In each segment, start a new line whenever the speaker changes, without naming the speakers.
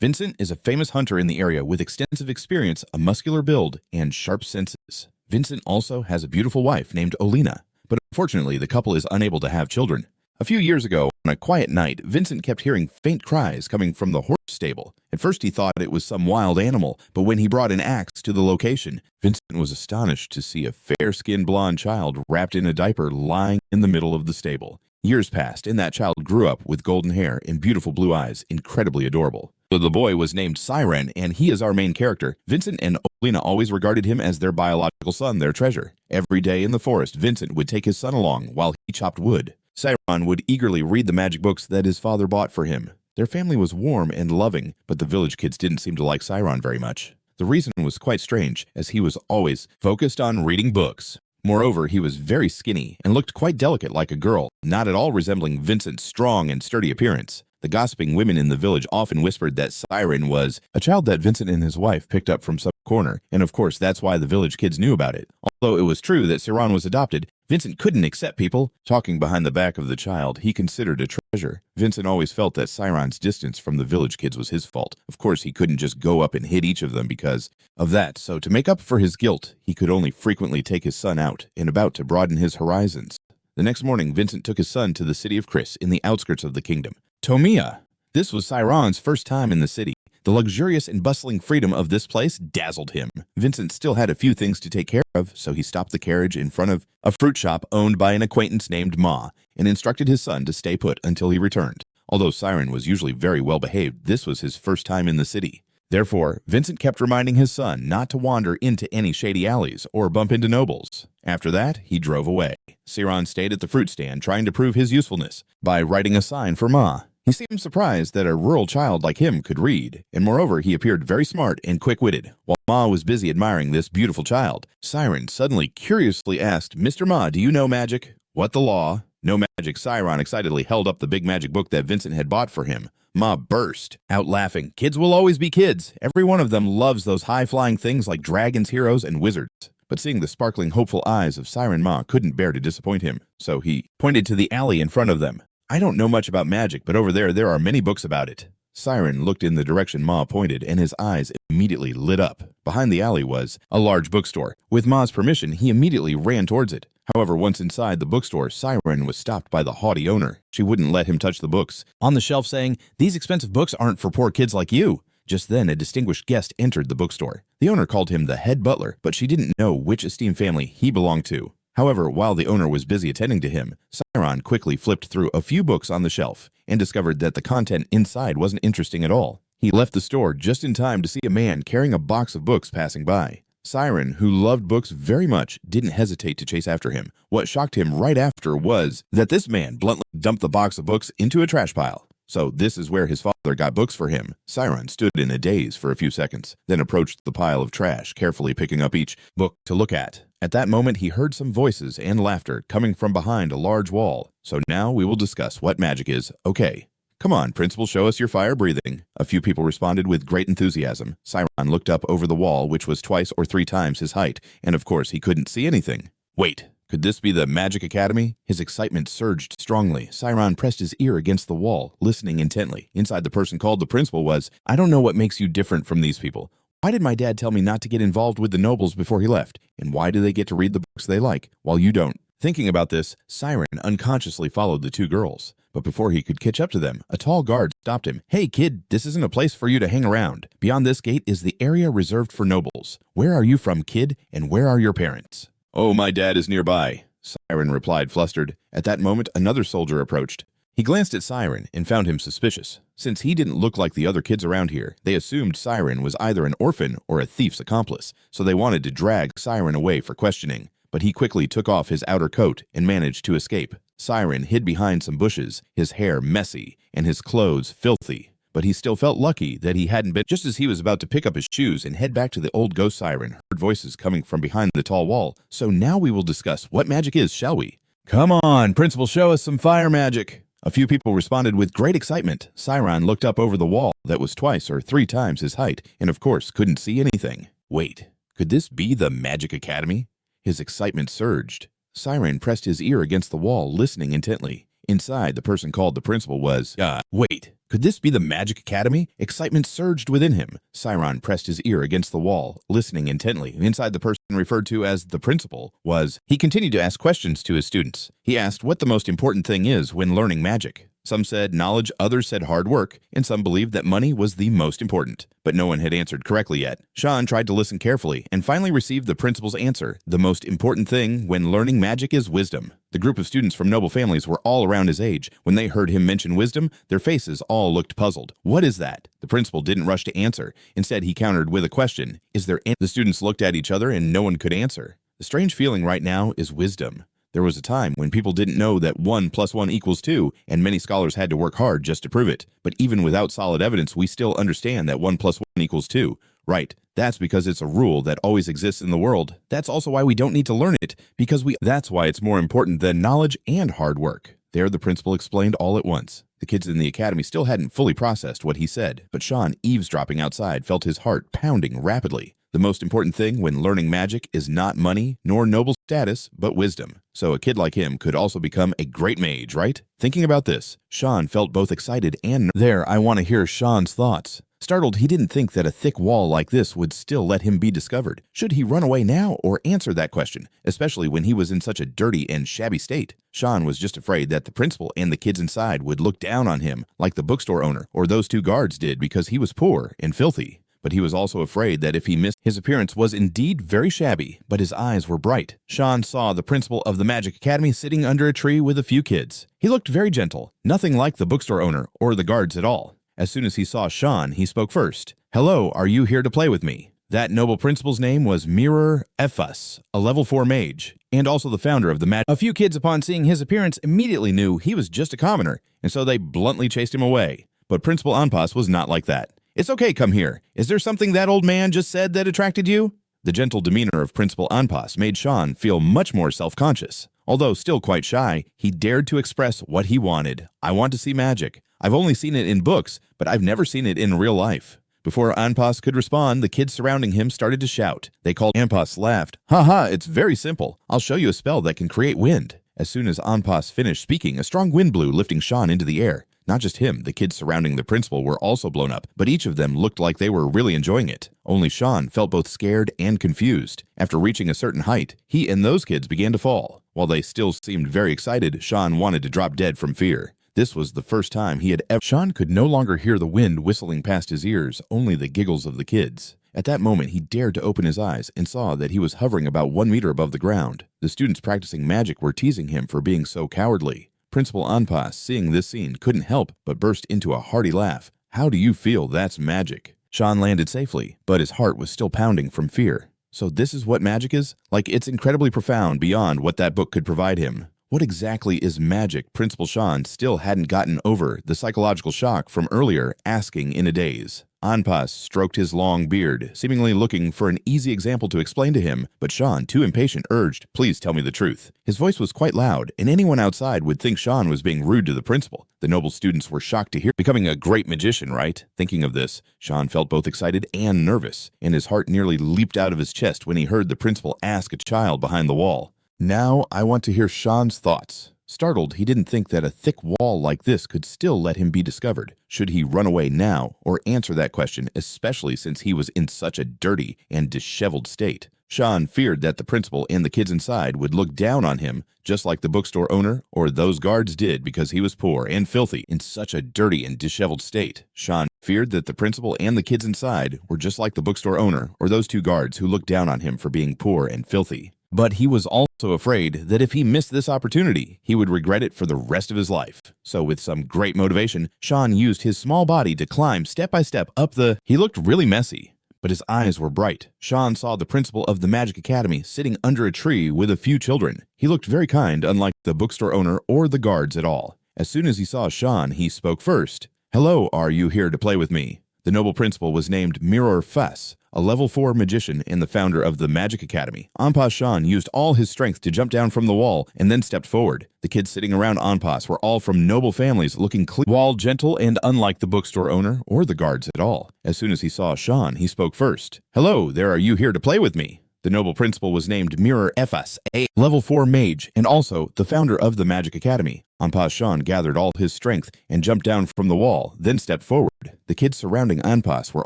Vincent is a famous hunter in the area with extensive experience, a muscular build, and sharp senses. Vincent also has a beautiful wife named Olena, but unfortunately the couple is unable to have children. A few years ago, on a quiet night, Vincent kept hearing faint cries coming from the horse stable. At first he thought it was some wild animal, but when he brought an axe to the location, Vincent was astonished to see a fair-skinned blonde child wrapped in a diaper lying in the middle of the stable. Years passed, and that child grew up with golden hair and beautiful blue eyes, incredibly adorable. The boy was named Siron, and he is our main character. Vincent and Olena always regarded him as their biological son, their treasure. Every day in the forest, Vincent would take his son along while he chopped wood. Siron would eagerly read the magic books that his father bought for him. Their family was warm and loving, but the village kids didn't seem to like Siron very much. The reason was quite strange, as he was always focused on reading books. Moreover, he was very skinny and looked quite delicate like a girl, not at all resembling Vincent's strong and sturdy appearance. The gossiping women in the village often whispered that Siron was a child that Vincent and his wife picked up from some corner, and of course that's why the village kids knew about it. Although it was true that Siron was adopted, Vincent couldn't accept people talking behind the back of the child he considered a treasure. Vincent always felt that Siron's distance from the village kids was his fault. Of course, he couldn't just go up and hit each of them because of that, so to make up for his guilt, he could only frequently take his son out and about to broaden his horizons. The next morning, Vincent took his son to the city of Chris in the outskirts of the kingdom. Tomia! This was Siron's first time in the city. The luxurious and bustling freedom of this place dazzled him. Vincent still had a few things to take care of, so he stopped the carriage in front of a fruit shop owned by an acquaintance named Ma and instructed his son to stay put until he returned. Although Siron was usually very well behaved, this was his first time in the city. Therefore, Vincent kept reminding his son not to wander into any shady alleys or bump into nobles. After that, he drove away. Siron stayed at the fruit stand trying to prove his usefulness by writing a sign for Ma. He seemed surprised that a rural child like him could read, and moreover he appeared very smart and quick-witted. While Ma was busy admiring this beautiful child, Siron suddenly curiously asked, "Mr. Ma, do you know magic?" "What, the law?" "No magic." Siron excitedly held up the big magic book that Vincent had bought for him. Ma burst out laughing. Kids will always be kids. Every one of them loves those high-flying things like dragons, heroes, and wizards. But seeing the sparkling, hopeful eyes of Siron, Ma couldn't bear to disappoint him, so he pointed to the alley in front of them. "I don't know much about magic, but over there are many books about it." Siron looked in the direction Ma pointed, and his eyes immediately lit up. Behind the alley was a large bookstore. With Ma's permission, he immediately ran towards it. However, once inside the bookstore, Siron was stopped by the haughty owner. She wouldn't let him touch the books on the shelf, saying, "These expensive books aren't for poor kids like you." Just then, a distinguished guest entered the bookstore. The owner called him the head butler, but she didn't know which esteemed family he belonged to. However, while the owner was busy attending to him, Siron quickly flipped through a few books on the shelf and discovered that the content inside wasn't interesting at all. He left the store just in time to see a man carrying a box of books passing by. Siron, who loved books very much, didn't hesitate to chase after him. What shocked him right after was that this man bluntly dumped the box of books into a trash pile. So this is where his father got books for him. Siron stood in a daze for a few seconds, then approached the pile of trash, carefully picking up each book to look at. At that moment, he heard some voices and laughter coming from behind a large wall. So now we will discuss what magic is. Okay. "Come on, Principal, show us your fire breathing." A few people responded with great enthusiasm. Siron looked up over the wall, which was 2 or 3 times his height, and of course he couldn't see anything. Wait. Could this be the Magic Academy? His excitement surged strongly. Siron pressed his ear against the wall, listening intently. Inside, the person called the principal was, "I don't know what makes you different from these people. Why did my dad tell me not to get involved with the nobles before he left? And why do they get to read the books they like, while you don't?" Thinking about this, Siron unconsciously followed the 2 girls. But before he could catch up to them, a tall guard stopped him. "Hey kid, this isn't a place for you to hang around. Beyond this gate is the area reserved for nobles. Where are you from, kid, and where are your parents?" "Oh, my dad is nearby," Siron replied, flustered. At that moment, another soldier approached. He glanced at Siron and found him suspicious. Since he didn't look like the other kids around here, they assumed Siron was either an orphan or a thief's accomplice, so they wanted to drag Siron away for questioning. But he quickly took off his outer coat and managed to escape. Siron hid behind some bushes, his hair messy and his clothes filthy. But he still felt lucky that he hadn't been. Just as he was about to pick up his shoes and head back to the old ghost, Siron heard voices coming from behind the tall wall. So now we will discuss what magic is, shall we? "Come on, Principal, show us some fire magic." A few people responded with great excitement. Siron looked up over the wall that was 2 or 3 times his height and of course couldn't see anything. Wait, could this be the Magic Academy? His excitement surged. Siron pressed his ear against the wall, listening intently. Inside, the person called the principal was, wait, could this be the Magic Academy? Excitement surged within him. Siron pressed his ear against the wall, listening intently. Inside, the person referred to as the principal was, he continued to ask questions to his students. He asked what the most important thing is when learning magic. Some said knowledge, others said hard work, and some believed that money was the most important. But no one had answered correctly yet. Sean tried to listen carefully and finally received the principal's answer. The most important thing when learning magic is wisdom. The group of students from noble families were all around his age. When they heard him mention wisdom, their faces all looked puzzled. What is that? The principal didn't rush to answer. Instead, he countered with a question. Is there any? The students looked at each other and no one could answer. The strange feeling right now is wisdom. There was a time when people didn't know that 1 + 1 = 2, and many scholars had to work hard just to prove it. But even without solid evidence, we still understand that 1 + 1 = 2. Right. That's because it's a rule that always exists in the world. That's also why we don't need to learn it, because that's why it's more important than knowledge and hard work. There, the principal explained all at once. The kids in the academy still hadn't fully processed what he said, but Sean, eavesdropping outside, felt his heart pounding rapidly. The most important thing when learning magic is not money nor noble status, but wisdom. So a kid like him could also become a great mage, right? Thinking about this, Sean felt both excited and there. I want to hear Sean's thoughts. Startled, he didn't think that a thick wall like this would still let him be discovered. Should he run away now or answer that question, especially when he was in such a dirty and shabby state? Sean was just afraid that the principal and the kids inside would look down on him like the bookstore owner or those 2 guards did because he was poor and filthy. But he was also afraid that if he missed, his appearance was indeed very shabby, but his eyes were bright. Sean saw the principal of the Magic Academy sitting under a tree with a few kids. He looked very gentle, nothing like the bookstore owner or the guards at all. As soon as he saw Sean, he spoke first. Hello, are you here to play with me? That noble principal's name was Manhwa Recap, a level 4 mage, and also the founder of the Magic. A few kids, upon seeing his appearance, immediately knew he was just a commoner, and so they bluntly chased him away. But Principal Anpas was not like that. It's okay, come here. Is there something that old man just said that attracted you? The gentle demeanor of Principal Anpas made Sean feel much more self-conscious. Although still quite shy, he dared to express what he wanted. I want to see magic. I've only seen it in books, but I've never seen it in real life. Before Anpas could respond, the kids surrounding him started to shout. They called. Anpas laughed. Ha, it's very simple. I'll show you a spell that can create wind. As soon as Anpas finished speaking, a strong wind blew, lifting Sean into the air. Not just him, the kids surrounding the principal were also blown up, but each of them looked like they were really enjoying it. Only Sean felt both scared and confused. After reaching a certain height, he and those kids began to fall. While they still seemed very excited, Sean wanted to drop dead from fear. This was the first time he had ever. Sean could no longer hear the wind whistling past his ears, only the giggles of the kids. At that moment, he dared to open his eyes and saw that he was hovering about 1 meter above the ground. The students practicing magic were teasing him for being so cowardly. Principal Anpas, seeing this scene, couldn't help but burst into a hearty laugh. How do you feel that's magic? Sean landed safely, but his heart was still pounding from fear. So this is what magic is? Like, it's incredibly profound beyond what that book could provide him. What exactly is magic? Principal Sean still hadn't gotten over the psychological shock from earlier, asking in a daze. Anpas stroked his long beard, seemingly looking for an easy example to explain to him, but Sean, too impatient, urged, please tell me the truth. His voice was quite loud, and anyone outside would think Sean was being rude to the principal. The noble students were shocked to hear becoming a great magician, right? Thinking of this, Sean felt both excited and nervous, and his heart nearly leaped out of his chest when he heard the principal ask a child behind the wall. Now I want to hear Sean's thoughts. Startled, he didn't think that a thick wall like this could still let him be discovered. Should he run away now or answer that question, especially since he was in such a dirty and disheveled state? Sean feared that the principal and the kids inside would look down on him, just like the bookstore owner or those guards did because he was poor and filthy in such a dirty and disheveled state. Sean feared that the principal and the kids inside were just like the bookstore owner or those 2 guards who looked down on him for being poor and filthy. But he was also afraid that if he missed this opportunity, he would regret it for the rest of his life. So with some great motivation, Sean used his small body to climb step by step up the... He looked really messy, but his eyes were bright. Sean saw the principal of the Magic Academy sitting under a tree with a few children. He looked very kind, unlike the bookstore owner or the guards at all. As soon as he saw Sean, he spoke first. Hello, are you here to play with me? The noble principal was named Manhwa Recap, a level 4 magician and the founder of the Magic Academy. Anpas Sean used all his strength to jump down from the wall and then stepped forward. The kids sitting around Anpas were all from noble families, looking clean, gentle, and unlike the bookstore owner or the guards at all. As soon as he saw Sean, he spoke first. Hello, there, are you here to play with me? The noble principal was named Manhwa Recap, a level 4 mage and also the founder of the Magic Academy. Anpa's Sean gathered all his strength and jumped down from the wall, then stepped forward. The kids surrounding Anpas were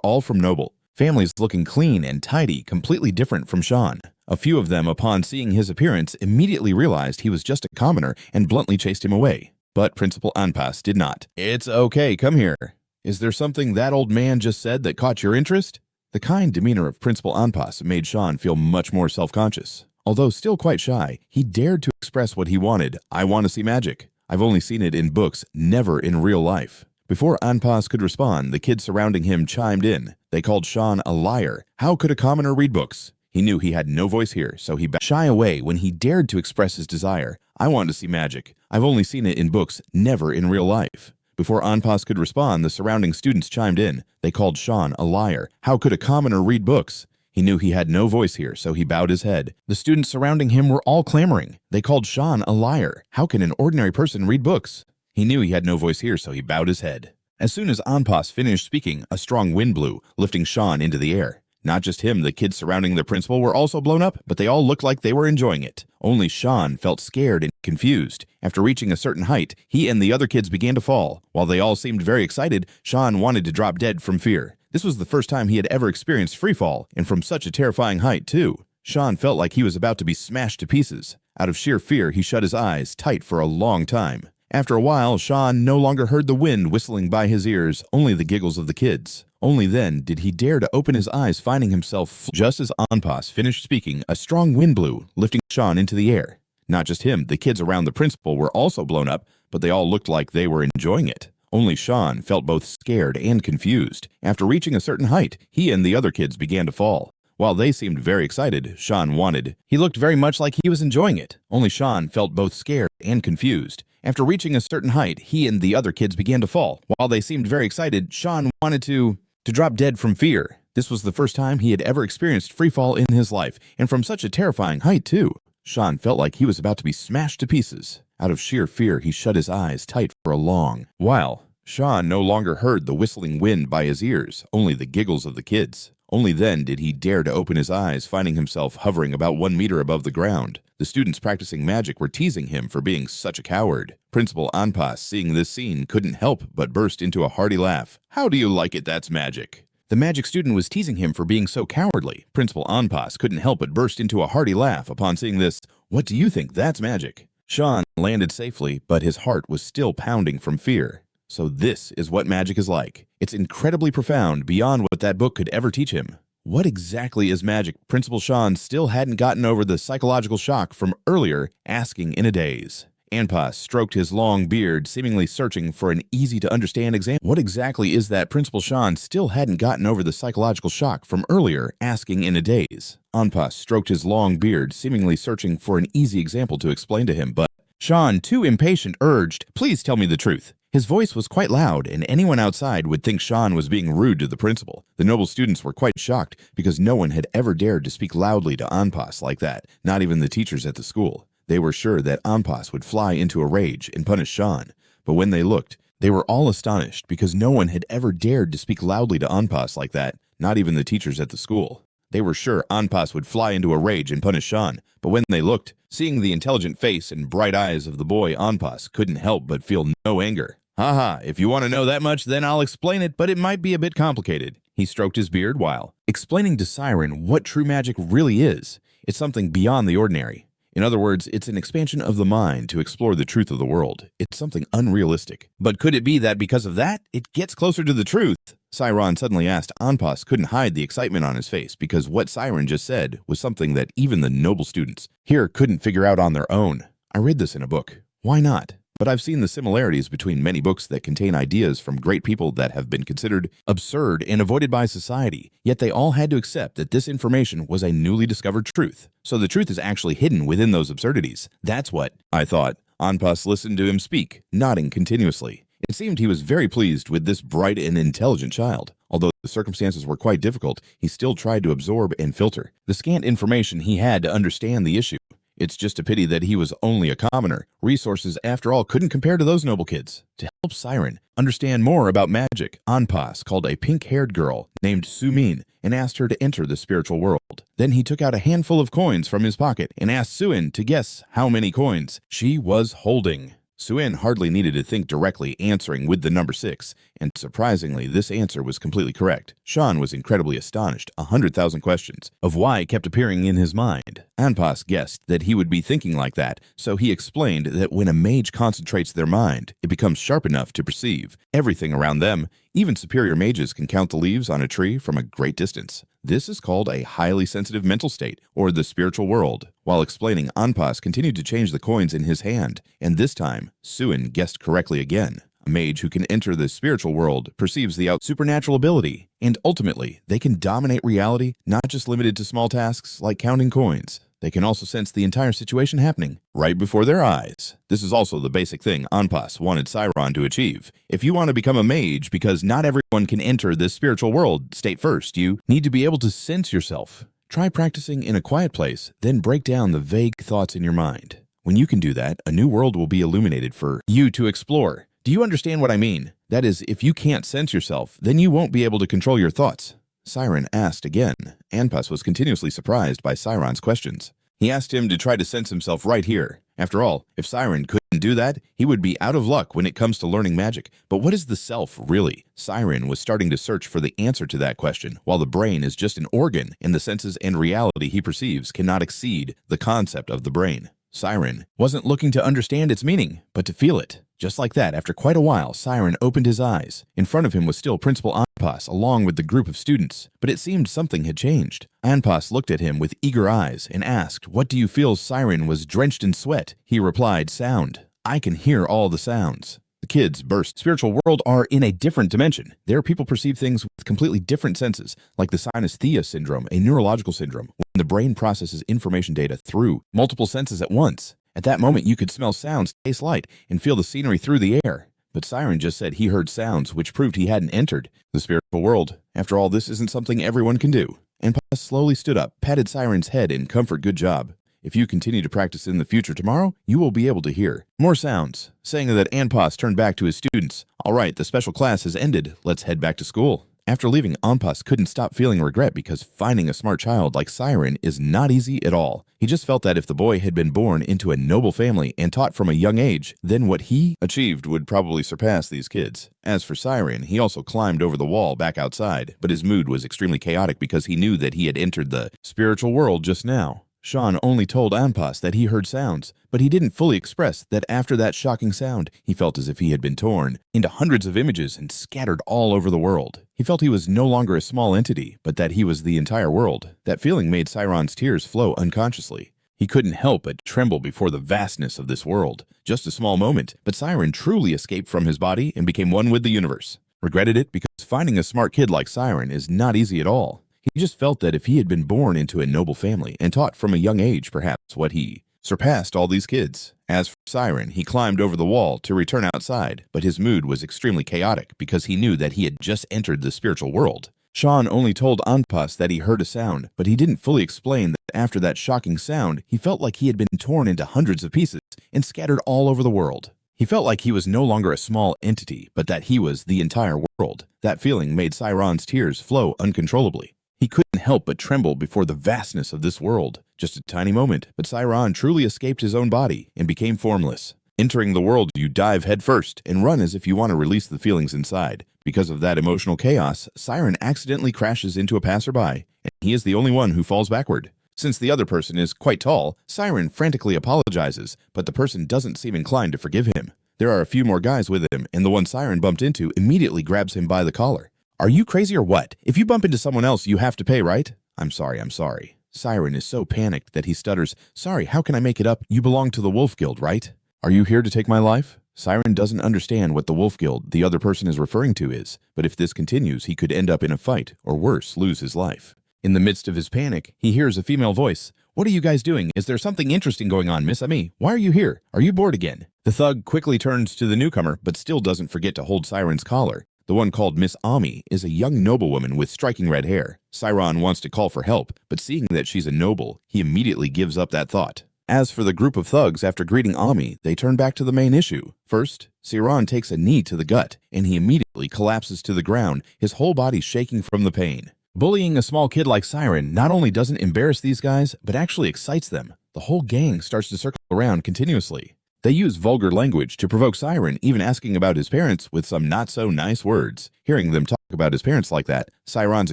all from noble families, looking clean and tidy, completely different from Sean. A few of them, upon seeing his appearance, immediately realized he was just a commoner and bluntly chased him away. But Principal Anpas did not. "It's okay, come here. Is there something that old man just said that caught your interest?" The kind demeanor of Principal Anpas made Sean feel much more self-conscious. Although still quite shy, he dared to express what he wanted. "I want to see magic. I've only seen it in books, never in real life." Before Anpas could respond, the kids surrounding him chimed in. They called Sean a liar. How could a commoner read books? He knew he had no voice here, so he shy away when he dared to express his desire. "I want to see magic. I've only seen it in books, never in real life." Before Anpas could respond, the surrounding students chimed in. They called Sean a liar. How could a commoner read books? He knew he had no voice here, so he bowed his head. The students surrounding him were all clamoring. They called Sean a liar. How can an ordinary person read books? He knew he had no voice here, so he bowed his head. As soon as Anpas finished speaking, a strong wind blew, lifting Sean into the air. Not just him, the kids surrounding the principal were also blown up, but they all looked like they were enjoying it. Only Sean felt scared and confused. After reaching a certain height, he and the other kids began to fall. While they all seemed very excited, Sean wanted to drop dead from fear. This was the first time he had ever experienced free fall, and from such a terrifying height, too. Sean felt like he was about to be smashed to pieces. Out of sheer fear, he shut his eyes tight for a long time. After a while, Sean no longer heard the wind whistling by his ears, only the giggles of the kids. Only then did he dare to open his eyes, finding himself. Just as Anpas finished speaking, a strong wind blew, lifting Sean into the air. Not just him, the kids around the principal were also blown up, but they all looked like they were enjoying it. Only Sean felt both scared and confused. After reaching a certain height, he and the other kids began to fall. While they seemed very excited, Sean wanted. He looked very much like he was enjoying it. Only Sean felt both scared and confused. After reaching a certain height, he and the other kids began to fall. While they seemed very excited, Sean wanted to drop dead from fear. This was the first time he had ever experienced free fall in his life, and from such a terrifying height, too. Sean felt like he was about to be smashed to pieces. Out of sheer fear, he shut his eyes tight for a long while. Sean no longer heard the whistling wind by his ears, only the giggles of the kids. Only then did he dare to open his eyes, finding himself hovering about 1 meter above the ground. The students practicing magic were teasing him for being such a coward. Principal Anpas, seeing this scene, couldn't help but burst into a hearty laugh. "How do you like it, that's magic?" The magic student was teasing him for being so cowardly. Principal Anpas couldn't help but burst into a hearty laugh upon seeing this. "What do you think, that's magic?" Sean landed safely, but his heart was still pounding from fear. So this is what magic is like. It's incredibly profound, beyond what that book could ever teach him. What exactly is magic? Principal Sean still hadn't gotten over the psychological shock from earlier, asking in a daze. Anpas stroked his long beard, seemingly searching for an easy-to-understand example. What exactly is that? Principal Sean still hadn't gotten over the psychological shock from earlier, asking in a daze. Anpas stroked his long beard, seemingly searching for an easy example to explain to him, but Sean, too impatient, urged, "Please tell me the truth." His voice was quite loud, and anyone outside would think Sean was being rude to the principal. The noble students were quite shocked because no one had ever dared to speak loudly to Anpas like that, not even the teachers at the school. They were sure that Anpas would fly into a rage and punish Sean, but when they looked, they were all astonished because no one had ever dared to speak loudly to Anpas like that, not even the teachers at the school. They were sure Anpas would fly into a rage and punish Sean, but when they looked, seeing the intelligent face and bright eyes of the boy, Anpas couldn't help but feel no anger. "Haha, if you want to know that much, then I'll explain it, but it might be a bit complicated." He stroked his beard while explaining to Siron what true magic really is. It's something beyond the ordinary. In other words, it's an expansion of the mind to explore the truth of the world. It's something unrealistic. But could it be that because of that, it gets closer to the truth? Siron suddenly asked. Anpas couldn't hide the excitement on his face because what Siron just said was something that even the noble students here couldn't figure out on their own. "I read this in a book. Why not? But I've seen the similarities between many books that contain ideas from great people that have been considered absurd and avoided by society, yet they all had to accept that this information was a newly discovered truth. So the truth is actually hidden within those absurdities. That's what I thought." Anpas listened to him speak, nodding continuously. It seemed he was very pleased with this bright and intelligent child. Although the circumstances were quite difficult, he still tried to absorb and filter the scant information he had to understand the issue. It's just a pity that he was only a commoner. Resources, after all, couldn't compare to those noble kids. To help Siron understand more about magic, Anpas called a pink-haired girl named Sumin and asked her to enter the spiritual world. Then he took out a handful of coins from his pocket and asked Suin to guess how many coins she was holding. Suen hardly needed to think directly, answering with the number 6, and surprisingly, this answer was completely correct. Sean was incredibly astonished. 100,000 questions of why kept appearing in his mind. Anpas guessed that he would be thinking like that, so he explained that when a mage concentrates their mind, it becomes sharp enough to perceive everything around them. Even superior mages can count the leaves on a tree from a great distance. This is called a highly sensitive mental state, or the spiritual world. While explaining, Anpas continued to change the coins in his hand, and this time, Suen guessed correctly again. A mage who can enter the spiritual world perceives the supernatural ability, and ultimately, they can dominate reality, not just limited to small tasks like counting coins. They can also sense the entire situation happening right before their eyes. This is also the basic thing Anpas wanted Siron to achieve. If you want to become a mage, because not everyone can enter the spiritual world state first, you need to be able to sense yourself. Try practicing in a quiet place, then break down the vague thoughts in your mind. When you can do that, a new world will be illuminated for you to explore. Do you understand what I mean? That is, if you can't sense yourself, then you won't be able to control your thoughts. Siron asked again. Anpas was continuously surprised by Siron's questions. He asked him to try to sense himself right here. After all, if Siron couldn't do that, he would be out of luck when it comes to learning magic. But what is the self, really? Siron was starting to search for the answer to that question, while the brain is just an organ, and the senses and reality he perceives cannot exceed the concept of the brain. Siron wasn't looking to understand its meaning, but to feel it. Just like that, after quite a while, Siron opened his eyes. In front of him was still Principal Anpas, along with the group of students, but it seemed something had changed. Anpas looked at him with eager eyes and asked, "What do you feel?" Siron was drenched in sweat. He replied, "Sound. I can hear all the sounds." The kids burst. Spiritual world are in a different dimension. There, people perceive things with completely different senses, like the synesthesia syndrome, a neurological syndrome, when the brain processes information data through multiple senses at once. At that moment, you could smell sounds, taste light, and feel the scenery through the air. But Siron just said he heard sounds, which proved he hadn't entered the spiritual world. After all, this isn't something everyone can do. Anpas slowly stood up, patted Siron's head in comfort. "Good job. If you continue to practice in the future tomorrow, you will be able to hear more sounds." Saying that, Anpas turned back to his students. "All right, the special class has ended. Let's head back to school." After leaving, Anpas couldn't stop feeling regret, because finding a smart child like Siron is not easy at all. He just felt that if the boy had been born into a noble family and taught from a young age, then what he achieved would probably surpass these kids. As for Siron, he also climbed over the wall back outside, but his mood was extremely chaotic because he knew that he had entered the spiritual world just now. Sean only told Anpas that he heard sounds, but he didn't fully express that after that shocking sound, he felt as if he had been torn into hundreds of images and scattered all over the world. He felt he was no longer a small entity, but that he was the entire world. That feeling made Siron's tears flow unconsciously. He couldn't help but tremble before the vastness of this world. Just a small moment, but Siron truly escaped from his body and became one with the universe. Regretted it because finding a smart kid like Siron is not easy at all. He just felt that if he had been born into a noble family and taught from a young age, perhaps what he surpassed all these kids. As for Siron, he climbed over the wall to return outside, but his mood was extremely chaotic because he knew that he had just entered the spiritual world. Sean only told Anpas that he heard a sound, but he didn't fully explain that after that shocking sound, he felt like he had been torn into hundreds of pieces and scattered all over the world. He felt like he was no longer a small entity, but that he was the entire world. That feeling made Siron's tears flow uncontrollably. He couldn't help but tremble before the vastness of this world. Just a tiny moment, but Siron truly escaped his own body and became formless. Entering the world, you dive headfirst and run as if you want to release the feelings inside. Because of that emotional chaos, Siron accidentally crashes into a passerby, and he is the only one who falls backward. Since the other person is quite tall, Siron frantically apologizes, but the person doesn't seem inclined to forgive him. There are a few more guys with him, and the one Siron bumped into immediately grabs him by the collar. "Are you crazy or what? If you bump into someone else, you have to pay, right?" I'm sorry. Siron is so panicked that he stutters, "Sorry, how can I make it up? You belong to the Wolf Guild, right? Are you here to take my life?" Siron doesn't understand what the Wolf Guild the other person is referring to is, but if this continues, he could end up in a fight, or worse, lose his life. In the midst of his panic, he hears a female voice. "What are you guys doing? Is there something interesting going on, Miss Ami? Why are you here? Are you bored again?" The thug quickly turns to the newcomer, but still doesn't forget to hold Siron's collar. The one called Miss Ami is a young noblewoman with striking red hair. Siron wants to call for help, but seeing that she's a noble, he immediately gives up that thought. As for the group of thugs, after greeting Ami, they turn back to the main issue. First, Siron takes a knee to the gut, and he immediately collapses to the ground, his whole body shaking from the pain. Bullying a small kid like Siron not only doesn't embarrass these guys, but actually excites them. The whole gang starts to circle around continuously. They use vulgar language to provoke Siron, even asking about his parents with some not-so-nice words. Hearing them talk about his parents like that, Siron's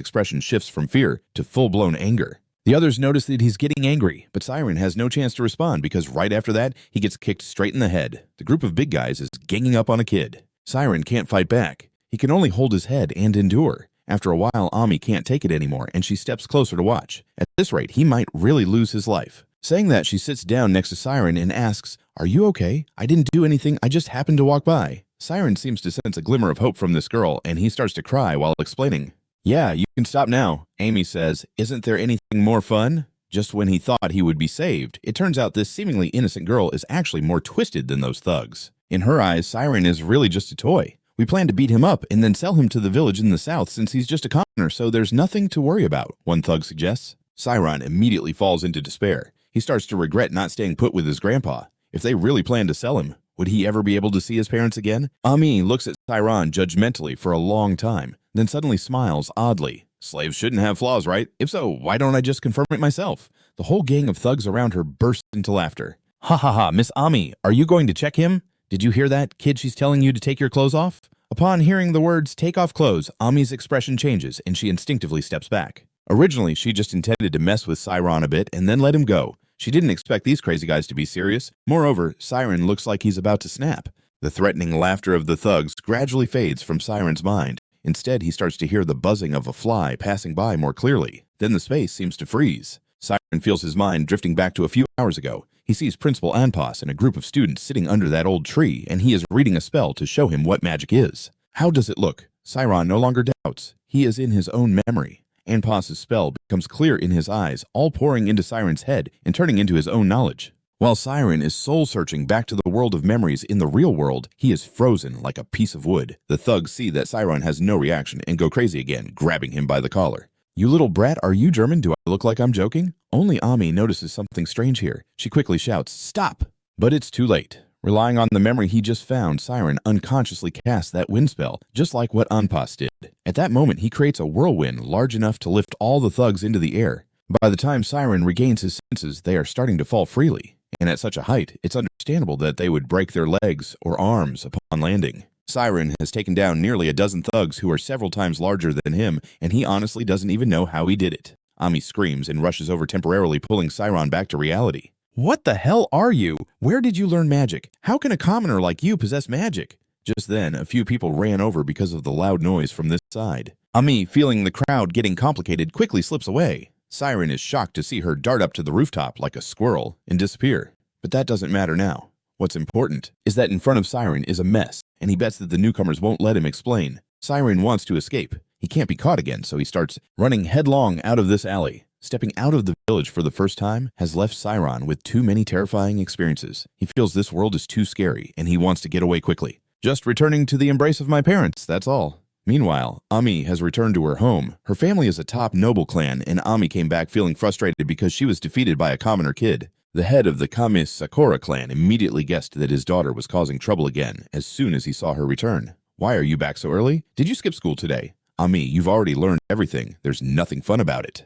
expression shifts from fear to full-blown anger. The others notice that he's getting angry, but Siron has no chance to respond because right after that, he gets kicked straight in the head. The group of big guys is ganging up on a kid. Siron can't fight back. He can only hold his head and endure. After a while, Ami can't take it anymore, and she steps closer to watch. At this rate, he might really lose his life. Saying that, she sits down next to Siron and asks, "Are you okay? I didn't do anything, I just happened to walk by." Siron seems to sense a glimmer of hope from this girl, and he starts to cry while explaining. "Yeah, you can stop now," Amy says. "Isn't there anything more fun?" Just when he thought he would be saved, it turns out this seemingly innocent girl is actually more twisted than those thugs. In her eyes, Siron is really just a toy. "We plan to beat him up and then sell him to the village in the south since he's just a commoner, so there's nothing to worry about," one thug suggests. Siron immediately falls into despair. He starts to regret not staying put with his grandpa. If they really planned to sell him, would he ever be able to see his parents again? Ami looks at Siron judgmentally for a long time, then suddenly smiles oddly. "Slaves shouldn't have flaws, right? If so, why don't I just confirm it myself?" The whole gang of thugs around her bursts into laughter. "Ha ha ha, Miss Ami, are you going to check him? Did you hear that? Kid, she's telling you to take your clothes off?" Upon hearing the words "take off clothes," Ami's expression changes and she instinctively steps back. Originally, she just intended to mess with Siron a bit and then let him go. She didn't expect these crazy guys to be serious. Moreover, Siron looks like he's about to snap. The threatening laughter of the thugs gradually fades from Siron's mind. Instead, he starts to hear the buzzing of a fly passing by more clearly. Then the space seems to freeze. Siron feels his mind drifting back to a few hours ago. He sees Principal Anpas and a group of students sitting under that old tree, and he is reading a spell to show him what magic is. How does it look? Siron no longer doubts. He is in his own memory. Anpas's spell becomes clear in his eyes, all pouring into Siron's head and turning into his own knowledge. While Siron is soul-searching back to the world of memories in the real world, he is frozen like a piece of wood. The thugs see that Siron has no reaction and go crazy again, grabbing him by the collar. "You little brat, are you German? Do I look like I'm joking?" Only Ami notices something strange here. She quickly shouts, "Stop!" But it's too late. Relying on the memory he just found, Siron unconsciously casts that wind spell, just like what Anpas did. At that moment, he creates a whirlwind large enough to lift all the thugs into the air. By the time Siron regains his senses, they are starting to fall freely. And at such a height, it's understandable that they would break their legs or arms upon landing. Siron has taken down nearly a dozen thugs who are several times larger than him, and he honestly doesn't even know how he did it. Ami screams and rushes over, temporarily pulling Siron back to reality. "What the hell are you? Where did you learn magic? How can a commoner like you possess magic?" Just then, a few people ran over because of the loud noise from this side. Ami, feeling the crowd getting complicated, quickly slips away. Siron is shocked to see her dart up to the rooftop like a squirrel and disappear. But that doesn't matter now. What's important is that in front of Siron is a mess, and he bets that the newcomers won't let him explain. Siron wants to escape. He can't be caught again, so he starts running headlong out of this alley. Stepping out of the village for the first time has left Siron with too many terrifying experiences. He feels this world is too scary, and he wants to get away quickly. "Just returning to the embrace of my parents, that's all." Meanwhile, Ami has returned to her home. Her family is a top noble clan, and Ami came back feeling frustrated because she was defeated by a commoner kid. The head of the Kami Sakura clan immediately guessed that his daughter was causing trouble again as soon as he saw her return. "Why are you back so early? Did you skip school today?" "Ami, you've already learned everything. There's nothing fun about it."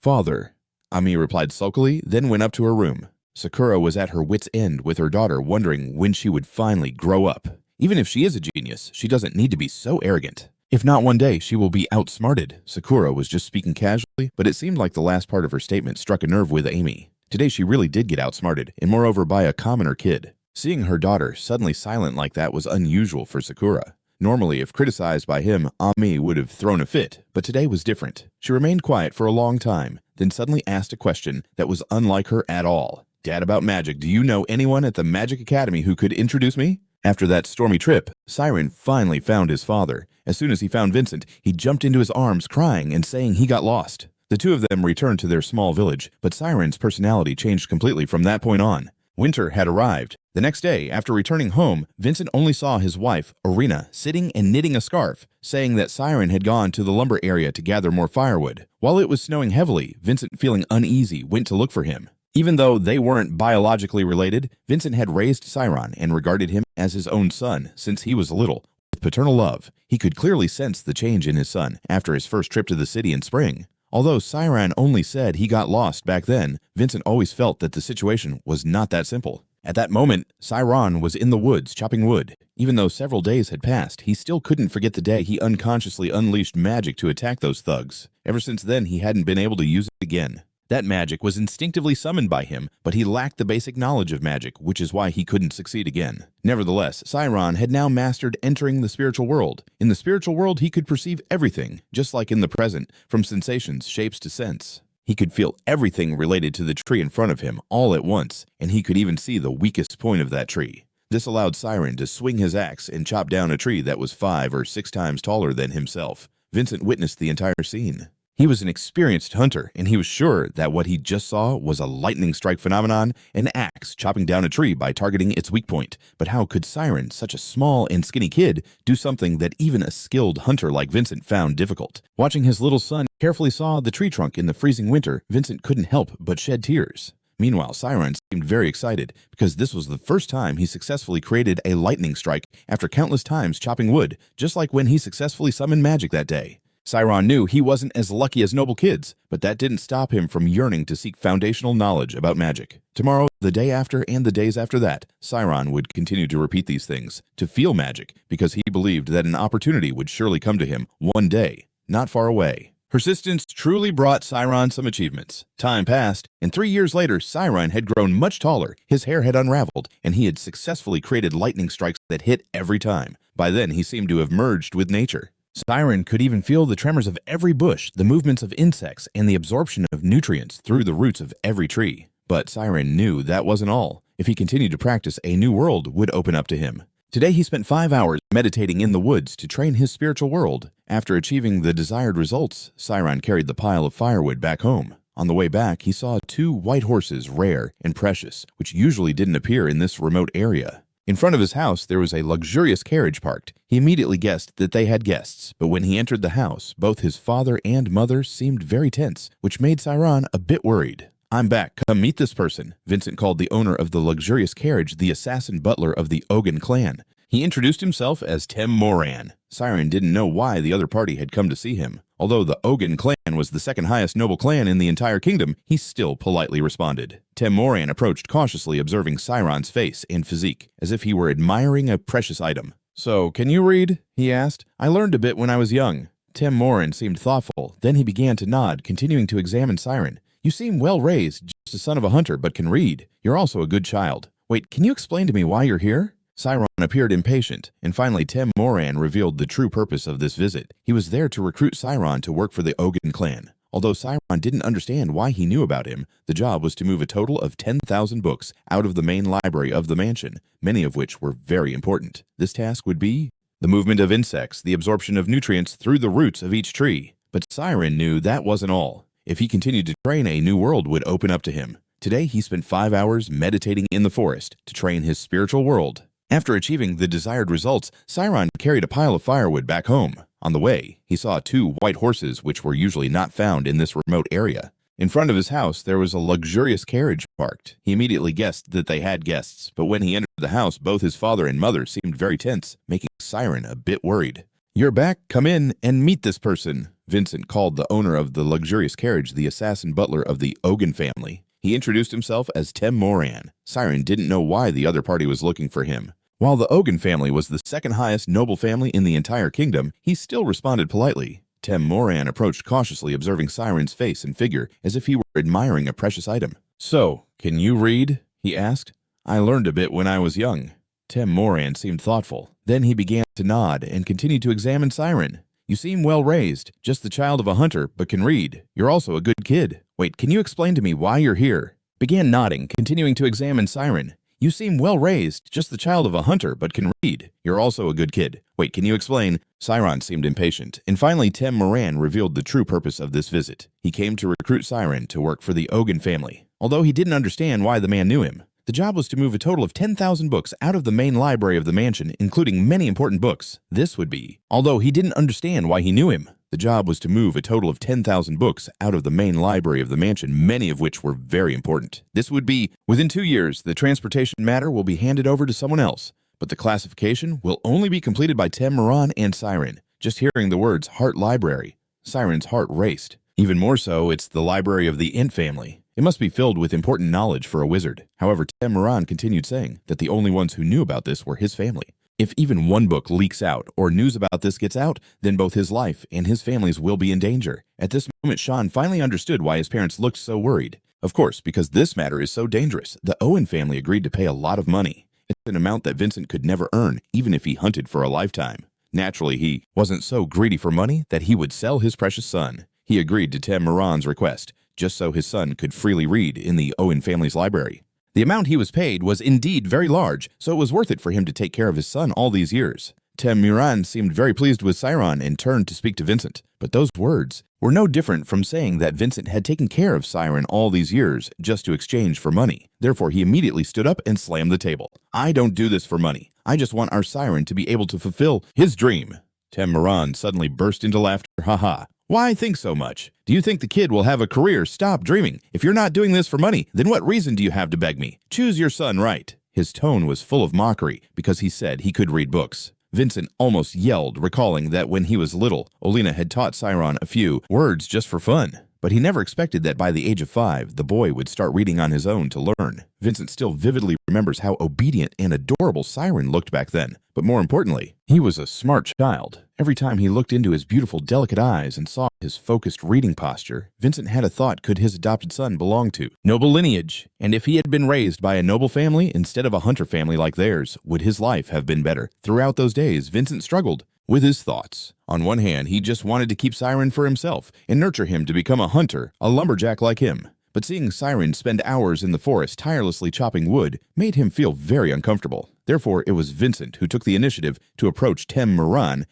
Father, Ami replied sulkily, then went up to her room. Sakura was at her wit's end with her daughter, wondering when she would finally grow up. Even if she is a genius, she doesn't need to be so arrogant. If not one day, she will be outsmarted. Sakura was just speaking casually, but it seemed like the last part of her statement struck a nerve with Amy. Today she really did get outsmarted, and moreover by a commoner kid. Seeing her daughter suddenly silent like that was unusual for Sakura. Normally, if criticized by him, Ami would have thrown a fit, but today was different. She remained quiet for a long time, then suddenly asked a question that was unlike her at all. "Dad, about magic, do you know anyone at the Magic Academy who could introduce me?" After that stormy trip, Siron finally found his father. As soon as he found Vincent, he jumped into his arms crying and saying he got lost. The two of them returned to their small village, but Siron's personality changed completely from that point on. Winter had arrived. The next day, after returning home, Vincent only saw his wife, Irina, sitting and knitting a scarf, saying that Siron had gone to the lumber area to gather more firewood. While it was snowing heavily, Vincent, feeling uneasy, went to look for him. Even though they weren't biologically related, Vincent had raised Siron and regarded him as his own son since he was little. With paternal love, he could clearly sense the change in his son after his first trip to the city in spring. Although Siron only said he got lost back then, Vincent always felt that the situation was not that simple. At that moment, Siron was in the woods chopping wood. Even though several days had passed, he still couldn't forget the day he unconsciously unleashed magic to attack those thugs. Ever since then, he hadn't been able to use it again. That magic was instinctively summoned by him, but he lacked the basic knowledge of magic, which is why he couldn't succeed again. Nevertheless, Siron had now mastered entering the spiritual world. In the spiritual world, he could perceive everything, just like in the present, from sensations, shapes to scents. He could feel everything related to the tree in front of him all at once, and he could even see the weakest point of that tree. This allowed Siron to swing his axe and chop down a tree that was 5 or 6 times taller than himself. Vincent witnessed the entire scene. He was an experienced hunter, and he was sure that what he just saw was a lightning strike phenomenon, an axe chopping down a tree by targeting its weak point. But how could Siron, such a small and skinny kid, do something that even a skilled hunter like Vincent found difficult? Watching his little son carefully saw the tree trunk in the freezing winter, Vincent couldn't help but shed tears. Meanwhile, Siron seemed very excited because this was the first time he successfully created a lightning strike after countless times chopping wood, just like when he successfully summoned magic that day. Siron knew he wasn't as lucky as noble kids, but that didn't stop him from yearning to seek foundational knowledge about magic. Tomorrow, the day after, and the days after that, Siron would continue to repeat these things, to feel magic, because he believed that an opportunity would surely come to him one day, not far away. Persistence truly brought Siron some achievements. Time passed, and 3 years later, Siron had grown much taller, his hair had unraveled, and he had successfully created lightning strikes that hit every time. By then, he seemed to have merged with nature. Siron could even feel the tremors of every bush, the movements of insects, and the absorption of nutrients through the roots of every tree. But Siron knew that wasn't all. If he continued to practice, a new world would open up to him. Today he spent 5 hours meditating in the woods to train his spiritual world. After achieving the desired results, Siron carried the pile of firewood back home. On the way back, he saw 2 white horses, rare and precious, which usually didn't appear in this remote area. In front of his house, there was a luxurious carriage parked. He immediately guessed that they had guests, but when he entered the house, both his father and mother seemed very tense, which made Siron a bit worried. "I'm back. Come meet this person," Vincent called the owner of the luxurious carriage the assassin butler of the Ogun clan. He introduced himself as Tem Moran. Siron didn't know why the other party had come to see him. Although the Ogun clan was the second highest noble clan in the entire kingdom, he still politely responded. Tem Moran approached cautiously, observing Siron's face and physique, as if he were admiring a precious item. "So, can you read?" he asked. "I learned a bit when I was young." Tem Moran seemed thoughtful. Then he began to nod, continuing to examine Siron. "You seem well raised, just a son of a hunter, but can read. You're also a good child. Wait, can you explain to me why you're here?" Siron appeared impatient, and finally Tem Moran revealed the true purpose of this visit. He was there to recruit Siron to work for the Ogun clan. Although Siron didn't understand why he knew about him, the job was to move a total of 10,000 books out of the main library of the mansion, many of which were very important. This task would be the movement of insects, the absorption of nutrients through the roots of each tree. But Siron knew that wasn't all. If he continued to train, a new world would open up to him. Today he spent 5 hours meditating in the forest to train his spiritual world. After achieving the desired results, Siron carried a pile of firewood back home. On the way, he saw 2 white horses which were usually not found in this remote area. In front of his house, there was a luxurious carriage parked. He immediately guessed that they had guests, but when he entered the house, both his father and mother seemed very tense, making Siron a bit worried. "You're back. Come in and meet this person," Vincent called the owner of the luxurious carriage the assassin butler of the Ogun family. He introduced himself as Tem Moran. Siron didn't know why the other party was looking for him. While the Ogun family was the second highest noble family in the entire kingdom, he still responded politely. Tem Moran approached cautiously, observing Siron's face and figure as if he were admiring a precious item. "So, can you read?" he asked. "I learned a bit when I was young." Tem Moran seemed thoughtful. Then he began to nod and continued to examine Siron. "You seem well raised, just the child of a hunter, but can read. You're also a good kid. Wait, can you explain to me why you're here?" Began nodding, continuing to examine Siron. "You seem well raised, just the child of a hunter, but can read. You're also a good kid. Wait, can you explain?" Siron seemed impatient, and finally Tem Moran revealed the true purpose of this visit. He came to recruit Siron to work for the Ogun family. Although he didn't understand why the man knew him, the job was to move a total of 10,000 books out of the main library of the mansion, including many important books. This would be, although he didn't understand why he knew him, the job was to move a total of 10,000 books out of the main library of the mansion, many of which were very important. This would be, within 2 years, the transportation matter will be handed over to someone else, but the classification will only be completed by Tem Moran and Siron. Just hearing the words Heart Library, Siron's heart raced. Even more so, it's the library of the Int family. It must be filled with important knowledge for a wizard. However, Tem continued saying that the only ones who knew about this were his family. If even one book leaks out or news about this gets out, then both his life and his family's will be in danger. At this moment, Sean finally understood why his parents looked so worried. Of course, because this matter is so dangerous, the Owen family agreed to pay a lot of money. It's an amount that Vincent could never earn, even if he hunted for a lifetime. Naturally, he wasn't so greedy for money that he would sell his precious son. He agreed to Tem request, just so his son could freely read in the Owen family's library. The amount he was paid was indeed very large, so it was worth it for him to take care of his son all these years. Tem seemed very pleased with Siron and turned to speak to Vincent, but those words were no different from saying that Vincent had taken care of Siron all these years just to exchange for money. Therefore, he immediately stood up and slammed the table. "I don't do this for money. I just want our Siron to be able to fulfill his dream." Tem suddenly burst into laughter. "Haha. Why think so much? Do you think the kid will have a career? Stop dreaming. If you're not doing this for money, then what reason do you have to beg me? Choose your son right." His tone was full of mockery because he said he could read books. Vincent almost yelled, recalling that when he was little, Olina had taught Siron a few words just for fun. But he never expected that by the age of 5, the boy would start reading on his own to learn. Vincent still vividly remembers how obedient and adorable Siron looked back then. But more importantly, he was a smart child. Every time he looked into his beautiful, delicate eyes and saw his focused reading posture, Vincent had a thought: could his adopted son belong to noble lineage? And if he had been raised by a noble family instead of a hunter family like theirs, would his life have been better? Throughout those days, Vincent struggled with his thoughts. On one hand, he just wanted to keep Siron for himself and nurture him to become a hunter, a lumberjack like him. But seeing Siron spend hours in the forest tirelessly chopping wood made him feel very uncomfortable. Therefore, it was Vincent who took the initiative to approach Tem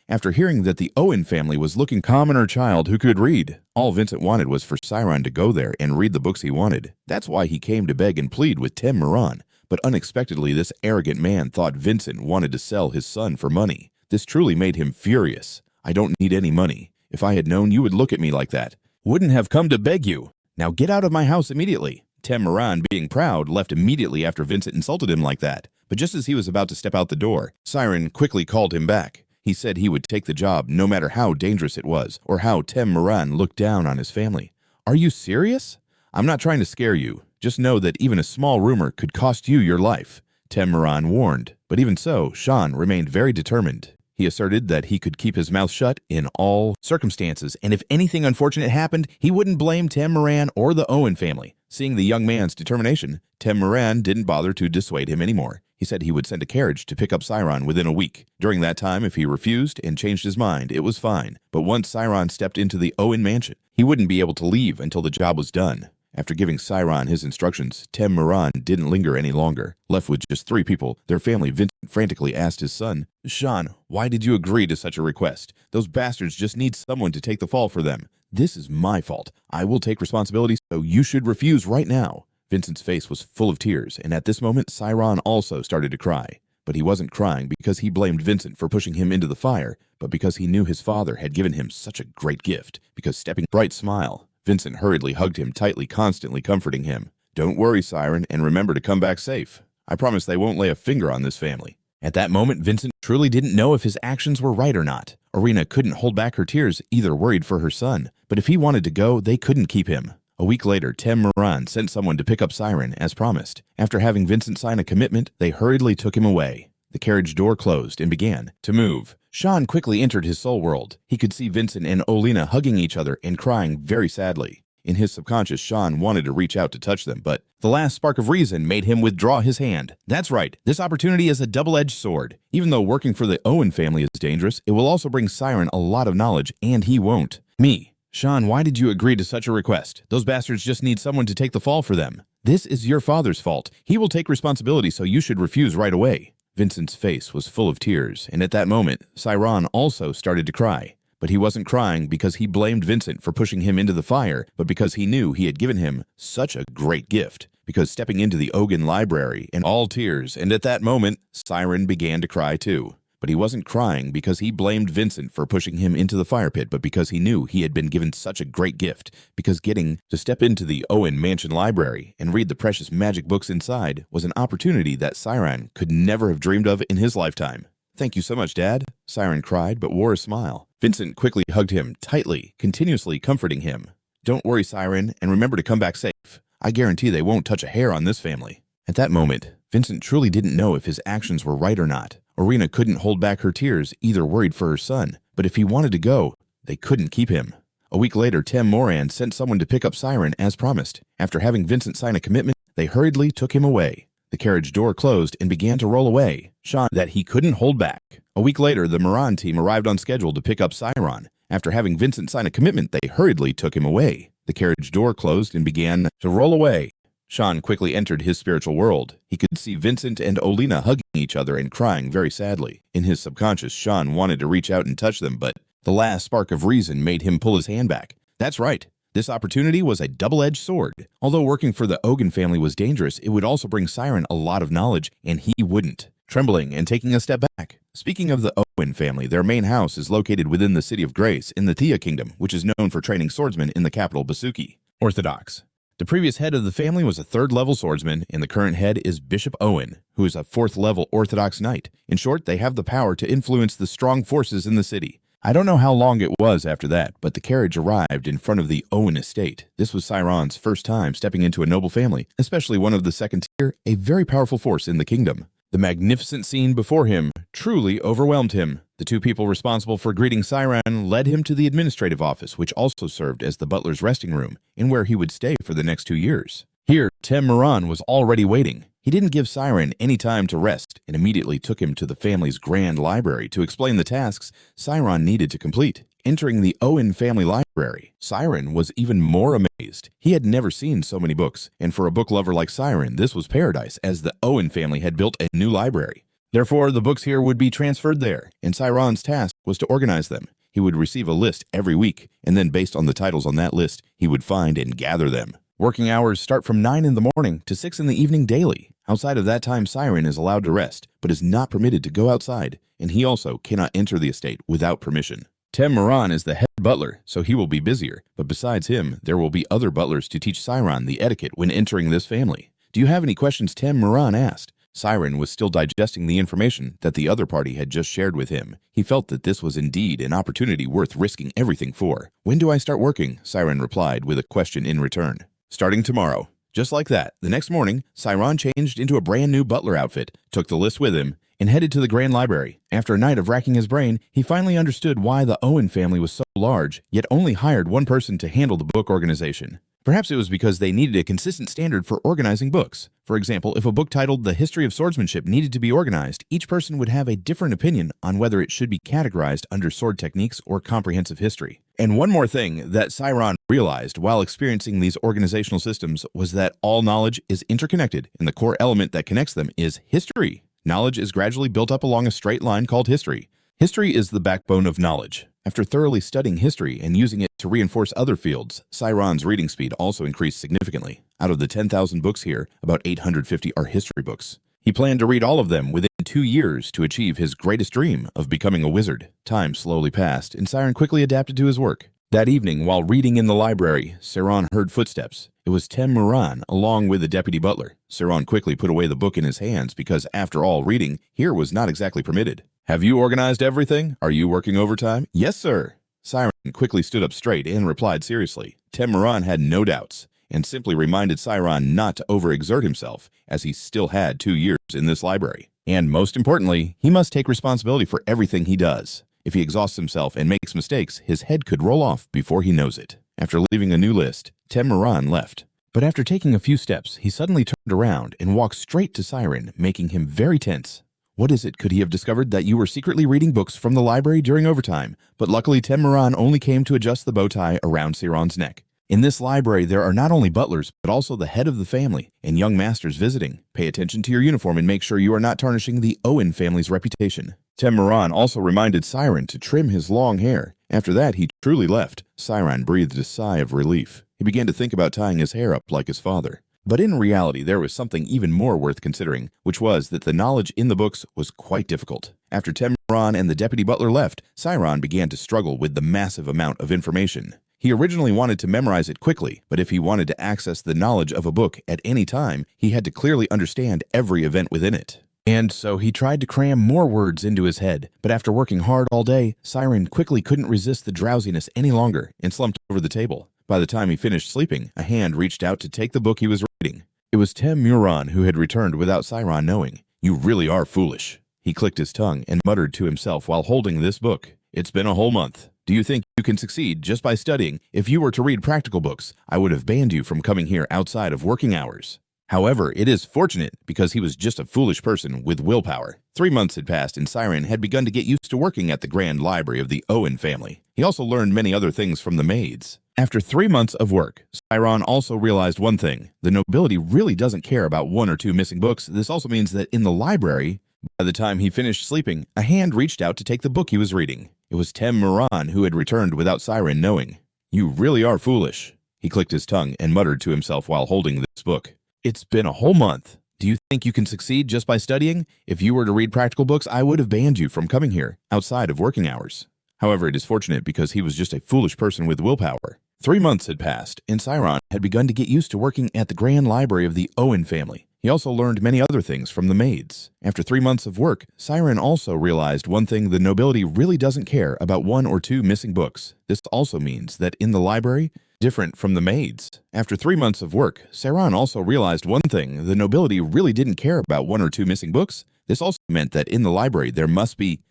after hearing that the Owen family was looking for a commoner child who could read. All Vincent wanted was for Siron to go there and read the books he wanted. That's why he came to beg and plead with Tem But unexpectedly, this arrogant man thought Vincent wanted to sell his son for money. This truly made him furious. "I don't need any money. If I had known you would look at me like that, wouldn't have come to beg you. Now get out of my house immediately." Tem being proud, left immediately after Vincent insulted him like that. But just as he was about to step out the door, Siron quickly called him back. He said he would take the job no matter how dangerous it was, or how Tem looked down on his family. "Are you serious? I'm not trying to scare you. Just know that even a small rumor could cost you your life," Tem warned. But even so, Sean remained very determined. He asserted that he could keep his mouth shut in all circumstances, and if anything unfortunate happened, he wouldn't blame Tem or the Owen family. Seeing the young man's determination, Tem didn't bother to dissuade him anymore. He said he would send a carriage to pick up Siron within a week. During that time, if he refused and changed his mind, it was fine. But once Siron stepped into the Owen mansion, he wouldn't be able to leave until the job was done. After giving Siron his instructions, Tem didn't linger any longer. Left with just 3 people, their family, Vincent frantically asked his son, "Sean, why did you agree to such a request? Those bastards just need someone to take the fall for them. This is my fault. I will take responsibility, so you should refuse right now." Vincent's face was full of tears, and at this moment, Siron also started to cry. But he wasn't crying because he blamed Vincent for pushing him into the fire, but because he knew his father had given him such a great gift. Because stepping bright smile, Vincent hurriedly hugged him tightly, constantly comforting him. "Don't worry, Siron, and remember to come back safe. I promise they won't lay a finger on this family." At that moment, Vincent truly didn't know if his actions were right or not. Arena couldn't hold back her tears, either worried for her son. But if he wanted to go, they couldn't keep him. A week later, Tem sent someone to pick up Siron, as promised. After having Vincent sign a commitment, they hurriedly took him away. The carriage door closed and began to move. Sean quickly entered his soul world. He could see Vincent and Olina hugging each other and crying very sadly. In his subconscious, Sean wanted to reach out to touch them, but the last spark of reason made him withdraw his hand. That's right, this opportunity is a double-edged sword. Even though working for the Owen family is dangerous, it will also bring Siron a lot of knowledge, and he won't. "Me. Sean, why did you agree to such a request? Those bastards just need someone to take the fall for them. This is your father's fault. He will take responsibility, so you should refuse right away." Vincent's face was full of tears, and at that moment, Siron also started to cry. But he wasn't crying because he blamed Vincent for pushing him into the fire, but because he knew he had given him such a great gift. Because stepping into the Owen library and all tears, and at that moment, Siron began to cry too. But he wasn't crying because he blamed Vincent for pushing him into the fire pit, but because he knew he had been given such a great gift. Because getting to step into the Owen mansion library and read the precious magic books inside was an opportunity that Siron could never have dreamed of in his lifetime. "Thank you so much, Dad," Siron cried, but wore a smile. Vincent quickly hugged him tightly, continuously comforting him. "Don't worry, Siron, and remember to come back safe. I guarantee they won't touch a hair on this family." At that moment, Vincent truly didn't know if his actions were right or not. Irina couldn't hold back her tears, either worried for her son, but if he wanted to go, they couldn't keep him. A week later, Tem Moran sent someone to pick up Siron as promised. After having Vincent sign a commitment, they hurriedly took him away. The carriage door closed and began to roll away, Sean that he couldn't hold back. A week later, the Moran team arrived on schedule to pick up Siron. After having Vincent sign a commitment, they hurriedly took him away. The carriage door closed and began to roll away. Sean quickly entered his spiritual world. He could see Vincent and Olina hugging each other and crying very sadly. In his subconscious, Sean wanted to reach out and touch them, but the last spark of reason made him pull his hand back. That's right. This opportunity was a double-edged sword. Although working for the Ogun family was dangerous, it would also bring Siron a lot of knowledge, and he wouldn't. Trembling and taking a step back. Speaking of the Owen family, their main house is located within the City of Grace in the Thea Kingdom, which is known for training swordsmen in the capital Basuki. Orthodox. The previous head of the family was a 3rd-level swordsman, and the current head is Bishop Owen, who is a 4th-level Orthodox knight. In short, they have the power to influence the strong forces in the city. I don't know how long it was after that, but the carriage arrived in front of the Owen estate. This was Siron's first time stepping into a noble family, especially one of the 2nd tier, a very powerful force in the kingdom. The magnificent scene before him truly overwhelmed him. The 2 people responsible for greeting Siron led him to the administrative office, which also served as the butler's resting room, and where he would stay for the next 2 years. Here, Tem Moran was already waiting. He didn't give Siron any time to rest and immediately took him to the family's grand library to explain the tasks Siron needed to complete. Entering the Owen family library, Siron was even more amazed. He had never seen so many books, and for a book lover like Siron, this was paradise, as the Owen family had built a new library. Therefore, the books here would be transferred there, and Siron's task was to organize them. He would receive a list every week, and then based on the titles on that list, he would find and gather them. Working hours start from 9 in the morning to 6 in the evening daily. Outside of that time, Siron is allowed to rest, but is not permitted to go outside, and he also cannot enter the estate without permission. Tem Moran is the head butler, so he will be busier, but besides him, there will be other butlers to teach Siron the etiquette when entering this family. Do you have any questions? Tem Moran asked. Siron was still digesting the information that the other party had just shared with him. He felt that this was indeed an opportunity worth risking everything for. "When do I start working?" Siron replied with a question in return. "Starting tomorrow." Just like that, the next morning, Siron changed into a brand new butler outfit, took the list with him, and headed to the Grand Library. After a night of racking his brain, he finally understood why the Owen family was so large, yet only hired one person to handle the book organization. Perhaps it was because they needed a consistent standard for organizing books. For example, if a book titled The History of Swordsmanship needed to be organized, each person would have a different opinion on whether it should be categorized under sword techniques or comprehensive history. And one more thing that Siron realized while experiencing these organizational systems was that all knowledge is interconnected, and the core element that connects them is history. Knowledge is gradually built up along a straight line called history. History is the backbone of knowledge. After thoroughly studying history and using it to reinforce other fields, Siron's reading speed also increased significantly. Out of the 10,000 books here, about 850 are history books. He planned to read all of them within 2 years to achieve his greatest dream of becoming a wizard. Time slowly passed, and Siron quickly adapted to his work. That evening, while reading in the library, Siron heard footsteps. It was Tem Moran, along with the deputy butler. Siron quickly put away the book in his hands because, after all, reading here was not exactly permitted. "Have you organized everything? Are you working overtime?" "Yes, sir." Siron quickly stood up straight and replied seriously. Tem Moran had no doubts, and simply reminded Siron not to overexert himself, as he still had 2 years in this library. And most importantly, he must take responsibility for everything he does. If he exhausts himself and makes mistakes, his head could roll off before he knows it. After leaving a new list, Tem Moran left. But after taking a few steps, he suddenly turned around and walked straight to Siron, making him very tense. What is it? Could he have discovered that you were secretly reading books from the library during overtime? But luckily, Tem Moran only came to adjust the bow tie around Siron's neck. In this library, there are not only butlers, but also the head of the family and young masters visiting. Pay attention to your uniform and make sure you are not tarnishing the Owen family's reputation. Tem Moran also reminded Siron to trim his long hair. After that, he truly left. Siron breathed a sigh of relief. He began to think about tying his hair up like his father. But in reality, there was something even more worth considering, which was that the knowledge in the books was quite difficult. After Tem Moran and the deputy butler left, Siron began to struggle with the massive amount of information. He originally wanted to memorize it quickly, but if he wanted to access the knowledge of a book at any time, he had to clearly understand every event within it. And so he tried to cram more words into his head, but after working hard all day, Siron quickly couldn't resist the drowsiness any longer and slumped over the table. By the time he finished sleeping, a hand reached out to take the book he was reading. It was Muron who had returned without Siron knowing. "You really are foolish." He clicked his tongue and muttered to himself while holding this book. "It's been a whole month. Do you think you can succeed just by studying? If you were to read practical books, I would have banned you from coming here outside of working hours." However, it is fortunate because he was just a foolish person with willpower. 3 months had passed and Siron had begun to get used to working at the Grand Library of the Owen family. He also learned many other things from the maids. After 3 months of work, Siron also realized one thing. The nobility really doesn't care about 1 or 2 missing books. This also means that in the library, by the time he finished sleeping, a hand reached out to take the book he was reading. It was Muron who had returned without Siron knowing. "You really are foolish." He clicked his tongue and muttered to himself while holding this book. "It's been a whole month. Do you think you can succeed just by studying? If you were to read practical books, I would have banned you from coming here outside of working hours." However, it is fortunate because he was just a foolish person with willpower. 3 months had passed, and Siron had begun to get used to working at the Grand Library of the Owen family. He also learned many other things from the maids. After 3 months of work, Siron also realized one thing: the nobility really doesn't care about 1 or 2 missing books. This also means that in the library, different from the maids. After 3 months of work, Siron also realized one thing: the nobility really didn't care about 1 or 2 missing books. This also meant that in the library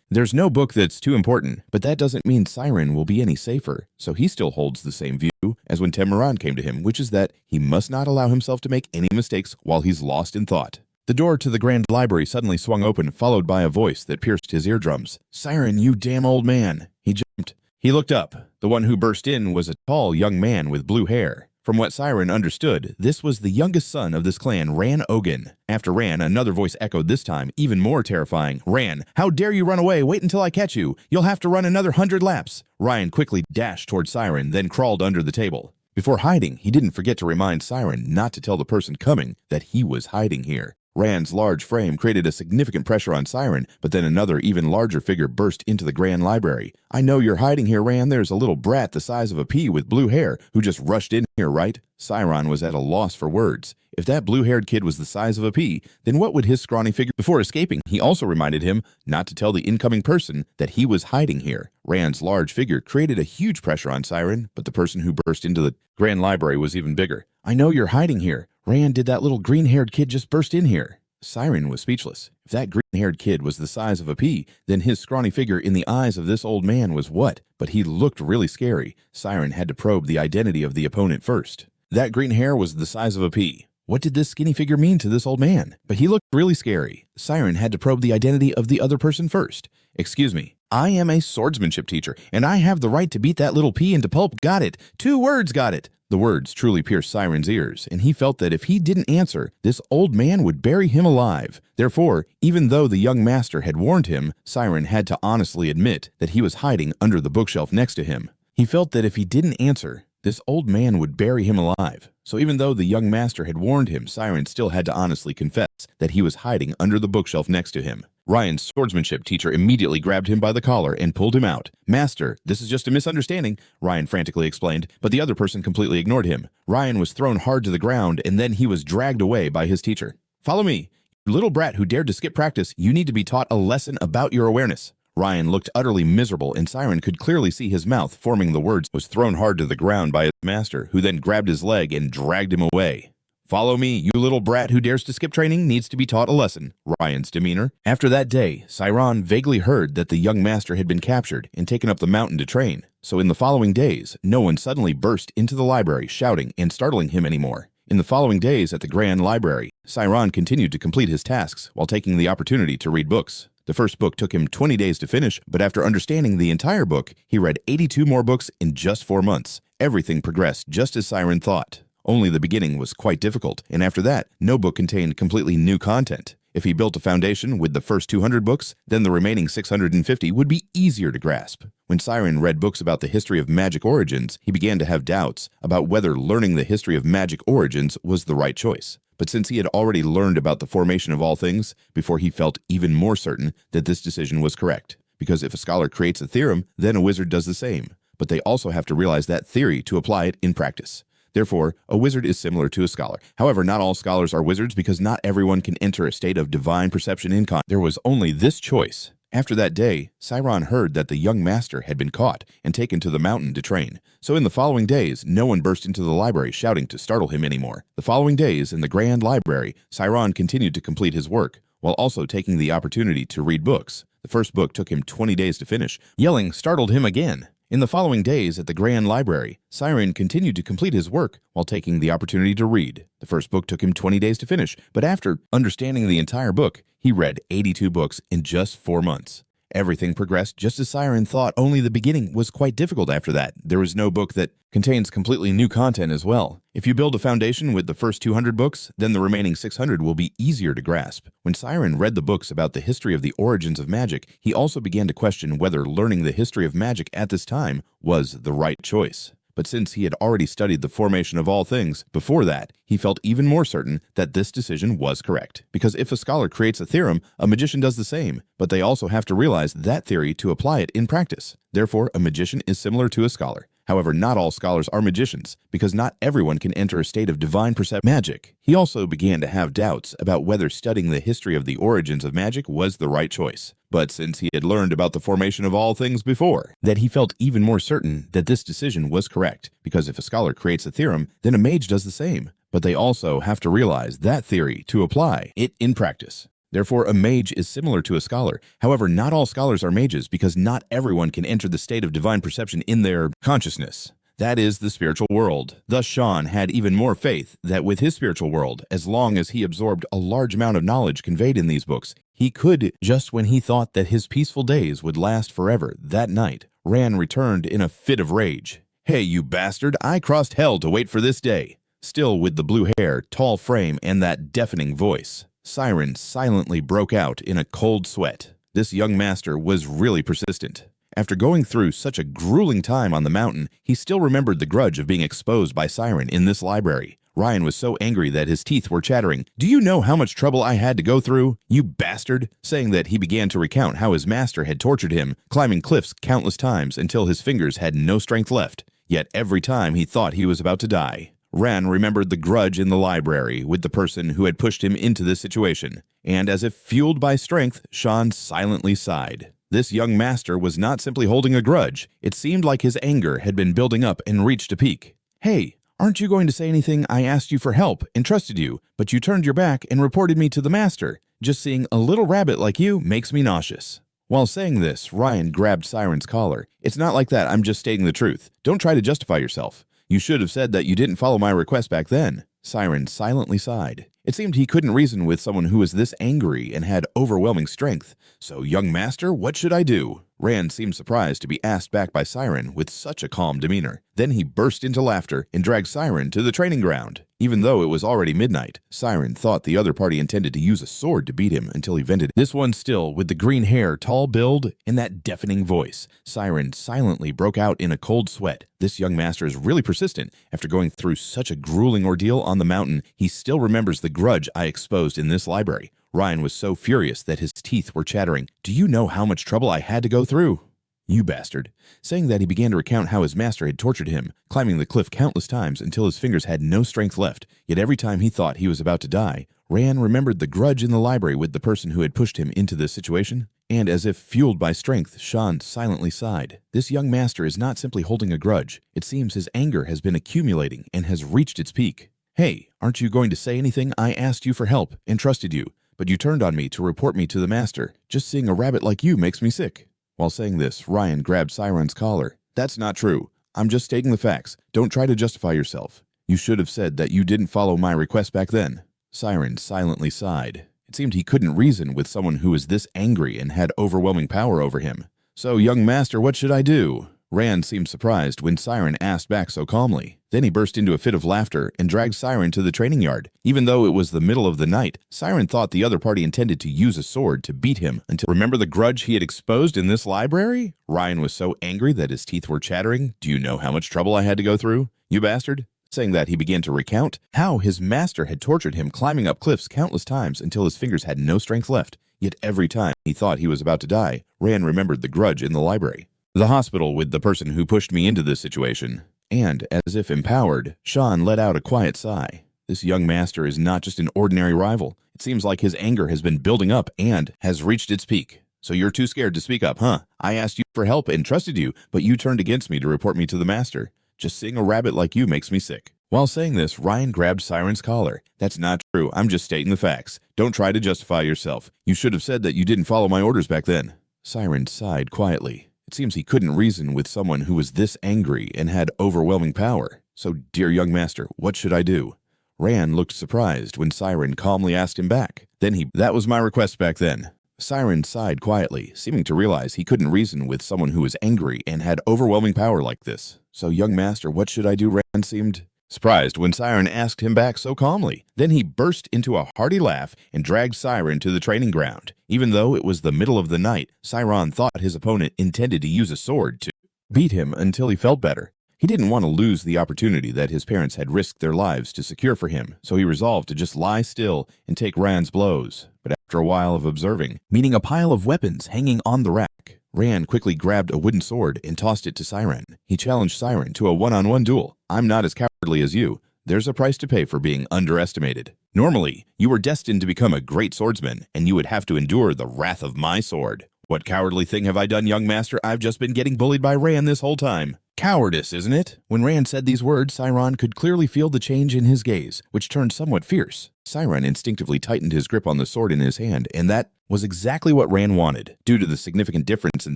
there's no book that's too important, but that doesn't mean Siron will be any safer. So he still holds the same view as when Muron came to him, which is that he must not allow himself to make any mistakes while he's lost in thought. The door to the Grand Library suddenly swung open, followed by a voice that pierced his eardrums. "Siron, you damn old man." He jumped. He looked up. The one who burst in was a tall young man with blue hair. From what Siron understood, this was the youngest son of this clan, Ran Ogan. After Ran, another voice echoed, this time even more terrifying. "Ran, how dare you run away? Wait until I catch you. You'll have to run another 100 laps." Ryan quickly dashed toward Siron, then crawled under the table. Before hiding, he didn't forget to remind Siron not to tell the person coming that he was hiding here. Rand's large frame created a significant pressure on Siron, but then another, even larger figure burst into the Grand Library. "I know you're hiding here, Rand. There's a little brat the size of a pea with blue hair who just rushed in here, right?" Siron was at a loss for words. If that blue-haired kid was the size of a pea, then what would his scrawny figure... Before escaping, he also reminded him not to tell the incoming person that he was hiding here. Rand's large figure created a huge pressure on Siron, but the person who burst into the Grand Library was even bigger. "I know you're hiding here. Rand, did that little green-haired kid just burst in here?" Siron was speechless. If that green-haired kid was the size of a pea, then his scrawny figure in the eyes of this old man was what? But he looked really scary. Siron had to probe the identity of the opponent first. That green hair was the size of a pea. What did this skinny figure mean to this old man? But he looked really scary. Siron had to probe the identity of the other person first. "Excuse me, I am a swordsmanship teacher, and I have the right to beat that little pea into pulp. Got it. 2 words, got it." The words truly pierced Siron's ears, and he felt that if he didn't answer, this old man would bury him alive. Therefore, even though the young master had warned him, Siron had to honestly admit that he was hiding under the bookshelf next to him. He felt that if he didn't answer, this old man would bury him alive. So even though the young master had warned him, Siron still had to honestly confess that he was hiding under the bookshelf next to him. Ryan's swordsmanship teacher immediately grabbed him by the collar and pulled him out. "Master, this is just a misunderstanding," Ryan frantically explained, but the other person completely ignored him. Ryan was thrown hard to the ground, and then he was dragged away by his teacher. "Follow me. You little brat who dared to skip practice, you need to be taught a lesson about your awareness." Ryan looked utterly miserable, and Siron could clearly see his mouth forming the words. Was thrown hard to the ground by his master, who then grabbed his leg and dragged him away. "Follow me, you little brat who dares to skip training needs to be taught a lesson," Ryan's demeanor. After that day, Siron vaguely heard that the young master had been captured and taken up the mountain to train. So in the following days, no one suddenly burst into the library shouting and startling him anymore. In the following days at the Grand Library, Siron continued to complete his tasks while taking the opportunity to read books. The first book took him 20 days to finish, but after understanding the entire book, he read 82 more books in just 4 months. Everything progressed just as Siron thought. Only the beginning was quite difficult, and after that, no book contained completely new content. If he built a foundation with the first 200 books, then the remaining 650 would be easier to grasp. When Siron read books about the history of magic origins, he began to have doubts about whether learning the history of magic origins was the right choice. But since he had already learned about the formation of all things, before he felt even more certain that this decision was correct. Because if a scholar creates a theorem, then a wizard does the same. But they also have to realize that theory to apply it in practice. Therefore, a wizard is similar to a scholar. However, not all scholars are wizards because not everyone can enter a state of divine perception in There was only this choice. After that day, Siron heard that the young master had been caught and taken to the mountain to train. So in the following days, no one burst into the library shouting to startle him anymore. The following days, in the grand library, Siron continued to complete his work, while also taking the opportunity to read books. The first book took him 20 days to finish. Yelling startled him again. In the following days at the Grand Library, Siron continued to complete his work while taking the opportunity to read. The first book took him 20 days to finish, but after understanding the entire book, he read 82 books in just 4 months. Everything progressed just as Siron thought, only the beginning was quite difficult after that. There was no book that contains completely new content as well. If you build a foundation with the first 200 books, then the remaining 600 will be easier to grasp. When Siron read the books about the history of the origins of magic, he also began to question whether learning the history of magic at this time was the right choice. But since he had already studied the formation of all things before that, he felt even more certain that this decision was correct. Because if a scholar creates a theorem, a magician does the same, but they also have to realize that theory to apply it in practice. Therefore, a magician is similar to a scholar. However, not all scholars are magicians, because not everyone can enter a state of divine perception magic. He also began to have doubts about whether studying the history of the origins of magic was the right choice. But since he had learned about the formation of all things before, that he felt even more certain that this decision was correct, because if a scholar creates a theorem, then a mage does the same. But they also have to realize that theory to apply it in practice. Therefore, a mage is similar to a scholar. However, not all scholars are mages because not everyone can enter the state of divine perception in their consciousness. That is the spiritual world. Thus, Sean had even more faith that with his spiritual world, as long as he absorbed a large amount of knowledge conveyed in these books, he could, just when he thought that his peaceful days would last forever, that night, Ran returned in a fit of rage. "Hey, you bastard, I crossed hell to wait for this day." Still with the blue hair, tall frame, and that deafening voice, Siron silently broke out in a cold sweat. This young master was really persistent. After going through such a grueling time on the mountain, he still remembered the grudge of being exposed by Siron in this library. Ryan was so angry that his teeth were chattering. "Do you know how much trouble I had to go through, you bastard?" Saying that, he began to recount how his master had tortured him, climbing cliffs countless times until his fingers had no strength left. Yet every time he thought he was about to die, Ran remembered the grudge in the library with the person who had pushed him into this situation, and as if fueled by strength, Sean silently sighed. This young master was not simply holding a grudge. It seemed like his anger had been building up and reached a peak. "Hey, aren't you going to say anything? I asked you for help and trusted you, but you turned your back and reported me to the master. Just seeing a little rabbit like you makes me nauseous." While saying this, Ryan grabbed Siron's collar. "It's not like that, I'm just stating the truth. Don't try to justify yourself. You should have said that you didn't follow my request back then." Siron silently sighed. It seemed he couldn't reason with someone who was this angry and had overwhelming strength. "So, young master, what should I do?" Rand seemed surprised to be asked back by Siron with such a calm demeanor. Then he burst into laughter and dragged Siron to the training ground. Even though it was already midnight, Siron thought the other party intended to use a sword to beat him until he vented. This one still, with the green hair, tall build, and that deafening voice. Siron silently broke out in a cold sweat. This young master is really persistent. After going through such a grueling ordeal on the mountain, he still remembers the grudge I exposed in this library. Ryan was so furious that his teeth were chattering. "Do you know how much trouble I had to go through, you bastard?" Saying that, he began to recount how his master had tortured him, climbing the cliff countless times until his fingers had no strength left. Yet every time he thought he was about to die, Ryan remembered the grudge in the library with the person who had pushed him into this situation. And as if fueled by strength, Sean silently sighed. This young master is not simply holding a grudge. It seems his anger has been accumulating and has reached its peak. "Hey, aren't you going to say anything? I asked you for help and trusted you, but you turned on me to report me to the master. Just seeing a rabbit like you makes me sick." While saying this, Ryan grabbed Siron's collar. "That's not true. I'm just stating the facts. Don't try to justify yourself. You should have said that you didn't follow my request back then." Siron silently sighed. It seemed he couldn't reason with someone who was this angry and had overwhelming power over him. "So, young master, what should I do?" Rand seemed surprised when Siron asked back so calmly. Then he burst into a fit of laughter and dragged Siron to the training yard. Even though it was the middle of the night, Siron thought the other party intended to use a sword to beat him until— Remember the grudge he had exposed in this library? Ryan was so angry that his teeth were chattering. "Do you know how much trouble I had to go through, you bastard?" Saying that, he began to recount how his master had tortured him, climbing up cliffs countless times until his fingers had no strength left. Yet every time he thought he was about to die, Rand remembered the grudge in the library. "The hospital with the person who pushed me into this situation." And, as if empowered, Sean let out a quiet sigh. This young master is not just an ordinary rival. It seems like his anger has been building up and has reached its peak. So you're too scared to speak up, huh? I asked you for help and trusted you, but you turned against me to report me to the master. Just seeing a rabbit like you makes me sick." While saying this, Ryan grabbed Siren's collar. "That's not true. I'm just stating the facts. Don't try to justify yourself. You should have said that you didn't follow my orders back then." Siren sighed quietly. It seems he couldn't reason with someone who was this angry and had overwhelming power. "So, dear young master, what should I do?" Rand looked surprised when Siren calmly asked him back. That was my request back then." Siren sighed quietly, seeming to realize he couldn't reason with someone who was angry and had overwhelming power like this. "So, young master, what should I do?" Rand seemed surprised when Siren asked him back so calmly. Then he burst into a hearty laugh and dragged Siren to the training ground. Even though it was the middle of the night, Siron thought his opponent intended to use a sword to beat him until he felt better. He didn't want to lose the opportunity that his parents had risked their lives to secure for him, so he resolved to just lie still and take Rand's blows. But after a while of observing, meeting a pile of weapons hanging on the rack, Rand quickly grabbed a wooden sword and tossed it to Siren. He challenged Siren to a one-on-one duel. "I'm not as cowardly as you. There's a price to pay for being underestimated. Normally, you were destined to become a great swordsman, and you would have to endure the wrath of my sword. What cowardly thing have I done, young master? I've just been getting bullied by Rand this whole time." "Cowardice, isn't it?" When Rand said these words, Siron could clearly feel the change in his gaze, which turned somewhat fierce. Siron instinctively tightened his grip on the sword in his hand, and that was exactly what Rand wanted. Due to the significant difference in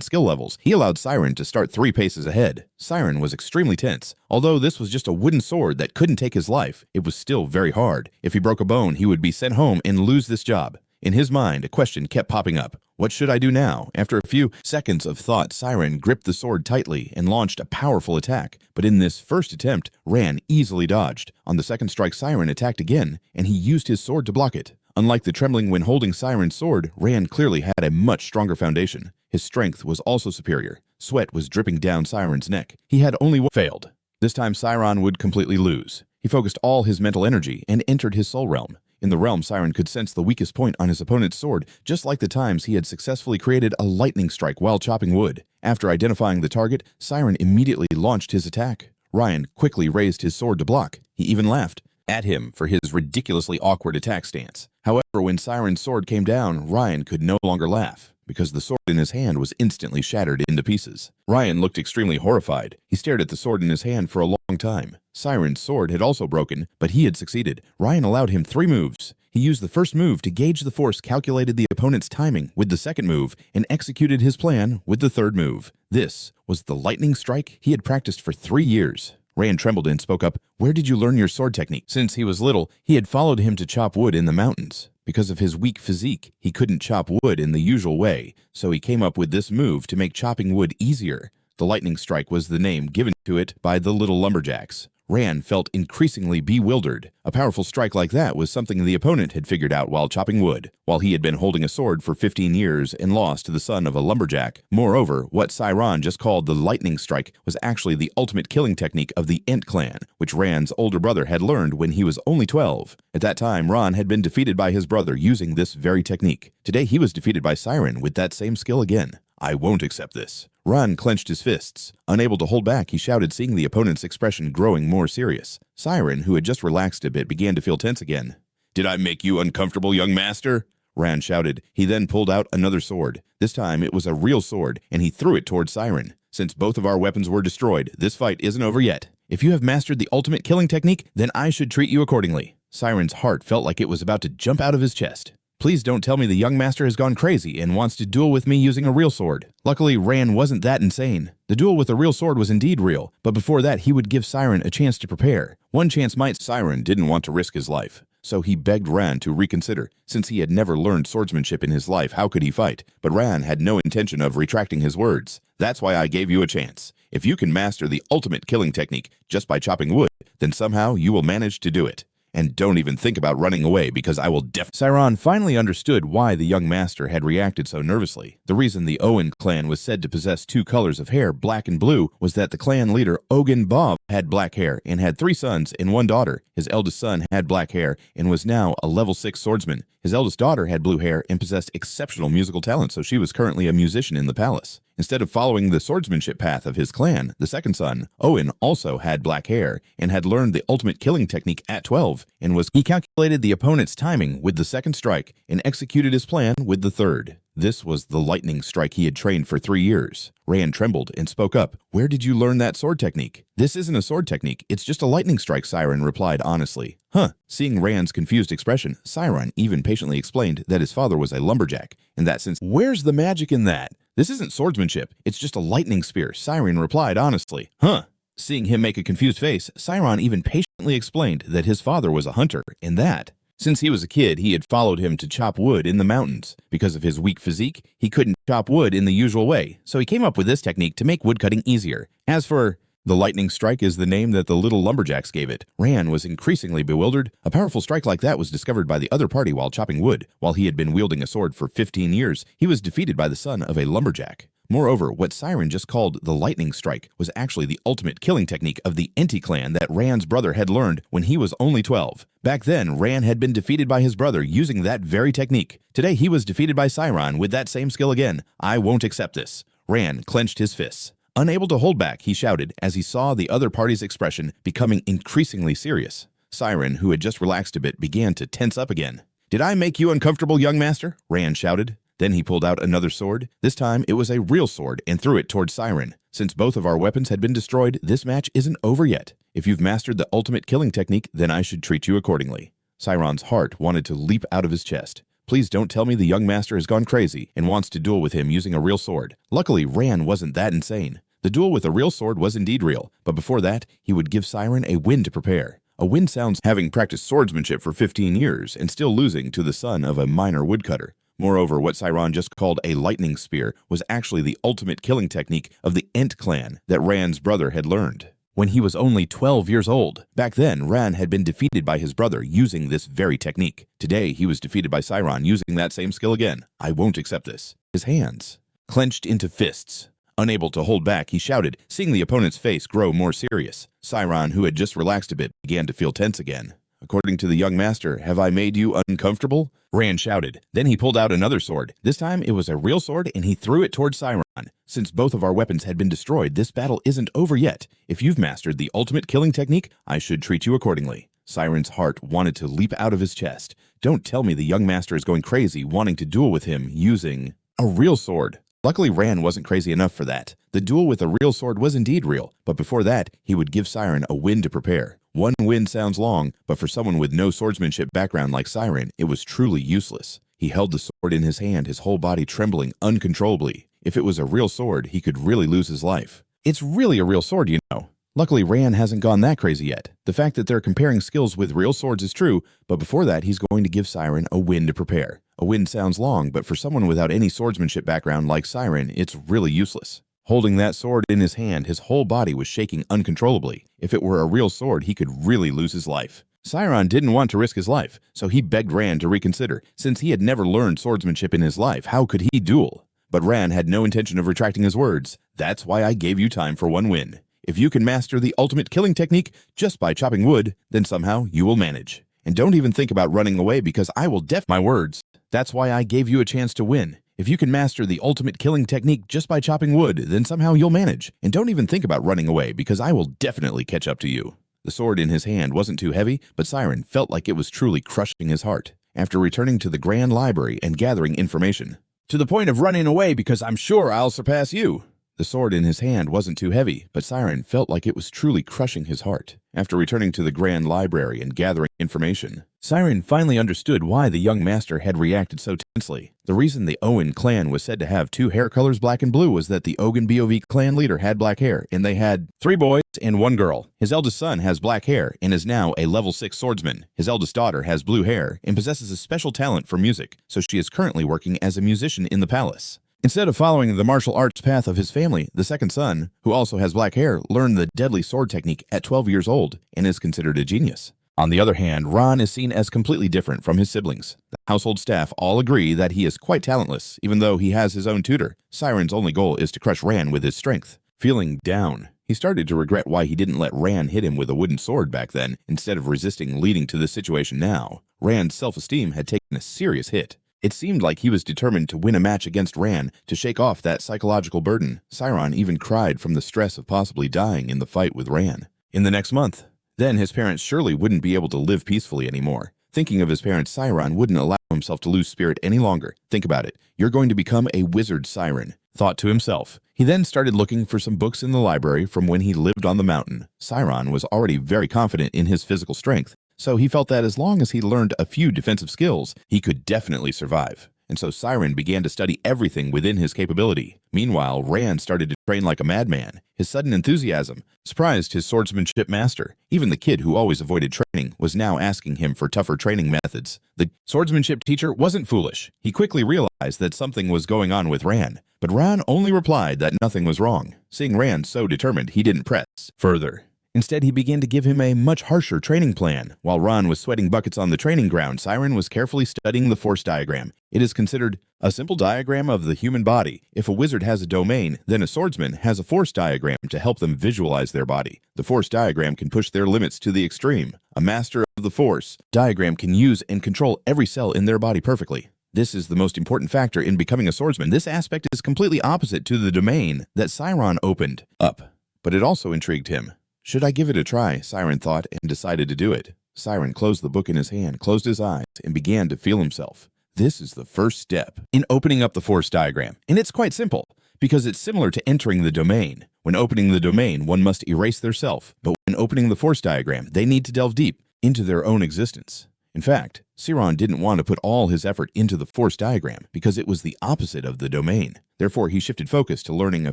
skill levels, he allowed Siron to start 3 paces ahead. Siron was extremely tense. Although this was just a wooden sword that couldn't take his life, it was still very hard. If he broke a bone, he would be sent home and lose this job. In his mind, a question kept popping up. What should I do now? After a few seconds of thought, Siren gripped the sword tightly and launched a powerful attack. But in this first attempt, Rand easily dodged. On the second strike, Siren attacked again, and he used his sword to block it. Unlike the trembling when holding Siren's sword, Rand clearly had a much stronger foundation. His strength was also superior. Sweat was dripping down Siren's neck. He had only failed. This time, Siren would completely lose. He focused all his mental energy and entered his soul realm. In the realm, Siren could sense the weakest point on his opponent's sword, just like the times he had successfully created a lightning strike while chopping wood. After identifying the target, Siren immediately launched his attack. Ryan quickly raised his sword to block. He even laughed at him for his ridiculously awkward attack stance. However, when Siren's sword came down, Ryan could no longer laugh, because the sword in his hand was instantly shattered into pieces. Ryan looked extremely horrified. He stared at the sword in his hand for a long time. Siren's sword had also broken, but he had succeeded. Ryan allowed him 3 moves. He used the first move to gauge the force, calculated the opponent's timing with the second move, and executed his plan with the third move. This was the lightning strike he had practiced for 3 years. Rand trembled and spoke up. "Where did you learn your sword technique?" Since he was little, he had followed him to chop wood in the mountains. Because of his weak physique, he couldn't chop wood in the usual way, so he came up with this move to make chopping wood easier. The lightning strike was the name given to it by the little lumberjacks. Rand felt increasingly bewildered. A powerful strike like that was something the opponent had figured out while chopping wood, while he had been holding a sword for 15 years and lost to the son of a lumberjack. Moreover, what Siron just called the lightning strike was actually the ultimate killing technique of the Ent clan, which Rand's older brother had learned when he was only 12. At that time, Ron had been defeated by his brother using this very technique. Today, he was defeated by Siren with that same skill again. "I won't accept this." Ron clenched his fists. Unable to hold back, he shouted, seeing the opponent's expression growing more serious. Siren, who had just relaxed a bit, began to feel tense again. "Did I make you uncomfortable, young master?" Ron shouted. He then pulled out another sword. This time it was a real sword, and he threw it towards Siren. "Since both of our weapons were destroyed, this fight isn't over yet. If you have mastered the ultimate killing technique, then I should treat you accordingly." Siren's heart felt like it was about to jump out of his chest. "Please don't tell me the young master has gone crazy and wants to duel with me using a real sword." Luckily, Rand wasn't that insane. The duel with a real sword was indeed real, but before that he would give Siren a chance to prepare. One chance might. Siren didn't want to risk his life, so he begged Rand to reconsider. Since he had never learned swordsmanship in his life, how could he fight? But Rand had no intention of retracting his words. "That's why I gave you a chance. If you can master the ultimate killing technique just by chopping wood, then somehow you will manage to do it. And don't even think about running away, because I will Siron finally understood why the young master had reacted so nervously. The reason the Owen clan was said to possess 2 colors of hair, black and blue, was that the clan leader Ogun Bob had black hair and had 3 sons and 1 daughter. His eldest son had black hair and was now a level 6 swordsman. His eldest daughter had blue hair and possessed exceptional musical talent, so she was currently a musician in the palace. Instead of following the swordsmanship path of his clan, the second son, Owen, also had black hair and had learned the ultimate killing technique at 12 he calculated the opponent's timing with the second strike and executed his plan with the third. This was the lightning strike he had trained for 3 years. Rand trembled and spoke up. "Where did you learn that sword technique?" "This isn't a sword technique, it's just a lightning strike," Siron replied honestly. "Huh." Seeing Rand's confused expression, Siron even patiently explained that his father was a lumberjack, and that since "Where's the magic in that? This isn't swordsmanship, it's just a lightning spear," Siron replied honestly. "Huh." Seeing him make a confused face, Siron even patiently explained that his father was a hunter, and that since he was a kid, he had followed him to chop wood in the mountains. Because of his weak physique, he couldn't chop wood in the usual way, so he came up with this technique to make woodcutting easier. As for the lightning strike is the name that the little lumberjacks gave it. Rand was increasingly bewildered. A powerful strike like that was discovered by the other party while chopping wood. While he had been wielding a sword for 15 years, he was defeated by the son of a lumberjack. Moreover, what Siron just called the lightning strike was actually the ultimate killing technique of the Enti clan that Rand's brother had learned when he was only 12. Back then, Rand had been defeated by his brother using that very technique. Today, he was defeated by Siron with that same skill again. "I won't accept this." Rand clenched his fists. Unable to hold back, he shouted as he saw the other party's expression becoming increasingly serious. Siron, who had just relaxed a bit, began to tense up again. "Did I make you uncomfortable, young master?" Rand shouted. Then he pulled out another sword. This time, it was a real sword and threw it towards Siron. "Since both of our weapons had been destroyed, this match isn't over yet. If you've mastered the ultimate killing technique, then I should treat you accordingly." Siron's heart wanted to leap out of his chest. Please don't tell me the young master has gone crazy and wants to duel with him using a real sword. Luckily, Rand wasn't that insane. The duel with a real sword was indeed real, but before that, he would give Siron a win to prepare. A win sounds having practiced swordsmanship for 15 years and still losing to the son of a minor woodcutter. Moreover, what Siron just called a lightning spear was actually the ultimate killing technique of the Ent clan that Rand's brother had learned when he was only 12 years old. Back then, Rand had been defeated by his brother using this very technique. Today, he was defeated by Siron using that same skill again. "I won't accept this." His hands clenched into fists. Unable to hold back, he shouted, seeing the opponent's face grow more serious. Siron, who had just relaxed a bit, began to feel tense again. "According to the young master, have I made you uncomfortable?" Rand shouted. Then he pulled out another sword. This time it was a real sword and he threw it towards Siron. "Since both of our weapons had been destroyed, this battle isn't over yet. If you've mastered the ultimate killing technique, I should treat you accordingly." Siron's heart wanted to leap out of his chest. Don't tell me the young master is going crazy wanting to duel with him using a real sword. Luckily, Rand wasn't crazy enough for that. The duel with a real sword was indeed real, but before that, he would give Siron a win to prepare. One win sounds long, but for someone with no swordsmanship background like Siron, it was truly useless. He held the sword in his hand, his whole body trembling uncontrollably. If it was a real sword, he could really lose his life. It's really a real sword, you know. Luckily, Rand hasn't gone that crazy yet. The fact that they're comparing skills with real swords is true, but before that, he's going to give Siron a win to prepare. A win sounds long, but for someone without any swordsmanship background like Siron, it's really useless. Holding that sword in his hand, his whole body was shaking uncontrollably. If it were a real sword, he could really lose his life. Siron didn't want to risk his life, so he begged Rand to reconsider. Since he had never learned swordsmanship in his life, how could he duel? But Rand had no intention of retracting his words. "That's why I gave you time for one win. If you can master the ultimate killing technique just by chopping wood, then somehow you will manage. And don't even think about running away because I will my words. That's why I gave you a chance to win. If you can master the ultimate killing technique just by chopping wood, then somehow you'll manage. And don't even think about running away because I will definitely catch up to you." The sword in his hand wasn't too heavy, but Siron felt like it was truly crushing his heart. After returning to the Grand Library and gathering information, "To the point of running away because I'm sure I'll surpass you." The sword in his hand wasn't too heavy, but Siron felt like it was truly crushing his heart. After returning to the Grand Library and gathering information, Siron finally understood why the young master had reacted so tensely. The reason the Owen clan was said to have two hair colors, black and blue, was that the Ogun BOV clan leader had black hair, and they had 3 boys and 1 girl. His eldest son has black hair and is now a level 6 swordsman. His eldest daughter has blue hair and possesses a special talent for music, so she is currently working as a musician in the palace. Instead of following the martial arts path of his family, the second son, who also has black hair, learned the deadly sword technique at 12 years old and is considered a genius. On the other hand, Ron is seen as completely different from his siblings. The household staff all agree that he is quite talentless, even though he has his own tutor. Siron's only goal is to crush Ran with his strength. Feeling down, he started to regret why he didn't let Ran hit him with a wooden sword back then, instead of resisting leading to this situation now. Ran's self-esteem had taken a serious hit. It seemed like he was determined to win a match against Ran to shake off that psychological burden. Siron even cried from the stress of possibly dying in the fight with Ran. In the next month, then his parents surely wouldn't be able to live peacefully anymore. Thinking of his parents, Siron wouldn't allow himself to lose spirit any longer. Think about it. You're going to become a wizard, Siron, thought to himself. He then started looking for some books in the library from when he lived on the mountain. Siron was already very confident in his physical strength, so he felt that as long as he learned a few defensive skills, he could definitely survive. And so Siron began to study everything within his capability. Meanwhile, Ran started to train like a madman. His sudden enthusiasm surprised his swordsmanship master. Even the kid who always avoided training was now asking him for tougher training methods. The swordsmanship teacher wasn't foolish. He quickly realized that something was going on with Ran, but Ran only replied that nothing was wrong. Seeing Ran so determined, he didn't press further. Instead, he began to give him a much harsher training plan. While Ron was sweating buckets on the training ground, Siron was carefully studying the force diagram. It is considered a simple diagram of the human body. If a wizard has a domain, then a swordsman has a force diagram to help them visualize their body. The force diagram can push their limits to the extreme. A master of the force diagram can use and control every cell in their body perfectly. This is the most important factor in becoming a swordsman. This aspect is completely opposite to the domain that Siron opened up, but it also intrigued him. Should I give it a try? Siron thought and decided to do it. Siron closed the book in his hand, closed his eyes, and began to feel himself. This is the first step in opening up the force diagram, and it's quite simple, because it's similar to entering the domain. When opening the domain, one must erase their self, but when opening the force diagram, they need to delve deep into their own existence. In fact, Siron didn't want to put all his effort into the force diagram because it was the opposite of the domain. Therefore, he shifted focus to learning a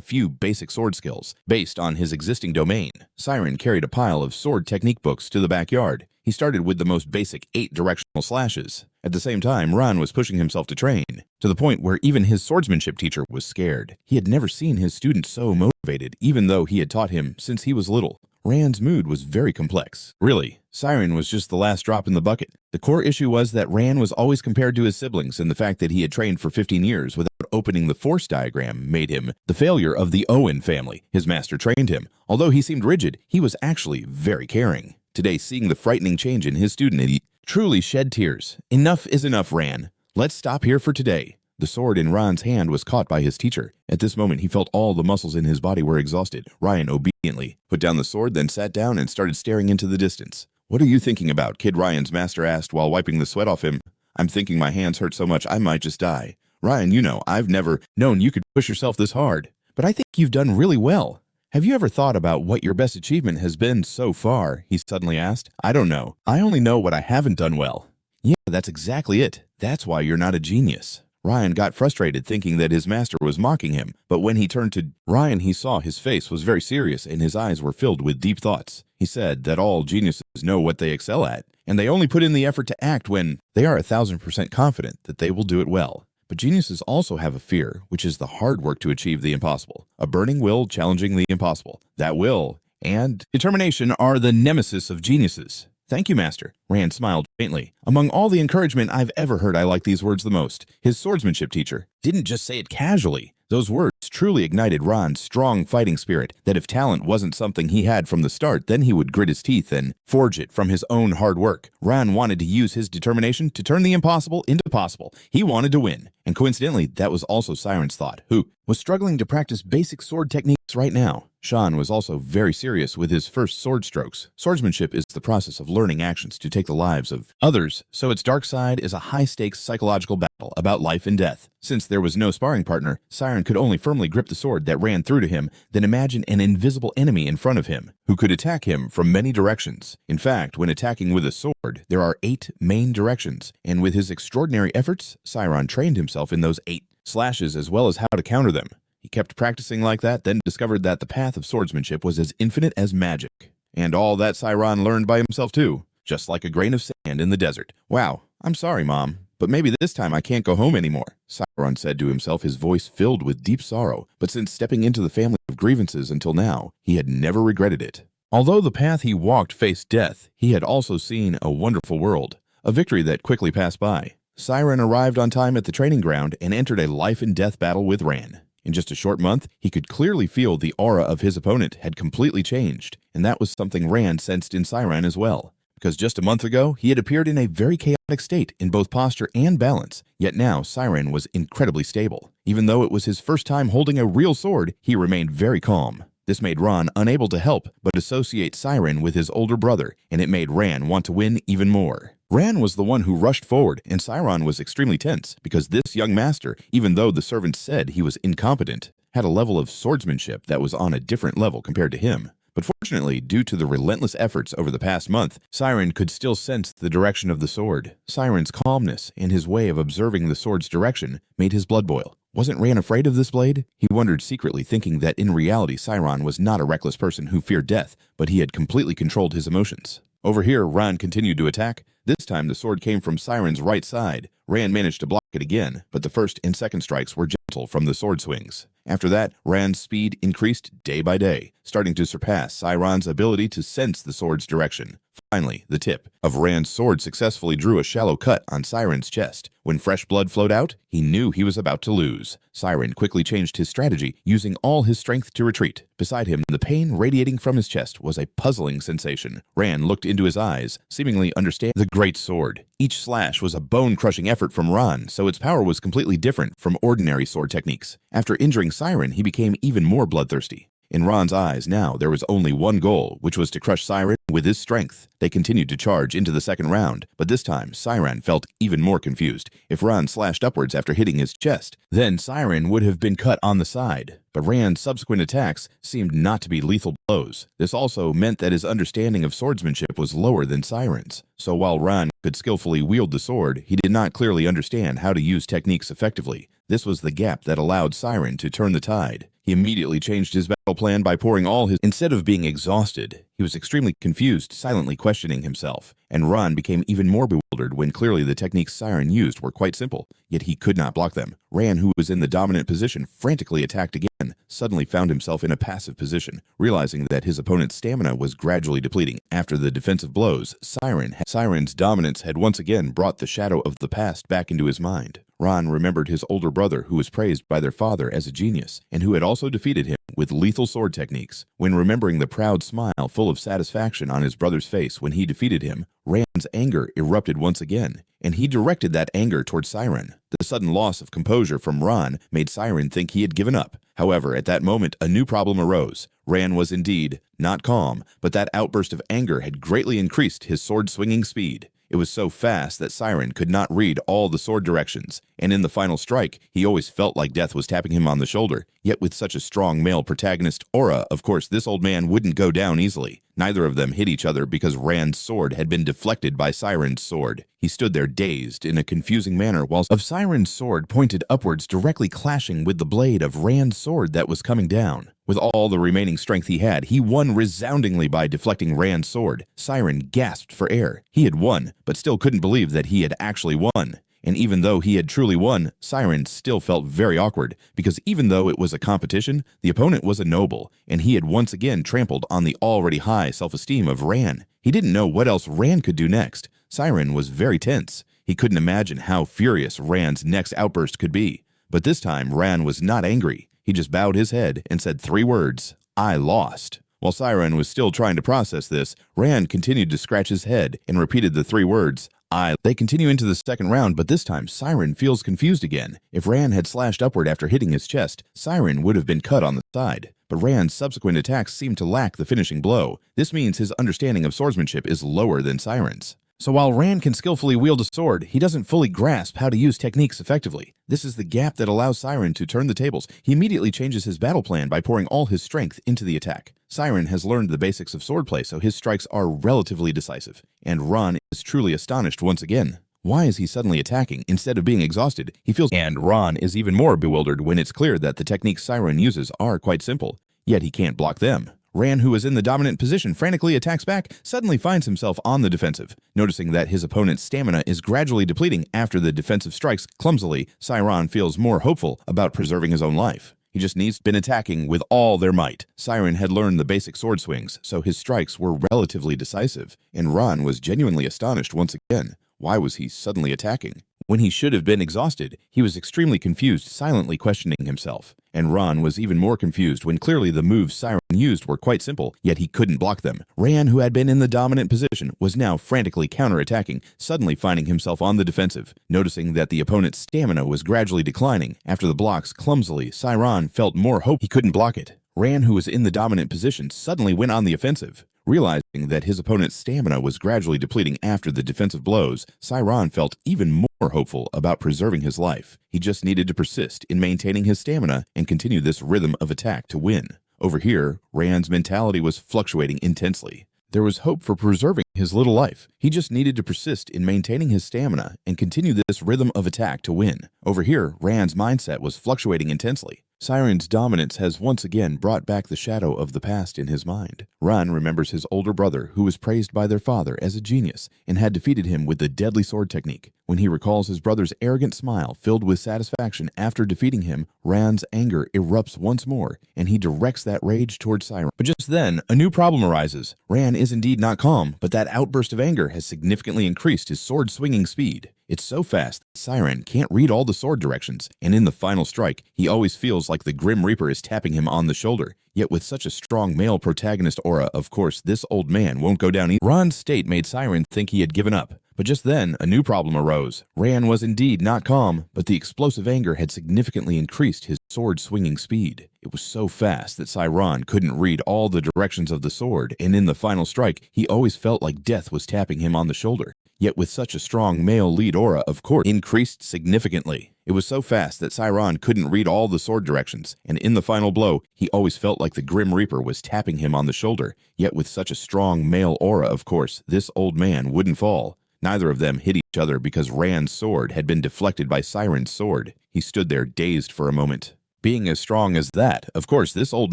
few basic sword skills based on his existing domain. Siron carried a pile of sword technique books to the backyard. He started with the most basic 8 directional slashes. At the same time, Ron was pushing himself to train, to the point where even his swordsmanship teacher was scared. He had never seen his student so motivated, even though he had taught him since he was little. Ran's mood was very complex. Really, Siron was just the last drop in the bucket. The core issue was that Ran was always compared to his siblings, and the fact that he had trained for 15 years without opening the force diagram made him the failure of the Owen family. His master trained him. Although he seemed rigid, he was actually very caring. Today, seeing the frightening change in his student, he truly shed tears. Enough is enough, Ran. Let's stop here for today. The sword in Ran's hand was caught by his teacher. At this moment, he felt all the muscles in his body were exhausted. Ryan obediently put down the sword, then sat down and started staring into the distance. What are you thinking about? Kid Ryan's master asked while wiping the sweat off him. I'm thinking my hands hurt so much I might just die. Ryan, you know, I've never known you could push yourself this hard. But I think you've done really well. Have you ever thought about what your best achievement has been so far? He suddenly asked. I don't know. I only know what I haven't done well. Yeah, that's exactly it. That's why you're not a genius. Ryan got frustrated thinking that his master was mocking him, but when he turned to Ryan, he saw his face was very serious and his eyes were filled with deep thoughts. He said that all geniuses know what they excel at, and they only put in the effort to act when they are 1,000% confident that they will do it well. But geniuses also have a fear, which is the hard work to achieve the impossible, a burning will challenging the impossible. That will and determination are the nemesis of geniuses. Thank you, Master. Ran smiled faintly. Among all the encouragement I've ever heard, I like these words the most. His swordsmanship teacher didn't just say it casually. Those words truly ignited Ron's strong fighting spirit, that if talent wasn't something he had from the start, then he would grit his teeth and forge it from his own hard work. Ron wanted to use his determination to turn the impossible into possible. He wanted to win. And coincidentally, that was also Siron's thought, who was struggling to practice basic sword techniques right now. Sean was also very serious with his first sword strokes. Swordsmanship is the process of learning actions to take the lives of others, so its dark side is a high-stakes psychological battle about life and death. Since there was no sparring partner, Siron could only firmly grip the sword that ran through to him, then imagine an invisible enemy in front of him, who could attack him from many directions. In fact, when attacking with a sword, there are 8 main directions, and with his extraordinary efforts, Siron trained himself in those 8 slashes as well as how to counter them. He kept practicing like that, then discovered that the path of swordsmanship was as infinite as magic. And all that Siron learned by himself too, just like a grain of sand in the desert. Wow, I'm sorry, Mom, but maybe this time I can't go home anymore, Siron said to himself, his voice filled with deep sorrow. But since stepping into the family of grievances until now, he had never regretted it. Although the path he walked faced death, he had also seen a wonderful world, a victory that quickly passed by. Siron arrived on time at the training ground and entered a life-and-death battle with Ran. In just a short month, he could clearly feel the aura of his opponent had completely changed, and that was something Ran sensed in Siron as well. because just a month ago, he had appeared in a very chaotic state in both posture and balance, yet now Siron was incredibly stable. Even though it was his first time holding a real sword, he remained very calm. This made Ran unable to help but associate Siron with his older brother, and it made Ran want to win even more. Ran was the one who rushed forward, and Siron was extremely tense because this young master, even though the servants said he was incompetent, had a level of swordsmanship that was on a different level compared to him. But fortunately, due to the relentless efforts over the past month, Siron could still sense the direction of the sword. Siron's calmness and his way of observing the sword's direction made his blood boil. Wasn't Ran afraid of this blade? He wondered secretly, thinking that in reality Siron was not a reckless person who feared death, but he had completely controlled his emotions. Over here, Ran continued to attack. This time the sword came from Siron's right side. Ran managed to block it again, but the first and second strikes were gentle from the sword swings. After that, Ran's speed increased day by day, starting to surpass Siron's ability to sense the sword's direction. Finally, the tip of Ran's sword successfully drew a shallow cut on Siron's chest. When fresh blood flowed out, he knew he was about to lose. Siron quickly changed his strategy, using all his strength to retreat. Beside him, the pain radiating from his chest was a puzzling sensation. Ran looked into his eyes, seemingly understanding the great sword. Each slash was a bone-crushing effort from Ran, so its power was completely different from ordinary sword techniques. After injuring Siron, he became even more bloodthirsty. In Ran's eyes now, there was only one goal, which was to crush Siron with his strength. They continued to charge into the second round, but this time Siron felt even more confused. If Ran slashed upwards after hitting his chest, then Siron would have been cut on the side. But Ran's subsequent attacks seemed not to be lethal blows. This also meant that his understanding of swordsmanship was lower than Siron's. So while Ran could skillfully wield the sword, he did not clearly understand how to use techniques effectively. This was the gap that allowed Siron to turn the tide. He immediately changed his battle plan by pouring all his... Instead of being exhausted, he was extremely confused, silently questioning himself. And Ran became even more bewildered when clearly the techniques Siron used were quite simple, yet he could not block them. Ran, who was in the dominant position, frantically attacked again, suddenly found himself in a passive position. Realizing that his opponent's stamina was gradually depleting after the defensive blows, Siron's dominance had once again brought the shadow of the past back into his mind. Ran remembered his older brother, who was praised by their father as a genius, and who had also defeated him with lethal sword techniques. When remembering the proud smile full of satisfaction on his brother's face when he defeated him, Ran's anger erupted once again, and he directed that anger towards Siron. The sudden loss of composure from Ran made Siron think he had given up. However, at that moment, a new problem arose. Ran was indeed not calm, but that outburst of anger had greatly increased his sword-swinging speed. It was so fast that Siron could not read all the sword directions, and in the final strike, he always felt like death was tapping him on the shoulder. Yet with such a strong male protagonist aura, of course, this old man wouldn't go down easily. Neither of them hit each other because Ran's sword had been deflected by Siron's sword. He stood there dazed in a confusing manner while Siron's sword pointed upwards, directly clashing with the blade of Ran's sword that was coming down. With all the remaining strength he had, he won resoundingly by deflecting Ran's sword. Siron gasped for air. He had won, but still couldn't believe that he had actually won. And even though he had truly won, Siron still felt very awkward, because even though it was a competition, the opponent was a noble, and he had once again trampled on the already high self-esteem of Ran. He didn't know what else Ran could do next. Siron was very tense. He couldn't imagine how furious Ran's next outburst could be. But this time, Ran was not angry. He just bowed his head and said 3 words, "I lost." While Siron was still trying to process this, Ran continued to scratch his head and repeated the 3 words, "I." They continue into the second round, but this time Siron feels confused again. If Ran had slashed upward after hitting his chest, Siron would have been cut on the side. But Ran's subsequent attacks seem to lack the finishing blow. This means his understanding of swordsmanship is lower than Siron's. So while Ran can skillfully wield a sword, he doesn't fully grasp how to use techniques effectively. This is the gap that allows Siron to turn the tables. He immediately changes his battle plan by pouring all his strength into the attack. Siron has learned the basics of swordplay, so his strikes are relatively decisive. And Ran is truly astonished once again. Why is he suddenly attacking instead of being exhausted? And Ran is even more bewildered when it's clear that the techniques Siron uses are quite simple, yet he can't block them. Ran, who is in the dominant position, frantically attacks back, suddenly finds himself on the defensive. Noticing that his opponent's stamina is gradually depleting after the defensive strikes clumsily, Siron feels more hopeful about preserving his own life. He just needs been attacking with all their might. Siron had learned the basic sword swings, so his strikes were relatively decisive, and Ran was genuinely astonished once again. Why was he suddenly attacking? When he should have been exhausted, he was extremely confused, silently questioning himself. And Ran was even more confused when clearly the moves Siron used were quite simple, yet he couldn't block them. Ran, who had been in the dominant position, was now frantically counterattacking, suddenly finding himself on the defensive. Noticing that the opponent's stamina was gradually declining after the blocks clumsily, Siron felt more hope he couldn't block it. Ran, who was in the dominant position, suddenly went on the offensive. Realizing that his opponent's stamina was gradually depleting after the defensive blows, Siron felt even more hopeful about preserving his life. He just needed to persist in maintaining his stamina and continue this rhythm of attack to win. Over here, Ran's mentality was fluctuating intensely. There was hope for preserving his little life. He just needed to persist in maintaining his stamina and continue this rhythm of attack to win. Over here, Ran's mindset was fluctuating intensely. Siron's dominance has once again brought back the shadow of the past in his mind. Ran remembers his older brother, who was praised by their father as a genius and had defeated him with the deadly sword technique. When he recalls his brother's arrogant smile filled with satisfaction after defeating him, Ran's anger erupts once more, and he directs that rage towards Siron. But just then, a new problem arises. Ran is indeed not calm, but that outburst of anger has significantly increased his sword-swinging speed. It's so fast that Siron can't read all the sword directions, and in the final strike, he always feels like the Grim Reaper is tapping him on the shoulder. Yet with such a strong male protagonist aura, of course, this old man won't go down easy. Ran's state made Siron think he had given up. But just then, a new problem arose. Ran was indeed not calm, but the explosive anger had significantly increased his sword-swinging speed. It was so fast that Siron couldn't read all the directions of the sword, and in the final strike, he always felt like death was tapping him on the shoulder. Yet with such a strong male lead aura, of course, increased significantly. It was so fast that Siron couldn't read all the sword directions, and in the final blow, he always felt like the Grim Reaper was tapping him on the shoulder. Yet with such a strong male aura, of course, this old man wouldn't fall. Neither of them hit each other because Ran's sword had been deflected by Siron's sword. He stood there dazed for a moment. Being as strong as that, of course, this old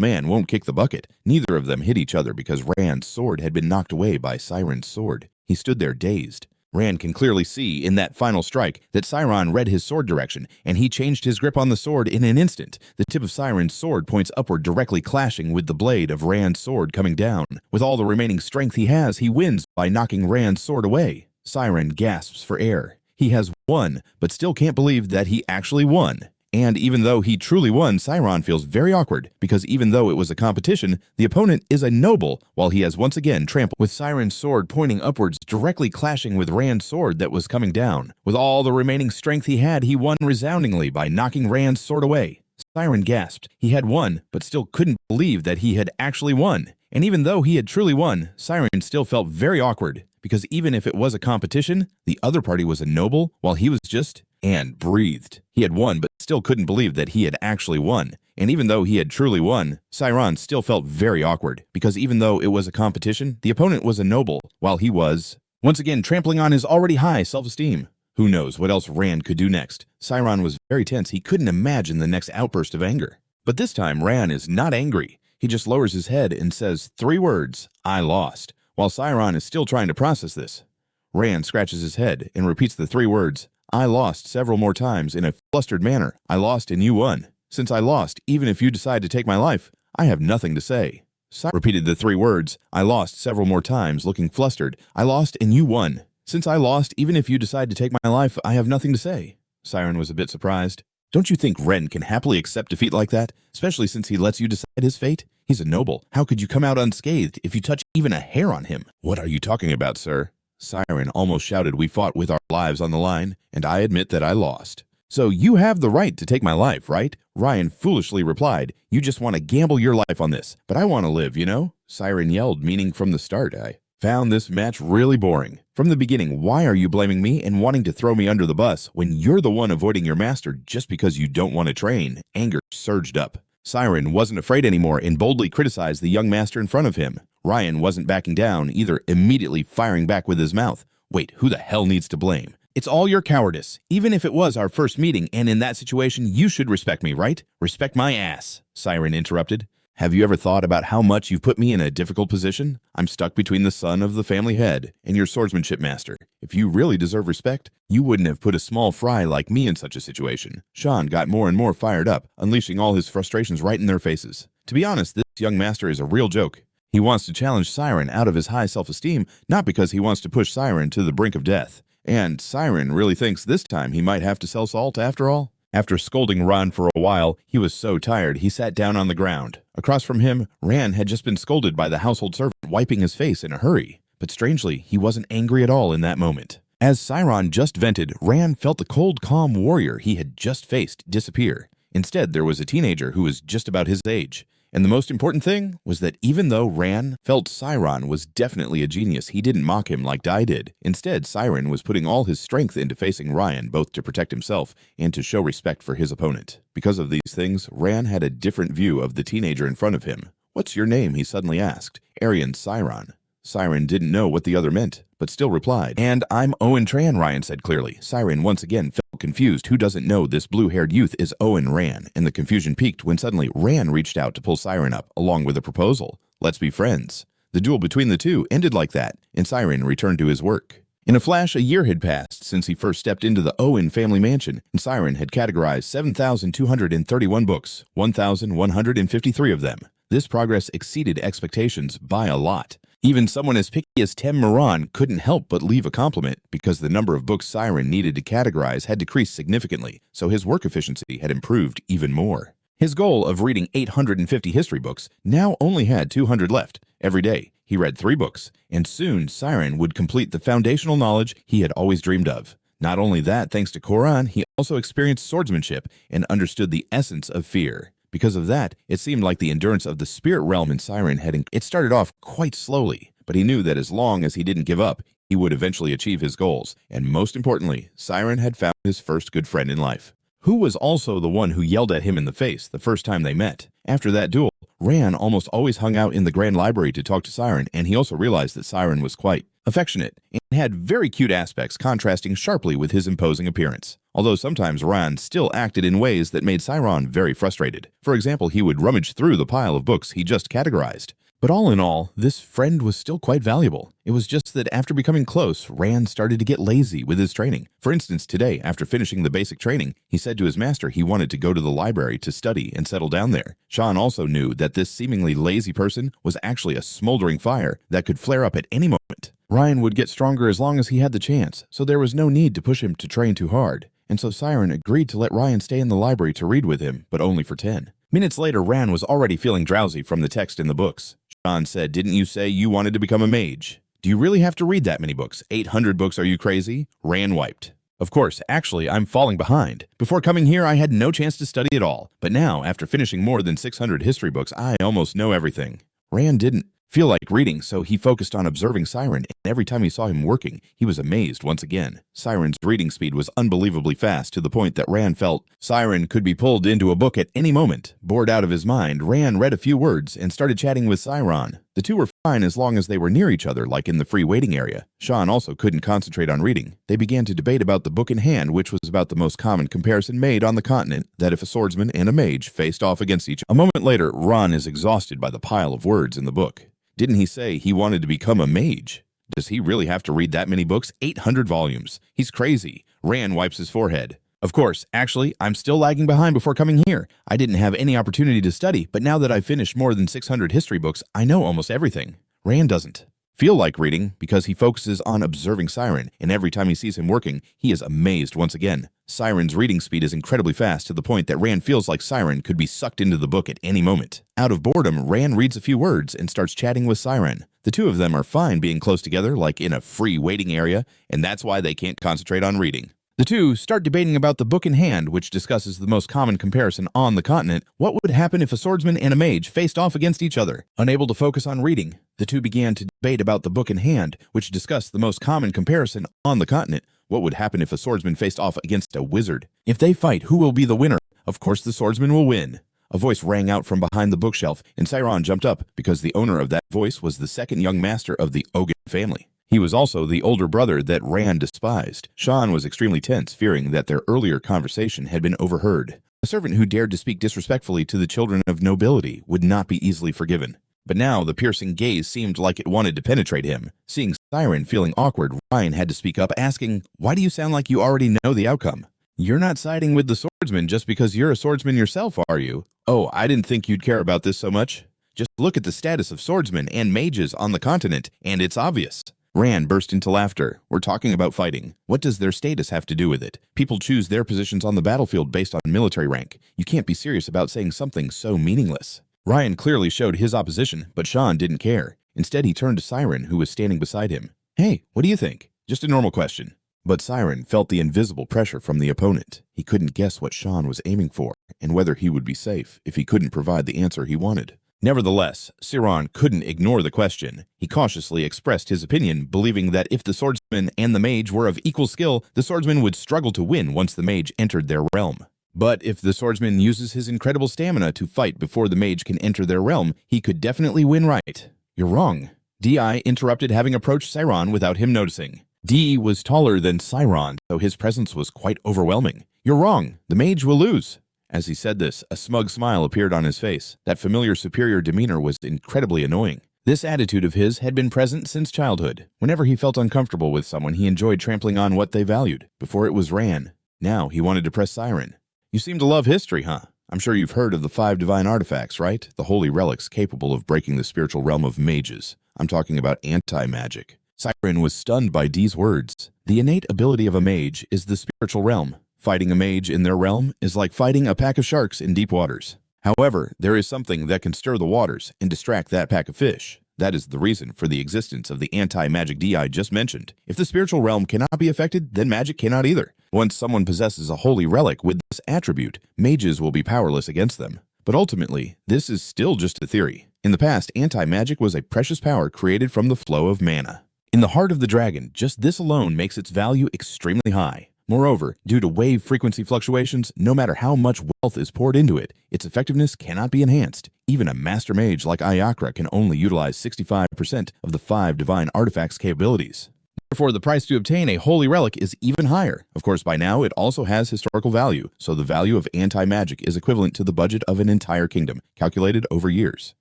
man won't kick the bucket. Neither of them hit each other because Ran's sword had been knocked away by Siron's sword. He stood there dazed. Ran can clearly see in that final strike that Siron read his sword direction, and he changed his grip on the sword in an instant. The tip of Siron's sword points upward, directly clashing with the blade of Ran's sword coming down. With all the remaining strength he has, he wins by knocking Ran's sword away. Siron gasps for air. He has won, but still can't believe that he actually won. And even though he truly won, Siron feels very awkward, because even though it was a competition, the opponent is a noble, while he has once again trampled. With Siron's sword pointing upwards, directly clashing with Ran's sword that was coming down. With all the remaining strength he had, he won resoundingly by knocking Ran's sword away. Siron gasped. He had won, but still couldn't believe that he had actually won. And even though he had truly won, Siron still felt very awkward, because even if it was a competition, the other party was a noble, while he was just... and breathed. He had won, but still couldn't believe that he had actually won. And even though he had truly won, Siron still felt very awkward, because even though it was a competition, the opponent was a noble, while he was, once again, trampling on his already high self-esteem. Who knows what else Ran could do next? Siron was very tense. He couldn't imagine the next outburst of anger. But this time, Ran is not angry. He just lowers his head and says 3 words, "I lost," while Siron is still trying to process this. Ran scratches his head and repeats the 3 words, "I lost," several more times in a flustered manner. "I lost and you won. Since I lost, even if you decide to take my life, I have nothing to say." Siron repeated the 3 words, "I lost," several more times, looking flustered. "I lost and you won. Since I lost, even if you decide to take my life, I have nothing to say." Siron was a bit surprised. Don't you think Ren can happily accept defeat like that, especially since he lets you decide his fate? He's a noble. How could you come out unscathed if you touch even a hair on him? "What are you talking about, sir?" Siron almost shouted. "We fought with our lives on the line, and I admit that I lost." "So you have the right to take my life, right?" Ryan foolishly replied. "You just want to gamble your life on this, but I want to live, you know?" Siron yelled, meaning from the start, "I found this match really boring. From the beginning, why are you blaming me and wanting to throw me under the bus when you're the one avoiding your master just because you don't want to train?" Anger surged up. Siron wasn't afraid anymore and boldly criticized the young master in front of him. Ryan wasn't backing down either, immediately firing back with his mouth. "Wait, who the hell needs to blame? It's all your cowardice. Even if it was our first meeting and in that situation, you should respect me, right?" "Respect my ass," Siron interrupted. "Have you ever thought about how much you've put me in a difficult position? I'm stuck between the son of the family head and your swordsmanship master. If you really deserve respect, you wouldn't have put a small fry like me in such a situation." Sean got more and more fired up, unleashing all his frustrations right in their faces. To be honest, this young master is a real joke. He wants to challenge Siron out of his high self-esteem, not because he wants to push Siron to the brink of death. And Siron really thinks this time he might have to sell salt after all. After scolding Ran for a while, he was so tired he sat down on the ground. Across from him, Ran had just been scolded by the household servant, wiping his face in a hurry. But strangely, he wasn't angry at all in that moment. As Siron just vented, Ran felt the cold, calm warrior he had just faced disappear. Instead, there was a teenager who was just about his age. And the most important thing was that even though Ran felt Siron was definitely a genius, he didn't mock him like Dai did. Instead, Siron was putting all his strength into facing Ryan, both to protect himself and to show respect for his opponent. Because of these things, Ran had a different view of the teenager in front of him. "What's your name?" he suddenly asked. "Aryan Siron." Siron didn't know what the other meant, but still replied. "And I'm Owen Tran," Ryan said clearly. Siron once again felt confused. Who doesn't know this blue-haired youth is Owen Ran? And the confusion peaked when suddenly Ran reached out to pull Siron up, along with a proposal. "Let's be friends." The duel between the two ended like that, and Siron returned to his work. In a flash, a year had passed since he first stepped into the Owen family mansion, and Siron had categorized 7,231 books, 1,153 of them. This progress exceeded expectations by a lot. Even someone as picky as Tem Moran couldn't help but leave a compliment because the number of books Siron needed to categorize had decreased significantly, so his work efficiency had improved even more. His goal of reading 850 history books now only had 200 left. Every day, he read 3 books, and soon Siron would complete the foundational knowledge he had always dreamed of. Not only that, thanks to Koran, he also experienced swordsmanship and understood the essence of fear. Because of that, it seemed like the endurance of the spirit realm in Siron it started off quite slowly, but he knew that as long as he didn't give up, he would eventually achieve his goals. And most importantly, Siron had found his first good friend in life, who was also the one who yelled at him in the face the first time they met. After that duel, Ran almost always hung out in the Grand Library to talk to Siron, and he also realized that Siron was quite affectionate and had very cute aspects contrasting sharply with his imposing appearance. Although sometimes Ran still acted in ways that made Siron very frustrated. For example, he would rummage through the pile of books he just categorized. But all in all, this friend was still quite valuable. It was just that after becoming close, Ran started to get lazy with his training. For instance, today, after finishing the basic training, he said to his master he wanted to go to the library to study and settle down there. Sean also knew that this seemingly lazy person was actually a smoldering fire that could flare up at any moment. Ryan would get stronger as long as he had the chance, so there was no need to push him to train too hard. And so Siron agreed to let Ryan stay in the library to read with him, but only for 10. Minutes later, Ran was already feeling drowsy from the text in the books. Sean said, "Didn't you say you wanted to become a mage? Do you really have to read that many books? 800 books, are you crazy?" Ran wiped. "Of course, actually, I'm falling behind. Before coming here, I had no chance to study at all. But now, after finishing more than 600 history books, I almost know everything." Ran didn't feel like reading, so he focused on observing Siron, and every time he saw him working, he was amazed once again. Siron's reading speed was unbelievably fast to the point that Ran felt Siron could be pulled into a book at any moment. Bored out of his mind, Ran read a few words and started chatting with Siron. The two were fine as long as they were near each other, like in the free waiting area. Sean also couldn't concentrate on reading. They began to debate about the book in hand, which was about the most common comparison made on the continent, that if a swordsman and a mage faced off against each other. A moment later, Ran is exhausted by the pile of words in the book. Didn't he say he wanted to become a mage? Does he really have to read that many books? 800 volumes. He's crazy. Ran wipes his forehead. "Of course, actually, I'm still lagging behind before coming here. I didn't have any opportunity to study, but now that I've finished more than 600 history books, I know almost everything." Ran doesn't feel like reading because he focuses on observing Siron, and every time he sees him working, he is amazed once again. Siron's reading speed is incredibly fast to the point that Ran feels like Siron could be sucked into the book at any moment. Out of boredom, Ran reads a few words and starts chatting with Siron. The two of them are fine being close together, like in a free waiting area, and that's why they can't concentrate on reading. The two start debating about the book in hand, which discusses the most common comparison on the continent. What would happen if a swordsman and a mage faced off against each other? Unable to focus on reading, the two began to debate about the book in hand, which discussed the most common comparison on the continent. What would happen if a swordsman faced off against a wizard? If they fight, who will be the winner? Of course, the swordsman will win. A voice rang out from behind the bookshelf, and Siron jumped up because the owner of that voice was the second young master of the Ogun family. He was also the older brother that Ran despised. Sean was extremely tense, fearing that their earlier conversation had been overheard. A servant who dared to speak disrespectfully to the children of nobility would not be easily forgiven. But now the piercing gaze seemed like it wanted to penetrate him. Seeing Siron feeling awkward, Ryan had to speak up, asking, "Why do you sound like you already know the outcome? You're not siding with the swordsman just because you're a swordsman yourself, are you? Oh, I didn't think you'd care about this so much. Just look at the status of swordsmen and mages on the continent, and it's obvious." Ran burst into laughter. We're talking about fighting. What does their status have to do with it? People choose their positions on the battlefield based on military rank. You can't be serious about saying something so meaningless. Ryan clearly showed his opposition, but Sean didn't care. Instead, he turned to Siron, who was standing beside him. Hey, what do you think? Just a normal question. But Siron felt the invisible pressure from the opponent. He couldn't guess what Sean was aiming for, and whether he would be safe if he couldn't provide the answer he wanted. Nevertheless, Siron couldn't ignore the question. He cautiously expressed his opinion, believing that if the swordsman and the mage were of equal skill, the swordsman would struggle to win once the mage entered their realm. But if the swordsman uses his incredible stamina to fight before the mage can enter their realm, he could definitely win, right? You're wrong. Di interrupted, having approached Siron without him noticing. Di was taller than Siron, so his presence was quite overwhelming. You're wrong. The mage will lose. As he said this, a smug smile appeared on his face. That familiar superior demeanor was incredibly annoying. This attitude of his had been present since childhood. Whenever he felt uncomfortable with someone, he enjoyed trampling on what they valued. Before it was Ran. Now he wanted to press Siron. You seem to love history, huh? I'm sure you've heard of the 5 divine artifacts, right? The holy relics capable of breaking the spiritual realm of mages. I'm talking about anti-magic. Siron was stunned by Di's words. The innate ability of a mage is the spiritual realm. Fighting a mage in their realm is like fighting a pack of sharks in deep waters. However, there is something that can stir the waters and distract that pack of fish. That is the reason for the existence of the anti-magic Di just mentioned. If the spiritual realm cannot be affected, then magic cannot either. Once someone possesses a holy relic with this attribute, mages will be powerless against them. But ultimately, this is still just a theory. In the past, anti-magic was a precious power created from the flow of mana. In the heart of the dragon, just this alone makes its value extremely high. Moreover, due to wave frequency fluctuations, no matter how much wealth is poured into it, its effectiveness cannot be enhanced. Even a master mage like Ayakra can only utilize 65% of the 5 divine artifacts' capabilities. Therefore, the price to obtain a holy relic is even higher. Of course, by now, it also has historical value, so the value of anti-magic is equivalent to the budget of an entire kingdom, calculated over years.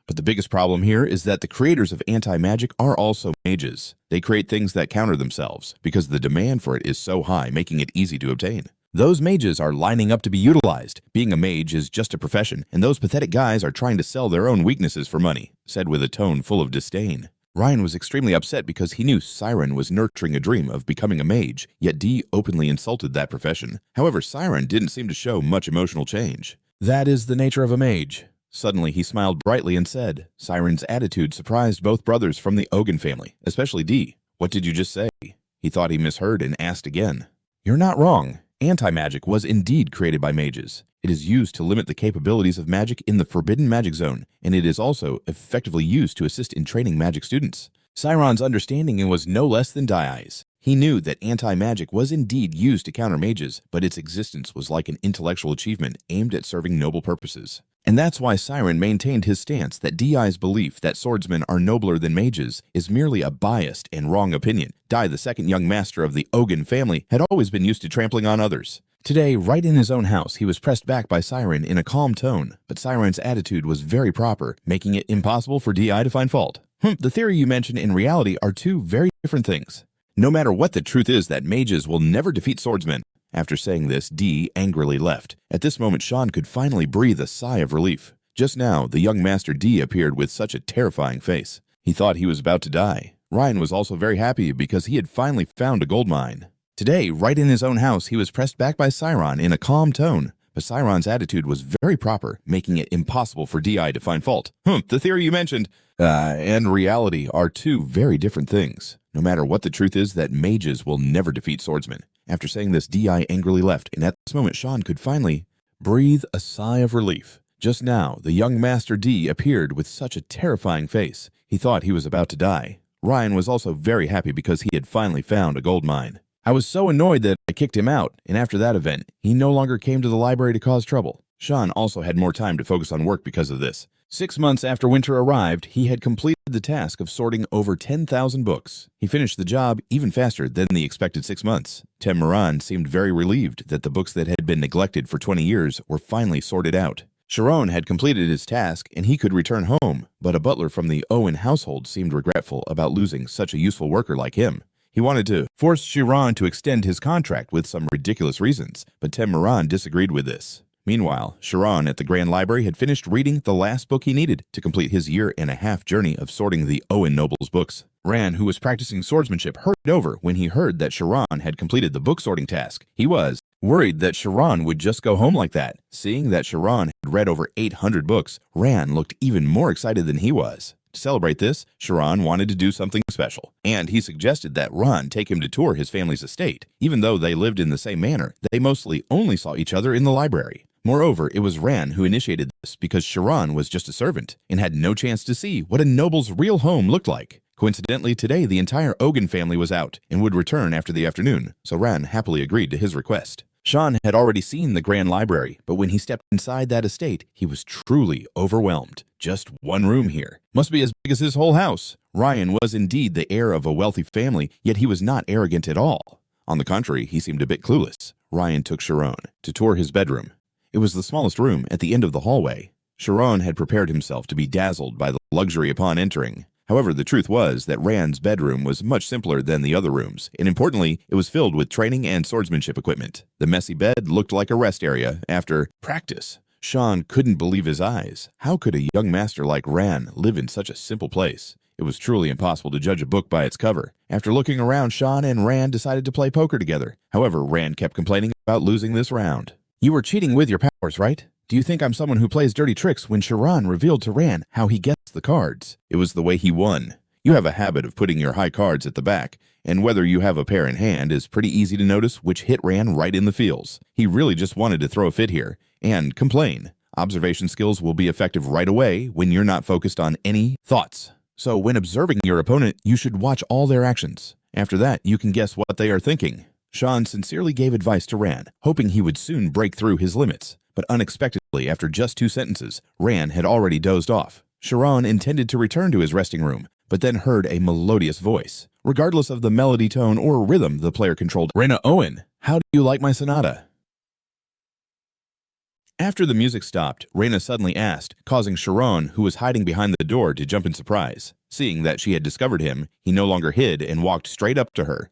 But the biggest problem here is that the creators of anti-magic are also mages. They create things that counter themselves, because the demand for it is so high, making it easy to obtain. Those mages are lining up to be utilized. Being a mage is just a profession, and those pathetic guys are trying to sell their own weaknesses for money, said with a tone full of disdain. Ryan was extremely upset because he knew Siron was nurturing a dream of becoming a mage, yet Di openly insulted that profession. However, Siron didn't seem to show much emotional change. That is the nature of a mage. Suddenly, he smiled brightly and said. Siron's attitude surprised both brothers from the Awakens family, especially Di. What did you just say? He thought he misheard and asked again. You're not wrong. Anti-magic was indeed created by mages. It is used to limit the capabilities of magic in the forbidden magic zone, and it is also effectively used to assist in training magic students. Siron's understanding was no less than Di's. He knew that anti-magic was indeed used to counter mages, but its existence was like an intellectual achievement aimed at serving noble purposes. And that's why Siron maintained his stance that Di's belief that swordsmen are nobler than mages is merely a biased and wrong opinion. Di, the second young master of the Awakens family, had always been used to trampling on others. Today, right in his own house, he was pressed back by Siron in a calm tone, but Siron's attitude was very proper, making it impossible for Di to find fault. The theory you mentioned and reality are two very different things. No matter what the truth is that mages will never defeat swordsmen. After saying this, Di angrily left. At this moment, Sean could finally breathe a sigh of relief. Just now, the young master Di appeared with such a terrifying face. He thought he was about to die. Ryan was also very happy because he had finally found a gold mine. Today, right in his own house, he was pressed back by Siron in a calm tone. But Siron's attitude was very proper, making it impossible for Di to find fault. The theory you mentioned and reality are two very different things. No matter what the truth is that mages will never defeat swordsmen. After saying this, Di angrily left, and at this moment Sean could finally breathe a sigh of relief. Just now, the young master Di appeared with such a terrifying face. He thought he was about to die. Ryan was also very happy because he had finally found a gold mine. I was so annoyed that I kicked him out, and after that event, he no longer came to the library to cause trouble. Sean also had more time to focus on work because of this. 6 months after winter arrived, he had completed the task of sorting over 10,000 books. He finished the job even faster than the expected 6 months. Moran seemed very relieved that the books that had been neglected for 20 years were finally sorted out. Siron had completed his task and he could return home, but a butler from the Owen household seemed regretful about losing such a useful worker like him. He wanted to force Siron to extend his contract with some ridiculous reasons, but Moran disagreed with this. Meanwhile, Siron at the Grand Library had finished reading the last book he needed to complete his year-and-a-half journey of sorting the Owen nobles' books. Ran, who was practicing swordsmanship, hurried over when he heard that Siron had completed the book sorting task. He was worried that Siron would just go home like that. Seeing that Siron had read over 800 books, Ran looked even more excited than he was. To celebrate this, Siron wanted to do something special, and he suggested that Ran take him to tour his family's estate. Even though they lived in the same manor, they mostly only saw each other in the library. Moreover, it was Ran who initiated this because Siron was just a servant and had no chance to see what a noble's real home looked like. Coincidentally, today the entire Ogun family was out and would return after the afternoon, so Ran happily agreed to his request. Sean had already seen the grand library, but when he stepped inside that estate, he was truly overwhelmed. Just one room here. Must be as big as his whole house. Ryan was indeed the heir of a wealthy family, yet he was not arrogant at all. On the contrary, he seemed a bit clueless. Ryan took Siron to tour his bedroom. It was the smallest room at the end of the hallway. Siron had prepared himself to be dazzled by the luxury upon entering. However, the truth was that Ran's bedroom was much simpler than the other rooms, and importantly, it was filled with training and swordsmanship equipment. The messy bed looked like a rest area after practice. Sean couldn't believe his eyes. How could a young master like Ran live in such a simple place? It was truly impossible to judge a book by its cover. After looking around, Sean and Ran decided to play poker together. However, Ran kept complaining about losing this round. "You were cheating with your powers, right? Do you think I'm someone who plays dirty tricks?" when Siron revealed to Ran how he gets the cards. It was the way he won. You have a habit of putting your high cards at the back, and whether you have a pair in hand is pretty easy to notice, which hit Ran right in the feels. He really just wanted to throw a fit here and complain. Observation skills will be effective right away when you're not focused on any thoughts. So when observing your opponent, you should watch all their actions. After that, you can guess what they are thinking. Sean sincerely gave advice to Ran, hoping he would soon break through his limits. But unexpectedly, after just 2 sentences, Ran had already dozed off. Siron intended to return to his resting room, but then heard a melodious voice. Regardless of the melody tone or rhythm the player controlled, "Rena Owen, how do you like my sonata?" After the music stopped, Rena suddenly asked, causing Siron, who was hiding behind the door, to jump in surprise. Seeing that she had discovered him, he no longer hid and walked straight up to her.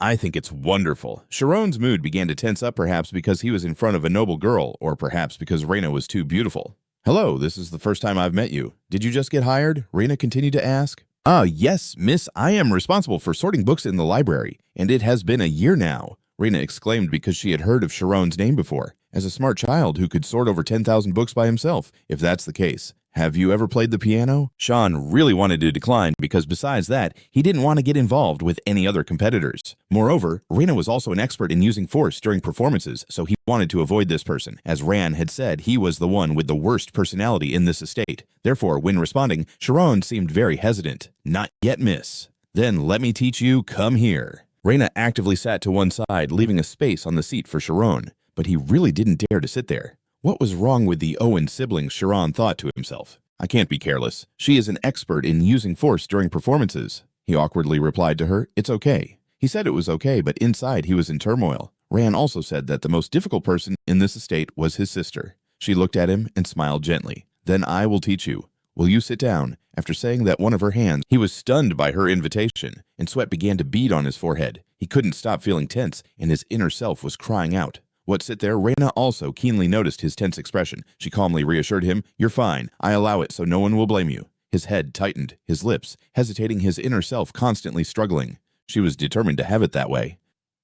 I think it's wonderful." Siron's mood began to tense up, perhaps because he was in front of a noble girl, or perhaps because Rena was too beautiful. "Hello, this is the first time I've met you. Did you just get hired?" Rena continued to ask. Yes, miss. I am responsible for sorting books in the library, and it has been a year now," Rena exclaimed because she had heard of Siron's name before, as a smart child who could sort over 10,000 books by himself. If that's the case, have you ever played the piano? Sean really wanted to decline because besides that, he didn't want to get involved with any other competitors. Moreover, Rena was also an expert in using force during performances, so he wanted to avoid this person, as Ran had said he was the one with the worst personality in this estate. Therefore, when responding, Siron seemed very hesitant. "Not yet, miss." "Then let me teach you, come here." Rena actively sat to one side, leaving a space on the seat for Siron, but he really didn't dare to sit there. What was wrong with the Owen siblings, Siron thought to himself. "I can't be careless. She is an expert in using force during performances." He awkwardly replied to her, "It's okay." He said it was okay, but inside he was in turmoil. Ran also said that the most difficult person in this estate was his sister. She looked at him and smiled gently. "Then I will teach you. Will you sit down?" After saying that one of her hands, he was stunned by her invitation, and sweat began to bead on his forehead. He couldn't stop feeling tense, and his inner self was crying out. "What, sit there?" Rena also keenly noticed his tense expression. She calmly reassured him, "You're fine. I allow it so no one will blame you." His head tightened, his lips hesitating, his inner self constantly struggling. She was determined to have it that way.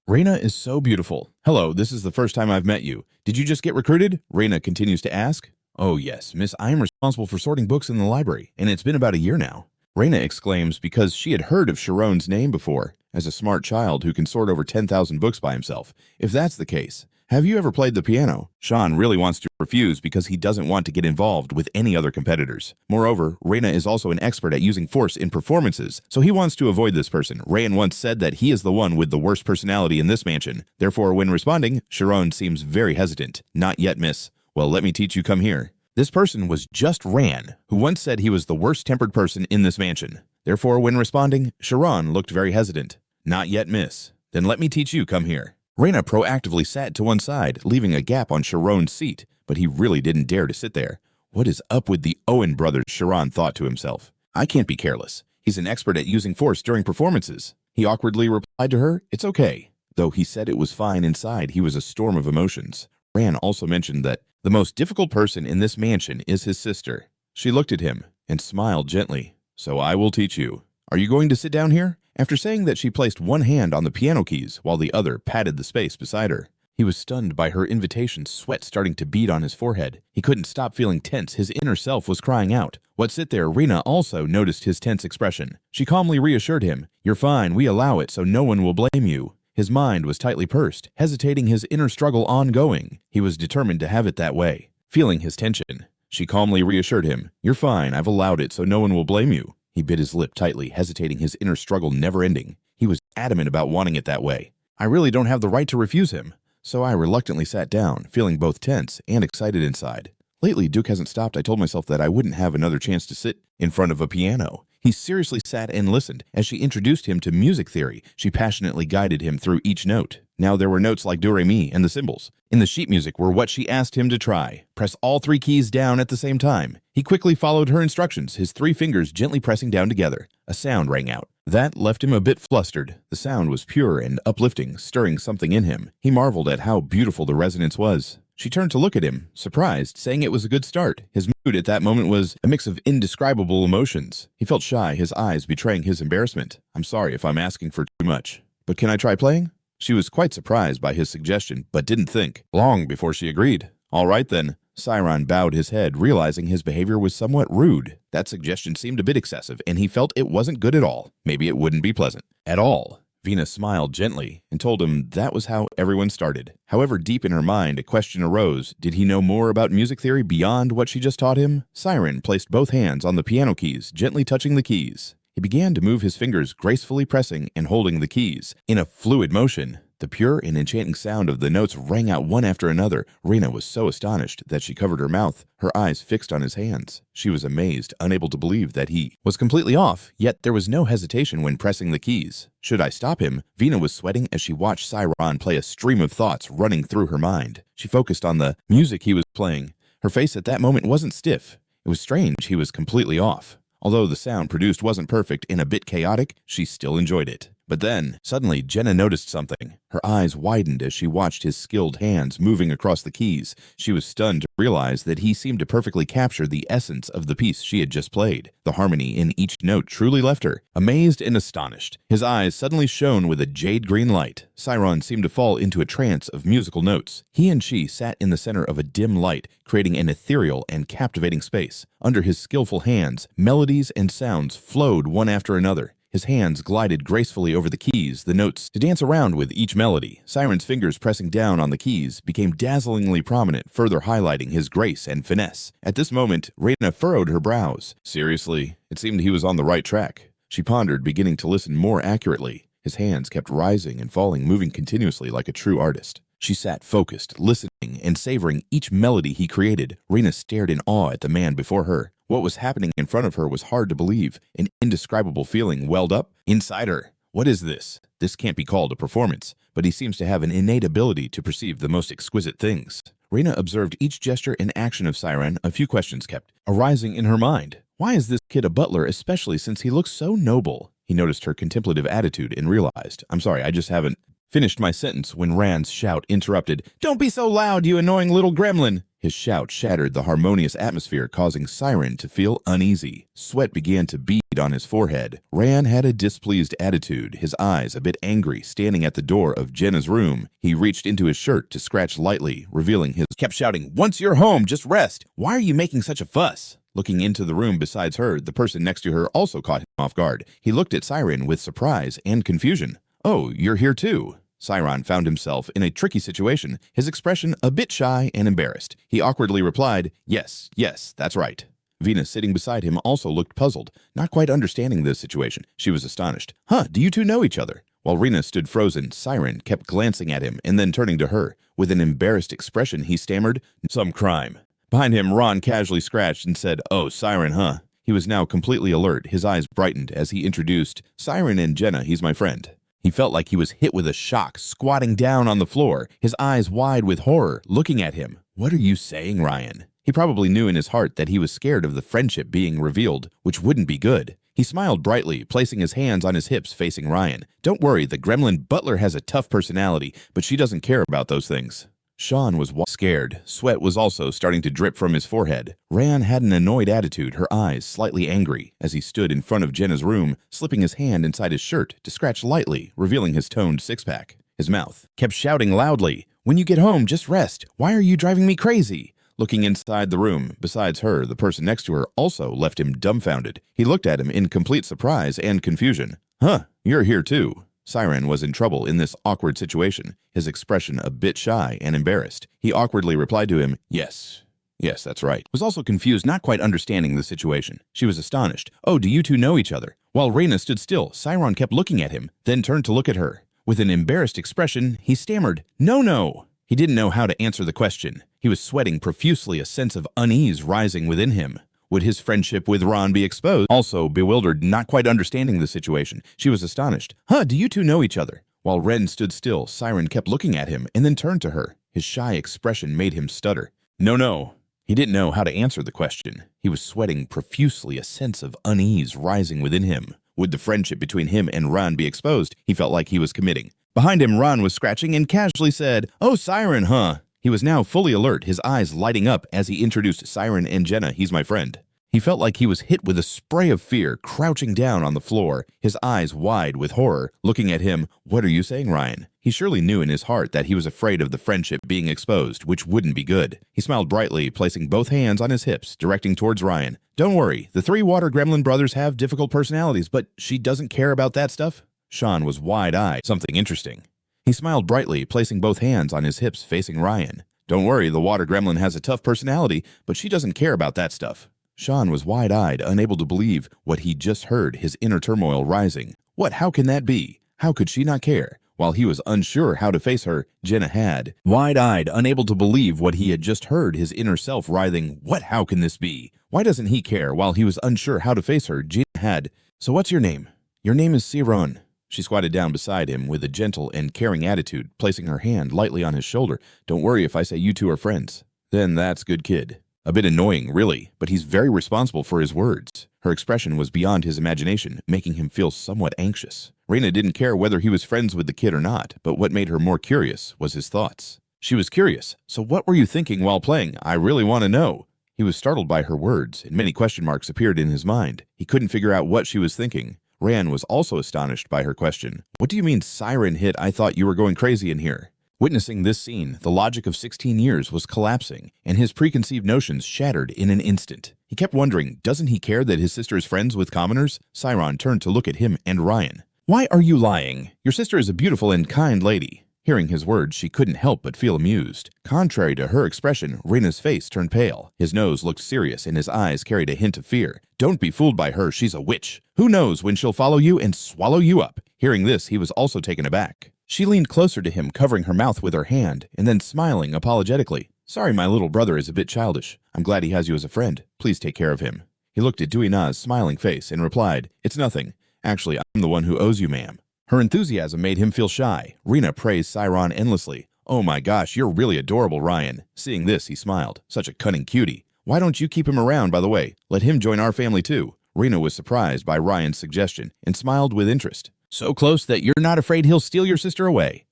"Rena is so beautiful. Hello, this is the first time I've met you. Did you just get recruited?" Rena continues to ask. "Oh yes, miss, I am responsible for sorting books in the library, and it's been about a year now." Rena exclaims because she had heard of Siron's name before, as a smart child who can sort over 10,000 books by himself. If that's the case, have you ever played the piano? Sean really wants to refuse because he doesn't want to get involved with any other competitors. Moreover, Rena is also an expert at using force in performances, so he wants to avoid this person. Rayan once said that he is the one with the worst personality in this mansion. Therefore, when responding, Siron seems very hesitant. "Not yet, miss. Well, let me teach you, come here." This person was just Ran, who once said he was the worst-tempered person in this mansion. Therefore, when responding, Siron looked very hesitant. "Not yet, miss. Then let me teach you, come here." Rena proactively sat to one side, leaving a gap on Siron's seat, but he really didn't dare to sit there. What is up with the Owen brothers, Siron thought to himself. I can't be careless. He's an expert at using force during performances. He awkwardly replied to her, "It's okay." Though he said it was fine inside, he was a storm of emotions. Ran also mentioned that the most difficult person in this mansion is his sister. She looked at him and smiled gently. "So I will teach you." Are you going to sit down here? After saying that, she placed one hand on the piano keys while the other patted the space beside her. He was stunned by her invitation, sweat starting to bead on his forehead. He couldn't stop feeling tense. His inner self was crying out. "What, sit there?" Rena also noticed his tense expression. She calmly reassured him, "You're fine, we allow it so no one will blame you." His mind was tightly pursed, hesitating, his inner struggle ongoing. He was determined to have it that way. Feeling his tension, she calmly reassured him, "You're fine, I've allowed it so no one will blame you." He bit his lip tightly, hesitating, his inner struggle never ending. He was adamant about wanting it that way. "I really don't have the right to refuse him." So I reluctantly sat down, feeling both tense and excited inside. Lately, Duke hasn't stopped. I told myself that I wouldn't have another chance to sit in front of a piano. He seriously sat and listened. As she introduced him to music theory, she passionately guided him through each note. Now there were notes like do-re-mi and the symbols. In the sheet music were what she asked him to try. Press all 3 keys down at the same time. He quickly followed her instructions, his 3 fingers gently pressing down together. A sound rang out. That left him a bit flustered. The sound was pure and uplifting, stirring something in him. He marveled at how beautiful the resonance was. She turned to look at him, surprised, saying it was a good start. His mood at that moment was a mix of indescribable emotions. He felt shy, his eyes betraying his embarrassment. "I'm sorry if I'm asking for too much, but can I try playing?" She was quite surprised by his suggestion, but didn't think long before she agreed. "All right then." Siron bowed his head, realizing his behavior was somewhat rude. That suggestion seemed a bit excessive, and he felt it wasn't good at all. Maybe it wouldn't be pleasant at all. Venus smiled gently and told him that was how everyone started. However, deep in her mind, a question arose. Did he know more about music theory beyond what she just taught him? Siron placed both hands on the piano keys, gently touching the keys. He began to move his fingers, gracefully pressing and holding the keys in a fluid motion. The pure and enchanting sound of the notes rang out one after another. Rena was so astonished that she covered her mouth, her eyes fixed on his hands. She was amazed, unable to believe that he was completely off, yet there was no hesitation when pressing the keys. Should I stop him? Vina was sweating as she watched Siron play, a stream of thoughts running through her mind. She focused on the music he was playing. Her face at that moment wasn't stiff. It was strange he was completely off. Although the sound produced wasn't perfect and a bit chaotic, she still enjoyed it. But then, suddenly, Jenna noticed something. Her eyes widened as she watched his skilled hands moving across the keys. She was stunned to realize that he seemed to perfectly capture the essence of the piece she had just played. The harmony in each note truly left her amazed and astonished. His eyes suddenly shone with a jade green light. Siron seemed to fall into a trance of musical notes. He and she sat in the center of a dim light, creating an ethereal and captivating space. Under his skillful hands, melodies and sounds flowed one after another. His hands glided gracefully over the keys, the notes to dance around with each melody. Siron's fingers pressing down on the keys became dazzlingly prominent, further highlighting his grace and finesse. At this moment, Rena furrowed her brows. Seriously, it seemed he was on the right track. She pondered, beginning to listen more accurately. His hands kept rising and falling, moving continuously like a true artist. She sat focused, listening and savoring each melody he created. Rena stared in awe at the man before her. What was happening in front of her was hard to believe. An indescribable feeling welled up inside her. What is this? This can't be called a performance, but he seems to have an innate ability to perceive the most exquisite things. Rena observed each gesture and action of Siron. A few questions kept arising in her mind. Why is this kid a butler, especially since he looks so noble? He noticed her contemplative attitude and realized, I'm sorry, I just haven't finished my sentence when Rand's shout interrupted. Don't be so loud, you annoying little gremlin! His shout shattered the harmonious atmosphere, causing Siron to feel uneasy. Sweat began to bead on his forehead. Rand had a displeased attitude, his eyes a bit angry, standing at the door of Jenna's room. He reached into his shirt to scratch lightly, revealing his kept shouting, Once you're home, just rest! Why are you making such a fuss? Looking into the room besides her, the person next to her also caught him off guard. He looked at Siron with surprise and confusion. Oh, you're here too. Siron found himself in a tricky situation, his expression a bit shy and embarrassed. He awkwardly replied, Yes, that's right. Venus, sitting beside him, also looked puzzled, not quite understanding the situation. She was astonished. Huh, do you two know each other? While Rena stood frozen, Siron kept glancing at him and then turning to her. With an embarrassed expression, he stammered, Some crime. Behind him, Ron casually scratched and said, Oh, Siron, huh? He was now completely alert. His eyes brightened as he introduced, Siron and Jenna, he's my friend. He felt like he was hit with a shock, squatting down on the floor, his eyes wide with horror, looking at him. What are you saying, Ryan? He probably knew in his heart that he was scared of the friendship being revealed, which wouldn't be good. He smiled brightly, placing his hands on his hips facing Ryan. Don't worry, the gremlin butler has a tough personality, but she doesn't care about those things. Sean was scared. Sweat was also starting to drip from his forehead. Ryan had an annoyed attitude, her eyes slightly angry, as he stood in front of Jenna's room, slipping his hand inside his shirt to scratch lightly, revealing his toned six-pack. His mouth kept shouting loudly, "When you get home, just rest. Why are you driving me crazy?" Looking inside the room, besides her, the person next to her also left him dumbfounded. He looked at him in complete surprise and confusion. "Huh, you're here too." Siron was in trouble in this awkward situation, his expression a bit shy and embarrassed. He awkwardly replied to him, "Yes. Yes, that's right." Was also confused, not quite understanding the situation. She was astonished. "Oh, do you two know each other?" While Reyna stood still, Siron kept looking at him, then turned to look at her. With an embarrassed expression, he stammered, "No." He didn't know how to answer the question. He was sweating profusely, a sense of unease rising within him. Would his friendship with Ron be exposed? Also bewildered, not quite understanding the situation, she was astonished. "Huh, do you two know each other?" While Ren stood still, Siron kept looking at him and then turned to her. His shy expression made him stutter. No. He didn't know how to answer the question. He was sweating profusely, a sense of unease rising within him. Would the friendship between him and Ron be exposed? He felt like he was committing. Behind him, Ron was scratching and casually said, "Oh, Siron, huh?" He was now fully alert, his eyes lighting up as he introduced Siron and Jenna. "He's my friend." He felt like he was hit with a spray of fear, crouching down on the floor, his eyes wide with horror, looking at him. "What are you saying, Ryan?" He surely knew in his heart that he was afraid of the friendship being exposed, which wouldn't be good. He smiled brightly, placing both hands on his hips, directing towards Ryan. "Don't worry, the three water gremlin brothers have difficult personalities, but she doesn't care about that stuff?" Sean was wide-eyed. Something interesting. He smiled brightly, placing both hands on his hips facing Ryan. "Don't worry, the water gremlin has a tough personality, but she doesn't care about that stuff." Sean was wide-eyed, unable to believe what he just heard, his inner turmoil rising. What? How can that be? How could she not care? While he was unsure how to face her, Jenna had. Wide-eyed, unable to believe what he had just heard, his inner self writhing. What? How can this be? Why doesn't he care? While he was unsure how to face her, Jenna had. "So what's your name?" "Your name is Siron." She squatted down beside him with a gentle and caring attitude, placing her hand lightly on his shoulder. "Don't worry if I say you two are friends." "Then that's good kid." A bit annoying, really, but he's very responsible for his words. Her expression was beyond his imagination, making him feel somewhat anxious. Reyna didn't care whether he was friends with the kid or not, but what made her more curious was his thoughts. She was curious. "So what were you thinking while playing? I really want to know." He was startled by her words, and many question marks appeared in his mind. He couldn't figure out what she was thinking. Ryan was also astonished by her question. "What do you mean Siren hit? I thought you were going crazy in here." Witnessing this scene, the logic of 16 years was collapsing, and his preconceived notions shattered in an instant. He kept wondering, doesn't he care that his sister is friends with commoners? Siron turned to look at him and Ryan. "Why are you lying? Your sister is a beautiful and kind lady." Hearing his words, she couldn't help but feel amused. Contrary to her expression, Rena's face turned pale. His nose looked serious and his eyes carried a hint of fear. "Don't be fooled by her, she's a witch. Who knows when she'll follow you and swallow you up?" Hearing this, he was also taken aback. She leaned closer to him, covering her mouth with her hand, and then smiling apologetically. "Sorry, my little brother is a bit childish. I'm glad he has you as a friend. Please take care of him." He looked at Duina's smiling face and replied, "It's nothing. Actually, I'm the one who owes you, ma'am." Her enthusiasm made him feel shy. Rena praised Siron endlessly. "Oh my gosh, you're really adorable, Ryan." Seeing this, he smiled. "Such a cunning cutie. Why don't you keep him around, by the way? Let him join our family too." Rena was surprised by Ryan's suggestion and smiled with interest. "So close that you're not afraid he'll steal your sister away."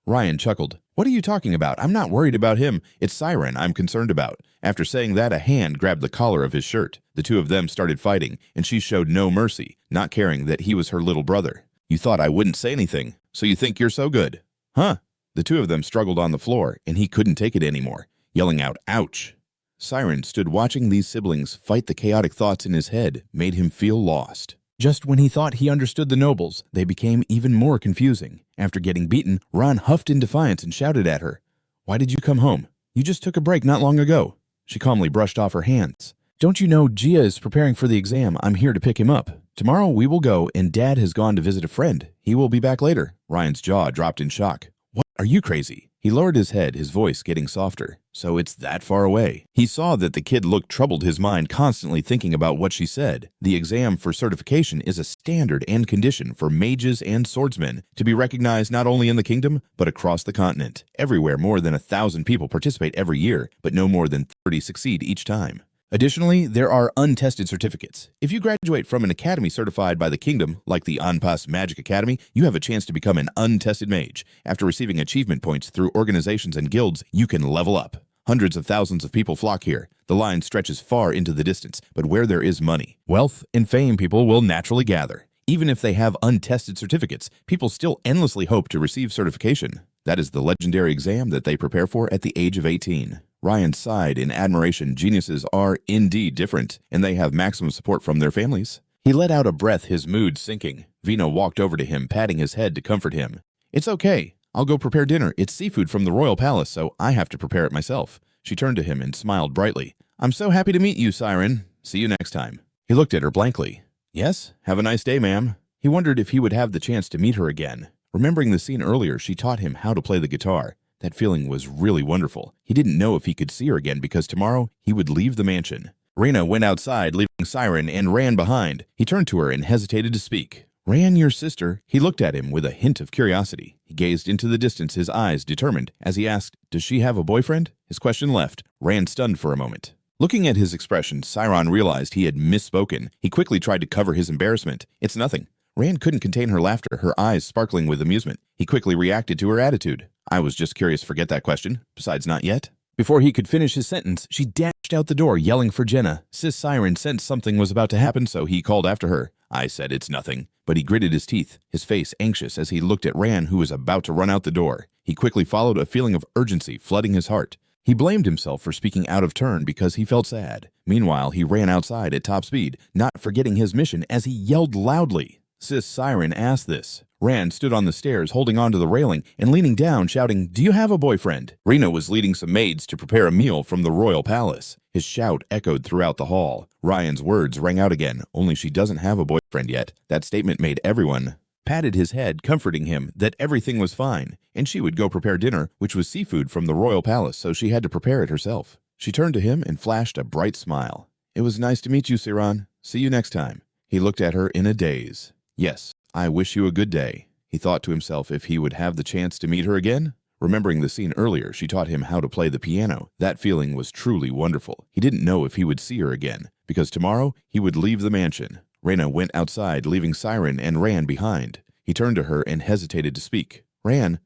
Ryan chuckled. "What are you talking about? I'm not worried about him. It's Siren I'm concerned about." After saying that, a hand grabbed the collar of his shirt. The two of them started fighting, and she showed no mercy, not caring that he was her little brother. "You thought I wouldn't say anything, so you think you're so good, huh?" The two of them struggled on the floor, and he couldn't take it anymore, yelling out, "Ouch!" Siren stood watching these siblings fight. The chaotic thoughts in his head made him feel lost. Just when he thought he understood the nobles, they became even more confusing. After getting beaten, Ron huffed in defiance and shouted at her. "Why did you come home? You just took a break not long ago." She calmly brushed off her hands. "Don't you know Gia is preparing for the exam? I'm here to pick him up. Tomorrow we will go, and Dad has gone to visit a friend. He will be back later." Ryan's jaw dropped in shock. "What? Are you crazy?" He lowered his head, his voice getting softer. "So it's that far away." He saw that the kid looked troubled, his mind constantly thinking about what she said. The exam for certification is a standard and condition for mages and swordsmen to be recognized not only in the kingdom, but across the continent. Everywhere, more than 1,000 people participate every year, but no more than 30 succeed each time. Additionally, there are untested certificates. If you graduate from an academy certified by the kingdom, like the Anpas Magic Academy, you have a chance to become an untested mage. After receiving achievement points through organizations and guilds, you can level up. Hundreds of thousands of people flock here. The line stretches far into the distance, but where there is money, wealth, and fame, people will naturally gather. Even if they have untested certificates, people still endlessly hope to receive certification. That is the legendary exam that they prepare for at the age of 18. Ryan sighed in admiration. Geniuses are indeed different, and they have maximum support from their families. He let out a breath, his mood sinking. Vina walked over to him, patting his head to comfort him. It's okay. I'll go prepare dinner. It's seafood from the royal palace, so I have to prepare it myself. She turned to him and smiled brightly. I'm so happy to meet you, Siron. See you next time. He looked at her blankly. Yes, have a nice day, ma'am. He wondered if he would have the chance to meet her again. Remembering the scene earlier, she taught him how to play the guitar. That feeling was really wonderful. He didn't know if he could see her again because tomorrow he would leave the mansion. Reyna went outside, leaving Siron, and ran behind. He turned to her and hesitated to speak. Ran, your sister? He looked at him with a hint of curiosity. He gazed into the distance, his eyes determined, as he asked, Does she have a boyfriend? His question left. Ran stunned for a moment. Looking at his expression, Siron realized he had misspoken. He quickly tried to cover his embarrassment. It's nothing. Rand couldn't contain her laughter, her eyes sparkling with amusement. He quickly reacted to her attitude. I was just curious, forget that question. Besides, not yet. Before he could finish his sentence, she dashed out the door, yelling for Jenna. Sis Siron sensed something was about to happen, so he called after her. I said it's nothing. But he gritted his teeth, his face anxious as he looked at Rand, who was about to run out the door. He quickly followed a feeling of urgency flooding his heart. He blamed himself for speaking out of turn because he felt sad. Meanwhile, he ran outside at top speed, not forgetting his mission as he yelled loudly. Sis Siron asked this. Rand stood on the stairs holding onto the railing and leaning down shouting, Do you have a boyfriend? Rena was leading some maids to prepare a meal from the royal palace. His shout echoed throughout the hall. Ryan's words rang out again, only she doesn't have a boyfriend yet. That statement made everyone patted his head, comforting him that everything was fine, and she would go prepare dinner, which was seafood from the royal palace, so she had to prepare it herself. She turned to him and flashed a bright smile. It was nice to meet you, Siron. See you next time. He looked at her in a daze. Yes, I wish you a good day. He thought to himself if he would have the chance to meet her again. Remembering the scene earlier, she taught him how to play the piano. That feeling was truly wonderful. He didn't know if he would see her again, because tomorrow he would leave the mansion. Reyna went outside, leaving Siron and Ran behind. He turned to her and hesitated to speak. Ran,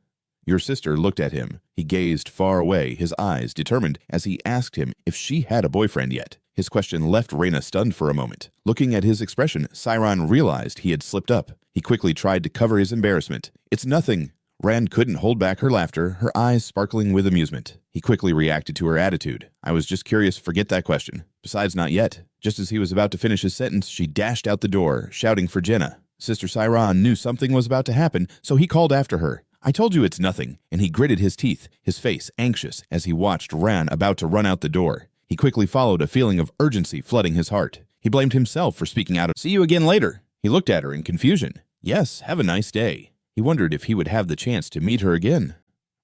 your sister looked at him. He gazed far away, his eyes determined as he asked him if she had a boyfriend yet. His question left Reyna stunned for a moment. Looking at his expression, Siron realized he had slipped up. He quickly tried to cover his embarrassment. It's nothing. Rand couldn't hold back her laughter, her eyes sparkling with amusement. He quickly reacted to her attitude. I was just curious, forget that question. Besides, not yet. Just as he was about to finish his sentence, she dashed out the door, shouting for Jenna. Sister Siron knew something was about to happen, so he called after her. I told you it's nothing, and he gritted his teeth, his face anxious as he watched Ran about to run out the door. He quickly followed a feeling of urgency flooding his heart. He blamed himself for speaking out of, See you again later. He looked at her in confusion. Yes, have a nice day. He wondered if he would have the chance to meet her again.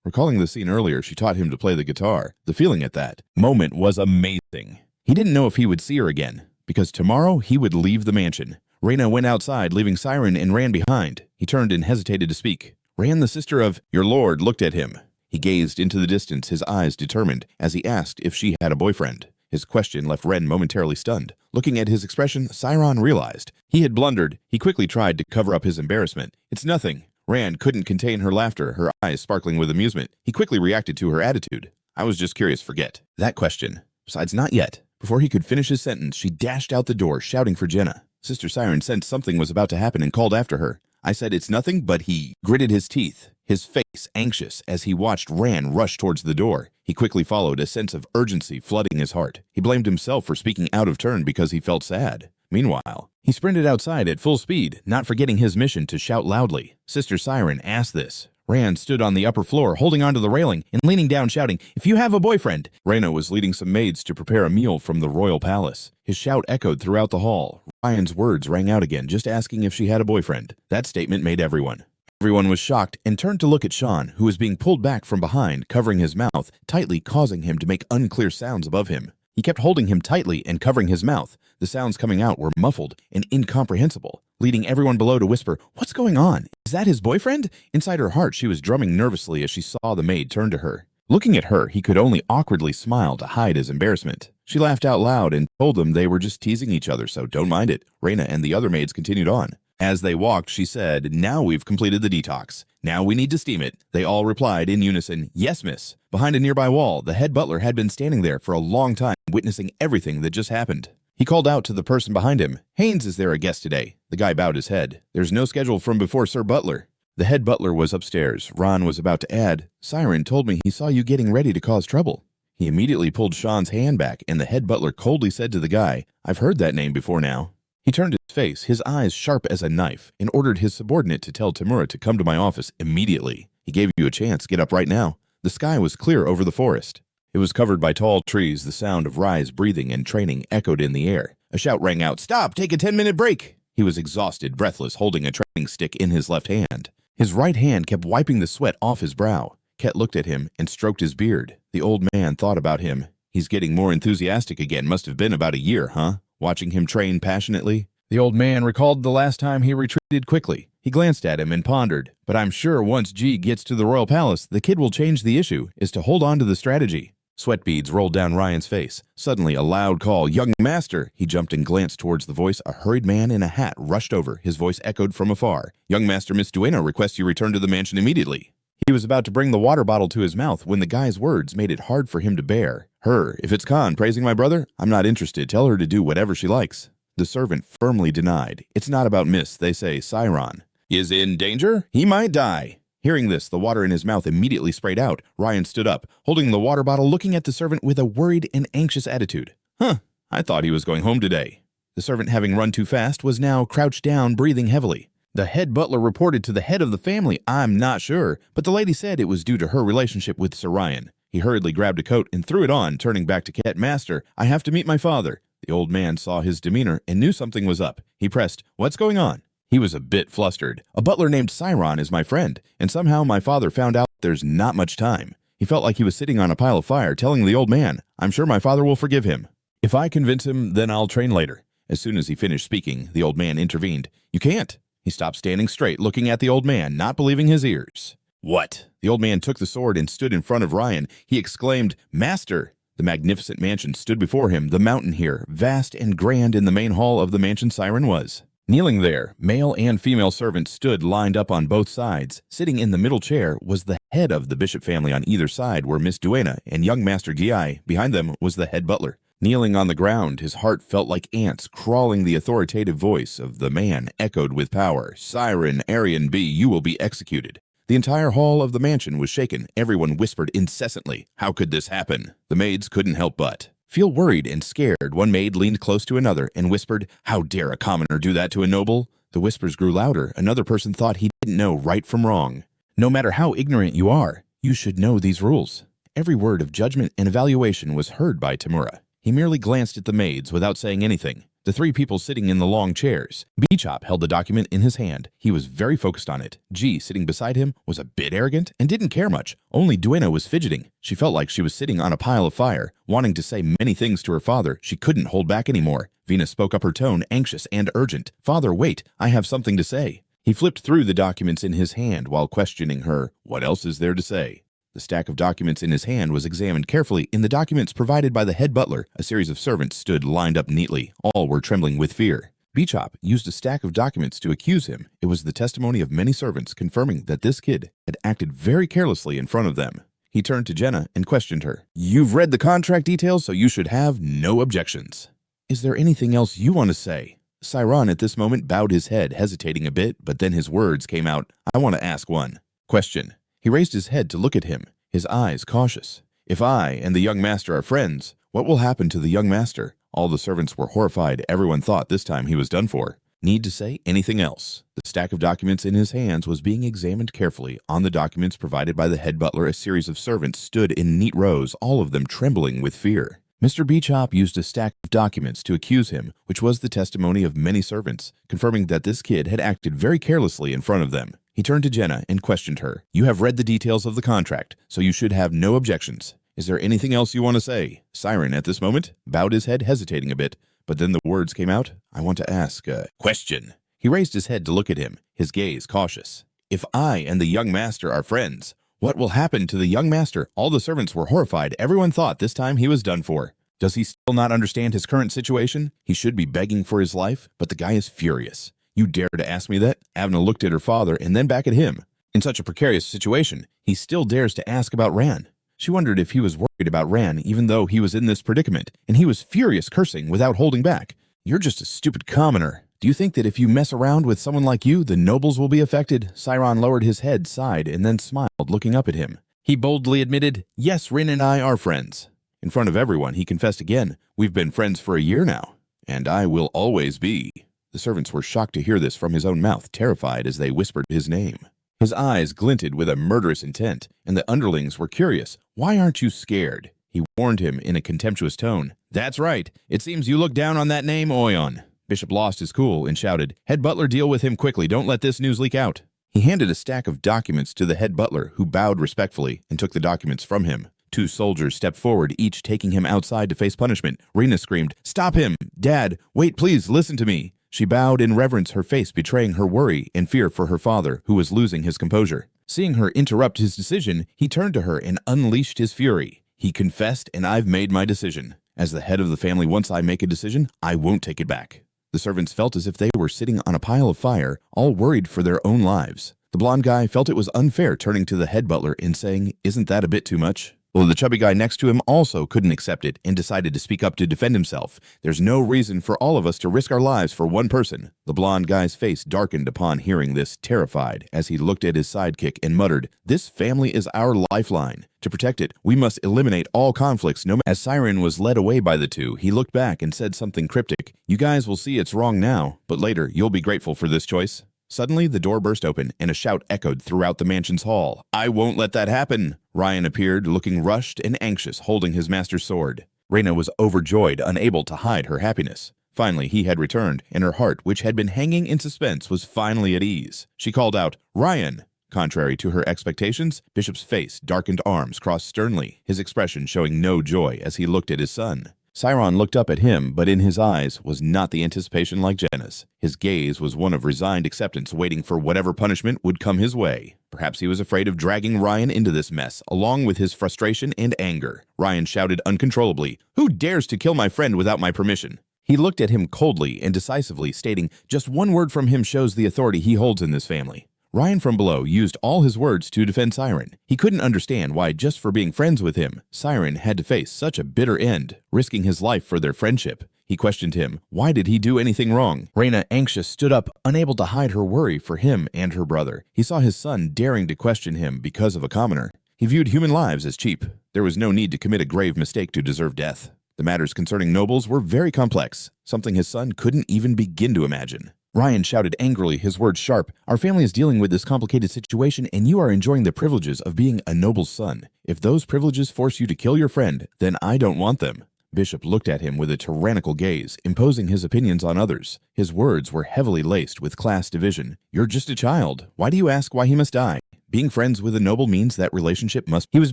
Recalling the scene earlier, she taught him to play the guitar. The feeling at that moment was amazing. He didn't know if he would see her again, because tomorrow he would leave the mansion. Reyna went outside, leaving Siron and Ran behind. He turned and hesitated to speak. Ran, the sister of your lord, looked at him. He gazed into the distance, his eyes determined, as he asked if she had a boyfriend. His question left Ren momentarily stunned. Looking at his expression, Siron realized he had blundered. He quickly tried to cover up his embarrassment. It's nothing. Rand couldn't contain her laughter, her eyes sparkling with amusement. He quickly reacted to her attitude. I was just curious, forget that question. Besides, not yet. Before he could finish his sentence, she dashed out the door, shouting for Jenna. Sister Siron sensed something was about to happen and called after her. I said it's nothing, but he gritted his teeth, his face anxious as he watched Ran rush towards the door. He quickly followed, a sense of urgency flooding his heart. He blamed himself for speaking out of turn because he felt sad. Meanwhile, he sprinted outside at full speed, not forgetting his mission to shout loudly. Sister Siron asked this. Rand stood on the upper floor, holding onto the railing and leaning down, shouting, If you have a boyfriend! Reyna was leading some maids to prepare a meal from the royal palace. His shout echoed throughout the hall. Ryan's words rang out again, just asking if she had a boyfriend. That statement made everyone. Everyone was shocked and turned to look at Sean, who was being pulled back from behind, covering his mouth, tightly causing him to make unclear sounds above him. He kept holding him tightly and covering his mouth. The sounds coming out were muffled and incomprehensible, leading everyone below to whisper, What's going on? Is that his boyfriend? Inside her heart, she was drumming nervously as she saw the maid turn to her. Looking at her, he could only awkwardly smile to hide his embarrassment. She laughed out loud and told them they were just teasing each other, so don't mind it. Reina and the other maids continued on. As they walked, she said, "Now we've completed the detox. Now we need to steam it." They all replied in unison, "Yes, miss." Behind a nearby wall, the head butler had been standing there for a long time, witnessing everything that just happened. He called out to the person behind him, "Haynes, is there a guest today?" The guy bowed his head. "There's no schedule from before Sir Butler." The head butler was upstairs. Ron was about to add, "Siron told me he saw you getting ready to cause trouble." He immediately pulled Sean's hand back, and the head butler coldly said to the guy, "I've heard that name before now." He turned his face, his eyes sharp as a knife, and ordered his subordinate to tell Tamura to come to my office immediately. "He gave you a chance. Get up right now." The sky was clear over the forest. It was covered by tall trees. The sound of Rai's breathing and training echoed in the air. A shout rang out, "Stop! Take a 10-minute break!" He was exhausted, breathless, holding a training stick in his left hand. His right hand kept wiping the sweat off his brow. Ket looked at him and stroked his beard. The old man thought about him. He's getting more enthusiastic again. Must have been about a year, huh? Watching him train passionately. The old man recalled the last time he retreated quickly. He glanced at him and pondered. "But I'm sure once G gets to the royal palace, the kid will change. The issue is to hold on to the strategy." Sweat beads rolled down Ryan's face. Suddenly, a loud call, "Young master!" He jumped and glanced towards the voice. A hurried man in a hat rushed over. His voice echoed from afar. "Young master, Miss Duena requests you return to the mansion immediately." He was about to bring the water bottle to his mouth when the guy's words made it hard for him to bear. "Her, if it's Khan praising my brother, I'm not interested. Tell her to do whatever she likes." The servant firmly denied. "It's not about Miss, they say Siron is in danger. He might die." Hearing this, the water in his mouth immediately sprayed out. Ryan stood up, holding the water bottle, looking at the servant with a worried and anxious attitude. I thought he was going home today." The servant, having run too fast, was now crouched down, breathing heavily. The head butler reported to the head of the family, "I'm not sure, but the lady said it was due to her relationship with Sir Ryan." He hurriedly grabbed a coat and threw it on, turning back to Ket. "Master, I have to meet my father." The old man saw his demeanor and knew something was up. He pressed, "What's going on?" He was a bit flustered. "A butler named Siron is my friend, and somehow my father found out there's not much time." He felt like he was sitting on a pile of fire, telling the old man, "I'm sure my father will forgive him. If I convince him, then I'll train later." As soon as he finished speaking, the old man intervened. "You can't." He stopped standing straight, looking at the old man, not believing his ears. "What?" The old man took the sword and stood in front of Ryan. He exclaimed, "Master!" The magnificent mansion stood before him, the mountain here, vast and grand in the main hall of the mansion Siron was. Kneeling there, male and female servants stood lined up on both sides. Sitting in the middle chair was the head of the bishop family. On either side were Miss Duena and young Master Giai. Behind them was the head butler. Kneeling on the ground, his heart felt like ants crawling. The authoritative voice of the man echoed with power, "Siron, Aryan B, you will be executed." The entire hall of the mansion was shaken. Everyone whispered incessantly, "How could this happen?" The maids couldn't help but feel worried and scared. One maid leaned close to another and whispered, "How dare a commoner do that to a noble?" The whispers grew louder. Another person thought he didn't know right from wrong. "No matter how ignorant you are, you should know these rules." Every word of judgment and evaluation was heard by Tamura. He merely glanced at the maids without saying anything. The three people sitting in the long chairs. B-Chop held the document in his hand. He was very focused on it. G, sitting beside him, was a bit arrogant and didn't care much. Only Duena was fidgeting. She felt like she was sitting on a pile of fire, wanting to say many things to her father. She couldn't hold back anymore. Venus spoke up, her tone anxious and urgent. "Father, wait, I have something to say." He flipped through the documents in his hand while questioning her. "What else is there to say?" The stack of documents in his hand was examined carefully. In the documents provided by the head butler, a series of servants stood lined up neatly. All were trembling with fear. B-Chop used a stack of documents to accuse him. It was the testimony of many servants confirming that this kid had acted very carelessly in front of them. He turned to Jenna and questioned her. "You've read the contract details, so you should have no objections. Is there anything else you want to say?" Siron at this moment bowed his head, hesitating a bit, but then his words came out. "I want to ask one question." He raised his head to look at him, his eyes cautious. "If I and the young master are friends, what will happen to the young master?" All the servants were horrified. Everyone thought this time he was done for. Need to say anything else? The stack of documents in his hands was being examined carefully. On the documents provided by the head butler, a series of servants stood in neat rows, all of them trembling with fear. Mr. B-Chop used a stack of documents to accuse him, which was the testimony of many servants, confirming that this kid had acted very carelessly in front of them. He turned to Jenna and questioned her. "You have read the details of the contract, so you should have no objections. Is there anything else you want to say?" Siron, at this moment, bowed his head, hesitating a bit, but then the words came out. "I want to ask a question." He raised his head to look at him, his gaze cautious. "If I and the young master are friends, What will happen to the young master? All the servants were horrified. Everyone thought this time he was done for. Does he still not understand his current situation? He should be begging for his life, but the guy is furious. You dare to ask me that? Avna looked at her father and then back at him. In such a precarious situation, he still dares to ask about Ran. She wondered if he was worried about Ran even though he was in this predicament, and he was furious, cursing without holding back. You're just a stupid commoner. Do you think that if you mess around with someone like you, the nobles will be affected? Siron lowered his head, sighed, and then smiled, looking up at him. He boldly admitted, yes, Rin and I are friends. In front of everyone, he confessed again, we've been friends for a year now, and I will always be. The servants were shocked to hear this from his own mouth, terrified as they whispered his name. His eyes glinted with a murderous intent, and the underlings were curious. Why aren't you scared? He warned him in a contemptuous tone. That's right. It seems you look down on that name, Oyon. Bishop lost his cool and shouted, Head butler, deal with him quickly. Don't let this news leak out. He handed a stack of documents to the head butler, who bowed respectfully and took the documents from him. 2 soldiers stepped forward, each taking him outside to face punishment. Rena screamed, Stop him! Dad, wait, please, listen to me. She bowed in reverence, her face betraying her worry and fear for her father, who was losing his composure. Seeing her interrupt his decision, he turned to her and unleashed his fury. He confessed, and I've made my decision. As the head of the family, once I make a decision, I won't take it back. The servants felt as if they were sitting on a pile of fire, all worried for their own lives. The blonde guy felt it was unfair, turning to the head butler and saying, Isn't that a bit too much? Well, the chubby guy next to him also couldn't accept it and decided to speak up to defend himself. There's no reason for all of us to risk our lives for one person. The blonde guy's face darkened upon hearing this, terrified, as he looked at his sidekick and muttered, This family is our lifeline. To protect it, we must eliminate all conflicts. As Siron was led away by the two, he looked back and said something cryptic. You guys will see it's wrong now, but later you'll be grateful for this choice. Suddenly, the door burst open, and a shout echoed throughout the mansion's hall. I won't let that happen! Ryan appeared, looking rushed and anxious, holding his master's sword. Reyna was overjoyed, unable to hide her happiness. Finally, he had returned, and her heart, which had been hanging in suspense, was finally at ease. She called out, Ryan! Contrary to her expectations, Bishop's face, darkened arms crossed sternly, his expression showing no joy as he looked at his son. Siron looked up at him, but in his eyes was not the anticipation like Jenna's. His gaze was one of resigned acceptance, waiting for whatever punishment would come his way. Perhaps he was afraid of dragging Ryan into this mess, along with his frustration and anger. Ryan shouted uncontrollably, Who dares to kill my friend without my permission? He looked at him coldly and decisively, stating, Just one word from him shows the authority he holds in this family. Ryan from below used all his words to defend Siron. He couldn't understand why, just for being friends with him, Siron had to face such a bitter end, risking his life for their friendship. He questioned him. Why did he do anything wrong? Reyna, anxious, stood up, unable to hide her worry for him and her brother. He saw his son daring to question him because of a commoner. He viewed human lives as cheap. There was no need to commit a grave mistake to deserve death. The matters concerning nobles were very complex, something his son couldn't even begin to imagine. Ryan shouted angrily, his words sharp, Our family is dealing with this complicated situation and you are enjoying the privileges of being a noble's son. If those privileges force you to kill your friend, then I don't want them. Bishop looked at him with a tyrannical gaze, imposing his opinions on others. His words were heavily laced with class division. You're just a child. Why do you ask why he must die? Being friends with a noble means that relationship must. He was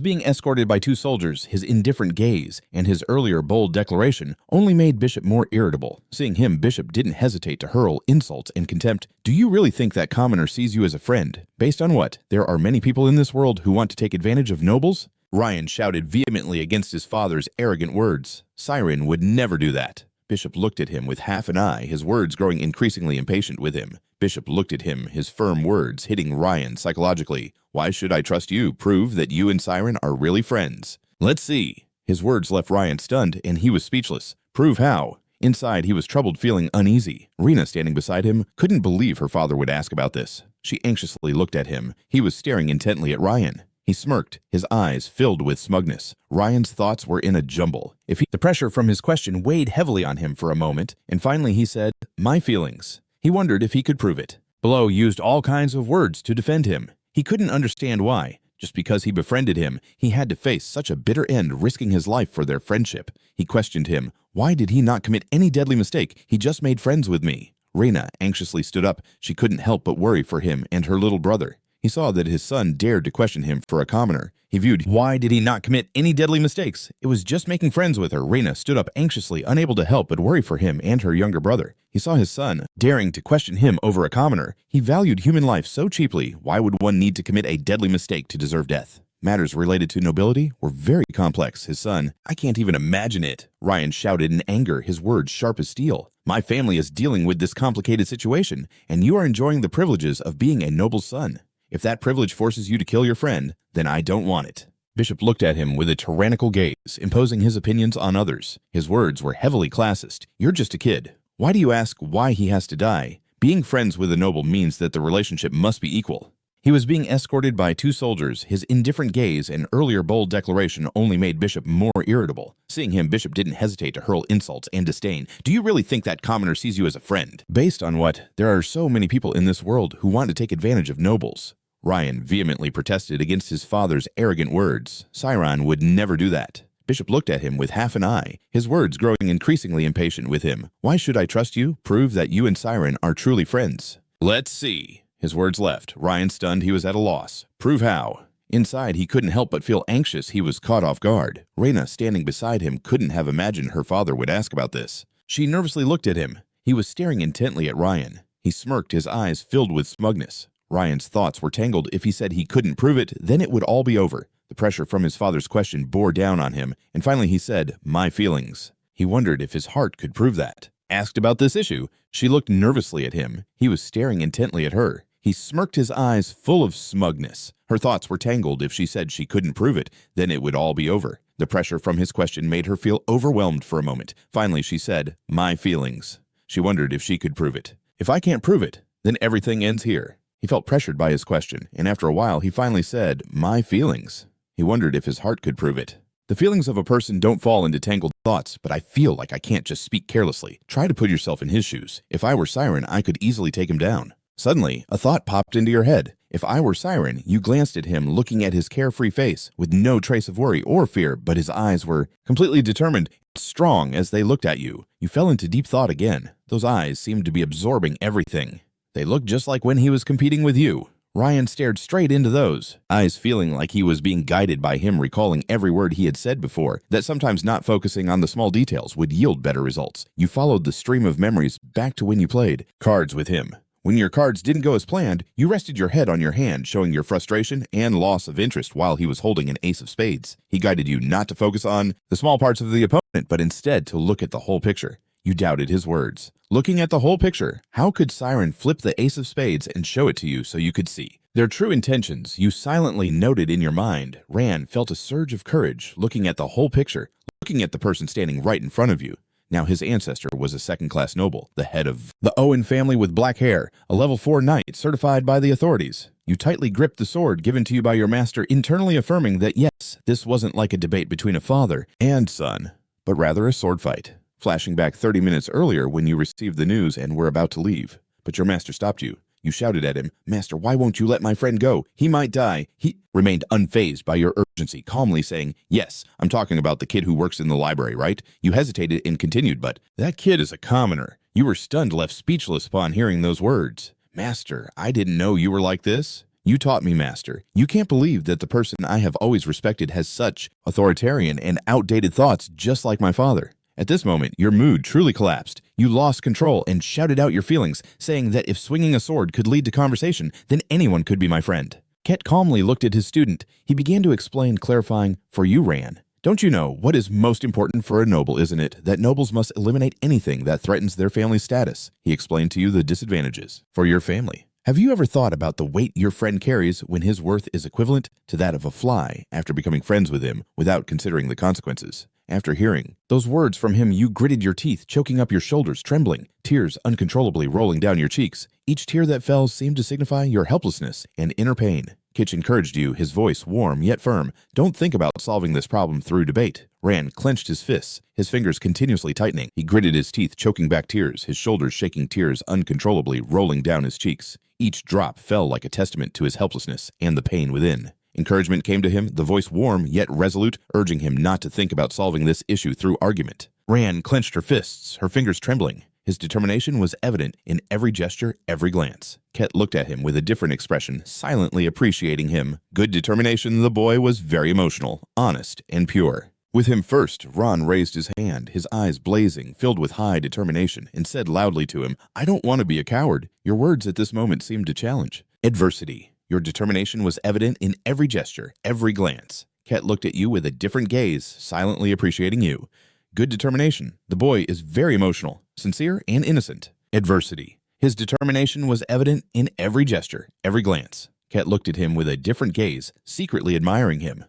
being escorted by 2 soldiers. His indifferent gaze and his earlier bold declaration only made Bishop more irritable. Seeing him, Bishop didn't hesitate to hurl insults and contempt. Do you really think that commoner sees you as a friend? Based on what? There are many people in this world who want to take advantage of nobles? Ryan shouted vehemently against his father's arrogant words. Siron would never do that. Bishop looked at him with half an eye, his words growing increasingly impatient with him. Bishop looked at him, his firm words hitting Ryan psychologically. Why should I trust you? Prove that you and Siron are really friends. Let's see. His words left Ryan stunned, and he was speechless. Prove how? Inside, he was troubled, feeling uneasy. Rena, standing beside him, couldn't believe her father would ask about this. She anxiously looked at him. He was staring intently at Ryan. He smirked, his eyes filled with smugness. Ryan's thoughts were in a jumble. The pressure from his question weighed heavily on him for a moment, and finally he said, My feelings. He wondered if he could prove it. Below used all kinds of words to defend him. He couldn't understand why. Just because he befriended him, he had to face such a bitter end, risking his life for their friendship. He questioned him. Why did he not commit any deadly mistake? He just made friends with me. Reyna anxiously stood up. She couldn't help but worry for him and her little brother. He saw that his son dared to question him for a commoner. He viewed, why did he not commit any deadly mistakes? It was just making friends with her. Reyna stood up anxiously, unable to help but worry for him and her younger brother. He saw his son daring to question him over a commoner. He valued human life so cheaply. Why would one need to commit a deadly mistake to deserve death? Matters related to nobility were very complex. His son, I can't even imagine it. Ryan shouted in anger, his words sharp as steel. My family is dealing with this complicated situation, and you are enjoying the privileges of being a noble son. If that privilege forces you to kill your friend, then I don't want it. Bishop looked at him with a tyrannical gaze, imposing his opinions on others. His words were heavily classist. You're just a kid. Why do you ask why he has to die? Being friends with a noble means that the relationship must be equal. He was being escorted by 2 soldiers. His indifferent gaze and earlier bold declaration only made Bishop more irritable. Seeing him, Bishop didn't hesitate to hurl insults and disdain. Do you really think that commoner sees you as a friend? Based on what? There are so many people in this world who want to take advantage of nobles. Ryan vehemently protested against his father's arrogant words. Siron would never do that. Bishop looked at him with half an eye, his words growing increasingly impatient with him. Why should I trust you? Prove that you and Siron are truly friends. Let's see. His words left. Ryan stunned, he was at a loss. Prove how? Inside, he couldn't help but feel anxious. He was caught off guard. Reyna, standing beside him, couldn't have imagined her father would ask about this. She nervously looked at him. He was staring intently at Ryan. He smirked, his eyes filled with smugness. Ryan's thoughts were tangled. If he said he couldn't prove it, then it would all be over. The pressure from his father's question bore down on him, and finally he said, my feelings. He wondered if his heart could prove that. Asked about this issue, she looked nervously at him. He was staring intently at her. He smirked, his eyes full of smugness. Her thoughts were tangled. If she said she couldn't prove it, then it would all be over. The pressure from his question made her feel overwhelmed for a moment. Finally, she said, my feelings. She wondered if she could prove it. If I can't prove it, then everything ends here. He felt pressured by his question, and after a while, he finally said, my feelings. He wondered if his heart could prove it. The feelings of a person don't fall into tangled thoughts, but I feel like I can't just speak carelessly. Try to put yourself in his shoes. If I were Siron, I could easily take him down. Suddenly, a thought popped into your head. If I were Siron, you glanced at him, looking at his carefree face, with no trace of worry or fear, but his eyes were completely determined, strong as they looked at you. You fell into deep thought again. Those eyes seemed to be absorbing everything. They looked just like when he was competing with you. Ryan stared straight into those, eyes feeling like he was being guided by him, recalling every word he had said before, that sometimes not focusing on the small details would yield better results. You followed the stream of memories back to when you played cards with him. When your cards didn't go as planned, you rested your head on your hand, showing your frustration and loss of interest while he was holding an ace of spades. He guided you not to focus on the small parts of the opponent, but instead to look at the whole picture. You doubted his words. Looking at the whole picture, how could Siron flip the ace of spades and show it to you so you could see? Their true intentions, you silently noted in your mind. Rand felt a surge of courage, looking at the whole picture, looking at the person standing right in front of you. Now his ancestor was a second-class noble, the head of the Owen family with black hair, a level 4 knight certified by the authorities. You tightly gripped the sword given to you by your master, internally affirming that yes, this wasn't like a debate between a father and son, but rather a sword fight. Flashing back 30 minutes earlier when you received the news and were about to leave. But your master stopped you. You shouted at him, Master, why won't you let my friend go? He might die. He remained unfazed by your urgency, calmly saying, yes, I'm talking about the kid who works in the library, right? You hesitated and continued, but that kid is a commoner. You were stunned, left speechless upon hearing those words. Master, I didn't know you were like this. You taught me, Master. You can't believe that the person I have always respected has such authoritarian and outdated thoughts just like my father. At this moment, your mood truly collapsed. You lost control and shouted out your feelings, saying that if swinging a sword could lead to conversation, then anyone could be my friend. Ket calmly looked at his student. He began to explain, clarifying, for you, Ran. Don't you know what is most important for a noble, isn't it? That nobles must eliminate anything that threatens their family's status. He explained to you the disadvantages for your family. Have you ever thought about the weight your friend carries when his worth is equivalent to that of a fly after becoming friends with him without considering the consequences? After hearing those words from him, you gritted your teeth, choking up your shoulders, trembling, tears uncontrollably rolling down your cheeks. Each tear that fell seemed to signify your helplessness and inner pain. Kitch encouraged you, his voice warm yet firm. Don't think about solving this problem through debate. Rand clenched his fists, his fingers continuously tightening. He gritted his teeth, choking back tears, his shoulders shaking, tears uncontrollably rolling down his cheeks. Each drop fell like a testament to his helplessness and the pain within. Encouragement came to him, the voice warm yet resolute, urging him not to think about solving this issue through argument. Rand clenched her fists, her fingers trembling. His determination was evident in every gesture, every glance. Ket looked at him with a different expression, silently appreciating him. Good determination, the boy was very emotional, honest, and pure. With him first, Ron raised his hand, his eyes blazing, filled with high determination, and said loudly to him, "I don't want to be a coward." Your words at this moment seemed to challenge. Adversity. Your determination was evident in every gesture, every glance. Ket looked at you with a different gaze, silently appreciating you. Good determination. The boy is very emotional, sincere, and innocent. Adversity. His determination was evident in every gesture, every glance. Ket looked at him with a different gaze, secretly admiring him.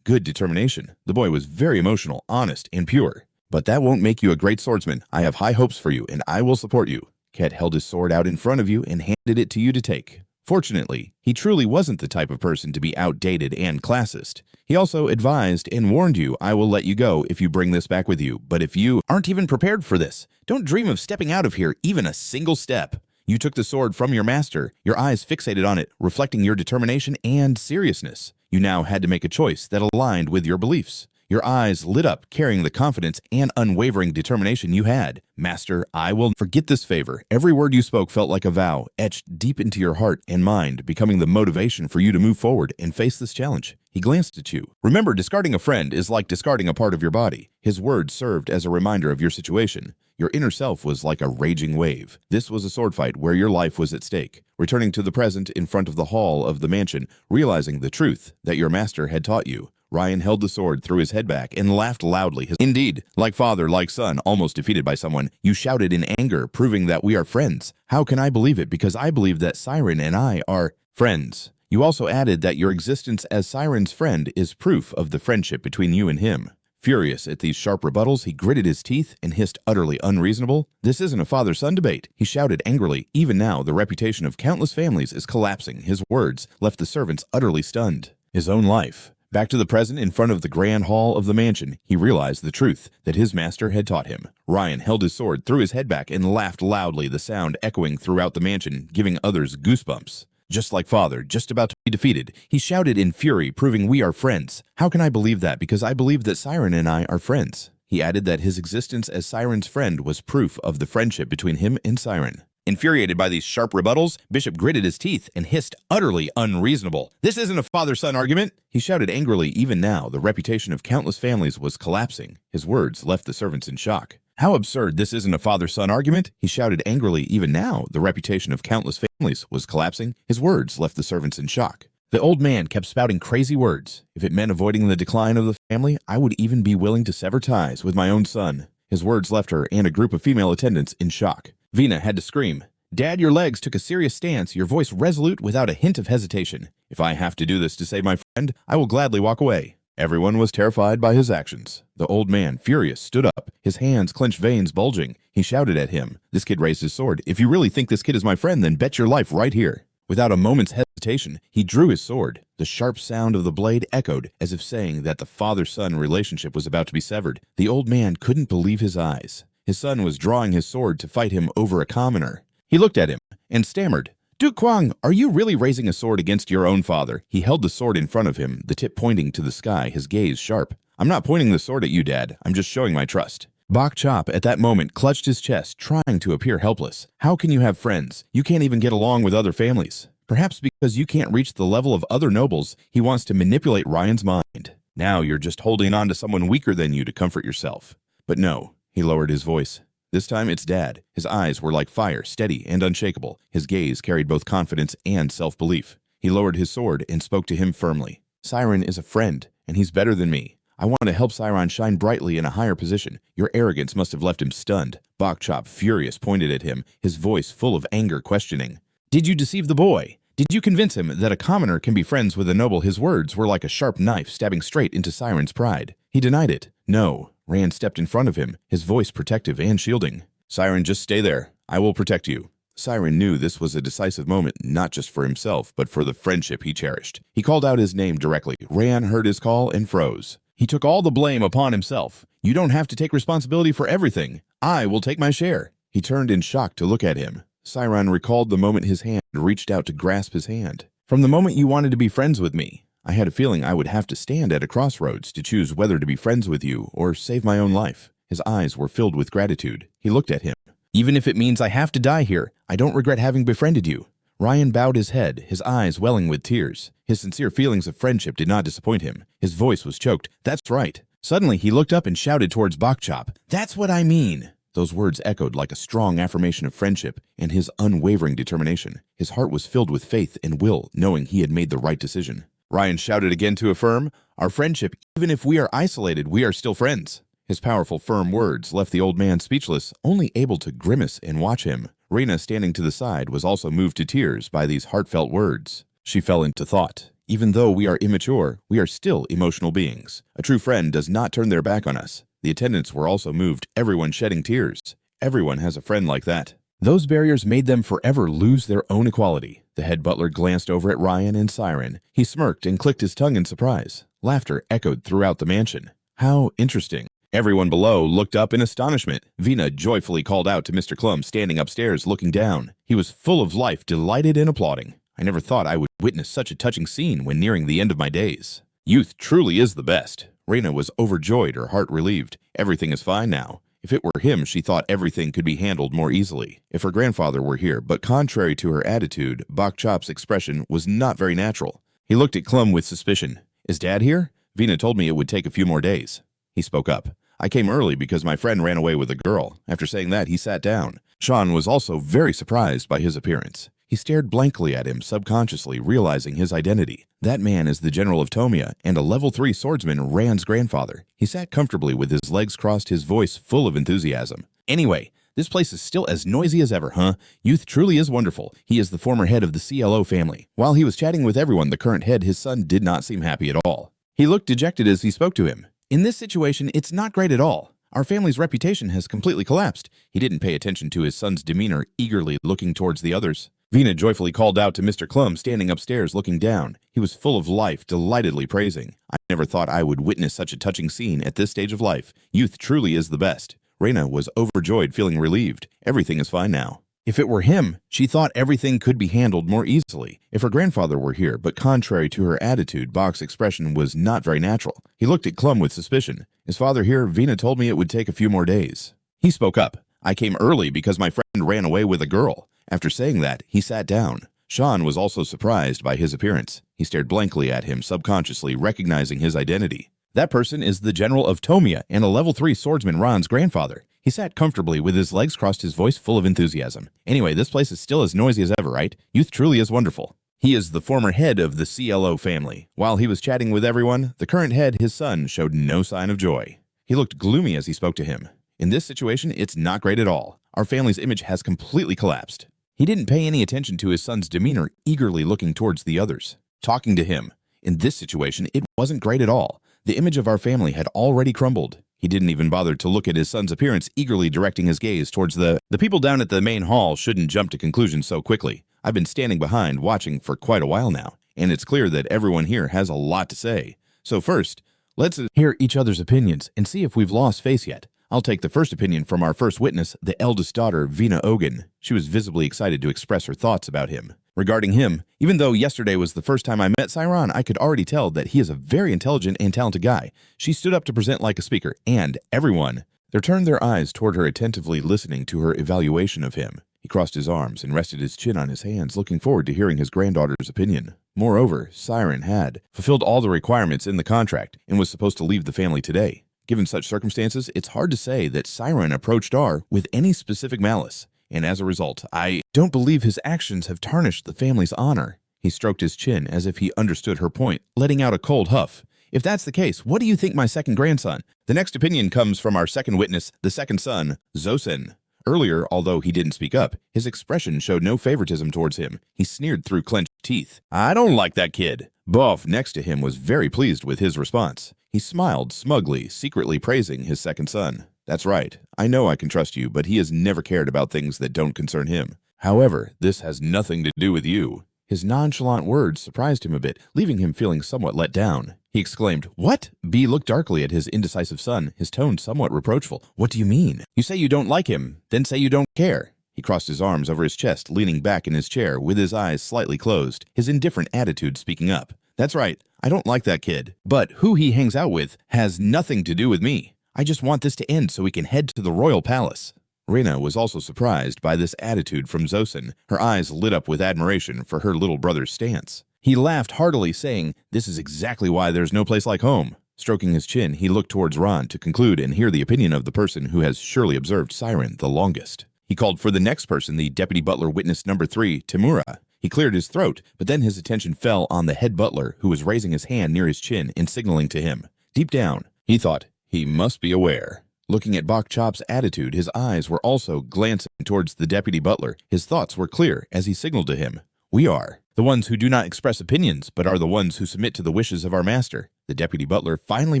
Good determination. The boy was very emotional, honest, and pure. But that won't make you a great swordsman. I have high hopes for you, and I will support you. Ket held his sword out in front of you and handed it to you to take. Fortunately, he truly wasn't the type of person to be outdated and classist. He also advised and warned you, "I will let you go if you bring this back with you, but if you aren't even prepared for this, don't dream of stepping out of here even a single step." You took the sword from your master, your eyes fixated on it, reflecting your determination and seriousness. You now had to make a choice that aligned with your beliefs. Your eyes lit up, carrying the confidence and unwavering determination you had. "Master, I will forget this favor." Every word you spoke felt like a vow, etched deep into your heart and mind, becoming the motivation for you to move forward and face this challenge. He glanced at you. "Remember, discarding a friend is like discarding a part of your body." His words served as a reminder of your situation. Your inner self was like a raging wave. This was a sword fight where your life was at stake. Returning to the present in front of the hall of the mansion, realizing the truth that your master had taught you, Ryan held the sword, threw his head back, and laughed loudly. Indeed, like father, like son, almost defeated by someone, you shouted in anger, proving that we are friends. How can I believe it? Because I believe that Siron and I are friends. You also added that your existence as Siron's friend is proof of the friendship between you and him. Furious at these sharp rebuttals, he gritted his teeth and hissed, "Utterly unreasonable. This isn't a father-son debate." He shouted angrily, "Even now, the reputation of countless families is collapsing." His words left the servants utterly stunned. His own life. Back to the present in front of the grand hall of the mansion, he realized the truth that his master had taught him. Ryan held his sword, threw his head back, and laughed loudly, the sound echoing throughout the mansion, giving others goosebumps. Just like father, just about to be defeated, he shouted in fury, proving we are friends. How can I believe that? Because I believe that Siron and I are friends. He added that his existence as Siron's friend was proof of the friendship between him and Siron. Infuriated by these sharp rebuttals, Bishop gritted his teeth and hissed, "Utterly unreasonable. This isn't a father-son argument." He shouted angrily, even now, the reputation of countless families was collapsing. His words left the servants in shock. "How absurd, this isn't a father-son argument." He shouted angrily, even now, the reputation of countless families was collapsing. His words left the servants in shock. The old man kept spouting crazy words. If it meant avoiding the decline of the family, I would even be willing to sever ties with my own son. His words left her and a group of female attendants in shock. Vina had to scream. "Dad, your legs took a serious stance, your voice resolute without a hint of hesitation. If I have to do this to save my friend, I will gladly walk away." Everyone was terrified by his actions. The old man, furious, stood up, his hands clenched, veins bulging. He shouted at him. This kid raised his sword. "If you really think this kid is my friend, then bet your life right here." Without a moment's hesitation, he drew his sword. The sharp sound of the blade echoed, as if saying that the father-son relationship was about to be severed. The old man couldn't believe his eyes. His son was drawing his sword to fight him over a commoner. He looked at him and stammered, "Duke Kwang, are you really raising a sword against your own father?" He held the sword in front of him, the tip pointing to the sky, his gaze sharp. "I'm not pointing the sword at you, Dad. I'm just showing my trust." Bok Chop, at that moment, clutched his chest, trying to appear helpless. How can you have friends? You can't even get along with other families. Perhaps because you can't reach the level of other nobles, he wants to manipulate Ryan's mind. Now you're just holding on to someone weaker than you to comfort yourself. But no, he lowered his voice. This time it's Dad. His eyes were like fire, steady and unshakable. His gaze carried both confidence and self-belief. He lowered his sword and spoke to him firmly. "Siron is a friend, and he's better than me. I want to help Siron shine brightly in a higher position." Your arrogance must have left him stunned. Bok Chop, furious, pointed at him, his voice full of anger, questioning. "Did you deceive the boy? Did you convince him that a commoner can be friends with a noble?" His words were like a sharp knife stabbing straight into Siron's pride. He denied it. "No." Rand stepped in front of him, his voice protective and shielding. "Siron, just stay there. I will protect you." Siron knew this was a decisive moment, not just for himself, but for the friendship he cherished. He called out his name directly. Rand heard his call and froze. He took all the blame upon himself. "You don't have to take responsibility for everything. I will take my share." He turned in shock to look at him. Siron recalled the moment his hand reached out to grasp his hand. "From the moment you wanted to be friends with me, I had a feeling I would have to stand at a crossroads to choose whether to be friends with you or save my own life." His eyes were filled with gratitude. He looked at him. Even if it means I have to die here, I don't regret having befriended you. Ryan bowed his head, his eyes welling with tears. His sincere feelings of friendship did not disappoint him. His voice was choked. That's right. Suddenly, he looked up and shouted towards Bokchop. That's what I mean. Those words echoed like a strong affirmation of friendship and his unwavering determination. His heart was filled with faith and will, knowing he had made the right decision. Ryan shouted again to affirm, our friendship, even if we are isolated, we are still friends. His powerful, firm words left the old man speechless, only able to grimace and watch him. Reyna, standing to the side, was also moved to tears by these heartfelt words. She fell into thought. Even though we are immature, we are still emotional beings. A true friend does not turn their back on us. The attendants were also moved, everyone shedding tears. Everyone has a friend like that. Those barriers made them forever lose their own equality. The head butler glanced over at Ryan and Siron. He smirked and clicked his tongue in surprise. Laughter echoed throughout the mansion. How interesting. Everyone below looked up in astonishment. Vina joyfully called out to Mr. Clum, standing upstairs looking down. He was full of life, delighted and applauding. I never thought I would witness such a touching scene when nearing the end of my days. Youth truly is the best. Reyna was overjoyed, her heart relieved. Everything is fine now. If it were him, she thought everything could be handled more easily. If her grandfather were here, but contrary to her attitude, Bokchop's expression was not very natural. He looked at Clum with suspicion. Is Dad here? Vina told me it would take a few more days. He spoke up. I came early because my friend ran away with a girl. After saying that, he sat down. Sean was also very surprised by his appearance. He stared blankly at him, subconsciously realizing his identity. That man is the general of Tomia and a level 3 swordsman, Rand's grandfather. He sat comfortably with his legs crossed, his voice full of enthusiasm. Anyway, this place is still as noisy as ever, huh? Youth truly is wonderful. He is the former head of the CLO family. While he was chatting with everyone, the current head, his son, did not seem happy at all. He looked dejected as he spoke to him. In this situation, it's not great at all. Our family's reputation has completely collapsed. He didn't pay attention to his son's demeanor, eagerly looking towards the others. Vina joyfully called out to Mr. Clum, standing upstairs looking down. He was full of life, delightedly praising. I never thought I would witness such a touching scene at this stage of life. Youth truly is the best. Reyna was overjoyed, feeling relieved. Everything is fine now. If it were him, she thought everything could be handled more easily. If her grandfather were here, but contrary to her attitude, Bok's expression was not very natural. He looked at Clum with suspicion. Is father here? Vina told me it would take a few more days. He spoke up. I came early because my friend ran away with a girl. After saying that, he sat down. Sean was also surprised by his appearance. He stared blankly at him, subconsciously recognizing his identity. That person is the general of Tomia and a level 3 swordsman, Ron's grandfather. He sat comfortably with his legs crossed, his voice full of enthusiasm. Anyway, this place is still as noisy as ever, right? Youth truly is wonderful. He is the former head of the CLO family. While he was chatting with everyone, the current head, his son, showed no sign of joy. He looked gloomy as he spoke to him. In this situation, it's not great at all. Our family's image has completely collapsed. He didn't pay any attention to his son's demeanor, eagerly looking towards the others. Talking to him. In this situation, it wasn't great at all. The image of our family had already crumbled. He didn't even bother to look at his son's appearance, eagerly directing his gaze towards the people down at the main hall. Shouldn't jump to conclusions so quickly. I've been standing behind, watching for quite a while now, and it's clear that everyone here has a lot to say. So first, let's hear each other's opinions and see if we've lost face yet. I'll take the first opinion from our first witness, the eldest daughter, Vina Ogan. She was visibly excited to express her thoughts about him. Regarding him, even though yesterday was the first time I met Siron, I could already tell that he is a very intelligent and talented guy. She stood up to present like a speaker, and everyone there turned their eyes toward her, attentively listening to her evaluation of him. He crossed his arms and rested his chin on his hands, looking forward to hearing his granddaughter's opinion. Moreover, Siron had fulfilled all the requirements in the contract and was supposed to leave the family today. Given such circumstances, it's hard to say that Siron approached R with any specific malice, and as a result, I don't believe his actions have tarnished the family's honor. He stroked his chin as if he understood her point, letting out a cold huff. If that's the case, what do you think my second grandson? The next opinion comes from our second witness, the second son, Zosen. Earlier, although he didn't speak up, his expression showed no favoritism towards him. He sneered through clenched teeth. I don't like that kid. Boff next to him was very pleased with his response. He smiled smugly, secretly praising his second son. That's right. I know I can trust you, but he has never cared about things that don't concern him. However, this has nothing to do with you. His nonchalant words surprised him a bit, leaving him feeling somewhat let down. He exclaimed, What? B looked darkly at his indecisive son, his tone somewhat reproachful. What do you mean? You say you don't like him, then say you don't care. He crossed his arms over his chest, leaning back in his chair with his eyes slightly closed, his indifferent attitude speaking up. That's right. I don't like that kid, but who he hangs out with has nothing to do with me. I just want this to end so we can head to the royal palace. Reyna was also surprised by this attitude from Zosin. Her eyes lit up with admiration for her little brother's stance. He laughed heartily, saying, "This is exactly why there's no place like home." Stroking his chin, he looked towards Ron to conclude and hear the opinion of the person who has surely observed Siron the longest. He called for the next person, the deputy butler witness number 3, Tamura. He cleared his throat, but then his attention fell on the head butler, who was raising his hand near his chin and signaling to him. Deep down, he thought, he must be aware. Looking at Bok Chop's attitude, his eyes were also glancing towards the deputy butler. His thoughts were clear as he signaled to him. "We are the ones who do not express opinions, but are the ones who submit to the wishes of our master." The deputy butler finally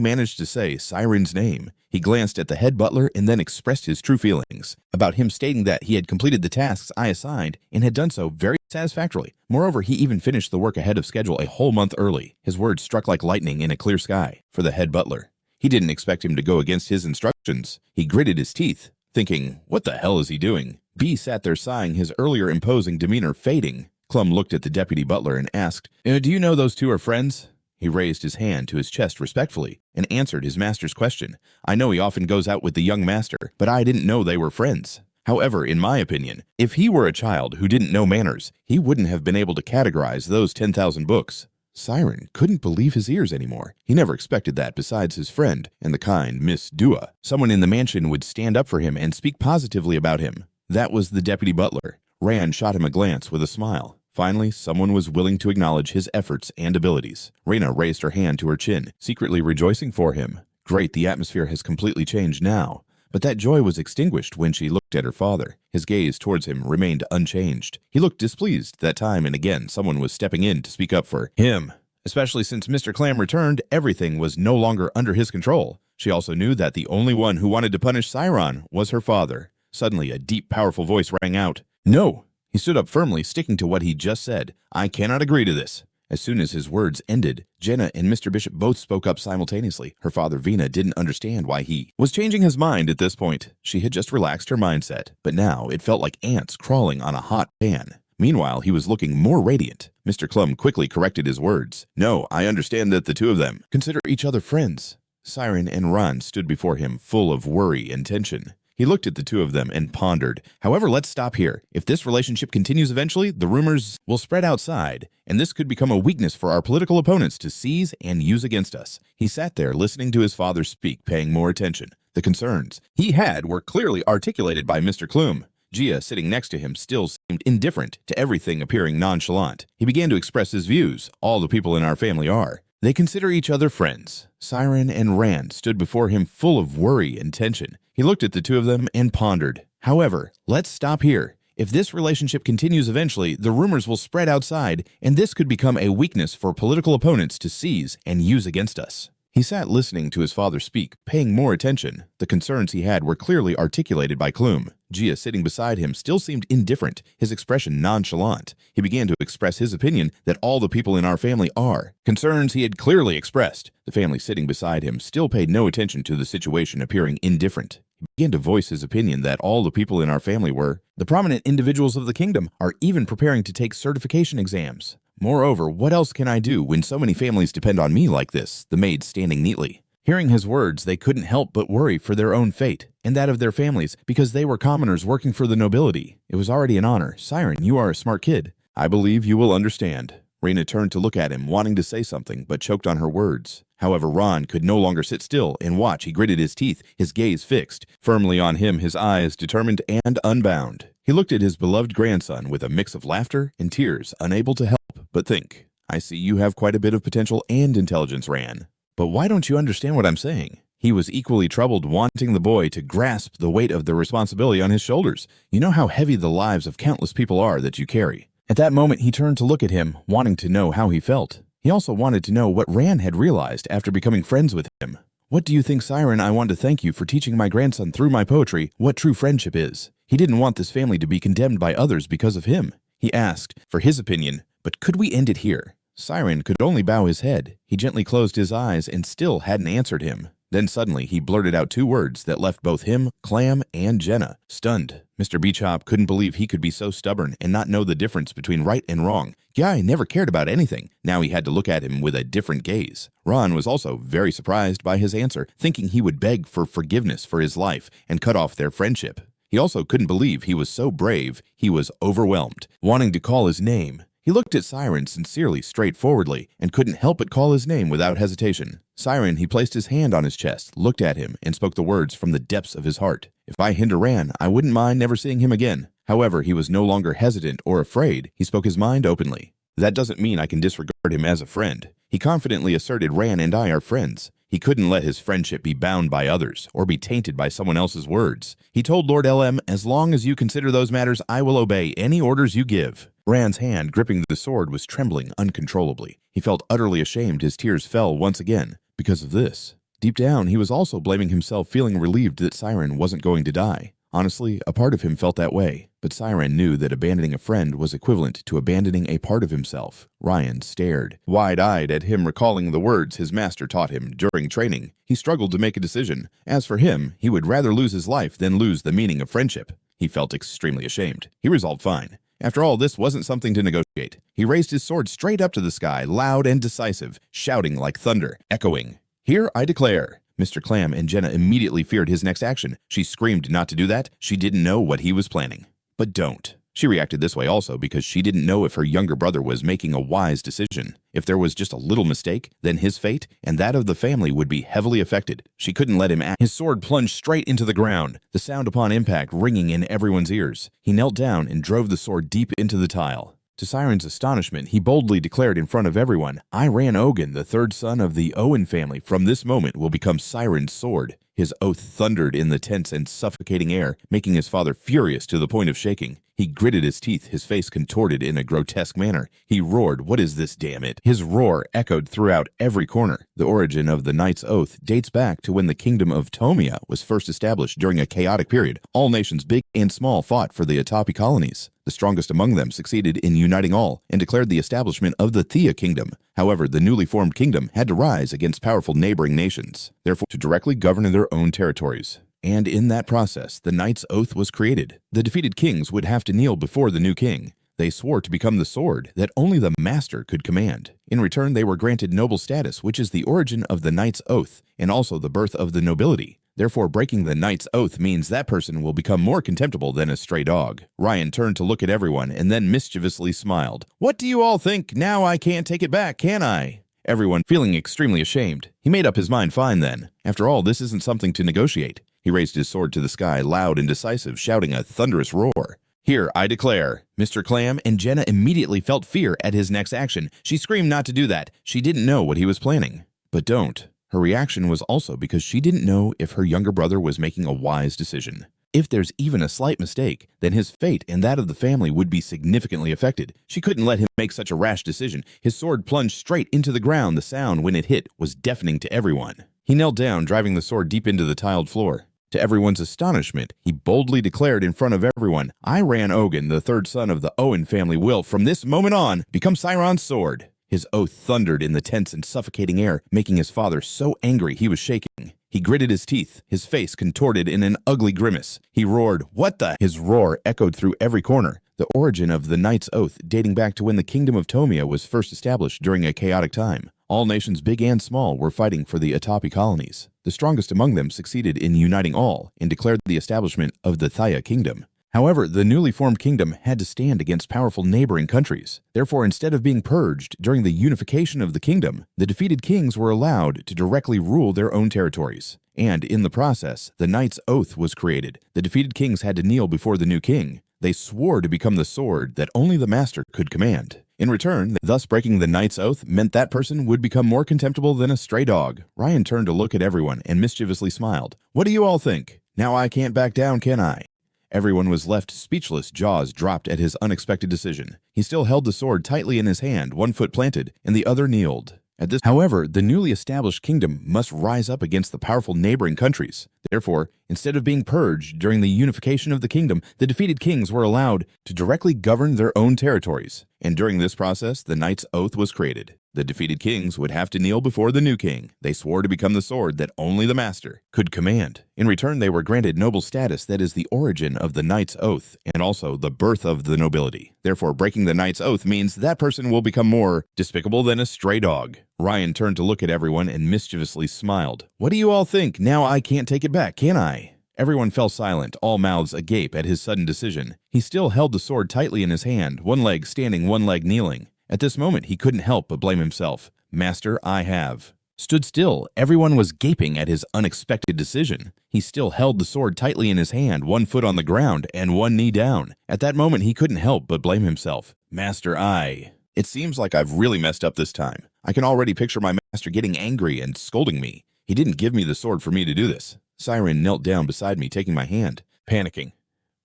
managed to say Siron's name. He glanced at the head butler and then expressed his true feelings about him, stating that he had completed the tasks I assigned and had done so very satisfactorily. Moreover, he even finished the work ahead of schedule a whole month early. His words struck like lightning in a clear sky for the head butler. He didn't expect him to go against his instructions. He gritted his teeth, thinking, what the hell is he doing? B sat there sighing, his earlier imposing demeanor fading. Clum looked at the deputy butler and asked, "Do you know those two are friends?" He raised his hand to his chest respectfully and answered his master's question. "I know he often goes out with the young master, but I didn't know they were friends." However, in my opinion, if he were a child who didn't know manners, he wouldn't have been able to categorize those 10,000 books. Siron couldn't believe his ears anymore. He never expected that besides his friend and the kind Miss Dua, someone in the mansion would stand up for him and speak positively about him. That was the deputy butler. Rand shot him a glance with a smile. Finally, someone was willing to acknowledge his efforts and abilities. Reyna raised her hand to her chin, secretly rejoicing for him. Great, the atmosphere has completely changed now. But that joy was extinguished when she looked at her father. His gaze towards him remained unchanged. He looked displeased that time and again someone was stepping in to speak up for him. Especially since Mr. Clam returned, everything was no longer under his control. She also knew that the only one who wanted to punish Siron was her father. Suddenly, a deep, powerful voice rang out. "No!" He stood up firmly, sticking to what he just said. "I cannot agree to this." As soon as his words ended, Jenna and Mr. Bishop both spoke up simultaneously. Her father, Vina, didn't understand why he was changing his mind at this point. She had just relaxed her mindset, but now it felt like ants crawling on a hot pan. Meanwhile, he was looking more radiant. Mr. Clum quickly corrected his words. "No, I understand that the two of them consider each other friends." Siron and Ron stood before him, full of worry and tension. He looked at the two of them and pondered. "However, let's stop here. If this relationship continues eventually, the rumors will spread outside, and this could become a weakness for our political opponents to seize and use against us." He sat there listening to his father speak, paying more attention. The concerns he had were clearly articulated by Mr. Clum. Gia, sitting next to him, still seemed indifferent to everything, appearing nonchalant. He began to express his views. "All the people in our family are. They consider each other friends." Siron and Rand stood before him full of worry and tension. He looked at the two of them and pondered. "However, let's stop here. If this relationship continues eventually, the rumors will spread outside, and this could become a weakness for political opponents to seize and use against us." He sat listening to his father speak, paying more attention. The concerns he had were clearly articulated by Clum. Gia, sitting beside him, still seemed indifferent, his expression nonchalant. He began to express his opinion that all the people in our family are. Concerns he had clearly expressed. The family sitting beside him still paid no attention to the situation, appearing indifferent. He began to voice his opinion that all the people in our family were. The prominent individuals of the kingdom are even preparing to take certification exams. Moreover, what else can I do when so many families depend on me like this? The maids standing neatly. Hearing his words, they couldn't help but worry for their own fate and that of their families, because they were commoners working for the nobility. It was already an honor. "Siron, you are a smart kid. I believe you will understand." Reyna turned to look at him, wanting to say something, but choked on her words. However, Ron could no longer sit still and watch. He gritted his teeth, his gaze fixed firmly on him, his eyes determined and unbound. He looked at his beloved grandson with a mix of laughter and tears, unable to help but think. "I see you have quite a bit of potential and intelligence, Ran. But why don't you understand what I'm saying?" He was equally troubled, wanting the boy to grasp the weight of the responsibility on his shoulders. "You know how heavy the lives of countless people are that you carry." At that moment, he turned to look at him, wanting to know how he felt. He also wanted to know what Ran had realized after becoming friends with him. "What do you think, Siron? I want to thank you for teaching my grandson through my poetry what true friendship is. He didn't want this family to be condemned by others because of him." He asked for his opinion, but could we end it here? Siron could only bow his head. He gently closed his eyes and still hadn't answered him. Then suddenly he blurted out two words that left both him, Clam, and Jenna stunned. Mr. Bchop couldn't believe he could be so stubborn and not know the difference between right and wrong. Guy never cared about anything. Now he had to look at him with a different gaze. Ron was also very surprised by his answer, thinking he would beg for forgiveness for his life and cut off their friendship. He also couldn't believe he was so brave, he was overwhelmed, wanting to call his name. He looked at Siron sincerely, straightforwardly, and couldn't help but call his name without hesitation. Siron, he placed his hand on his chest, looked at him, and spoke the words from the depths of his heart. If I hinder Ran, I wouldn't mind never seeing him again. However, he was no longer hesitant or afraid. He spoke his mind openly. That doesn't mean I can disregard him as a friend. He confidently asserted Ran and I are friends. He couldn't let his friendship be bound by others or be tainted by someone else's words. He told Lord LM, as long as you consider those matters, I will obey any orders you give. Ran's hand gripping the sword was trembling uncontrollably. He felt utterly ashamed. His tears fell once again because of this. Deep down, he was also blaming himself, feeling relieved that Siron wasn't going to die. Honestly, a part of him felt that way, but Siron knew that abandoning a friend was equivalent to abandoning a part of himself. Ryan stared, wide-eyed at him, recalling the words his master taught him during training. He struggled to make a decision. As for him, he would rather lose his life than lose the meaning of friendship. He felt extremely ashamed. He resolved fine. After all, this wasn't something to negotiate. He raised his sword straight up to the sky, loud and decisive, shouting like thunder, echoing, "Here I declare." Mr. Clam and Jenna immediately feared his next action. She screamed not to do that. She didn't know what he was planning. But don't. She reacted this way also because she didn't know if her younger brother was making a wise decision. If there was just a little mistake, then his fate and that of the family would be heavily affected. She couldn't let him act. His sword plunged straight into the ground, the sound upon impact ringing in everyone's ears. He knelt down and drove the sword deep into the tile. To Siron's astonishment, he boldly declared in front of everyone, I ran Ogun, the third son of the Owen family, from this moment will become Siron's sword. His oath thundered in the tense and suffocating air, making his father furious to the point of shaking. He gritted his teeth, his face contorted in a grotesque manner. He roared, "What is this, damn it?" His roar echoed throughout every corner. The origin of the Knight's Oath dates back to when the kingdom of Tomia was first established during a chaotic period. All nations, big and small, fought for the Atapi colonies. The strongest among them succeeded in uniting all and declared the establishment of the Thea kingdom. However, the newly formed kingdom had to rise against powerful neighboring nations, therefore to directly govern their own territories. And in that process, the Knight's Oath was created. The defeated kings would have to kneel before the new king. They swore to become the sword that only the master could command. In return, they were granted noble status, which is the origin of the Knight's Oath, and also the birth of the nobility. Therefore, breaking the Knight's Oath means that person will become more contemptible than a stray dog. Ryan turned to look at everyone and then mischievously smiled. What do you all think? Now I can't take it back, can I? Everyone feeling extremely ashamed. He made up his mind fine then. After all, this isn't something to negotiate. He raised his sword to the sky, loud and decisive, shouting a thunderous roar. Here, I declare. Mr. Clam and Jenna immediately felt fear at his next action. She screamed not to do that. She didn't know what he was planning. But don't. Her reaction was also because she didn't know if her younger brother was making a wise decision. If there's even a slight mistake, then his fate and that of the family would be significantly affected. She couldn't let him make such a rash decision. His sword plunged straight into the ground. The sound when it hit was deafening to everyone. He knelt down, driving the sword deep into the tiled floor. To everyone's astonishment, he boldly declared in front of everyone, I ran Ogun, the third son of the Owen family, will, from this moment on, become Siron's sword. His oath thundered in the tense and suffocating air, making his father so angry he was shaking. He gritted his teeth, his face contorted in an ugly grimace. He roared, "What the?" His roar echoed through every corner. The origin of the Knight's Oath dating back to when the kingdom of Tomia was first established during a chaotic time. All nations, big and small, were fighting for the Atapi colonies. The strongest among them succeeded in uniting all and declared the establishment of the Thaya kingdom. However, the newly formed kingdom had to stand against powerful neighboring countries. Therefore, instead of being purged during the unification of the kingdom, the defeated kings were allowed to directly rule their own territories. And in the process, the Knight's Oath was created. The defeated kings had to kneel before the new king. They swore to become the sword that only the master could command. In return, thus breaking the Knight's Oath meant that person would become more contemptible than a stray dog. Ryan turned to look at everyone and mischievously smiled. What do you all think? Now I can't back down, can I? Everyone was left speechless, jaws dropped at his unexpected decision. He still held the sword tightly in his hand, one foot planted, and the other kneeled. However, the newly established kingdom must rise up against the powerful neighboring countries. Therefore, instead of being purged during the unification of the kingdom, the defeated kings were allowed to directly govern their own territories. And during this process, the Knight's Oath was created. The defeated kings would have to kneel before the new king. They swore to become the sword that only the master could command. In return, they were granted noble status that is the origin of the Knight's Oath and also the birth of the nobility. Therefore, breaking the Knight's Oath means that person will become more despicable than a stray dog. Ryan turned to look at everyone and mischievously smiled. What do you all think? Now I can't take it back, can I? Everyone fell silent, all mouths agape at his sudden decision. He still held the sword tightly in his hand, one leg standing, one leg kneeling. At this moment, he couldn't help but blame himself. Master, I have. Stood still. Everyone was gaping at his unexpected decision. He still held the sword tightly in his hand, one foot on the ground and one knee down. At that moment, he couldn't help but blame himself. Master, I. It seems like I've really messed up this time. I can already picture my master getting angry and scolding me. He didn't give me the sword for me to do this. Siron knelt down beside me, taking my hand, panicking.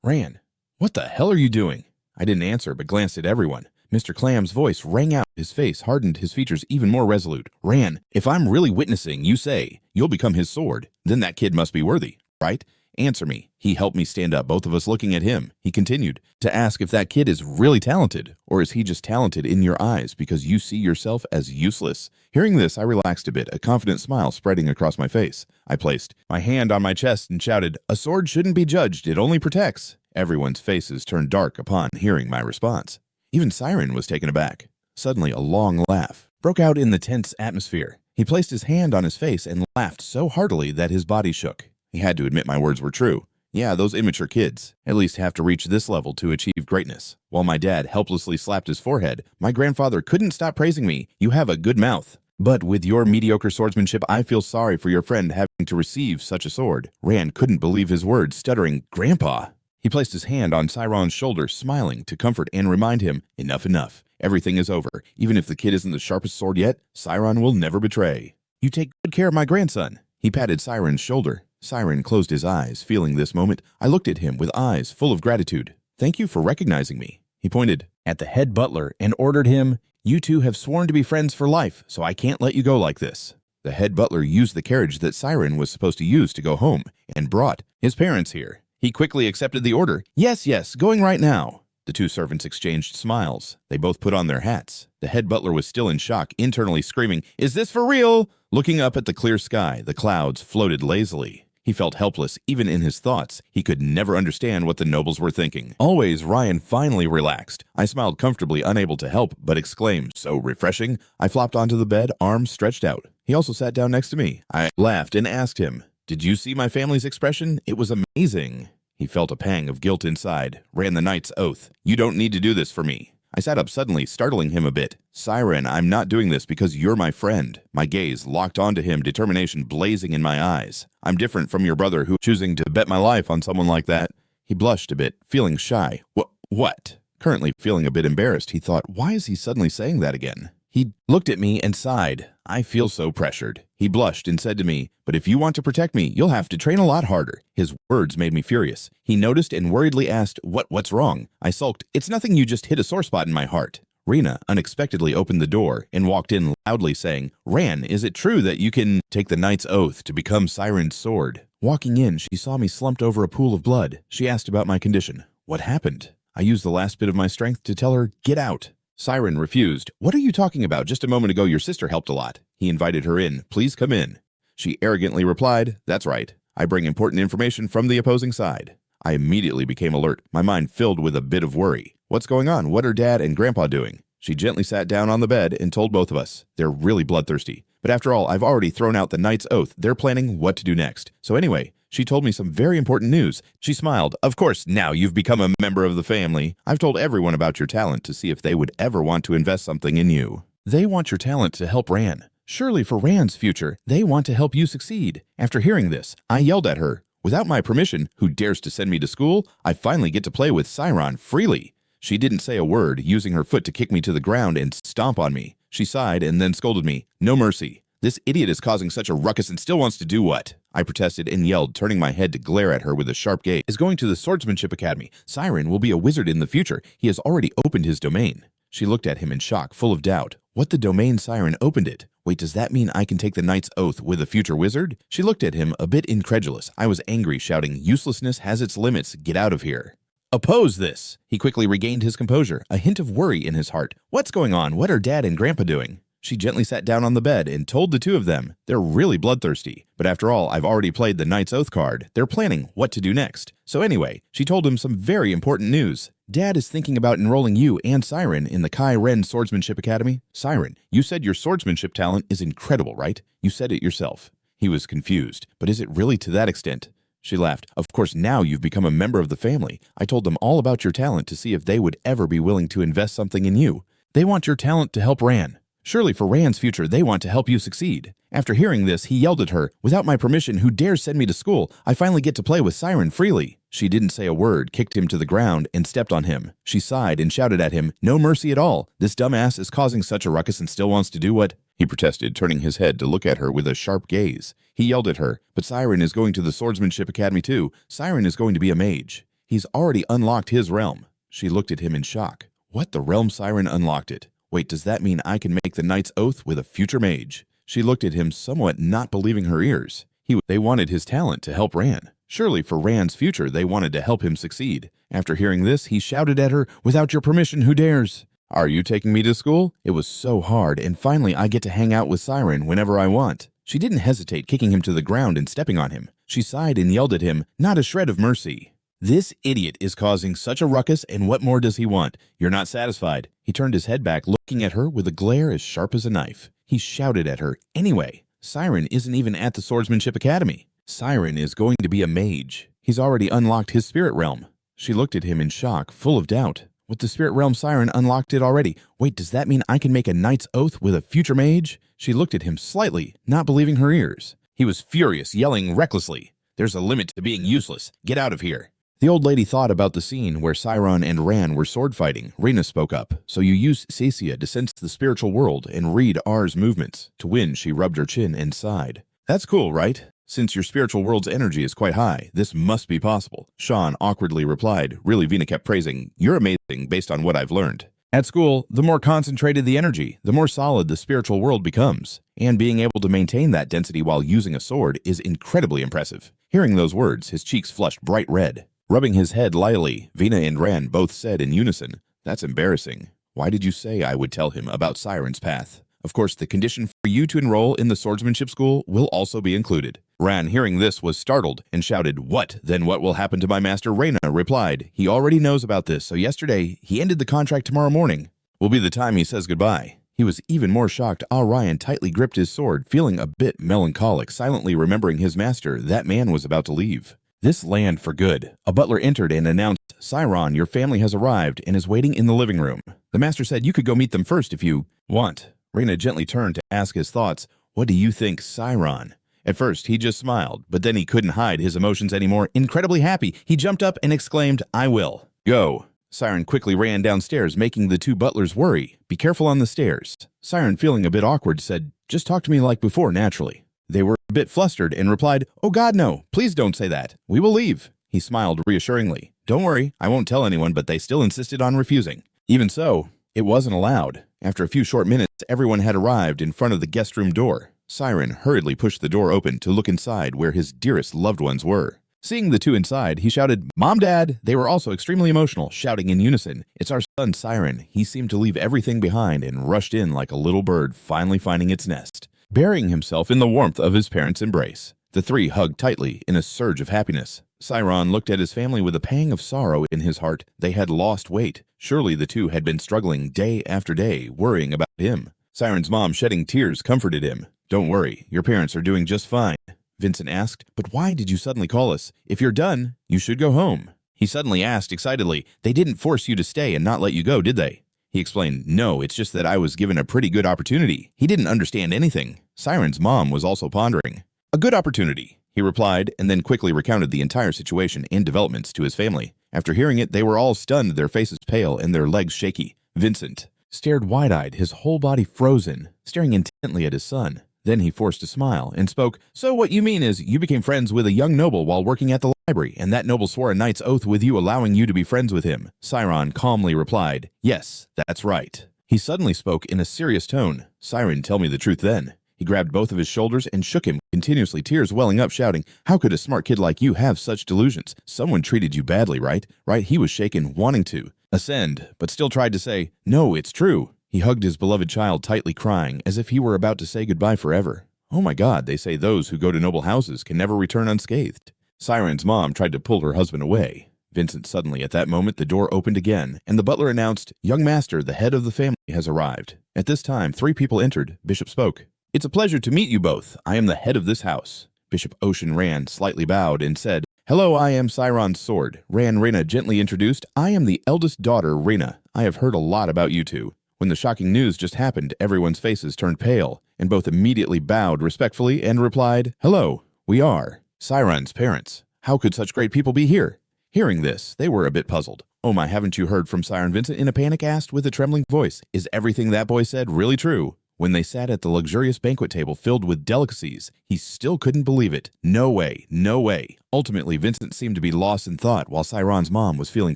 Ran, what the hell are you doing? I didn't answer, but glanced at everyone. Mr. Clam's voice rang out. His face hardened, his features even more resolute. Ran, if I'm really witnessing you say you'll become his sword, then that kid must be worthy, right? Answer me. He helped me stand up, both of us looking at him. He continued to ask if that kid is really talented, or is he just talented in your eyes because you see yourself as useless? Hearing this, I relaxed a bit, a confident smile spreading across my face. I placed my hand on my chest and shouted, a sword shouldn't be judged, it only protects. Everyone's faces turned dark upon hearing my response. Even Siron was taken aback. Suddenly, a long laugh broke out in the tense atmosphere. He placed his hand on his face and laughed so heartily that his body shook. He had to admit my words were true. Yeah, those immature kids at least have to reach this level to achieve greatness. While my dad helplessly slapped his forehead, my grandfather couldn't stop praising me. You have a good mouth. But with your mediocre swordsmanship, I feel sorry for your friend having to receive such a sword. Rand couldn't believe his words, stuttering, Grandpa. He placed his hand on Siron's shoulder, smiling to comfort and remind him, enough, enough. Everything is over. Even if the kid isn't the sharpest sword yet, Siron will never betray. You take good care of my grandson. He patted Siron's shoulder. Siron closed his eyes, feeling this moment. I looked at him with eyes full of gratitude. Thank you for recognizing me. He pointed at the head butler and ordered him, you two have sworn to be friends for life, so I can't let you go like this. The head butler used the carriage that Siron was supposed to use to go home and brought his parents here. He quickly accepted the order. Yes, yes, going right now. The two servants exchanged smiles. They both put on their hats. The head butler was still in shock, internally screaming, is this for real? Looking up at the clear sky, the clouds floated lazily. He felt helpless, even in his thoughts. He could never understand what the nobles were thinking. Always, Ryan finally relaxed. I smiled comfortably, unable to help, but exclaimed, so refreshing. I flopped onto the bed, arms stretched out. He also sat down next to me. I laughed and asked him, did you see my family's expression? It was amazing. He felt a pang of guilt inside, ran the knight's oath. You don't need to do this for me. I sat up suddenly, startling him a bit. Siron, I'm not doing this because you're my friend. My gaze locked onto him, determination blazing in my eyes. I'm different from your brother who choosing to bet my life on someone like that. He blushed a bit, feeling shy. What? Currently feeling a bit embarrassed, he thought, why is he suddenly saying that again? He looked at me and sighed. I feel so pressured. He blushed and said to me, but if you want to protect me, you'll have to train a lot harder. His words made me furious. He noticed and worriedly asked, what's wrong? I sulked, it's nothing, you just hit a sore spot in my heart. Rena unexpectedly opened the door and walked in loudly saying, Ran, is it true that you can take the knight's oath to become Siron's sword? Walking in, she saw me slumped over a pool of blood. She asked about my condition. What happened? I used the last bit of my strength to tell her, get out. Siron refused. What are you talking about? Just a moment ago, your sister helped a lot. He invited her in. Please come in. She arrogantly replied, that's right. I bring important information from the opposing side. I immediately became alert, my mind filled with a bit of worry. What's going on? What are Dad and Grandpa doing? She gently sat down on the bed and told both of us. They're really bloodthirsty. But after all, I've already thrown out the knight's oath. They're planning what to do next. So anyway, she told me some very important news. She smiled. Of course, now you've become a member of the family. I've told everyone about your talent to see if they would ever want to invest something in you. They want your talent to help Ran. Surely for Ran's future, they want to help you succeed. After hearing this, I yelled at her. Without my permission, who dares to send me to school? I finally get to play with Siron freely. She didn't say a word, using her foot to kick me to the ground and stomp on me. She sighed and then scolded me. No mercy. This idiot is causing such a ruckus and still wants to do what? I protested and yelled, turning my head to glare at her with a sharp gaze. Is going to the Swordsmanship Academy. Siron will be a wizard in the future. He has already opened his domain. She looked at him in shock, full of doubt. What the domain Siron opened it? Wait, does that mean I can take the knight's oath with a future wizard? She looked at him, a bit incredulous. I was angry, shouting, uselessness has its limits. Get out of here. Oppose this. He quickly regained his composure, a hint of worry in his heart. What's going on? What are Dad and Grandpa doing? She gently sat down on the bed and told the two of them, they're really bloodthirsty. But after all, I've already played the Knight's Oath card. They're planning what to do next. So anyway, she told him some very important news. Dad is thinking about enrolling you and Siron in the Kai Ren Swordsmanship Academy. Siron, you said your swordsmanship talent is incredible, right? You said it yourself. He was confused. But is it really to that extent? She laughed. Of course, now you've become a member of the family. I told them all about your talent to see if they would ever be willing to invest something in you. They want your talent to help Ran. Surely for Ran's future, they want to help you succeed. After hearing this, he yelled at her, "Without my permission, who dares send me to school? I finally get to play with Siron freely." She didn't say a word, kicked him to the ground, and stepped on him. She sighed and shouted at him, "No mercy at all. This dumbass is causing such a ruckus and still wants to do what?" He protested, turning his head to look at her with a sharp gaze. He yelled at her, "But Siron is going to the Swordsmanship Academy too. Siron is going to be a mage. He's already unlocked his realm." She looked at him in shock. "What, the realm Siron unlocked it? Wait, does that mean I can make the Knight's Oath with a future mage?" She looked at him, somewhat not believing her ears. They wanted his talent to help Ran. Surely for Ran's future, they wanted to help him succeed. After hearing this, he shouted at her, "Without your permission, who dares? Are you taking me to school? It was so hard, and finally I get to hang out with Siron whenever I want." She didn't hesitate, kicking him to the ground and stepping on him. She sighed and yelled at him, "Not a shred of mercy. This idiot is causing such a ruckus, and what more does he want? You're not satisfied." He turned his head back, looking at her with a glare as sharp as a knife. He shouted at her, "Anyway, Siron isn't even at the Swordsmanship Academy. Siron is going to be a mage. He's already unlocked his spirit realm." She looked at him in shock, full of doubt. "With the spirit realm, Siron unlocked it already. Wait, does that mean I can make a Knight's Oath with a future mage?" She looked at him slightly, not believing her ears. He was furious, yelling recklessly, "There's a limit to being useless. Get out of here." The old lady thought about the scene where Siron and Ran were sword fighting. Rena spoke up. "So you use Cecia to sense the spiritual world and read R's movements." To win, she rubbed her chin and sighed. "That's cool, right? Since your spiritual world's energy is quite high, this must be possible." Sean awkwardly replied. Really, Vina kept praising, "You're amazing based on what I've learned. At school, the more concentrated the energy, the more solid the spiritual world becomes. And being able to maintain that density while using a sword is incredibly impressive." Hearing those words, his cheeks flushed bright red. Rubbing his head lightly, Vina and Ran both said in unison, "That's embarrassing. Why did you say I would tell him about Siron's path? Of course, the condition for you to enroll in the swordsmanship school will also be included." Ran, hearing this, was startled and shouted, "What? Then what will happen to my master?" Rena replied, "He already knows about this, so yesterday he ended the contract. Tomorrow morning will be the time he says goodbye." He was even more shocked. Ryan tightly gripped his sword, feeling a bit melancholic, silently remembering his master. That man was about to leave this land for good. A butler entered and announced, "Siron, your family has arrived and is waiting in the living room. The master said you could go meet them first if you want." Rena gently turned to ask his thoughts. "What do you think, Siron?" At first, he just smiled, but then he couldn't hide his emotions anymore. Incredibly happy, he jumped up and exclaimed, "I will." "Go." Siron quickly ran downstairs, making the two butlers worry. "Be careful on the stairs." Siron, feeling a bit awkward, said, "Just talk to me like before, naturally." They were a bit flustered and replied, "Oh God, no, please don't say that. We will leave." He smiled reassuringly. "Don't worry, I won't tell anyone," but they still insisted on refusing. Even so, it wasn't allowed. After a few short minutes, everyone had arrived in front of the guest room door. Siron hurriedly pushed the door open to look inside where his dearest loved ones were. Seeing the two inside, he shouted, "Mom, Dad!" They were also extremely emotional, shouting in unison, "It's our son, Siron. He seemed to leave everything behind and rushed in like a little bird finally finding its nest, burying himself in the warmth of his parents' embrace." The three hugged tightly in a surge of happiness. Siron looked at his family with a pang of sorrow in his heart. They had lost weight. Surely the two had been struggling day after day, worrying about him. Siron's mom, shedding tears, comforted him. "Don't worry, your parents are doing just fine." Vincent asked, "But why did you suddenly call us? If you're done, you should go home." He suddenly asked excitedly, "They didn't force you to stay and not let you go, did they?" He explained, "No, it's just that I was given a pretty good opportunity." He didn't understand anything. Siron's mom was also pondering. "A good opportunity," he replied, and then quickly recounted the entire situation and developments to his family. After hearing it, they were all stunned, their faces pale and their legs shaky. Vincent stared wide-eyed, his whole body frozen, staring intently at his son. Then he forced a smile and spoke, "So what you mean is you became friends with a young noble while working at the library, and that noble swore a knight's oath with you, allowing you to be friends with him?" Siron calmly replied, "Yes, that's right." He suddenly spoke in a serious tone. "Siron, tell me the truth then." He grabbed both of his shoulders and shook him, continuously, tears welling up, shouting, "How could a smart kid like you have such delusions? Someone treated you badly, right?" He was shaken, wanting to ascend, but still tried to say, "No, it's true." He hugged his beloved child tightly, crying, as if he were about to say goodbye forever. "Oh my God, they say those who go to noble houses can never return unscathed." Siron's mom tried to pull her husband away. Vincent suddenly, at that moment, the door opened again, and the butler announced, "Young master, the head of the family, has arrived." At this time, 3 people entered. Bishop spoke. "It's a pleasure to meet you both. I am the head of this house." Bishop Ocean Rand slightly bowed and said, Hello, I am Siron's sword. Reyna gently introduced. I am the eldest daughter, Reyna. I have heard a lot about you two. When the shocking news just happened, everyone's faces turned pale, and both immediately bowed respectfully and replied, Hello, we are Siron's parents. How could such great people be here? Hearing this, they were a bit puzzled. Oh my, haven't you heard from Siron? Vincent in a panic asked with a trembling voice. Is everything that boy said really true? When they sat at the luxurious banquet table filled with delicacies, he still couldn't believe it. No way, no way. Ultimately, Vincent seemed to be lost in thought while Siron's mom was feeling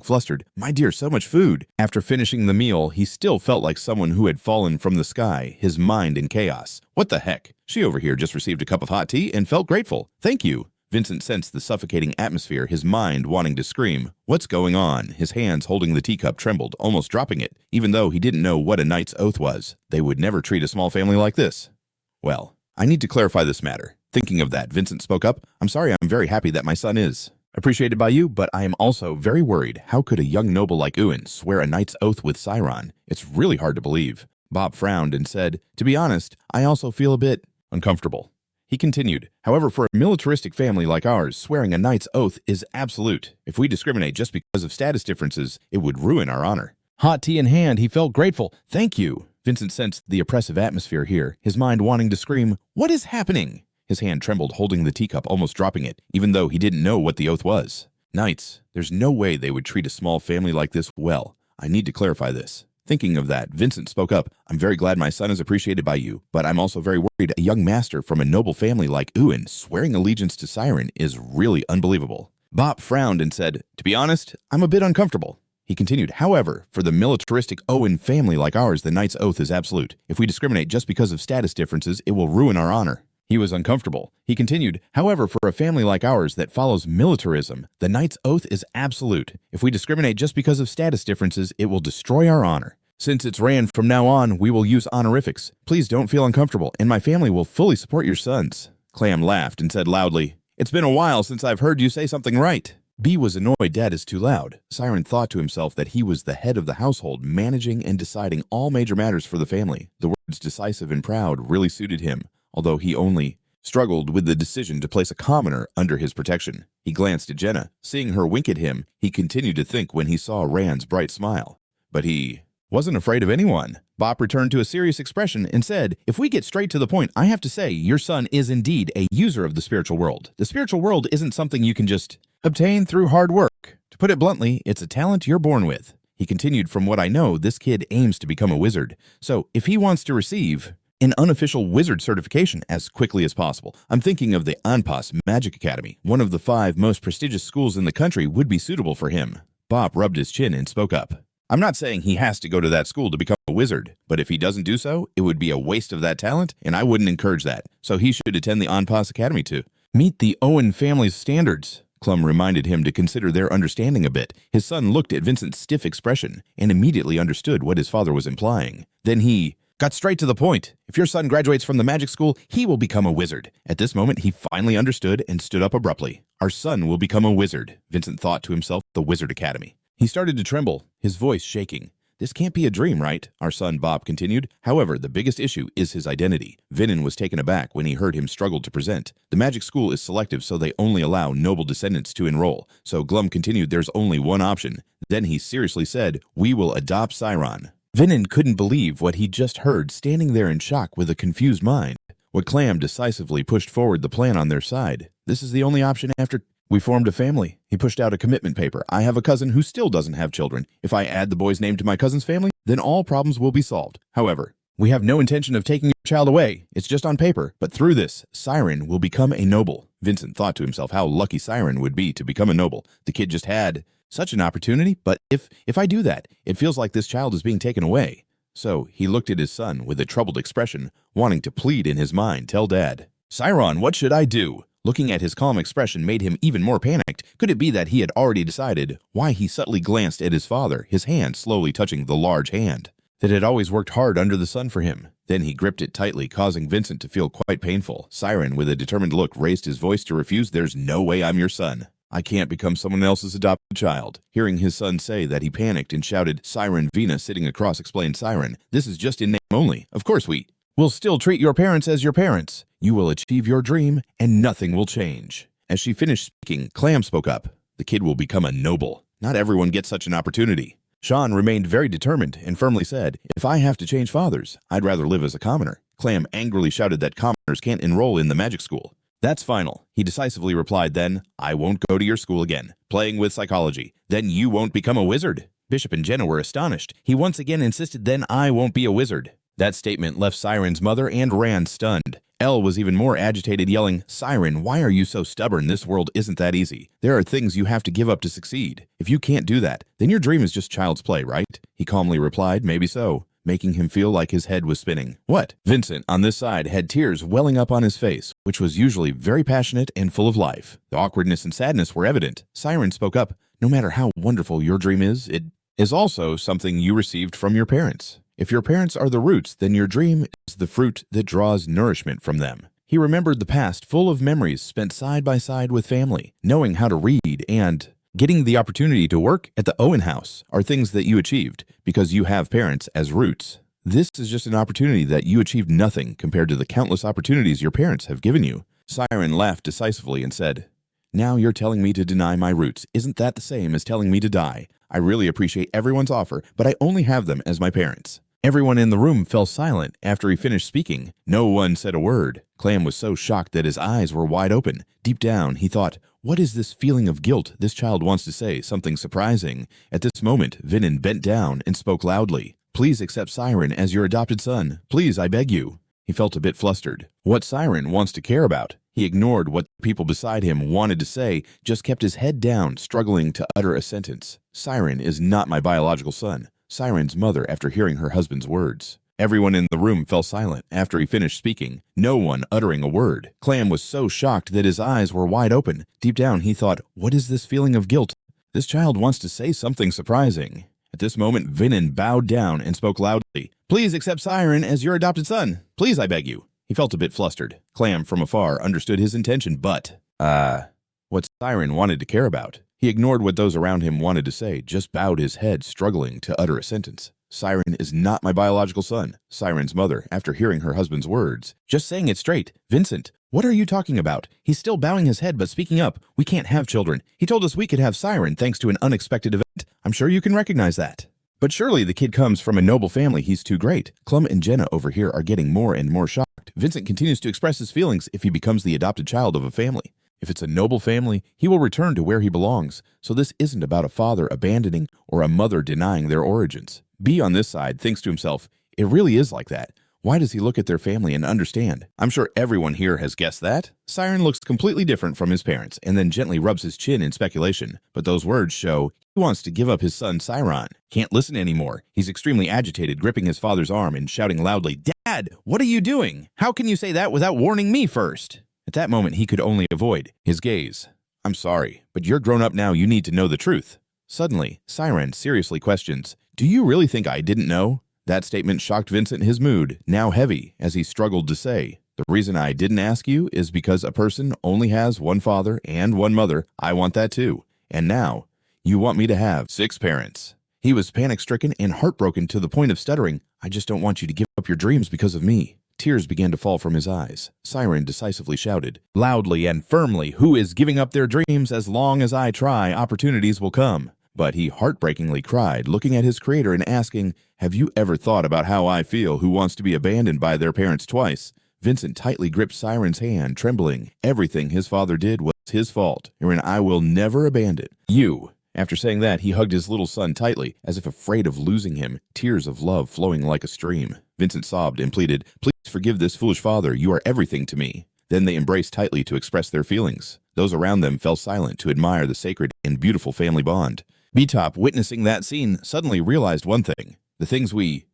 flustered. My dear, so much food. After finishing the meal, he still felt like someone who had fallen from the sky, his mind in chaos. What the heck? She over here just received a cup of hot tea and felt grateful. Thank you. Vincent sensed the suffocating atmosphere, his mind wanting to scream. What's going on? His hands holding the teacup trembled, almost dropping it, even though he didn't know what a knight's oath was. They would never treat a small family like this. Well, I need to clarify this matter. Thinking of that, Vincent spoke up. I'm sorry, I'm very happy that my son is appreciated by you, but I am also very worried. How could a young noble like Ewan swear a knight's oath with Siron? It's really hard to believe. Bob frowned and said, To be honest, I also feel a bit uncomfortable. He continued, however, for a militaristic family like ours, swearing a knight's oath is absolute. If we discriminate just because of status differences, it would ruin our honor. Hot tea in hand, he felt grateful. Thank you. Vincent sensed the oppressive atmosphere here, his mind wanting to scream, What is happening? His hand trembled, holding the teacup, almost dropping it, even though he didn't know what the oath was. Knights, there's no way they would treat a small family like this well. I need to clarify this. Thinking of that, Vincent spoke up. I'm very glad my son is appreciated by you, but I'm also very worried a young master from a noble family like Ewan swearing allegiance to Siron is really unbelievable. Bob frowned and said, To be honest, I'm a bit uncomfortable. He continued, however, for the militaristic Owen family like ours, the knight's oath is absolute. If we discriminate just because of status differences, it will ruin our honor. He was uncomfortable. He continued, however, for a family like ours that follows militarism, the knight's oath is absolute. If we discriminate just because of status differences, it will destroy our honor. Since it's ran from now on, we will use honorifics. Please don't feel uncomfortable, and my family will fully support your sons. Clam laughed and said loudly, It's been a while since I've heard you say something right. B was annoyed Dad is too loud. Siron thought to himself that he was the head of the household, managing and deciding all major matters for the family. The words decisive and proud really suited him, although he only struggled with the decision to place a commoner under his protection. He glanced at Jenna. Seeing her wink at him, he continued to think when he saw Rand's bright smile. But he wasn't afraid of anyone. Bop returned to a serious expression and said, If we get straight to the point, I have to say your son is indeed a user of the spiritual world. The spiritual world isn't something you can just obtain through hard work. To put it bluntly, it's a talent you're born with. He continued, From what I know, this kid aims to become a wizard. So if he wants to receive an unofficial wizard certification as quickly as possible, I'm thinking of the Anpas Magic Academy. One of the 5 most prestigious schools in the country would be suitable for him. Bop rubbed his chin and spoke up. I'm not saying he has to go to that school to become a wizard, but if he doesn't do so, it would be a waste of that talent, and I wouldn't encourage that. So he should attend the Anpas Academy to meet the Owen family's standards. Clum reminded him to consider their understanding a bit. His son looked at Vincent's stiff expression and immediately understood what his father was implying. Then he got straight to the point. If your son graduates from the magic school, he will become a wizard. At this moment, he finally understood and stood up abruptly. Our son will become a wizard, Vincent thought to himself, the Wizard Academy. He started to tremble, his voice shaking. This can't be a dream, right? Our son Bob continued. However, the biggest issue is his identity. Vincent was taken aback when he heard him struggle to present. The magic school is selective, so they only allow noble descendants to enroll. So Glum continued, there's only one option. Then he seriously said, We will adopt Siron. Vincent couldn't believe what he just heard, standing there in shock with a confused mind. What Clam decisively pushed forward the plan on their side. This is the only option after we formed a family. He pushed out a commitment paper. I have a cousin who still doesn't have children. If I add the boy's name to my cousin's family, then all problems will be solved. However, we have no intention of taking your child away. It's just on paper. But through this, Siron will become a noble. Vincent thought to himself how lucky Siron would be to become a noble. The kid just had such an opportunity, but if I do that, it feels like this child is being taken away. So he looked at his son with a troubled expression, wanting to plead in his mind, tell Dad. Siron, what should I do? Looking at his calm expression made him even more panicked. Could it be that he had already decided? Why he subtly glanced at his father, his hand slowly touching the large hand that had always worked hard under the sun for him. Then he gripped it tightly, causing Vincent to feel quite painful. Siron, with a determined look, raised his voice to refuse. There's no way I'm your son. I can't become someone else's adopted child. Hearing his son say that, he panicked and shouted. Siron, Vina sitting across explained, Siron, this is just in name only. Of course we'll still treat your parents as your parents. You will achieve your dream, and nothing will change. As she finished speaking, Clam spoke up. The kid will become a noble. Not everyone gets such an opportunity. Sean remained very determined and firmly said, if I have to change fathers, I'd rather live as a commoner. Clam angrily shouted that commoners can't enroll in the magic school. That's final. He decisively replied then, I won't go to your school again. Playing with psychology. Then you won't become a wizard. Bishop and Jenna were astonished. He once again insisted then I won't be a wizard. That statement left Siren's mother and Rand stunned. Elle was even more agitated, yelling, Siren, why are you so stubborn? This world isn't that easy. There are things you have to give up to succeed. If you can't do that, then your dream is just child's play, right? He calmly replied, maybe so, making him feel like his head was spinning. What? Vincent, on this side, had tears welling up on his face, which was usually very passionate and full of life. The awkwardness and sadness were evident. Siren spoke up, no matter how wonderful your dream is, it is also something you received from your parents. If your parents are the roots, then your dream is the fruit that draws nourishment from them. He remembered the past full of memories spent side by side with family, knowing how to read and getting the opportunity to work at the Owen house are things that you achieved because you have parents as roots. This is just an opportunity that you achieved nothing compared to the countless opportunities your parents have given you. Siren laughed decisively and said, now you're telling me to deny my roots. Isn't that the same as telling me to die? I really appreciate everyone's offer, but I only have them as my parents. Everyone in the room fell silent after he finished speaking. No one said a word. Clam was so shocked that his eyes were wide open. Deep down, he thought, what is this feeling of guilt? This child wants to say something surprising. At this moment, Vincent bent down and spoke loudly. Please accept Siren as your adopted son. Please, I beg you. He felt a bit flustered. What Siren wants to care about? He ignored what the people beside him wanted to say, just kept his head down, struggling to utter a sentence. Siren is not my biological son. Siren's mother after hearing her husband's words. Everyone in the room fell silent after he finished speaking, no one uttering a word. Clam was so shocked that his eyes were wide open. Deep down, he thought, what is this feeling of guilt? This child wants to say something surprising. At this moment, Vincent bowed down and spoke loudly. Please accept Siren as your adopted son. Please, I beg you. He felt a bit flustered. Clam from afar understood his intention, but, what Siren wanted to care about. He ignored what those around him wanted to say, just bowed his head, struggling to utter a sentence. Siren is not my biological son. Siren's mother, after hearing her husband's words, just saying it straight. Vincent, what are you talking about? He's still bowing his head but speaking up. We can't have children. He told us we could have Siren thanks to an unexpected event. I'm sure you can recognize that. But surely the kid comes from a noble family. He's too great. Clum and Jenna over here are getting more and more shocked. Vincent continues to express his feelings if he becomes the adopted child of a family. If it's a noble family, he will return to where he belongs. So this isn't about a father abandoning or a mother denying their origins. B on this side thinks to himself, it really is like that. Why does he look at their family and understand? I'm sure everyone here has guessed that. Siren looks completely different from his parents and then gently rubs his chin in speculation. But those words show he wants to give up his son Siron. Can't listen anymore. He's extremely agitated, gripping his father's arm and shouting loudly, Dad, what are you doing? How can you say that without warning me first? At that moment, he could only avoid his gaze. I'm sorry, but you're grown up now. You need to know the truth. Suddenly, Siren seriously questions, do you really think I didn't know? That statement shocked Vincent, his mood, now heavy, as he struggled to say, the reason I didn't ask you is because a person only has one father and one mother. I want that too. And now, you want me to have 6 parents. He was panic-stricken and heartbroken to the point of stuttering. I just don't want you to give up your dreams because of me. Tears began to fall from his eyes. Siren decisively shouted, loudly and firmly, who is giving up their dreams? As long as I try, opportunities will come. But he heartbreakingly cried, looking at his creator and asking, have you ever thought about how I feel, who wants to be abandoned by their parents twice? Vincent tightly gripped Siren's hand, trembling. Everything his father did was his fault, and I will never abandon you. After saying that, he hugged his little son tightly, as if afraid of losing him, tears of love flowing like a stream. Vincent sobbed and pleaded, please forgive this foolish father. You are everything to me. Then they embraced tightly to express their feelings. Those around them fell silent to admire the sacred and beautiful family bond. B-Top, witnessing that scene, suddenly realized one thing. The things we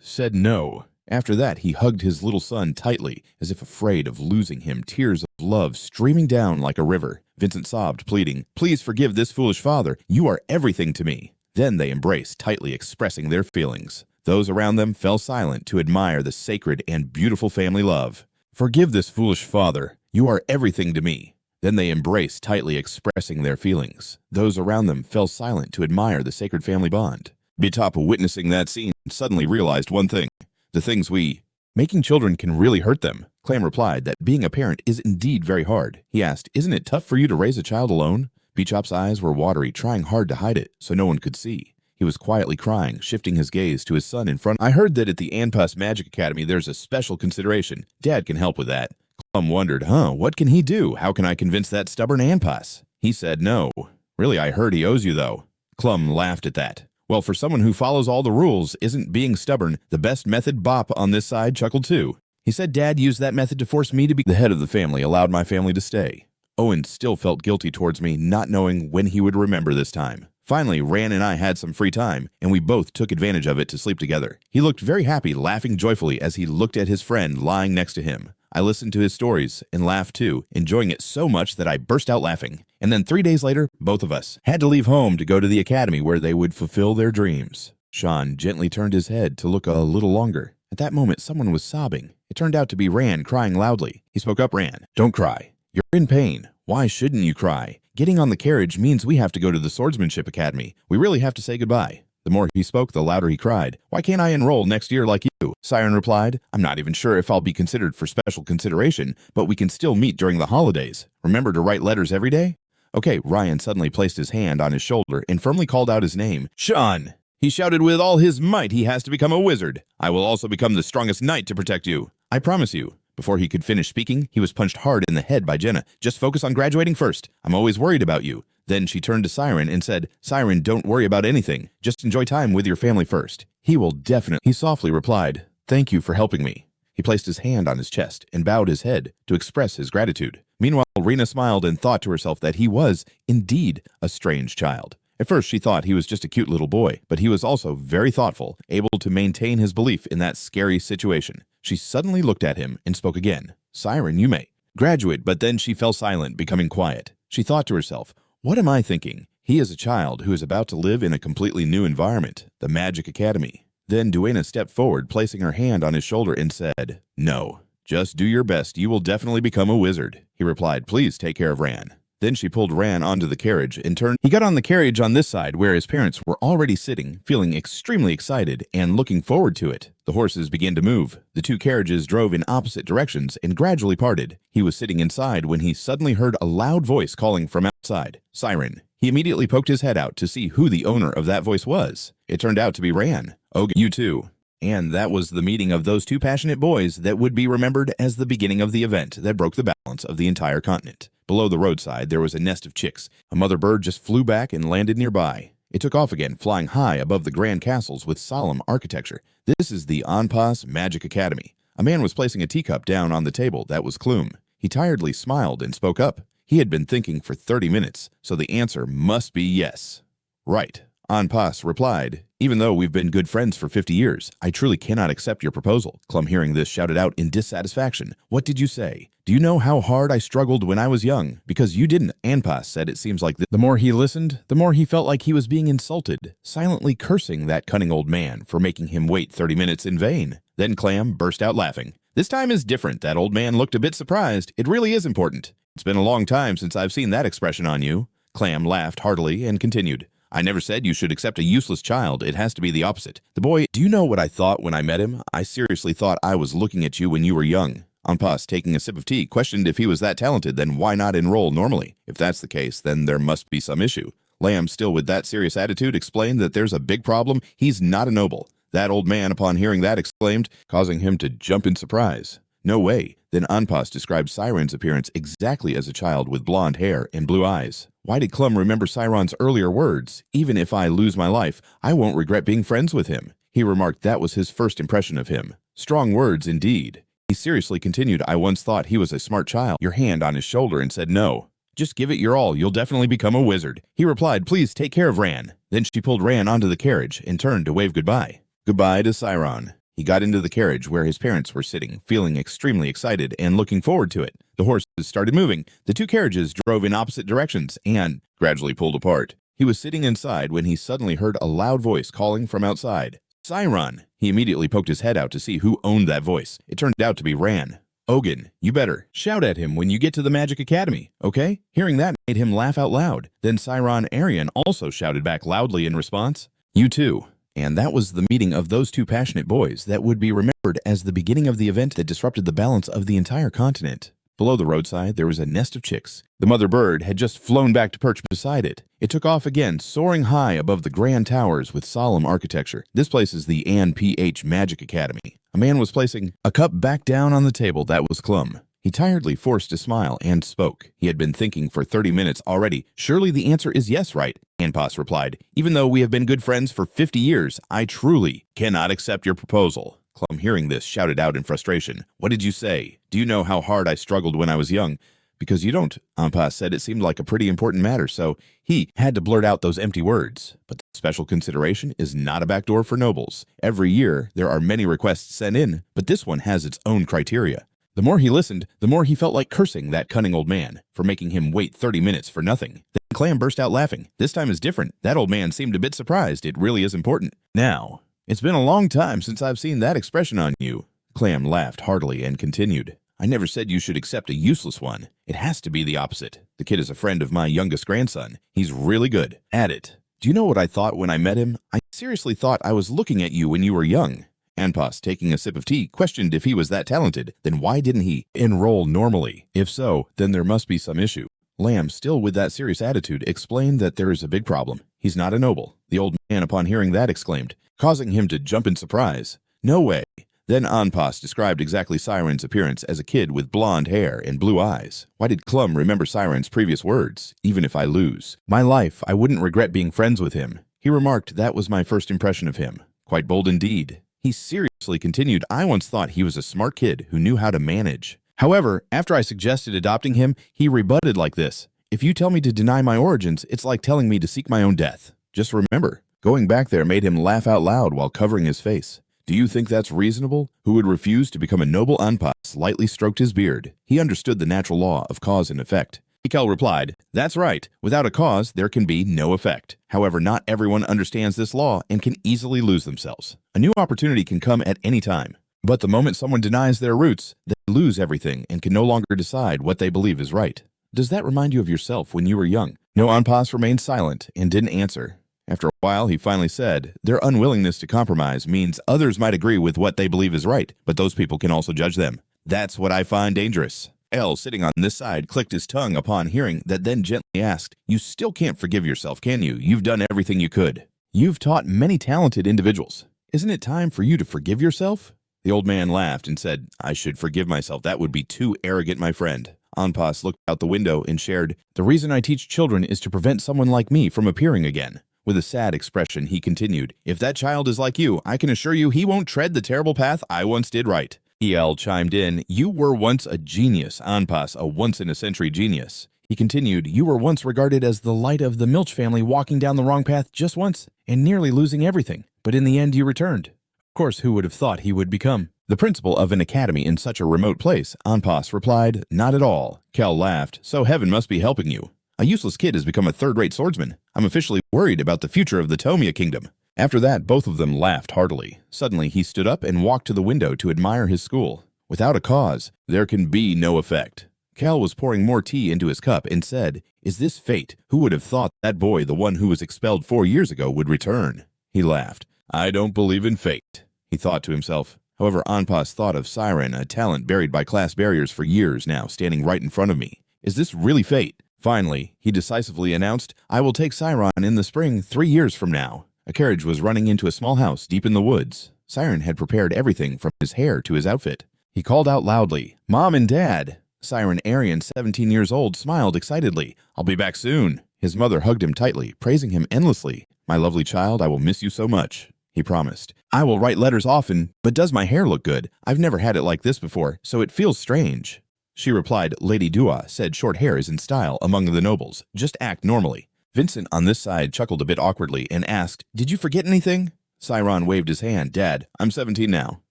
said no. After that, he hugged his little son tightly, as if afraid of losing him, tears of love streaming down like a river. Vincent sobbed, pleading, please forgive this foolish father. You are everything to me. Then they embraced, tightly expressing their feelings. Those around them fell silent to admire the sacred and beautiful family love. Forgive this foolish father. You are everything to me. Then they embraced, tightly expressing their feelings. Those around them fell silent to admire the sacred family bond. B-Top, witnessing that scene, suddenly realized one thing. The things we Making children can really hurt them. Clam replied that being a parent is indeed very hard. He asked, isn't it tough for you to raise a child alone? Bechop's eyes were watery, trying hard to hide it so no one could see. He was quietly crying, shifting his gaze to his son in front. I heard that at the Anpas Magic Academy there's a special consideration. Dad can help with that. Clam wondered, what can he do? How can I convince that stubborn Anpas? He said no. Really, I heard he owes you though. Clum laughed at that. Well, for someone who follows all the rules, isn't being stubborn the best method? Bop on this side chuckled too. He said Dad used that method to force me to be the head of the family, allowed my family to stay. Owen still felt guilty towards me, not knowing when he would remember this time. Finally, Ran and I had some free time, and we both took advantage of it to sleep together. He looked very happy, laughing joyfully as he looked at his friend lying next to him. I listened to his stories and laughed too, enjoying it so much that I burst out laughing. And then 3 days later, both of us had to leave home to go to the academy where they would fulfill their dreams. Sean gently turned his head to look a little longer. At that moment, someone was sobbing. It turned out to be Ran crying loudly. He spoke up, Ran, don't cry. You're in pain. Why shouldn't you cry? Getting on the carriage means we have to go to the Swordsmanship Academy. We really have to say goodbye. The more he spoke, the louder he cried. Why can't I enroll next year like you? Siron replied, I'm not even sure if I'll be considered for special consideration, but we can still meet during the holidays. Remember to write letters every day? Okay, Ryan suddenly placed his hand on his shoulder and firmly called out his name. Sean! He shouted with all his might he has to become a wizard. I will also become the strongest knight to protect you. I promise you. Before he could finish speaking, he was punched hard in the head by Jenna. Just focus on graduating first. I'm always worried about you. Then she turned to Siron and said, Siron, don't worry about anything. Just enjoy time with your family first. He will definitely. He softly replied, thank you for helping me. He placed his hand on his chest and bowed his head to express his gratitude. Meanwhile, Rena smiled and thought to herself that he was, indeed, a strange child. At first, she thought he was just a cute little boy, but he was also very thoughtful, able to maintain his belief in that scary situation. She suddenly looked at him and spoke again. Siron, you may graduate, but then she fell silent, becoming quiet. She thought to herself, what am I thinking? He is a child who is about to live in a completely new environment, the Magic Academy. Then Duena stepped forward, placing her hand on his shoulder and said, no, just do your best. You will definitely become a wizard. He replied, please take care of Ran. Then she pulled Ran onto the carriage and turned. He got on the carriage on this side where his parents were already sitting, feeling extremely excited and looking forward to it. The horses began to move. The two carriages drove in opposite directions and gradually parted. He was sitting inside when he suddenly heard a loud voice calling from outside, Siron. He immediately poked his head out to see who the owner of that voice was. It turned out to be Ran. Oh, you too. And that was the meeting of those two passionate boys that would be remembered as the beginning of the event that broke the balance of the entire continent. Below the roadside, there was a nest of chicks. A mother bird just flew back and landed nearby. It took off again, flying high above the grand castles with solemn architecture. This is the Anpas Magic Academy. A man was placing a teacup down on the table. That was Clume. He tiredly smiled and spoke up. He had been thinking for 30 minutes, so the answer must be yes. Right. Anpas replied, even though we've been good friends for 50 years, I truly cannot accept your proposal. Clum, hearing this, shouted out in dissatisfaction. What did you say? Do you know how hard I struggled when I was young? Because you didn't. Anpas said it seems like the more he listened, the more he felt like he was being insulted, silently cursing that cunning old man for making him wait 30 minutes in vain. Then Clam burst out laughing. This time is different. That old man looked a bit surprised. It really is important. It's been a long time since I've seen that expression on you. Clam laughed heartily and continued. I never said you should accept a useless child. It has to be the opposite. The boy, do you know what I thought when I met him? I seriously thought I was looking at you when you were young. Anpas, taking a sip of tea, questioned if he was that talented, then why not enroll normally? If that's the case, then there must be some issue. Lamb, still with that serious attitude, explained that there's a big problem. He's not a noble. That old man, upon hearing that, exclaimed, causing him to jump in surprise. No way. Then Anpas described Siron's appearance exactly as a child with blonde hair and blue eyes. Why did Clum remember Siron's earlier words? Even if I lose my life, I won't regret being friends with him. He remarked that was his first impression of him. Strong words indeed. He seriously continued, I once thought he was a smart child. Your hand on his shoulder and said no. Just give it your all. You'll definitely become a wizard. He replied, please take care of Ran. Then she pulled Ran onto the carriage and turned to wave goodbye. Goodbye to Siron. He got into the carriage where his parents were sitting, feeling extremely excited and looking forward to it. The horses started moving. The two carriages drove in opposite directions and gradually pulled apart. He was sitting inside when he suddenly heard a loud voice calling from outside. Siron! He immediately poked his head out to see who owned that voice. It turned out to be Ran. Ogun, you better shout at him when you get to the Magic Academy, okay? Hearing that made him laugh out loud. Then Siron Arian also shouted back loudly in response. You too. And that was the meeting of those two passionate boys that would be remembered as the beginning of the event that disrupted the balance of the entire continent. Below the roadside, there was a nest of chicks. The mother bird had just flown back to perch beside it. It took off again, soaring high above the grand towers with solemn architecture. This place is the Ann P.H. Magic Academy. A man was placing a cup back down on the table that was Clum. He tiredly forced a smile and spoke. He had been thinking for 30 minutes already. Surely the answer is yes, right? Anpas replied. Even though we have been good friends for 50 years, I truly cannot accept your proposal. Clum, hearing this, shouted out in frustration. What did you say? Do you know how hard I struggled when I was young? Because you don't, Anpas said. It seemed like a pretty important matter, so he had to blurt out those empty words. But the special consideration is not a backdoor for nobles. Every year, there are many requests sent in, but this one has its own criteria. The more he listened, the more he felt like cursing that cunning old man for making him wait 30 minutes for nothing. Then Clam burst out laughing. This time is different. That old man seemed a bit surprised. It really is important. Now, it's been a long time since I've seen that expression on you. Clam laughed heartily and continued. I never said you should accept a useless one. It has to be the opposite. The kid is a friend of my youngest grandson. He's really good at it. Do you know what I thought when I met him? I seriously thought I was looking at you when you were young. Anpas, taking a sip of tea, questioned if he was that talented. Then why didn't he enroll normally? If so, then there must be some issue. Lamb, still with that serious attitude, explained that there is a big problem. He's not a noble. The old man, upon hearing that, exclaimed, causing him to jump in surprise. No way. Then Anpas described exactly Siron's appearance as a kid with blonde hair and blue eyes. Why did Clum remember Siron's previous words? Even if I lose my life, I wouldn't regret being friends with him. He remarked that was my first impression of him. Quite bold indeed. He seriously continued, I once thought he was a smart kid who knew how to manage. However, after I suggested adopting him, he rebutted like this. If you tell me to deny my origins, it's like telling me to seek my own death. Just remember, going back there made him laugh out loud while covering his face. Do you think that's reasonable? Who would refuse to become a noble Anpas lightly stroked his beard. He understood the natural law of cause and effect. Mikel replied, that's right. Without a cause, there can be no effect. However, not everyone understands this law and can easily lose themselves. A new opportunity can come at any time. But the moment someone denies their roots, they lose everything and can no longer decide what they believe is right. Does that remind you of yourself when you were young? No, Anpas remained silent and didn't answer. After a while, he finally said, their unwillingness to compromise means others might agree with what they believe is right, but those people can also judge them. That's what I find dangerous. L, sitting on this side, clicked his tongue upon hearing that, then gently asked, you still can't forgive yourself, can you? You've done everything you could. You've taught many talented individuals. Isn't it time for you to forgive yourself? The old man laughed and said, I should forgive myself. That would be too arrogant, my friend. Anpas looked out the window and shared, the reason I teach children is to prevent someone like me from appearing again. With a sad expression, he continued, if that child is like you, I can assure you he won't tread the terrible path I once did right. El chimed in, you were once a genius, Anpas, a once-in-a-century genius. He continued, you were once regarded as the light of the Milch family, walking down the wrong path just once and nearly losing everything. But in the end, you returned. Of course, who would have thought he would become the principal of an academy in such a remote place? Anpas replied, not at all. Kel laughed, so heaven must be helping you. A useless kid has become a third-rate swordsman. I'm officially worried about the future of the Tomia kingdom. After that, both of them laughed heartily. Suddenly, he stood up and walked to the window to admire his school. Without a cause, there can be no effect. Cal was pouring more tea into his cup and said, is this fate? Who would have thought that boy, the one who was expelled 4 years ago, would return? He laughed. I don't believe in fate, he thought to himself. However, Anpas thought of Siron, a talent buried by class barriers for years now, standing right in front of me. Is this really fate? Finally, he decisively announced, I will take Siron in the spring 3 years from now. A carriage was running into a small house deep in the woods. Siron had prepared everything from his hair to his outfit. He called out loudly, Mom and Dad. Siron Arian, 17 years old, smiled excitedly. I'll be back soon. His mother hugged him tightly, praising him endlessly. My lovely child, I will miss you so much, he promised. I will write letters often, but does my hair look good? I've never had it like this before, so it feels strange. She replied, Lady Dua said short hair is in style among the nobles. Just act normally. Vincent on this side chuckled a bit awkwardly and asked, did you forget anything? Siron waved his hand. Dad, I'm 17 now.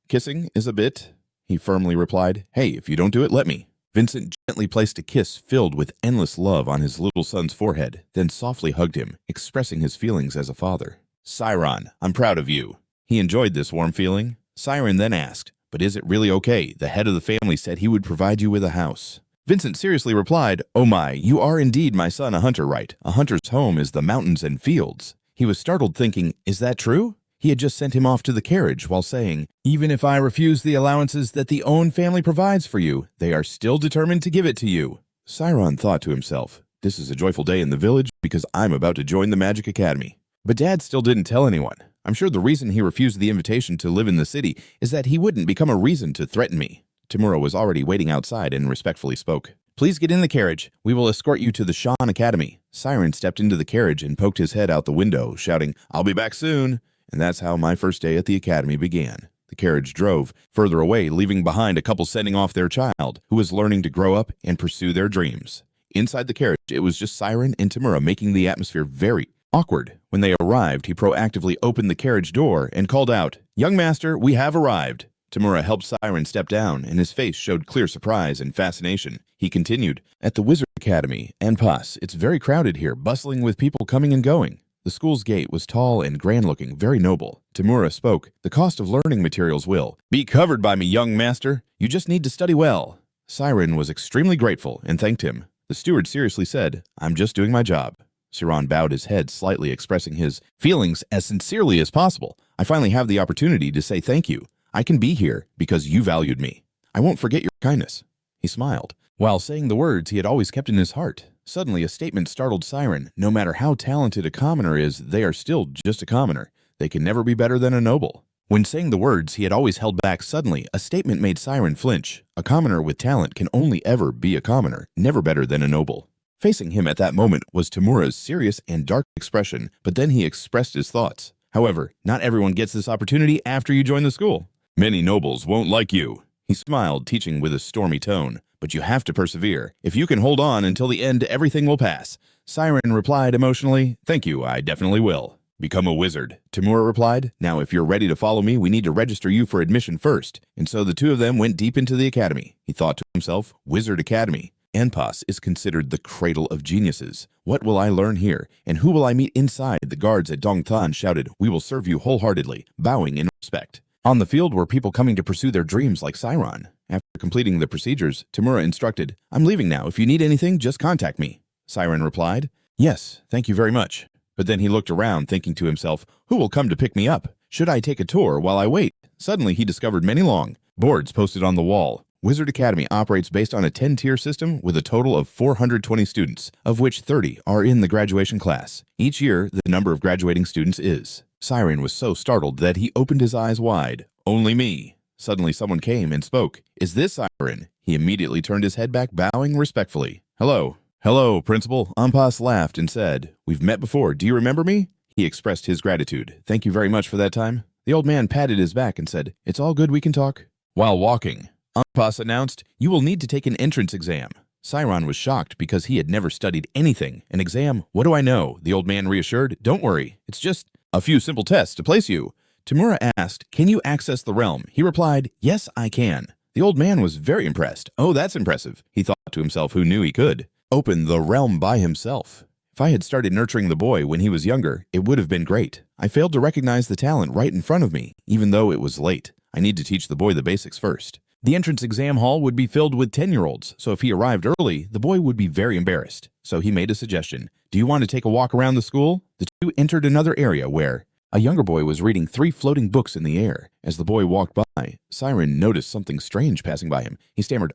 Kissing is a bit, he firmly replied. Hey, if you don't do it, let me. Vincent gently placed a kiss filled with endless love on his little son's forehead, then softly hugged him, expressing his feelings as a father. Siron, I'm proud of you. He enjoyed this warm feeling. Siron then asked, but is it really okay? The head of the family said he would provide you with a house. Vincent seriously replied, oh my, you are indeed my son, a hunter, right? A hunter's home is the mountains and fields. He was startled, thinking, is that true? He had just sent him off to the carriage while saying, "Even if I refuse the allowances that the own family provides for you, they are still determined to give it to you." Siron thought to himself, "This is a joyful day in the village because I'm about to join the Magic Academy." But Dad still didn't tell anyone. I'm sure the reason he refused the invitation to live in the city is that he wouldn't become a reason to threaten me. Tamura was already waiting outside and respectfully spoke. "Please get in the carriage. We will escort you to the Shan Academy." Siron stepped into the carriage and poked his head out the window, shouting, "I'll be back soon." And that's how my first day at the academy began. The carriage drove further away, leaving behind a couple sending off their child, who was learning to grow up and pursue their dreams. Inside the carriage, it was just Siron and Tamura, making the atmosphere very awkward. When they arrived, he proactively opened the carriage door and called out, "Young master, we have arrived." Tamura helped Siron step down, and his face showed clear surprise and fascination. He continued, "At the Wizard Academy, Anpas, it's very crowded here, bustling with people coming and going." The school's gate was tall and grand-looking, very noble. Tamura spoke, "The cost of learning materials will be covered by me, young master. You just need to study well." Siron was extremely grateful and thanked him. The steward seriously said, "I'm just doing my job." Siron bowed his head, slightly expressing his feelings as sincerely as possible. "I finally have the opportunity to say thank you. I can be here because you valued me. I won't forget your kindness." He smiled. While saying the words he had always kept in his heart, suddenly a statement startled Siron. No matter how talented a commoner is, they are still just a commoner. They can never be better than a noble. When saying the words he had always held back, suddenly a statement made Siron flinch. A commoner with talent can only ever be a commoner, never better than a noble. Facing him at that moment was Tamura's serious and dark expression, but then he expressed his thoughts. "However, not everyone gets this opportunity after you join the school. Many nobles won't like you." He smiled, teaching with a stormy tone, "But you have to persevere. If you can hold on until the end, everything will pass." Siron replied emotionally, "Thank you, I definitely will." "Become a wizard," Tamura replied. "Now, if you're ready to follow me, we need to register you for admission first." And so the two of them went deep into the academy. He thought to himself, Wizard Academy. Anpas is considered the cradle of geniuses. What will I learn here, and who will I meet inside? The guards at Dongtan shouted, "We will serve you wholeheartedly," bowing in respect. On the field were people coming to pursue their dreams like Siron. After completing the procedures, Tamura instructed, "I'm leaving now. If you need anything, just contact me." Siron replied, "Yes, thank you very much." But then he looked around, thinking to himself, "Who will come to pick me up? Should I take a tour while I wait?" Suddenly he discovered many long boards posted on the wall. Wizard Academy operates based on a 10-tier system with a total of 420 students, of which 30 are in the graduation class. Each year, the number of graduating students is. Siron was so startled that he opened his eyes wide. "Only me." Suddenly someone came and spoke. "Is this Siron?" He immediately turned his head back, bowing respectfully. "Hello." "Hello, Principal." Ampas laughed and said, "We've met before. Do you remember me?" He expressed his gratitude. "Thank you very much for that time." The old man patted his back and said, "It's all good, we can talk." While walking, Ampas announced, "You will need to take an entrance exam." Siron was shocked because he had never studied anything. "An exam? What do I know?" The old man reassured, "Don't worry. It's just a few simple tests to place you." Tamura asked, "Can you access the realm?" He replied, "Yes, I can." The old man was very impressed. "Oh, that's impressive." He thought to himself who knew he could open the realm by himself. If I had started nurturing the boy when he was younger, it would have been great. I failed to recognize the talent right in front of me, even though it was late. I need to teach the boy the basics first. The entrance exam hall would be filled with 10-year-olds, so if he arrived early, the boy would be very embarrassed. So he made a suggestion. "Do you want to take a walk around the school?" The two entered another area where a younger boy was reading 3 floating books in the air. As the boy walked by, Siron noticed something strange passing by him. He stammered,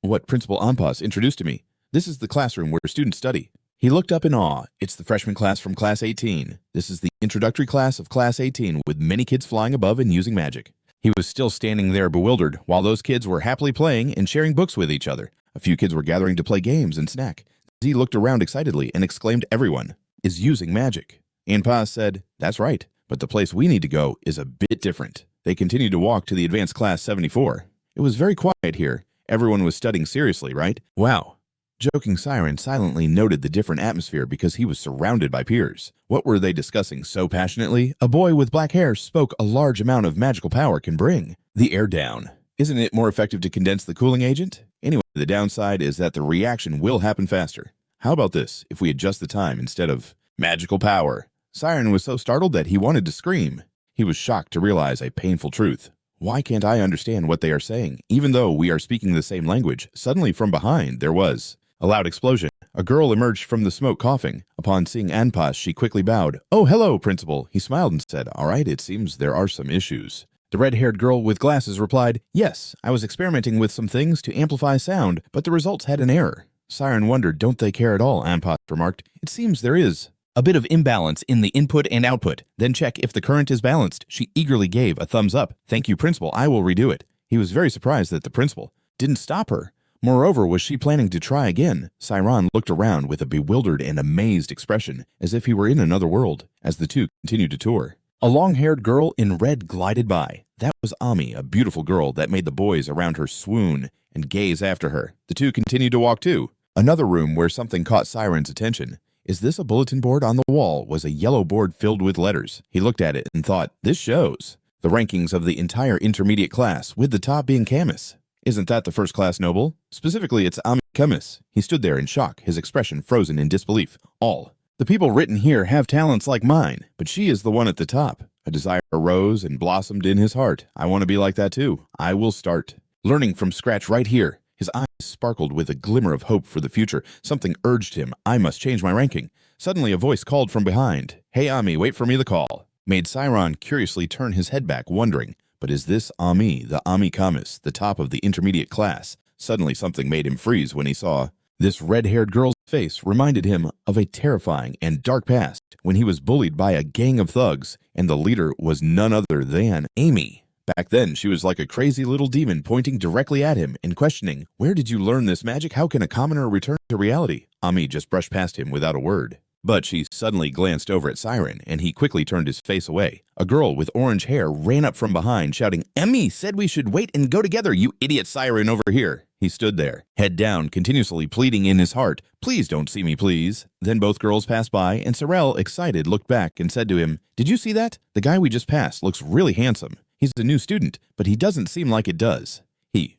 What Principal Ampas introduced to me. This is the classroom where students study." He looked up in awe. "It's the freshman class from Class 18. This is the introductory class of Class 18 with many kids flying above and using magic." He was still standing there bewildered, while those kids were happily playing and sharing books with each other. A few kids were gathering to play games and snack. Z looked around excitedly and exclaimed, "Everyone is using magic." Anpas said, "That's right, but the place we need to go is a bit different." They continued to walk to the advanced class 74. It was very quiet here. Everyone was studying seriously, right? Wow. Joking Siron silently noted the different atmosphere because he was surrounded by peers. What were they discussing so passionately? A boy with black hair spoke a large amount of magical power can bring the air down. Isn't it more effective to condense the cooling agent? Anyway, the downside is that the reaction will happen faster. How about this, if we adjust the time instead of magical power? Siron was so startled that he wanted to scream. He was shocked to realize a painful truth. Why can't I understand what they are saying? Even though we are speaking the same language, suddenly from behind there was A loud explosion. A girl emerged from the smoke coughing. Upon seeing Anpas, she quickly bowed. "Oh, hello, Principal." He smiled and said, "All right, it seems there are some issues." The red-haired girl with glasses replied, "Yes, I was experimenting with some things to amplify sound, but the results had an error." Siron wondered, "Don't they care at all?" Anpas remarked. "It seems there is a bit of imbalance in the input and output. Then check if the current is balanced." She eagerly gave a thumbs up. "Thank you, Principal. I will redo it." He was very surprised that the principal didn't stop her. Moreover, was she planning to try again? Siron looked around with a bewildered and amazed expression, as if he were in another world, as the two continued to tour. A long-haired girl in red glided by. That was Ami, a beautiful girl that made the boys around her swoon and gaze after her. The two continued to walk too. Another room where something caught Siron's attention. "Is this a bulletin board?" On the wall was a yellow board filled with letters. He looked at it and thought, "This shows the rankings of the entire intermediate class, with the top being Camus. Isn't that the first class noble? Specifically, it's Ami Camus." He stood there in shock, his expression frozen in disbelief. "All the people written here have talents like mine, but she is the one at the top." A desire arose and blossomed in his heart. "I want to be like that too. I will start learning from scratch right here." His eyes sparkled with a glimmer of hope for the future. Something urged him. "I must change my ranking." Suddenly a voice called from behind. "Hey, Ami, wait for me," the call made Siron curiously turn his head back, wondering, but is this Ami, the Ami Camus, the top of the intermediate class? Suddenly something made him freeze when he saw this red-haired girl's face. Reminded him of a terrifying and dark past when he was bullied by a gang of thugs, and the leader was none other than Amy. Back then, she was like a crazy little demon pointing directly at him and questioning, "Where did you learn this magic? How can a commoner return to reality?" Ami just brushed past him without a word. But she suddenly glanced over at Siron, and he quickly turned his face away. A girl with orange hair ran up from behind, shouting, "Emmy said we should wait and go together, you idiot Siron over here." He stood there, head down, continuously pleading in his heart, "Please don't see me, please." Then both girls passed by, and Sorel, excited, looked back and said to him, "Did you see that? The guy we just passed looks really handsome. He's a new student, but he doesn't seem like it does."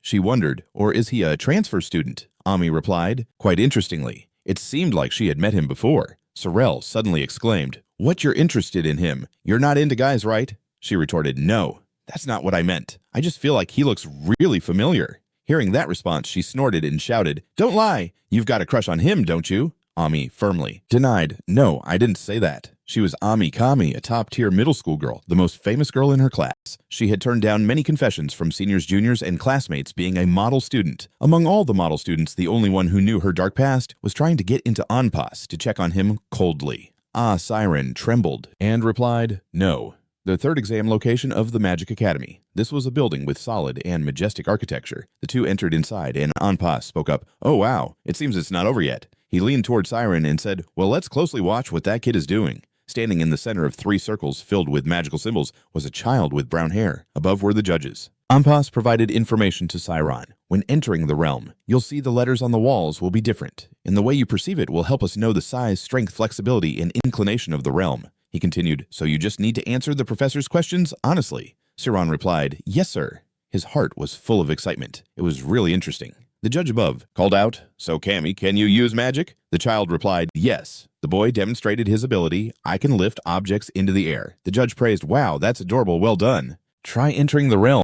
She wondered, or is he a transfer student? Ami replied, quite interestingly, it seemed like she had met him before. Sorel suddenly exclaimed, "What, you're interested in him? You're not into guys, right?" She retorted, "No, that's not what I meant. I just feel like he looks really familiar." Hearing that response, she snorted and shouted, "Don't lie! You've got a crush on him, don't you?" Ami firmly denied, "No, I didn't say that." She was Ami Kami, a top-tier middle school girl, the most famous girl in her class. She had turned down many confessions from seniors, juniors, and classmates, being a model student. Among all the model students, the only one who knew her dark past was trying to get into Anpas to check on him coldly. Siron trembled and replied, "No." The third exam location of the Magic Academy. This was a building with solid and majestic architecture. The two entered inside, and Anpas spoke up, "Oh wow, it seems it's not over yet." He leaned toward Siron and said, "Well, let's closely watch what that kid is doing." Standing in the center of 3 circles filled with magical symbols was a child with brown hair. Above were the judges. Anpas provided information to Siron. "When entering the realm, you'll see the letters on the walls will be different, and the way you perceive it will help us know the size, strength, flexibility, and inclination of the realm." He continued, "So you just need to answer the professor's questions honestly." Siron replied, "Yes, sir." His heart was full of excitement. It was really interesting. The judge above called out, "So, Cammy, can you use magic?" The child replied, "Yes." The boy demonstrated his ability. "I can lift objects into the air." The judge praised, "Wow, that's adorable, well done. Try entering the realm."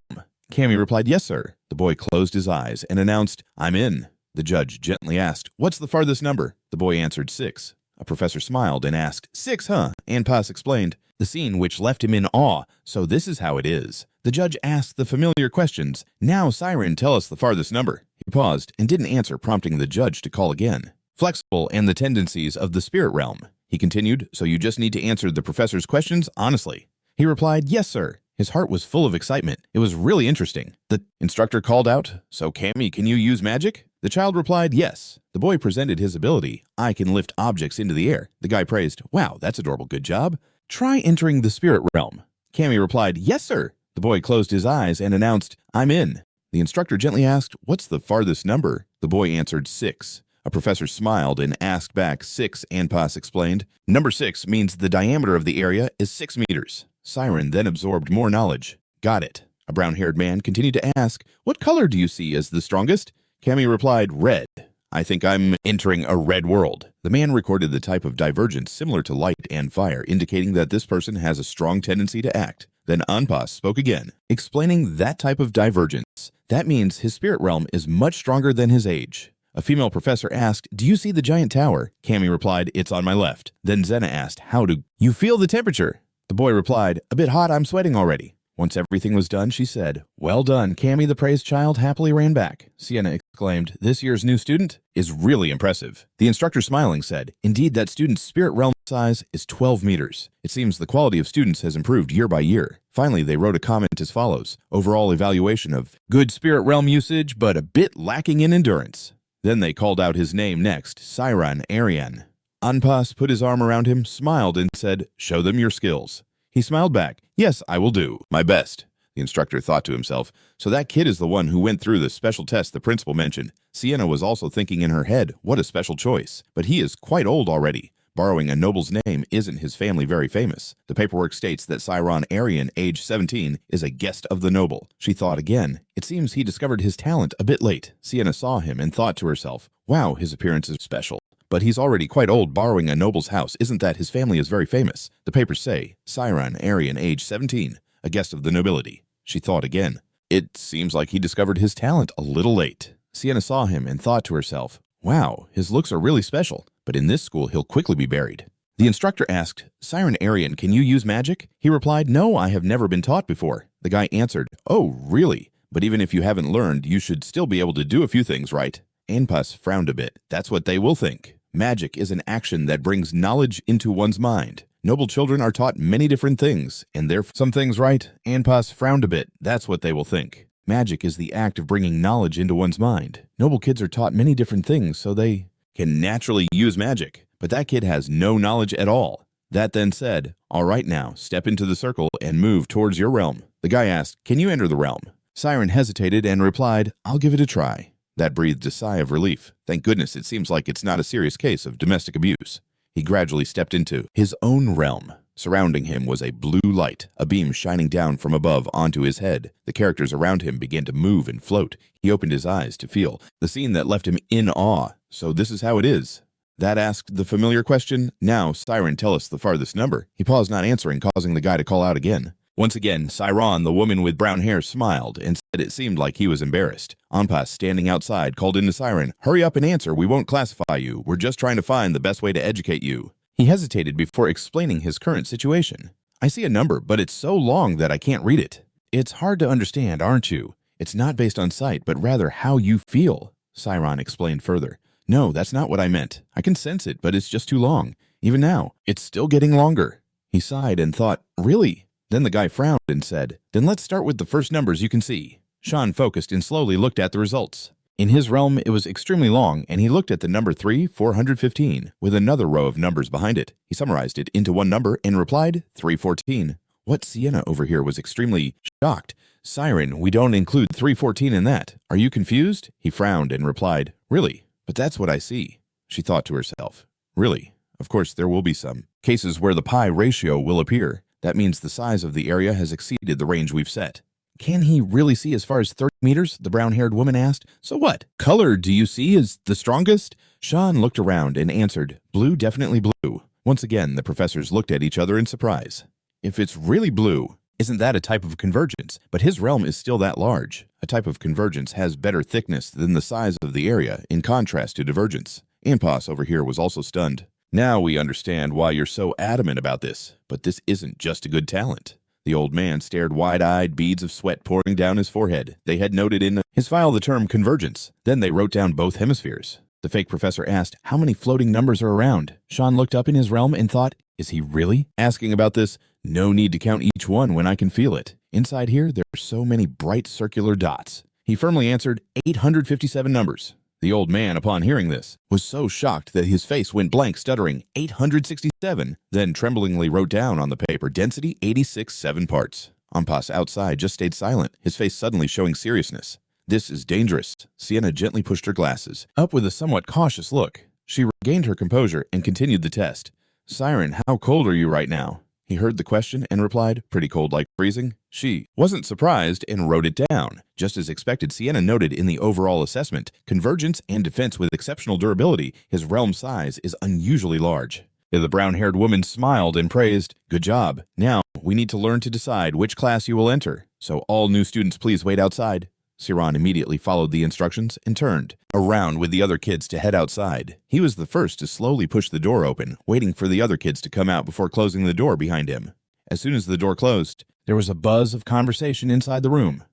Cammy replied, "Yes, sir." The boy closed his eyes and announced, "I'm in." The judge gently asked, "What's the farthest number?" The boy answered, 6. A professor smiled and asked, "6, huh?" Anpas explained the scene, which left him in awe. "So this is how it is." The judge asked the familiar questions. "Now, Siron, tell us the farthest number." He paused and didn't answer, prompting the judge to call again. "Flexible and the tendencies of the spirit realm." He continued, "So you just need to answer the professor's questions honestly." He replied, "Yes, sir." His heart was full of excitement. It was really interesting. The instructor called out, "So, Cammy, can you use magic?" The child replied, "Yes." The boy presented his ability. "I can lift objects into the air." The guy praised, "Wow, that's adorable, good job. Try entering the spirit realm." Cammy replied, "Yes, sir." The boy closed his eyes and announced, "I'm in." The instructor gently asked, "What's the farthest number?" The boy answered, 6. A professor smiled and asked back, 6, Anpas explained. "Number 6 means the diameter of the area is 6 meters. Siron then absorbed more knowledge. "Got it." A brown-haired man continued to ask, "What color do you see as the strongest?" Cammy replied, "Red. I think I'm entering a red world." The man recorded the type of divergence similar to light and fire, indicating that this person has a strong tendency to act. Then Anpas spoke again, explaining that type of divergence. That means his spirit realm is much stronger than his age. A female professor asked, "Do you see the giant tower?" Cammy replied, "It's on my left." Then Zena asked, "How do you feel the temperature?" The boy replied, "A bit hot, I'm sweating already." Once everything was done, she said, "Well done." Cammy, the praised child, happily ran back. Sienna exclaimed, "This year's new student is really impressive." The instructor, smiling, said, "Indeed, that student's spirit realm size is 12 meters. It seems the quality of students has improved year by year." Finally, they wrote a comment as follows: "Overall evaluation of good spirit realm usage, but a bit lacking in endurance." Then they called out his name next, Siron Arian. Anpas put his arm around him, smiled, and said, "Show them your skills." He smiled back. "Yes, I will do my best." The instructor thought to himself, "So that kid is the one who went through the special test the principal mentioned." Sienna was also thinking in her head, what a special choice. But he is quite old already. Borrowing a noble's name isn't his family very famous. The paperwork states that Siron Arian, age 17, is a guest of the noble. She thought again. It seems he discovered his talent a bit late. Sienna saw him and thought to herself, "Wow, his appearance is special. But he's already quite old. Borrowing a noble's house isn't that his family is very famous. The papers say, Siron Arian, age 17, a guest of the nobility." She thought again. It seems like he discovered his talent a little late. Sienna saw him and thought to herself, "Wow, his looks are really special, but in this school he'll quickly be buried." The instructor asked, "Siron Arian, can you use magic?" He replied, "No, I have never been taught before." The guy answered, "Oh, really? But even if you haven't learned, you should still be able to do a few things, right?" Anpas frowned a bit. "That's what they will think. Magic is an action that brings knowledge into one's mind. Noble children are taught many different things, and they're some things right." Anpas frowned a bit. "That's what they will think. Magic is the act of bringing knowledge into one's mind. Noble kids are taught many different things, so they can naturally use magic. But that kid has no knowledge at all." That then said, "All right now, step into the circle and move towards your realm." The guy asked, "Can you enter the realm?" Siron hesitated and replied, "I'll give it a try." That breathed a sigh of relief. Thank goodness, it seems like it's not a serious case of domestic abuse. He gradually stepped into his own realm. Surrounding him was a blue light, a beam shining down from above onto his head. The characters around him began to move and float. He opened his eyes to feel the scene that left him in awe. So this is how it is. That asked the familiar question, "Now, Siron, tell us the farthest number." He paused, not answering, causing the guy to call out again. Once again, Siron, the woman with brown hair, smiled and said it seemed like he was embarrassed. Anpas, standing outside, called in to Siron, "Hurry up and answer. We won't classify you. We're just trying to find the best way to educate you." He hesitated before explaining his current situation. "I see a number, but it's so long that I can't read it." "It's hard to understand, aren't you? It's not based on sight, but rather how you feel," Siron explained further. "No, that's not what I meant. I can sense it, but it's just too long. Even now, it's still getting longer." He sighed and thought, "Really?" Then the guy frowned and said, "Then let's start with the first numbers you can see." Sean focused and slowly looked at the results. In his realm, it was extremely long, and he looked at the number 415, with another row of numbers behind it. He summarized it into one number and replied, 314. What Sienna over here was extremely shocked. "Siron, we don't include 314 in that. Are you confused?" He frowned and replied, "Really? But that's what I see." She thought to herself, "Really? Of course there will be some cases where the pi ratio will appear. That means the size of the area has exceeded the range we've set." "Can he really see as far as 30 meters?" the brown-haired woman asked. "So what? Color, do you see, is the strongest?" Sean looked around and answered, "Blue, definitely blue." Once again, the professors looked at each other in surprise. If it's really blue, isn't that a type of convergence? But his realm is still that large. A type of convergence has better thickness than the size of the area, in contrast to divergence. Anpas over here was also stunned. "Now we understand why you're so adamant about this, but this isn't just a good talent." The old man stared wide-eyed, beads of sweat pouring down his forehead. They had noted in his file the term convergence. Then they wrote down both hemispheres. The fake professor asked, "How many floating numbers are around?" Sean looked up in his realm and thought, "Is he really asking about this? No need to count each one when I can feel it. Inside here, there are so many bright circular dots." He firmly answered, 857 numbers. The old man, upon hearing this, was so shocked that his face went blank, stuttering, 867, then tremblingly wrote down on the paper, density 86 7 parts. Anpas outside just stayed silent, his face suddenly showing seriousness. "This is dangerous." Sienna gently pushed her glasses up with a somewhat cautious look. She regained her composure and continued the test. "Siron, how cold are you right now?" He heard the question and replied, "Pretty cold, like freezing." She wasn't surprised and wrote it down. Just as expected, Sienna noted in the overall assessment, convergence and defense with exceptional durability, his realm size is unusually large. The brown-haired woman smiled and praised, "Good job. Now, we need to learn to decide which class you will enter. So all new students please wait outside." Siron immediately followed the instructions and turned around with the other kids to head outside. He was the first to slowly push the door open, waiting for the other kids to come out before closing the door behind him. As soon as the door closed, there was a buzz of conversation inside the room.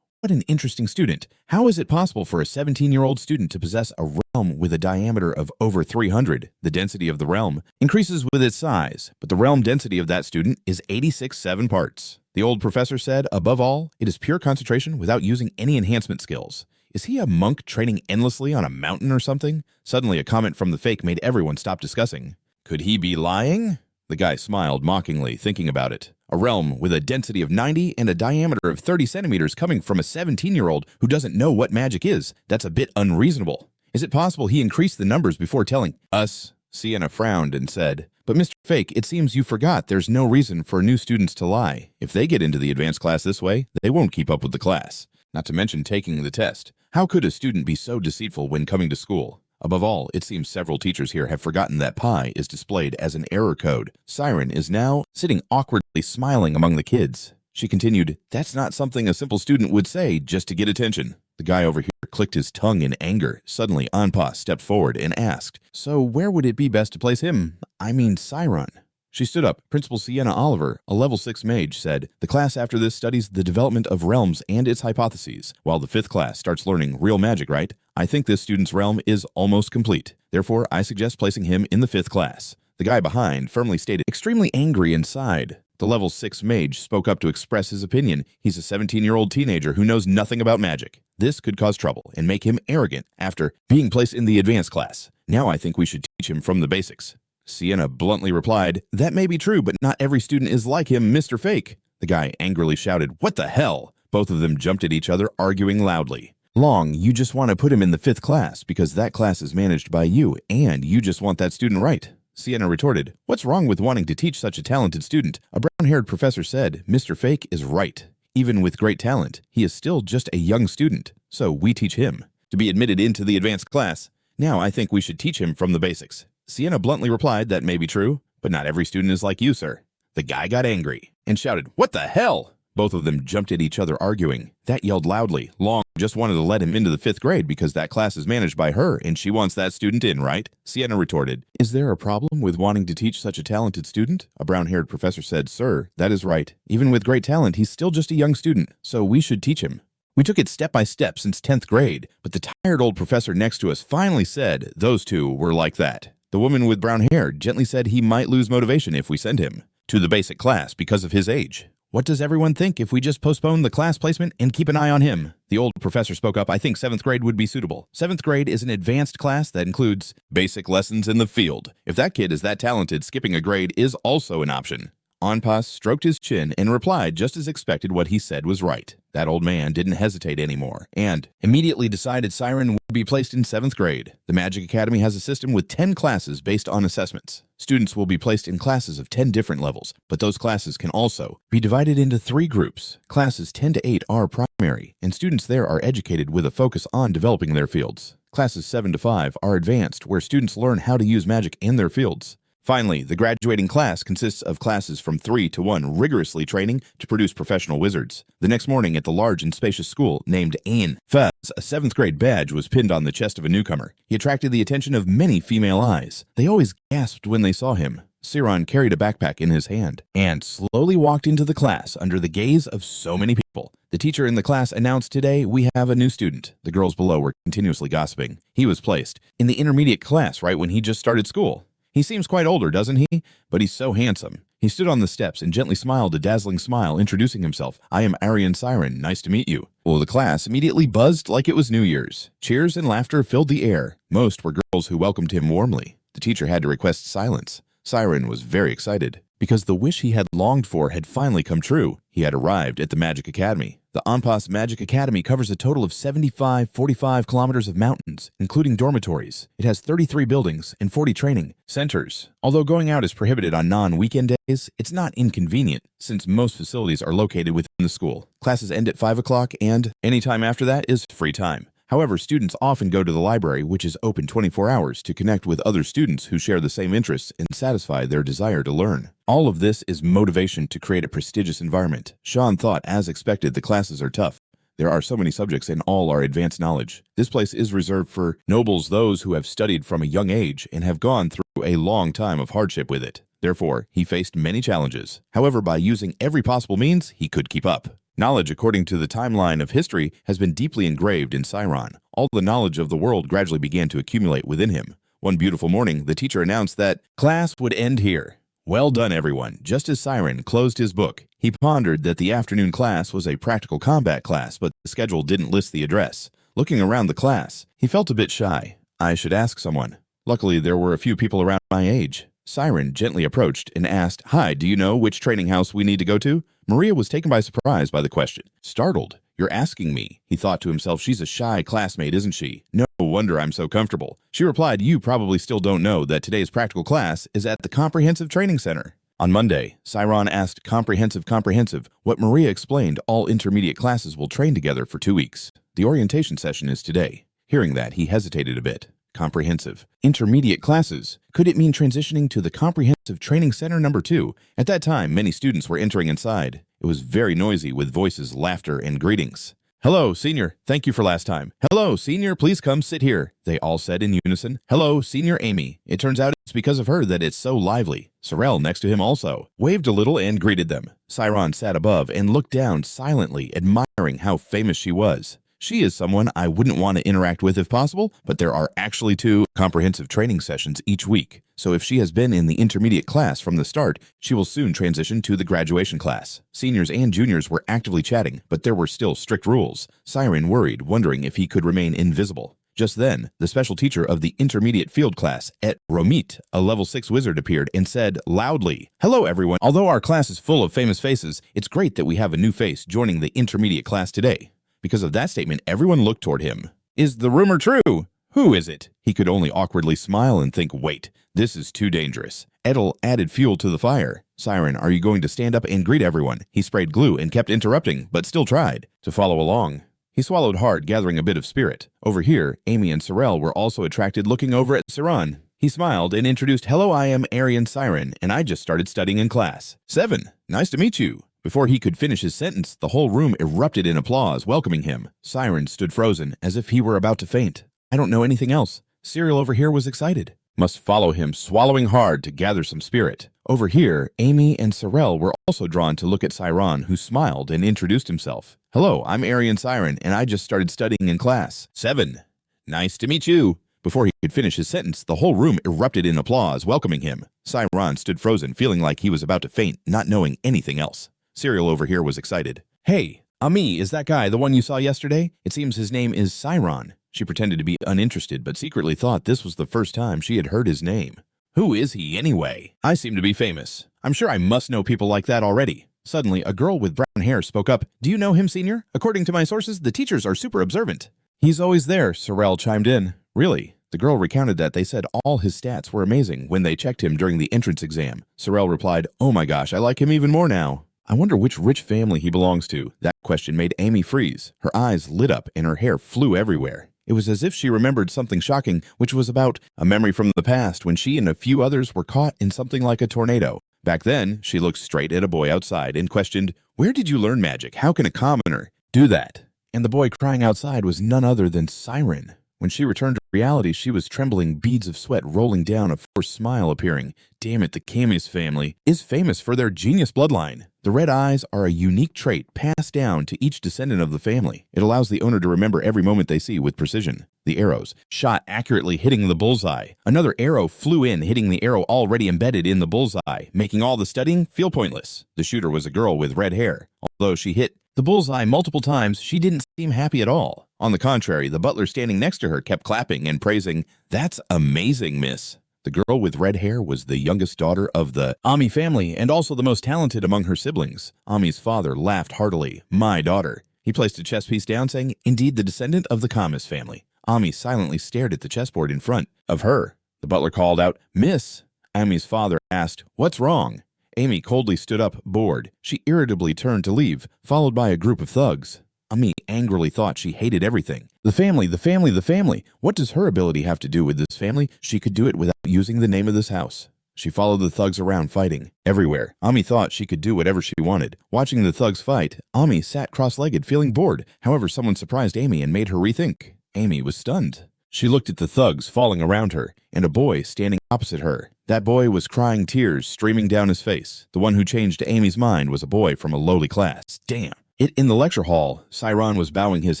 What an interesting student. How is it possible for a 17-year-old student to possess a realm with a diameter of over 300? The density of the realm increases with its size, but the realm density of that student is 86.7 parts. The old professor said, above all, it is pure concentration without using any enhancement skills. Is he a monk training endlessly on a mountain or something? Suddenly, a comment from the fake made everyone stop discussing. Could he be lying? The guy smiled mockingly, thinking about it. A realm with a density of 90 and a diameter of 30 centimeters coming from a 17-year-old who doesn't know what magic is. That's a bit unreasonable. Is it possible he increased the numbers before telling us? Sienna frowned and said, but Mr. Fake, it seems you forgot there's no reason for new students to lie. If they get into the advanced class this way, they won't keep up with the class. Not to mention taking the test. How could a student be so deceitful when coming to school? Above all, it seems several teachers here have forgotten that pi is displayed as an error code. Siren is now sitting awkwardly smiling among the kids. She continued, that's not something a simple student would say just to get attention. The guy over here clicked his tongue in anger. Suddenly, Anpa stepped forward and asked, so where would it be best to place him? I mean Siron. She stood up. Principal Sienna Oliver, a level 6 mage, said, the class after this studies the development of realms and its hypotheses, while the 5th class starts learning real magic, right? I think this student's realm is almost complete. Therefore, I suggest placing him in the 5th class. The guy behind firmly stated, extremely angry inside. The level 6 mage spoke up to express his opinion. He's a 17-year-old teenager who knows nothing about magic. This could cause trouble and make him arrogant after being placed in the advanced class. Now I think we should teach him from the basics. Sienna bluntly replied, that may be true, but not every student is like him, Mr. Fake. The guy angrily shouted, what the hell? Both of them jumped at each other, arguing loudly. Long, you just want to put him in the 5th class because that class is managed by you, and you just want that student right. Sienna retorted, what's wrong with wanting to teach such a talented student? A brown-haired professor said, Mr. Fake is right. Even with great talent, he is still just a young student, so we teach him to be admitted into the advanced class. Now I think we should teach him from the basics. Sienna bluntly replied, that may be true, but not every student is like you, sir. The guy got angry and shouted, what the hell? Both of them jumped at each other, arguing. That yelled loudly. Long just wanted to let him into the 5th grade because that class is managed by her and she wants that student in, right? Sienna retorted, is there a problem with wanting to teach such a talented student? A brown-haired professor said, sir, that is right. Even with great talent, he's still just a young student, so we should teach him. We took it step by step since 10th grade, but the tired old professor next to us finally said those two were like that. The woman with brown hair gently said he might lose motivation if we send him to the basic class because of his age. What does everyone think if we just postpone the class placement and keep an eye on him? The old professor spoke up, I think 7th grade would be suitable. 7th grade is an advanced class that includes basic lessons in the field. If that kid is that talented, skipping a grade is also an option. Anpas stroked his chin and replied just as expected what he said was right. That old man didn't hesitate anymore and immediately decided Siren would be placed in 7th grade. The Magic Academy has a system with 10 classes based on assessments. Students will be placed in classes of 10 different levels, but those classes can also be divided into 3 groups. Classes 10 to 8 are primary, and students there are educated with a focus on developing their fields. Classes 7 to 5 are advanced, where students learn how to use magic in their fields. Finally, the graduating class consists of classes from 3 to 1 rigorously training to produce professional wizards. The next morning at the large and spacious school named Ain Faz, a 7th grade badge was pinned on the chest of a newcomer. He attracted the attention of many female eyes. They always gasped when they saw him. Siron carried a backpack in his hand and slowly walked into the class under the gaze of so many people. The teacher in the class announced, today we have a new student. The girls below were continuously gossiping. He was placed in the intermediate class right when he just started school. He seems quite older, doesn't he? But he's so handsome. He stood on the steps and gently smiled a dazzling smile, introducing himself. I am Aryan Siren. Nice to meet you. Well, the class immediately buzzed like it was New Year's. Cheers and laughter filled the air. Most were girls who welcomed him warmly. The teacher had to request silence. Siren was very excited because the wish he had longed for had finally come true. He had arrived at the Magic Academy. The Anpas Magic Academy covers a total of 45 kilometers of mountains, including dormitories. It has 33 buildings and 40 training centers. Although going out is prohibited on non-weekend days, it's not inconvenient since most facilities are located within the school. Classes end at 5 o'clock and any time after that is free time. However, students often go to the library, which is open 24 hours, to connect with other students who share the same interests and satisfy their desire to learn. All of this is motivation to create a prestigious environment. Sean thought, as expected, the classes are tough. There are so many subjects and all are advanced knowledge. This place is reserved for nobles, those who have studied from a young age and have gone through a long time of hardship with it. Therefore, he faced many challenges. However, by using every possible means, he could keep up. Knowledge, according to the timeline of history, has been deeply engraved in Siron. All the knowledge of the world gradually began to accumulate within him. One beautiful morning, the teacher announced that class would end here. Well done, everyone. Just as Siron closed his book, he pondered that the afternoon class was a practical combat class, but the schedule didn't list the address. Looking around the class, he felt a bit shy. I should ask someone. Luckily, there were a few people around my age. Siron gently approached and asked, "Hi, do you know which training house we need to go to?" Maria was taken by surprise by the question. Startled. "You're asking me," he thought to himself. "She's a shy classmate, isn't she? No wonder I'm so comfortable." She replied, "You probably still don't know that today's practical class is at the Comprehensive Training Center." On Monday, Siron asked Comprehensive, what Maria explained. All intermediate classes will train together for 2 weeks. The orientation session is today. Hearing that, he hesitated a bit. Comprehensive. Intermediate classes. Could it mean transitioning to the Comprehensive Training Center number 2? At that time, many students were entering inside. It was very noisy with voices, laughter, and greetings. "Hello, senior. Thank you for last time." "Hello, senior. Please come sit here," they all said in unison. "Hello, senior Amy. It turns out it's because of her that it's so lively." Sorel, next to him, also waved a little and greeted them. Siron sat above and looked down silently, admiring how famous she was. "She is someone I wouldn't want to interact with if possible, but there are actually 2 comprehensive training sessions each week. So if she has been in the intermediate class from the start, she will soon transition to the graduation class." Seniors and juniors were actively chatting, but there were still strict rules. Siron worried, wondering if he could remain invisible. Just then, the special teacher of the intermediate field class at Romit, a level 6 wizard, appeared and said loudly, "Hello, everyone. Although our class is full of famous faces, it's great that we have a new face joining the intermediate class today." Because of that statement, everyone looked toward him. Is the rumor true? Who is it? He could only awkwardly smile and think, wait, this is too dangerous. Edel added fuel to the fire. Siron, are you going to stand up and greet everyone? He sprayed glue and kept interrupting, but still tried to follow along. He swallowed hard, gathering a bit of spirit. Over here, Amy and Sorel were also attracted, looking over at Siron. He smiled and introduced, "Hello, I am Aryan Siron, and I just started studying in class 7. Nice to meet you." Before he could finish his sentence, the whole room erupted in applause, welcoming him. Siron stood frozen, as if he were about to faint. "I don't know anything else." Cyril over here was excited. Must follow him, swallowing hard to gather some spirit. Over here, Amy and Sorel were also drawn to look at Siron, who smiled and introduced himself. "Hello, I'm Aryan Siron, and I just started studying in class 7. Nice to meet you." Before he could finish his sentence, the whole room erupted in applause, welcoming him. Siron stood frozen, feeling like he was about to faint, not knowing anything else. Cyril over here was excited. "Hey, Ami, is that guy the one you saw yesterday? It seems his name is Siron." She pretended to be uninterested, but secretly thought this was the first time she had heard his name. "Who is he, anyway? I seem to be famous. I'm sure I must know people like that already." Suddenly, a girl with brown hair spoke up. "Do you know him, senior? According to my sources, the teachers are super observant." "He's always there," Sorel chimed in. "Really?" The girl recounted that they said all his stats were amazing when they checked him during the entrance exam. Sorel replied, "Oh my gosh, I like him even more now." "I wonder which rich family he belongs to." That question made Amy freeze. Her eyes lit up and her hair flew everywhere. It was as if she remembered something shocking, which was about a memory from the past when she and a few others were caught in something like a tornado. Back then, she looked straight at a boy outside and questioned, "Where did you learn magic? How can a commoner do that?" And the boy crying outside was none other than Siron. When she returned to reality, she was trembling, beads of sweat rolling down, a forced smile appearing. Damn it, the Camus family is famous for their genius bloodline. The red eyes are a unique trait passed down to each descendant of the family. It allows the owner to remember every moment they see with precision. The arrows shot accurately, hitting the bullseye. Another arrow flew in, hitting the arrow already embedded in the bullseye, making all the studying feel pointless. The shooter was a girl with red hair. Although she hit the bullseye multiple times, she didn't seem happy at all. On the contrary, the butler standing next to her kept clapping and praising, "That's amazing, miss." The girl with red hair was the youngest daughter of the Ami family and also the most talented among her siblings. Ami's father laughed heartily. "My daughter." He placed a chess piece down, saying, "Indeed, the descendant of the Camus family." Ami silently stared at the chessboard in front of her. The butler called out, "Miss." Ami's father asked, "What's wrong?" Amy coldly stood up, bored. She irritably turned to leave, followed by a group of thugs. Ami angrily thought she hated everything. The family, the family, the family. What does her ability have to do with this family? She could do it without using the name of this house. She followed the thugs around fighting. Everywhere, Ami thought she could do whatever she wanted. Watching the thugs fight, Ami sat cross-legged feeling bored. However, someone surprised Amy and made her rethink. Amy was stunned. She looked at the thugs falling around her, and a boy standing opposite her. That boy was crying, tears streaming down his face. The one who changed Amy's mind was a boy from a lowly class. Damn. In the lecture hall, Siron was bowing his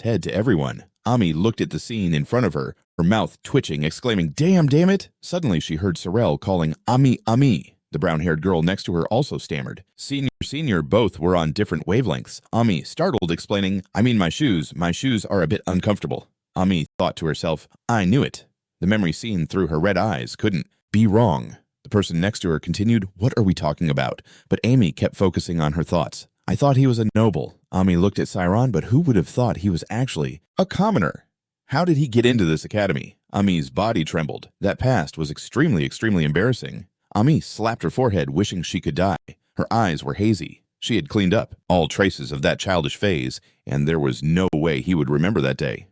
head to everyone. Ami looked at the scene in front of her, her mouth twitching, exclaiming, damn it! Suddenly she heard Sorel calling, Ami, Ami. The brown-haired girl next to her also stammered. Senior, both were on different wavelengths. Ami, startled, explaining, I mean my shoes are a bit uncomfortable. Ami thought to herself, I knew it. The memory seen through her red eyes couldn't be wrong. The person next to her continued, what are we talking about? But Amy kept focusing on her thoughts. I thought he was a noble. Ami looked at Siron, but who would have thought he was actually a commoner? How did he get into this academy? Ami's body trembled. That past was extremely embarrassing. Ami slapped her forehead, wishing she could die. Her eyes were hazy. She had cleaned up all traces of that childish phase, and there was no way he would remember that day.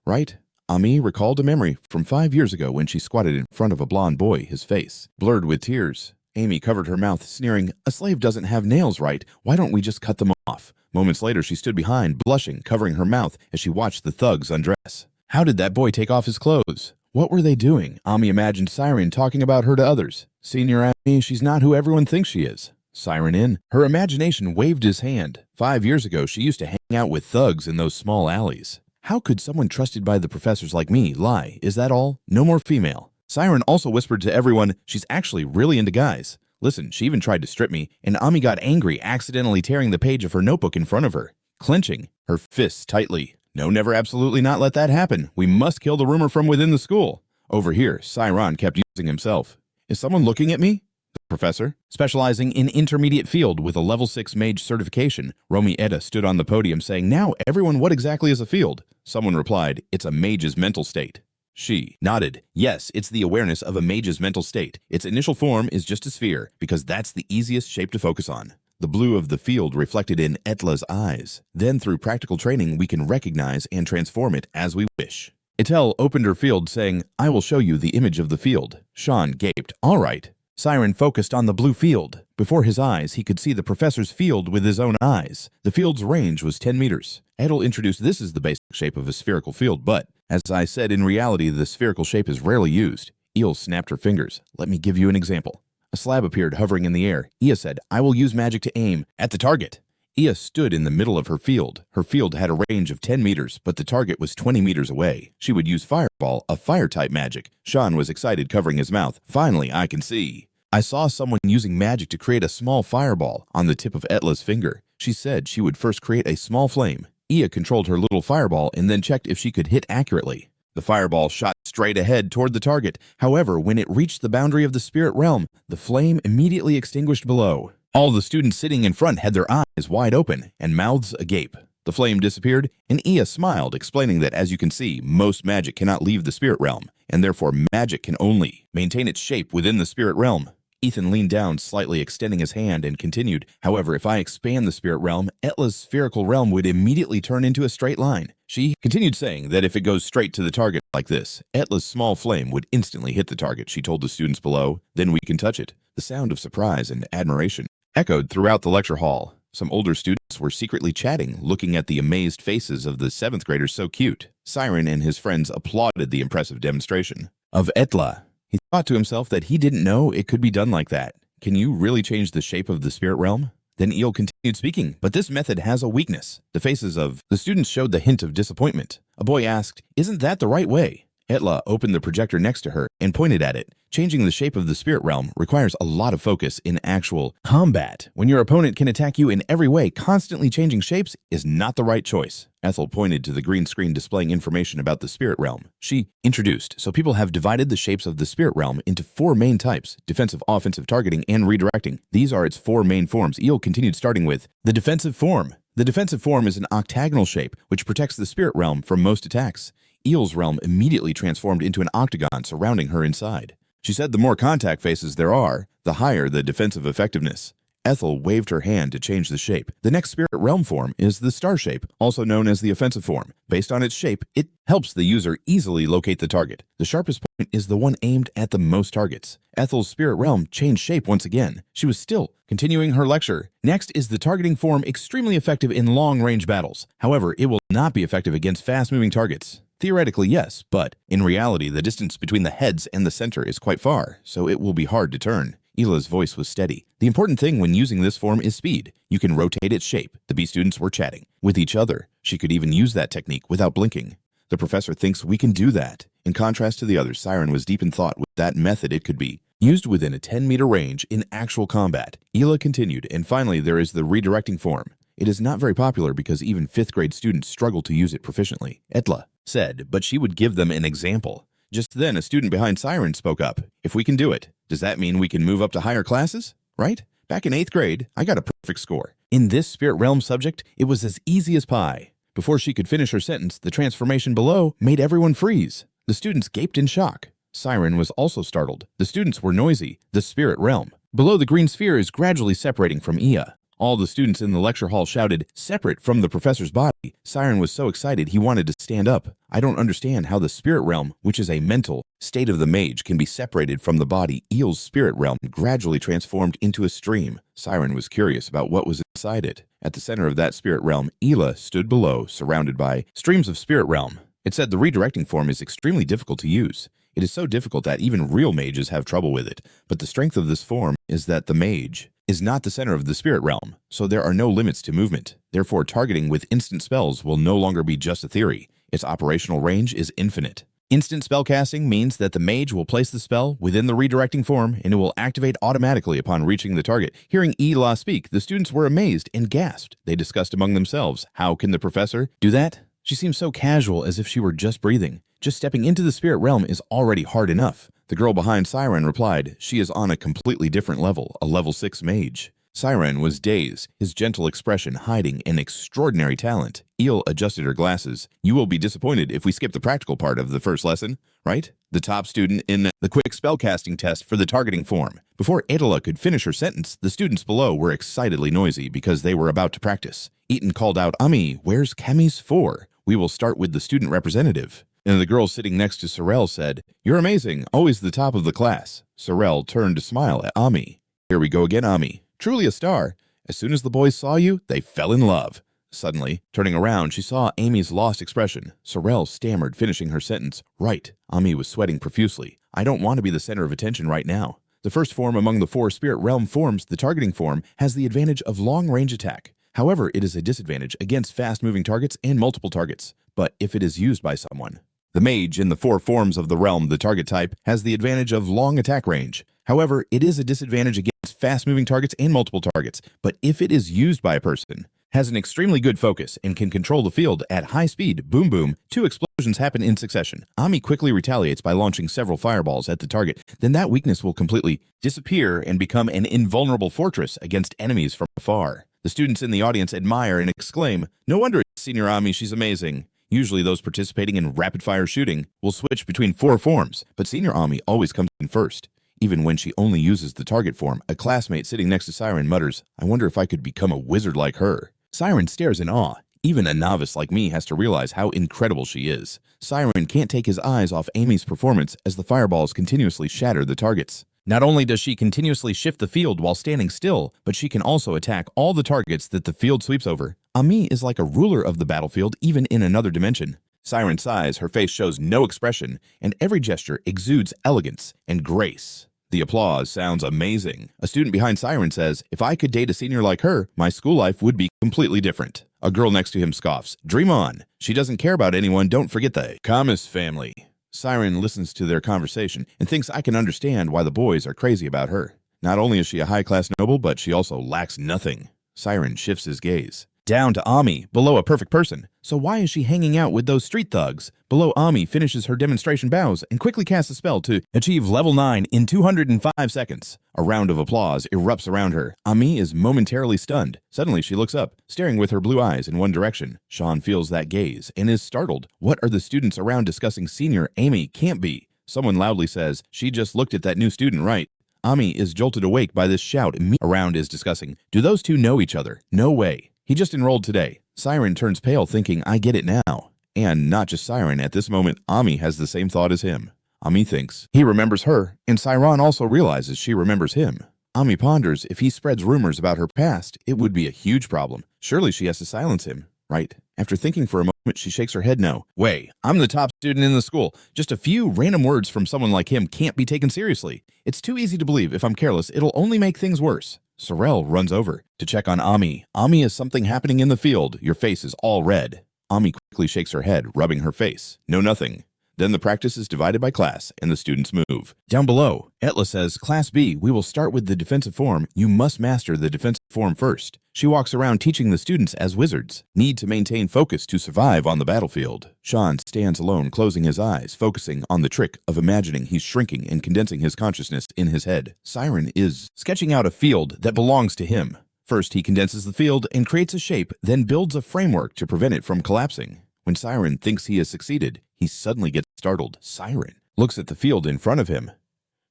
Right? Ami recalled a memory from 5 years ago when she squatted in front of a blond boy, his face blurred with tears. Amy covered her mouth, sneering, a slave doesn't have nails, right? Why don't we just cut them off? Moments later, she stood behind, blushing, covering her mouth as she watched the thugs undress. How did that boy take off his clothes? What were they doing? Ami imagined Siron talking about her to others. Senior Ami, she's not who everyone thinks she is. Siron in. Her imagination waved his hand. 5 years ago, she used to hang out with thugs in those small alleys. How could someone trusted by the professors like me lie? Is that all? No more female. Siron also whispered to everyone, she's actually really into guys. Listen, she even tried to strip me, and Ami got angry, accidentally tearing the page of her notebook in front of her, clenching her fists tightly. No, never, absolutely not let that happen. We must kill the rumor from within the school. Over here, Siron kept using himself. Is someone looking at me? The professor, specializing in intermediate field with a level 6 mage certification, Romy Edda stood on the podium saying, now everyone, what exactly is a field? Someone replied, it's a mage's mental state. She nodded. Yes, it's the awareness of a mage's mental state. Its initial form is just a sphere, because that's the easiest shape to focus on. The blue of the field reflected in Etla's eyes. Then through practical training, we can recognize and transform it as we wish. Etel opened her field saying, I will show you the image of the field. Sean gaped, all right. Siron focused on the blue field. Before his eyes, he could see the professor's field with his own eyes. The field's range was 10 meters. Edel introduced this is the basic shape of a spherical field, but, as I said, in reality, the spherical shape is rarely used. Eel snapped her fingers. Let me give you an example. A slab appeared hovering in the air. Ia said, I will use magic to aim at the target. Ia stood in the middle of her field. Her field had a range of 10 meters, but the target was 20 meters away. She would use Fireball, a fire-type magic. Sean was excited, covering his mouth. Finally, I can see. I saw someone using magic to create a small fireball on the tip of Etla's finger. She said she would first create a small flame. Ia controlled her little fireball and then checked if she could hit accurately. The fireball shot straight ahead toward the target. However, when it reached the boundary of the spirit realm, the flame immediately extinguished below. All the students sitting in front had their eyes wide open and mouths agape. The flame disappeared, and Ia smiled, explaining that, as you can see, most magic cannot leave the spirit realm, and therefore magic can only maintain its shape within the spirit realm. Ethan leaned down, slightly extending his hand, and continued, however, if I expand the spirit realm, Etla's spherical realm would immediately turn into a straight line. She continued saying that if it goes straight to the target like this, Etla's small flame would instantly hit the target, she told the students below. Then we can touch it. The sound of surprise and admiration echoed throughout the lecture hall. Some older students were secretly chatting, looking at the amazed faces of the 7th graders so cute. Siron and his friends applauded the impressive demonstration of Etla. He thought to himself that he didn't know it could be done like that. Can you really change the shape of the spirit realm? Then Eel continued speaking, but this method has a weakness. The faces of the students showed the hint of disappointment. A boy asked, isn't that the right way? Etla opened the projector next to her and pointed at it. Changing the shape of the spirit realm requires a lot of focus in actual combat. When your opponent can attack you in every way, constantly changing shapes is not the right choice. Ethel pointed to the green screen displaying information about the spirit realm. She introduced, so people have divided the shapes of the spirit realm into 4 main types: defensive, offensive, targeting, and redirecting. These are its 4 main forms. Eel continued, starting with the defensive form. The defensive form is an octagonal shape, which protects the spirit realm from most attacks. Eel's realm immediately transformed into an octagon surrounding her inside. She said the more contact faces there are, the higher the defensive effectiveness. Ethel waved her hand to change the shape. The next spirit realm form is the star shape, also known as the offensive form. Based on its shape, it helps the user easily locate the target. The sharpest point is the one aimed at the most targets. Ethel's spirit realm changed shape once again. She was still continuing her lecture. Next is the targeting form, extremely effective in long-range battles. However, it will not be effective against fast-moving targets. Theoretically, yes, but in reality, the distance between the heads and the center is quite far, so it will be hard to turn. Ila's voice was steady. The important thing when using this form is speed. You can rotate its shape. The B students were chatting with each other. She could even use that technique without blinking. The professor thinks we can do that. In contrast to the others, Siron was deep in thought with that method it could be used within a 10-meter range in actual combat. Ila continued, and finally there is the redirecting form. It is not very popular because even 5th grade students struggle to use it proficiently. Etla said, but she would give them an example. Just then, a student behind Siron spoke up. If we can do it, does that mean we can move up to higher classes? Right? Back in 8th grade, I got a perfect score. In this spirit realm subject, it was as easy as pie. Before she could finish her sentence, the transformation below made everyone freeze. The students gaped in shock. Siron was also startled. The students were noisy. The spirit realm. Below, the green sphere is gradually separating from Ia. All the students in the lecture hall shouted, "Separate from the professor's body." Siron was so excited he wanted to stand up. I don't understand how the spirit realm, which is a mental state of the mage, can be separated from the body. Eel's spirit realm gradually transformed into a stream. Siron was curious about what was inside it. At the center of that spirit realm, Ila stood below, surrounded by streams of spirit realm. It said the redirecting form is extremely difficult to use. It is so difficult that even real mages have trouble with it. But the strength of this form is that the mage is not the center of the spirit realm, so there are no limits to movement. Therefore, targeting with instant spells will no longer be just a theory. Its operational range is infinite. Instant spellcasting means that the mage will place the spell within the redirecting form and it will activate automatically upon reaching the target. Hearing Ila speak, the students were amazed and gasped. They discussed among themselves, how can the professor do that? She seemed so casual, as if she were just breathing. Just stepping into the spirit realm is already hard enough. The girl behind Siron replied, she is on a completely different level, a level 6 mage. Siron was dazed, his gentle expression hiding an extraordinary talent. Eel adjusted her glasses. You will be disappointed if we skip the practical part of the first lesson, right? The top student in the quick spellcasting test for the targeting form. Before Adela could finish her sentence, the students below were excitedly noisy because they were about to practice. Eaton called out, Ami, where's Chemis 4? We will start with the student representative. And the girl sitting next to Sorel said, you're amazing, always the top of the class. Sorel turned to smile at Ami. Here we go again, Ami. Truly a star. As soon as the boys saw you, they fell in love. Suddenly, turning around, she saw Amy's lost expression. Sorel stammered, finishing her sentence. Right. Ami was sweating profusely. I don't want to be the center of attention right now. The first form among the 4 spirit realm forms, the targeting form, has the advantage of long-range attack. However, it is a disadvantage against fast-moving targets and multiple targets, but if it is used by someone. The mage in the 4 forms of the realm, the target type, has the advantage of long attack range. However, it is a disadvantage against fast-moving targets and multiple targets, but if it is used by a person, has an extremely good focus, and can control the field at high speed, boom boom, 2 explosions happen in succession. Ami quickly retaliates by launching several fireballs at the target, then that weakness will completely disappear and become an invulnerable fortress against enemies from afar. The students in the audience admire and exclaim, no wonder it's Senior Ami, she's amazing. Usually those participating in rapid-fire shooting will switch between 4 forms, but Senior Ami always comes in first. Even when she only uses the target form, a classmate sitting next to Siron mutters, I wonder if I could become a wizard like her. Siron stares in awe. Even a novice like me has to realize how incredible she is. Siron can't take his eyes off Amy's performance as the fireballs continuously shatter the targets. Not only does she continuously shift the field while standing still, but she can also attack all the targets that the field sweeps over. Ami is like a ruler of the battlefield even in another dimension. Siren sighs, her face shows no expression, and every gesture exudes elegance and grace. The applause sounds amazing. A student behind Siren says, if I could date a senior like her, my school life would be completely different. A girl next to him scoffs, dream on. She doesn't care about anyone, don't forget the Kamis family. Siren listens to their conversation and thinks I can understand why the boys are crazy about her. Not only is she a high-class noble, but she also lacks nothing. Siren shifts his gaze. Down to Ami, below a perfect person. So why is she hanging out with those street thugs? Below, Ami finishes her demonstration bows and quickly casts a spell to achieve level 9 in 205 seconds. A round of applause erupts around her. Ami is momentarily stunned. Suddenly she looks up, staring with her blue eyes in one direction. Sean feels that gaze and is startled. What are the students around discussing? Senior Amy can't be. Someone loudly says, she just looked at that new student, right? Ami is jolted awake by this shout. Around is discussing, do those two know each other? No way. He just enrolled today. Siron turns pale thinking, I get it now. And not just Siron, at this moment, Ami has the same thought as him. Ami thinks he remembers her, and Siron also realizes she remembers him. Ami ponders if he spreads rumors about her past, it would be a huge problem. Surely she has to silence him, right? After thinking for a moment, she shakes her head no. Way, I'm the top student in the school. Just a few random words from someone like him can't be taken seriously. It's too easy to believe if I'm careless, it'll only make things worse. Sorel runs over to check on Ami. Ami, is something happening in the field? Your face is all red. Ami quickly shakes her head, rubbing her face. No, nothing. Then the practice is divided by class, and the students move. Down below, Etla says, Class B, we will start with the defensive form. You must master the defensive form first. She walks around teaching the students as wizards. Need to maintain focus to survive on the battlefield. Sean stands alone, closing his eyes, focusing on the trick of imagining he's shrinking and condensing his consciousness in his head. Siron is sketching out a field that belongs to him. First, he condenses the field and creates a shape, then builds a framework to prevent it from collapsing. When Siron thinks he has succeeded, he suddenly gets startled. Siron looks at the field in front of him.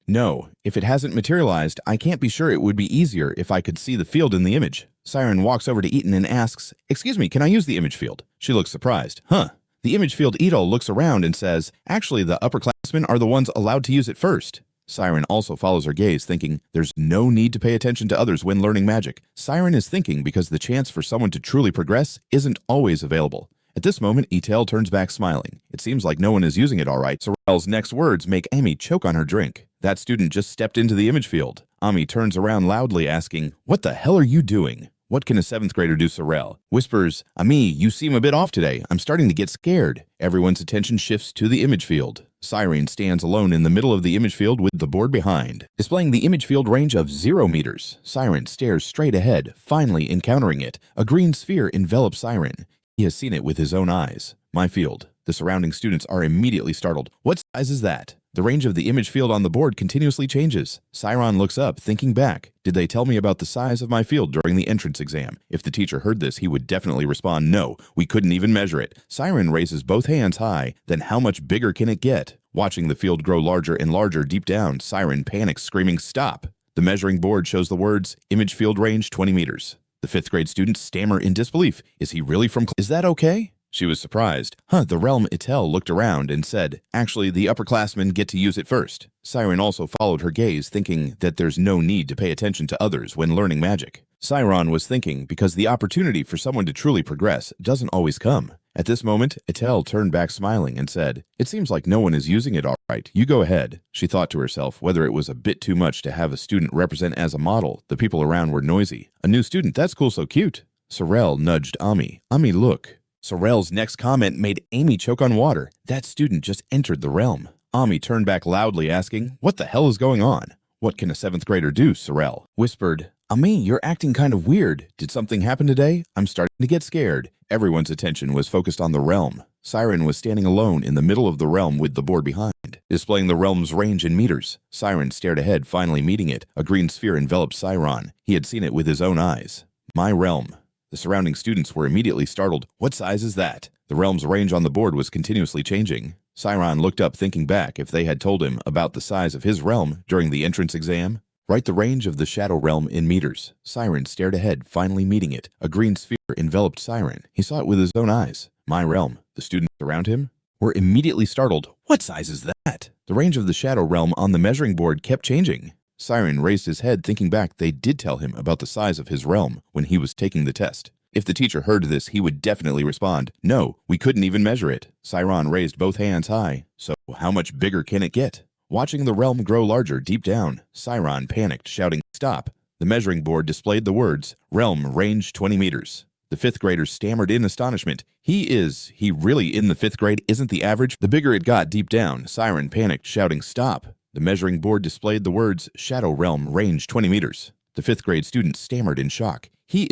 No, if it hasn't materialized, I can't be sure. It would be easier if I could see the field in the image. Siron walks over to Eaton and asks, Excuse me, can I use the image field? She looks surprised. Huh. The image field. Eaton looks around and says, Actually, the upperclassmen are the ones allowed to use it first. Siron also follows her gaze, thinking there's no need to pay attention to others when learning magic. Siron is thinking because the chance for someone to truly progress isn't always available. At this moment, Etel turns back smiling. It seems like no one is using it all right. Sorel's next words make Ami choke on her drink. That student just stepped into the image field. Ami turns around loudly asking, What the hell are you doing? What can a 7th grader do? Sorel whispers, Ami, you seem a bit off today. I'm starting to get scared. Everyone's attention shifts to the image field. Siren stands alone in the middle of the image field with the board behind, displaying the image field range of 0 meters. Siren stares straight ahead, finally encountering it. A green sphere envelops Siren. He has seen it with his own eyes. My field. The surrounding students are immediately startled. What size is that? The range of the image field on the board continuously changes. Siron looks up, thinking back. Did they tell me about the size of my field during the entrance exam? If the teacher heard this, he would definitely respond, no, we couldn't even measure it. Siron raises both hands high. Then how much bigger can it get? Watching the field grow larger and larger deep down, Siron panics, screaming, stop. The measuring board shows the words, image field range 20 meters. The 5th grade students stammer in disbelief. Is he really from Is that okay? She was surprised. The realm. Etel looked around and said, Actually, the upperclassmen get to use it first. Siren also followed her gaze, thinking that there's no need to pay attention to others when learning magic. Siron was thinking because the opportunity for someone to truly progress doesn't always come. At this moment, Etel turned back smiling and said, It seems like no one is using it all right. You go ahead. She thought to herself whether it was a bit too much to have a student represent as a model. The people around were noisy. A new student, that's cool, so cute. Sorel nudged Ami. Ami, look. Sorel's next comment made Amy choke on water. That student just entered the realm. Ami turned back loudly asking, What the hell is going on? What can a 7th grader do? Sorel whispered, Ami, you're acting kind of weird. Did something happen today? I'm starting to get scared. Everyone's attention was focused on the realm. Siren was standing alone in the middle of the realm with the board behind, displaying the realm's range in meters. Siren stared ahead, finally meeting it. A green sphere enveloped Siron. He had seen it with his own eyes. My realm. The surrounding students were immediately startled. What size is that? The realm's range on the board was continuously changing. Siron looked up, thinking back if they had told him about the size of his realm during the entrance exam. Write the range of the shadow realm in meters. Siren stared ahead, finally meeting it. A green sphere enveloped Siren. He saw it with his own eyes. My realm. The students around him were immediately startled. What size is that? The range of the shadow realm on the measuring board kept changing. Siren raised his head, thinking back they did tell him about the size of his realm when he was taking the test. If the teacher heard this, he would definitely respond, No, we couldn't even measure it. Siron raised both hands high. So how much bigger can it get? Watching the realm grow larger deep down, Siron panicked, shouting, Stop. The measuring board displayed the words, Realm range 20 meters. The 5th graders stammered in astonishment. He really in the 5th grade isn't the average? The bigger it got deep down, Siren panicked, shouting, Stop. The measuring board displayed the words, Shadow realm range 20 meters. The 5th grade student stammered in shock. He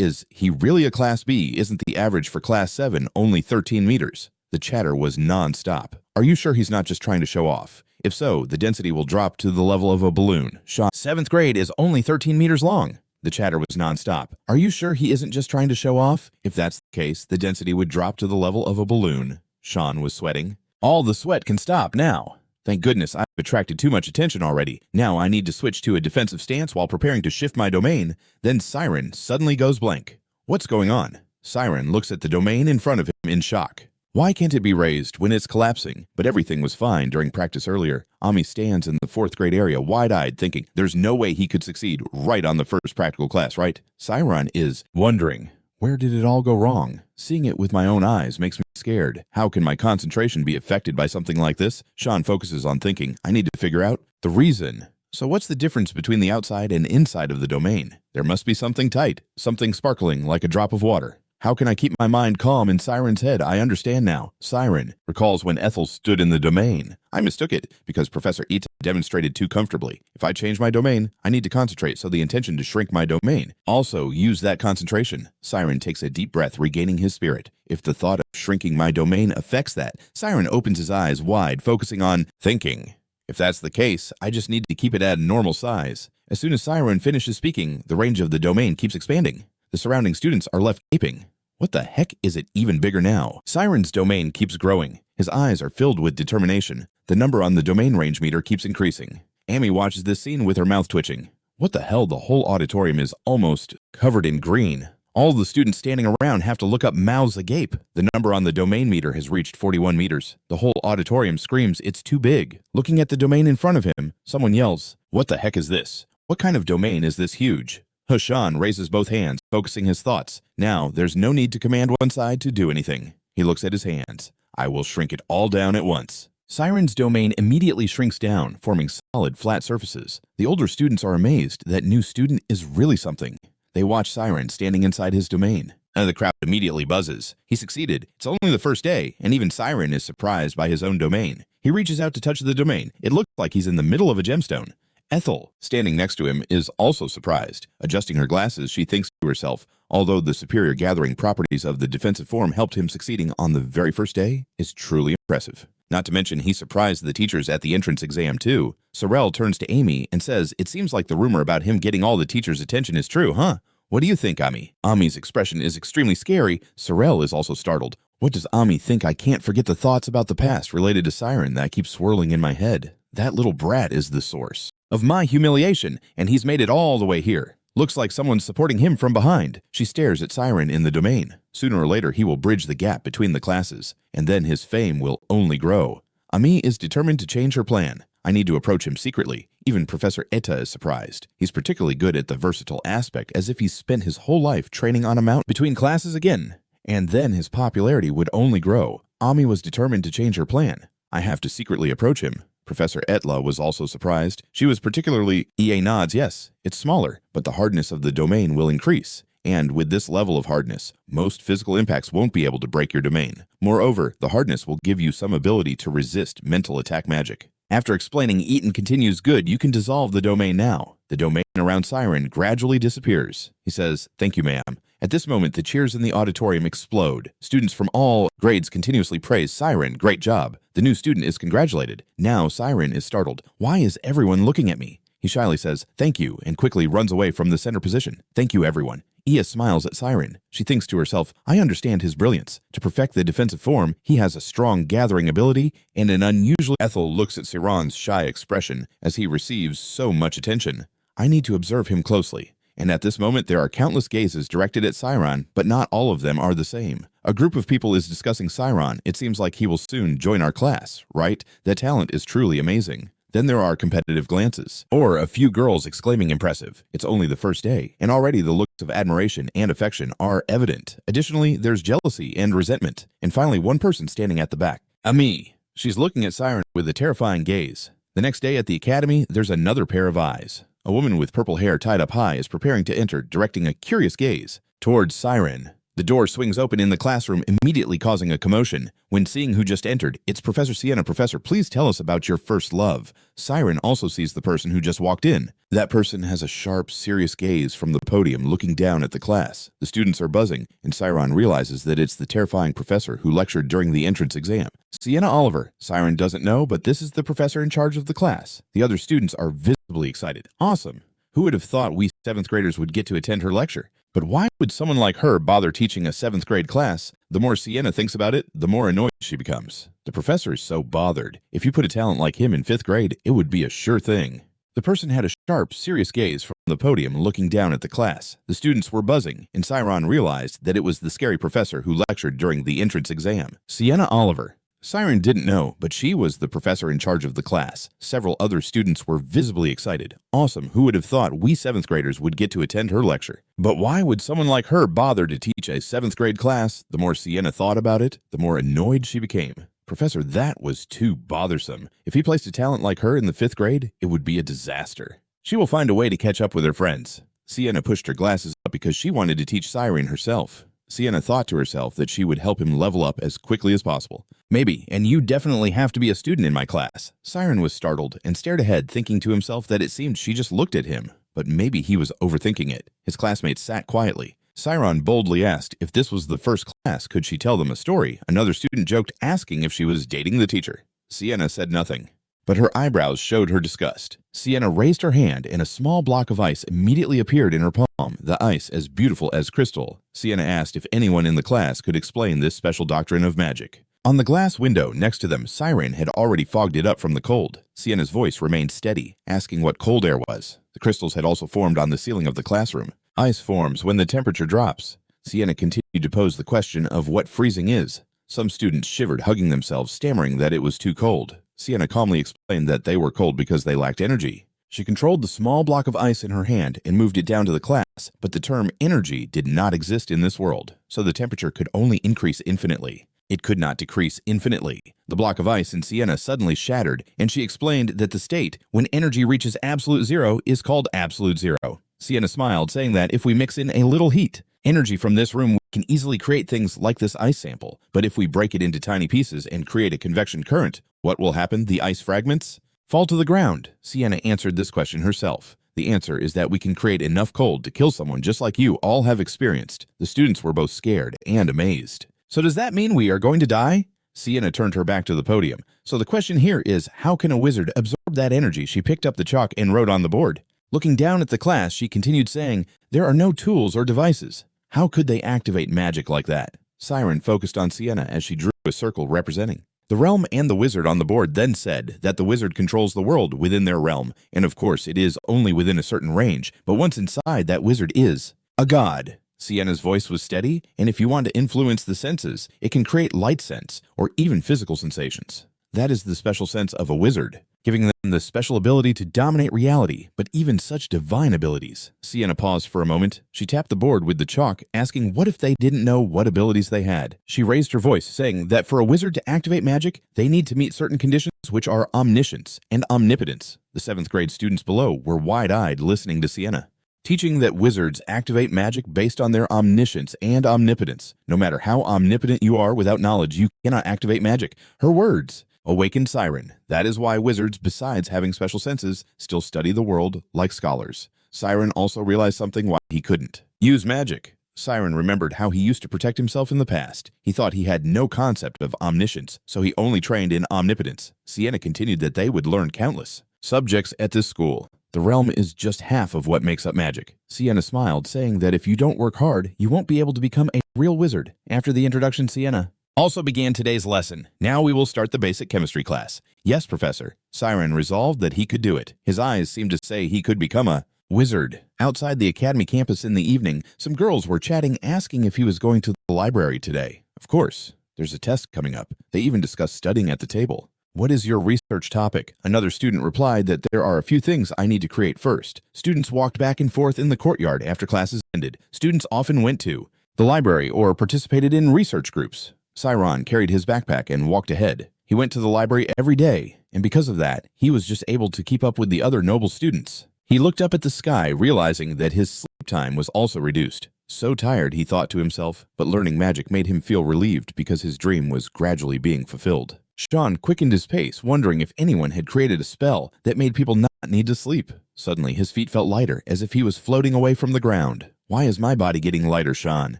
really a Class B isn't the average for Class 7, only 13 meters. The chatter was non-stop. Are you sure he's not just trying to show off? If so, the density will drop to the level of a balloon. 7th grade is only 13 meters long. The chatter was non-stop. Are you sure he isn't just trying to show off? If that's the case, the density would drop to the level of a balloon. Sean was sweating. All the sweat can stop now. Thank goodness I've attracted too much attention already. Now I need to switch to a defensive stance while preparing to shift my domain. Then Siron suddenly goes blank. What's going on? Siron looks at the domain in front of him in shock. Why can't it be raised when it's collapsing? But everything was fine during practice earlier. Ami stands in the 4th grade area wide-eyed thinking there's no way he could succeed right on the first practical class, right? Siron is wondering, where did it all go wrong? Seeing it with my own eyes makes me scared. How can my concentration be affected by something like this? Sean focuses on thinking, I need to figure out the reason. So what's the difference between the outside and inside of the domain? There must be something tight, something sparkling like a drop of water. How can I keep my mind calm in Siron's head? I understand now. Siron recalls when Ethel stood in the domain. I mistook it because Professor Ita demonstrated too comfortably. If I change my domain, I need to concentrate, so the intention to shrink my domain. Also, use that concentration. Siron takes a deep breath, regaining his spirit. If the thought of shrinking my domain affects that, Siron opens his eyes wide, focusing on thinking. If that's the case, I just need to keep it at a normal size. As soon as Siron finishes speaking, the range of the domain keeps expanding. The surrounding students are left gaping. What the heck is it even bigger now? Siron's domain keeps growing. His eyes are filled with determination. The number on the domain range meter keeps increasing. Amy watches this scene with her mouth twitching. What the hell? The whole auditorium is almost covered in green. All the students standing around have to look up, mouths agape. The number on the domain meter has reached 41 meters. The whole auditorium screams it's too big. Looking at the domain in front of him, someone yells, what the heck is this? What kind of domain is this huge? Hashan raises both hands, focusing his thoughts. Now, there's no need to command one side to do anything. He looks at his hands. I will shrink it all down at once. Siron's domain immediately shrinks down, forming solid, flat surfaces. The older students are amazed that new student is really something. They watch Siron standing inside his domain. The crowd immediately buzzes. He succeeded. It's only the first day, and even Siron is surprised by his own domain. He reaches out to touch the domain. It looks like he's in the middle of a gemstone. Ethel, standing next to him, is also surprised. Adjusting her glasses, she thinks to herself, although the superior gathering properties of the defensive form helped him succeeding on the very first day, is truly impressive. Not to mention, he surprised the teachers at the entrance exam too. Sorel turns to Amy and says, it seems like the rumor about him getting all the teachers' attention is true, huh? What do you think, Ami? Ami's expression is extremely scary. Sorel is also startled. What does Ami think? I can't forget the thoughts about the past related to Siron that keep swirling in my head. That little brat is the source of my humiliation, and he's made it all the way here. Looks like someone's supporting him from behind. She stares at Siron in the domain. Sooner or later, he will bridge the gap between the classes, and then his fame will only grow. Ami is determined to change her plan. I need to approach him secretly. Even Professor Etta is surprised. He's particularly good at the versatile aspect, as if he's spent his whole life training on a mount between classes again. And then his popularity would only grow. Ami was determined to change her plan. I have to secretly approach him. Professor Etla was also surprised. She was particularly, EA nods, yes, it's smaller, but the hardness of the domain will increase. And with this level of hardness, most physical impacts won't be able to break your domain. Moreover, the hardness will give you some ability to resist mental attack magic. After explaining Eaton continues good, you can dissolve the domain now. The domain around Siron gradually disappears. He says, thank you, ma'am. At this moment, the cheers in the auditorium explode. Students from all grades continuously praise Siron. Great job. The new student is congratulated. Now Siron is startled. Why is everyone looking at me? He shyly says, thank you, and quickly runs away from the center position. Thank you, everyone. Ia smiles at Siron. She thinks to herself, I understand his brilliance. To perfect the defensive form, he has a strong gathering ability and an unusual... Ethel looks at Siron's shy expression as he receives so much attention. I need to observe him closely. And at this moment, there are countless gazes directed at Siron, but not all of them are the same. A group of people is discussing Siron. It seems like he will soon join our class, right? The talent is truly amazing. Then there are competitive glances, or a few girls exclaiming impressive. It's only the first day, and already the looks of admiration and affection are evident. Additionally, there's jealousy and resentment. And finally, one person standing at the back. Ami. She's looking at Siron with a terrifying gaze. The next day at the academy, there's another pair of eyes. A woman with purple hair tied up high is preparing to enter, directing a curious gaze towards Siron. The door swings open in the classroom, immediately causing a commotion. When seeing who just entered, it's Professor Sienna. Professor, please tell us about your first love. Siron also sees the person who just walked in. That person has a sharp, serious gaze from the podium looking down at the class. The students are buzzing, and Siron realizes that it's the terrifying professor who lectured during the entrance exam. Sienna Oliver. Siron doesn't know, but this is the professor in charge of the class. The other students are visibly excited. Awesome. Who would have thought we 7th graders would get to attend her lecture? But why would someone like her bother teaching a 7th grade class? The more Sienna thinks about it, the more annoyed she becomes. The professor is so bothered. If you put a talent like him in 5th grade, it would be a sure thing. The person had a sharp, serious gaze from the podium looking down at the class. The students were buzzing, and Siron realized that it was the scary professor who lectured during the entrance exam. Sienna Oliver. Siron didn't know, but she was the professor in charge of the class. Several other students were visibly excited. Awesome, who would have thought we 7th graders would get to attend her lecture? But why would someone like her bother to teach a 7th grade class? The more Sienna thought about it, the more annoyed she became. Professor, that was too bothersome. If he placed a talent like her in the 5th grade, it would be a disaster. She will find a way to catch up with her friends. Sienna pushed her glasses up because she wanted to teach Siren herself. Sienna thought to herself that she would help him level up as quickly as possible. Maybe, and you definitely have to be a student in my class. Siren was startled and stared ahead, thinking to himself that it seemed she just looked at him. But maybe he was overthinking it. His classmates sat quietly. Siron boldly asked if this was the first class, could she tell them a story? Another student joked, asking if she was dating the teacher. Sienna said nothing, but her eyebrows showed her disgust. Sienna raised her hand, and a small block of ice immediately appeared in her palm, the ice as beautiful as crystal. Sienna asked if anyone in the class could explain this special doctrine of magic. On the glass window next to them, Siren had already fogged it up from the cold. Sienna's voice remained steady, asking what cold air was. The crystals had also formed on the ceiling of the classroom. Ice forms when the temperature drops. Sienna continued to pose the question of what freezing is. Some students shivered, hugging themselves, stammering that it was too cold. Sienna calmly explained that they were cold because they lacked energy. She controlled the small block of ice in her hand and moved it down to the class, but the term energy did not exist in this world, so the temperature could only increase infinitely. It could not decrease infinitely. The block of ice in Sienna suddenly shattered, and she explained that the state, when energy reaches absolute zero, is called absolute zero. Sienna smiled, saying that if we mix in a little heat, energy from this room can easily create things like this ice sample. But if we break it into tiny pieces and create a convection current, what will happen? The ice fragments fall to the ground. Sienna answered this question herself. The answer is that we can create enough cold to kill someone just like you all have experienced. The students were both scared and amazed. So does that mean we are going to die? Sienna turned her back to the podium. So the question here is, how can a wizard absorb that energy? She picked up the chalk and wrote on the board. Looking down at the class, she continued saying, there are no tools or devices. How could they activate magic like that? Siren focused on Sienna as she drew a circle representing the realm and the wizard on the board, then said that the wizard controls the world within their realm, and of course it is only within a certain range, but once inside, that wizard is a god. Sienna's voice was steady, and if you want to influence the senses, it can create light sense or even physical sensations. That is the special sense of a wizard, giving them the special ability to dominate reality, but even such divine abilities. Sienna paused for a moment. She tapped the board with the chalk, asking what if they didn't know what abilities they had. She raised her voice, saying that for a wizard to activate magic, they need to meet certain conditions which are omniscience and omnipotence. The 7th grade students below were wide-eyed listening to Sienna, teaching that wizards activate magic based on their omniscience and omnipotence. No matter how omnipotent you are without knowledge, you cannot activate magic. Her words awakened Siren. That is why wizards, besides having special senses, still study the world like scholars. Siren also realized something why he couldn't use magic. Siren remembered how he used to protect himself in the past. He thought he had no concept of omniscience, so he only trained in omnipotence. Sienna continued that they would learn countless subjects at this school. The realm is just half of what makes up magic. Sienna smiled, saying that if you don't work hard, you won't be able to become a real wizard. After the introduction, Sienna also began today's lesson. Now we will start the basic chemistry class. Yes, Professor. Siren resolved that he could do it. His eyes seemed to say he could become a wizard. Outside the academy campus in the evening, some girls were chatting, asking if he was going to the library today. Of course, there's a test coming up. They even discussed studying at the table. What is your research topic? Another student replied that there are a few things I need to create first. Students walked back and forth in the courtyard after classes ended. Students often went to the library or participated in research groups. Siron carried his backpack and walked ahead. He went to the library every day, and because of that, he was just able to keep up with the other noble students. He looked up at the sky, realizing that his sleep time was also reduced. So tired, he thought to himself, but learning magic made him feel relieved because his dream was gradually being fulfilled. Sean quickened his pace, wondering if anyone had created a spell that made people not need to sleep. Suddenly, his feet felt lighter, as if he was floating away from the ground. Why is my body getting lighter, Sean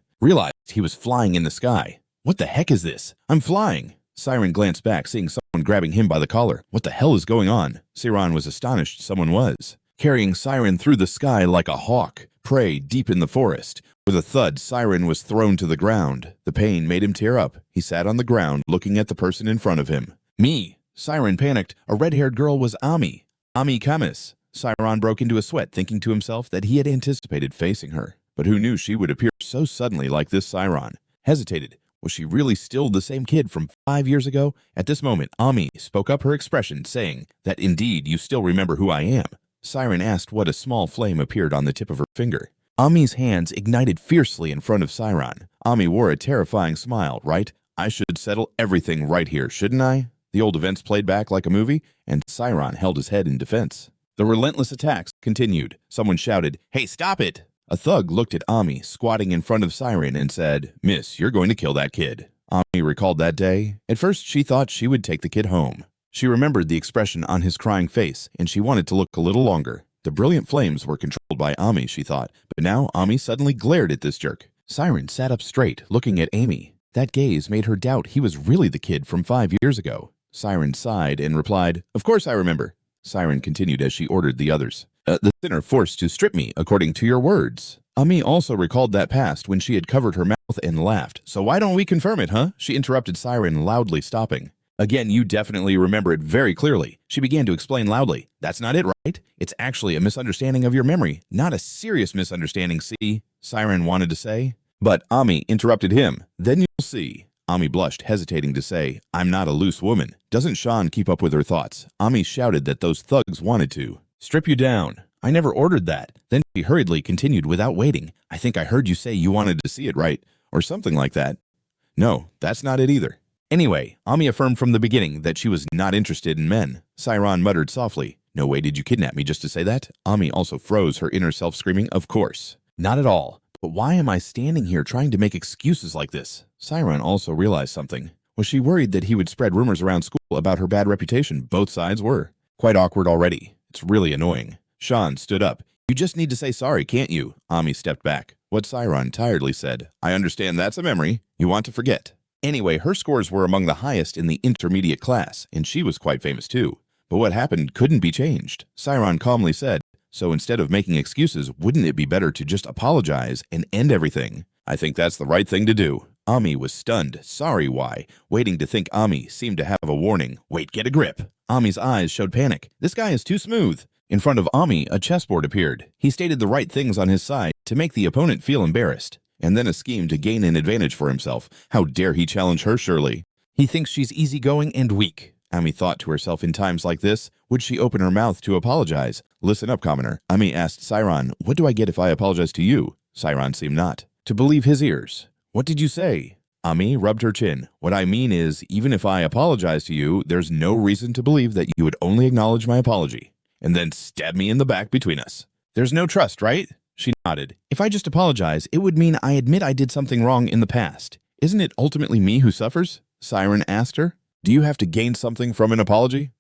realized he was flying in the sky. What the heck is this? I'm flying. Siren glanced back, seeing someone grabbing him by the collar. What the hell is going on? Siron was astonished someone was carrying Siren through the sky like a hawk, prey deep in the forest. With a thud, Siron was thrown to the ground. The pain made him tear up. He sat on the ground, looking at the person in front of him. Me! Siron panicked. A red-haired girl was Ami. Ami Kamis. Siron broke into a sweat, thinking to himself that he had anticipated facing her. But who knew she would appear so suddenly like this Siron? Hesitated. Was she really still the same kid from 5 years ago? At this moment, Ami spoke up her expression, saying that indeed you still remember who I am. Siron asked what a small flame appeared on the tip of her finger. Ami's hands ignited fiercely in front of Siron. Ami wore a terrifying smile, right? I should settle everything right here, shouldn't I? The old events played back like a movie, and Siron held his head in defense. The relentless attacks continued. Someone shouted, "Hey, stop it!" A thug looked at Ami, squatting in front of Siron, and said, "Miss, you're going to kill that kid." Ami recalled that day. At first, she thought she would take the kid home. She remembered the expression on his crying face, and she wanted to look a little longer. The brilliant flames were controlled by Ami, she thought, but now Ami suddenly glared at this jerk. Siron sat up straight, looking at Ami. That gaze made her doubt he was really the kid from 5 years ago. Siron sighed and replied, "Of course I remember." Siron continued as she ordered the others. The sinner forced to strip me, according to your words." Ami also recalled that past when she had covered her mouth and laughed. "So why don't we confirm it, huh?" She interrupted Siron, loudly stopping. "Again, you definitely remember it very clearly." She began to explain loudly. "That's not it, right? It's actually a misunderstanding of your memory, not a serious misunderstanding, see?" Siron wanted to say. But Ami interrupted him. "Then you'll see." Ami blushed, hesitating to say, "I'm not a loose woman." Doesn't Sean keep up with her thoughts? Ami shouted that those thugs wanted to strip you down. "I never ordered that." Then she hurriedly continued without waiting. "I think I heard you say you wanted to see it, right? Or something like that." "No, that's not it either." Anyway, Ami affirmed from the beginning that she was not interested in men. Siron muttered softly, "No way did you kidnap me just to say that?" Ami also froze, her inner self screaming, "Of course. Not at all. But why am I standing here trying to make excuses like this?" Siron also realized something. Was she worried that he would spread rumors around school about her bad reputation? Both sides were. Quite awkward already. It's really annoying. Sean stood up. "You just need to say sorry, can't you?" Ami stepped back. What Siron tiredly said, "I understand that's a memory you want to forget." Anyway, her scores were among the highest in the intermediate class, and she was quite famous too. But what happened couldn't be changed. Siron calmly said, "So instead of making excuses, wouldn't it be better to just apologize and end everything?" "I think that's the right thing to do." Ami was stunned. Sorry, why? Waiting to think Ami seemed to have a warning. "Wait, get a grip." Ami's eyes showed panic. "This guy is too smooth." In front of Ami, a chessboard appeared. He stated the right things on his side to make the opponent feel embarrassed, and then a scheme to gain an advantage for himself. How dare he challenge her, surely? He thinks she's easygoing and weak. Ami thought to herself in times like this. Would she open her mouth to apologize? "Listen up, commoner." Ami asked Siron, "What do I get if I apologize to you?" Siron seemed not to believe his ears. "What did you say?" Ami rubbed her chin. "What I mean is, even if I apologize to you, there's no reason to believe that you would only acknowledge my apology and then stab me in the back between us. There's no trust, right?" She nodded. "If I just apologize, it would mean I admit I did something wrong in the past. Isn't it ultimately me who suffers?" Siron asked her. "Do you have to gain something from an apology?"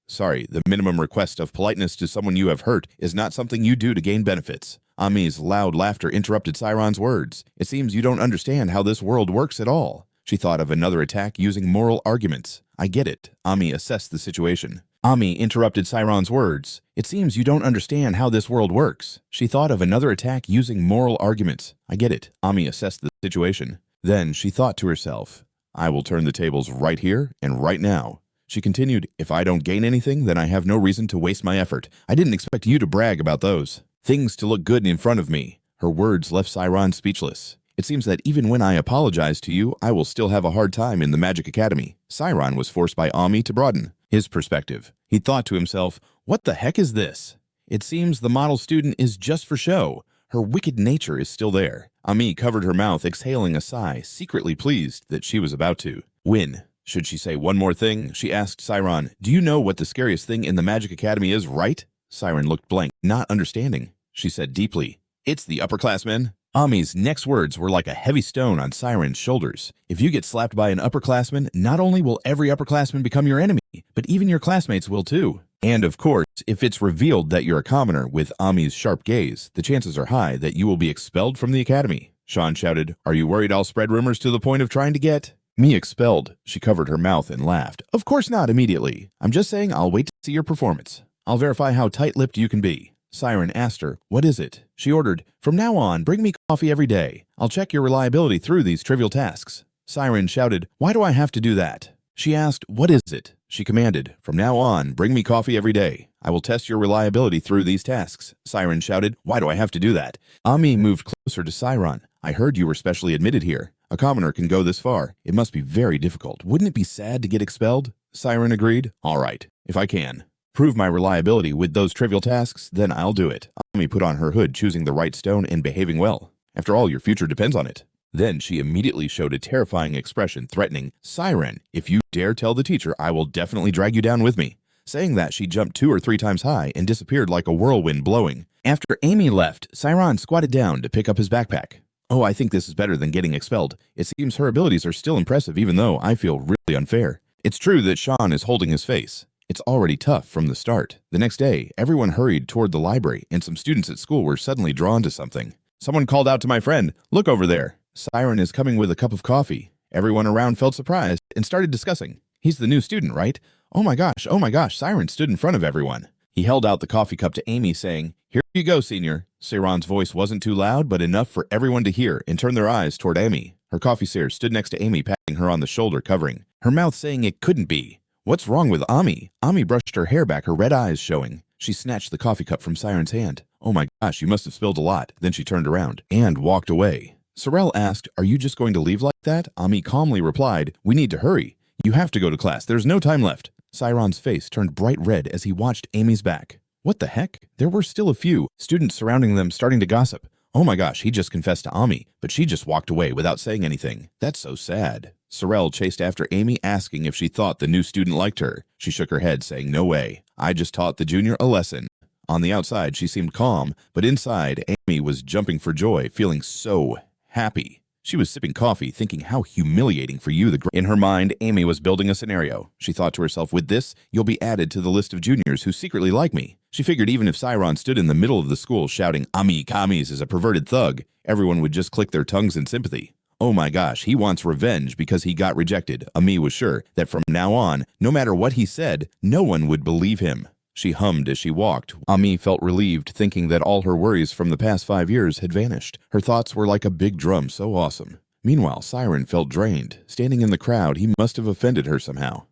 "Sorry, the minimum request of politeness to someone you have hurt is not something you do to gain benefits." Ami's loud laughter interrupted Siron's words. "It seems you don't understand how this world works at all." She thought of another attack using moral arguments. "I get it." Ami assessed the situation. Ami interrupted Siron's words. "It seems you don't understand how this world works." She thought of another attack using moral arguments. "I get it." Ami assessed the situation. Then she thought to herself, "I will turn the tables right here and right now." She continued, "If I don't gain anything, then I have no reason to waste my effort. I didn't expect you to brag about those things to look good in front of me." Her words left Siron speechless. "It seems that even when I apologize to you, I will still have a hard time in the Magic Academy." Siron was forced by Ami to broaden his perspective. He thought to himself, "What the heck is this? It seems the model student is just for show. Her wicked nature is still there." Ami covered her mouth, exhaling a sigh, secretly pleased that she was about to win. Should she say one more thing? She asked Siron, "Do you know what the scariest thing in the Magic Academy is, right?" Siron looked blank, not understanding. She said deeply, "It's the upperclassmen." Ami's next words were like a heavy stone on Siron's shoulders. If you get slapped by an upperclassman, not only will every upperclassman become your enemy, but even your classmates will too. And of course, if it's revealed that you're a commoner, with Ami's sharp gaze, the chances are high that you will be expelled from the academy. Sean shouted, "Are you worried I'll spread rumors to the point of trying to get me expelled?" She covered her mouth and laughed. "Of course not immediately. I'm just saying I'll wait to see your performance. I'll verify how tight-lipped you can be." Siron asked her, "What is it?" She ordered, "From now on, bring me coffee every day. I'll check your reliability through these trivial tasks." Siron shouted, "Why do I have to do that?" She asked, "What is it?" She commanded, "From now on, bring me coffee every day. I will test your reliability through these tasks." Siron shouted, "Why do I have to do that?" Ami moved closer to Siron. "I heard you were specially admitted here. A commoner can go this far. It must be very difficult. Wouldn't it be sad to get expelled?" Siron agreed. "All right, if I can prove my reliability with those trivial tasks, then I'll do it." Ami put on her hood, choosing the right stone and behaving well. "After all, your future depends on it." Then she immediately showed a terrifying expression, threatening, "Siron, if you dare tell the teacher, I will definitely drag you down with me." Saying that, she jumped 2 or 3 times high and disappeared like a whirlwind blowing. After Amy left, Siron squatted down to pick up his backpack. "Oh, I think this is better than getting expelled. It seems her abilities are still impressive, even though I feel really unfair." It's true that Sean is holding his face. It's already tough from the start. The next day, everyone hurried toward the library, and some students at school were suddenly drawn to something. Someone called out to my friend, "Look over there. Siron is coming with a cup of coffee." Everyone around felt surprised and started discussing. "He's the new student, right? Oh my gosh, Siron stood in front of everyone." He held out the coffee cup to Amy, saying, "Here you go, senior." Siron's voice wasn't too loud, but enough for everyone to hear and turn their eyes toward Amy. Her coffee seer stood next to Amy, patting her on the shoulder, covering her mouth, saying it couldn't be. "What's wrong with Ami?" Ami brushed her hair back, her red eyes showing. She snatched the coffee cup from Siron's hand. "Oh my gosh, you must have spilled a lot." Then she turned around and walked away. Sorel asked, "Are you just going to leave like that?" Ami calmly replied, "We need to hurry. You have to go to class. There's no time left." Siron's face turned bright red as he watched Amy's back. What the heck? There were still a few students surrounding them, starting to gossip. "Oh my gosh, he just confessed to Ami, but she just walked away without saying anything. That's so sad." Sorel chased after Amy, asking if she thought the new student liked her. She shook her head, saying, "No way. I just taught the junior a lesson." On the outside, she seemed calm, but inside, Amy was jumping for joy, feeling so happy. She was sipping coffee, thinking how humiliating for you. In her mind, Amy was building a scenario. She thought to herself, "With this, you'll be added to the list of juniors who secretly like me." She figured even if Siron stood in the middle of the school shouting, "Ami Kamis is a perverted thug," everyone would just click their tongues in sympathy. Oh my gosh, he wants revenge because he got rejected. Ami was sure that from now on, no matter what he said, no one would believe him. She hummed as she walked. Ami felt relieved, thinking that all her worries from the past 5 years had vanished. Her thoughts were like a big drum, so awesome. Meanwhile, Siron felt drained. Standing in the crowd, he must have offended her somehow.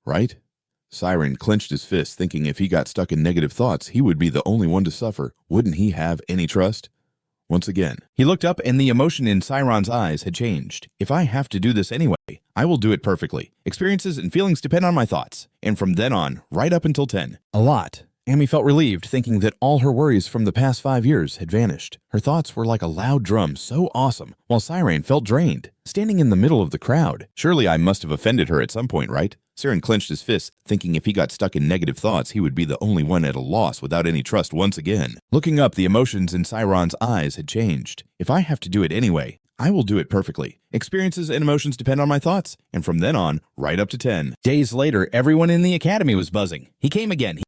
Right? Siron clenched his fist, thinking if he got stuck in negative thoughts, he would be the only one to suffer. Wouldn't he have any trust? Once again, he looked up and the emotion in Siron's eyes had changed. "If I have to do this anyway, I will do it perfectly. Experiences and feelings depend on my thoughts." And from then on, right up until 10. A lot. Amy felt relieved, thinking that all her worries from the past 5 years had vanished. Her thoughts were like a loud drum, so awesome, while Siron felt drained. Standing in the middle of the crowd. Surely I must have offended her at some point, right? Siron clenched his fist, thinking if he got stuck in negative thoughts, he would be the only one at a loss without any trust once again. Looking up, the emotions in Siron's eyes had changed. "If I have to do it anyway, I will do it perfectly. Experiences and emotions depend on my thoughts." And from then on, right up to 10. Days later, everyone in the academy was buzzing. He came again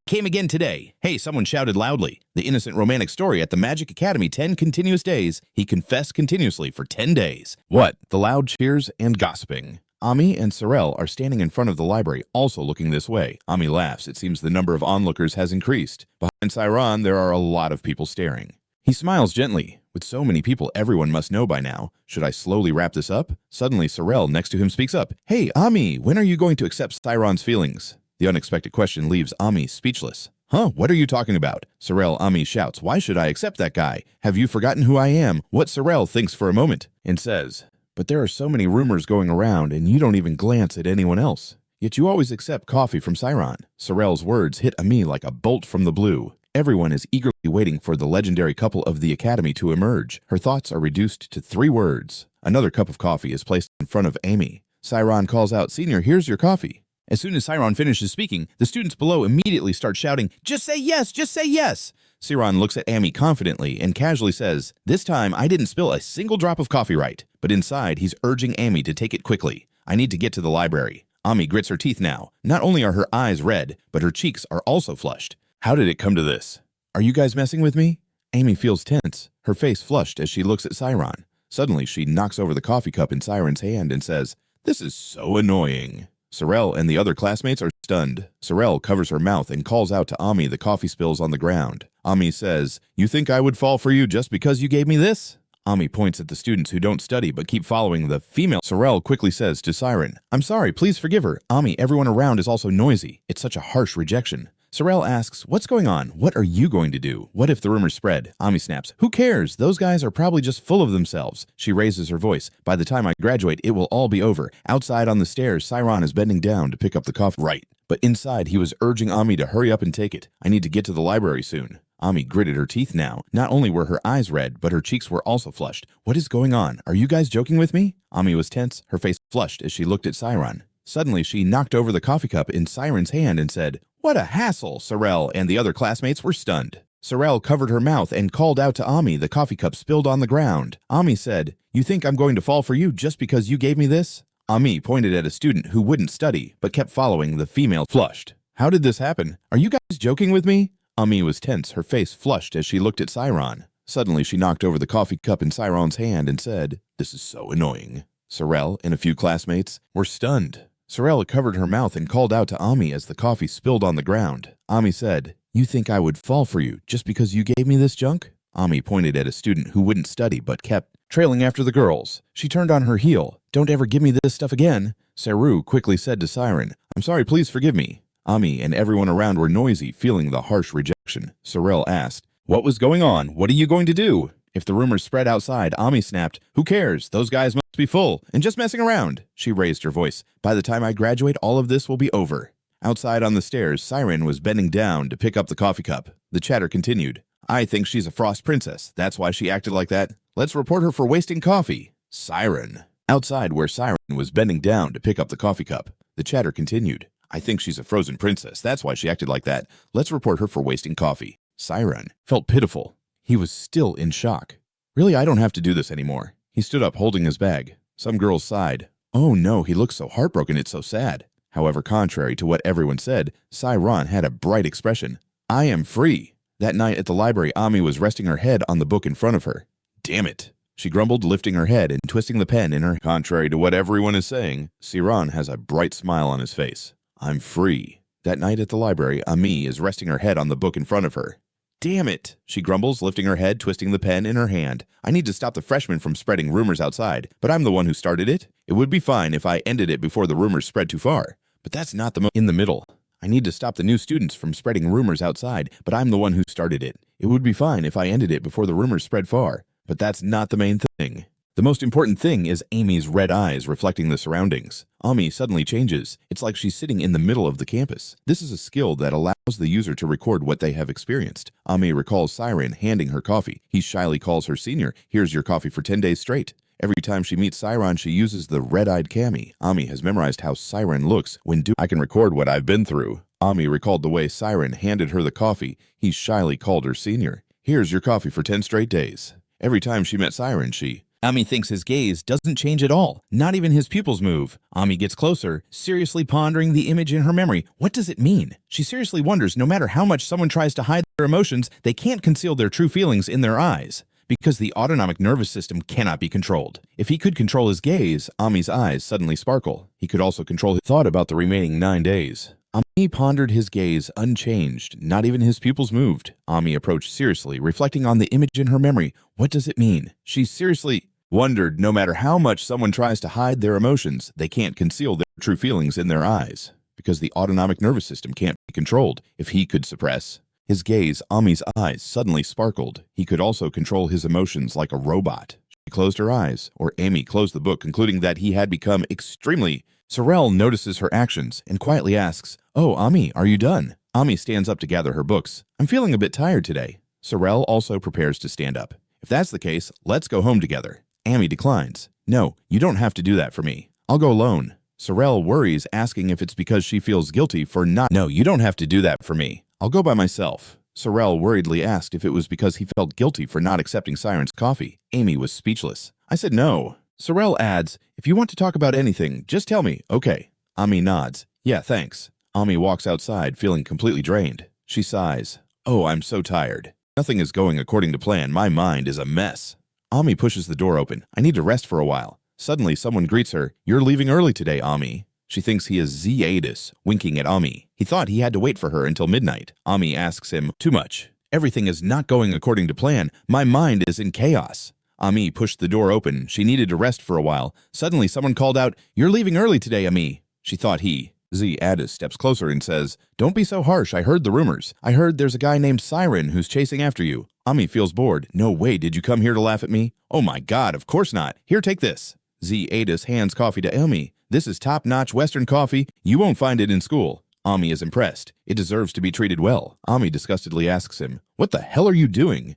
today. Hey, someone shouted loudly. The innocent romantic story at the Magic Academy, 10 continuous days. He confessed continuously for 10 days. What? The loud cheers and gossiping. Ami and Sorel are standing in front of the library, also looking this way. Ami laughs. It seems the number of onlookers has increased. Behind Siron, there are a lot of people staring. He smiles gently. With so many people, everyone must know by now. Should I slowly wrap this up? Suddenly, Sorel next to him speaks up. "Hey, Ami, when are you going to accept Siron's feelings?" The unexpected question leaves Ami speechless. "Huh, what are you talking about?" Sorel Ami shouts, "Why should I accept that guy? Have you forgotten who I am?" What Sorel thinks for a moment and says, "But there are so many rumors going around and you don't even glance at anyone else. Yet you always accept coffee from Siron." Sorel's words hit Ami like a bolt from the blue. Everyone is eagerly waiting for the legendary couple of the academy to emerge. Her thoughts are reduced to 3 words. Another cup of coffee is placed in front of Amy. Siron calls out, "Senior, here's your coffee." As soon as Siron finishes speaking, the students below immediately start shouting, "Just say yes, just say yes." Siron looks at Amy confidently and casually says, "This time I didn't spill a single drop of coffee, right?" But inside, he's urging Amy to take it quickly. "I need to get to the library." Amy grits her teeth now. Not only are her eyes red, but her cheeks are also flushed. How did it come to this? Are you guys messing with me? Amy feels tense, her face flushed as she looks at Siron. Suddenly, she knocks over the coffee cup in Siron's hand and says, "This is so annoying." Sorel and the other classmates are stunned. Sorel covers her mouth and calls out to Ami the coffee spills on the ground. Ami says, "You think I would fall for you just because you gave me this?" Ami points at the students who don't study but keep following the female. Sorel quickly says to Siron, "I'm sorry, please forgive her. Ami, everyone around is also noisy. It's such a harsh rejection." Sorel asks, "What's going on? What are you going to do? What if the rumors spread?" Ami snaps, "Who cares? Those guys are probably just full of themselves." She raises her voice. "By the time I graduate, it will all be over." Outside on the stairs, Siron is bending down to pick up the coffee. Right. But inside, he was urging Ami to hurry up and take it. "I need to get to the library soon." Ami gritted her teeth now. Not only were her eyes red, but her cheeks were also flushed. "What is going on? Are you guys joking with me?" Ami was tense, her face flushed as she looked at Siron. Suddenly, she knocked over the coffee cup in Siron's hand and said, "What a hassle!" Sorel and the other classmates were stunned. Sorel covered her mouth and called out to Ami. The coffee cup spilled on the ground. Ami said, "You think I'm going to fall for you just because you gave me this?" Ami pointed at a student who wouldn't study, but kept following the female. Flushed. "How did this happen? Are you guys joking with me?" Ami was tense, her face flushed as she looked at Siron. Suddenly, she knocked over the coffee cup in Siron's hand and said, "This is so annoying." Sorel and a few classmates were stunned. Sorel covered her mouth and called out to Ami as the coffee spilled on the ground. Ami said, "You think I would fall for you just because you gave me this junk?" Ami pointed at a student who wouldn't study but kept trailing after the girls. She turned on her heel. "Don't ever give me this stuff again." Saru quickly said to Siron, "I'm sorry, please forgive me." Ami and everyone around were noisy, feeling the harsh rejection. Sorel asked, "What was going on? What are you going to do?" If the rumors spread outside, Ami snapped, "Who cares? Those guys must be full and just messing around." She raised her voice. "By the time I graduate, all of this will be over." Outside on the stairs, Siron was bending down to pick up the coffee cup. The chatter continued. "I think she's a frost princess. That's why she acted like that. Let's report her for wasting coffee." Siron. Outside where Siron was bending down to pick up the coffee cup, the chatter continued. "I think she's a frozen princess. That's why she acted like that. Let's report her for wasting coffee." Siron felt pitiful. He was still in shock. "Really, I don't have to do this anymore." He stood up holding his bag. Some girls sighed. "Oh no, he looks so heartbroken, it's so sad." However, contrary to what everyone said, Siron had a bright expression. "I am free." That night at the library, Ami was resting her head on the book in front of her. "Damn it," she grumbled, lifting her head and twisting the pen in her. Contrary to what everyone is saying, Siron has a bright smile on his face. "I'm free." That night at the library, Ami is resting her head on the book in front of her. "Damn it," she grumbles, lifting her head, twisting the pen in her hand. "I need to stop the freshmen from spreading rumors outside, but I'm the one who started it. It would be fine if I ended it before the rumors spread too far. But that's not the in the middle. I need to stop the new students from spreading rumors outside, but I'm the one who started it. It would be fine if I ended it before the rumors spread far. But that's not the main thing. The most important thing is Amy's red eyes reflecting the surroundings. Ami suddenly changes. It's like she's sitting in the middle of the campus. This is a skill that allows the user to record what they have experienced. Ami recalls Siron handing her coffee. He shyly calls her senior. "Here's your coffee for 10 days straight." Every time she meets Siron, she uses the red-eyed Cami. Ami has memorized how Siron looks when I can record what I've been through. Ami recalled the way Siron handed her the coffee. He shyly called her senior. "Here's your coffee for 10 straight days." Every time she met Siron, Ami thinks his gaze doesn't change at all. Not even his pupils move. Ami gets closer, seriously pondering the image in her memory. What does it mean? She seriously wonders, no matter how much someone tries to hide their emotions, they can't conceal their true feelings in their eyes, because the autonomic nervous system cannot be controlled. If he could control his gaze, Ami's eyes suddenly sparkle. He could also control his thought about the remaining 9 days. Ami pondered his gaze unchanged. Not even his pupils moved. Ami approached seriously, reflecting on the image in her memory. What does it mean? She seriously wondered, no matter how much someone tries to hide their emotions, they can't conceal their true feelings in their eyes, because the autonomic nervous system can't be controlled. If he could suppress his gaze, Ami's eyes suddenly sparkled. He could also control his emotions like a robot. She closed her eyes, or Ami closed the book, concluding that he had become extremely... Sorel notices her actions and quietly asks, "Oh, Ami, are you done?" Ami stands up to gather her books. "I'm feeling a bit tired today." Sorel also prepares to stand up. "If that's the case, let's go home together." Ami declines. "No, you don't have to do that for me. I'll go alone." Sorel worries, asking if it's because she feels guilty for not... "No, you don't have to do that for me. I'll go by myself." Sorel worriedly asked if it was because he felt guilty for not accepting Siron's coffee. Ami was speechless. "I said no." Sorel adds, "If you want to talk about anything, just tell me, okay?" Ami nods. "Yeah, thanks." Ami walks outside, feeling completely drained. She sighs. "Oh, I'm so tired. Nothing is going according to plan. My mind is a mess." Ami pushes the door open. "I need to rest for a while." Suddenly, someone greets her. "You're leaving early today, Ami." She thinks he is Zeadus, winking at Ami. He thought he had to wait for her until midnight. Ami asks him, "Too much." Everything is not going according to plan. My mind is in chaos. Ami pushed the door open. She needed to rest for a while. Suddenly, someone called out, "You're leaving early today, Ami." She thought he. Addis steps closer and says, "Don't be so harsh. I heard the rumors. I heard there's a guy named Siron who's chasing after you." Ami feels bored. "No way, did you come here to laugh at me?" "Oh my god, of course not. Here, take this." Addis hands coffee to Ami. "This is top-notch Western coffee. You won't find it in school." Ami is impressed. It deserves to be treated well. Ami disgustedly asks him, "What the hell are you doing?"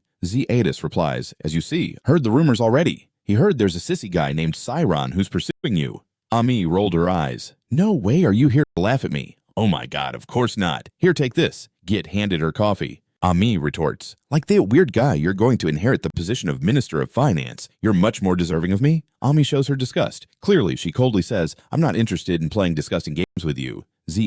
Addis replies, "As you see, heard the rumors already. He heard there's a sissy guy named Siron who's pursuing you." Ami rolled her eyes. "No way are you here to laugh at me." "Oh my god, of course not. Here, take this." Git handed her coffee. Ami retorts, "Like that weird guy, you're going to inherit the position of Minister of Finance. You're much more deserving of me." Ami shows her disgust. Clearly, she coldly says, "I'm not interested in playing disgusting games with you."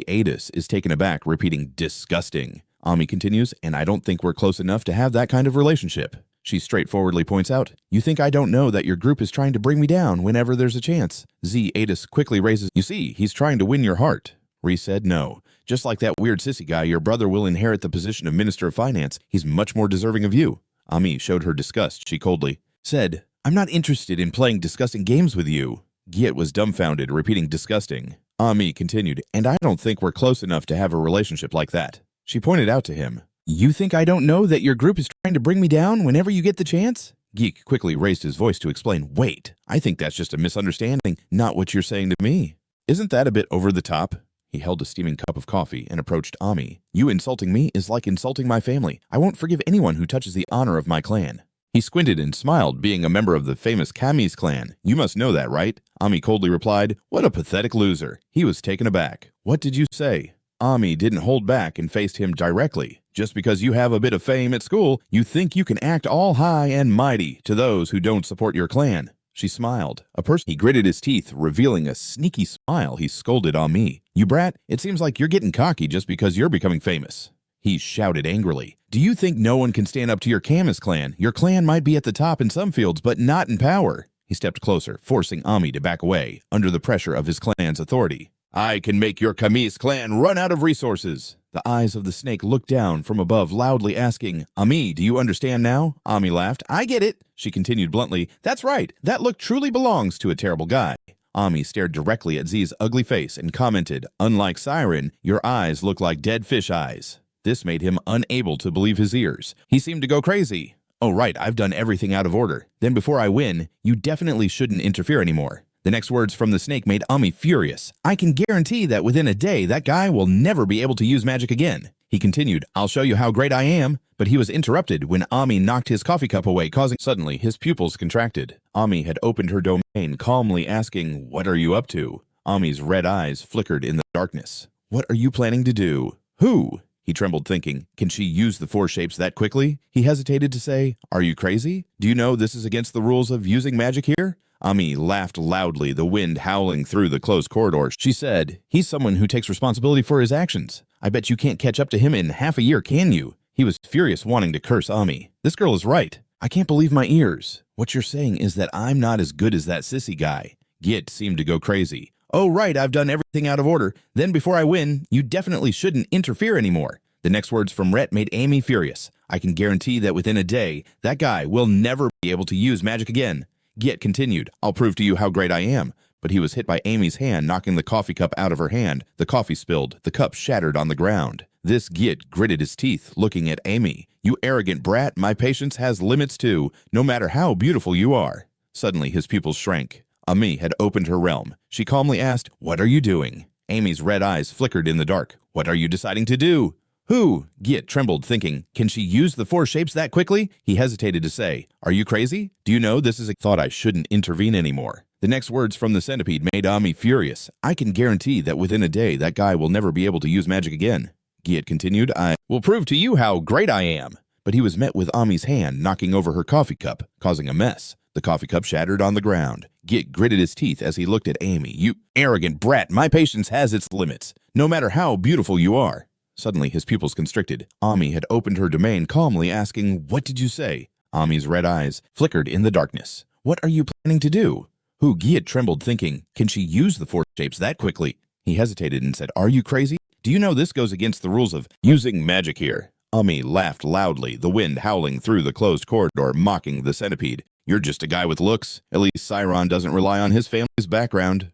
Addis is taken aback, repeating, "Disgusting." Ami continues, "And I don't think we're close enough to have that kind of relationship." She straightforwardly points out, "You think I don't know that your group is trying to bring me down whenever there's a chance?" Addis quickly raises, "You see, he's trying to win your heart." Said, "No. Just like that weird sissy guy, your brother will inherit the position of Minister of Finance. He's much more deserving of you." Ami showed her disgust. She coldly said, "I'm not interested in playing disgusting games with you." Git was dumbfounded, repeating, "Disgusting." Ami continued, "And I don't think we're close enough to have a relationship like that." She pointed out to him, "You think I don't know that your group is trying to bring me down whenever you get the chance?" Geek quickly raised his voice to explain, "Wait, I think that's just a misunderstanding, not what you're saying to me." "Isn't that a bit over the top?" He held a steaming cup of coffee and approached Ami. "You insulting me is like insulting my family. I won't forgive anyone who touches the honor of my clan." He squinted and smiled, being a member of the famous Kami's clan. "You must know that, right?" Ami coldly replied, "What a pathetic loser." He was taken aback. "What did you say?" Ami didn't hold back and faced him directly. "Just because you have a bit of fame at school, you think you can act all high and mighty to those who don't support your clan." She smiled. He gritted his teeth, revealing a sneaky smile. He scolded Ami. "You brat, it seems like you're getting cocky just because you're becoming famous." He shouted angrily, "Do you think no one can stand up to your Camus clan? Your clan might be at the top in some fields, but not in power." He stepped closer, forcing Ami to back away, under the pressure of his clan's authority. "I can make your Camus clan run out of resources." The eyes of the snake looked down from above, loudly asking, "Ami, do you understand now?" Ami laughed. "I get it." She continued bluntly, "That's right. That look truly belongs to a terrible guy." Ami stared directly at Z's ugly face and commented, "Unlike Siren, your eyes look like dead fish eyes." This made him unable to believe his ears. He seemed to go crazy. "Oh right, I've done everything out of order. Then before I win, you definitely shouldn't interfere anymore." The next words from the snake made Ami furious. "I can guarantee that within a day, that guy will never be able to use magic again." He continued, "I'll show you how great I am." But he was interrupted when Ami knocked his coffee cup away, causing suddenly his pupils contracted. Ami had opened her domain, calmly asking, "What are you up to?" Ami's red eyes flickered in the darkness. "What are you planning to do?" "Who?" He trembled, thinking, "Can she use the four shapes that quickly?" He hesitated to say, "Are you crazy? Do you know this is against the rules of using magic here?" Ami laughed loudly, the wind howling through the closed corridor. She said, "He's someone who takes responsibility for his actions. I bet you can't catch up to him in half a year, can you?" He was furious, wanting to curse Ami. "This girl is right. I can't believe my ears. What you're saying is that I'm not as good as that sissy guy." Git seemed to go crazy. "Oh right, I've done everything out of order. Then before I win, you definitely shouldn't interfere anymore." The next words from Rhett made Ami furious. "I can guarantee that within a day, that guy will never be able to use magic again." Git continued, "I'll prove to you how great I am." But he was hit by Amy's hand, knocking the coffee cup out of her hand. The coffee spilled. The cup shattered on the ground. This Git gritted his teeth, looking at Amy. "You arrogant brat, my patience has limits too, no matter how beautiful you are." Suddenly his pupils shrank. Ami had opened her realm. She calmly asked, "What are you doing?" Amy's red eyes flickered in the dark. "What are you deciding to do?" "Who?" Git trembled, thinking, "Can she use the four shapes that quickly?" He hesitated to say, "Are you crazy? Do you know this is a thought I shouldn't intervene anymore?" The next words from the centipede made Ami furious. "I can guarantee that within a day that guy will never be able to use magic again." Git continued, "I will prove to you how great I am." But he was met with Ami's hand knocking over her coffee cup, causing a mess. The coffee cup shattered on the ground. Git gritted his teeth as he looked at Amy. "You arrogant brat, my patience has its limits, no matter how beautiful you are." Suddenly his pupils constricted. Ami had opened her domain, calmly asking, "What did you say?" Ami's red eyes flickered in the darkness. "What are you planning to do?" Who Git trembled, thinking, "Can she use the four shapes that quickly?" He hesitated and said, "Are you crazy? Do you know this goes against the rules of using magic here?" Ami laughed loudly, the wind howling through the closed corridor, mocking the centipede. You're just a guy with looks. At least Siron doesn't rely on his family's background.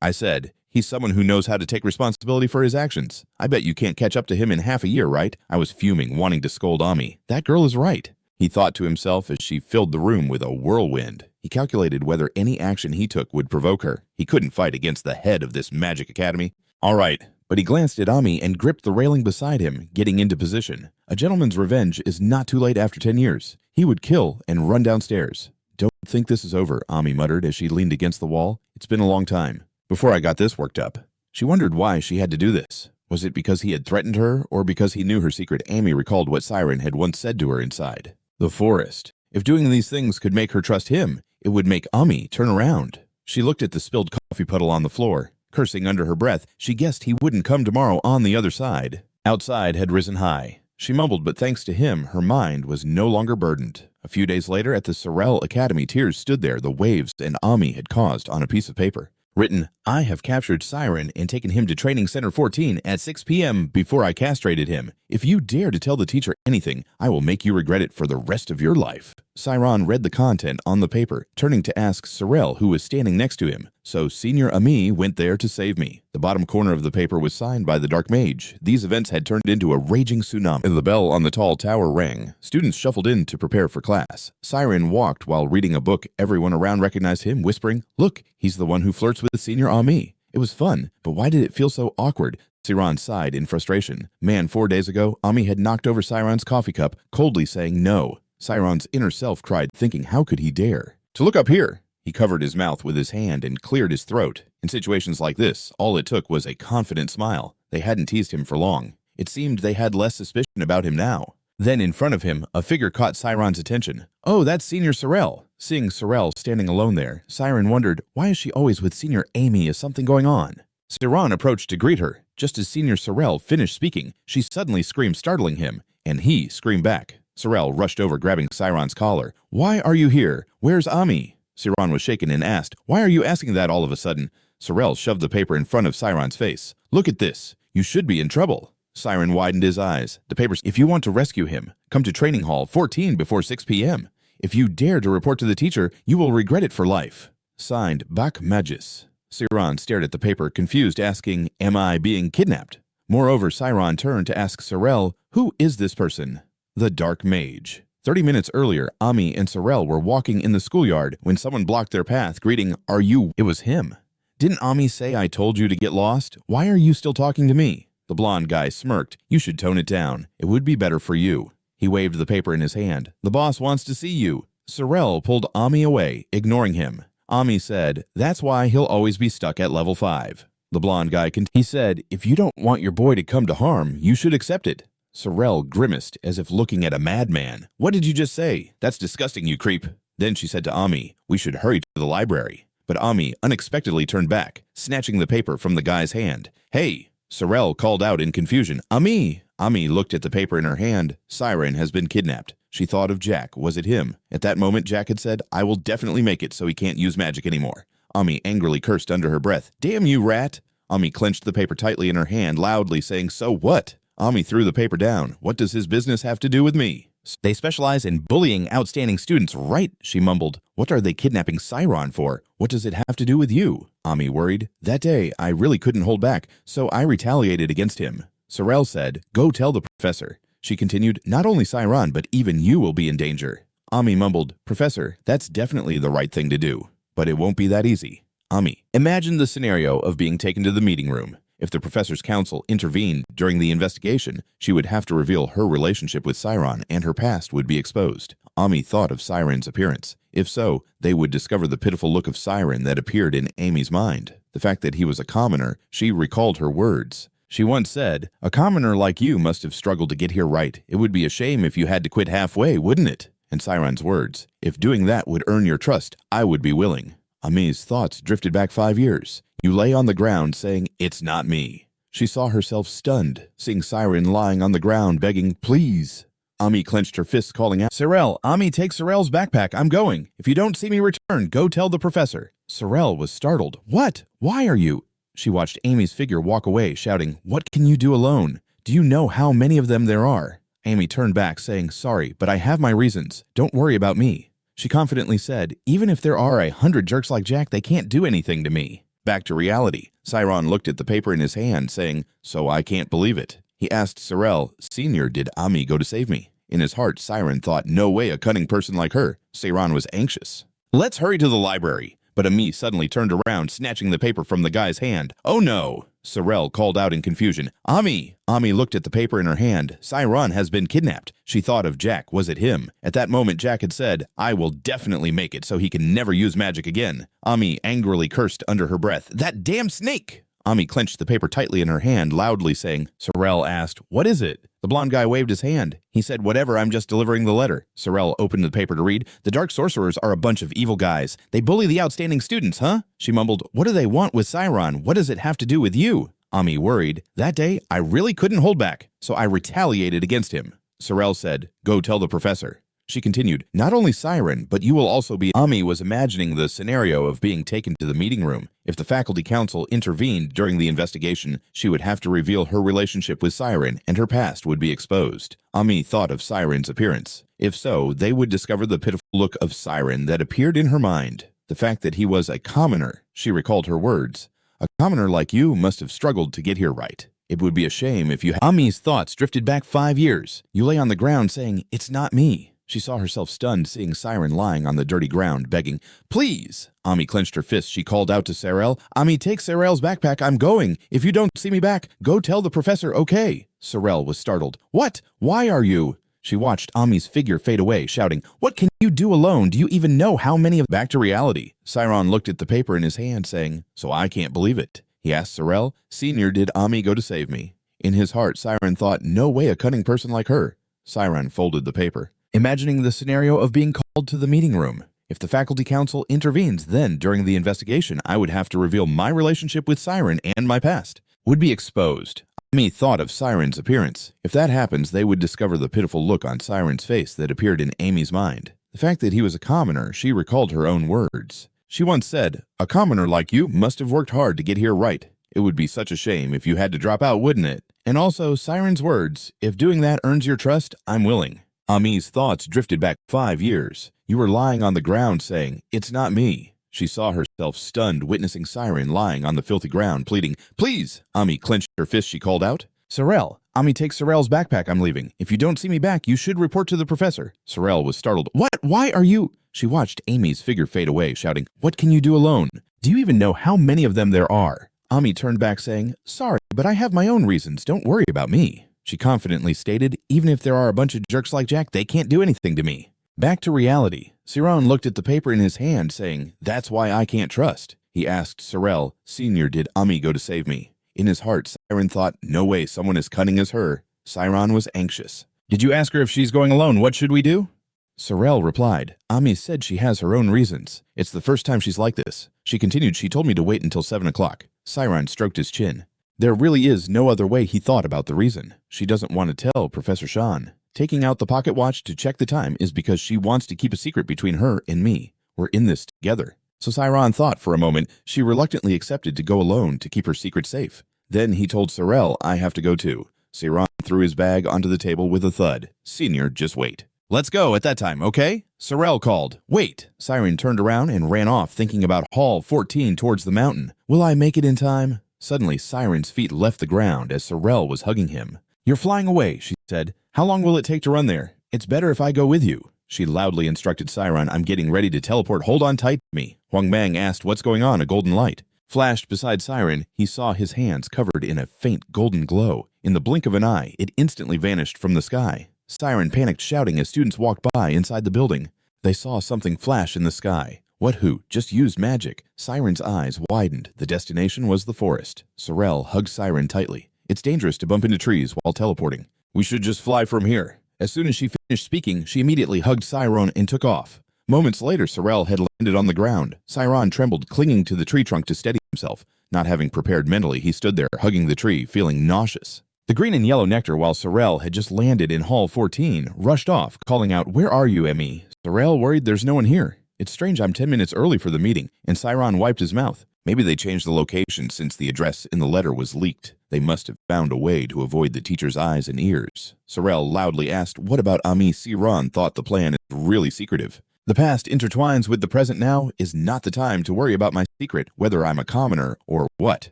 I said. He's someone who knows how to take responsibility for his actions. I bet you can't catch up to him in half a year, right? I was fuming, wanting to scold Ami. That girl is right, he thought to himself as she filled the room with a whirlwind. He calculated whether any action he took would provoke her. He couldn't fight against the head of this magic academy. All right, but he glanced at Ami and gripped the railing beside him, getting into position. A gentleman's revenge is not too late after 10 years. He would kill and run downstairs. Don't think this is over, Ami muttered as she leaned against the wall. It's been a long time before I got this worked up. She wondered why she had to do this. Was it because he had threatened her, or because he knew her secret? Ami recalled what Siron had once said to her inside the forest. If doing these things could make her trust him, it would make Ami turn around. She looked at the spilled coffee puddle on the floor. Cursing under her breath, she guessed he wouldn't come tomorrow on the other side. Outside had risen high. She mumbled, but thanks to him, her mind was no longer burdened. A few days later, at the Frail Academy, tears stood there, the waves and Ami had caused on a piece of paper. Written, I have captured Siron and taken him to Training Center 14 at 6 p.m. before I castrated him. If you dare to tell the teacher anything, I will make you regret it for the rest of your life. Siron read the content on the paper, turning to ask Sorel, who was standing next to him. So Senior Ami went there to save me. The bottom corner of the paper was signed by the Dark Mage. These events had turned into a raging tsunami. The bell on the tall tower rang. Students shuffled in to prepare for class. Siron walked while reading a book. Everyone around recognized him, whispering, Look, he's the one who flirts with Senior Ami. It was fun, but why did it feel so awkward? Siron sighed in frustration. 4 days ago, Ami had knocked over Siron's coffee cup, coldly saying no. Siron's inner self cried, thinking how could he dare? To look up here! He covered his mouth with his hand and cleared his throat. In situations like this, all it took was a confident smile. They hadn't teased him for long. It seemed they had less suspicion about him now. Then in front of him, a figure caught Siron's attention. Oh, that's Senior Sorel. Seeing Sorel standing alone there, Siron wondered, why is she always with Senior Ami? Is something going on? Siron approached to greet her. Just as Senior Sorel finished speaking, she suddenly screamed, startling him, and he screamed back. Sorel rushed over, grabbing Siron's collar. Why are you here? Where's Ami? Siron was shaken and asked, Why are you asking that all of a sudden? Sorel shoved the paper in front of Siron's face. Look at this. You should be in trouble. Siron widened his eyes. The papers. If you want to rescue him, come to Training Hall 14 before 6 p.m. If you dare to report to the teacher, you will regret it for life. Signed, Bak Magis. Siron stared at the paper, confused, asking, Am I being kidnapped? Moreover, Siron turned to ask Sorel, Who is this person? The Dark Mage. 30 minutes earlier, Ami and Sorel were walking in the schoolyard when someone blocked their path, greeting, Are you? It was him. Didn't Ami say I told you to get lost? Why are you still talking to me? The blonde guy smirked. You should tone it down. It would be better for you. He waved the paper in his hand. The boss wants to see you. Sorel pulled Ami away, ignoring him. Ami said, That's why he'll always be stuck at level 5. The blonde guy continued. He said, If you don't want your boy to come to harm, you should accept it. Sorel grimaced as if looking at a madman. What did you just say? That's disgusting, you creep. Then she said to Ami, We should hurry to the library. But Ami unexpectedly turned back, snatching the paper from the guy's hand. Hey! Sorel called out in confusion. Ami! Ami looked at the paper in her hand. Siron has been kidnapped. She thought of Jack. Was it him? At that moment, Jack had said, I will definitely make it so he can't use magic anymore. Ami angrily cursed under her breath. Damn you, rat! Ami clenched the paper tightly in her hand, loudly saying, So what? Ami threw the paper down. What does his business have to do with me? They specialize in bullying outstanding students, right? She mumbled. What are they kidnapping Siron for? What does it have to do with you? Ami worried. That day, I really couldn't hold back, so I retaliated against him. Sorel said, Go tell the professor. She continued, Not only Siron, but even you will be in danger. Ami mumbled, Professor, that's definitely the right thing to do. But it won't be that easy. Ami, imagine the scenario of being taken to the meeting room. If the professor's counsel intervened during the investigation, she would have to reveal her relationship with Siron and her past would be exposed. Ami thought of Siron's appearance. If so, they would discover the pitiful look of Siron that appeared in Ami's mind. The fact that he was a commoner, she recalled her words. She once said, A commoner like you must have struggled to get here right. It would be a shame if you had to quit halfway, wouldn't it? And Siron's words, If doing that would earn your trust, I would be willing. Ami's thoughts drifted back 5 years. You lay on the ground saying, It's not me. She saw herself stunned, seeing Siron lying on the ground begging, Please. Ami clenched her fists, calling out, Sorel, Ami, take Sorel's backpack. I'm going. If you don't see me return, go tell the professor. Sorel was startled. What? Why are you? She watched Ami's figure walk away, shouting, What can you do alone? Do you know how many of them there are? Amy turned back, saying, "Sorry, but I have my reasons. Don't worry about me." She confidently said, "Even if there are 100 jerks like Jack, they can't do anything to me." Back to reality. Siron looked at the paper in his hand, saying, "So I can't believe it." He asked Sorel, "Senior, did Ami go to save me?" In his heart, Siron thought, no way a cunning person like her. Siron was anxious. "Let's hurry to the library." But Ami suddenly turned around, snatching the paper from the guy's hand. "Oh no!" Sorel called out in confusion. "Ami!" Ami looked at the paper in her hand. Siron has been kidnapped. She thought of Jack. Was it him? At that moment, Jack had said, "I will definitely make it so he can never use magic again." Ami angrily cursed under her breath, "That damn snake!" Ami clenched the paper tightly in her hand, loudly saying. Sorel asked, "What is it?" The blonde guy waved his hand. He said, "Whatever, I'm just delivering the letter." Sorel opened the paper to read. "The dark sorcerers are a bunch of evil guys. They bully the outstanding students, huh?" She mumbled, "What do they want with Siron? What does it have to do with you?" Ami worried. "That day, I really couldn't hold back, so I retaliated against him." Sorel said, "Go tell the professor." She continued, "Not only Siron, but you will also be." Ami was imagining the scenario of being taken to the meeting room. If the faculty council intervened during the investigation, she would have to reveal her relationship with Siron, and her past would be exposed. Ami thought of Siron's appearance. If so, they would discover the pitiful look of Siron that appeared in her mind. The fact that he was a commoner, she recalled her words. "A commoner like you must have struggled to get here right. It would be a shame if you had." Ami's thoughts drifted back 5 years. You lay on the ground saying, "It's not me." She saw herself stunned, seeing Siron lying on the dirty ground, begging, "Please!" Ami clenched her fists. She called out to Sorel, "Ami, take Sorel's backpack. I'm going. If you don't see me back, go tell the professor, okay?" Sorel was startled. "What? Why are you?" She watched Ami's figure fade away, shouting, "What can you do alone? Do you even know how many of—" Back to reality. Siron looked at the paper in his hand, saying, "So I can't believe it." He asked Sorel, "Senior, did Ami go to save me?" In his heart, Siron thought, no way a cunning person like her. Siron folded the paper, imagining the scenario of being called to the meeting room. If the faculty council intervenes, then during the investigation, I would have to reveal my relationship with Siron, and my past would be exposed. Ami thought of Siron's appearance. If that happens, they would discover the pitiful look on Siron's face that appeared in Amy's mind. The fact that he was a commoner, she recalled her own words. She once said, "A commoner like you must have worked hard to get here right. It would be such a shame if you had to drop out, wouldn't it?" And also Siron's words, "If doing that earns your trust, I'm willing." Ami's thoughts drifted back 5 years. You were lying on the ground saying, "It's not me." She saw herself stunned, witnessing Siron lying on the filthy ground, pleading, "Please!" Ami clenched her fist. She called out, "Sorel! Ami, take Sorel's backpack. I'm leaving. If you don't see me back, you should report to the professor." Sorel was startled. "What? Why are you—" She watched Amy's figure fade away, shouting, "What can you do alone? Do you even know how many of them there are?" Ami turned back, saying, "Sorry, but I have my own reasons. Don't worry about me." She confidently stated, "Even if there are a bunch of jerks like Jack, they can't do anything to me." Back to reality. Siron looked at the paper in his hand, saying, "That's why I can't trust." He asked Sorel, "Senior, did Ami go to save me?" In his heart, Siron thought, no way someone as cunning as her. Siron was anxious. "Did you ask her if she's going alone? What should we do?" Sorel replied, "Ami said she has her own reasons. It's the first time she's like this." She continued, "She told me to wait until 7 o'clock. Siron stroked his chin. There really is no other way. He thought about the reason. She doesn't want to tell Professor Shan. Taking out the pocket watch to check the time is because she wants to keep a secret between her and me. We're in this together. So Siron thought for a moment. She reluctantly accepted to go alone to keep her secret safe. Then he told Sorel, "I have to go too." Siron threw his bag onto the table with a thud. "Senior, just wait." "Let's go at that time, okay?" Sorel called. "Wait." Siron turned around and ran off, thinking about Hall 14 towards the mountain. Will I make it in time? Suddenly, Siron's feet left the ground as Sorel was hugging him. "You're flying away," she said. "How long will it take to run there? It's better if I go with you." She loudly instructed Siron, "I'm getting ready to teleport. Hold on tight to me." Huang Mang asked, "What's going on?" A golden light flashed beside Siron. He saw his hands covered in a faint golden glow. In the blink of an eye, it instantly vanished from the sky. Siron panicked, shouting as students walked by inside the building. They saw something flash in the sky. What who? Just used magic. Siron's eyes widened. The destination was the forest. Sorel hugged Siron tightly. "It's dangerous to bump into trees while teleporting. We should just fly from here." As soon as she finished speaking, she immediately hugged Siron and took off. Moments later, Sorel had landed on the ground. Siron trembled, clinging to the tree trunk to steady himself. Not having prepared mentally, he stood there, hugging the tree, feeling nauseous. The green and yellow nectar, while Sorel had just landed in Hall 14, rushed off, calling out, "Where are you, Emmy?" Sorel worried, "There's no one here. It's strange I'm 10 minutes early for the meeting, and Siron wiped his mouth. Maybe they changed the location since the address in the letter was leaked. They must have found a way to avoid the teacher's eyes and ears. Sorel loudly asked, what about Ami? Siron thought the plan is really secretive. The past intertwines with the present now is not the time to worry about my secret, whether I'm a commoner or what.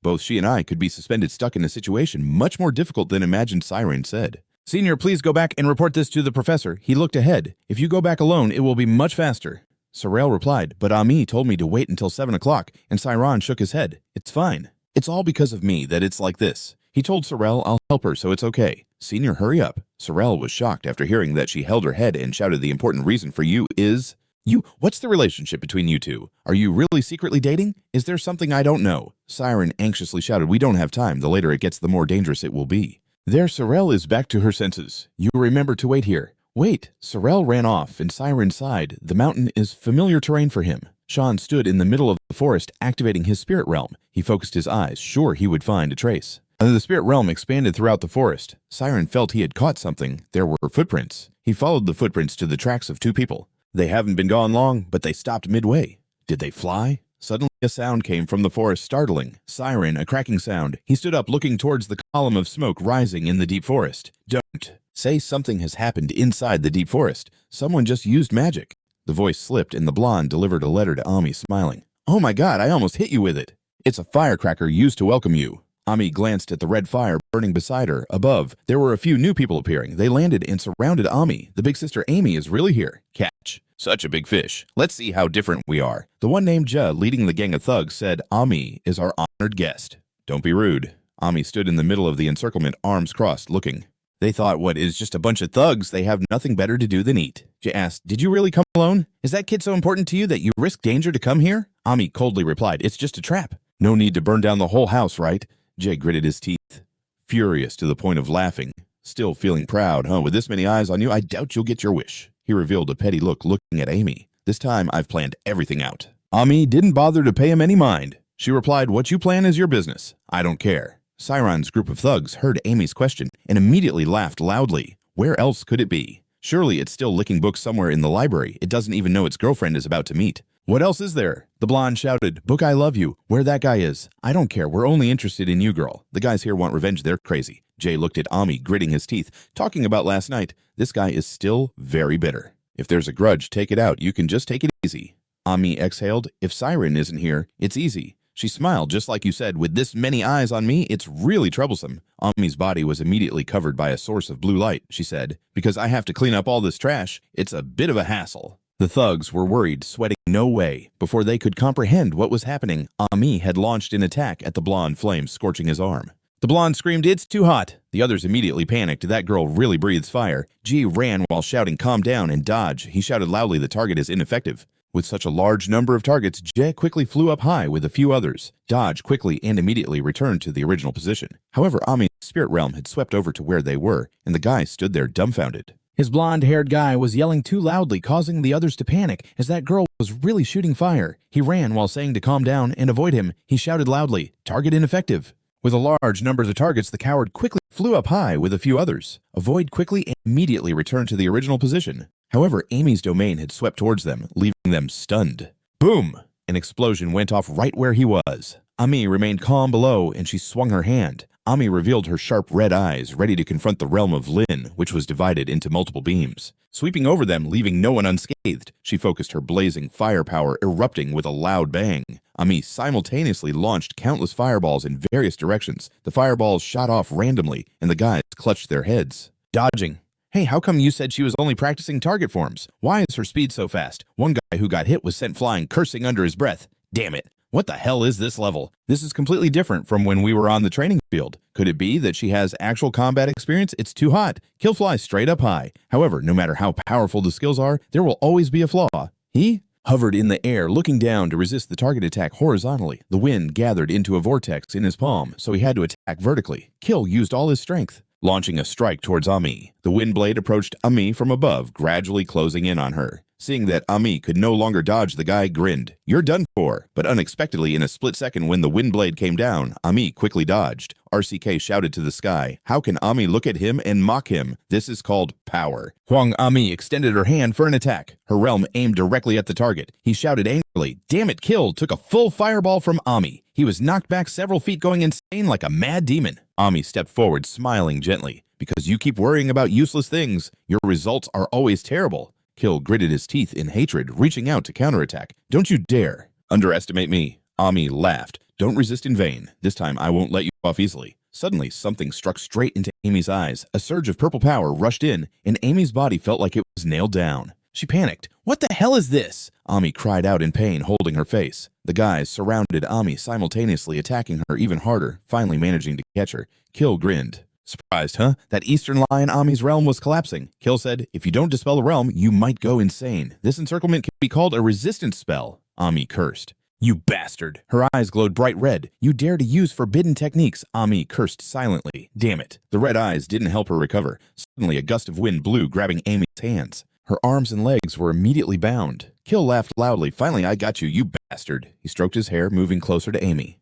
Both she and I could be suspended stuck in a situation much more difficult than imagined, Siron said. Senior, please go back and report this to the professor. He looked ahead. If you go back alone, it will be much faster. Sorel replied, but Ami told me to wait until 7 o'clock, and Siron shook his head. It's fine. It's all because of me that it's like this. He told Sorel I'll help her, so it's okay. Senior, hurry up. Sorel was shocked after hearing that she held her head and shouted the important reason for you is... You, what's the relationship between you two? Are you really secretly dating? Is there something I don't know? Siron anxiously shouted, we don't have time. The later it gets, the more dangerous it will be. There, Sorel is back to her senses. You remember to wait here. Wait, Sorel ran off, and Siron sighed. The mountain is familiar terrain for him. Sean stood in the middle of the forest, activating his spirit realm. He focused his eyes, sure he would find a trace. The spirit realm expanded throughout the forest. Siron felt he had caught something. There were footprints. He followed the footprints to the tracks of 2 people. They haven't been gone long, but they stopped midway. Did they fly? Suddenly a sound came from the forest, startling. Siron, a cracking sound. He stood up, looking towards the column of smoke rising in the deep forest. Don't say something has happened inside the deep forest. Someone just used magic. The voice slipped, and the blonde delivered a letter to Ami, smiling. Oh my god, I almost hit you with it. It's a firecracker used to welcome you. Ami glanced at the red fire burning beside her. Above, there were a few new people appearing. They landed and surrounded Ami. The big sister Amy is really here. Catch. Such a big fish. Let's see how different we are. The one named Ja, leading the gang of thugs, said, Ami is our honored guest. Don't be rude. Ami stood in the middle of the encirclement, arms crossed, looking. They thought, what, is just a bunch of thugs? They have nothing better to do than eat. Ja asked, did you really come alone? Is that kid so important to you that you risk danger to come here? Ami coldly replied, it's just a trap. No need to burn down the whole house, right? Ja gritted his teeth, furious to the point of laughing. Still feeling proud, huh? With this many eyes on you, I doubt you'll get your wish. He revealed a petty look, looking at Amy. This time, I've planned everything out. Ami didn't bother to pay him any mind. She replied, what you plan is your business. I don't care. Siron's group of thugs heard Amy's question and immediately laughed loudly. Where else could it be? Surely it's still licking books somewhere in the library. It doesn't even know its girlfriend is about to meet. What else is there? The blonde shouted, Book, I love you. Where that guy is. I don't care. We're only interested in you, girl. The guys here want revenge. They're crazy. Jay looked at Ami, gritting his teeth. Talking about last night. This guy is still very bitter. If there's a grudge, take it out. You can just take it easy. Ami exhaled. If Siron isn't here, it's easy. She smiled, just like you said. With this many eyes on me, it's really troublesome. Ami's body was immediately covered by a source of blue light, she said. Because I have to clean up all this trash, it's a bit of a hassle. The thugs were worried, sweating no way. Before they could comprehend what was happening, Ami had launched an attack at the blonde, flame scorching his arm. The blonde screamed, it's too hot. The others immediately panicked. That girl really breathes fire. G ran while shouting, calm down and dodge. He shouted loudly, the target is ineffective. With such a large number of targets, Jay quickly flew up high with a few others. Dodge quickly and immediately returned to the original position. However, Ami's spirit realm had swept over to where they were, and the guy stood there dumbfounded. His blonde-haired guy was yelling too loudly, causing the others to panic, as that girl was really shooting fire. He ran while saying to calm down and avoid him. He shouted loudly, target ineffective. With a large number of targets, the coward quickly flew up high with a few others. Avoid quickly and immediately returned to the original position. However, Amy's domain had swept towards them, leaving them stunned. Boom! An explosion went off right where he was. Ami remained calm below, and she swung her hand. Ami revealed her sharp red eyes, ready to confront the realm of Lin, which was divided into multiple beams. Sweeping over them, leaving no one unscathed, she focused her blazing firepower, erupting with a loud bang. Ami simultaneously launched countless fireballs in various directions. The fireballs shot off randomly, and the guys clutched their heads. Dodging. Hey, how come you said she was only practicing target forms? Why is her speed so fast? One guy who got hit was sent flying, cursing under his breath. Damn it. What the hell is this level? This is completely different from when we were on the training field. Could it be that she has actual combat experience? It's too hot. Kill fly straight up high. However, no matter how powerful the skills are, there will always be a flaw. He hovered in the air, looking down to resist the target attack horizontally. The wind gathered into a vortex in his palm, so he had to attack vertically. Kill used all his strength. Launching a strike towards Ami, the wind blade approached Ami from above, gradually closing in on her. Seeing that Ami could no longer dodge, the guy grinned. "You're done for." But unexpectedly, in a split second when the wind blade came down, Ami quickly dodged. RCK shouted to the sky, "How can Ami look at him and mock him? This is called power." Huang Ami extended her hand for an attack. Her realm aimed directly at the target. He shouted angrily, "Damn it, Kill took a full fireball from Ami." He was knocked back several feet, going insane like a mad demon. Ami stepped forward, smiling gently. "Because you keep worrying about useless things, your results are always terrible." Kill gritted his teeth in hatred, reaching out to counterattack. "Don't you dare underestimate me." Ami laughed. "Don't resist in vain. This time I won't let you off easily." Suddenly, something struck straight into Amy's eyes. A surge of purple power rushed in, and Amy's body felt like it was nailed down. She panicked. "What the hell is this?" Ami cried out in pain, holding her face. The guys surrounded Ami, simultaneously attacking her even harder, finally managing to catch her. Kill grinned. "Surprised, huh? That eastern lie in Ami's realm was collapsing." Kill said, "If you don't dispel the realm, you might go insane. This encirclement can be called a resistance spell." Ami cursed. "You bastard!" Her eyes glowed bright red. "You dare to use forbidden techniques." Ami cursed silently. "Damn it." The red eyes didn't help her recover. Suddenly, a gust of wind blew, grabbing Amy's hands. Her arms and legs were immediately bound. Kill laughed loudly. "Finally, I got you, you bastard." He stroked his hair, moving closer to Amy.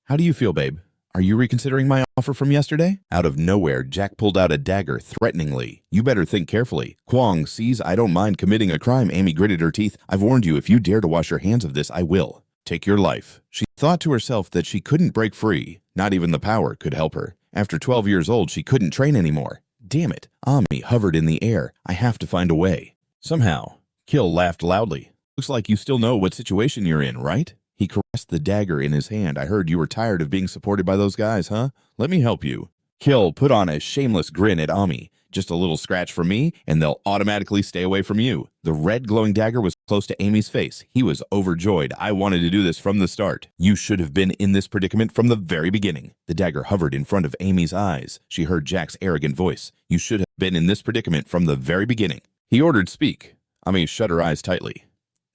"How do you feel, babe? Are you reconsidering my offer from yesterday?" Out of nowhere, Jack pulled out a dagger threateningly. "You better think carefully." "Kwong sees I don't mind committing a crime." Amy gritted her teeth. "I've warned you, if you dare to wash your hands of this, I will. Take your life." She thought to herself that she couldn't break free. Not even the power could help her. After 12 years old, she couldn't train anymore. Damn it. Ami hovered in the air. "I have to find a way." Somehow. Kill laughed loudly. "Looks like you still know what situation you're in, right?" He caressed the dagger in his hand. "I heard you were tired of being supported by those guys, huh? Let me help you." Kill put on a shameless grin at Ami. "Just a little scratch from me, and they'll automatically stay away from you." The red glowing dagger was close to Amy's face. He was overjoyed. "I wanted to do this from the start. You should have been in this predicament from the very beginning." The dagger hovered in front of Amy's eyes. She heard Jack's arrogant voice. "You should have been in this predicament from the very beginning." He ordered, "Speak." Ami shut her eyes tightly.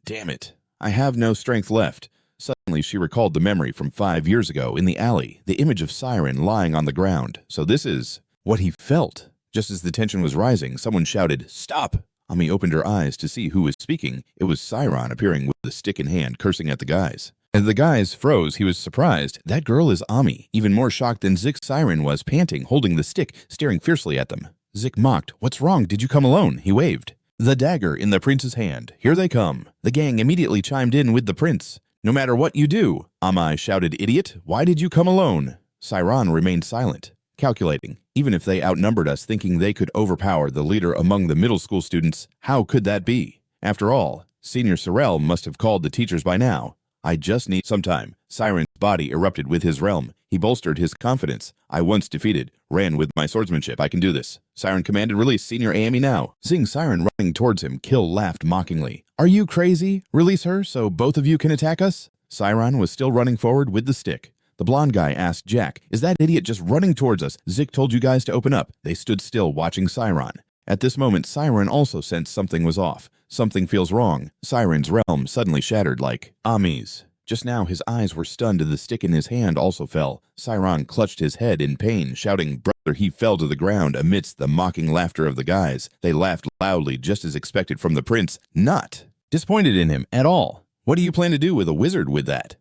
"Damn it. I have no strength left." Suddenly, she recalled the memory from 5 years ago in the alley, the image of Siron lying on the ground. So this is what he felt. Just as the tension was rising, someone shouted, "Stop!" Ami opened her eyes to see who was speaking. It was Siron, appearing with a stick in hand, cursing at the guys. As the guys froze, he was surprised. That girl is Ami, even more shocked than Zick. Siron was, panting, holding the stick, staring fiercely at them. Zick mocked. "What's wrong? Did you come alone?" He waved. The dagger in the prince's hand. "Here they come." The gang immediately chimed in with the prince. "No matter what you do," Ami shouted, "Idiot, why did you come alone?" Siron remained silent, calculating. Even if they outnumbered us, thinking they could overpower the leader among the middle school students, how could that be? After all, Senior Sorel must have called the teachers by now. "I just need some time." Siron's body erupted with his realm. He bolstered his confidence. "I once defeated, ran with my swordsmanship. I can do this." Siron commanded, "Release Senior Amy now." Seeing Siron running towards him, Kill laughed mockingly. "Are you crazy? Release her so both of you can attack us?" Siron was still running forward with the stick. The blonde guy asked Jack, "Is that idiot just running towards us? Zick told you guys to open up." They stood still, watching Siron. At this moment, Siron also sensed something was off. Something feels wrong. Siron's realm suddenly shattered like Ami's. Just now, his eyes were stunned and the stick in his hand also fell. Siron clutched his head in pain, shouting, "Brother!" He fell to the ground amidst the mocking laughter of the guys. They laughed loudly, just as expected from the prince. Not disappointed in him at all. "What do you plan to do with a wizard with that?"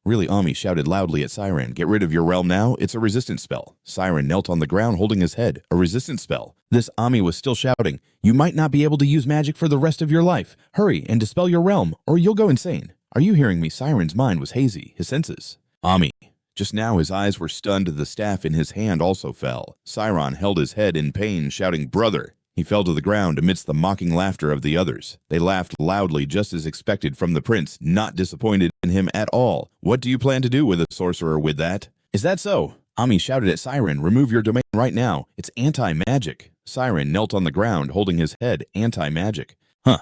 Really, Ami shouted loudly at Siron. "Get rid of your realm now. It's a resistance spell." Siron knelt on the ground holding his head. A resistance spell. This Ami was still shouting. "You might not be able to use magic for the rest of your life. Hurry and dispel your realm, or you'll go insane." Are you hearing me? Siron's mind was hazy, his senses. Ami. Just now his eyes were stunned. The staff in his hand also fell. Siron held his head in pain, shouting, "Brother!" He fell to the ground amidst the mocking laughter of the others. They laughed loudly, just as expected from the prince, not disappointed in him at all. "What do you plan to do with a sorcerer with that?" "Is that so?" Ami shouted at Siron, "Remove your domain right now. It's anti-magic." Siron knelt on the ground, holding his head. Anti-magic. Huh.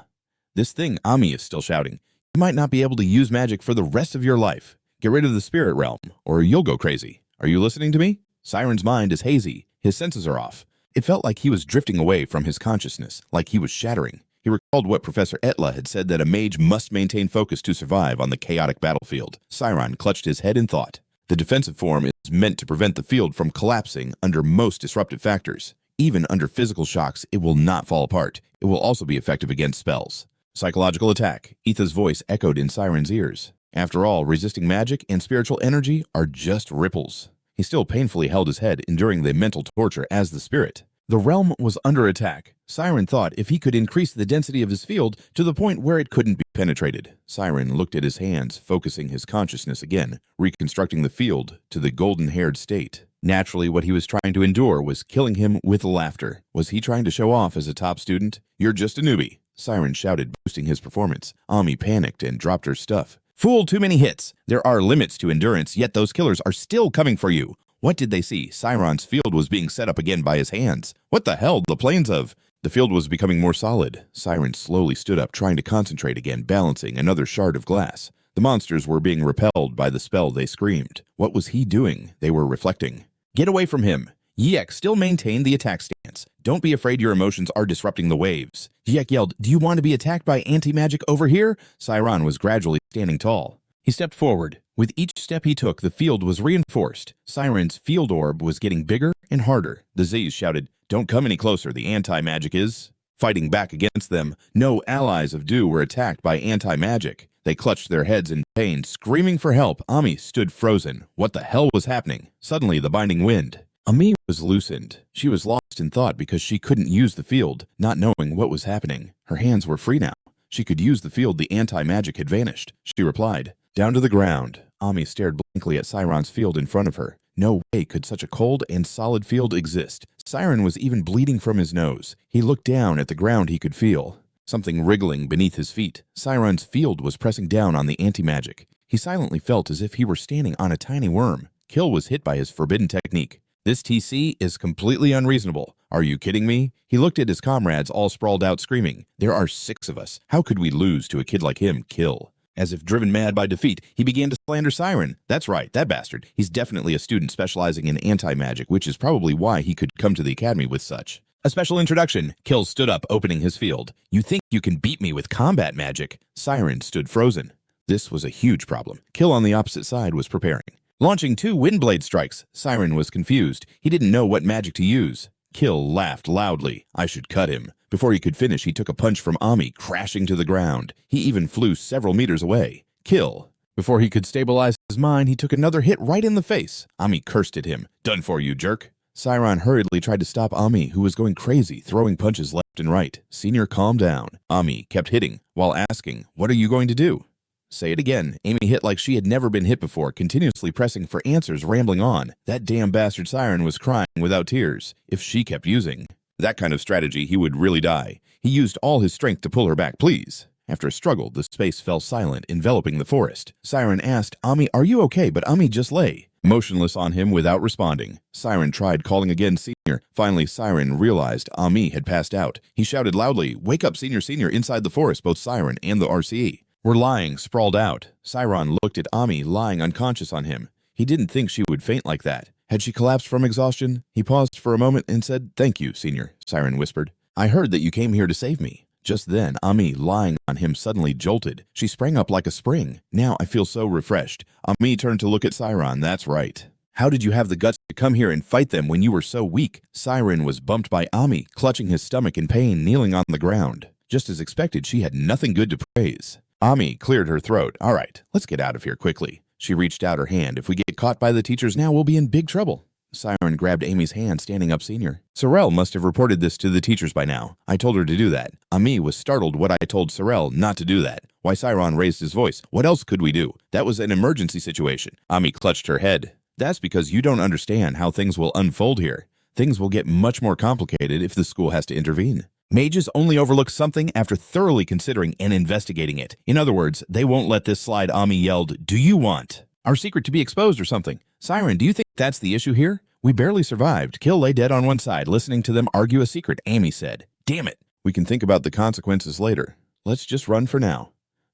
This thing, Ami is still shouting. "You might not be able to use magic for the rest of your life. Get rid of the spirit realm, or you'll go crazy. Are you listening to me?" Siron's mind is hazy. His senses are off. It felt like he was drifting away from his consciousness, like he was shattering. He recalled what Professor Etla had said, that a mage must maintain focus to survive on the chaotic battlefield. Siron clutched his head in thought. The defensive form is meant to prevent the field from collapsing under most disruptive factors. Even under physical shocks, it will not fall apart. It will also be effective against spells. Psychological attack. Etha's voice echoed in Siron's ears. After all, resisting magic and spiritual energy are just ripples. He still painfully held his head, enduring the mental torture as the spirit. The realm was under attack. Siron thought if he could increase the density of his field to the point where it couldn't be penetrated. Siron looked at his hands, focusing his consciousness again, reconstructing the field to the golden-haired state. Naturally, what he was trying to endure was killing him with laughter. Was he trying to show off as a top student? "You're just a newbie," Siron shouted, boosting his performance. Ami panicked and dropped her stuff. "Fool, too many hits. There are limits to endurance, yet those killers are still coming for you." What did they see? Siron's field was being set up again by his hands. What the hell? The planes of... The field was becoming more solid. Siron slowly stood up, trying to concentrate again, balancing another shard of glass. The monsters were being repelled by the spell they screamed. What was he doing? They were reflecting. "Get away from him." Yiek still maintained the attack stance. "Don't be afraid your emotions are disrupting the waves." Yiek yelled, "Do you want to be attacked by anti-magic over here?" Siron was gradually standing tall. He stepped forward. With each step he took, the field was reinforced. Siron's field orb was getting bigger and harder. The Z's shouted, "Don't come any closer, the anti-magic is..." Fighting back against them, no allies of Du were attacked by anti-magic. They clutched their heads in pain, screaming for help. Ami stood frozen. What the hell was happening? Suddenly, the binding wind. Ami was loosened. She was lost in thought because she couldn't use the field, not knowing what was happening. Her hands were free now. She could use the field. The anti-magic had vanished. She replied, "Down to the ground." Ami stared blankly at Siron's field in front of her. No way could such a cold and solid field exist. Siron was even bleeding from his nose. He looked down at the ground he could feel. Something wriggling beneath his feet. Siron's field was pressing down on the anti-magic. He silently felt as if he were standing on a tiny worm. Kill was hit by his forbidden technique. "This TC is completely unreasonable. Are you kidding me?" He looked at his comrades all sprawled out screaming. "There are 6 of us. How could we lose to a kid like him, Kill?" As if driven mad by defeat, he began to slander Siron. "That's right, that bastard. He's definitely a student specializing in anti-magic, which is probably why he could come to the academy with such." A special introduction. Kill stood up, opening his field. "You think you can beat me with combat magic?" Siron stood frozen. This was a huge problem. Kill on the opposite side was preparing. Launching 2 windblade strikes. Siron was confused. He didn't know what magic to use. Kill laughed loudly. "I should cut him." Before he could finish, he took a punch from Ami, crashing to the ground. He even flew several meters away. Kill. Before he could stabilize his mind, he took another hit right in the face. Ami cursed at him. "Done for you, jerk." Siron hurriedly tried to stop Ami, who was going crazy, throwing punches left and right. "Senior, calm down." Ami kept hitting, while asking, "What are you going to do?" "Say it again." Amy hit like she had never been hit before, continuously pressing for answers, rambling on. That damn bastard Siron was crying without tears. If she kept using that kind of strategy, he would really die. He used all his strength to pull her back. "Please." After a struggle, the space fell silent, enveloping the forest. Siron asked, "Ami, are you okay?" But Ami just lay, motionless on him without responding. Siron tried calling again, "Senior." Finally, Siron realized Ami had passed out. He shouted loudly, "Wake up, Senior, Senior," inside the forest, both Siron and the RCE were lying, sprawled out. Siron looked at Ami, lying unconscious on him. He didn't think she would faint like that. Had she collapsed from exhaustion? He paused for a moment and said, "Thank you, Senior," Siron whispered. "I heard that you came here to save me." Just then, Ami, lying on him, suddenly jolted. She sprang up like a spring. "Now I feel so refreshed." Ami turned to look at Siron. "That's right. How did you have the guts to come here and fight them when you were so weak?" Siron was bumped by Ami, clutching his stomach in pain, kneeling on the ground. Just as expected, she had nothing good to praise. Ami cleared her throat. "All right, let's get out of here quickly." She reached out her hand. "If we get caught by the teachers now, we'll be in big trouble." Siron grabbed Amy's hand, standing up. "Senior." Sorel must have reported this to the teachers by now. I told her to do that. Ami was startled what I told Sorel not to do that. Why, Siron raised his voice. "What else could we do? That was an emergency situation." Ami clutched her head. "That's because you don't understand how things will unfold here. Things will get much more complicated if the school has to intervene. Mages only overlook something after thoroughly considering and investigating it. In other words, they won't let this slide." Ami yelled, "Do you want our secret to be exposed or something?" "Siron, do you think that's the issue here? We barely survived." Kill lay dead on one side, listening to them argue a secret. Amy said, "Damn it. We can think about the consequences later. Let's just run for now."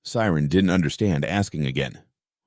Siron didn't understand, asking again,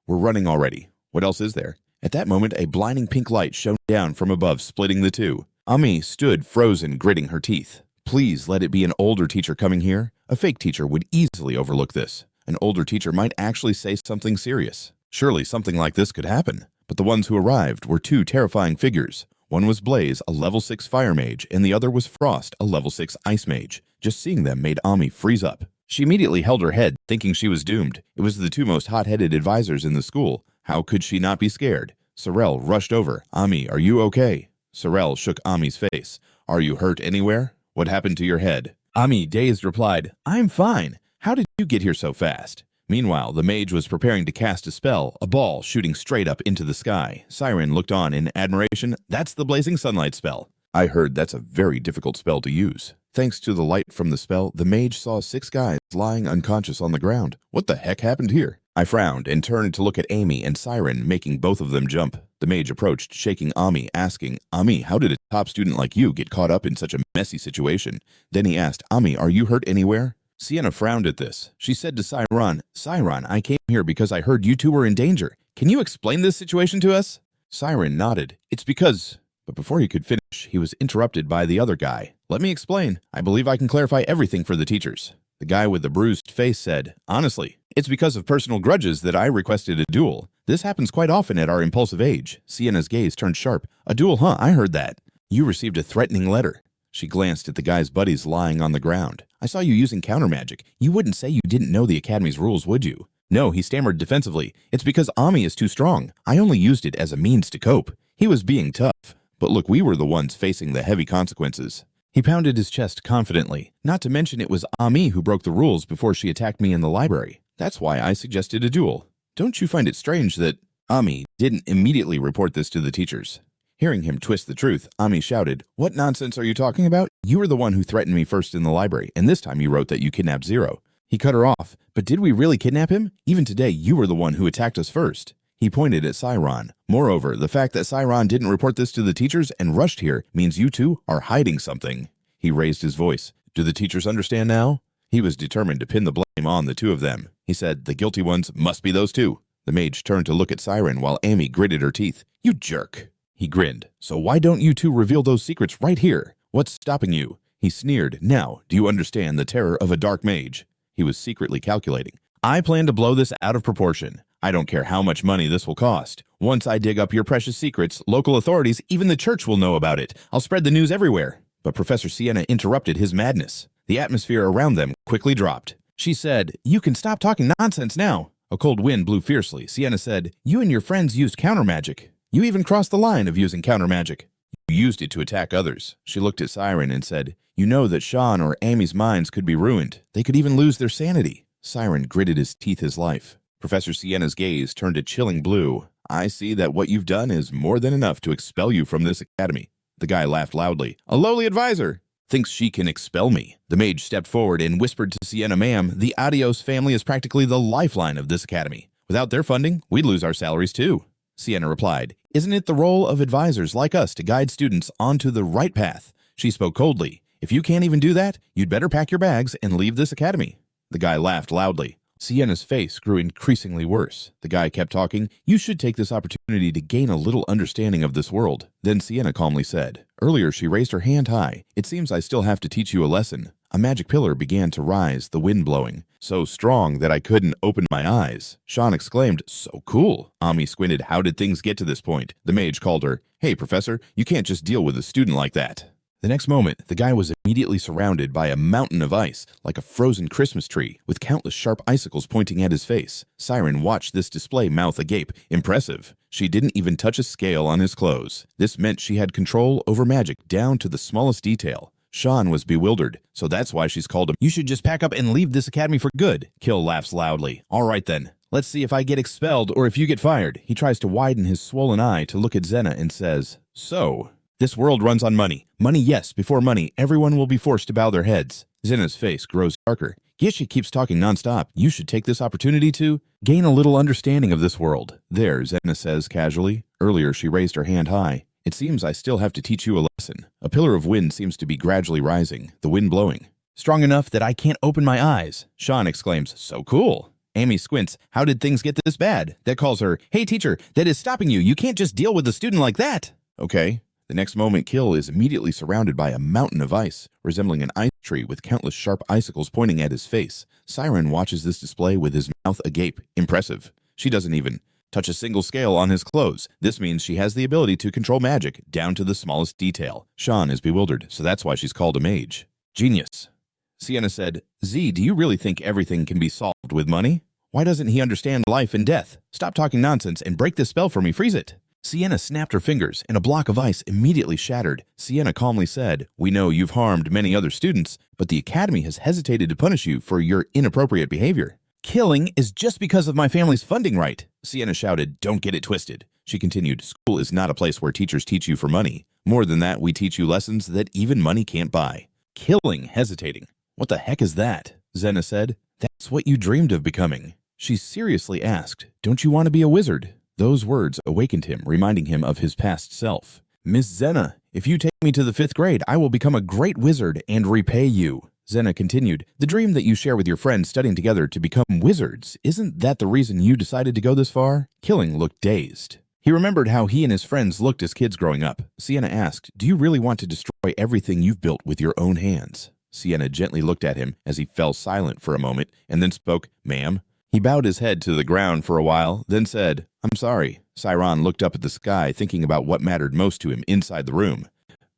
"We're running already. What else is there?" At that moment, a blinding pink light shone down from above, splitting the two. Ami stood frozen, gritting her teeth. Please let it be an older teacher coming here. A fake teacher would easily overlook this. An older teacher might actually say something serious. Surely something like this could happen. But the ones who arrived were 2 terrifying figures. One was Blaze, a level 6 fire mage, and the other was Frost, a level 6 ice mage. Just seeing them made Ami freeze up. She immediately held her head, thinking she was doomed. It was the two most hot-headed advisors in the school. How could she not be scared? Sorel rushed over. Ami, are you okay? Sorel shook Ami's face. Are you hurt anywhere? What happened to your head? Ami, dazed, replied, I'm fine. How did you get here so fast? Meanwhile, the mage was preparing to cast a spell, a ball shooting straight up into the sky. Siron looked on in admiration. That's the blazing sunlight spell. I heard that's a very difficult spell to use. Thanks to the light from the spell, the mage saw 6 guys lying unconscious on the ground. What the heck happened here? I frowned and turned to look at Amy and Siron, making both of them jump. The mage approached, shaking Ami, asking, Ami, how did a top student like you get caught up in such a messy situation? Then he asked, Ami, are you hurt anywhere? Sienna frowned at this. She said to Siron, Siron, I came here because I heard you two were in danger. Can you explain this situation to us? Siron nodded. It's because... But before he could finish, he was interrupted by the other guy. Let me explain. I believe I can clarify everything for the teachers. The guy with the bruised face said, honestly, it's because of personal grudges that I requested a duel. This happens quite often at our impulsive age. Sienna's gaze turned sharp. A duel, huh? I heard that. You received a threatening letter. She glanced at the guy's buddies lying on the ground. I saw you using counter magic. You wouldn't say you didn't know the Academy's rules, would you? No, he stammered defensively. It's because Ami is too strong. I only used it as a means to cope. He was being tough. But look, we were the ones facing the heavy consequences. He pounded his chest confidently. Not to mention it was Ami who broke the rules before she attacked me in the library. That's why I suggested a duel. Don't you find it strange that Ami didn't immediately report this to the teachers? Hearing him twist the truth, Ami shouted, What nonsense are you talking about? You were the one who threatened me first in the library, and this time you wrote that you kidnapped Zero. He cut her off. But did we really kidnap him? Even today, you were the one who attacked us first. He pointed at Siron. Moreover, the fact that Siron didn't report this to the teachers and rushed here means you two are hiding something. He raised his voice. Do the teachers understand now? He was determined to pin the blame on the two of them. He said, the guilty ones must be those two. The mage turned to look at Siron while Amy gritted her teeth. You jerk. He grinned. So why don't you two reveal those secrets right here? What's stopping you? He sneered. Now, do you understand the terror of a dark mage? He was secretly calculating. I plan to blow this out of proportion. I don't care how much money this will cost. Once I dig up your precious secrets, local authorities, even the church will know about it. I'll spread the news everywhere. But Professor Sienna interrupted his madness. The atmosphere around them quickly dropped. She said, You can stop talking nonsense now. A cold wind blew fiercely. Sienna said, You and your friends used counter magic. You even crossed the line of using counter magic. You used it to attack others. She looked at Siron and said, You know that Sean or Amy's minds could be ruined. They could even lose their sanity. Siron gritted his teeth his life. Professor Sienna's gaze turned a chilling blue. I see that what you've done is more than enough to expel you from this academy. The guy laughed loudly. A lowly advisor thinks she can expel me. The mage stepped forward and whispered to Sienna, Ma'am, the Adios family is practically the lifeline of this academy. Without their funding, we'd lose our salaries too. Sienna replied, Isn't it the role of advisors like us to guide students onto the right path? She spoke coldly. If you can't even do that, you'd better pack your bags and leave this academy. The guy laughed loudly. Sienna's face grew increasingly worse. The guy kept talking. You should take this opportunity to gain a little understanding of this world. Then Sienna calmly said, Earlier she raised her hand high. It seems I still have to teach you a lesson. A magic pillar began to rise, the wind blowing. So strong that I couldn't open my eyes. Sean exclaimed, So cool. Ami squinted. How did things get to this point? The mage called her. Hey, Professor, you can't just deal with a student like that. The next moment, the guy was immediately surrounded by a mountain of ice, like a frozen Christmas tree, with countless sharp icicles pointing at his face. Siron watched this display, mouth agape. Impressive. She didn't even touch a scale on his clothes. This meant she had control over magic down to the smallest detail. Sean was bewildered, so that's why she's called him. You should just pack up and leave this academy for good. Kill laughs loudly. All right then. Let's see if I get expelled or if you get fired. He tries to widen his swollen eye to look at Xena and says, So... This world runs on money. Money, yes. Before money, everyone will be forced to bow their heads. Xena's face grows darker. Gishi keeps talking nonstop. You should take this opportunity to gain a little understanding of this world. There, Xena says casually. Earlier, she raised her hand high. It seems I still have to teach you a lesson. A pillar of wind seems to be gradually rising, the wind blowing. Strong enough that I can't open my eyes. Sean exclaims, So cool. Amy squints. How did things get this bad? That calls her, Hey teacher, that is stopping you. You can't just deal with a student like that. Okay. The next moment, Kill is immediately surrounded by a mountain of ice, resembling an ice tree with countless sharp icicles pointing at his face. Siron watches this display with his mouth agape. Impressive. She doesn't even touch a single scale on his clothes. This means she has the ability to control magic down to the smallest detail. Sean is bewildered, so that's why she's called a mage. Genius. Sienna said, Z, do you really think everything can be solved with money? Why doesn't he understand life and death? Stop talking nonsense and break this spell for me, freeze it. Sienna snapped her fingers, and a block of ice immediately shattered. Sienna calmly said, we know you've harmed many other students, but the Academy has hesitated to punish you for your inappropriate behavior. Killing is just because of my family's funding right. Sienna shouted, don't get it twisted. She continued, school is not a place where teachers teach you for money. More than that, we teach you lessons that even money can't buy. Killing, hesitating. What the heck is that? Zena said. That's what you dreamed of becoming. She seriously asked, don't you want to be a wizard? Those words awakened him, reminding him of his past self. Miss Zena, if you take me to the 5th grade, I will become a great wizard and repay you. Zena continued, the dream that you share with your friends studying together to become wizards, isn't that the reason you decided to go this far? Killing looked dazed. He remembered how he and his friends looked as kids growing up. Sienna asked, do you really want to destroy everything you've built with your own hands? Sienna gently looked at him as he fell silent for a moment and then spoke, ma'am. He bowed his head to the ground for a while, then said, I'm sorry. Siron looked up at the sky, thinking about what mattered most to him inside the room.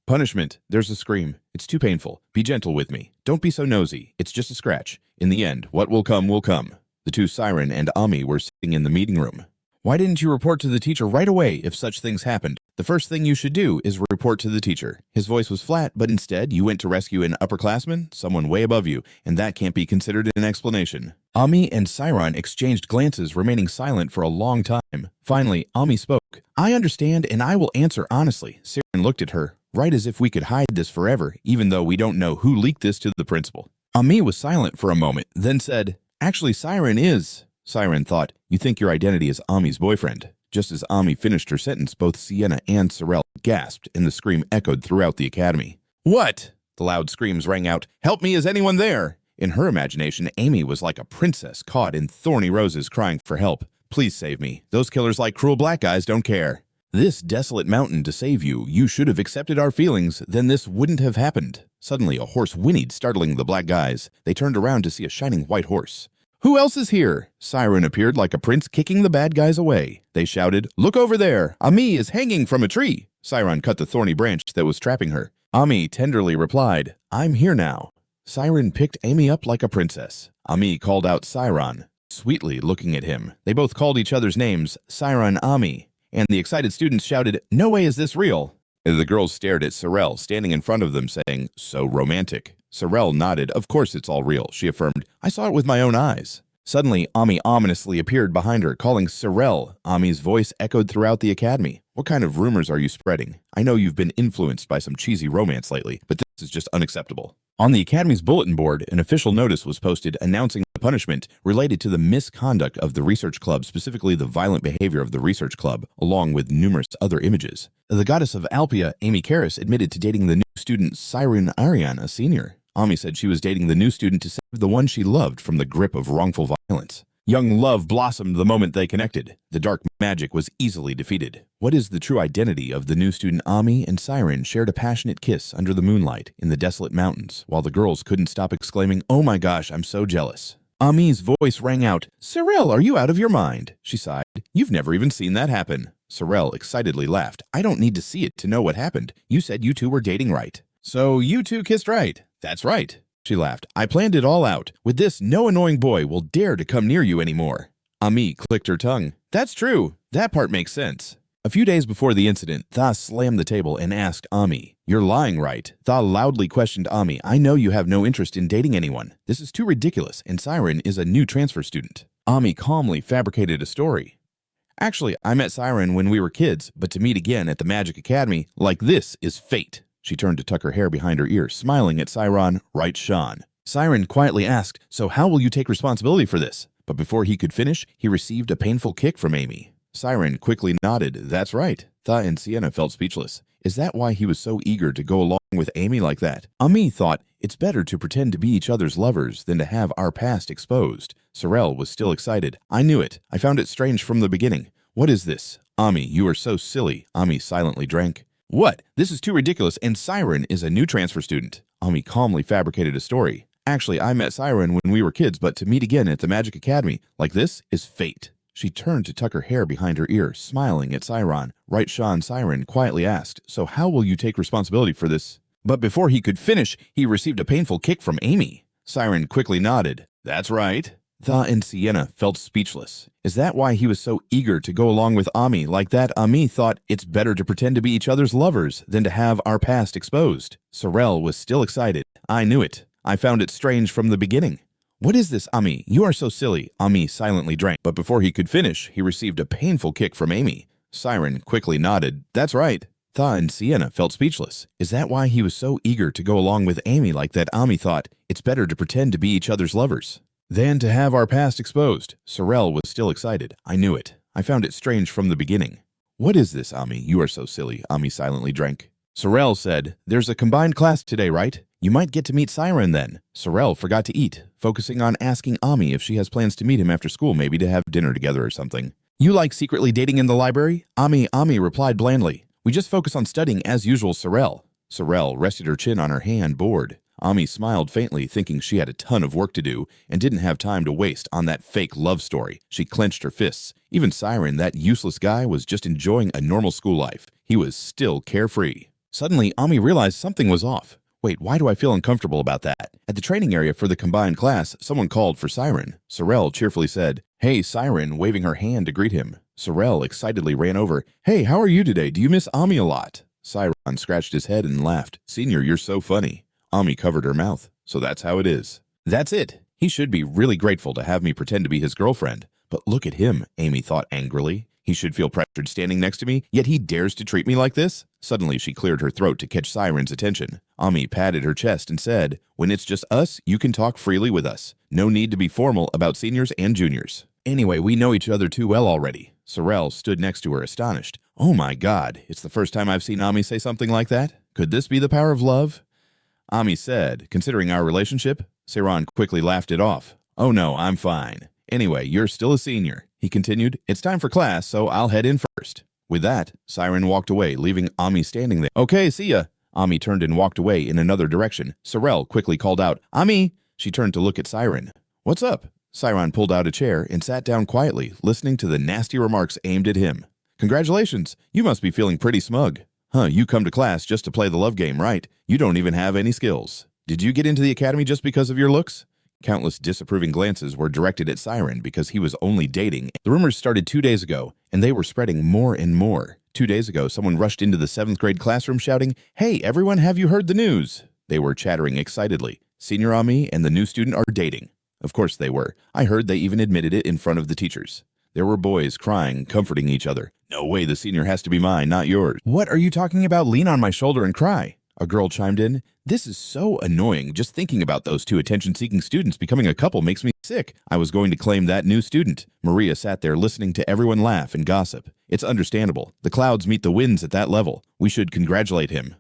Punishment. There's a scream. It's too painful. Be gentle with me. Don't be so nosy. It's just a scratch. In the end, what will come will come. The two Siron and Ami were sitting in the meeting room. Why didn't you report to the teacher right away if such things happened? The first thing you should do is report to the teacher. His voice was flat, but instead you went to rescue an upperclassman, someone way above you, and that can't be considered an explanation. Ami and Siron exchanged glances, remaining silent for a long time. Finally, Ami spoke. I understand and I will answer honestly. Siron looked at her, right as if we could hide this forever, even though we don't know who leaked this to the principal. Ami was silent for a moment, then said, actually Siron is. Siron thought, you think your identity is Ami's boyfriend. Just as Ami finished her sentence, both Sienna and Sorel gasped, and the scream echoed throughout the academy. What? The loud screams rang out. Help me, is anyone there? In her imagination, Amy was like a princess caught in thorny roses crying for help. Please save me. Those killers like cruel black guys don't care. This desolate mountain to save you. You should have accepted our feelings. Then this wouldn't have happened. Suddenly, a horse whinnied, startling the black guys. They turned around to see a shining white horse. Who else is here? Siron appeared like a prince kicking the bad guys away. They shouted, look over there. Ami is hanging from a tree. Siron cut the thorny branch that was trapping her. Ami tenderly replied, I'm here now. Siron picked Amy up like a princess. Ami called out Siron, sweetly looking at him. They both called each other's names, Siron, Ami, and the excited students shouted, no way is this real. The girls stared at Sorel, standing in front of them, saying, so romantic. Sorel nodded. Of course it's all real, she affirmed. I saw it with my own eyes. Suddenly, Ami ominously appeared behind her, calling Sorel. Ami's voice echoed throughout the academy. What kind of rumors are you spreading? I know you've been influenced by some cheesy romance lately, but this is just unacceptable. On the academy's bulletin board, an official notice was posted announcing the punishment related to the misconduct of the research club, specifically the violent behavior of the research club, along with numerous other images. The goddess of Alpia, Amy Karras, admitted to dating the new student Siron Arian, a senior. Ami said she was dating the new student to save the one she loved from the grip of wrongful violence. Young love blossomed the moment they connected. The dark magic was easily defeated. What is the true identity of the new student? Ami and Siron shared a passionate kiss under the moonlight in the desolate mountains, while the girls couldn't stop exclaiming, oh my gosh, I'm so jealous. Ami's voice rang out, Sorel, are you out of your mind? She sighed, you've never even seen that happen. Sorel excitedly laughed, I don't need to see it to know what happened. You said you two were dating right. So you two kissed right. That's right. She laughed. I planned it all out. With this, no annoying boy will dare to come near you anymore. Ami clicked her tongue. That's true. That part makes sense. A few days before the incident, Tha slammed the table and asked Ami, you're lying, right? Tha loudly questioned Ami, I know you have no interest in dating anyone. This is too ridiculous, and Siron is a new transfer student. Ami calmly fabricated a story. Actually, I met Siron when we were kids, but to meet again at the Magic Academy, like this is fate. She turned to tuck her hair behind her ear, smiling at Siron, right Sean. Siron quietly asked, so how will you take responsibility for this? But before he could finish, he received a painful kick from Amy. Siron quickly nodded, that's right. Tha and Sienna felt speechless. Is that why he was so eager to go along with Amy like that? Ami thought, it's better to pretend to be each other's lovers than to have our past exposed. Sorel was still excited. I knew it. I found it strange from the beginning. What is this? Ami, you are so silly. Ami silently drank. What? This is too ridiculous, and Siron is a new transfer student. Ami calmly fabricated a story. Actually, I met Siron when we were kids, but to meet again at the Magic Academy, like this, is fate. She turned to tuck her hair behind her ear, smiling at Siron. Right Sean Siron quietly asked, so how will you take responsibility for this? But before he could finish, he received a painful kick from Amy. Siren quickly nodded. That's right. Tha and Sienna felt speechless. Is that why he was so eager to go along with Ami like that? Ami thought it's better to pretend to be each other's lovers than to have our past exposed. Sorel was still excited. I knew it. I found it strange from the beginning. What is this, Ami? You are so silly. Ami silently drank, but before he could finish, he received a painful kick from Amy. Siren quickly nodded. That's right. Tha and Sienna felt speechless. Is that why he was so eager to go along with Amy like that? Ami thought it's better to pretend to be each other's lovers than to have our past exposed. Sorel was still excited. I knew it. I found it strange from the beginning. What is this, Ami? You are so silly. Ami silently drank. Sorel said, there's a combined class today, right? You might get to meet Siren then. Sorel forgot to eat, focusing on asking Ami if she has plans to meet him after school, maybe to have dinner together or something. You like secretly dating in the library? Ami replied blandly. We just focus on studying as usual, Sorel. Sorel rested her chin on her hand, bored. Ami smiled faintly, thinking she had a ton of work to do and didn't have time to waste on that fake love story. She clenched her fists. Even Siren, that useless guy, was just enjoying a normal school life. He was still carefree. Suddenly, Ami realized something was off. Wait, why do I feel uncomfortable about that? At the training area for the combined class, someone called for Siren. Sorel cheerfully said, Hey, Siren, waving her hand to greet him. Sorel excitedly ran over. Hey, how are you today? Do you miss Ami a lot? Siren scratched his head and laughed. Senior, you're so funny. Ami covered her mouth. So that's how it is. That's it. He should be really grateful to have me pretend to be his girlfriend. But look at him, Amy thought angrily. He should feel pressured standing next to me, yet he dares to treat me like this? Suddenly, she cleared her throat to catch Siren's attention. Ami patted her chest and said, When it's just us, you can talk freely with us. No need to be formal about seniors and juniors. Anyway, we know each other too well already. Sorel stood next to her, astonished. Oh my God, it's the first time I've seen Ami say something like that. Could this be the power of love? Ami said, considering our relationship. Siron quickly laughed it off. Oh no, I'm fine. Anyway, you're still a senior. He continued, It's time for class, so I'll head in first. With that, Siren walked away, leaving Ami standing there. Okay, see ya. Ami turned and walked away in another direction. Sorel quickly called out, Ami! She turned to look at Siren. What's up? Siron pulled out a chair and sat down quietly, listening to the nasty remarks aimed at him. Congratulations, you must be feeling pretty smug. You come to class just to play the love game, right? You don't even have any skills. Did you get into the academy just because of your looks? Countless disapproving glances were directed at Siren because he was only dating. The rumors started 2 days ago, and they were spreading more and more. 2 days ago, someone rushed into the 7th grade classroom shouting, Hey, everyone, have you heard the news? They were chattering excitedly. Senior Ami and the new student are dating. Of course they were. I heard they even admitted it in front of the teachers. There were boys crying, comforting each other. No way, the senior has to be mine, not yours. What are you talking about? Lean on my shoulder and cry. A girl chimed in. This is so annoying. Just thinking about those two attention-seeking students becoming a couple makes me sick. I was going to claim that new student. Maria sat there listening to everyone laugh and gossip. It's understandable. The clouds meet the winds at that level. We should congratulate him.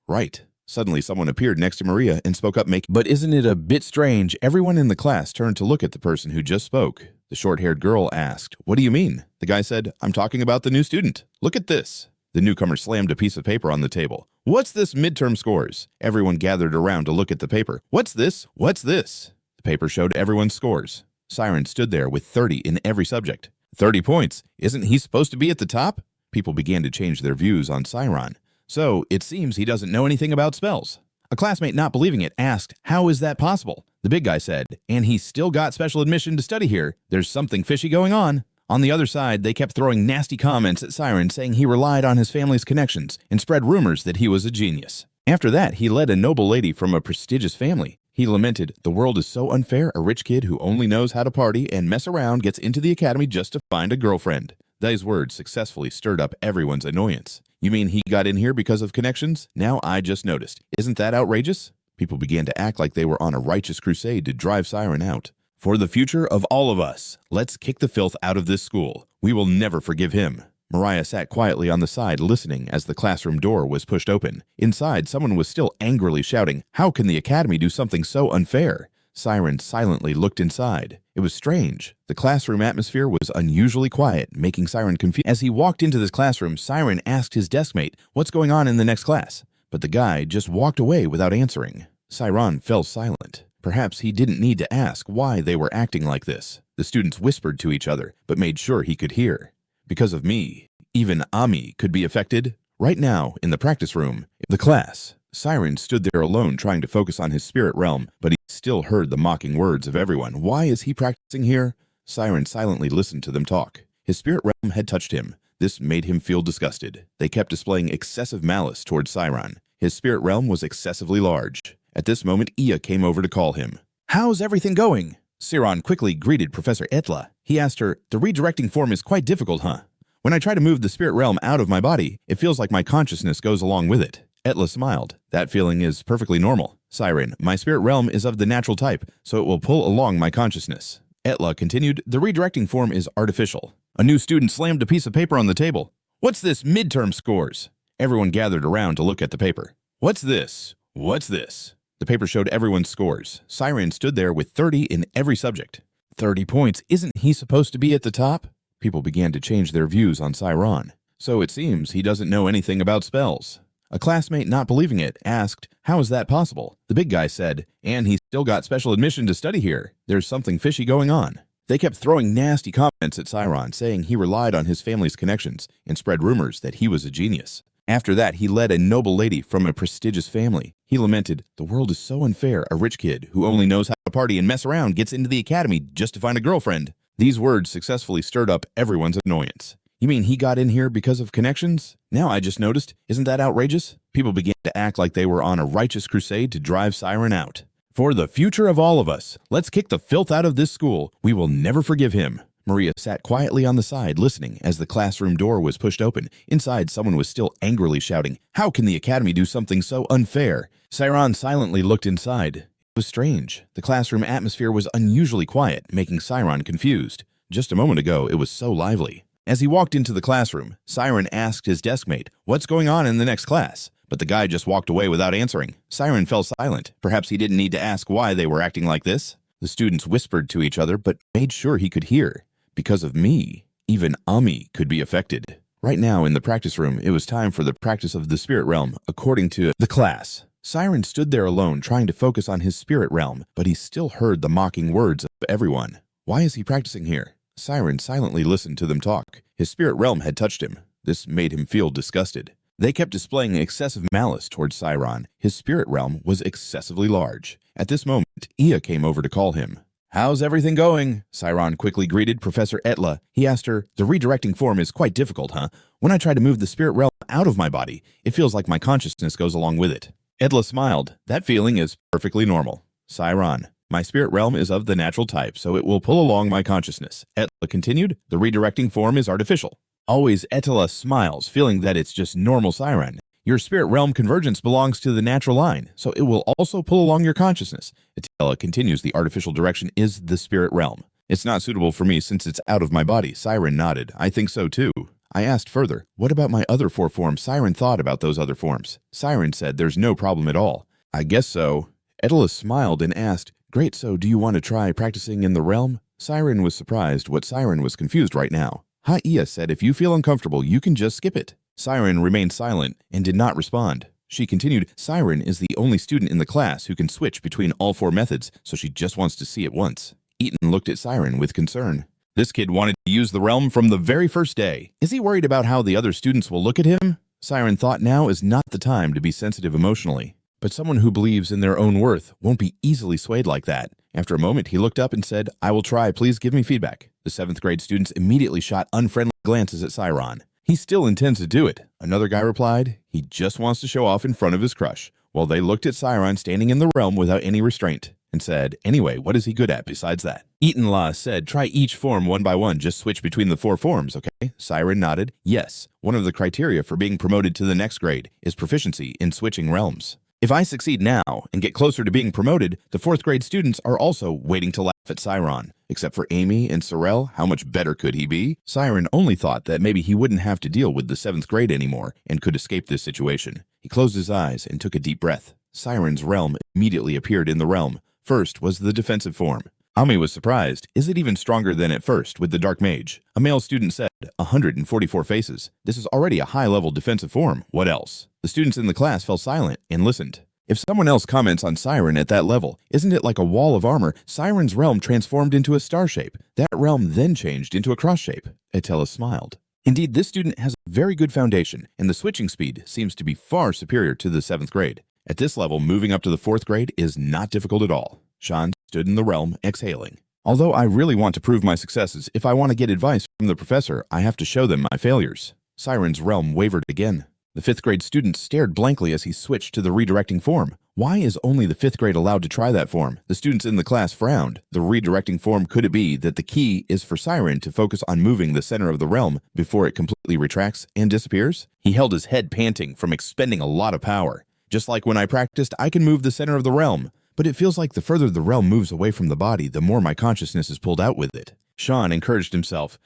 Right. Suddenly someone appeared next to Maria and spoke up, But isn't it a bit strange? Everyone in the class turned to look at the person who just spoke. The short-haired girl asked, What do you mean? The guy said, I'm talking about the new student. Look at this. The newcomer slammed a piece of paper on the table. What's this midterm scores? Everyone gathered around to look at the paper. What's this? What's this? The paper showed everyone's scores. Siren stood there with 30 in every subject. 30 points. Isn't he supposed to be at the top? People began to change their views on Siron. So, it seems he doesn't know anything about spells. A classmate not believing it asked, How is that possible? The big guy said, And he's still got special admission to study here. There's something fishy going on. On the other side, they kept throwing nasty comments at Siren, saying he relied on his family's connections and spread rumors that he was a genius. After that, he led a noble lady from a prestigious family. He lamented, The world is so unfair, a rich kid who only knows how to party and mess around gets into the academy just to find a girlfriend. These words successfully stirred up everyone's annoyance. You mean he got in here because of connections? Now I just noticed. Isn't that outrageous? People began to act like they were on a righteous crusade to drive Siren out. For the future of all of us, let's kick the filth out of this school. We will never forgive him. Mariah sat quietly on the side listening as the classroom door was pushed open. Inside, someone was still angrily shouting, How can the academy do something so unfair? Siren silently looked inside. It was strange. The classroom atmosphere was unusually quiet, making Siren confused. As he walked into this classroom, Siren asked his deskmate, What's going on in the next class? But the guy just walked away without answering. Siron fell silent. Perhaps he didn't need to ask why they were acting like this. The students whispered to each other, but made sure he could hear. Because of me, even Ami could be affected. Right now, in the practice room, the class. Siron stood there alone trying to focus on his spirit realm, but he still heard the mocking words of everyone. Why is he practicing here? Siron silently listened to them talk. His spirit realm had touched him. This made him feel disgusted. They kept displaying excessive malice towards Siron. His spirit realm was excessively large. At this moment, Ia came over to call him. "How's everything going?" Siron quickly greeted Professor Etla. He asked her, "The redirecting form is quite difficult, huh? When I try to move the spirit realm out of my body, it feels like my consciousness goes along with it." Etla smiled. "That feeling is perfectly normal. Siron, my spirit realm is of the natural type, so it will pull along my consciousness." Etla continued, "The redirecting form is artificial." A new student slammed a piece of paper on the table. "What's this midterm scores?" Everyone gathered around to look at the paper. "What's this? What's this?" The paper showed everyone's scores. Siron stood there with 30 in every subject. 30 points. Isn't he supposed to be at the top? People began to change their views on Siron. So it seems he doesn't know anything about spells. A classmate, not believing it, asked, "How is that possible?" The big guy said, "And he's still got special admission to study here. There's something fishy going on." They kept throwing nasty comments at Siron, saying he relied on his family's connections and spread rumors that he was a genius. After that, he led a noble lady from a prestigious family. He lamented, "The world is so unfair. A rich kid who only knows how to party and mess around gets into the academy just to find a girlfriend." These words successfully stirred up everyone's annoyance. "You mean he got in here because of connections? Now I just noticed. Isn't that outrageous?" People began to act like they were on a righteous crusade to drive Siron out. "For the future of all of us, let's kick the filth out of this school. We will never forgive him." Maria sat quietly on the side listening as the classroom door was pushed open. Inside, someone was still angrily shouting, "How can the academy do something so unfair?" Siron silently looked inside. It was strange. The classroom atmosphere was unusually quiet, making Siron confused. Just a moment ago, it was so lively. As he walked into the classroom, Siron asked his deskmate, "What's going on in the next class?" But the guy just walked away without answering. Siron fell silent. Perhaps he didn't need to ask why they were acting like this. The students whispered to each other, but made sure he could hear. "Because of me, even Ami could be affected." Right now, in the practice room, it was time for the practice of the spirit realm, according to the class. Siron stood there alone, trying to focus on his spirit realm, but he still heard the mocking words of everyone. Why is he practicing here? Siron silently listened to them talk. His spirit realm had touched him. This made him feel disgusted. They kept displaying excessive malice towards Siron. His spirit realm was excessively large. At this moment, Ia came over to call him. "How's everything going?" Siron quickly greeted Professor Etla. He asked her, "The redirecting form is quite difficult, huh? When I try to move the spirit realm out of my body, it feels like my consciousness goes along with it." Etla smiled. "That feeling is perfectly normal." Siron, "My spirit realm is of the natural type, so it will pull along my consciousness." Etla continued, "The redirecting form is artificial." Always Etla smiles, feeling that it's just normal Siron. "Your spirit realm convergence belongs to the natural line, so it will also pull along your consciousness." Etla continues, "The artificial direction is the spirit realm. It's not suitable for me since it's out of my body." Siron nodded. "I think so too." I asked further, "What about my other 4 forms?" Siron thought about those other forms. Siron said, "There's no problem at all." "I guess so." Etla smiled and asked, "Great, so do you want to try practicing in the realm?" Siron was surprised. What Siron was confused right now. Ia said, "If you feel uncomfortable, you can just skip it." Siron remained silent and did not respond. She continued, "Siron is the only student in the class who can switch between all 4 methods, so she just wants to see it once." Eaton looked at Siron with concern. "This kid wanted to use the realm from the very first day. Is he worried about how the other students will look at him?" Siron thought now is not the time to be sensitive emotionally. But someone who believes in their own worth won't be easily swayed like that. After a moment, he looked up and said, "I will try. Please give me feedback." The 7th grade students immediately shot unfriendly glances at Siron. "He still intends to do it," another guy replied. "He just wants to show off in front of his crush." While they looked at Siron standing in the realm without any restraint and said, "Anyway, what is he good at besides that?" Eaton La said, "Try each form one by one. Just switch between the 4 forms, okay?" Siron nodded. "Yes. One of the criteria for being promoted to the next grade is proficiency in switching realms. If I succeed now and get closer to being promoted, the 4th grade students are also waiting to laugh at Siron. Except for Amy and Sorel, how much better could he be?" Siron only thought that maybe he wouldn't have to deal with the 7th grade anymore and could escape this situation. He closed his eyes and took a deep breath. Siron's realm immediately appeared in the realm. First was the defensive form. Ami was surprised. "Is it even stronger than at first with the Dark Mage?" A male student said, 144 faces. "This is already a high-level defensive form. What else?" The students in the class fell silent and listened. If someone else comments on Siron at that level, isn't it like a wall of armor? Siron's realm transformed into a star shape. That realm then changed into a cross shape. Atella smiled. Indeed, this student has a very good foundation, and the switching speed seems to be far superior to the 7th grade. At this level, moving up to the 4th grade is not difficult at all. Sean stood in the realm, exhaling. Although I really want to prove my successes, if I want to get advice from the professor, I have to show them my failures. Siron's realm wavered again. The 5th grade student stared blankly as he switched to the redirecting form. Why is only the 5th grade allowed to try that form? The students in the class frowned. The redirecting form, could it be that the key is for Siron to focus on moving the center of the realm before it completely retracts and disappears? He held his head, panting from expending a lot of power. Just like when I practiced, I can move the center of the realm, but it feels like the further the realm moves away from the body, the more my consciousness is pulled out with it. Sean encouraged himself.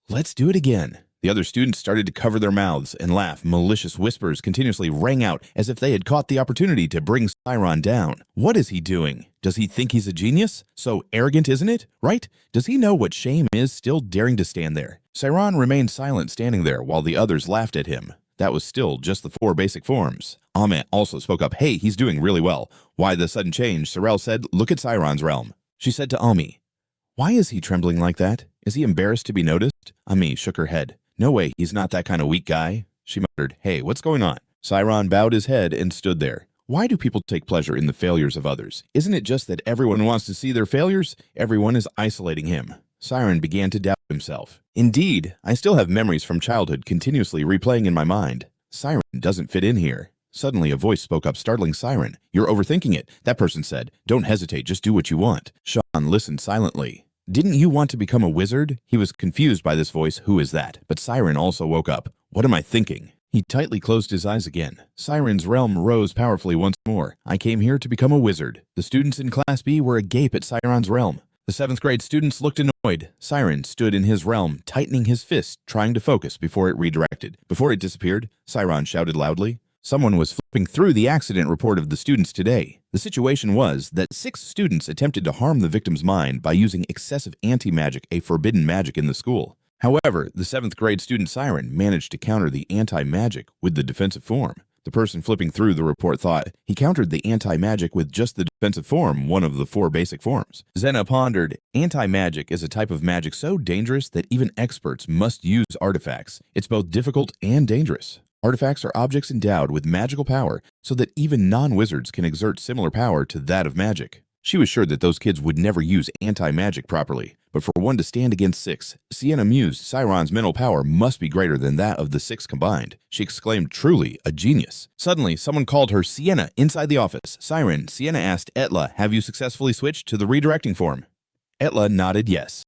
Let's do it again. The other students started to cover their mouths and laugh. Malicious whispers continuously rang out as if they had caught the opportunity to bring Siron down. What is he doing? Does he think he's a genius? So arrogant, isn't it? Right? Does he know what shame is, still daring to stand there? Siron remained silent, standing there while the others laughed at him. That was still just the 4 basic forms. Ame also spoke up. Hey, he's doing really well. Why the sudden change? Sorel said, look at Siron's realm. She said to Ame, why is he trembling like that? Is he embarrassed to be noticed? Ame shook her head. No way, he's not that kind of weak guy. She muttered, hey, what's going on? Siron bowed his head and stood there. Why do people take pleasure in the failures of others? Isn't it just that everyone wants to see their failures? Everyone is isolating him. Siron began to doubt himself. Indeed, I still have memories from childhood continuously replaying in my mind. Siron doesn't fit in here. Suddenly, a voice spoke up, startling Siron. You're overthinking it, that person said. Don't hesitate, just do what you want. Sean listened silently. Didn't you want to become a wizard? He was confused by this voice. Who is that? But Siron also woke up. What am I thinking? He tightly closed his eyes again. Siron's realm rose powerfully once more. I came here to become a wizard. The students in Class B were agape at Siron's realm. The 7th grade students looked annoyed. Siron stood in his realm, tightening his fist, trying to focus before it redirected. Before it disappeared, Siron shouted loudly. Someone was flipping through the accident report of the students today. The situation was that 6 students attempted to harm the victim's mind by using excessive anti-magic, a forbidden magic in the school. However, the 7th grade student Siron managed to counter the anti-magic with the defensive form. The person flipping through the report thought he countered the anti-magic with just the defensive form, one of the 4 basic forms. Zena pondered, anti-magic is a type of magic so dangerous that even experts must use artifacts. It's both difficult and dangerous. Artifacts are objects endowed with magical power so that even non-wizards can exert similar power to that of magic. She was sure that those kids would never use anti-magic properly, but for one to stand against 6, Sienna mused Siron's mental power must be greater than that of the 6 combined. She exclaimed, truly a genius. Suddenly, someone called her Sienna inside the office. Siren, Sienna asked Etla, have you successfully switched to the redirecting form? Etla nodded yes.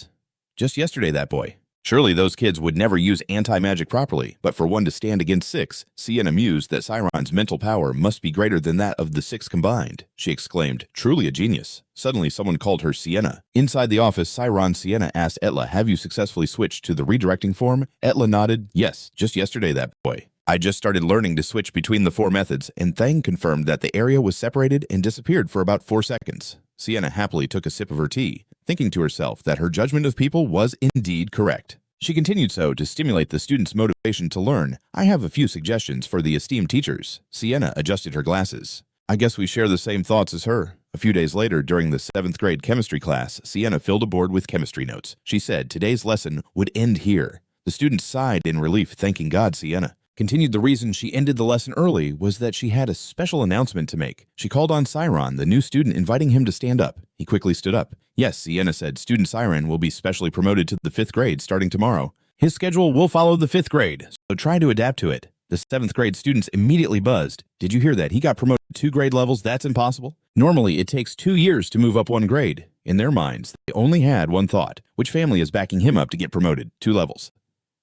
Just yesterday, that boy. Surely those kids would never use anti-magic properly, but for one to stand against 6, Sienna mused that Siron's mental power must be greater than that of the 6 combined. She exclaimed, truly a genius. Suddenly someone called her Sienna. Inside the office, Sienna asked Etla, have you successfully switched to the redirecting form? Etla nodded, yes, just yesterday, that boy. I just started learning to switch between the 4 methods, and Thang confirmed that the area was separated and disappeared for about 4 seconds. Sienna happily took a sip of her tea, thinking to herself that her judgment of people was indeed correct. She continued so to stimulate the students' motivation to learn. I have a few suggestions for the esteemed teachers. Sienna adjusted her glasses. I guess we share the same thoughts as her. A few days later, during the 7th grade chemistry class, Sienna filled a board with chemistry notes. She said today's lesson would end here. The students sighed in relief, thanking God. Sienna continued the reason she ended the lesson early was that she had a special announcement to make. She called on Siron, the new student, inviting him to stand up. He quickly stood up. Yes, Sienna said, student Siron will be specially promoted to the 5th grade starting tomorrow. His schedule will follow the 5th grade, so try to adapt to it. The 7th grade students immediately buzzed. Did you hear that? He got promoted 2 grade levels? That's impossible. Normally, it takes 2 years to move up 1 grade. In their minds, they only had one thought. Which family is backing him up to get promoted 2 levels?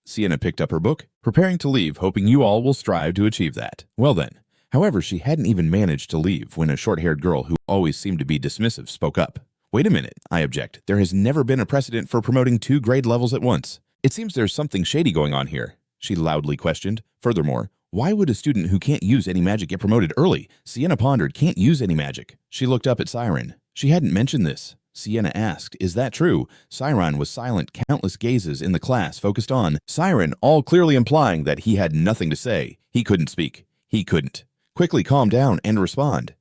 Sienna picked up her book, preparing to leave, hoping you all will strive to achieve that. Well then. However, she hadn't even managed to leave when a short-haired girl who always seemed to be dismissive spoke up. Wait a minute, I object. There has never been a precedent for promoting 2 grade levels at once. It seems there's something shady going on here, she loudly questioned. Furthermore, why would a student who can't use any magic get promoted early? Sienna pondered, can't use any magic. She looked up at Siron. She hadn't mentioned this. Sienna asked, is that true? Siron was silent, countless gazes in the class focused on Siron, all clearly implying that he had nothing to say. He couldn't speak. He couldn't. Quickly calm down and respond.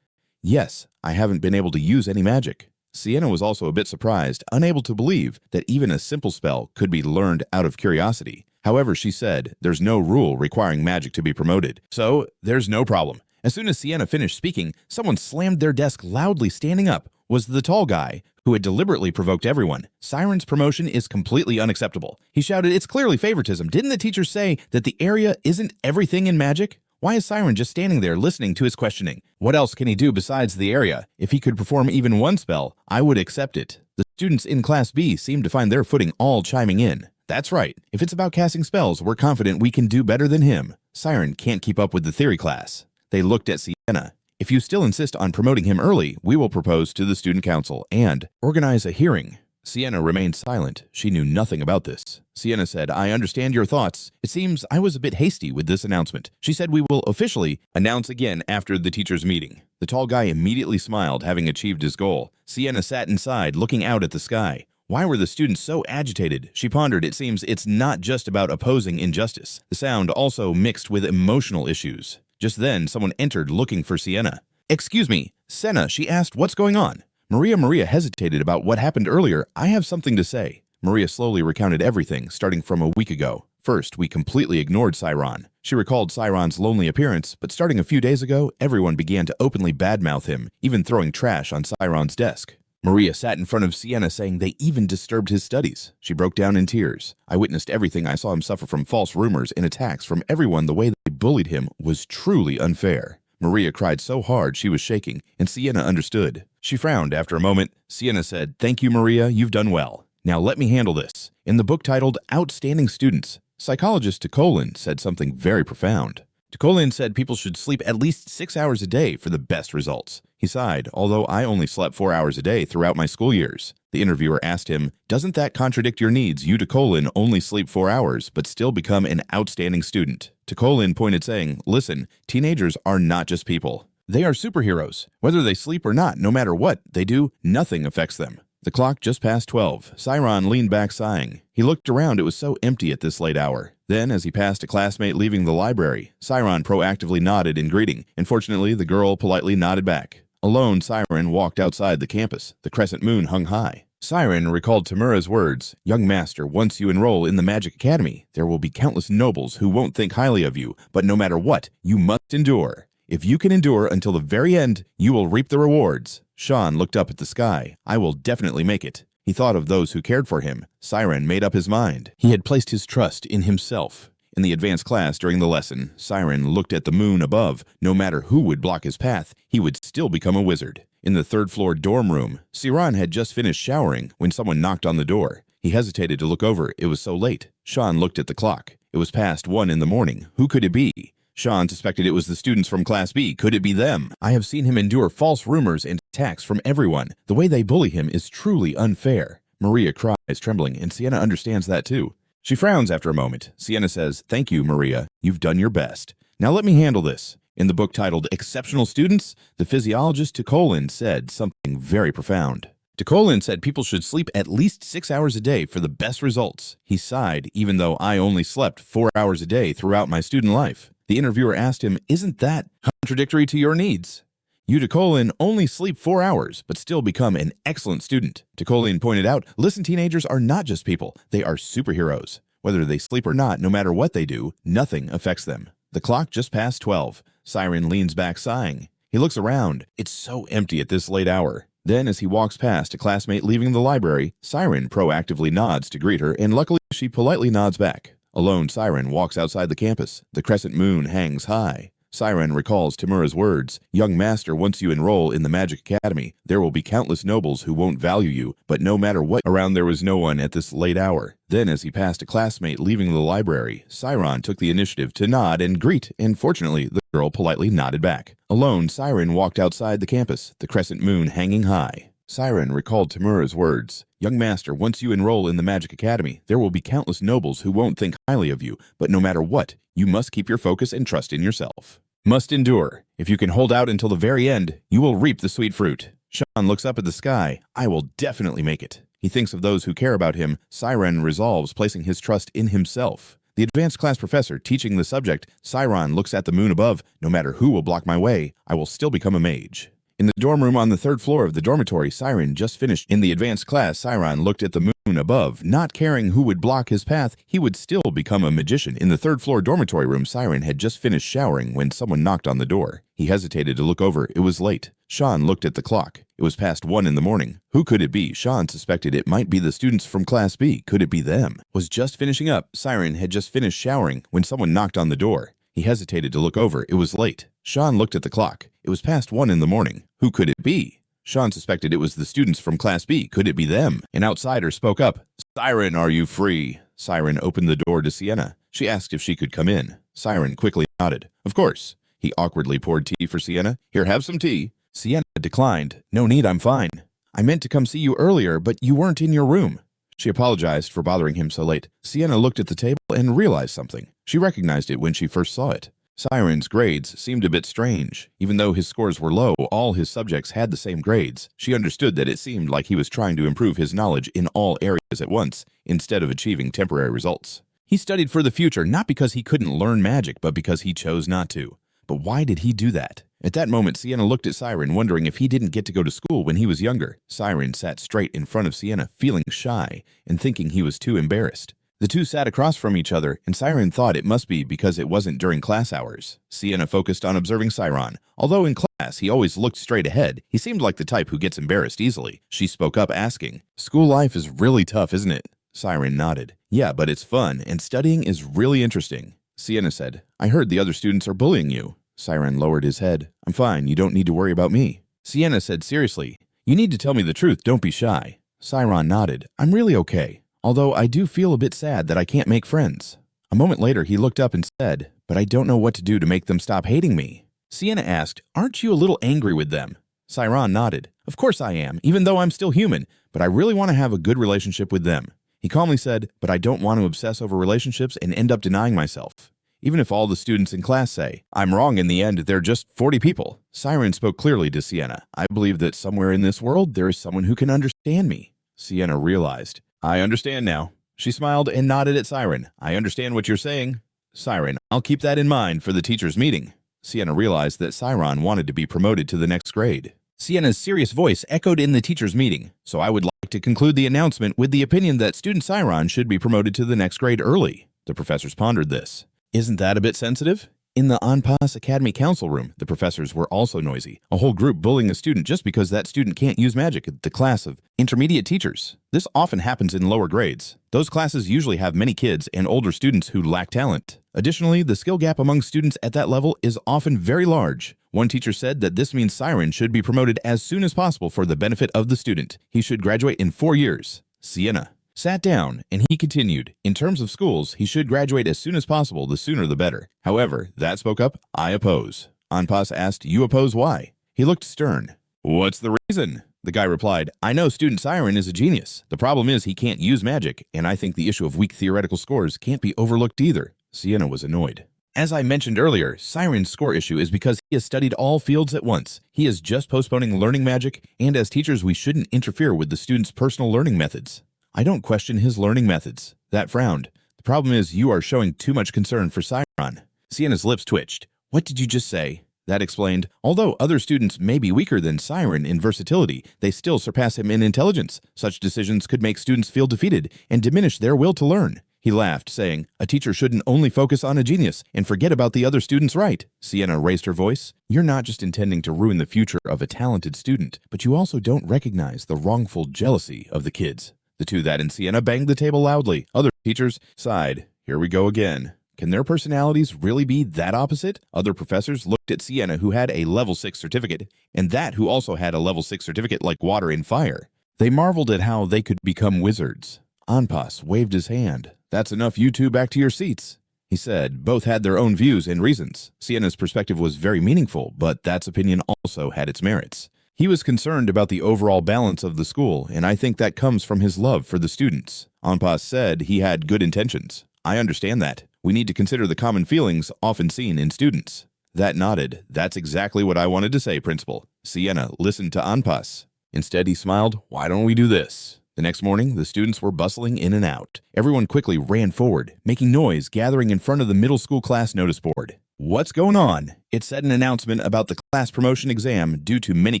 Yes, I haven't been able to use any magic. Sienna was also a bit surprised, unable to believe that even a simple spell could be learned out of curiosity. However, she said, there's no rule requiring magic to be promoted, so there's no problem. As soon as Sienna finished speaking, someone slammed their desk loudly. Standing up was the tall guy who had deliberately provoked everyone. Siron's promotion is completely unacceptable. He shouted, "It's clearly favoritism. Didn't the teacher say that the area isn't everything in magic?" Why is Siron just standing there listening to his questioning? What else can he do besides the area? If he could perform even one spell, I would accept it. The students in Class B seem to find their footing, all chiming in. That's right. If it's about casting spells, we're confident we can do better than him. Siron can't keep up with the theory class. They looked at Sienna. If you still insist on promoting him early, we will propose to the student council and organize a hearing. Sienna remained silent. She knew nothing about this. Sienna said, "I understand your thoughts. It seems I was a bit hasty with this announcement." She said, "We will officially announce again after the teachers' meeting." The tall guy immediately smiled, having achieved his goal. Sienna sat inside, looking out at the sky. Why were the students so agitated? She pondered. It seems it's not just about opposing injustice. The sound also mixed with emotional issues. Just then, someone entered looking for Sienna. "Excuse me, Senna," she asked, "what's going on?" Maria hesitated about what happened earlier. "I have something to say." Maria slowly recounted everything, starting from a week ago. First, we completely ignored Siron. She recalled Siron's lonely appearance, but starting a few days ago, everyone began to openly badmouth him, even throwing trash on Siron's desk. Maria sat in front of Sienna, saying they even disturbed his studies. She broke down in tears. "I witnessed everything. I saw him suffer from false rumors and attacks from everyone. The way they bullied him was truly unfair." Maria cried so hard she was shaking, and Sienna understood. She frowned after a moment. Sienna said, "Thank you, Maria. You've done well. Now let me handle this." In the book titled Outstanding Students, psychologist Tukolin said something very profound. Tukolin said people should sleep at least 6 hours a day for the best results. He sighed, "Although I only slept 4 hours a day throughout my school years." The interviewer asked him, "Doesn't that contradict your needs? You, Tukolin, only sleep 4 hours, but still become an outstanding student." Tukolin pointed, saying, "Listen, teenagers are not just people. They are superheroes. Whether they sleep or not, no matter what they do, nothing affects them." The clock just passed 12. Siron leaned back sighing. He looked around. It was so empty at this late hour. Then, as he passed a classmate leaving the library, Siron proactively nodded in greeting. Unfortunately, the girl politely nodded back. Alone, Siron walked outside the campus. The crescent moon hung high. Siron recalled Tamura's words, "Young master, once you enroll in the Magic Academy, there will be countless nobles who won't think highly of you, but no matter what, you must endure. If you can endure until the very end, you will reap the rewards." Sean looked up at the sky. "I will definitely make it." He thought of those who cared for him. Siron made up his mind. He had placed his trust in himself. In the advanced class during the lesson, Siron looked at the moon above. No matter who would block his path, he would still become a wizard. In the third-floor dorm room, Siron had just finished showering when someone knocked on the door. He hesitated to look over. It was so late. Sean looked at the clock. It was past 1 in the morning. Who could it be? Sean suspected it was the students from Class B. Could it be them? "I have seen him endure false rumors and attacks from everyone. The way they bully him is truly unfair." Maria cries, trembling, and Sienna understands that too. She frowns after a moment. Sienna says, "Thank you, Maria. You've done your best. Now let me handle this." In the book titled Exceptional Students, the physiologist Tukolin said something very profound. Tukolin said people should sleep at least 6 hours a day for the best results. He sighed, "Even though I only slept 4 hours a day throughout my student life." The interviewer asked him, "Isn't that contradictory to your needs? You, Tukolin, only sleep 4 hours, but still become an excellent student." Tukolin pointed out, "Listen, teenagers are not just people. They are superheroes. Whether they sleep or not, no matter what they do, nothing affects them." The clock just passed 12. Siron leans back sighing. He looks around. It's so empty at this late hour. Then, as he walks past a classmate leaving the library, Siron proactively nods to greet her, and luckily she politely nods back. Alone, Siron walks outside the campus. The crescent moon hangs high. Siron recalls Tamura's words, "Young master, once you enroll in the Magic Academy, there will be countless nobles who won't value you, but no matter what." Around there was no one at this late hour. Then, as he passed a classmate leaving the library, Siron took the initiative to nod and greet, and fortunately, the girl politely nodded back. Alone, Siron walked outside the campus, the crescent moon hanging high. Siron recalled Tamura's words, "Young master, once you enroll in the Magic Academy, there will be countless nobles who won't think highly of you, but no matter what, you must keep your focus and trust in yourself. Must endure. If you can hold out until the very end, you will reap the sweet fruit." Sean looks up at the sky. "I will definitely make it." He thinks of those who care about him. Siron resolves placing his trust in himself. The advanced class professor teaching the subject, Siron looks at the moon above. "No matter who will block my way, I will still become a mage." In the dorm room on the 3rd floor of the dormitory, Siron just finished. In the advanced class, Siron looked at the moon above, not caring who would block his path, he would still become a magician. In the third-floor dormitory room, Siron had just finished showering when someone knocked on the door. He hesitated to look over. It was late. Sean looked at the clock. It was past 1 in the morning. Who could it be? Sean suspected it might be the students from Class B. Could it be them? Was just finishing up. Siron had just finished showering when someone knocked on the door. He hesitated to look over. It was late. Sean looked at the clock. It was past 1 in the morning. Who could it be? Sean suspected it was the students from Class B. Could it be them? An outsider spoke up. Siron, are you free? Siron opened the door to Sienna. She asked if she could come in. Siron quickly nodded. Of course. He awkwardly poured tea for Sienna. Here, have some tea. Sienna declined. No need, I'm fine. I meant to come see you earlier, but you weren't in your room. She apologized for bothering him so late. Sienna looked at the table and realized something. She recognized it when she first saw it. Siron's grades seemed a bit strange. Even though his scores were low, all his subjects had the same grades. She understood that it seemed like he was trying to improve his knowledge in all areas at once, instead of achieving temporary results. He studied for the future not because he couldn't learn magic, but because he chose not to. But why did he do that? At that moment, Sienna looked at Siron, wondering if he didn't get to go to school when he was younger. Siron sat straight in front of Sienna, feeling shy and thinking he was too embarrassed. The two sat across from each other, and Siron thought it must be because it wasn't during class hours. Sienna focused on observing Siron. Although in class he always looked straight ahead, he seemed like the type who gets embarrassed easily. She spoke up, asking, "School life is really tough, isn't it?" Siron nodded. "Yeah, but it's fun, and studying is really interesting." Sienna said, "I heard the other students are bullying you." Siron lowered his head. "I'm fine, you don't need to worry about me." Sienna said seriously, "You need to tell me the truth, don't be shy." Siron nodded. "I'm really okay. Although I do feel a bit sad that I can't make friends." A moment later, he looked up and said, "But I don't know what to do to make them stop hating me." Sienna asked, "Aren't you a little angry with them?" Siron nodded. "Of course I am, even though I'm still human, but I really want to have a good relationship with them." He calmly said, "But I don't want to obsess over relationships and end up denying myself. Even if all the students in class say, I'm wrong in the end, they're just 40 people." Siron spoke clearly to Sienna. "I believe that somewhere in this world, there is someone who can understand me." Sienna realized. "I understand now." She smiled and nodded at Siron. "I understand what you're saying." Siron, "I'll keep that in mind for the teacher's meeting." Sienna realized that Siron wanted to be promoted to the next grade. Sienna's serious voice echoed in the teacher's meeting. "So I would like to conclude the announcement with the opinion that student Siron should be promoted to the next grade early." The professors pondered this. "Isn't that a bit sensitive?" In the Anpas Academy Council room, the professors were also noisy. A whole group bullying a student just because that student can't use magic at the class of intermediate teachers. This often happens in lower grades. Those classes usually have many kids and older students who lack talent. Additionally, the skill gap among students at that level is often very large. One teacher said that this means Siron should be promoted as soon as possible for the benefit of the student. He should graduate in 4 years. Sienna sat down, and he continued, "In terms of schools, he should graduate as soon as possible, the sooner the better." However, that spoke up, "I oppose." Anpas asked, "You oppose why?" He looked stern. "What's the reason?" The guy replied, "I know student Siron is a genius. The problem is he can't use magic, and I think the issue of weak theoretical scores can't be overlooked either." Sienna was annoyed. As I mentioned earlier, Siron's score issue is because he has studied all fields at once. He is just postponing learning magic, and as teachers we shouldn't interfere with the student's personal learning methods. I don't question his learning methods. That frowned. The problem is you are showing too much concern for Siron. Sienna's lips twitched. "What did you just say?" That explained, although other students may be weaker than Siron in versatility, they still surpass him in intelligence. Such decisions could make students feel defeated and diminish their will to learn. He laughed, saying, "A teacher shouldn't only focus on a genius and forget about the other students' right." Sienna raised her voice. "You're not just intending to ruin the future of a talented student, but you also don't recognize the wrongful jealousy of the kids." The two that and Sienna banged the table loudly. Other teachers sighed. "Here we go again. Can their personalities really be that opposite?" Other professors looked at Sienna, who had a level 6 certificate, and that who also had a level 6 certificate like water and fire. They marveled at how they could become wizards. Anpas waved his hand. "That's enough, you two back to your seats," he said. Both had their own views and reasons. Sienna's perspective was very meaningful, but that's opinion also had its merits. He was concerned about the overall balance of the school, and I think that comes from his love for the students. Anpas said he had good intentions. "I understand that. We need to consider the common feelings often seen in students." That nodded. "That's exactly what I wanted to say, Principal." Sienna listened to Anpas. Instead, he smiled. "Why don't we do this?" The next morning, the students were bustling in and out. Everyone quickly ran forward, making noise, gathering in front of the middle school class notice board. What's going on? It said an announcement about the class promotion exam due to many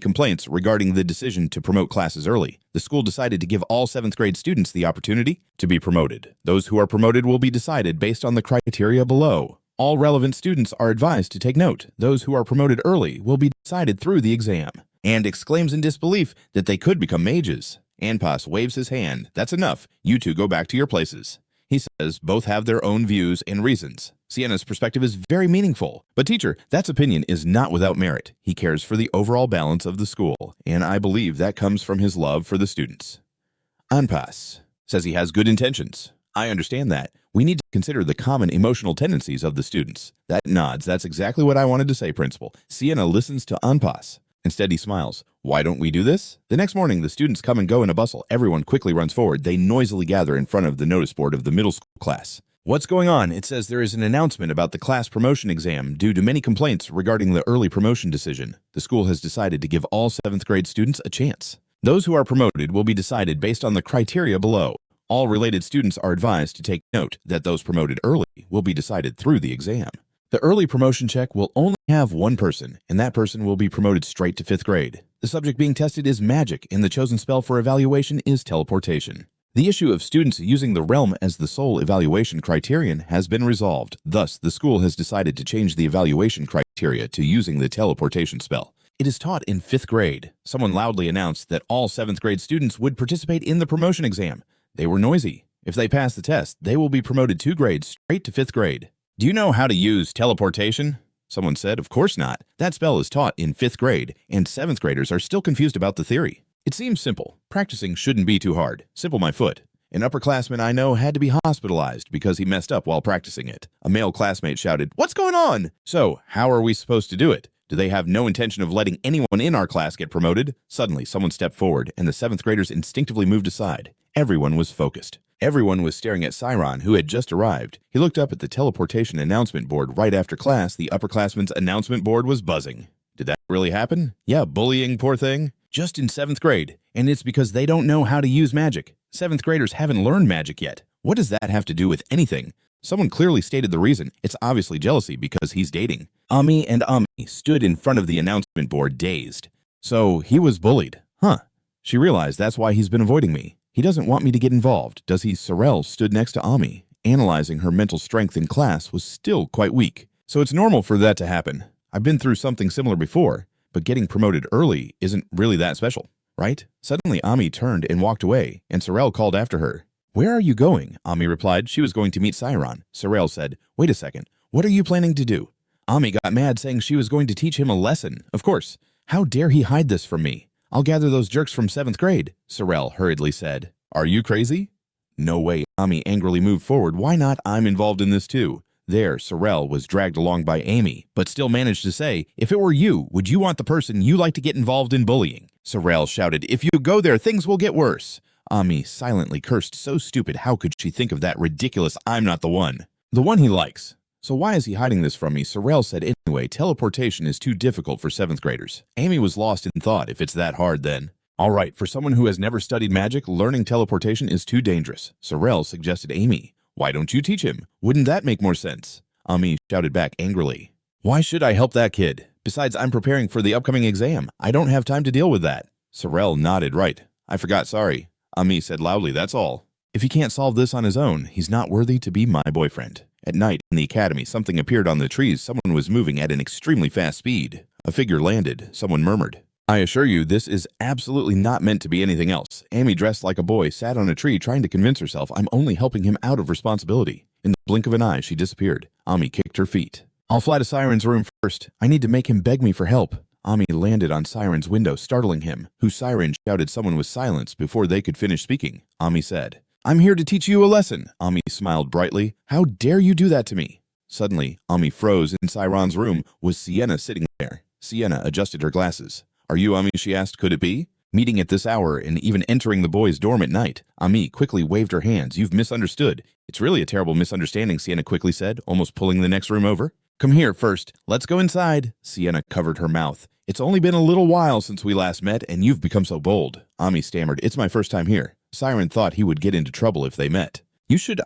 complaints regarding the decision to promote classes early. The school decided to give all 7th grade students the opportunity to be promoted. Those who are promoted will be decided based on the criteria below. All relevant students are advised to take note. Those who are promoted early will be decided through the exam. And exclaims in disbelief that they could become mages. Anpas waves his hand. That's enough. You two go back to your places. He says both have their own views and reasons. Sienna's perspective is very meaningful. But teacher, that's opinion is not without merit. He cares for the overall balance of the school, and I believe that comes from his love for the students. Anpas says he has good intentions. I understand that. We need to consider the common emotional tendencies of the students. That nods. That's exactly what I wanted to say, Principal. Sienna listens to Anpas. Instead, he smiles. Why don't we do this? The next morning, the students come and go in a bustle. Everyone quickly runs forward. They noisily gather in front of the notice board of the middle school class. What's going on? It says there is an announcement about the class promotion exam due to many complaints regarding the early promotion decision. The school has decided to give all 7th grade students a chance. Those who are promoted will be decided based on the criteria below. All related students are advised to take note that those promoted early will be decided through the exam. The early promotion check will only have one person, and that person will be promoted straight to 5th grade. The subject being tested is magic, and the chosen spell for evaluation is teleportation. The issue of students using the realm as the sole evaluation criterion has been resolved. Thus, the school has decided to change the evaluation criteria to using the teleportation spell. It is taught in 5th grade. Someone loudly announced that all 7th grade students would participate in the promotion exam. They were noisy. If they pass the test, they will be promoted 2 grades straight to 5th grade. Do you know how to use teleportation? Someone said, of course not. That spell is taught in 5th grade, and 7th graders are still confused about the theory. It seems simple. Practicing shouldn't be too hard. Simple my foot. An upperclassman I know had to be hospitalized because he messed up while practicing it. A male classmate shouted, "What's going on?" So, how are we supposed to do it? Do they have no intention of letting anyone in our class get promoted? Suddenly, someone stepped forward, and the 7th graders instinctively moved aside. Everyone was focused. Everyone was staring at Siron, who had just arrived. He looked up at the teleportation announcement board right after class. The upperclassman's announcement board was buzzing. Did that really happen? Yeah, bullying, poor thing. Just in 7th grade. And it's because they don't know how to use magic. 7th graders haven't learned magic yet. What does that have to do with anything? Someone clearly stated the reason. It's obviously jealousy because he's dating. Ami and Ami stood in front of the announcement board dazed. So he was bullied. Huh. She realized that's why he's been avoiding me. He doesn't want me to get involved, does he? Sorel stood next to Ami. Analyzing her mental strength in class was still quite weak. So it's normal for that to happen. I've been through something similar before, but getting promoted early isn't really that special, right? Suddenly, Ami turned and walked away, and Sorel called after her. Where are you going? Ami replied she was going to meet Siron. Sorel said, wait a second, what are you planning to do? Ami got mad saying she was going to teach him a lesson. Of course. How dare he hide this from me? I'll gather those jerks from 7th grade, Sorel hurriedly said. Are you crazy? No way. Ami angrily moved forward. Why not? I'm involved in this too. There, Sorel was dragged along by Amy, but still managed to say, if it were you, would you want the person you like to get involved in bullying? Sorel shouted, if you go there, things will get worse. Ami silently cursed, so stupid, how could she think of that ridiculous I'm not the one? The one he likes. So why is he hiding this from me? Sorel said, anyway, teleportation is too difficult for 7th graders. Amy was lost in thought. If it's that hard, then. All right, for someone who has never studied magic, learning teleportation is too dangerous. Sorel suggested Amy. Why don't you teach him? Wouldn't that make more sense? Ami shouted back angrily. Why should I help that kid? Besides, I'm preparing for the upcoming exam. I don't have time to deal with that. Sorel nodded right. I forgot, sorry. Ami said loudly, that's all. If he can't solve this on his own, he's not worthy to be my boyfriend. At night, in the academy, something appeared on the trees. Someone was moving at an extremely fast speed. A figure landed. Someone murmured. I assure you, this is absolutely not meant to be anything else. Amy, dressed like a boy, sat on a tree trying to convince herself I'm only helping him out of responsibility. In the blink of an eye, she disappeared. Ami kicked her feet. I'll fly to Siron's room first. I need to make him beg me for help. Ami landed on Siron's window, startling him, who Siron shouted someone was silenced before they could finish speaking. Ami said, I'm here to teach you a lesson. Ami smiled brightly. How dare you do that to me? Suddenly, Ami froze. In Siron's room was Sienna sitting there. Sienna adjusted her glasses. Are you Ami? She asked. Could it be? Meeting at this hour and even entering the boys' dorm at night. Ami quickly waved her hands. You've misunderstood. It's really a terrible misunderstanding, Sienna quickly said, almost pulling the next room over. Come here first. Let's go inside. Sienna covered her mouth. It's only been a little while since we last met, and you've become so bold. Ami stammered. It's my first time here. Siron thought he would get into trouble if they met.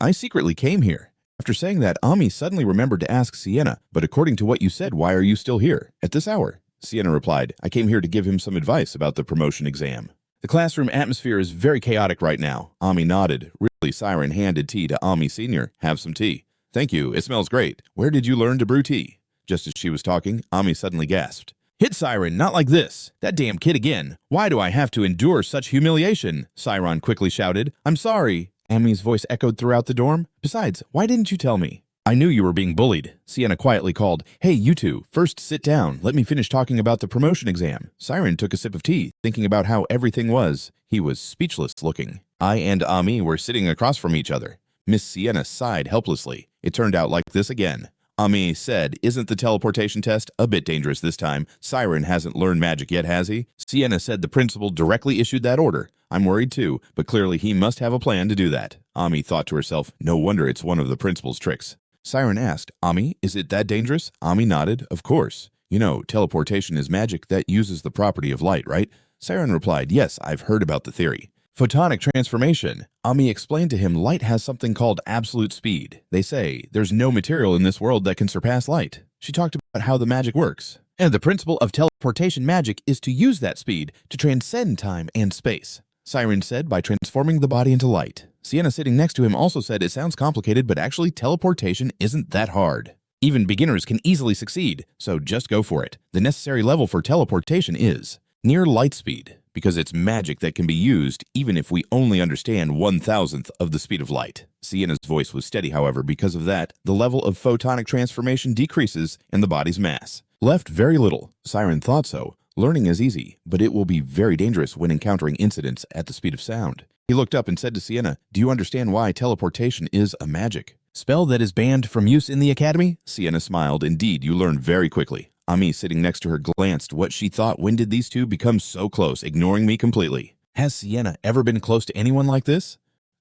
I secretly came here. After saying that, Ami suddenly remembered to ask Sienna, but according to what you said, why are you still here at this hour? Sienna replied, I came here to give him some advice about the promotion exam. The classroom atmosphere is very chaotic right now. Ami nodded. Really, Siren handed tea to Ami Sr. Have some tea. Thank you, it smells great. Where did you learn to brew tea? Just as she was talking, Ami suddenly gasped. Hit Siren, not like this. That damn kid again. Why do I have to endure such humiliation? Siron quickly shouted. I'm sorry. Ami's voice echoed throughout the dorm. Besides, why didn't you tell me? I knew you were being bullied. Sienna quietly called. Hey, you two, first sit down. Let me finish talking about the promotion exam. Siren took a sip of tea, thinking about how everything was. He was speechless looking. I and Ami were sitting across from each other. Miss Sienna sighed helplessly. It turned out like this again. Ami said, isn't the teleportation test a bit dangerous this time? Siren hasn't learned magic yet, has he? Sienna said the principal directly issued that order. I'm worried too, but clearly he must have a plan to do that. Ami thought to herself, no wonder it's one of the principal's tricks. Siren asked, Ami, is it that dangerous? Ami nodded, of course. You know, teleportation is magic that uses the property of light, right? Siren replied, yes, I've heard about the theory. Photonic transformation. Ami explained to him light has something called absolute speed. They say there's no material in this world that can surpass light. She talked about how the magic works. And the principle of teleportation magic is to use that speed to transcend time and space. Siren said by transforming the body into light. Sienna sitting next to him also said it sounds complicated, but actually teleportation isn't that hard. Even beginners can easily succeed, so just go for it. The necessary level for teleportation is near light speed, because it's magic that can be used even if we only understand 1,000th of the speed of light. Sienna's voice was steady, however, because of that, the level of photonic transformation decreases and the body's mass. Left very little. Siren thought so. Learning is easy, but it will be very dangerous when encountering incidents at the speed of sound. He looked up and said to Sienna, do you understand why teleportation is a magic spell that is banned from use in the academy? Sienna smiled. Indeed, you learn very quickly. Ami, sitting next to her, glanced what she thought. When did these two become so close, ignoring me completely? Has Sienna ever been close to anyone like this?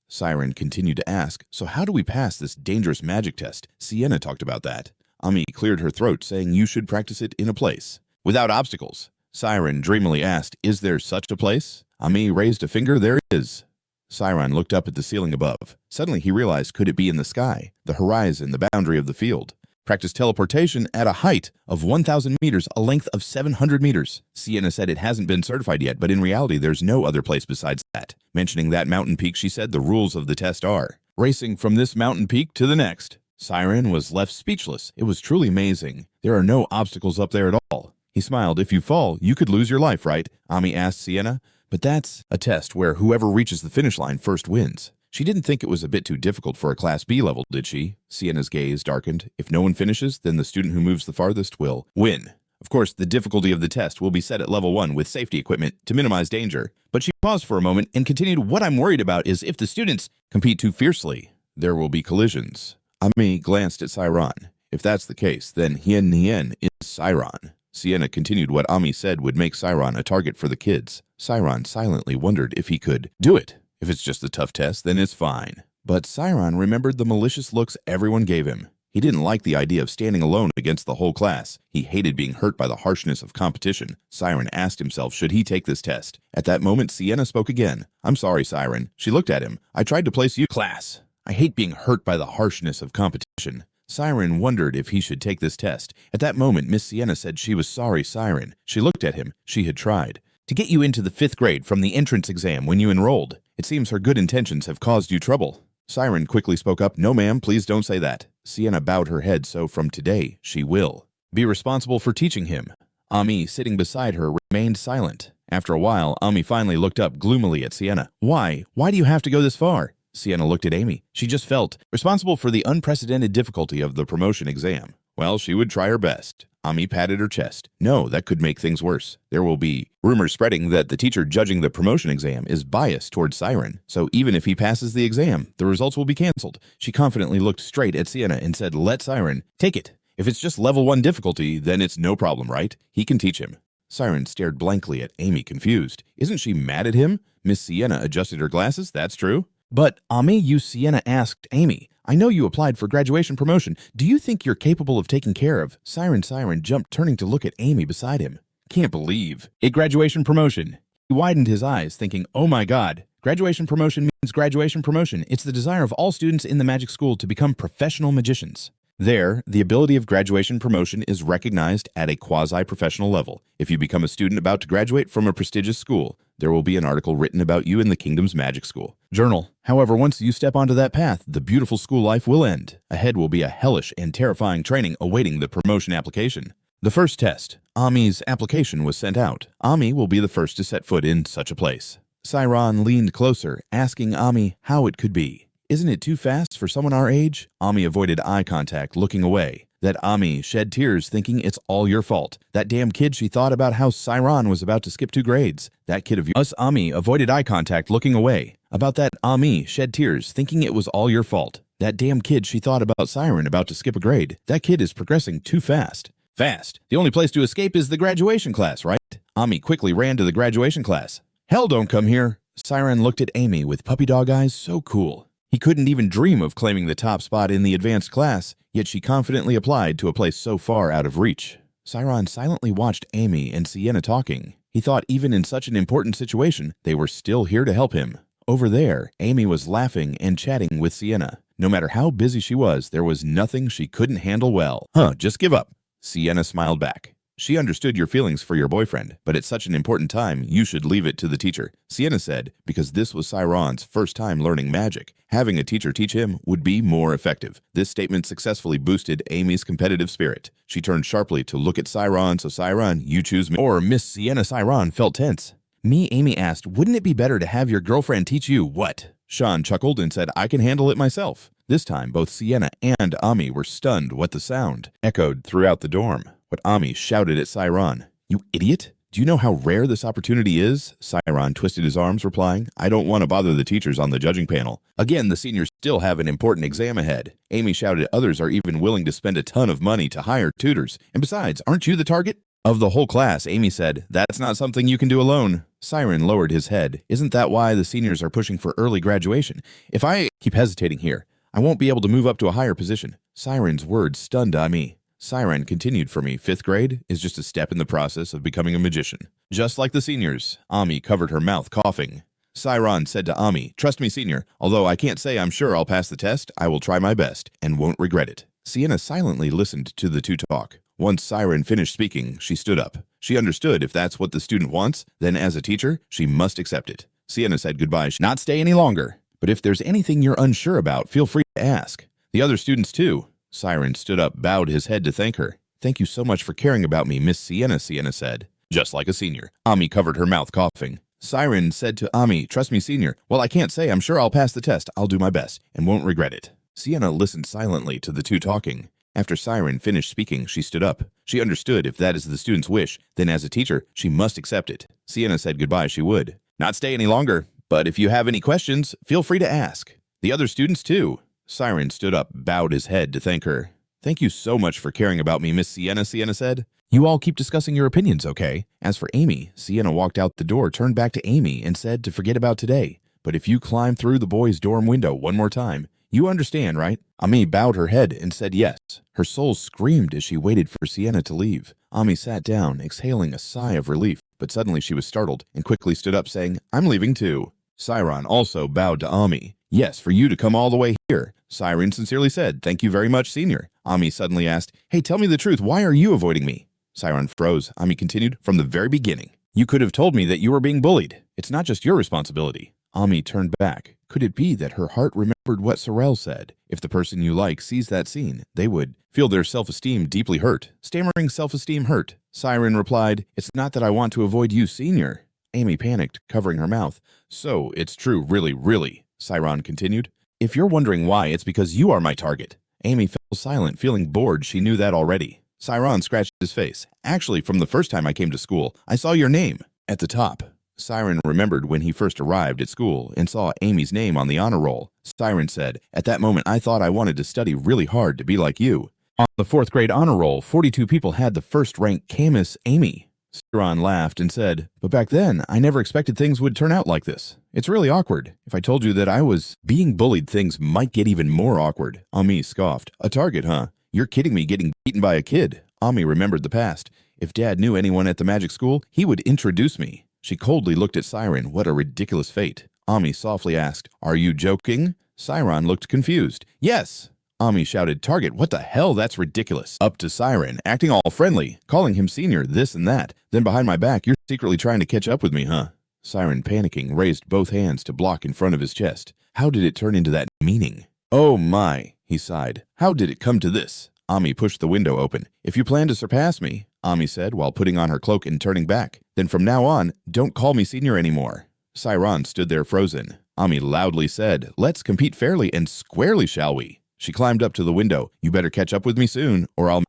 Siren continued to ask, so how do we pass this dangerous magic test? Sienna talked about that. Ami cleared her throat, saying you should practice it in a place without obstacles. Siren dreamily asked, is there such a place? Ami raised a finger. There is. Siren looked up at the ceiling above. Suddenly he realized, could it be in the sky, the horizon, the boundary of the field? Practice teleportation at a height of 1,000 meters, a length of 700 meters. Sienna said it hasn't been certified yet, but in reality there's no other place besides that. Mentioning that mountain peak, she said the rules of the test are racing from this mountain peak to the next. Siren was left speechless. It was truly amazing. There are no obstacles up there at all. He smiled. If you fall, you could lose your life, right? Ami asked Sienna. But that's a test where whoever reaches the finish line first wins. She didn't think it was a bit too difficult for a Class B level, did she? Sienna's gaze darkened. If no one finishes, then the student who moves the farthest will win. Of course, the difficulty of the test will be set at level 1 with safety equipment to minimize danger. But she paused for a moment and continued, what I'm worried about is if the students compete too fiercely, there will be collisions. Ami glanced at Siron. If that's the case, then Hien Hien is Siron. Sienna continued, what Ami said would make Siron a target for the kids. Siron silently wondered if he could do it. If it's just a tough test, then it's fine. But Siron remembered the malicious looks everyone gave him. He didn't like the idea of standing alone against the whole class. He hated being hurt by the harshness of competition. Siron asked himself, should he take this test? At that moment, Sienna spoke again. I'm sorry, Siron. She looked at him. I tried to place you class. I hate being hurt by the harshness of competition. Siren wondered if he should take this test. At that moment, Miss Sienna said she was sorry, Siren. She looked at him. She had tried to get you into the 5th grade from the entrance exam when you enrolled. It seems her good intentions have caused you trouble. Siren quickly spoke up. No, ma'am, please don't say that. Sienna bowed her head, so from today, she will be responsible for teaching him. Ami, sitting beside her, remained silent. After a while, Ami finally looked up gloomily at Sienna. Why? Why do you have to go this far? Sienna looked at Amy. She just felt responsible for the unprecedented difficulty of the promotion exam. Well, she would try her best. Ami patted her chest. No, that could make things worse. There will be rumors spreading that the teacher judging the promotion exam is biased towards Siren. So even if he passes the exam, the results will be canceled. She confidently looked straight at Sienna and said, let Siren take it. If it's just level 1 difficulty, then it's no problem, right? He can teach him. Siren stared blankly at Amy, confused. Isn't she mad at him? Miss Sienna adjusted her glasses. That's true. But, Ami, Sienna asked Amy, I know you applied for graduation promotion. Do you think you're capable of taking care of? Siren jumped, turning to look at Amy beside him. Can't believe. A graduation promotion. He widened his eyes, thinking, oh my god, graduation promotion means graduation promotion. It's the desire of all students in the magic school to become professional magicians. There, the ability of graduation promotion is recognized at a quasi-professional level. If you become a student about to graduate from a prestigious school, there will be an article written about you in the kingdom's magic school journal. However, once you step onto that path, the beautiful school life will end. Ahead will be a hellish and terrifying training awaiting the promotion application. The first test. Ami's application was sent out. Ami will be the first to set foot in such a place. Siron leaned closer, asking Ami how it could be. Isn't it too fast for someone our age? Ami avoided eye contact, looking away. That Ami shed tears, thinking it's all your fault. That damn kid, she thought about how Siron was about to skip 2 grades. That kid of yours. Ami avoided eye contact, looking away. About that, Ami shed tears, thinking it was all your fault. That damn kid, she thought about Siron about to skip a grade. That kid is progressing too fast. Fast. The only place to escape is the graduation class, right? Ami quickly ran to the graduation class. Hell, don't come here. Siron looked at Amy with puppy dog eyes, so cool. He couldn't even dream of claiming the top spot in the advanced class, yet she confidently applied to a place so far out of reach. Siron silently watched Amy and Sienna talking. He thought even in such an important situation, they were still here to help him. Over there, Amy was laughing and chatting with Sienna. No matter how busy she was, there was nothing she couldn't handle well. Just give up. Sienna smiled back. She understood your feelings for your boyfriend, but at such an important time, you should leave it to the teacher, Sienna said, because this was Siron's first time learning magic. Having a teacher teach him would be more effective. This statement successfully boosted Amy's competitive spirit. She turned sharply to look at Siron, so Siron, you choose me. Or Miss Sienna. Siron felt tense. Me, Amy asked, wouldn't it be better to have your girlfriend teach you what? Sean chuckled and said, I can handle it myself. This time, both Sienna and Ami were stunned what the sound echoed throughout the dorm. But Ami shouted at Siron, you idiot! Do you know how rare this opportunity is? Siron twisted his arms, replying, I don't want to bother the teachers on the judging panel. Again, the seniors still have an important exam ahead. Amy shouted others are even willing to spend a ton of money to hire tutors. And besides, aren't you the target? Of the whole class, Amy said, that's not something you can do alone. Siron lowered his head. Isn't that why the seniors are pushing for early graduation? If I keep hesitating here, I won't be able to move up to a higher position. Siron's words stunned Ami. Siron continued, for me, 5th grade is just a step in the process of becoming a magician. Just like the seniors. Ami covered her mouth, coughing. Siron said to Ami, trust me, senior, although I can't say I'm sure I'll pass the test, I will try my best and won't regret it. Sienna silently listened to the two talk. Once Siron finished speaking, she stood up. She understood if that's what the student wants, then as a teacher, she must accept it. Sienna said goodbye, not stay any longer. But if there's anything you're unsure about, feel free to ask. The other students too. Siron stood up, bowed his head to thank her. Thank you so much for caring about me, Miss Sienna, Sienna said. Just like a senior. Ami covered her mouth, coughing. Siron said to Ami, trust me, senior. Well, I can't say I'm sure I'll pass the test. I'll do my best and won't regret it. Sienna listened silently to the two talking. After Siron finished speaking, she stood up. She understood if that is the student's wish, then as a teacher, she must accept it. Sienna said goodbye she would. Not stay any longer, but if you have any questions, feel free to ask. The other students too. Siron stood up, bowed his head to thank her. Thank you so much for caring about me, Miss Sienna, Sienna said. You all keep discussing your opinions, okay? As for Amy, Sienna walked out the door, turned back to Amy, and said to forget about today. But if you climb through the boys' dorm window one more time, you understand, right? Ami bowed her head and said yes. Her soul screamed as she waited for Sienna to leave. Ami sat down, exhaling a sigh of relief, but suddenly she was startled and quickly stood up, saying, I'm leaving too. Siron also bowed to Ami. Yes, for you to come all the way here. Siron sincerely said, thank you very much, senior. Ami suddenly asked, hey, tell me the truth, why are you avoiding me? Siron froze. Ami continued, from the very beginning. You could have told me that you were being bullied. It's not just your responsibility. Ami turned back. Could it be that her heart remembered what Sorel said? If the person you like sees that scene, they would feel their self-esteem deeply hurt. Stammering self-esteem hurt. Siron replied, it's not that I want to avoid you, senior. Amy panicked, covering her mouth. So, it's true, really, Siron continued. If you're wondering why, it's because you are my target. Amy fell silent, feeling bored. She knew that already. Siron scratched his face. Actually, from the first time I came to school, I saw your name at the top. Siron remembered when he first arrived at school and saw Amy's name on the honor roll. Siron said, at that moment I thought I wanted to study really hard to be like you. On the 4th grade honor roll, 42 people had the first rank Camus Amy. Siron laughed and said, but back then, I never expected things would turn out like this. It's really awkward. If I told you that I was being bullied, things might get even more awkward. Ami scoffed. A target, huh? You're kidding me, getting beaten by a kid. Ami remembered the past. If Dad knew anyone at the magic school, he would introduce me. She coldly looked at Siron. What a ridiculous fate. Ami softly asked, "Are you joking?" Siron looked confused. "Yes." Ami shouted, "Target, what the hell? That's ridiculous." Up to Siron, acting all friendly, calling him senior, this and that. Then behind my back, you're secretly trying to catch up with me, huh? Siron, panicking, raised both hands to block in front of his chest. How did it turn into that meaning? "Oh my," he sighed. "How did it come to this?" Ami pushed the window open. "If you plan to surpass me," Ami said while putting on her cloak and turning back, "then from now on, don't call me senior anymore." Siron stood there frozen. Ami loudly said, "Let's compete fairly and squarely, shall we?" She climbed up to the window. "You better catch up with me soon, or I'll—"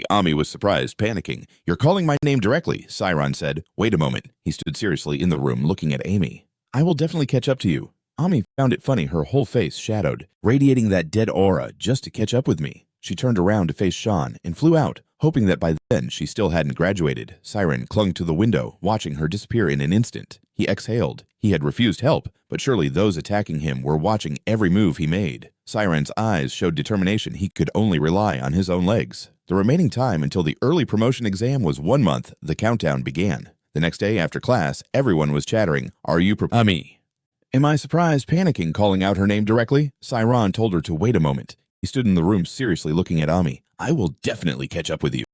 Ami was surprised, panicking. "You're calling my name directly," Siron said. "Wait a moment." He stood seriously in the room, looking at Amy. "I will definitely catch up to you." Ami found it funny, her whole face shadowed, radiating that dead aura just to catch up with me. She turned around to face Sean and flew out, hoping that by then she still hadn't graduated. Siron clung to the window, watching her disappear in an instant. He exhaled. He had refused help, but surely those attacking him were watching every move he made. Siron's eyes showed determination. He could only rely on his own legs. The remaining time until the early promotion exam was 1 month. The countdown began. The next day after class, everyone was chattering, "Are you Ami?" Am I surprised, panicking, calling out her name directly? Siron told her to wait a moment. He stood in the room seriously looking at Ami. "I will definitely catch up with you."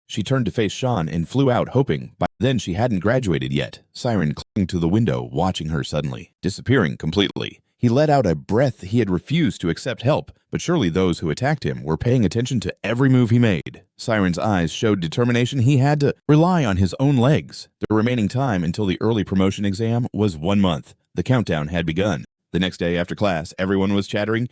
She turned to face Sean and flew out, hoping. By then she hadn't graduated yet. Siron clung to the window, watching her suddenly, disappearing completely. He let out a breath. He had refused to accept help, but surely those who attacked him were paying attention to every move he made. Siron's eyes showed determination. He had to rely on his own legs. The remaining time until the early promotion exam was 1 month. The countdown had begun. The next day after class, everyone was chattering,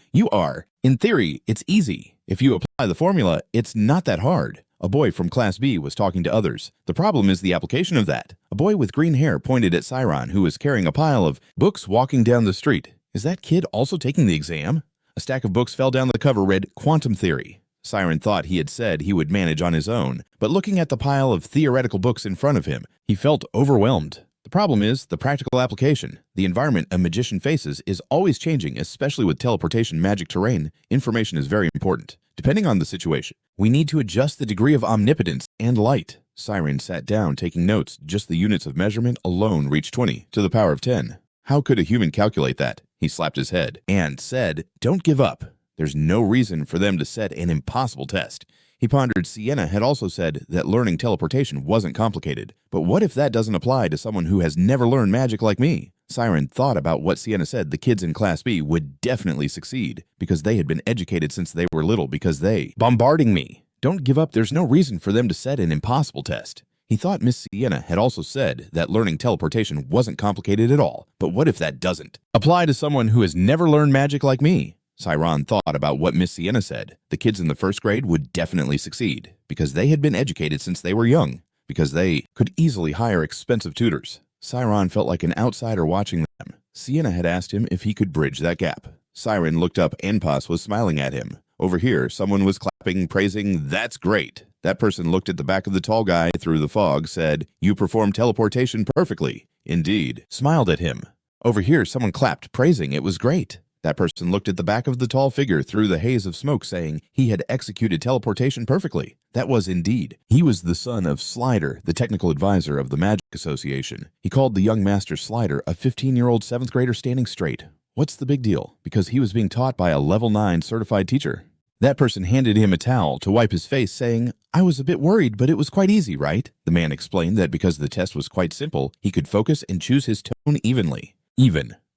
In theory, it's easy. If you apply the formula, it's not that hard." A boy from Class B was talking to others. "The problem is the application of that." A boy with green hair pointed at Siron, who was carrying a pile of books walking down the street. "Is that kid also taking the exam?" A stack of books fell down. The cover read, "Quantum Theory." Siron thought he had said he would manage on his own, but looking at the pile of theoretical books in front of him, he felt overwhelmed. The problem is the practical application. The environment a magician faces is always changing, especially with teleportation magic terrain. Information is very important. Depending on the situation, we need to adjust the degree of omnipotence and light. Siron sat down, taking notes. Just the units of measurement alone reached 20 to the power of 10. How could a human calculate that? He slapped his head and said, "Don't give up. There's no reason for them to set an impossible test." He pondered. Sienna had also said that learning teleportation wasn't complicated. But what if that doesn't apply to someone who has never learned magic like me? Siron thought about what Sienna said. The kids in Class B would definitely succeed because they had been educated since they were little, because they bombarding me. Don't give up. There's no reason for them to set an impossible test. He thought Miss Sienna had also said that learning teleportation wasn't complicated at all. But what if that doesn't apply to someone who has never learned magic like me? Siron thought about what Miss Sienna said. The kids in the first grade would definitely succeed because they had been educated since they were young, because they could easily hire expensive tutors. Siron felt like an outsider watching them. Sienna had asked him if he could bridge that gap. Siron looked up. Enpas was smiling at him. Over here, someone was clapping, praising, "That's great." That person looked at the back of the tall guy through the fog, said, "You performed teleportation perfectly." Indeed. Smiled at him. Over here, someone clapped, praising, "It was great." That person looked at the back of the tall figure through the haze of smoke, saying he had executed teleportation perfectly. That was indeed. He was the son of Slider, the technical advisor of the Magic Association. He called the young master Slider, a 15-year-old 7th grader standing straight. What's the big deal? Because he was being taught by a level 9 certified teacher. That person handed him a towel to wipe his face, saying, "I was a bit worried, but it was quite easy, right?" The man explained that because the test was quite simple, he could focus and choose his tone evenly.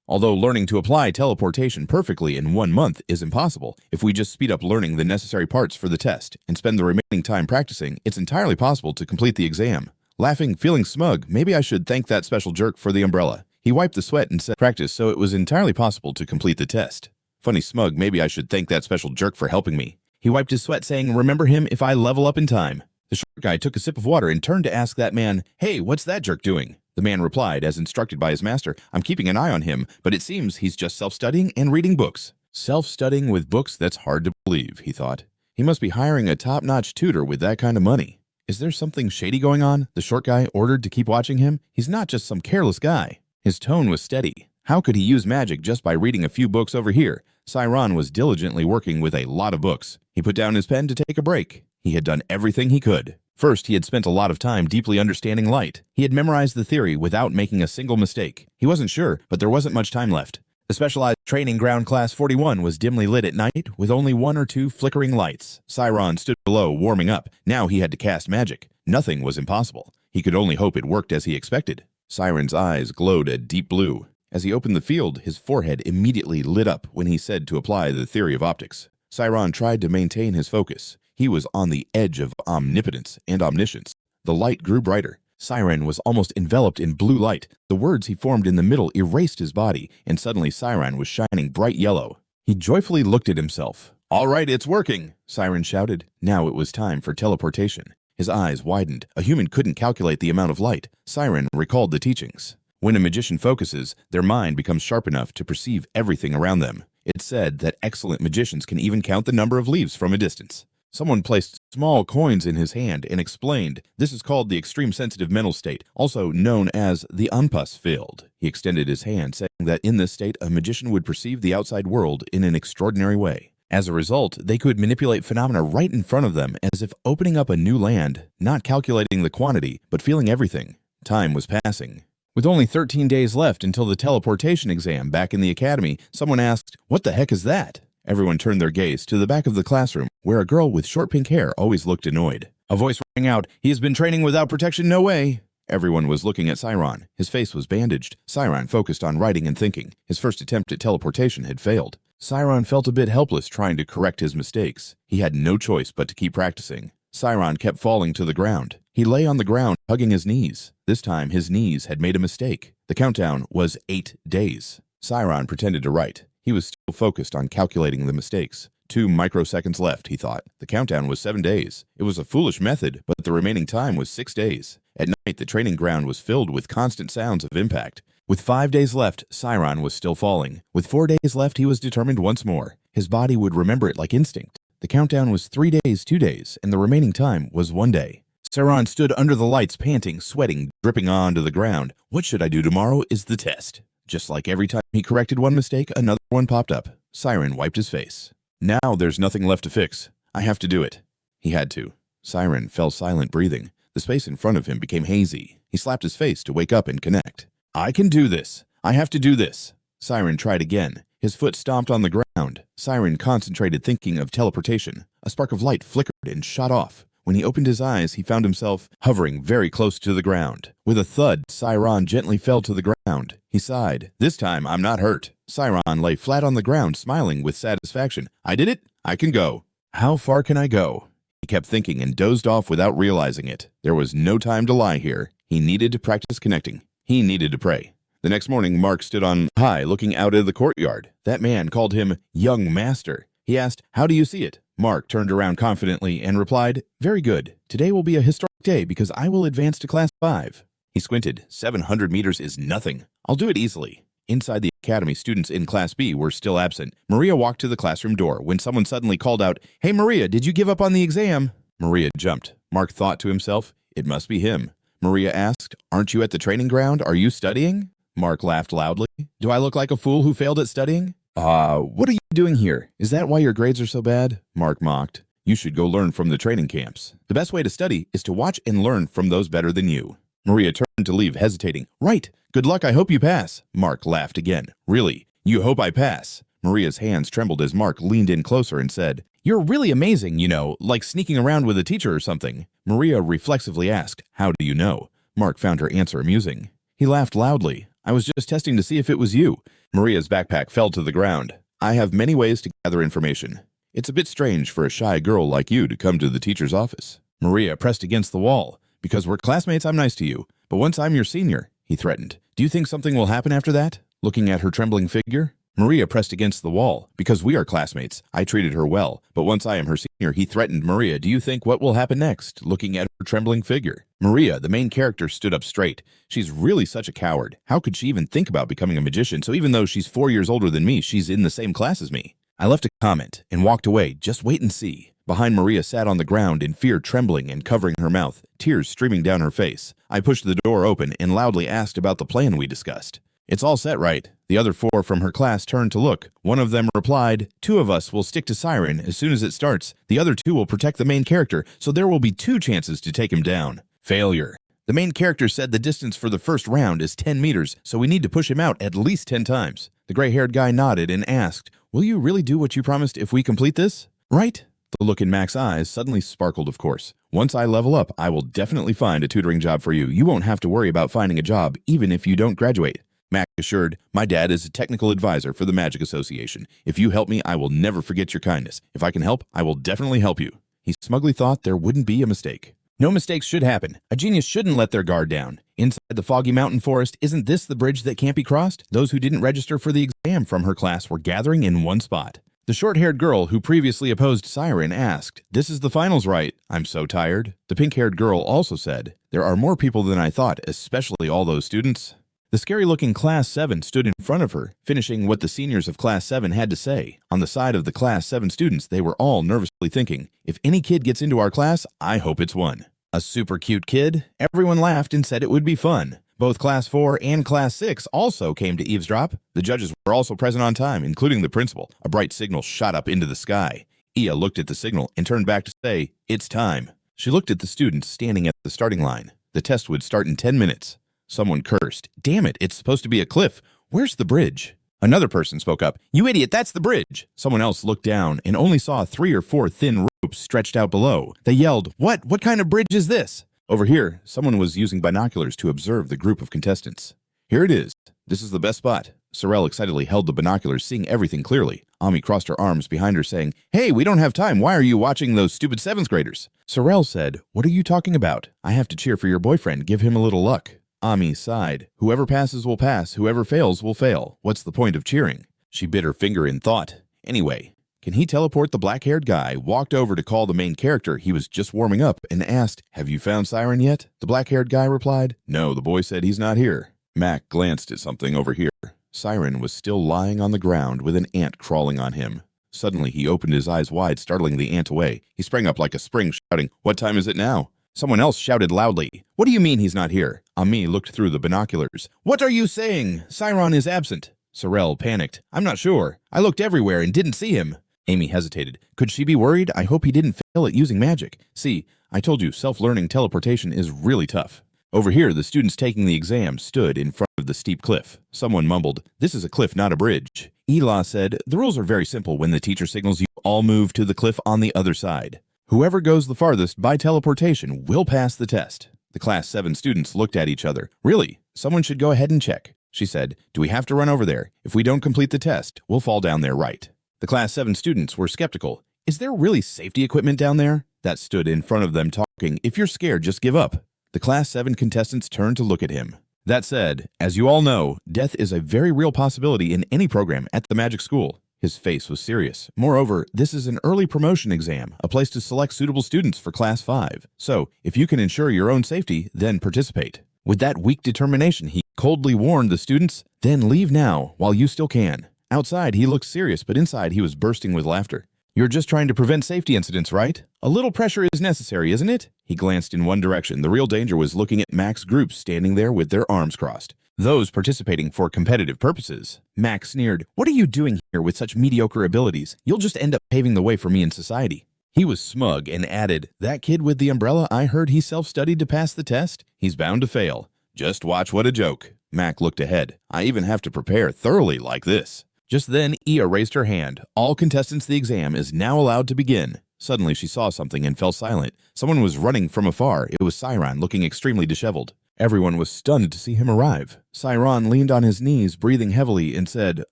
Although learning to apply teleportation perfectly in 1 month is impossible, if we just speed up learning the necessary parts for the test and spend the remaining time practicing, it's entirely possible to complete the exam. Laughing, feeling smug, maybe I should thank that special jerk for the umbrella. He wiped the sweat and said, "Practice, so it was entirely possible to complete the test." Funny smug, maybe I should thank that special jerk for helping me. He wiped his sweat, saying, "Remember him if I level up in time." The short guy took a sip of water and turned to ask that man, "Hey, what's that jerk doing?" The man replied, as instructed by his master, "I'm keeping an eye on him, but it seems he's just self-studying and reading books." Self-studying with books? That's hard to believe, he thought. He must be hiring a top-notch tutor with that kind of money. Is there something shady going on? The short guy ordered to keep watching him. He's not just some careless guy. His tone was steady. How could he use magic just by reading a few books over here? Siron was diligently working with a lot of books. He put down his pen to take a break. He had done everything he could. First, he had spent a lot of time deeply understanding light. He had memorized the theory without making a single mistake. He wasn't sure, but there wasn't much time left. The specialized training ground Class 41 was dimly lit at night with only 1 or 2 flickering lights. Siron stood below, warming up. Now he had to cast magic. Nothing was impossible. He could only hope it worked as he expected. Siron's eyes glowed a deep blue. As he opened the field, his forehead immediately lit up when he said to apply the theory of optics. Siron tried to maintain his focus. He was on the edge of omnipotence and omniscience. The light grew brighter. Siron was almost enveloped in blue light. The words he formed in the middle erased his body, and suddenly Siron was shining bright yellow. He joyfully looked at himself. "All right, it's working," Siron shouted. Now it was time for teleportation. His eyes widened. A human couldn't calculate the amount of light. Siron recalled the teachings. When a magician focuses, their mind becomes sharp enough to perceive everything around them. It's said that excellent magicians can even count the number of leaves from a distance. Someone placed small coins in his hand and explained, "This is called the extreme sensitive mental state, also known as the unpus field." He extended his hand, saying that in this state a magician would perceive the outside world in an extraordinary way. As a result, they could manipulate phenomena right in front of them as if opening up a new land, not calculating the quantity, but feeling everything. Time was passing. With only 13 days left until the teleportation exam back in the academy, someone asked, "What the heck is that?" Everyone turned their gaze to the back of the classroom, where a girl with short pink hair always looked annoyed. A voice rang out, "He has been training without protection, no way!" Everyone was looking at Siron. His face was bandaged. Siron focused on writing and thinking. His first attempt at teleportation had failed. Siron felt a bit helpless trying to correct his mistakes. He had no choice but to keep practicing. Siron kept falling to the ground. He lay on the ground, hugging his knees. This time, his knees had made a mistake. The countdown was 8 days. Siron pretended to write. He was still focused on calculating the mistakes. 2 microseconds left, he thought. The countdown was 7 days. It was a foolish method, but the remaining time was 6 days. At night, the training ground was filled with constant sounds of impact. With 5 days left, Siron was still falling. With 4 days left, he was determined once more. His body would remember it like instinct. The countdown was 3 days, 2 days, and the remaining time was 1 day. Siron stood under the lights, panting, sweating, dripping onto the ground. What should I do tomorrow is the test. Just like every time he corrected one mistake, another one popped up. Siron wiped his face. Now there's nothing left to fix. I have to do it. He had to. Siron fell silent, breathing. The space in front of him became hazy. He slapped his face to wake up and connect. I can do this. I have to do this. Siron tried again. His foot stomped on the ground. Siron concentrated, thinking of teleportation. A spark of light flickered and shot off. When he opened his eyes, he found himself hovering very close to the ground. With a thud, Siron gently fell to the ground. He sighed. This time, I'm not hurt. Siron lay flat on the ground, smiling with satisfaction. I did it. I can go. How far can I go? He kept thinking and dozed off without realizing it. There was no time to lie here. He needed to practice connecting. He needed to pray. The next morning, Mark stood on high, looking out at the courtyard. That man called him Young Master. He asked, "How do you see it?" Mark turned around confidently and replied, "Very good. Today will be a historic day because I will advance to Class 5. He squinted. 700 meters is nothing. I'll do it easily. Inside the academy, students in Class B were still absent. Maria walked to the classroom door when someone suddenly called out, "Hey Maria, did you give up on the exam?" Maria jumped. Mark thought to himself, it must be him. Maria asked, "Aren't you at the training ground? Are you studying?" Mark laughed loudly. "Do I look like a fool who failed at studying?" What are you doing here? Is that why your grades are so bad?" Mark mocked. "You should go learn from the training camps. The best way to study is to watch and learn from those better than you." Maria turned to leave, hesitating. "Right. Good luck. I hope you pass." Mark laughed again. "Really? You hope I pass?" Maria's hands trembled as Mark leaned in closer and said, "You're really amazing, like sneaking around with a teacher or something." Maria reflexively asked, "How do you know?" Mark found her answer amusing. He laughed loudly. "I was just testing to see if it was you." Maria's backpack fell to the ground. "I have many ways to gather information. It's a bit strange for a shy girl like you to come to the teacher's office." Maria pressed against the wall. "Because we're classmates, I'm nice to you. But once I'm your senior," he threatened. "Do you think something will happen after that?" Looking at her trembling figure, Maria pressed against the wall. "Because we are classmates, I treated her well. But once I am her senior," he threatened. "Maria, do you think what will happen next?" Looking at her trembling figure. Maria, the main character, stood up straight. She's really such a coward. How could she even think about becoming a magician? So even though she's 4 years older than me, she's in the same class as me. I left a comment and walked away. Just wait and see. Behind Maria sat on the ground in fear, trembling and covering her mouth, tears streaming down her face. I pushed the door open and loudly asked about the plan we discussed. It's all set, right? The other 4 from her class turned to look. One of them replied, 2 of us will stick to Siron as soon as it starts. The other 2 will protect the main character, so there will be 2 chances to take him down. Failure. The main character said the distance for the first round is 10 meters, so we need to push him out at least 10 times. The gray-haired guy nodded and asked, will you really do what you promised if we complete this? Right? The look in Mac's eyes suddenly sparkled, of course. Once I level up, I will definitely find a tutoring job for you. You won't have to worry about finding a job, even if you don't graduate. Mac assured, my dad is a technical advisor for the Magic Association. If you help me, I will never forget your kindness. If I can help, I will definitely help you. He smugly thought there wouldn't be a mistake. No mistakes should happen. A genius shouldn't let their guard down. Inside the foggy mountain forest, isn't this the bridge that can't be crossed? Those who didn't register for the exam from her class were gathering in one spot. The short-haired girl who previously opposed Siron asked, this is the finals, right? I'm so tired. The pink-haired girl also said, there are more people than I thought, especially all those students. The scary-looking Class 7 stood in front of her, finishing what the seniors of Class 7 had to say. On the side of the Class 7 students, they were all nervously thinking, if any kid gets into our class, I hope it's one. A super cute kid? Everyone laughed and said it would be fun. Both Class 4 and Class 6 also came to eavesdrop. The judges were also present on time, including the principal. A bright signal shot up into the sky. Ia looked at the signal and turned back to say, it's time. She looked at the students standing at the starting line. The test would start in 10 minutes. Someone cursed, damn it, it's supposed to be a cliff. Where's the bridge? Another person spoke up, you idiot, that's the bridge. Someone else looked down and only saw 3 or 4 thin ropes stretched out below. They yelled, what kind of bridge is this? Over here, someone was using binoculars to observe the group of contestants. Here it is. This is the best spot. Sorel excitedly held the binoculars, seeing everything clearly. Ami crossed her arms behind her, saying, hey, we don't have time. Why are you watching those stupid 7th graders? Sorel said, what are you talking about? I have to cheer for your boyfriend. Give him a little luck. Ami sighed. Whoever passes will pass. Whoever fails will fail. What's the point of cheering? She bit her finger in thought. Anyway, can he teleport? The black-haired guy walked over to call the main character. He was just warming up and asked, have you found Siron yet? The black-haired guy replied, no, the boy said he's not here. Mac glanced at something over here. Siron was still lying on the ground with an ant crawling on him. Suddenly, he opened his eyes wide, startling the ant away. He sprang up like a spring, shouting, what time is it now? Someone else shouted loudly, what do you mean he's not here? Ami looked through the binoculars. What are you saying? Siron is absent. Sorel panicked. I'm not sure. I looked everywhere and didn't see him. Amy hesitated. Could she be worried? I hope he didn't fail at using magic. See, I told you self-learning teleportation is really tough. Over here, the students taking the exam stood in front of the steep cliff. Someone mumbled, this is a cliff, not a bridge. Ela said, the rules are very simple. When the teacher signals, you all move to the cliff on the other side. Whoever goes the farthest by teleportation will pass the test. The Class 7 students looked at each other. Really? Someone should go ahead and check. She said, do we have to run over there? If we don't complete the test, we'll fall down there, right? The Class 7 students were skeptical. Is there really safety equipment down there? That stood in front of them talking, if you're scared, just give up. The Class 7 contestants turned to look at him. That said, as you all know, death is a very real possibility in any program at the magic school. His face was serious. Moreover, this is an early promotion exam, a place to select suitable students for Class 5. So, if you can ensure your own safety, then participate. With that weak determination, he coldly warned the students, then leave now, while you still can. Outside, he looked serious, but inside, he was bursting with laughter. You're just trying to prevent safety incidents, right? A little pressure is necessary, isn't it? He glanced in one direction. The real danger was looking at Mac's group standing there with their arms crossed. Those participating for competitive purposes. Mac sneered, what are you doing here with such mediocre abilities? You'll just end up paving the way for me in society. He was smug and added, that kid with the umbrella, I heard he self-studied to pass the test. He's bound to fail. Just watch, what a joke. Mac looked ahead. I even have to prepare thoroughly like this. Just then, Ia raised her hand. All contestants, the exam is now allowed to begin. Suddenly, she saw something and fell silent. Someone was running from afar. It was Siron, looking extremely disheveled. Everyone was stunned to see him arrive. Siron leaned on his knees, breathing heavily, and said,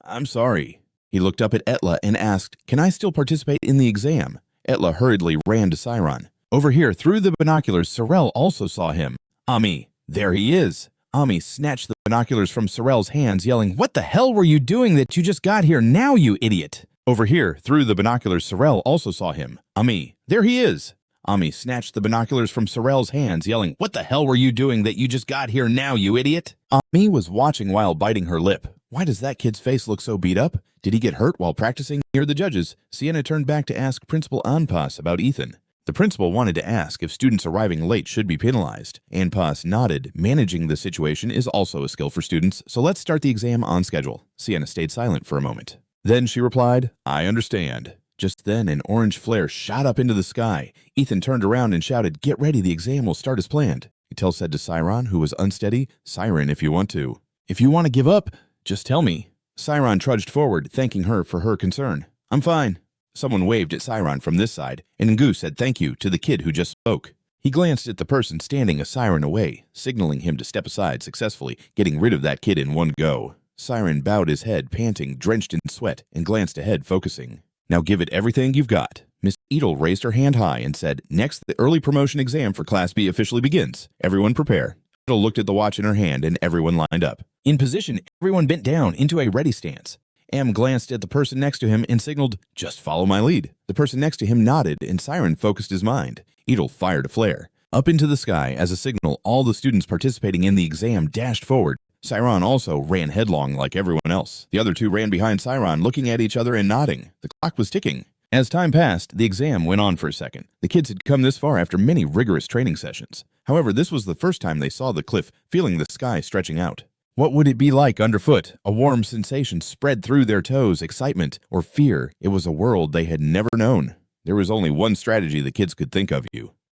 I'm sorry. He looked up at Etla and asked, can I still participate in the exam? Etla hurriedly ran to Siron. Over here, through the binoculars, Sorel also saw him. Ami, there he is. Ami snatched the binoculars from Sorel's hands, yelling, what the hell were you doing that you just got here now, you idiot? Over here, through the binoculars, Sorel also saw him. Ami, there he is. Ami snatched the binoculars from Sorel's hands, yelling, what the hell were you doing that you just got here now, you idiot? Ami was watching while biting her lip. Why does that kid's face look so beat up? Did he get hurt while practicing? Near the judges, Sienna turned back to ask Principal Anpas about Ethan. The principal wanted to ask if students arriving late should be penalized, and Pas nodded. Managing the situation is also a skill for students, so let's start the exam on schedule. Sienna stayed silent for a moment. Then she replied, I understand. Just then, an orange flare shot up into the sky. Ethan turned around and shouted, Get ready, the exam will start as planned. Itel said to Siron, who was unsteady, Siren, if you want to. If you want to give up, just tell me. Siron trudged forward, thanking her for her concern. I'm fine. Someone waved at Siron from this side, and Ngu said thank you to the kid who just spoke. He glanced at the person standing a Siron away, signaling him to step aside successfully, getting rid of that kid in one go. Siron bowed his head, panting, drenched in sweat, and glanced ahead, focusing. Now give it everything you've got. Miss Edel raised her hand high and said, Next, the early promotion exam for Class B officially begins. Everyone prepare. Edel looked at the watch in her hand, and everyone lined up. In position, everyone bent down into a ready stance. M glanced at the person next to him and signaled, Just follow my lead. The person next to him nodded, and Siron focused his mind. Edel fired a flare. Up into the sky, as a signal, all the students participating in the exam dashed forward. Siron also ran headlong like everyone else. The other two ran behind Siron, looking at each other and nodding. The clock was ticking. As time passed, the exam went on for a second. The kids had come this far after many rigorous training sessions. However, this was the first time they saw the cliff, feeling the sky stretching out. What would it be like underfoot? A warm sensation spread through their toes, excitement or fear. It was a world they had never known. There was only one strategy the kids could think of.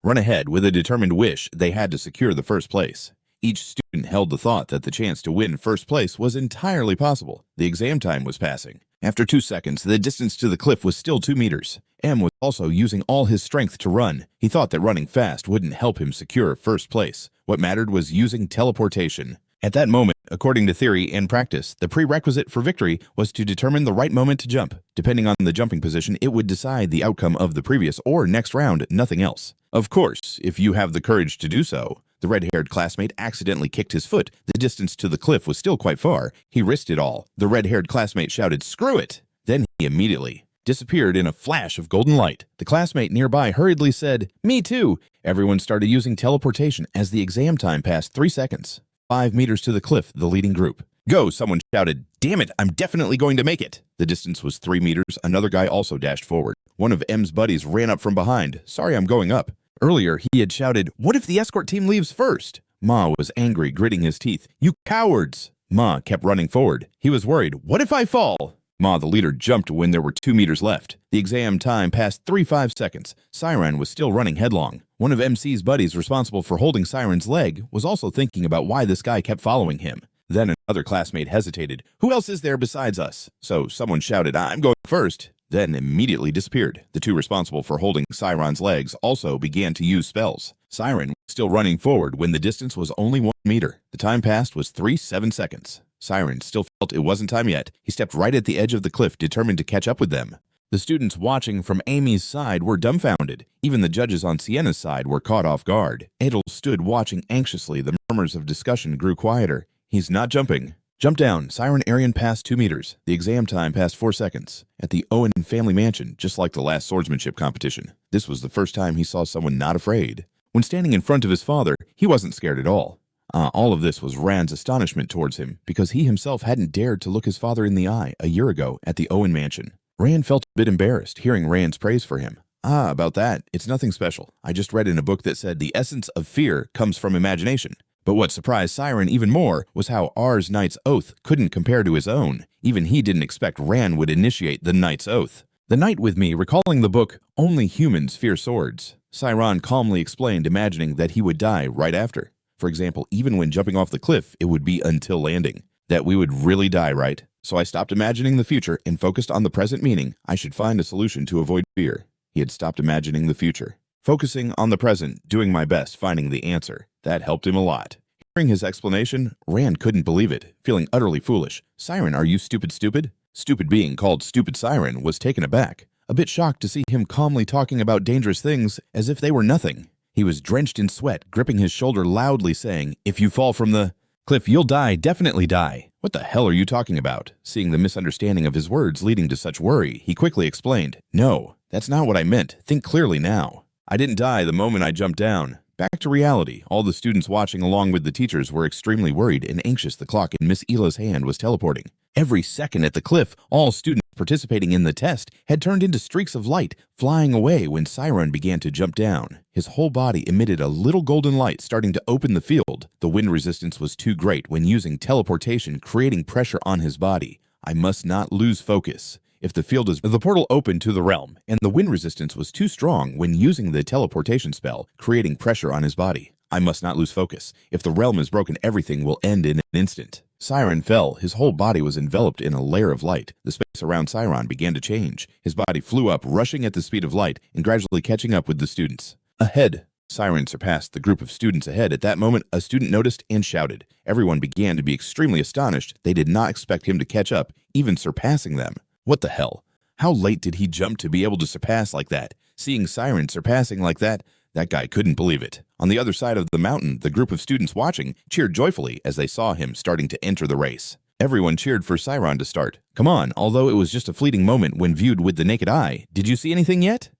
Run ahead with a determined wish they had to secure the first place. Each student held the thought that the chance to win first place was entirely possible. The exam time was passing. After 2 seconds, the distance to the cliff was still 2 meters. M was also using all his strength to run. He thought that running fast wouldn't help him secure first place. What mattered was using teleportation. At that moment, according to theory and practice, the prerequisite for victory was to determine the right moment to jump. Depending on the jumping position, it would decide the outcome of the previous or next round, nothing else. Of course, if you have the courage to do so. The red-haired classmate accidentally kicked his foot. The distance to the cliff was still quite far. He risked it all. The red-haired classmate shouted, Screw it! Then he immediately disappeared in a flash of golden light. The classmate nearby hurriedly said, Me too! Everyone started using teleportation as the exam time passed 3 seconds. 5 meters to the cliff, the leading group. Go, someone shouted. Damn it, I'm definitely going to make it. The distance was 3 meters. Another guy also dashed forward. One of M's buddies ran up from behind. Sorry, I'm going up. Earlier, he had shouted, What if the escort team leaves first? Ma was angry, gritting his teeth. You cowards! Ma kept running forward. He was worried. What if I fall? Ma, the leader, jumped when there were 2 meters left. The exam time passed 5 seconds. Siron was still running headlong. One of MC's buddies responsible for holding Siron's leg was also thinking about why this guy kept following him. Then another classmate hesitated. Who else is there besides us? So someone shouted, I'm going first. Then immediately disappeared. The two responsible for holding Siron's legs also began to use spells. Siron was still running forward when the distance was only 1 meter. The time passed was 7 seconds. Siron still felt it wasn't time yet. He stepped right at the edge of the cliff, determined to catch up with them. The students watching from Amy's side were dumbfounded. Even the judges on Sienna's side were caught off guard. Edel stood watching anxiously. The murmurs of discussion grew quieter. He's not jumping. Jump down. Siren Arian passed 2 meters. The exam time passed 4 seconds. At the Owen family mansion, just like the last swordsmanship competition. This was the first time he saw someone not afraid. When standing in front of his father, he wasn't scared at all. All of this was Rand's astonishment towards him, because he himself hadn't dared to look his father in the eye a year ago at the Owen mansion. Rand felt a bit embarrassed hearing Rand's praise for him. About that, it's nothing special. I just read in a book that said the essence of fear comes from imagination. But what surprised Siron even more was how R's Knight's Oath couldn't compare to his own. Even he didn't expect Rand would initiate the Knight's Oath. The knight with me, recalling the book, Only Humans Fear Swords. Siron calmly explained, imagining that he would die right after. For example, even when jumping off the cliff, it would be until landing. That we would really die, right? So I stopped imagining the future and focused on the present, meaning I should find a solution to avoid fear. He had stopped imagining the future. Focusing on the present, doing my best, finding the answer. That helped him a lot. Hearing his explanation, Rand couldn't believe it, feeling utterly foolish. Siron, are you stupid? Stupid being called Stupid Siron was taken aback, a bit shocked to see him calmly talking about dangerous things as if they were nothing. He was drenched in sweat, gripping his shoulder loudly saying, If you fall from the cliff, you'll die, definitely die. What the hell are you talking about? Seeing the misunderstanding of his words leading to such worry, he quickly explained, No, that's not what I meant. Think clearly now. I didn't die the moment I jumped down. Back to reality. All the students watching along with the teachers were extremely worried and anxious. The clock in Miss Ela's hand was teleporting. Every second at the cliff, all students participating in the test had turned into streaks of light, flying away when Siron began to jump down. His whole body emitted a little golden light starting to open the field. The wind resistance was too great when using teleportation, creating pressure on his body. I must not lose focus. If the field is the portal opened to the realm, and the wind resistance was too strong when using the teleportation spell, creating pressure on his body. I must not lose focus. If the realm is broken, everything will end in an instant. Siron fell. His whole body was enveloped in a layer of light. The space around Siron began to change. His body flew up, rushing at the speed of light and gradually catching up with the students. Ahead. Siron surpassed the group of students ahead. At that moment, a student noticed and shouted. Everyone began to be extremely astonished. They did not expect him to catch up, even surpassing them. What the hell? How late did he jump to be able to surpass like that? Seeing Siron surpassing like that guy couldn't believe it. On the other side of the mountain, the group of students watching cheered joyfully as they saw him starting to enter the race. Everyone cheered for Siron to start. Come on, although it was just a fleeting moment when viewed with the naked eye. Did you see anything yet?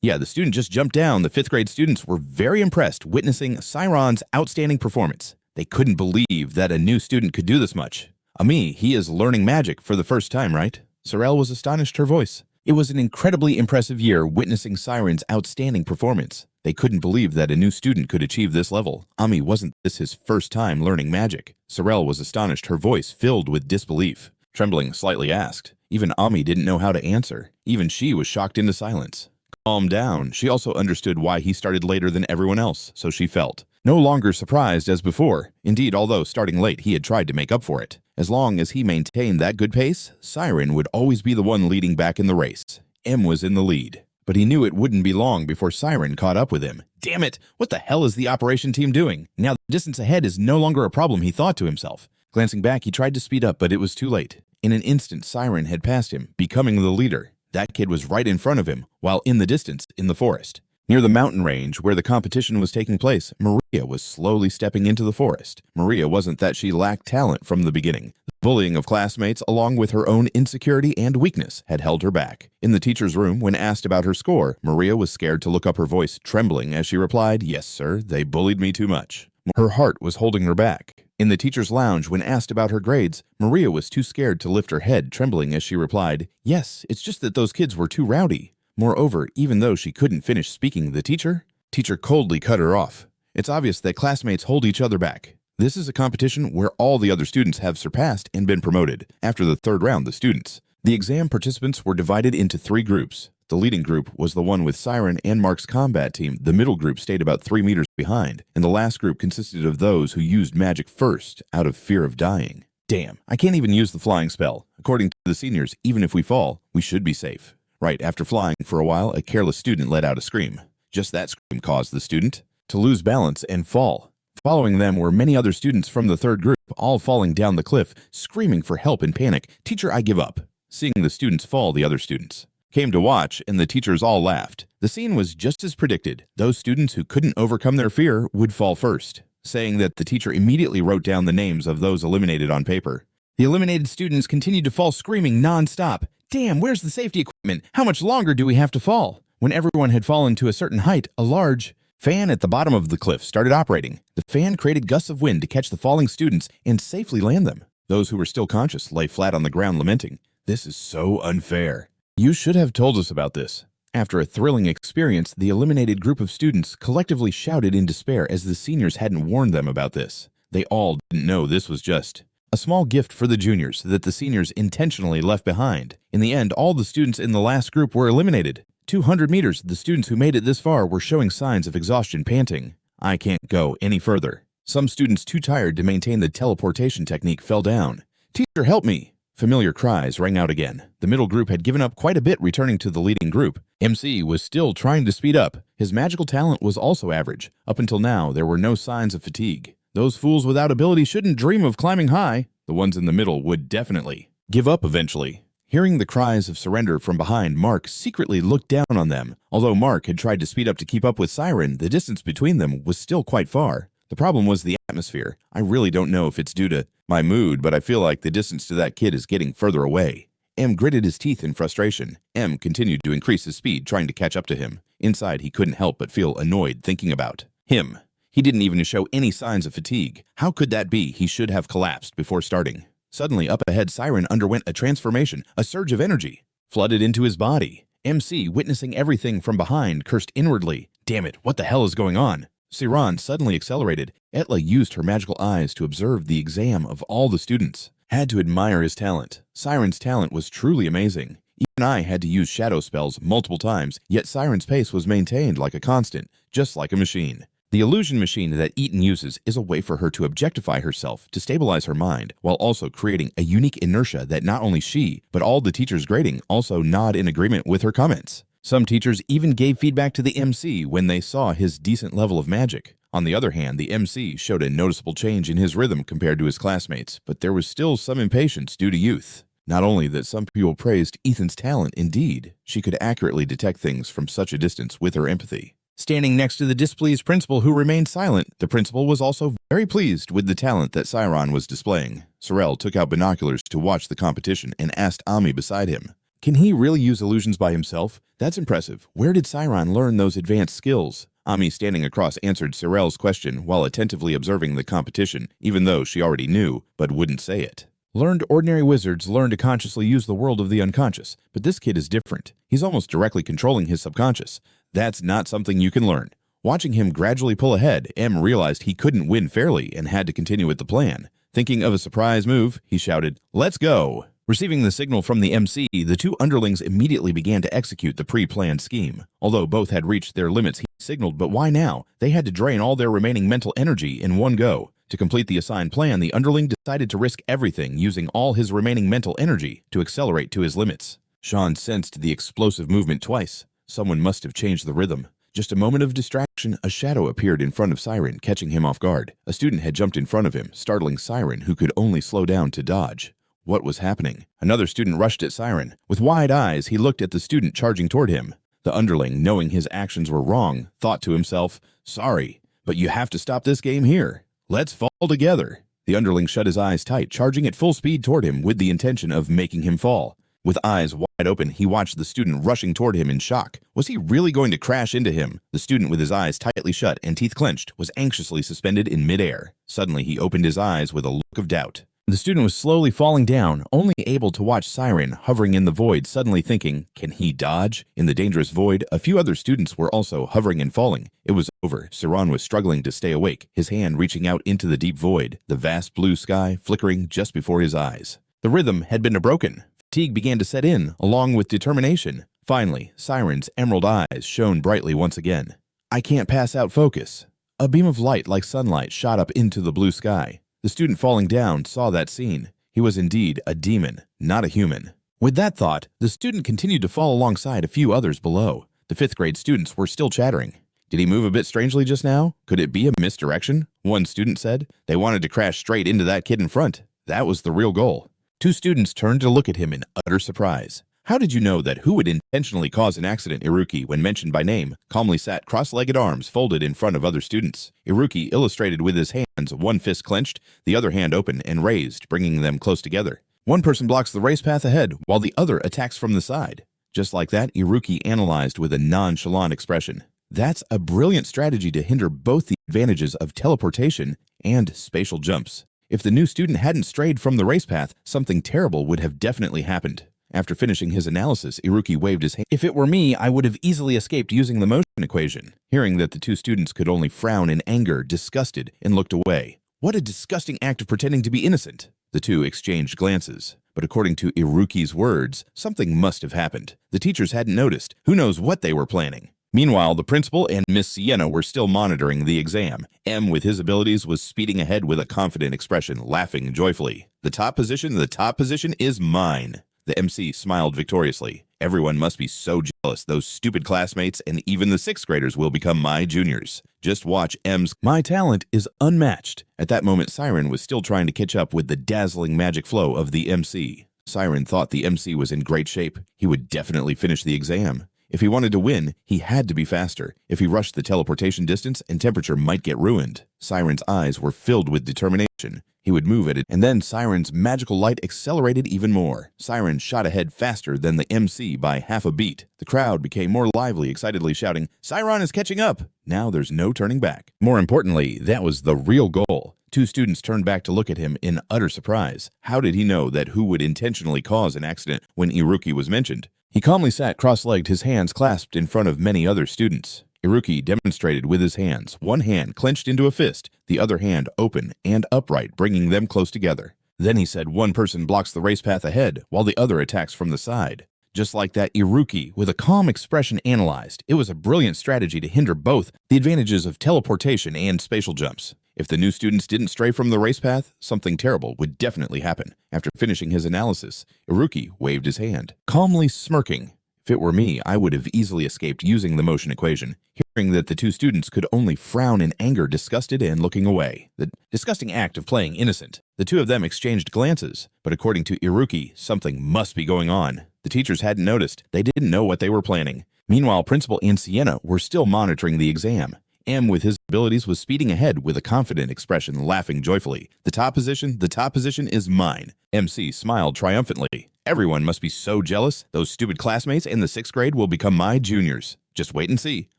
Yeah, the student just jumped down. The 5th grade students were very impressed witnessing Siron's outstanding performance. They couldn't believe that a new student could do this much. Ami, he is learning magic for the first time, right? Sorel was astonished her voice. It was an incredibly impressive year witnessing Siron's outstanding performance. They couldn't believe that a new student could achieve this level. Ami, wasn't this his first time learning magic? Sorel was astonished, her voice filled with disbelief. Trembling slightly asked. Even Ami didn't know how to answer. Even she was shocked into silence. Calm down. She also understood why he started later than everyone else, so she felt no longer surprised as before. Indeed, although starting late, he had tried to make up for it. As long as he maintained that good pace, Siron would always be the one leading back in the race. M was in the lead. But he knew it wouldn't be long before Siron caught up with him. Damn it! What the hell is the operation team doing? Now the distance ahead is no longer a problem, he thought to himself. Glancing back, he tried to speed up, but it was too late. In an instant, Siron had passed him, becoming the leader. That kid was right in front of him, while in the distance, in the forest. Near the mountain range where the competition was taking place, Maria was slowly stepping into the forest. Maria wasn't that she lacked talent from the beginning. The bullying of classmates, along with her own insecurity and weakness, had held her back. In the teacher's room, when asked about her score, Maria was scared to look up, her voice trembling as she replied, "Yes, sir, they bullied me too much." Her heart was holding her back. In the teacher's lounge, when asked about her grades, Maria was too scared to lift her head, trembling as she replied, "Yes, it's just that those kids were too rowdy." Moreover, even though she couldn't finish speaking, the teacher coldly cut her off. It's obvious that classmates hold each other back. This is a competition where all the other students have surpassed and been promoted. After the 3rd round, the exam participants were divided into 3 groups. The leading group was the one with Siron and Mark's combat team. The middle group stayed about 3 meters behind, and the last group consisted of those who used magic first out of fear of dying. Damn, I can't even use the flying spell. According to the seniors, even if we fall, we should be safe. Right after flying for a while, a careless student let out a scream. Just that scream caused the student to lose balance and fall. Following them were many other students from the 3rd group, all falling down the cliff, screaming for help in panic. "Teacher, I give up." Seeing the students fall, the other students came to watch, and the teachers all laughed. The scene was just as predicted. Those students who couldn't overcome their fear would fall first, saying that the teacher immediately wrote down the names of those eliminated on paper. The eliminated students continued to fall, screaming non-stop. "Damn, where's the safety equipment? How much longer do we have to fall?" When everyone had fallen to a certain height, a large fan at the bottom of the cliff started operating. The fan created gusts of wind to catch the falling students and safely land them. Those who were still conscious lay flat on the ground lamenting, "This is so unfair. You should have told us about this." After a thrilling experience, the eliminated group of students collectively shouted in despair as the seniors hadn't warned them about this. They all didn't know this was just a small gift for the juniors that the seniors intentionally left behind. In the end, all the students in the last group were eliminated. 200 meters, the students who made it this far were showing signs of exhaustion, panting. "I can't go any further." Some students too tired to maintain the teleportation technique fell down. "Teacher, help me!" Familiar cries rang out again. The middle group had given up quite a bit, returning to the leading group. MC was still trying to speed up. His magical talent was also average. Up until now, there were no signs of fatigue. Those fools without ability shouldn't dream of climbing high. The ones in the middle would definitely give up eventually. Hearing the cries of surrender from behind, Mark secretly looked down on them. Although Mark had tried to speed up to keep up with Siron, the distance between them was still quite far. The problem was the atmosphere. I really don't know if it's due to my mood, but I feel like the distance to that kid is getting further away. M gritted his teeth in frustration. M continued to increase his speed, trying to catch up to him. Inside, he couldn't help but feel annoyed thinking about him. He didn't even show any signs of fatigue. How could that be? He should have collapsed before starting. Suddenly, up ahead, Siron underwent a transformation. A surge of energy flooded into his body. MC, witnessing everything from behind, cursed inwardly. Damn it, what the hell is going on? Siron suddenly accelerated. Etla used her magical eyes to observe the exam of all the students. Had to admire his talent. Siron's talent was truly amazing. Even I had to use shadow spells multiple times, yet Siron's pace was maintained like a constant, just like a machine. The illusion machine that Eaton uses is a way for her to objectify herself, to stabilize her mind, while also creating a unique inertia that not only she, but all the teachers grading also nod in agreement with her comments. Some teachers even gave feedback to the MC when they saw his decent level of magic. On the other hand, the MC showed a noticeable change in his rhythm compared to his classmates, but there was still some impatience due to youth. Not only that some people praised Ethan's talent, indeed, she could accurately detect things from such a distance with her empathy. Standing next to the displeased principal who remained silent, the principal was also very pleased with the talent that Siron was displaying. Sorel took out binoculars to watch the competition and asked Ami beside him, "Can he really use illusions by himself? That's impressive. Where did Siron learn those advanced skills?" Ami, standing across, answered Sorel's question while attentively observing the competition, even though she already knew, but wouldn't say it. Learned ordinary wizards learn to consciously use the world of the unconscious, but this kid is different. He's almost directly controlling his subconscious. That's not something you can learn. Watching him gradually pull ahead, M realized he couldn't win fairly and had to continue with the plan. Thinking of a surprise move, he shouted, "Let's go!" Receiving the signal from the MC, the two underlings immediately began to execute the pre-planned scheme. Although both had reached their limits, he signaled, but why now? They had to drain all their remaining mental energy in one go. To complete the assigned plan, the underling decided to risk everything, using all his remaining mental energy to accelerate to his limits. Sean sensed the explosive movement twice. Someone must have changed the rhythm. Just a moment of distraction, a shadow appeared in front of Siron, catching him off guard. A student had jumped in front of him, startling Siron, who could only slow down to dodge. What was happening? Another student rushed at Siron. With wide eyes, he looked at the student charging toward him. The underling, knowing his actions were wrong, thought to himself, "Sorry, but you have to stop this game here. Let's fall together." The underling shut his eyes tight, charging at full speed toward him with the intention of making him fall. With eyes wide open, he watched the student rushing toward him in shock. Was he really going to crash into him? The student, with his eyes tightly shut and teeth clenched, was anxiously suspended in midair. Suddenly, he opened his eyes with a look of doubt. The student was slowly falling down, only able to watch Siron hovering in the void, suddenly thinking, can he dodge? In the dangerous void, a few other students were also hovering and falling. It was over. Siron was struggling to stay awake, his hand reaching out into the deep void, the vast blue sky flickering just before his eyes. The rhythm had been broken. Fatigue began to set in, along with determination. Finally, Siron's emerald eyes shone brightly once again. "I can't pass out focus." A beam of light like sunlight shot up into the blue sky. The student falling down saw that scene. He was indeed a demon, not a human. With that thought, the student continued to fall alongside a few others below. The 5th grade students were still chattering. "Did he move a bit strangely just now? Could it be a misdirection?" one student said. "They wanted to crash straight into that kid in front. That was the real goal." 2 students turned to look at him in utter surprise. "How did you know that who would intentionally cause an accident?" Iruki, when mentioned by name, calmly sat cross-legged, arms folded in front of other students. Iruki illustrated with his hands, one fist clenched, the other hand open and raised, bringing them close together. One person blocks the race path ahead, while the other attacks from the side. Just like that, Iruki analyzed with a nonchalant expression. That's a brilliant strategy to hinder both the advantages of teleportation and spatial jumps. If the new student hadn't strayed from the race path, something terrible would have definitely happened. After finishing his analysis, Iruki waved his hand. "If it were me, I would have easily escaped using the motion equation." Hearing that the 2 students could only frown in anger, disgusted, and looked away. What a disgusting act of pretending to be innocent. The 2 exchanged glances. But according to Iruki's words, something must have happened. The teachers hadn't noticed. Who knows what they were planning? Meanwhile, the principal and Miss Sienna were still monitoring the exam. M, with his abilities, was speeding ahead with a confident expression, laughing joyfully. The top position is mine." The MC smiled victoriously. "Everyone must be so jealous. Those stupid classmates and even the 6th graders will become my juniors. Just watch M's. My talent is unmatched." At that moment, Siron was still trying to catch up with the dazzling magic flow of the MC. Siron thought the MC was in great shape. He would definitely finish the exam. If he wanted to win, he had to be faster. If he rushed, the teleportation distance and temperature might get ruined. Siron's eyes were filled with determination. He would move at it, and then Siron's magical light accelerated even more. Siron shot ahead faster than the MC by half a beat. The crowd became more lively, excitedly shouting, "Siron is catching up!" Now there's no turning back. More importantly, that was the real goal. Two students turned back to look at him in utter surprise. How did he know that who would intentionally cause an accident when Iruki was mentioned? He calmly sat cross-legged, his hands clasped in front of many other students. Iruki demonstrated with his hands, one hand clenched into a fist, the other hand open and upright, bringing them close together. Then he said one person blocks the race path ahead, while the other attacks from the side. Just like that, Iruki, with a calm expression, analyzed. It was a brilliant strategy to hinder both the advantages of teleportation and spatial jumps. If the new students didn't stray from the race path, something terrible would definitely happen. After finishing his analysis, Iruki waved his hand, calmly smirking. If it were me, I would have easily escaped using the motion equation. Hearing that the two students could only frown in anger, disgusted, and looking away. The disgusting act of playing innocent. The two of them exchanged glances, but according to Iruki, something must be going on. The teachers hadn't noticed. They didn't know what they were planning. Meanwhile, Principal and Sienna were still monitoring the exam. M, with his abilities, was speeding ahead with a confident expression, laughing joyfully. The top position is mine. MC smiled triumphantly. Everyone must be so jealous. Those stupid classmates in the 6th grade will become my juniors. Just wait and see.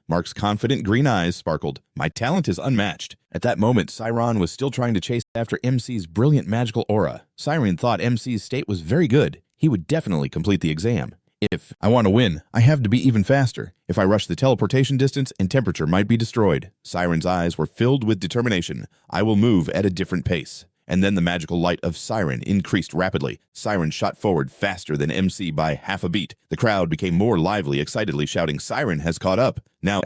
Mark's confident green eyes sparkled. My talent is unmatched. At that moment, Siron was still trying to chase after MC's brilliant magical aura. Siron thought MC's state was very good. He would definitely complete the exam. If I want to win, I have to be even faster. If I rush the teleportation distance and temperature might be destroyed. Siren's eyes were filled with determination. I will move at a different pace. And then the magical light of Siren increased rapidly. Siren shot forward faster than MC by half a beat. The crowd became more lively, excitedly shouting, Siren has caught up. Now,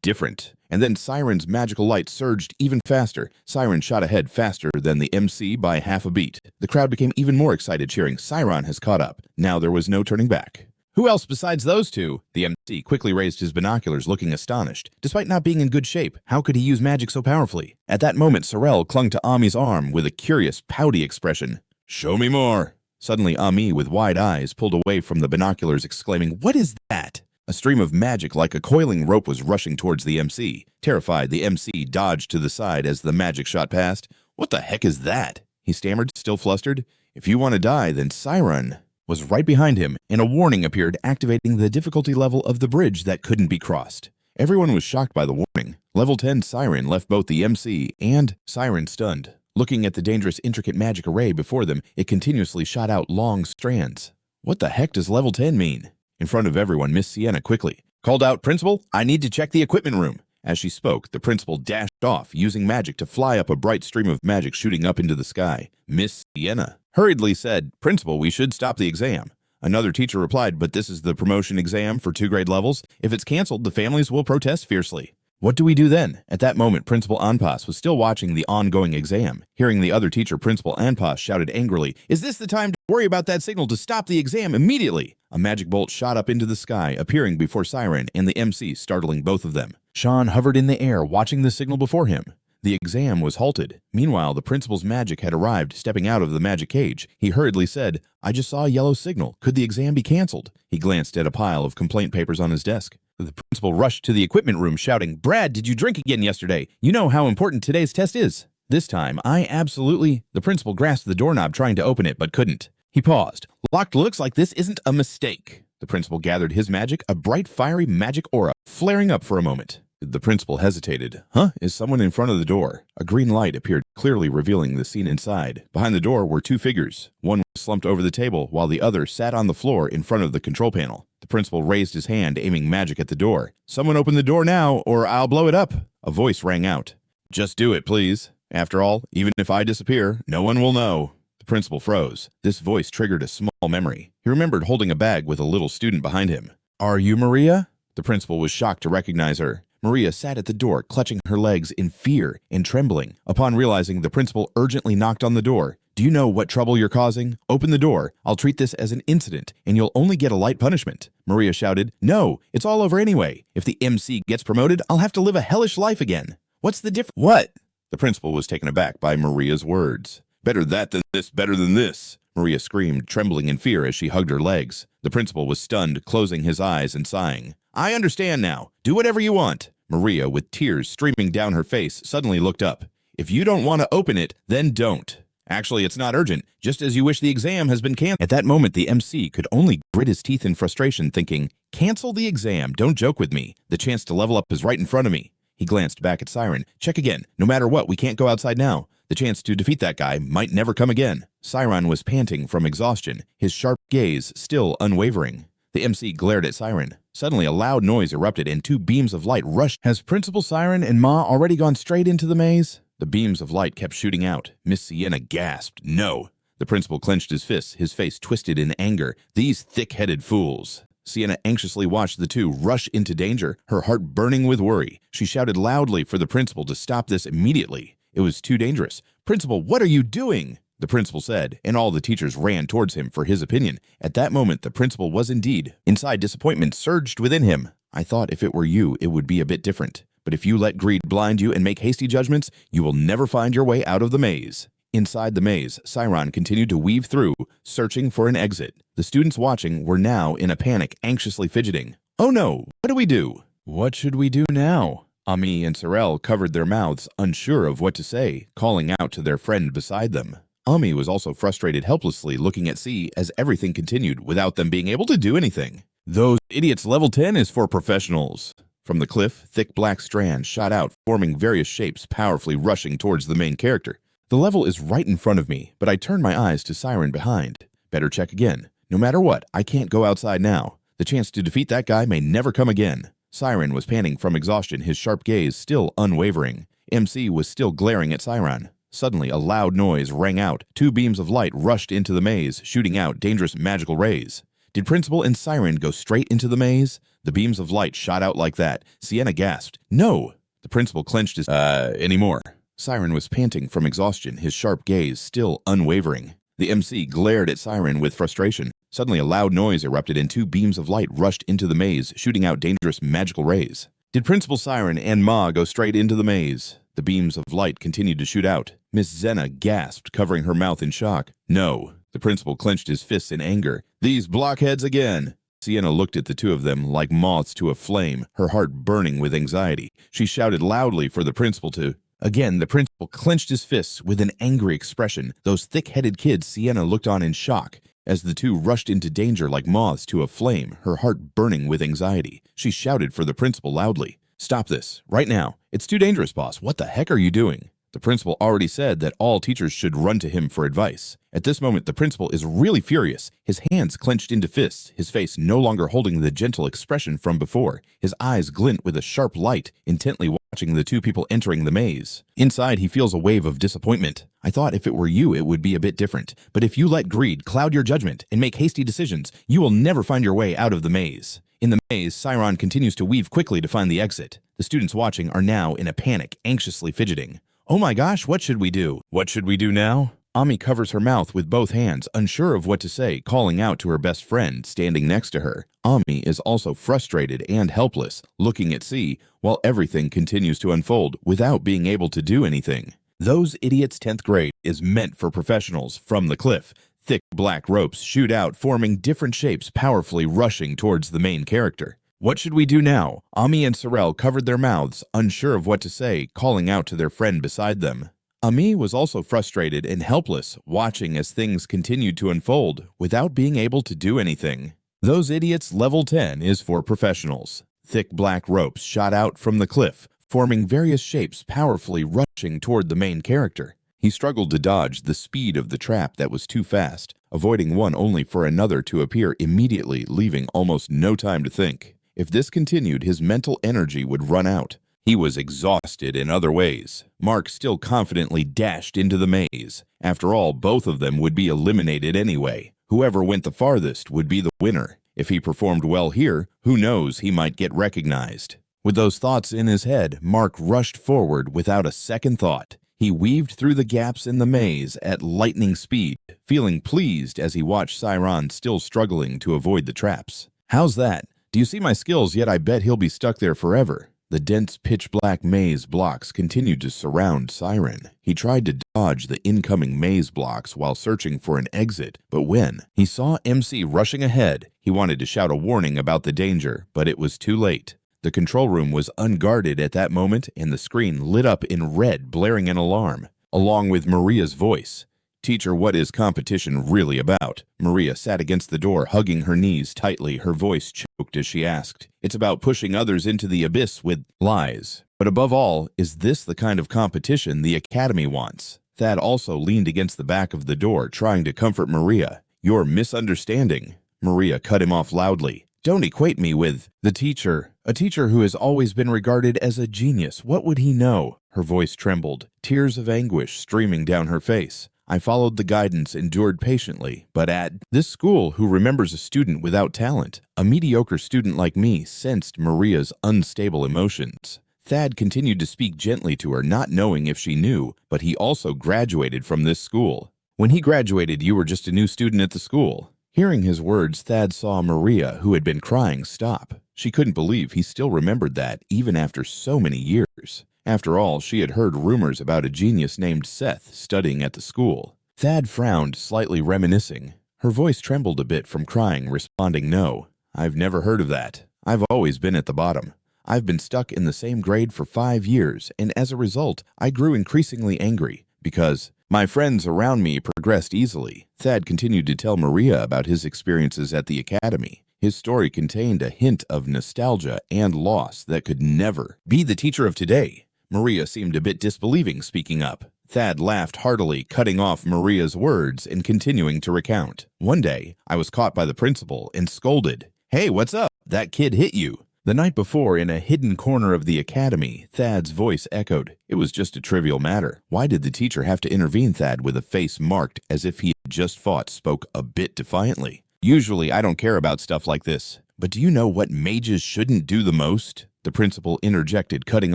different. And then Siren's magical light surged even faster. Siren shot ahead faster than the MC by half a beat. The crowd became even more excited, cheering, Siren has caught up. Now there was no turning back. Who else besides those two? The MC quickly raised his binoculars, looking astonished. Despite not being in good shape, how could he use magic so powerfully? At that moment, Sorel clung to Ami's arm with a curious, pouty expression. Show me more. Suddenly, Ami, with wide eyes, pulled away from the binoculars, exclaiming, What is that? A stream of magic like a coiling rope was rushing towards the MC. Terrified, the MC dodged to the side as the magic shot past. What the heck is that? He stammered, still flustered. If you want to die, then Siren was right behind him, and a warning appeared, activating the difficulty level of the bridge that couldn't be crossed. Everyone was shocked by the warning. Level 10 Siren left both the MC and Siren stunned. Looking at the dangerous, intricate magic array before them, it continuously shot out long strands. What the heck does level 10 mean? In front of everyone, Miss Sienna quickly called out, Principal, I need to check the equipment room. As she spoke, the principal dashed off, using magic to fly up a bright stream of magic shooting up into the sky. Miss Sienna hurriedly said, Principal, we should stop the exam. Another teacher replied, but this is the promotion exam for 2 grade levels. If it's canceled, the families will protest fiercely. What do we do then? At that moment, Principal Anpas was still watching the ongoing exam. Hearing the other teacher, Principal Anpas shouted angrily, Is this the time to worry about that signal to stop the exam immediately? A magic bolt shot up into the sky, appearing before Siren and the MC, startling both of them. Sean hovered in the air, watching the signal before him. The exam was halted. Meanwhile, the principal's magic had arrived. Stepping out of the magic cage, he hurriedly said, I just saw a yellow signal. Could the exam be canceled? He glanced at a pile of complaint papers on his desk. The principal rushed to the equipment room, shouting, Brad, did you drink again yesterday? You know how important today's test is. This time, The principal grasped the doorknob, trying to open it, but couldn't. He paused. Locked, looks like this isn't a mistake. The principal gathered his magic, a bright, fiery magic aura, flaring up for a moment. The principal hesitated. Is someone in front of the door? A green light appeared, clearly revealing the scene inside. Behind the door were 2 figures. One was slumped over the table, while the other sat on the floor in front of the control panel. The principal raised his hand, aiming magic at the door. Someone open the door now, or I'll blow it up. A voice rang out. Just do it, please. After all, even if I disappear, no one will know. The principal froze. This voice triggered a small memory. He remembered holding a bag with a little student behind him. Are you Maria? The principal was shocked to recognize her. Maria sat at the door, clutching her legs in fear and trembling. Upon realizing, the principal urgently knocked on the door. Do you know what trouble you're causing? Open the door. I'll treat this as an incident, and you'll only get a light punishment. Maria shouted, No, it's all over anyway. If the MC gets promoted, I'll have to live a hellish life again. What's the difference? What? The principal was taken aback by Maria's words. Better that than this, better than this. Maria screamed, trembling in fear as she hugged her legs. The principal was stunned, closing his eyes and sighing. I understand now. Do whatever you want. Maria, with tears streaming down her face, suddenly looked up. If you don't want to open it, then don't. Actually, it's not urgent, just as you wish the exam has been canceled. At that moment, the MC could only grit his teeth in frustration, thinking, Cancel the exam, don't joke with me. The chance to level up is right in front of me. He glanced back at Siron. Check again. No matter what, we can't go outside now. The chance to defeat that guy might never come again. Siron was panting from exhaustion, his sharp gaze still unwavering. The MC glared at Siron. Suddenly, a loud noise erupted and two beams of light rushed. Has Principal Siron and Ma already gone straight into the maze? The beams of light kept shooting out. Miss Sienna gasped. No. The principal clenched his fists, his face twisted in anger. These thick-headed fools. Sienna anxiously watched the two rush into danger, her heart burning with worry. She shouted loudly for the principal to stop this immediately. It was too dangerous. Principal, what are you doing? The principal said, and all the teachers ran towards him for his opinion. At that moment, the principal was indeed. Inside, disappointment surged within him. I thought if it were you, it would be a bit different. But if you let greed blind you and make hasty judgments, you will never find your way out of the maze. Inside the maze, Siron continued to weave through, searching for an exit. The students watching were now in a panic, anxiously fidgeting. Oh no, what do we do? What should we do now? Ami and Sorel covered their mouths, unsure of what to say, calling out to their friend beside them. Ami was also frustrated helplessly looking at C as everything continued without them being able to do anything. Those idiots, level 10 is for professionals. From the cliff, thick black strands shot out, forming various shapes, powerfully rushing towards the main character. The level is right in front of me, but I turned my eyes to Siron behind. Better check again. No matter what, I can't go outside now. The chance to defeat that guy may never come again. Siron was panting from exhaustion, his sharp gaze still unwavering. MC was still glaring at Siron. Suddenly, a loud noise rang out. Two beams of light rushed into the maze, shooting out dangerous magical rays. Did Principal and Siron go straight into the maze? The beams of light shot out like that. Sienna gasped. No! The principal clenched his, anymore. Siron was panting from exhaustion, his sharp gaze still unwavering. The MC glared at Siron with frustration. Suddenly, a loud noise erupted and two beams of light rushed into the maze, shooting out dangerous magical rays. Did Principal Siron and Ma go straight into the maze? The beams of light continued to shoot out. Miss Zenna gasped, covering her mouth in shock. No. The principal clenched his fists in anger. These blockheads again! Sienna looked at the two of them like moths to a flame, her heart burning with anxiety. She shouted loudly for the principal to... Again, the principal clenched his fists with an angry expression. Those thick-headed kids, Sienna looked on in shock. As the two rushed into danger like moths to a flame, her heart burning with anxiety. She shouted for the principal loudly. Stop this, right now. It's too dangerous, boss. What the heck are you doing? The principal already said that all teachers should run to him for advice. At this moment, the principal is really furious, his hands clenched into fists, his face no longer holding the gentle expression from before. His eyes glint with a sharp light, intently watching the two people entering the maze. Inside, he feels a wave of disappointment. I thought if it were you, it would be a bit different. But if you let greed cloud your judgment and make hasty decisions, you will never find your way out of the maze. In the maze, Siron continues to weave quickly to find the exit. The students watching are now in a panic, anxiously fidgeting. Oh my gosh, what should we do? What should we do now? Ami covers her mouth with both hands, unsure of what to say, calling out to her best friend standing next to her. Ami is also frustrated and helpless, looking at C, while everything continues to unfold without being able to do anything. Those idiots 10th grade is meant for professionals. From the cliff, thick black ropes shoot out, forming different shapes, powerfully rushing towards the main character. What should we do now? Ami and Sorel covered their mouths, unsure of what to say, calling out to their friend beside them. Ami was also frustrated and helpless, watching as things continued to unfold without being able to do anything. Those idiots level 10 is for professionals. Thick black ropes shot out from the cliff, forming various shapes, powerfully rushing toward the main character. He struggled to dodge the speed of the trap that was too fast, avoiding one only for another to appear immediately, leaving almost no time to think. If this continued, his mental energy would run out. He was exhausted in other ways. Mark still confidently dashed into the maze. After all, both of them would be eliminated anyway. Whoever went the farthest would be the winner. If he performed well here, who knows, he might get recognized. With those thoughts in his head, Mark rushed forward without a second thought. He weaved through the gaps in the maze at lightning speed, feeling pleased as he watched Siron still struggling to avoid the traps. How's that? Do you see my skills, yet I bet he'll be stuck there forever. The dense pitch-black maze blocks continued to surround Siron. He tried to dodge the incoming maze blocks while searching for an exit, but when he saw MC rushing ahead, he wanted to shout a warning about the danger, but it was too late. The control room was unguarded at that moment, and the screen lit up in red, blaring an alarm, along with Maria's voice. Teacher, what is competition really about? Maria sat against the door, hugging her knees tightly, her voice choked as she asked. It's about pushing others into the abyss with lies. But above all, is this the kind of competition the Academy wants? Thad also leaned against the back of the door, trying to comfort Maria. You're misunderstanding. Maria cut him off loudly. Don't equate me with the teacher. A teacher who has always been regarded as a genius. What would he know? Her voice trembled, tears of anguish streaming down her face. I followed the guidance, endured patiently, but at this school, who remembers a student without talent? A mediocre student like me sensed Maria's unstable emotions. Thad continued to speak gently to her, not knowing if she knew, but he also graduated from this school. When he graduated, you were just a new student at the school. Hearing his words, Thad saw Maria, who had been crying, stop. She couldn't believe he still remembered that, even after so many years. After all, she had heard rumors about a genius named Seth studying at the school. Thad frowned, slightly reminiscing. Her voice trembled a bit from crying, responding, No, I've never heard of that. I've always been at the bottom. I've been stuck in the same grade for 5 years, and as a result, I grew increasingly angry because my friends around me progressed easily. Thad continued to tell Maria about his experiences at the academy. His story contained a hint of nostalgia and loss that could never be the teacher of today. Maria seemed a bit disbelieving, speaking up. Thad laughed heartily, cutting off Maria's words and continuing to recount. One day, I was caught by the principal and scolded. Hey, what's up? That kid hit you. The night before, in a hidden corner of the academy, Thad's voice echoed. It was just a trivial matter. Why did the teacher have to intervene? Thad, with a face marked as if he had just fought, spoke a bit defiantly. Usually, I don't care about stuff like this. But do you know what mages shouldn't do the most? The principal interjected, cutting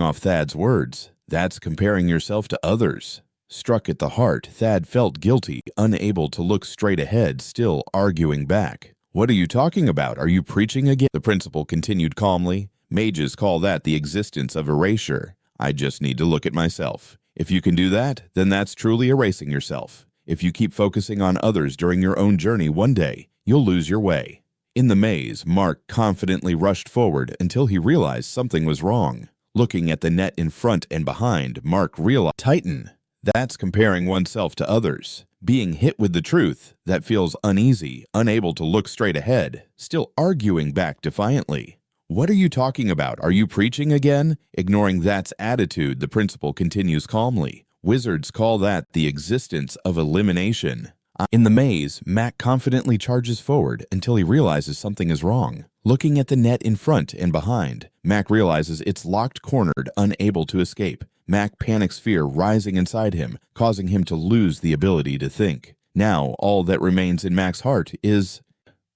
off Thad's words. That's comparing yourself to others. Struck at the heart, Thad felt guilty, unable to look straight ahead, still arguing back. What are you talking about? Are you preaching again? The principal continued calmly. Mages call that the existence of erasure. I just need to look at myself. If you can do that, then that's truly erasing yourself. If you keep focusing on others during your own journey, one day, you'll lose your way. In the maze, Mark confidently rushed forward until he realized something was wrong. Looking at the net in front and behind, Mark realized, Titan. That's comparing oneself to others. Being hit with the truth, that feels uneasy, unable to look straight ahead, still arguing back defiantly. What are you talking about? Are you preaching again? Ignoring that's attitude, the principal continues calmly. Wizards call that the existence of elimination. In the maze, Mac confidently charges forward until he realizes something is wrong. Looking at the net in front and behind, Mac realizes it's locked, cornered, unable to escape. Mac panics, fear rising inside him, causing him to lose the ability to think. Now, all that remains in Mac's heart is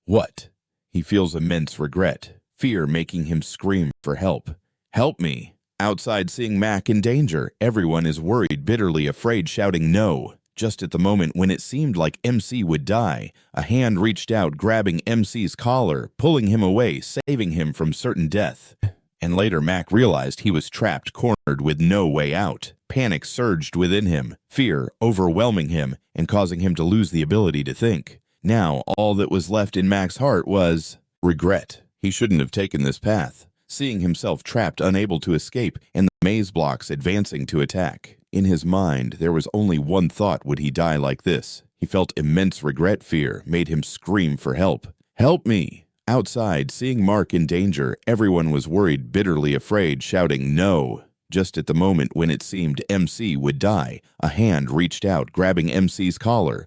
what? He feels immense regret, fear making him scream for help. Help me! Outside, seeing Mac in danger, everyone is worried, bitterly afraid, shouting no. Just at the moment when it seemed like MC would die, a hand reached out, grabbing MC's collar, pulling him away, saving him from certain death. And later Mac realized he was trapped, cornered with no way out. Panic surged within him, fear overwhelming him and causing him to lose the ability to think. Now all that was left in Mac's heart was regret. He shouldn't have taken this path. Seeing himself trapped, unable to escape, and the maze blocks advancing to attack. In his mind, there was only one thought: would he die like this? He felt immense regret. Fear made him scream for help. Help me! Outside, seeing Mark in danger, everyone was worried, bitterly afraid, shouting no. Just at the moment when it seemed MC would die, a hand reached out, grabbing MC's collar.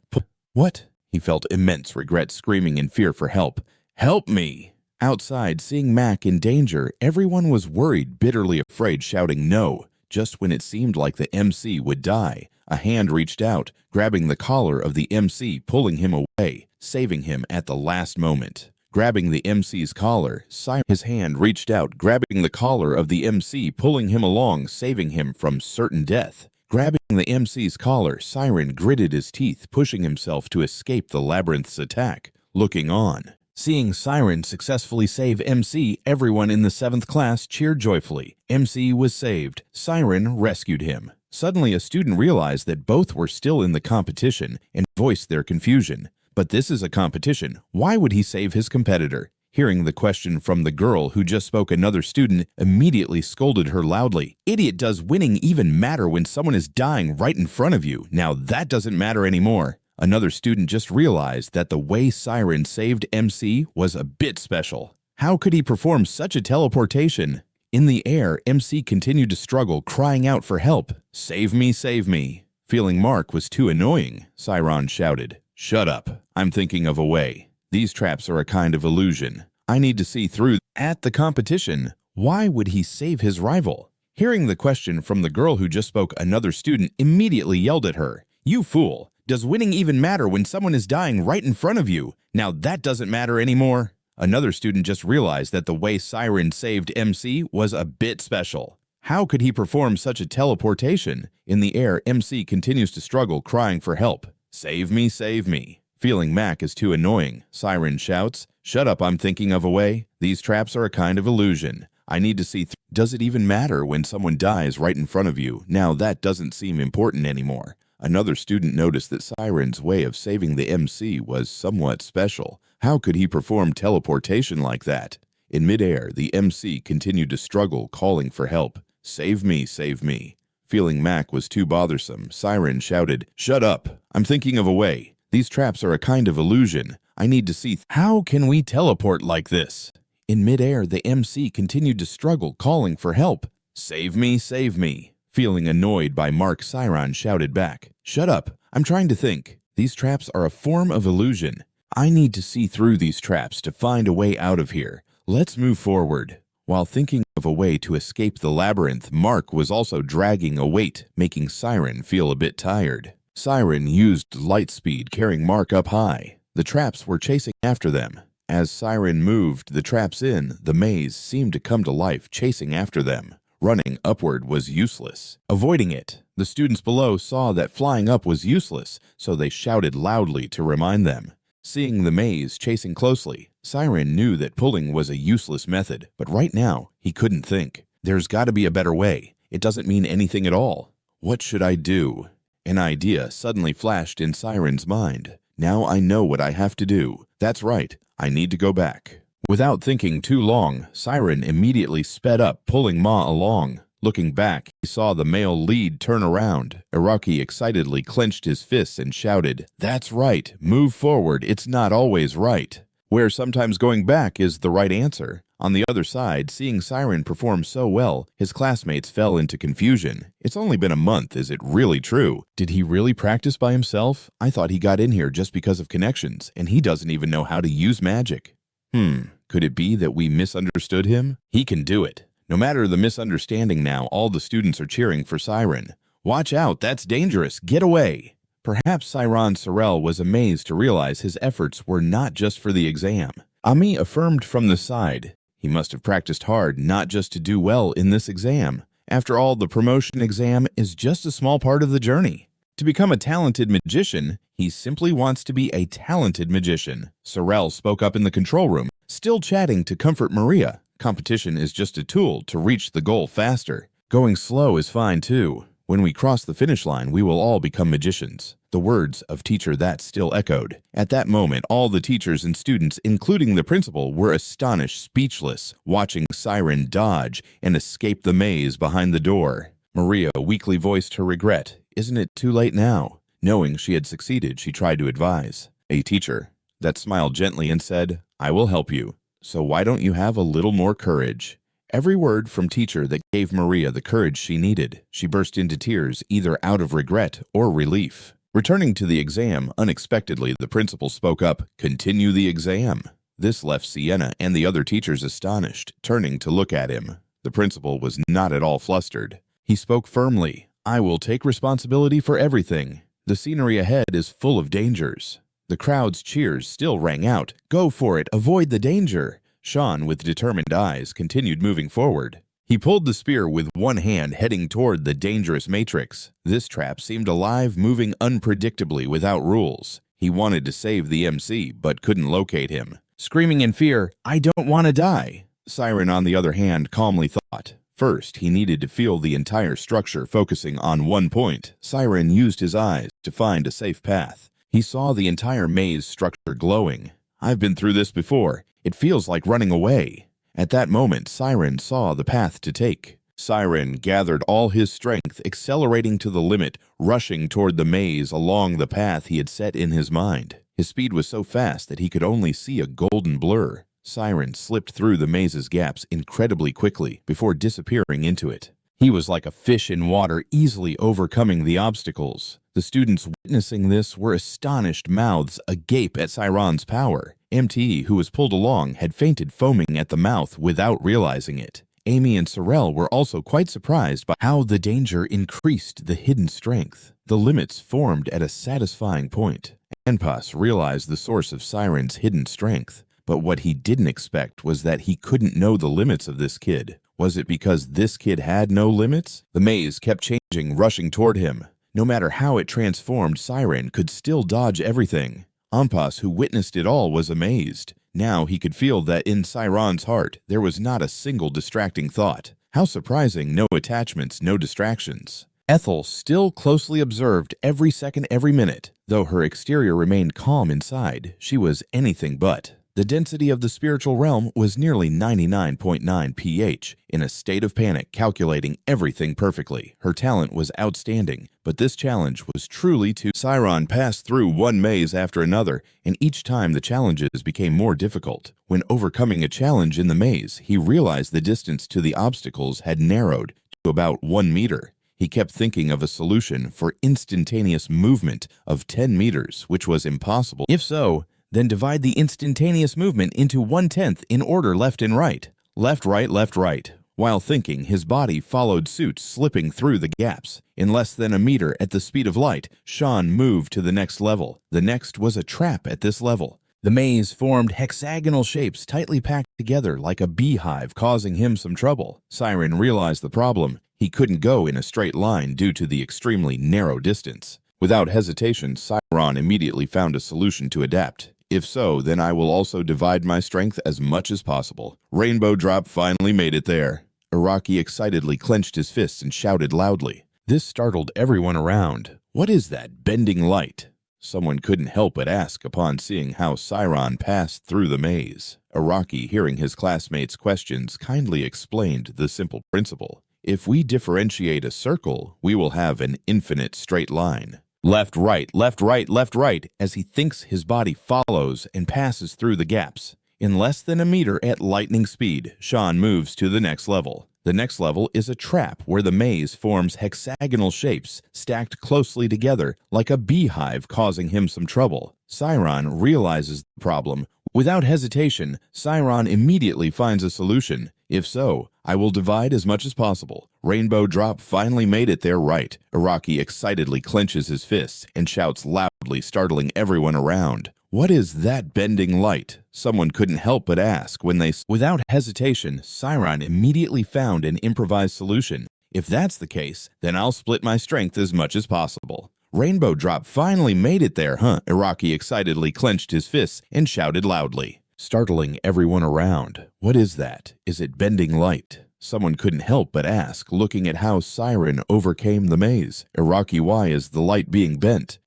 What? He felt immense regret, screaming in fear for help. Help me! Outside, seeing Mac in danger, everyone was worried, bitterly afraid, shouting no. Just when it seemed like the MC would die, a hand reached out, grabbing the collar of the MC, pulling him away, saving him at the last moment. Grabbing the MC's collar, his hand reached out, grabbing the collar of the MC, pulling him along, saving him from certain death. Grabbing the MC's collar, Siron gritted his teeth, pushing himself to escape the labyrinth's attack, looking on. Seeing Siron successfully save MC, everyone in the 7th class cheered joyfully. MC was saved. Siron rescued him. Suddenly, a student realized that both were still in the competition and voiced their confusion. But this is a competition. Why would he save his competitor? Hearing the question from the girl who just spoke, another student immediately scolded her loudly. "Idiot, does winning even matter when someone is dying right in front of you? Now that doesn't matter anymore." Another student just realized that the way Siron saved MC was a bit special. How could he perform such a teleportation? In the air, MC continued to struggle, crying out for help. "Save me, save me." Feeling Mark was too annoying, Siron shouted, "Shut up. I'm thinking of a way. These traps are a kind of illusion. I need to see through." At the competition, why would he save his rival? Hearing the question from the girl who just spoke, another student immediately yelled at her. "You fool! Does winning even matter when someone is dying right in front of you? Now that doesn't matter anymore." Another student just realized that the way Siron saved MC was a bit special. How could he perform such a teleportation? In the air, MC continues to struggle, crying for help. "Save me, save me." Feeling Mac is too annoying, Siron shouts, "Shut up, I'm thinking of a way. These traps are a kind of illusion. I need to see through." Does it even matter when someone dies right in front of you? Now that doesn't seem important anymore. Another student noticed that Siron's way of saving the MC was somewhat special. How could he perform teleportation like that? In midair, the MC continued to struggle, calling for help. "Save me, save me." Feeling Mac was too bothersome, Siron shouted, "Shut up. I'm thinking of a way. These traps are a kind of illusion. I need to see how can we teleport like this?" In midair, the MC continued to struggle, calling for help. "Save me, save me." Feeling annoyed by Mark, Siron shouted back, "Shut up. I'm trying to think. These traps are a form of illusion. I need to see through these traps to find a way out of here. Let's move forward." While thinking of a way to escape the labyrinth, Mark was also dragging a weight, making Siron feel a bit tired. Siron used light speed, carrying Mark up high. The traps were chasing after them. As Siron moved the traps in, the maze seemed to come to life, chasing after them. Running upward was useless. Avoiding it, the students below saw that flying up was useless, so they shouted loudly to remind them. Seeing the maze chasing closely, Siron knew that pulling was a useless method, but right now, he couldn't think. There's got to be a better way. It doesn't mean anything at all. What should I do? An idea suddenly flashed in Siron's mind. Now I know what I have to do. That's right, I need to go back. Without thinking too long, Siron immediately sped up, pulling Ma along. Looking back, he saw the male lead turn around. Iraqi excitedly clenched his fists and shouted, "That's right, move forward, it's not always right." Where sometimes going back is the right answer. On the other side, seeing Siron perform so well, his classmates fell into confusion. It's only been a month, is it really true? Did he really practice by himself? I thought he got in here just because of connections, and he doesn't even know how to use magic. Could it be that we misunderstood him? He can do it. No matter the misunderstanding now, all the students are cheering for Siron. "Watch out, that's dangerous, get away." Perhaps Siron Sorel was amazed to realize his efforts were not just for the exam. Ami affirmed from the side. He must have practiced hard not just to do well in this exam. After all, the promotion exam is just a small part of the journey. To become a talented magician, he simply wants to be a talented magician. Sorel spoke up in the control room, still chatting to comfort Maria. Competition is just a tool to reach the goal faster. Going slow is fine too. When we cross the finish line, we will all become magicians. The words of teacher that still echoed. At that moment, all the teachers and students, including the principal, were astonished, speechless, watching Siron dodge and escape the maze behind the door. Maria weakly voiced her regret. Isn't it too late now? Knowing she had succeeded, she tried to advise. A teacher that smiled gently and said, "I will help you. So why don't you have a little more courage?" Every word from teacher that gave Maria the courage she needed. She burst into tears, either out of regret or relief. Returning to the exam, unexpectedly the principal spoke up, "Continue the exam." This left Sienna and the other teachers astonished, turning to look at him. The principal was not at all flustered. He spoke firmly, "I will take responsibility for everything. The scenery ahead is full of dangers." The crowd's cheers still rang out, "Go for it, avoid the danger." Sean, with determined eyes, continued moving forward. He pulled the spear with one hand, heading toward the dangerous matrix. This trap seemed alive, moving unpredictably without rules. He wanted to save the MC, but couldn't locate him. Screaming in fear, "I don't want to die." Siron, on the other hand, calmly thought. First, he needed to feel the entire structure, focusing on one point. Siron used his eyes to find a safe path. He saw the entire maze structure glowing. "I've been through this before. It feels like running away. At that moment, Siron saw the path to take. Siron gathered all his strength, accelerating to the limit, rushing toward the maze along the path he had set in his mind. His speed was so fast that he could only see a golden blur. Siron slipped through the maze's gaps incredibly quickly before disappearing into it. He was like a fish in water, easily overcoming the obstacles. The students witnessing this were astonished, mouths agape at Siron's power. MT, who was pulled along, had fainted, foaming at the mouth without realizing it. Amy and Sorel were also quite surprised by how the danger increased the hidden strength. The limits formed at a satisfying point. Anpas realized the source of Siron's hidden strength, but what he didn't expect was that he couldn't know the limits of this kid. Was it because this kid had no limits? The maze kept changing, rushing toward him. No matter how it transformed, Siron could still dodge everything. Ampas, who witnessed it all, was amazed. Now he could feel that in Siron's heart there was not a single distracting thought. How surprising, no attachments, no distractions. Ethel still closely observed every second, every minute. Though her exterior remained calm inside, she was anything but. The density of the spiritual realm was nearly 99.9 pH. In a state of panic, calculating everything perfectly. Her talent was outstanding, but this challenge was truly too. Siron passed through one maze after another, and each time the challenges became more difficult. When overcoming a challenge in the maze, he realized the distance to the obstacles had narrowed to about 1 meter. He kept thinking of a solution for instantaneous movement of 10 meters, which was impossible. If so, then divide the instantaneous movement into 1/10 in order left and right. Left, right, left, right. While thinking, his body followed suit, slipping through the gaps. In less than a meter at the speed of light, Sean moved to the next level. The next was a trap at this level. The maze formed hexagonal shapes tightly packed together like a beehive, causing him some trouble. Siron realized the problem. He couldn't go in a straight line due to the extremely narrow distance. Without hesitation, Siron immediately found a solution to adapt. If so, then I will also divide my strength as much as possible. Rainbow Drop finally made it there. Araki excitedly clenched his fists and shouted loudly. This startled everyone around. What is that bending light? Someone couldn't help but ask upon seeing how Siron passed through the maze. Araki, hearing his classmates' questions, kindly explained the simple principle. If we differentiate a circle, we will have an infinite straight line. Left, right, left, right, left, right, as he thinks his body follows and passes through the gaps. In less than a meter at lightning speed, Sean moves to the next level. The next level is a trap where the maze forms hexagonal shapes stacked closely together like a beehive, causing him some trouble. Siron realizes the problem. Without hesitation, Siron immediately finds a solution. If so, I will divide as much as possible. Rainbow Drop finally made it there right. Araki excitedly clenches his fists and shouts loudly, startling everyone around. What is that bending light? Someone couldn't help but ask when they... Without hesitation, Siron immediately found an improvised solution. If that's the case, then I'll split my strength as much as possible. Rainbow Drop finally made it there, huh? Araki excitedly clenched his fists and shouted loudly, startling everyone around. What is that? Is it bending light? Someone couldn't help but ask, looking at how Siron overcame the maze. Araki, why is the light being bent?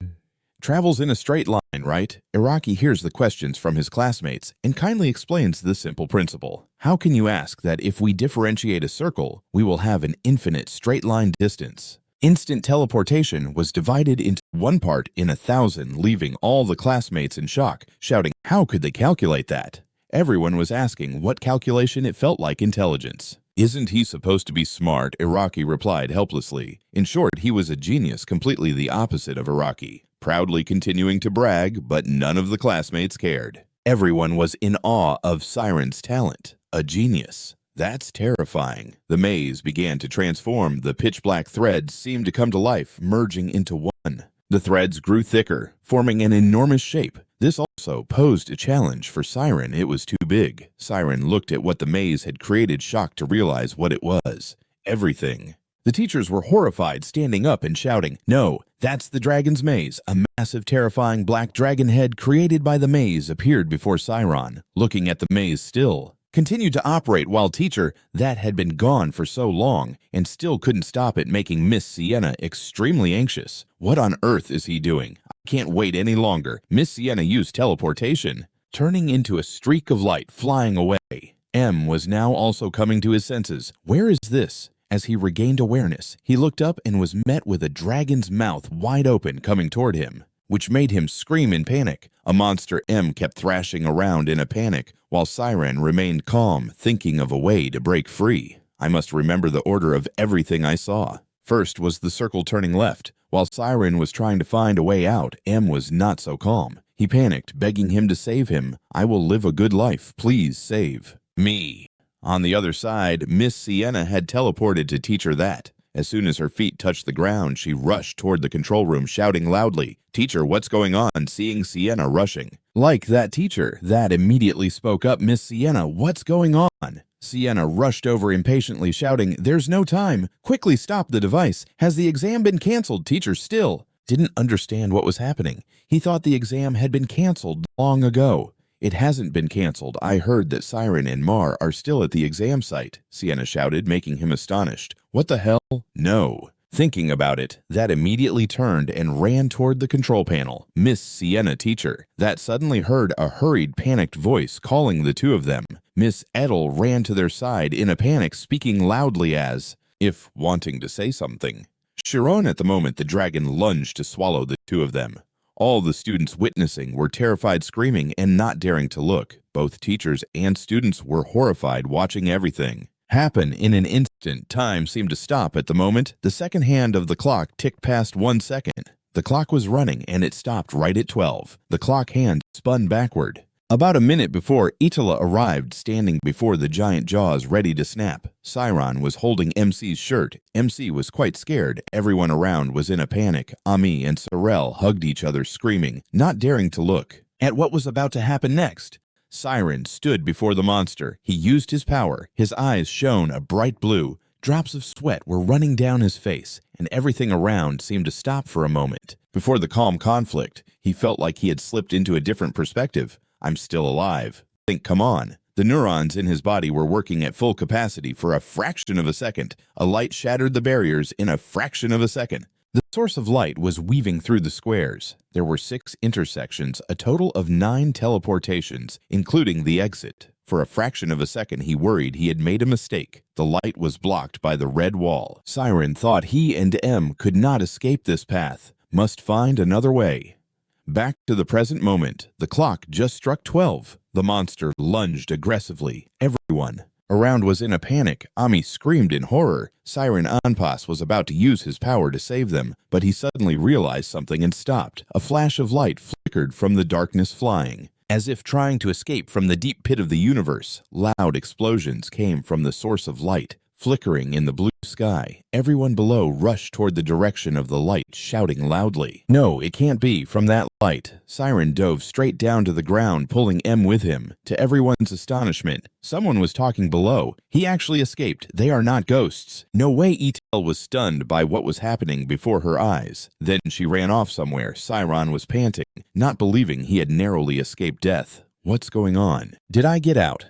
Travels in a straight line, right? Araki hears the questions from his classmates and kindly explains the simple principle. How can you ask that if we differentiate a circle, we will have an infinite straight line distance? Instant teleportation was divided into one part in 1,000, leaving all the classmates in shock, shouting, how could they calculate that? Everyone was asking what calculation it felt like intelligence. Isn't he supposed to be smart? Araki replied helplessly. In short, he was a genius, completely the opposite of Araki, proudly continuing to brag, but none of the classmates cared. Everyone was in awe of Siron's talent. A genius. That's terrifying. The maze began to transform. The pitch-black threads seemed to come to life, merging into one. The threads grew thicker, forming an enormous shape. This also posed a challenge for Siron. It was too big. Siron looked at what the maze had created, shocked to realize what it was. Everything. The teachers were horrified, standing up and shouting, no, that's the dragon's maze. A massive, terrifying black dragon head created by the maze appeared before Siron, looking at the maze still. Continued to operate while teacher that had been gone for so long and still couldn't stop it, making Miss Sienna extremely anxious. What on earth is he doing? I can't wait any longer. Miss Sienna used teleportation. turning into a streak of light flying away. M was now also coming to his senses. Where is this? As he regained awareness, he looked up and was met with a dragon's mouth wide open coming toward him, which made him scream in panic. A monster M kept thrashing around in a panic, while Siron remained calm, thinking of a way to break free. I must remember the order of everything I saw. First was the circle turning left. While Siron was trying to find a way out, M was not so calm. He panicked, begging him to save him. I will live a good life. Please save me. On the other side, Miss Sienna had teleported to teach her that. As soon as her feet touched the ground, she rushed toward the control room, shouting loudly, "Teacher, what's going on?" Seeing Sienna rushing. Like that teacher, that immediately spoke up, "Miss Sienna, what's going on?" Sienna rushed over impatiently, shouting, "There's no time. Quickly stop the device. Has the exam been canceled?" Teacher still didn't understand what was happening. He thought the exam had been canceled long ago. "It hasn't been canceled. I heard that Siron and Mar are still at the exam site," Sienna shouted, making him astonished. "What the hell? No." Thinking about it, that immediately turned and ran toward the control panel. Miss Sienna teacher. That suddenly heard a hurried, panicked voice calling the two of them. Miss Edel ran to their side in a panic, speaking loudly as if wanting to say something. Siron at the moment the dragon lunged to swallow the two of them. All the students witnessing were terrified, screaming and not daring to look. Both teachers and students were horrified, watching everything happen in an instant. Time seemed to stop at the moment. The second hand of the clock ticked past 1 second. The clock was running and it stopped right at 12. The clock hand spun backward. About a minute before Itala arrived, standing before the giant jaws ready to snap. Siron was holding MC's shirt. MC was quite scared. Everyone around was in a panic. Ami and Sorel hugged each other, screaming, not daring to look at what was about to happen next. Siron stood before the monster. He used his power. His eyes shone a bright blue. Drops of sweat were running down his face, and everything around seemed to stop for a moment. Before the calm conflict, he felt like he had slipped into a different perspective. I'm still alive. Come on. The neurons in his body were working at full capacity for a fraction of a second. A light shattered the barriers in a fraction of a second. The source of light was weaving through the squares. There were 6 intersections, a total of 9 teleportations, including the exit. For a fraction of a second, he worried he had made a mistake. The light was blocked by the red wall. Siron thought he and M could not escape this path. Must find another way. Back to the present moment. The clock just struck 12. The monster lunged aggressively. Everyone around was in a panic. Ami screamed in horror. Siron Anpas was about to use his power to save them, but he suddenly realized something and stopped. A flash of light flickered from the darkness, flying. As if trying to escape from the deep pit of the universe, loud explosions came from the source of light, flickering in the blue sky. Everyone below rushed toward the direction of the light, shouting loudly, "No, it can't be from that light." Siron dove straight down to the ground, pulling M with him. To everyone's astonishment, someone was talking below. He actually escaped. They are not ghosts. No way. Etel was stunned by what was happening before her eyes. Then she ran off somewhere. Siron was panting, not believing he had narrowly escaped death. What's going on? Did I get out?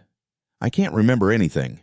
I can't remember anything.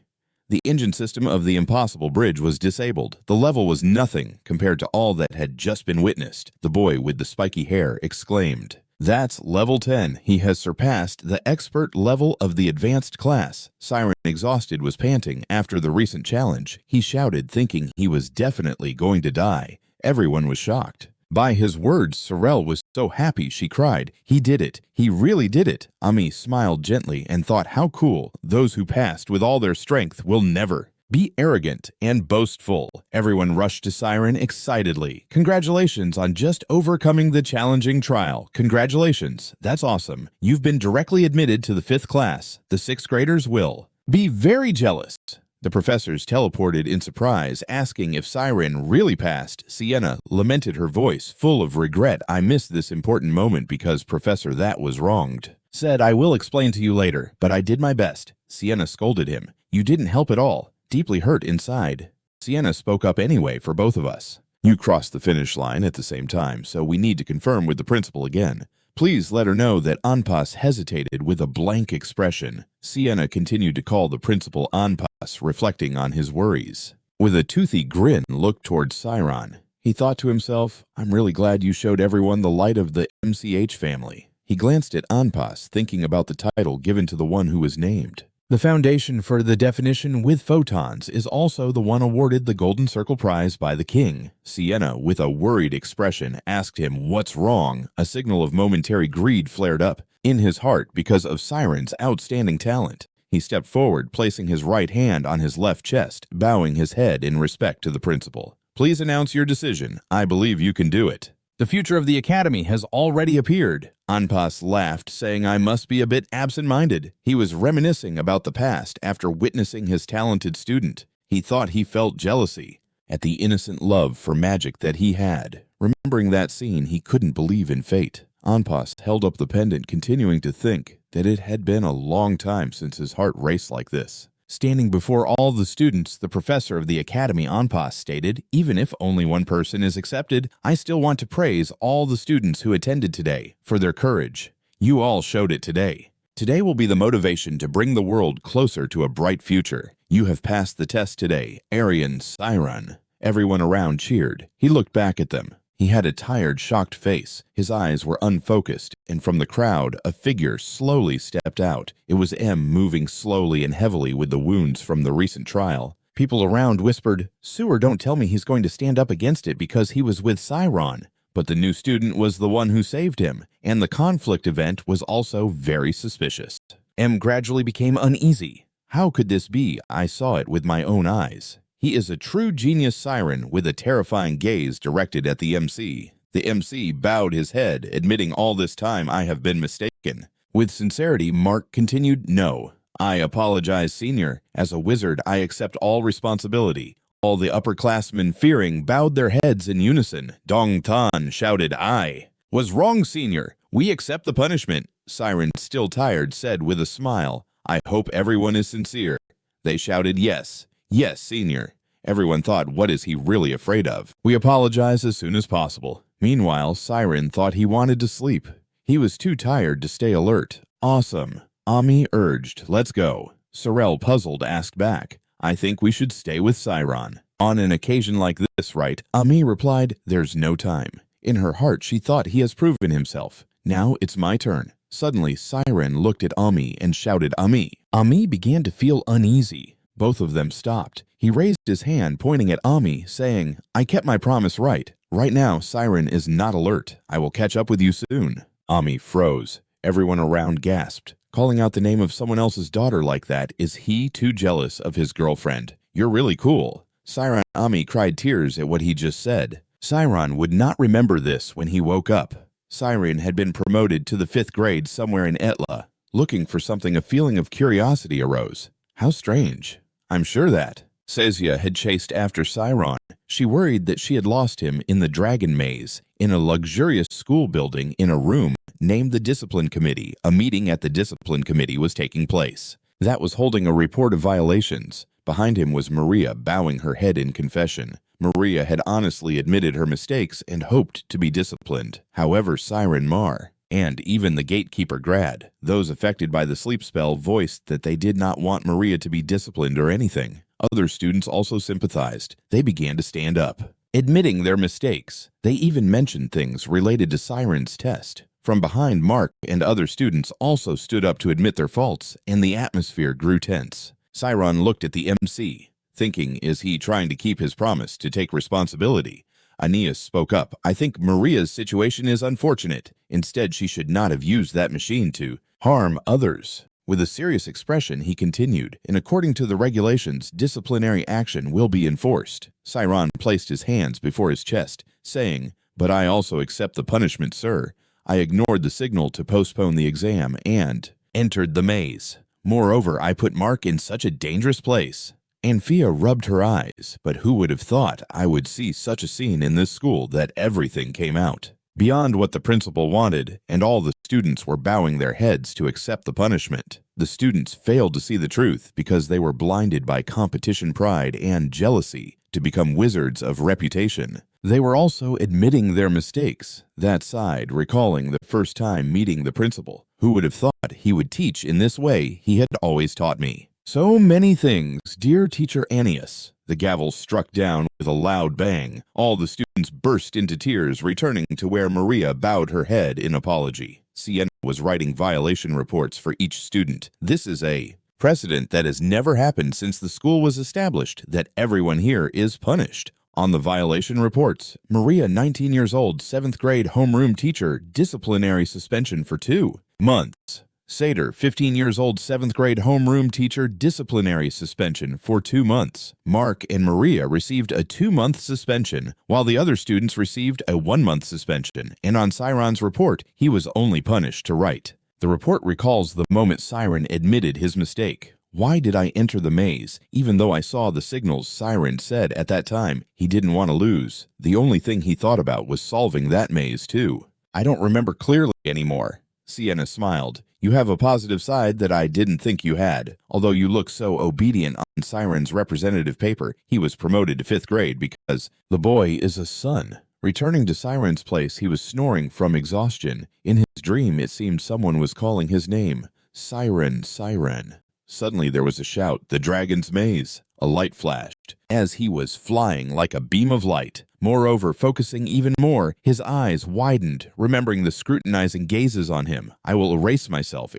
The engine system of the impossible bridge was disabled. The level was nothing compared to all that had just been witnessed. The boy with the spiky hair exclaimed, "That's level 10. He has surpassed the expert level of the advanced class." Siron, exhausted, was panting after the recent challenge. He shouted, thinking he was definitely going to die. Everyone was shocked by his words. Sorel was so happy she cried, "He did it. He really did it." Ami smiled gently and thought, how cool. Those who passed with all their strength will never be arrogant and boastful. Everyone rushed to Siron excitedly. "Congratulations on just overcoming the challenging trial. Congratulations. That's awesome. You've been directly admitted to the 5th class. The 6th graders will be very jealous." The professors teleported in surprise, asking if Siron really passed. Sienna lamented, her voice full of regret. "I missed this important moment because Professor that was wronged. Said I will explain to you later, but I did my best." Sienna scolded him. "You didn't help at all." Deeply hurt inside, Sienna spoke up anyway for both of us. "You crossed the finish line at the same time, so we need to confirm with the principal again. Please let her know that." Anpas hesitated with a blank expression. Sienna continued to call the principal Anpas, reflecting on his worries. With a toothy grin, looked towards Siron. He thought to himself, "I'm really glad you showed everyone the light of the MCH family." He glanced at Anpas, thinking about the title given to the one who was named. The foundation for the definition with photons is also the one awarded the Golden Circle Prize by the king. Sienna, with a worried expression, asked him what's wrong. A signal of momentary greed flared up in his heart because of Siron's outstanding talent. He stepped forward, placing his right hand on his left chest, bowing his head in respect to the principal. Please announce your decision. I believe you can do it. The future of the academy has already appeared. Anpas laughed, saying I must be a bit absent-minded. He was reminiscing about the past after witnessing his talented student. He thought he felt jealousy at the innocent love for magic that he had. Remembering that scene, he couldn't believe in fate. Anpas held up the pendant, continuing to think that it had been a long time since his heart raced like this. Standing before all the students, the professor of the academy, Anpas, stated, even if only one person is accepted, I still want to praise all the students who attended today for their courage. You all showed it today. Today will be the motivation to bring the world closer to a bright future. You have passed the test today, Arian, Siron. Everyone around cheered. He looked back at them. He had a tired, shocked face. His eyes were unfocused, and from the crowd, a figure slowly stepped out. It was M, moving slowly and heavily with the wounds from the recent trial. People around whispered, Sewer, don't tell me he's going to stand up against it because he was with Siron. But the new student was the one who saved him, and the conflict event was also very suspicious. M gradually became uneasy. How could this be? I saw it with my own eyes. He is a true genius siren with a terrifying gaze directed at the MC. The MC bowed his head, admitting all this time I have been mistaken. With sincerity, Mark continued, No. I apologize, Senior. As a wizard, I accept all responsibility. All the upperclassmen, fearing, bowed their heads in unison. Dong Tan shouted, I was wrong, Senior. We accept the punishment. Siren, still tired, said with a smile, I hope everyone is sincere. They shouted, Yes. Yes, Senior. Everyone thought, what is he really afraid of? We apologize as soon as possible. Meanwhile, Siren thought he wanted to sleep. He was too tired to stay alert. Awesome. Ami urged, let's go. Sorel, puzzled, asked back, I think we should stay with Siron. On an occasion like this, right? Ami replied, there's no time. In her heart, she thought he has proven himself. Now it's my turn. Suddenly, Siren looked at Ami and shouted, Ami. Ami began to feel uneasy. Both of them stopped. He raised his hand, pointing at Ami, saying, I kept my promise right. Right now, Siren is not alert. I will catch up with you soon. Ami froze. Everyone around gasped. Calling out the name of someone else's daughter like that, is he too jealous of his girlfriend? You're really cool. Siron Ami cried tears at what he just said. Siron would not remember this when he woke up. Siren had been promoted to the 5th grade somewhere in Etla. Looking for something, a feeling of curiosity arose. How strange. I'm sure that. Sezia had chased after Siron. She worried that she had lost him in the Dragon Maze, in a luxurious school building in a room named the Discipline Committee. A meeting at the Discipline Committee was taking place. That was holding a report of violations. Behind him was Maria, bowing her head in confession. Maria had honestly admitted her mistakes and hoped to be disciplined. However, Siren Mar and even the gatekeeper Grad, those affected by the sleep spell, voiced that they did not want Maria to be disciplined or anything. Other students also sympathized. They began to stand up, admitting their mistakes. They even mentioned things related to Siren's test. From behind, Mark and other students also stood up to admit their faults, and the atmosphere grew tense. Siron looked at the MC, thinking, is he trying to keep his promise to take responsibility? Aeneas spoke up. I think Maria's situation is unfortunate. Instead, she should not have used that machine to harm others. With a serious expression, he continued, and according to the regulations, disciplinary action will be enforced. Siron placed his hands before his chest, saying, but I also accept the punishment, sir. I ignored the signal to postpone the exam and entered the maze. Moreover, I put Mark in such a dangerous place. Anphia rubbed her eyes, but who would have thought I would see such a scene in this school that everything came out beyond what the principal wanted, and all the students were bowing their heads to accept the punishment. The students failed to see the truth because they were blinded by competition pride and jealousy to become wizards of reputation. They were also admitting their mistakes. That side recalling the first time meeting the principal. Who would have thought he would teach in this way he had always taught me? So many things, dear teacher Aeneas. The gavel struck down with a loud bang. All the students burst into tears, returning to where Maria bowed her head in apology. Sienna was writing violation reports for each student. This is a precedent that has never happened since the school was established, that everyone here is punished. On the violation reports, Maria, 19 years old, 7th grade homeroom teacher, disciplinary suspension for 2 months. Sater, 15 years old, 7th grade homeroom teacher, disciplinary suspension for 2 months. Mark and Maria received a 2-month suspension, while the other students received a 1-month suspension, and on Siron's report, he was only punished to write. The report recalls the moment Siron admitted his mistake. Why did I enter the maze, even though I saw the signals? Siron said at that time he didn't want to lose. The only thing he thought about was solving that maze too. I don't remember clearly anymore. Sienna smiled. You have a positive side that I didn't think you had. Although you look so obedient on Siron's representative paper, he was promoted to 5th grade because the boy is a son. Returning to Siron's place, he was snoring from exhaustion. In his dream, it seemed someone was calling his name. Siron, Siron. Suddenly there was a shout, the dragon's maze. A light flashed, as he was flying like a beam of light. Moreover, focusing even more, his eyes widened, remembering the scrutinizing gazes on him. I will erase myself,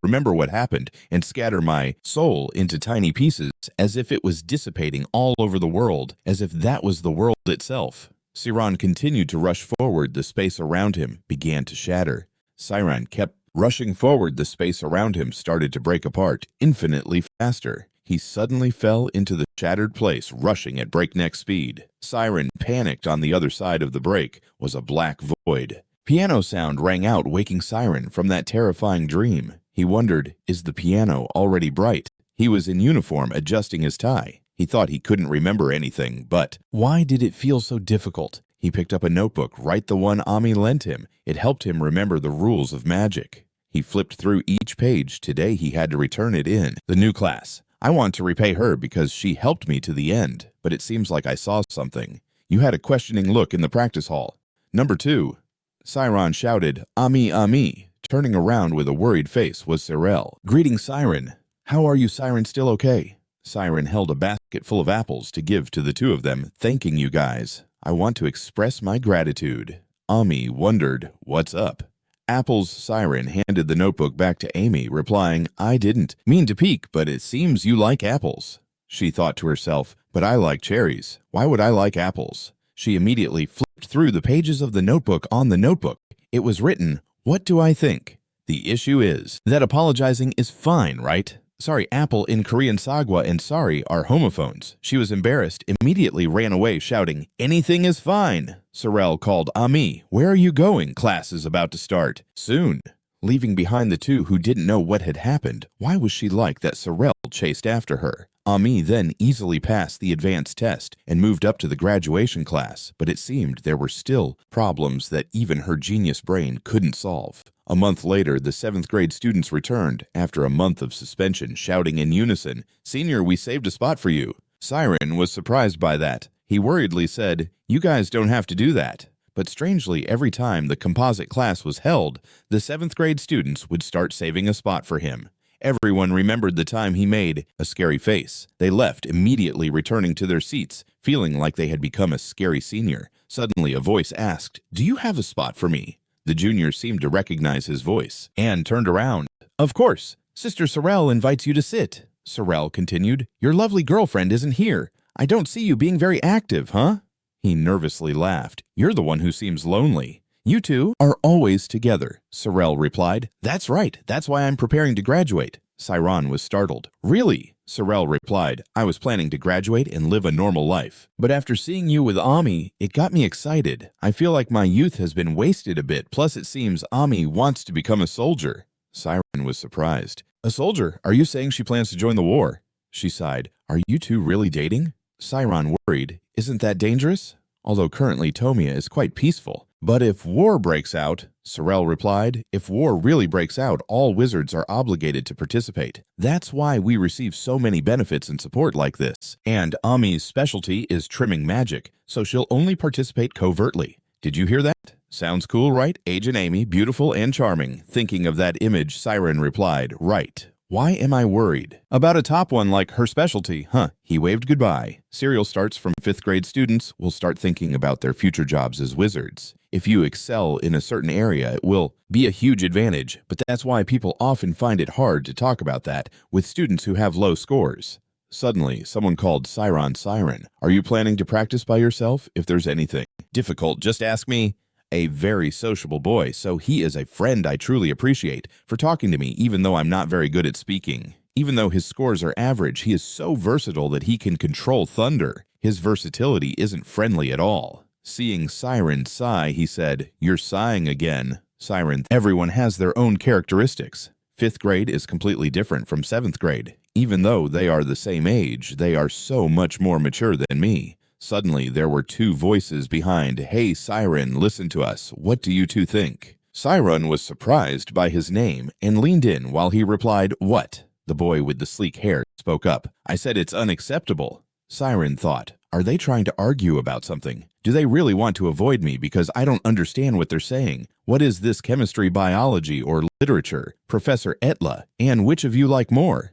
remember what happened, and scatter my soul into tiny pieces, as if it was dissipating all over the world, as if that was the world itself. Siron continued to rush forward. The space around him began to shatter. Siron kept rushing forward. The space around him started to break apart, infinitely faster. He suddenly fell into the shattered place, rushing at breakneck speed. Siron panicked. On the other side of the break was a black void. Piano sound rang out, waking Siron from that terrifying dream. He wondered, is the piano already bright? He was in uniform, adjusting his tie. He thought he couldn't remember anything, but why did it feel so difficult? He picked up a notebook, right the one Ami lent him. It helped him remember the rules of magic. He flipped through each page. Today he had to return it in. The new class. I want to repay her because she helped me to the end, but it seems like I saw something. You had a questioning look in the practice hall. Number 2. Siron shouted, Ami, Ami. Turning around with a worried face was Siron. Greeting Siron. How are you, Siron? Still okay? Siron held a basket full of apples to give to the two of them, thanking you guys. I want to express my gratitude. Ami wondered, what's up? Apples. Siron handed the notebook back to Amy, replying, I didn't mean to peek, but it seems you like apples. She thought to herself, but I like cherries. Why would I like apples? She immediately flipped through the pages of the notebook. On the notebook, it was written, what do I think? The issue is that apologizing is fine, right? Sorry, apple in Korean sagwa and sorry are homophones. She was embarrassed, immediately ran away shouting, anything is fine. Sorel called, Ami, where are you going? Class is about to start. Soon. Leaving behind the two who didn't know what had happened. Why was she like that Sorel chased after her? Ami then easily passed the advanced test and moved up to the graduation class, but it seemed there were still problems that even her genius brain couldn't solve. A month later, the 7th grade students returned after a month of suspension, shouting in unison, Senior, we saved a spot for you. Siron was surprised by that. He worriedly said, you guys don't have to do that. But strangely, every time the composite class was held, the 7th grade students would start saving a spot for him. Everyone remembered the time he made a scary face. They left, immediately returning to their seats, feeling like they had become a scary senior. Suddenly, a voice asked, do you have a spot for me? The junior seemed to recognize his voice and turned around. Of course, Sister Sorel invites you to sit. Sorel continued, your lovely girlfriend isn't here. I don't see you being very active, huh? He nervously laughed. You're the one who seems lonely. You two are always together, Sorel replied. That's right. That's why I'm preparing to graduate. Siron was startled. Really? Sorel replied, I was planning to graduate and live a normal life. But after seeing you with Ami, it got me excited. I feel like my youth has been wasted a bit. Plus it seems Ami wants to become a soldier. Siron was surprised. A soldier? Are you saying she plans to join the war? She sighed. Are you two really dating? Siron worried. Isn't that dangerous? Although currently Tomia is quite peaceful. But if war breaks out, Sorel replied, if war really breaks out, all wizards are obligated to participate. That's why we receive so many benefits and support like this. And Ami's specialty is trimming magic, so she'll only participate covertly. Did you hear that? Sounds cool, right? Agent Amy, beautiful and charming. Thinking of that image, Siron replied, right. Why am I worried? About a top one like her specialty, huh? He waved goodbye. Serial starts from 5th grade students will start thinking about their future jobs as wizards. If you excel in a certain area, it will be a huge advantage, but that's why people often find it hard to talk about that with students who have low scores. Suddenly, someone called Siron. Are you planning to practice by yourself? If there's anything difficult, just ask me. A very sociable boy, so he is a friend I truly appreciate for talking to me even though I'm not very good at speaking. Even though his scores are average, he is so versatile that he can control thunder. His versatility isn't friendly at all. Seeing Siron sigh, he said, "You're sighing again." Siron, everyone has their own characteristics. 5th grade is completely different from 7th grade. Even though they are the same age, they are so much more mature than me. Suddenly, there were 2 voices behind. "Hey, Siron, listen to us. What do you 2 think?" Siron was surprised by his name and leaned in while he replied, "What?" The boy with the sleek hair spoke up. "I said it's unacceptable." Siron thought, are they trying to argue about something? Do they really want to avoid me because I don't understand what they're saying? What is this chemistry, biology, or literature? Professor Etla, and which of you like more?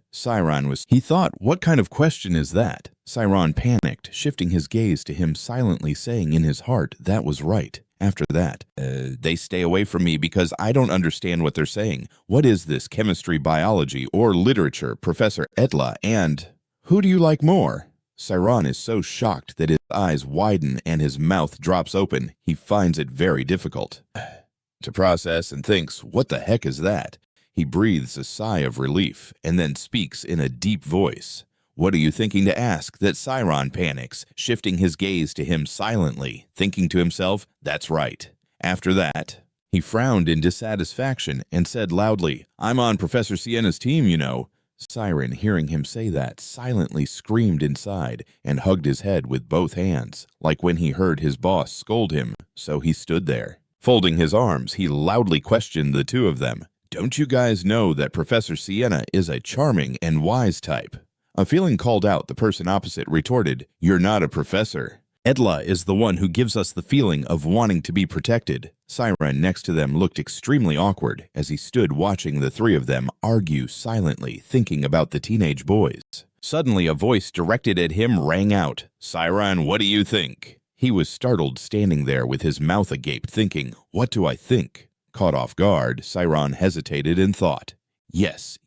He thought, what kind of question is that? Siron panicked, shifting his gaze to him silently saying in his heart, that was right. After that, they stay away from me because I don't understand what they're saying. What is this chemistry, biology, or literature? Professor Etla, and who do you like more? Siron is so shocked that his eyes widen and his mouth drops open. He finds it very difficult to process and thinks, what the heck is that? He breathes a sigh of relief and then speaks in a deep voice. What are you thinking to ask? That Siron panics, shifting his gaze to him silently, thinking to himself, that's right. After that, he frowned in dissatisfaction and said loudly, I'm on Professor Sienna's team, you know. Siron, hearing him say that, silently screamed inside and hugged his head with both hands, like when he heard his boss scold him, so he stood there. Folding his arms, he loudly questioned the 2 of them. Don't you guys know that Professor Sienna is a charming and wise type? Feeling called out, the person opposite retorted, you're not a professor. Etla is the one who gives us the feeling of wanting to be protected. Siron next to them looked extremely awkward as he stood watching the 3 of them argue silently, thinking about the teenage boys. Suddenly a voice directed at him rang out, Siron, what do you think? He was startled, standing there with his mouth agape, thinking, what do I think? Caught off guard, Siron hesitated and thought, yes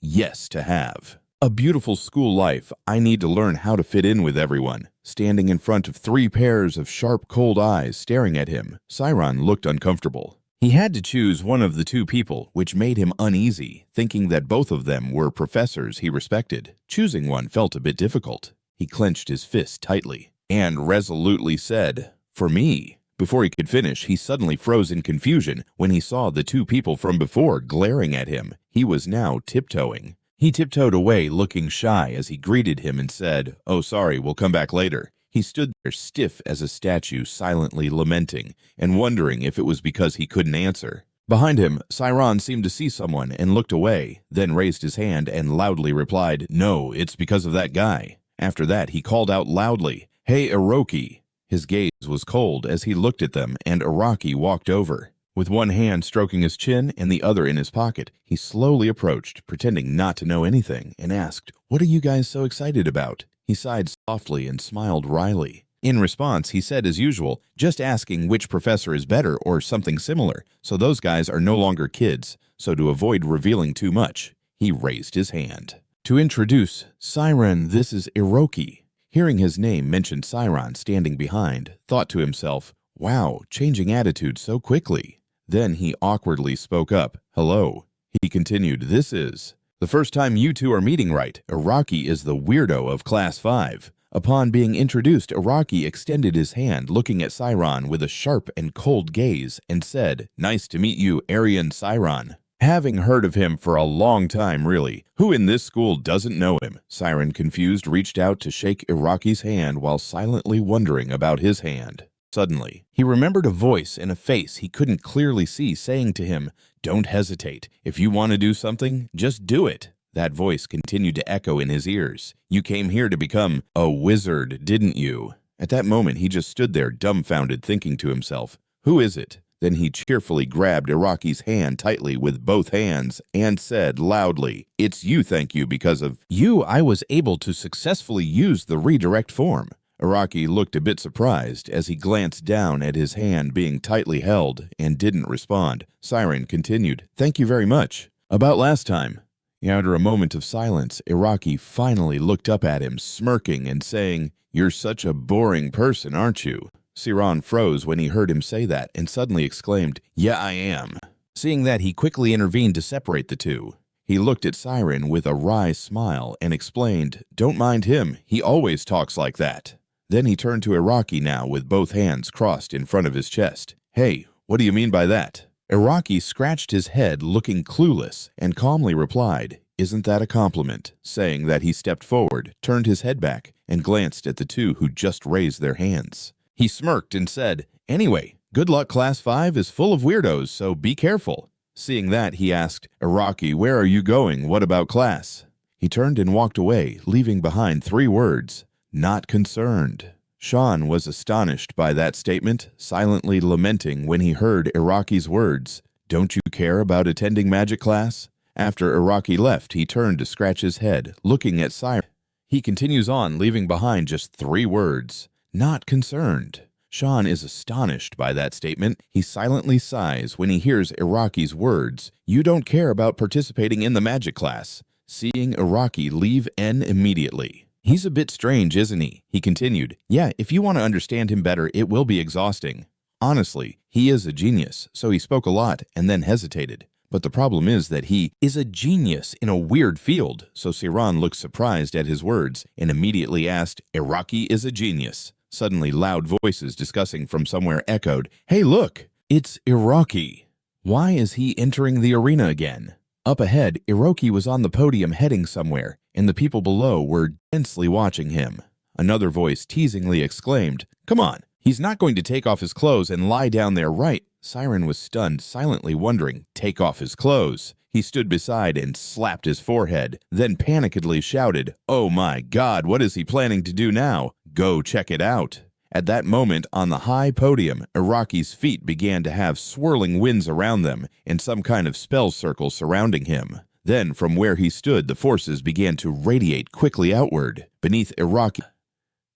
to have. A beautiful school life. I need to learn how to fit in with everyone. Standing in front of 3 pairs of sharp, cold eyes staring at him, Siron looked uncomfortable. He had to choose one of the 2 people, which made him uneasy, thinking that both of them were professors he respected. Choosing one felt a bit difficult. He clenched his fist tightly and resolutely said, for me. Before he could finish, he suddenly froze in confusion when he saw the 2 people from before glaring at him. He was now tiptoeing. He tiptoed away, looking shy as he greeted him and said, oh, sorry, we'll come back later. He stood there stiff as a statue, silently lamenting and wondering if it was because he couldn't answer. Behind him, Siron seemed to see someone and looked away, then raised his hand and loudly replied, no, it's because of that guy. After that, he called out loudly, hey, Iroki. His gaze was cold as he looked at them, and Araki walked over. With one hand stroking his chin and the other in his pocket, he slowly approached, pretending not to know anything, and asked, what are you guys so excited about? He sighed softly and smiled wryly. In response, he said as usual, just asking which professor is better or something similar, so those guys are no longer kids, so to avoid revealing too much, he raised his hand. To introduce, Siron, this is Iroki. Hearing his name mentioned, Siron, standing behind, thought to himself, wow, changing attitude so quickly. Then he awkwardly spoke up, hello. He continued, this is the first time you 2 are meeting, right? Araki is the weirdo of Class 5. Upon being introduced, Araki extended his hand, looking at Siron with a sharp and cold gaze, and said, nice to meet you, Aryan Siron. Having heard of him for a long time, really. Who in this school doesn't know him? Siron, confused, reached out to shake Araki's hand while silently wondering about his hand. Suddenly, he remembered a voice in a face he couldn't clearly see saying to him, don't hesitate. If you want to do something, just do it. That voice continued to echo in his ears. You came here to become a wizard, didn't you? At that moment, he just stood there dumbfounded, thinking to himself, who is it? Then he cheerfully grabbed Araki's hand tightly with both hands and said loudly, it's you, thank you. Because of you, I was able to successfully use the redirect form. Araki looked a bit surprised as he glanced down at his hand being tightly held and didn't respond. Siron continued, "Thank you very much. About last time." After a moment of silence, Araki finally looked up at him, smirking and saying, "You're such a boring person, aren't you?" Siron froze when he heard him say that and suddenly exclaimed, "Yeah, I am." Seeing that, he quickly intervened to separate the two. He looked at Siron with a wry smile and explained, "Don't mind him, he always talks like that." Then he turned to Araki now with both hands crossed in front of his chest. "Hey, what do you mean by that?" Araki scratched his head, looking clueless, and calmly replied, "Isn't that a compliment?" saying that he stepped forward, turned his head back, and glanced at the two who just raised their hands. He smirked and said, "Anyway, good luck. Class 5 is full of weirdos, so be careful." Seeing that, he asked, "Araki, where are you going? What about class?" He turned and walked away, leaving behind 3 words, "Not concerned." Sean was astonished by that statement, silently lamenting when he heard Araki's words, "Don't you care about attending magic class?" After Araki left, he turned to scratch his head, looking at Siron. He continues on, leaving behind just 3 words, "Not concerned." Sean is astonished by that statement. He silently sighs when he hears Araki's words, "You don't care about participating in the magic class," seeing Araki leave N immediately. "He's a bit strange, isn't he?" He continued, "Yeah, if you want to understand him better, it will be exhausting. Honestly, he is a genius," so he spoke a lot and then hesitated. But the problem is that he is a genius in a weird field, so Siron looked surprised at his words and immediately asked, "Araki is a genius." Suddenly, loud voices discussing from somewhere echoed, "Hey, look! It's Araki. Why is he entering the arena again?" Up ahead, Araki was on the podium heading somewhere, and the people below were densely watching him. Another voice teasingly exclaimed, "Come on, he's not going to take off his clothes and lie down there, right?" Siron was stunned, silently wondering, take off his clothes. He stood beside and slapped his forehead, then panikedly shouted, "Oh my God, what is he planning to do now? Go check it out." At that moment, on the high podium, Araki's feet began to have swirling winds around them and some kind of spell circle surrounding him. Then, from where he stood, the forces began to radiate quickly outward. Beneath Araki,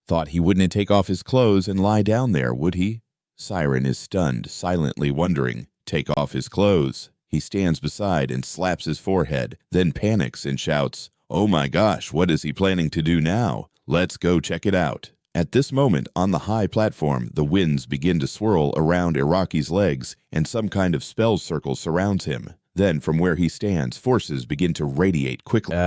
thought he wouldn't take off his clothes and lie down there, would he? Siron is stunned, silently wondering, take off his clothes. He stands beside and slaps his forehead, then panics and shouts, "Oh my gosh, what is he planning to do now? Let's go check it out." At this moment, on the high platform, the winds begin to swirl around Araki's legs, and some kind of spell circle surrounds him. Then, from where he stands, forces begin to radiate quickly.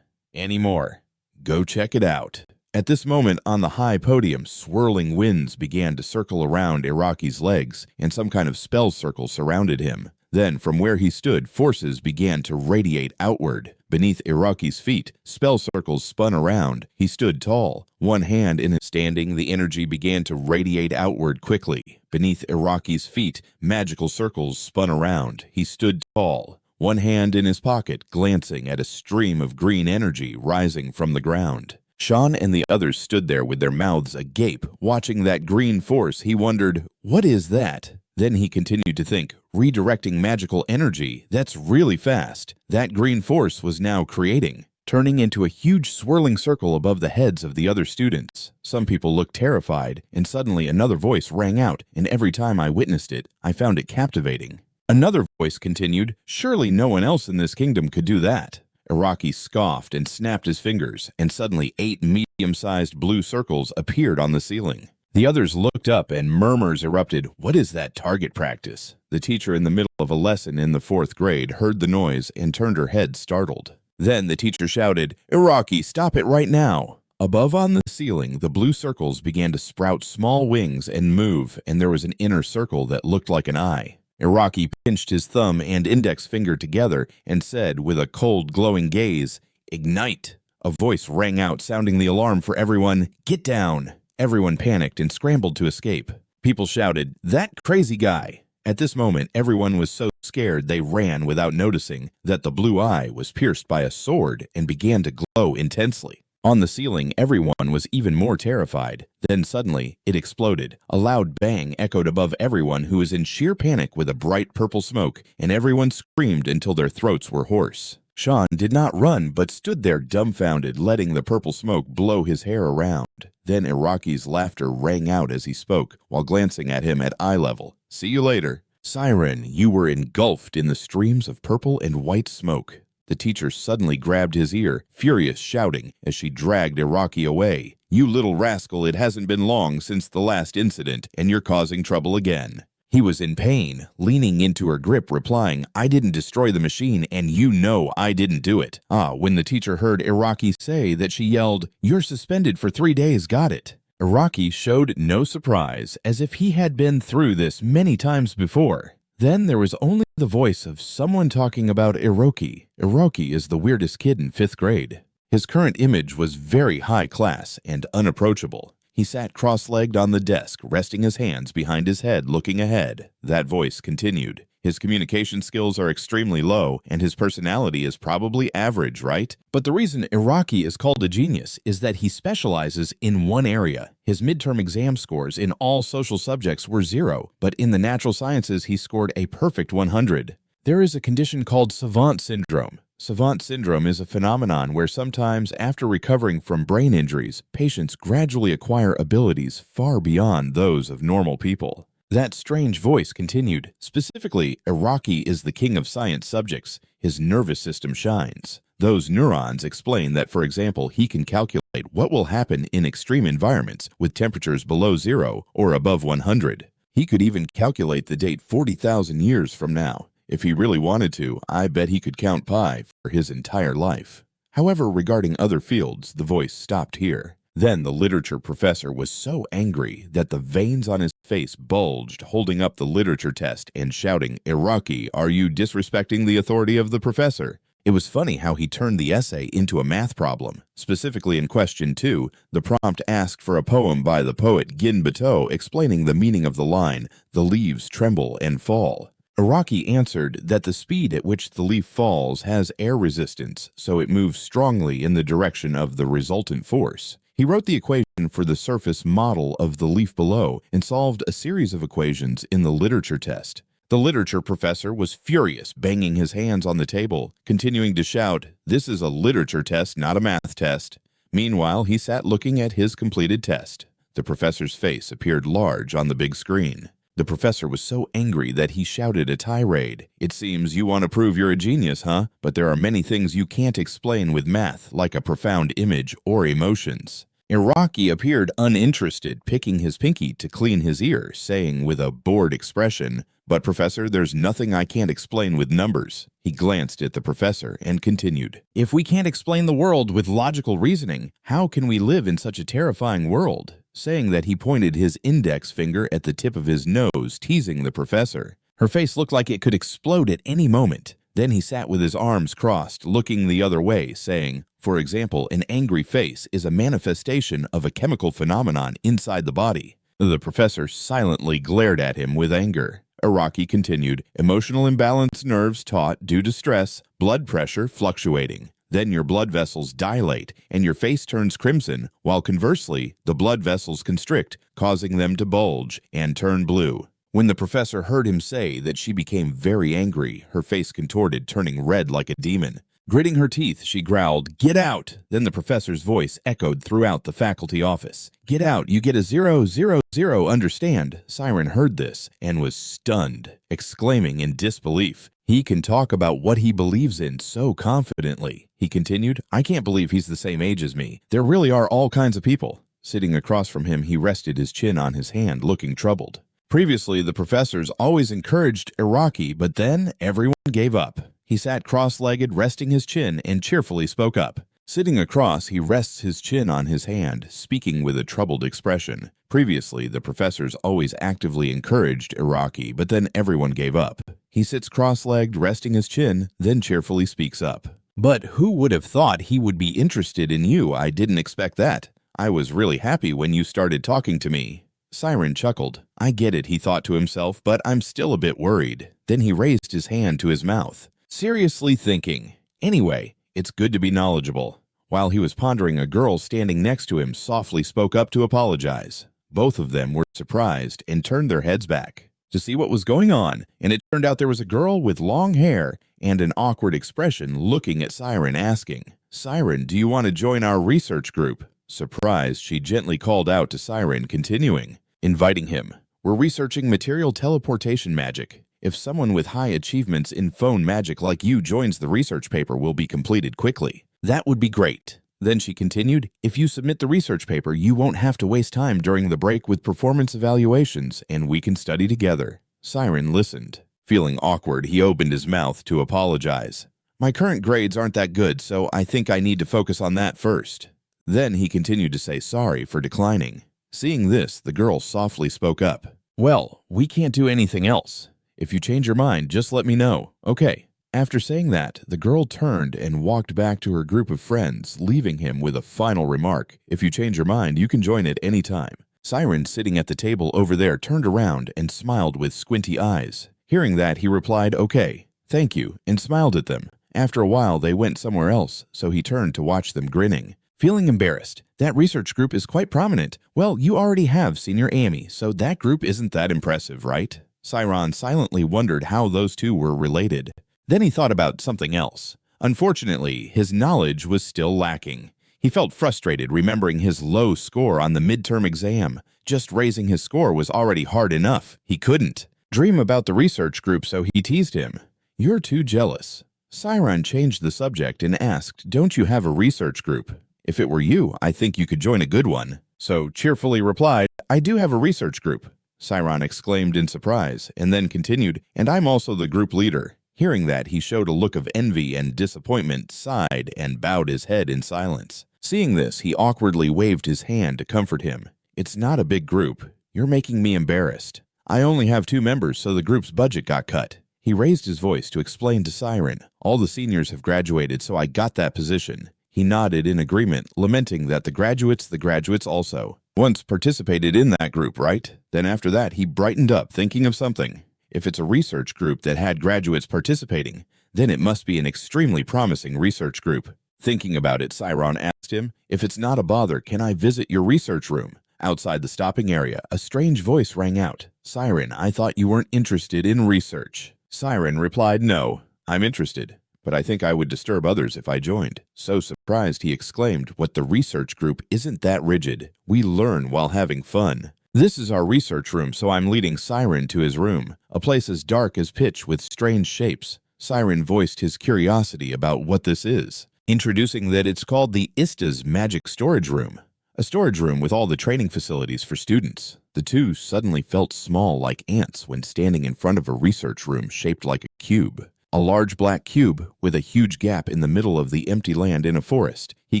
Any more? Go check it out. At this moment, on the high podium, swirling winds began to circle around Araki's legs, and some kind of spell circle surrounded him. Then, from where he stood, forces began to radiate outward. Beneath Araki's feet, spell circles spun around. He stood tall, one hand in his standing. The energy began to radiate outward quickly. Beneath Araki's feet, magical circles spun around. He stood tall, one hand in his pocket, glancing at a stream of green energy rising from the ground. Sean and the others stood there with their mouths agape, watching that green force. He wondered, what is that? Then he continued to think, redirecting magical energy, that's really fast. That green force was now creating, turning into a huge swirling circle above the heads of the other students. Some people looked terrified, and suddenly another voice rang out, and every time I witnessed it, I found it captivating. Another voice continued, surely no one else in this kingdom could do that. Araki scoffed and snapped his fingers, and suddenly 8 medium-sized blue circles appeared on the ceiling. The others looked up and murmurs erupted, what is that target practice? The teacher in the middle of a lesson in the 4th grade heard the noise and turned her head startled. Then the teacher shouted, Araki, stop it right now. Above on the ceiling, the blue circles began to sprout small wings and move, and there was an inner circle that looked like an eye. Araki pinched his thumb and index finger together and said with a cold, glowing gaze, Ignite! A voice rang out, sounding the alarm for everyone, Get down! Everyone panicked and scrambled to escape. People shouted, That crazy guy! At this moment, everyone was so scared they ran without noticing that the blue eye was pierced by a sword and began to glow intensely. On the ceiling, everyone was even more terrified. Then suddenly, it exploded. A loud bang echoed above everyone who was in sheer panic with a bright purple smoke, and everyone screamed until their throats were hoarse. Sean did not run but stood there dumbfounded, letting the purple smoke blow his hair around. Then Iraqi's laughter rang out as he spoke, while glancing at him at eye level. "See you later." "Siron, you were engulfed in the streams of purple and white smoke." The teacher suddenly grabbed his ear, furious, shouting as she dragged Iraqi away. "You little rascal, it hasn't been long since the last incident, and you're causing trouble again." He was in pain, leaning into her grip, replying, "I didn't destroy the machine, and you know I didn't do it." When the teacher heard Iraqi say that, she yelled, "You're suspended for 3 days, got it?" Iraqi showed no surprise, as if he had been through this many times before. Then there was only the voice of someone talking about Iroki. Iroki is the weirdest kid in 5th grade. His current image was very high class and unapproachable. He sat cross-legged on the desk, resting his hands behind his head, looking ahead. That voice continued. "His communication skills are extremely low, and his personality is probably average, right? But the reason Iraqi is called a genius is that he specializes in one area. His midterm exam scores in all social subjects were 0, but in the natural sciences he scored a perfect 100. There is a condition called savant syndrome. Savant syndrome is a phenomenon where sometimes after recovering from brain injuries, patients gradually acquire abilities far beyond those of normal people." That strange voice continued. "Specifically, Iraqi is the king of science subjects. His nervous system shines. Those neurons explain that, for example, he can calculate what will happen in extreme environments with temperatures below 0 or above 100. He could even calculate the date 40,000 years from now. If he really wanted to, I bet he could count pi for his entire life." However, regarding other fields, the voice stopped here. Then the literature professor was so angry that the veins on his face bulged, holding up the literature test and shouting, "Iraqi, are you disrespecting the authority of the professor?" It was funny how he turned the essay into a math problem. Specifically in question 2, the prompt asked for a poem by the poet Gin Bateau explaining the meaning of the line, "The leaves tremble and fall." Iraqi answered that the speed at which the leaf falls has air resistance, so it moves strongly in the direction of the resultant force. He wrote the equation for the surface model of the leaf below and solved a series of equations in the literature test. The literature professor was furious, banging his hands on the table, continuing to shout, "This is a literature test, not a math test." Meanwhile, he sat looking at his completed test. The professor's face appeared large on the big screen. The professor was so angry that he shouted a tirade. "It seems you want to prove you're a genius, huh? But there are many things you can't explain with math, like a profound image or emotions." Iraqi appeared uninterested, picking his pinky to clean his ear, saying with a bored expression, "But professor, there's nothing I can't explain with numbers." He glanced at the professor and continued, "If we can't explain the world with logical reasoning, how can we live in such a terrifying world?" Saying that, he pointed his index finger at the tip of his nose, teasing the professor. Her face looked like it could explode at any moment. Then he sat with his arms crossed, looking the other way, saying, "For example, an angry face is a manifestation of a chemical phenomenon inside the body." The professor silently glared at him with anger. Iraqi continued, "Emotional imbalance, nerves taut due to stress, blood pressure fluctuating. Then your blood vessels dilate and your face turns crimson, while conversely, the blood vessels constrict, causing them to bulge and turn blue." When the professor heard him say that, she became very angry, her face contorted, turning red like a demon. Gritting her teeth, she growled, "Get out!" Then the professor's voice echoed throughout the faculty office. "Get out, you get a 0, 0, 0, understand?" Siron heard this and was stunned, exclaiming in disbelief, "He can talk about what he believes in so confidently." He continued, "I can't believe he's the same age as me. There really are all kinds of people." Sitting across from him, he rested his chin on his hand, looking troubled. Previously, the professors always encouraged Iraqi, but then everyone gave up. He sat cross-legged, resting his chin, and cheerfully spoke up. Sitting across, he rests his chin on his hand, speaking with a troubled expression. Previously, the professors always actively encouraged Iraqi, but then everyone gave up. He sits cross-legged, resting his chin, then cheerfully speaks up. "But who would have thought he would be interested in you? I didn't expect that. I was really happy when you started talking to me." Siron chuckled. "I get it," he thought to himself, "but I'm still a bit worried." Then he raised his hand to his mouth, seriously thinking, "Anyway, it's good to be knowledgeable." While he was pondering, a girl standing next to him softly spoke up to apologize. Both of them were surprised and turned their heads back to see what was going on, and it turned out there was a girl with long hair and an awkward expression looking at Siron asking, "Siron, do you want to join our research group?" Surprised, she gently called out to Siron, continuing, inviting him. "We're researching material teleportation magic. If someone with high achievements in phone magic like you joins the research paper will be completed quickly. That would be great." Then she continued, "If you submit the research paper, you won't have to waste time during the break with performance evaluations, and we can study together." Siron listened. Feeling awkward, he opened his mouth to apologize. "My current grades aren't that good, so I think I need to focus on that first." Then he continued to say sorry for declining. Seeing this, the girl softly spoke up. "Well, we can't do anything else. If you change your mind, just let me know, okay?" After saying that, the girl turned and walked back to her group of friends, leaving him with a final remark. "If you change your mind, you can join at any time." Siron, sitting at the table over there, turned around and smiled with squinty eyes. Hearing that, he replied, "Okay, thank you," and smiled at them. After a while, they went somewhere else, so he turned to watch them grinning. Feeling embarrassed, "That research group is quite prominent. Well, you already have Senior Amy, so that group isn't that impressive, right?" Siron silently wondered how those two were related. Then he thought about something else. Unfortunately, his knowledge was still lacking. He felt frustrated remembering his low score on the midterm exam. Just raising his score was already hard enough. He couldn't dream about the research group, so he teased him. "You're too jealous." Siron changed the subject and asked, "Don't you have a research group? If it were you, I think you could join a good one." So cheerfully replied, "I do have a research group." Siron exclaimed in surprise, and then continued, "And I'm also the group leader." Hearing that, he showed a look of envy and disappointment, sighed, and bowed his head in silence. Seeing this, he awkwardly waved his hand to comfort him. "It's not a big group. You're making me embarrassed. I only have 2 members, so the group's budget got cut." He raised his voice to explain to Siron, "All the seniors have graduated, so I got that position." He nodded in agreement, lamenting that the graduates also once participated in that group, right? Then after that, he brightened up, thinking of something. If it's a research group that had graduates participating, then it must be an extremely promising research group. Thinking about it, Siron asked him, "If it's not a bother, can I visit your research room?" Outside the stopping area, a strange voice rang out. "Siron, I thought you weren't interested in research." Siron replied, "No, I'm interested, but I think I would disturb others if I joined." So surprised, he exclaimed, "What, the research group isn't that rigid. We learn while having fun." "This is our research room, so I'm leading Siron to his room, a place as dark as pitch with strange shapes." Siron voiced his curiosity about what this is, introducing that it's called the Ista's Magic Storage Room, a storage room with all the training facilities for students. The two suddenly felt small like ants when standing in front of a research room shaped like a cube. A large black cube with a huge gap in the middle of the empty land in a forest. He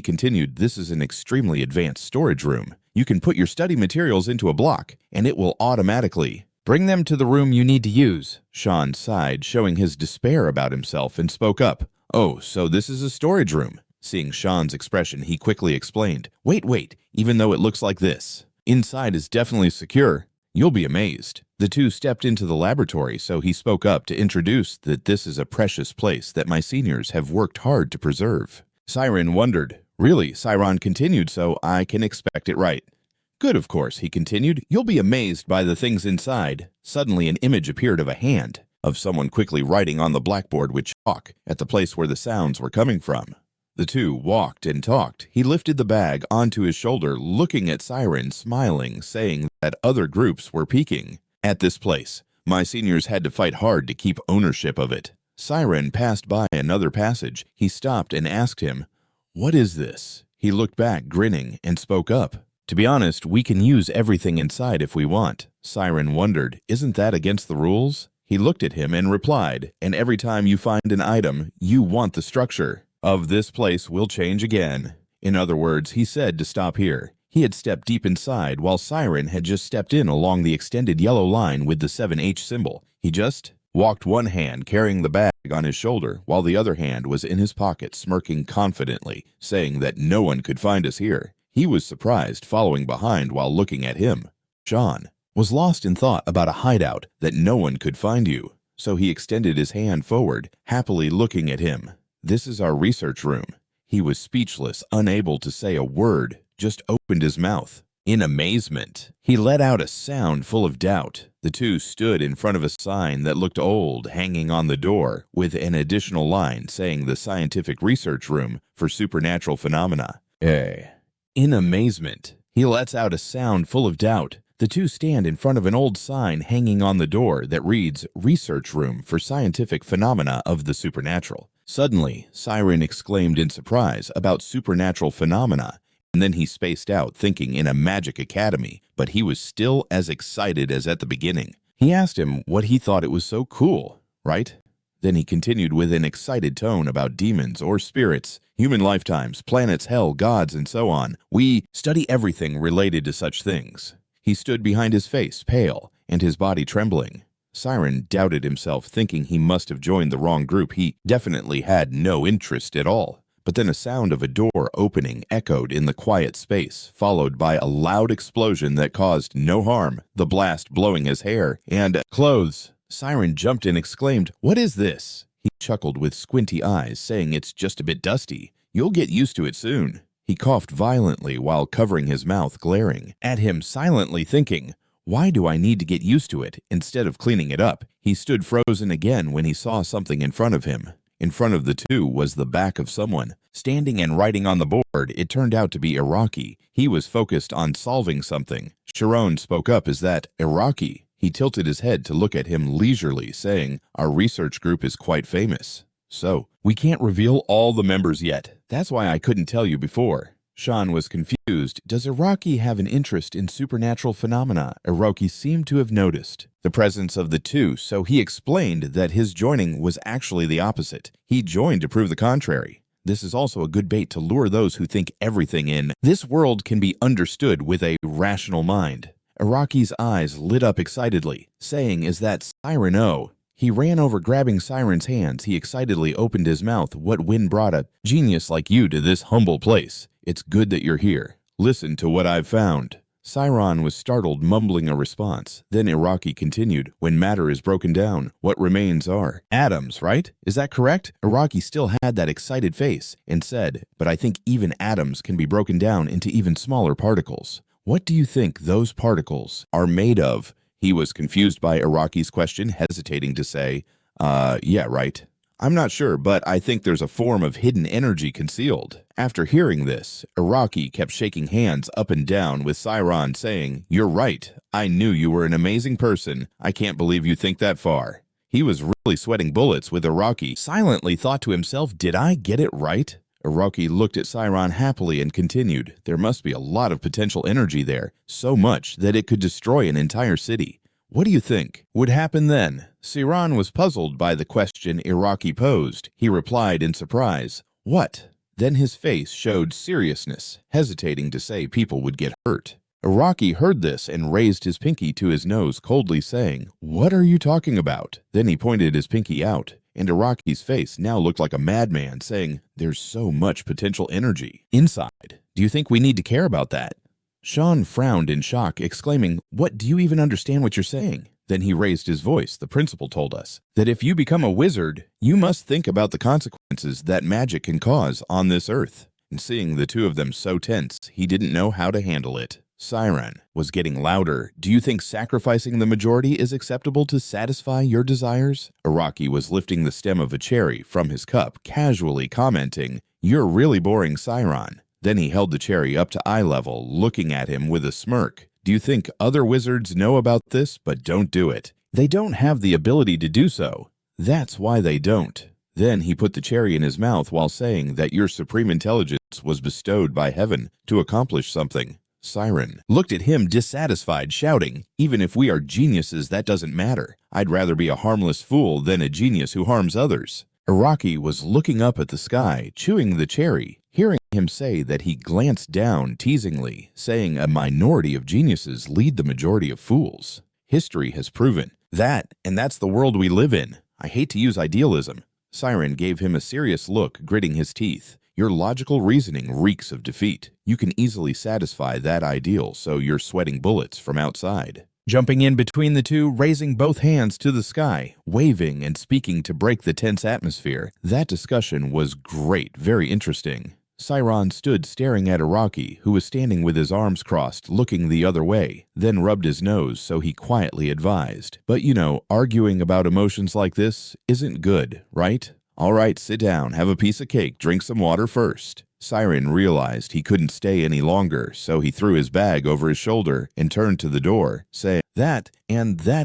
continued, "This is an extremely advanced storage room. You can put your study materials into a block, and it will automatically bring them to the room you need to use." Sean sighed, showing his despair about himself, and spoke up, "Oh, so this is a storage room." Seeing Sean's expression, he quickly explained, Wait, even though it looks like this, inside is definitely secure. You'll be amazed." The two stepped into the laboratory, so he spoke up to introduce that this is a precious place that my seniors have worked hard to preserve. Siron wondered. "Really?" Siron continued, "So I can expect it right." "Good, of course," he continued. "You'll be amazed by the things inside." Suddenly an image appeared of a hand, of someone quickly writing on the blackboard with chalk at the place where the sounds were coming from. The two walked and talked. He lifted the bag onto his shoulder, looking at Siron, smiling, saying that other groups were peeking at this place. My seniors had to fight hard to keep ownership of it. Siron passed by another passage. He stopped and asked him, "What is this?" He looked back, grinning, and spoke up. "To be honest, we can use everything inside if we want." Siron wondered, "Isn't that against the rules?" He looked at him and replied, "And every time you find an item, you want the structure of this place will change again." In other words, he said to stop here. He had stepped deep inside, while Siron had just stepped in along the extended yellow line with the 7H symbol. He just walked, one hand carrying the bag on his shoulder, while the other hand was in his pocket, smirking confidently, saying that no one could find us here. He was surprised, following behind while looking at him. Sean was lost in thought about a hideout that no one could find you, so he extended his hand forward, happily looking at him. "This is our research room." He was speechless, unable to say a word, just opened his mouth. In amazement, he let out a sound full of doubt. The two stood in front of a sign that looked old hanging on the door, with an additional line saying the Scientific Research Room for Supernatural Phenomena. In amazement, he lets out a sound full of doubt. The two stand in front of an old sign hanging on the door that reads, Research Room for Scientific Phenomena of the Supernatural. Suddenly, Siron exclaimed in surprise about supernatural phenomena, and then he spaced out, thinking in a magic academy, but he was still as excited as at the beginning. He asked him what he thought it was so cool, right? Then he continued with an excited tone about demons or spirits, human lifetimes, planets, hell, gods, and so on. We study everything related to such things. He stood behind his face, pale, and his body trembling. Siron doubted himself, thinking he must have joined the wrong group. He definitely had no interest at all. But then a sound of a door opening echoed in the quiet space, followed by a loud explosion that caused no harm, the blast blowing his hair and clothes. Siron jumped and exclaimed, "What is this?" He chuckled with squinty eyes, saying, "It's just a bit dusty. You'll get used to it soon." He coughed violently while covering his mouth, glaring at him silently, thinking, "Why do I need to get used to it instead of cleaning it up?" He stood frozen again when he saw something in front of him. In front of the two was the back of someone. Standing and writing on the board, it turned out to be Iraqi. He was focused on solving something. Siron spoke up, "Is that Iraqi?" He tilted his head to look at him leisurely, saying, "Our research group is quite famous. So, we can't reveal all the members yet. That's why I couldn't tell you before." Sean was confused. Does Iraqi have an interest in supernatural phenomena? Iraqi seemed to have noticed the presence of the two, so he explained that his joining was actually the opposite. He joined to prove the contrary. This is also a good bait to lure those who think everything in this world can be understood with a rational mind. Iraqi's eyes lit up excitedly, saying, "Is that Siron? Oh." He ran over, grabbing Siron's hands. He excitedly opened his mouth. "What wind brought a genius like you to this humble place? It's good that you're here. Listen to what I've found." Siron was startled, mumbling a response. Then Iraqi continued, "When matter is broken down, what remains are atoms, right? Is that correct?" Iraqi still had that excited face and said, "But I think even atoms can be broken down into even smaller particles. What do you think those particles are made of?" He was confused by Iraqi's question, hesitating to say, yeah, right. "I'm not sure, but I think there's a form of hidden energy concealed." After hearing this, Iraqi kept shaking hands up and down with Siron, saying, "You're right. I knew you were an amazing person. I can't believe you think that far." He was really sweating bullets with Iraqi. Silently thought to himself, "Did I get it right?" Iraqi looked at Siron happily and continued, "There must be a lot of potential energy there, so much that it could destroy an entire city. What do you think would happen then?" Siron was puzzled by the question Iraqi posed. He replied in surprise, "What?" Then his face showed seriousness, hesitating to say people would get hurt. Iraqi heard this and raised his pinky to his nose, coldly saying, "What are you talking about?" Then he pointed his pinky out, and Iraqi's face now looked like a madman, saying, "There's so much potential energy inside. Do you think we need to care about that?" Sean frowned in shock, exclaiming, "What, do you even understand what you're saying?" Then he raised his voice. "The principal told us that if you become a wizard, you must think about the consequences that magic can cause on this earth." And seeing the two of them so tense, he didn't know how to handle it. Siron was getting louder. "Do you think sacrificing the majority is acceptable to satisfy your desires?" Iraqi was lifting the stem of a cherry from his cup, casually commenting, "You're really boring, Siron." Then he held the cherry up to eye level, looking at him with a smirk. "Do you think other wizards know about this but don't do it? They don't have the ability to do so. That's why they don't." Then he put the cherry in his mouth while saying that your supreme intelligence was bestowed by heaven to accomplish something. Siron looked at him dissatisfied, shouting, "Even if we are geniuses, that doesn't matter. I'd rather be a harmless fool than a genius who harms others." Iraqi was looking up at the sky, chewing the cherry. Hearing him say that, he glanced down teasingly, saying, "A minority of geniuses lead the majority of fools. History has proven that, and that's the world we live in. I hate to use idealism." Siron gave him a serious look, gritting his teeth. "Your logical reasoning reeks of defeat. You can easily satisfy that ideal, so you're sweating bullets from outside." Jumping in between the two, raising both hands to the sky, waving and speaking to break the tense atmosphere. That discussion was great, very interesting. Siron stood staring at Araki, who was standing with his arms crossed, looking the other way, then rubbed his nose so he quietly advised. But you know, arguing about emotions like this isn't good, right? All right, sit down, have a piece of cake, drink some water first. Siron realized he couldn't stay any longer, so he threw his bag over his shoulder and turned to the door, saying, that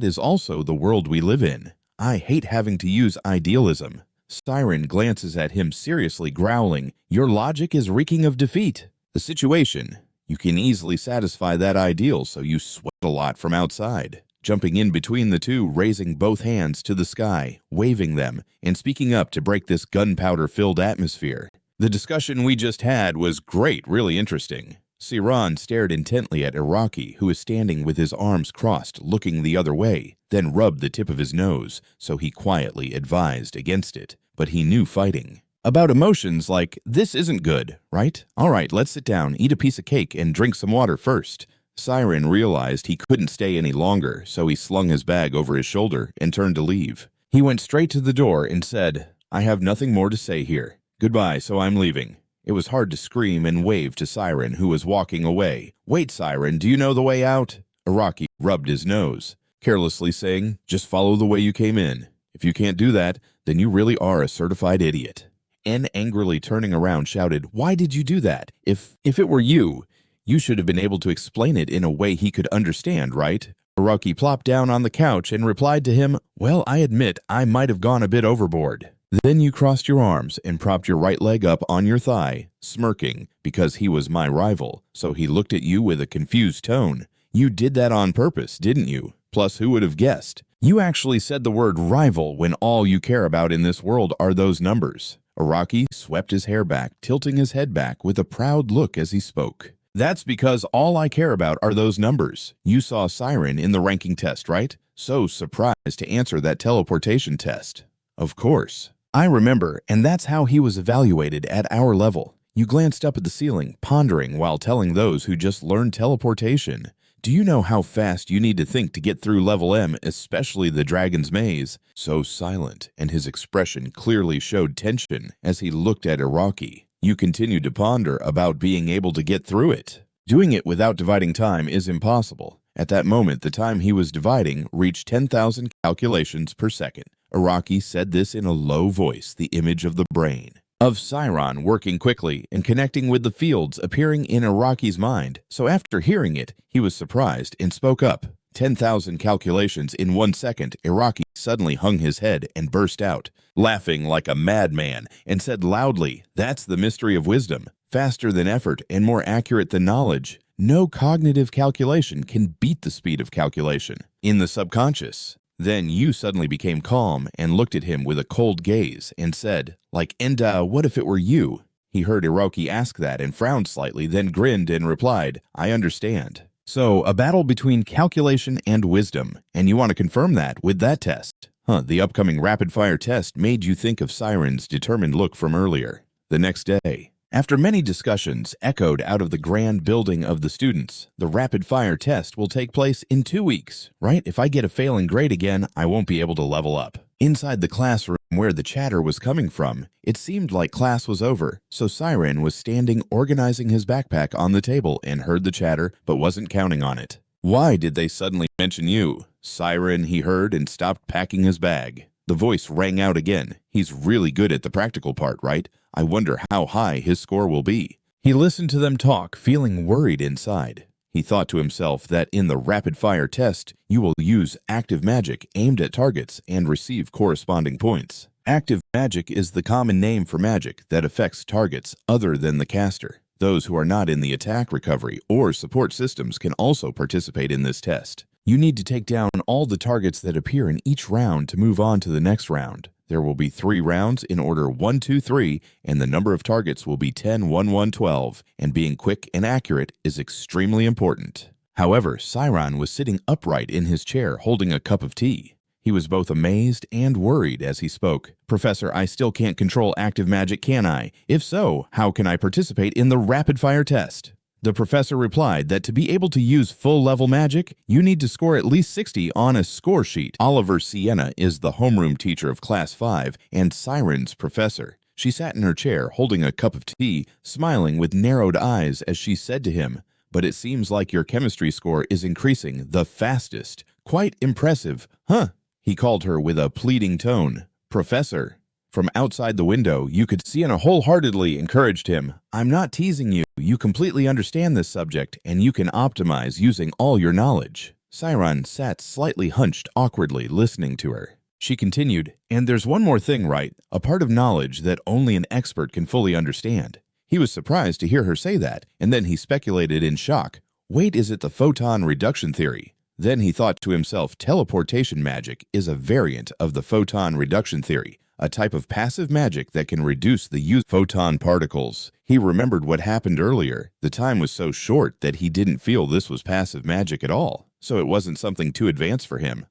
is also the world we live in. I hate having to use idealism. Siron glances at him seriously, growling, your logic is reeking of defeat. The situation, you can easily satisfy that ideal, so you sweat a lot from outside. Jumping in between the two, raising both hands to the sky, waving them, and speaking up to break this gunpowder-filled atmosphere. The discussion we just had was great, really interesting. Siron stared intently at Araki, who was standing with his arms crossed, looking the other way, then rubbed the tip of his nose, so he quietly advised against it. But he knew fighting. About emotions like, this isn't good, right? All right, let's sit down, eat a piece of cake, and drink some water first. Siron realized he couldn't stay any longer, so he slung his bag over his shoulder and turned to leave. He went straight to the door and said, I have nothing more to say here. Goodbye, so I'm leaving. It was hard to scream and wave to Siron, who was walking away. Wait, Siron, do you know the way out? Araki rubbed his nose, carelessly saying, just follow the way you came in. If you can't do that, then you really are a certified idiot. En, angrily turning around, shouted, why did you do that? If it were you should have been able to explain it in a way he could understand, right? Araki plopped down on the couch and replied to him, well, I admit I might have gone a bit overboard. Then you crossed your arms and propped your right leg up on your thigh, smirking, because he was my rival, so he looked at you with a confused tone. You did that on purpose, didn't you? Plus, who would have guessed? You actually said the word rival when all you care about in this world are those numbers. Araki swept his hair back, tilting his head back with a proud look as he spoke. That's because all I care about are those numbers. You saw Siron in the ranking test, right? So surprised to answer that teleportation test. Of course. I remember, and that's how he was evaluated at our level. You glanced up at the ceiling, pondering while telling those who just learned teleportation. Do you know how fast you need to think to get through level M, especially the Dragon's Maze? So silent, and his expression clearly showed tension as he looked at Araki. You continued to ponder about being able to get through it. Doing it without dividing time is impossible. At that moment, the time he was dividing reached 10,000 calculations per second. Araki said this in a low voice, the image of the brain of Siron working quickly and connecting with the fields appearing in Araki's mind. So after hearing it, he was surprised and spoke up. 10,000 calculations in 1 second. Araki suddenly hung his head and burst out, laughing like a madman, and said loudly, that's the mystery of wisdom. Faster than effort and more accurate than knowledge. No cognitive calculation can beat the speed of calculation in the subconscious. Then you suddenly became calm and looked at him with a cold gaze and said, what if it were you? He heard Araki ask that and frowned slightly, then grinned and replied, I understand. So, a battle between calculation and wisdom, and you want to confirm that with that test. The upcoming rapid-fire test made you think of Siron's determined look from earlier. The next day, after many discussions echoed out of the grand building of the students, the rapid-fire test will take place in 2 weeks, right? If I get a failing grade again, I won't be able to level up. Inside the classroom where the chatter was coming from, it seemed like class was over, so Siron was standing organizing his backpack on the table and heard the chatter but wasn't counting on it. Why did they suddenly mention you? Siron, he heard and stopped packing his bag. The voice rang out again. He's really good at the practical part, right? I wonder how high his score will be. He listened to them talk, feeling worried inside. He thought to himself that in the rapid-fire test, you will use active magic aimed at targets and receive corresponding points. Active magic is the common name for magic that affects targets other than the caster. Those who are not in the attack, recovery, or support systems can also participate in this test. You need to take down all the targets that appear in each round to move on to the next round. There will be 3 rounds in order 1, 2, 3, and the number of targets will be 10, 1, 1, 12, and being quick and accurate is extremely important. However, Siron was sitting upright in his chair holding a cup of tea. He was both amazed and worried as he spoke. Professor, I still can't control active magic, can I? If so, how can I participate in the rapid-fire test? The professor replied that to be able to use full-level magic, you need to score at least 60 on a score sheet. Oliver Sienna is the homeroom teacher of Class 5 and Siron's professor. She sat in her chair, holding a cup of tea, smiling with narrowed eyes as she said to him, "But it seems like your chemistry score is increasing the fastest. Quite impressive, huh?" He called her with a pleading tone. "Professor." From outside the window, you could see Sienna wholeheartedly encouraged him. "I'm not teasing you. You completely understand this subject, and you can optimize using all your knowledge." Siron sat slightly hunched awkwardly, listening to her. She continued, "And there's one more thing, right? A part of knowledge that only an expert can fully understand." He was surprised to hear her say that, and then he speculated in shock. Wait, is it the photon reduction theory? Then he thought to himself, teleportation magic is a variant of the photon reduction theory, a type of passive magic that can reduce the use of photon particles. He remembered what happened earlier. The time was so short that he didn't feel this was passive magic at all, so it wasn't something too advanced for him.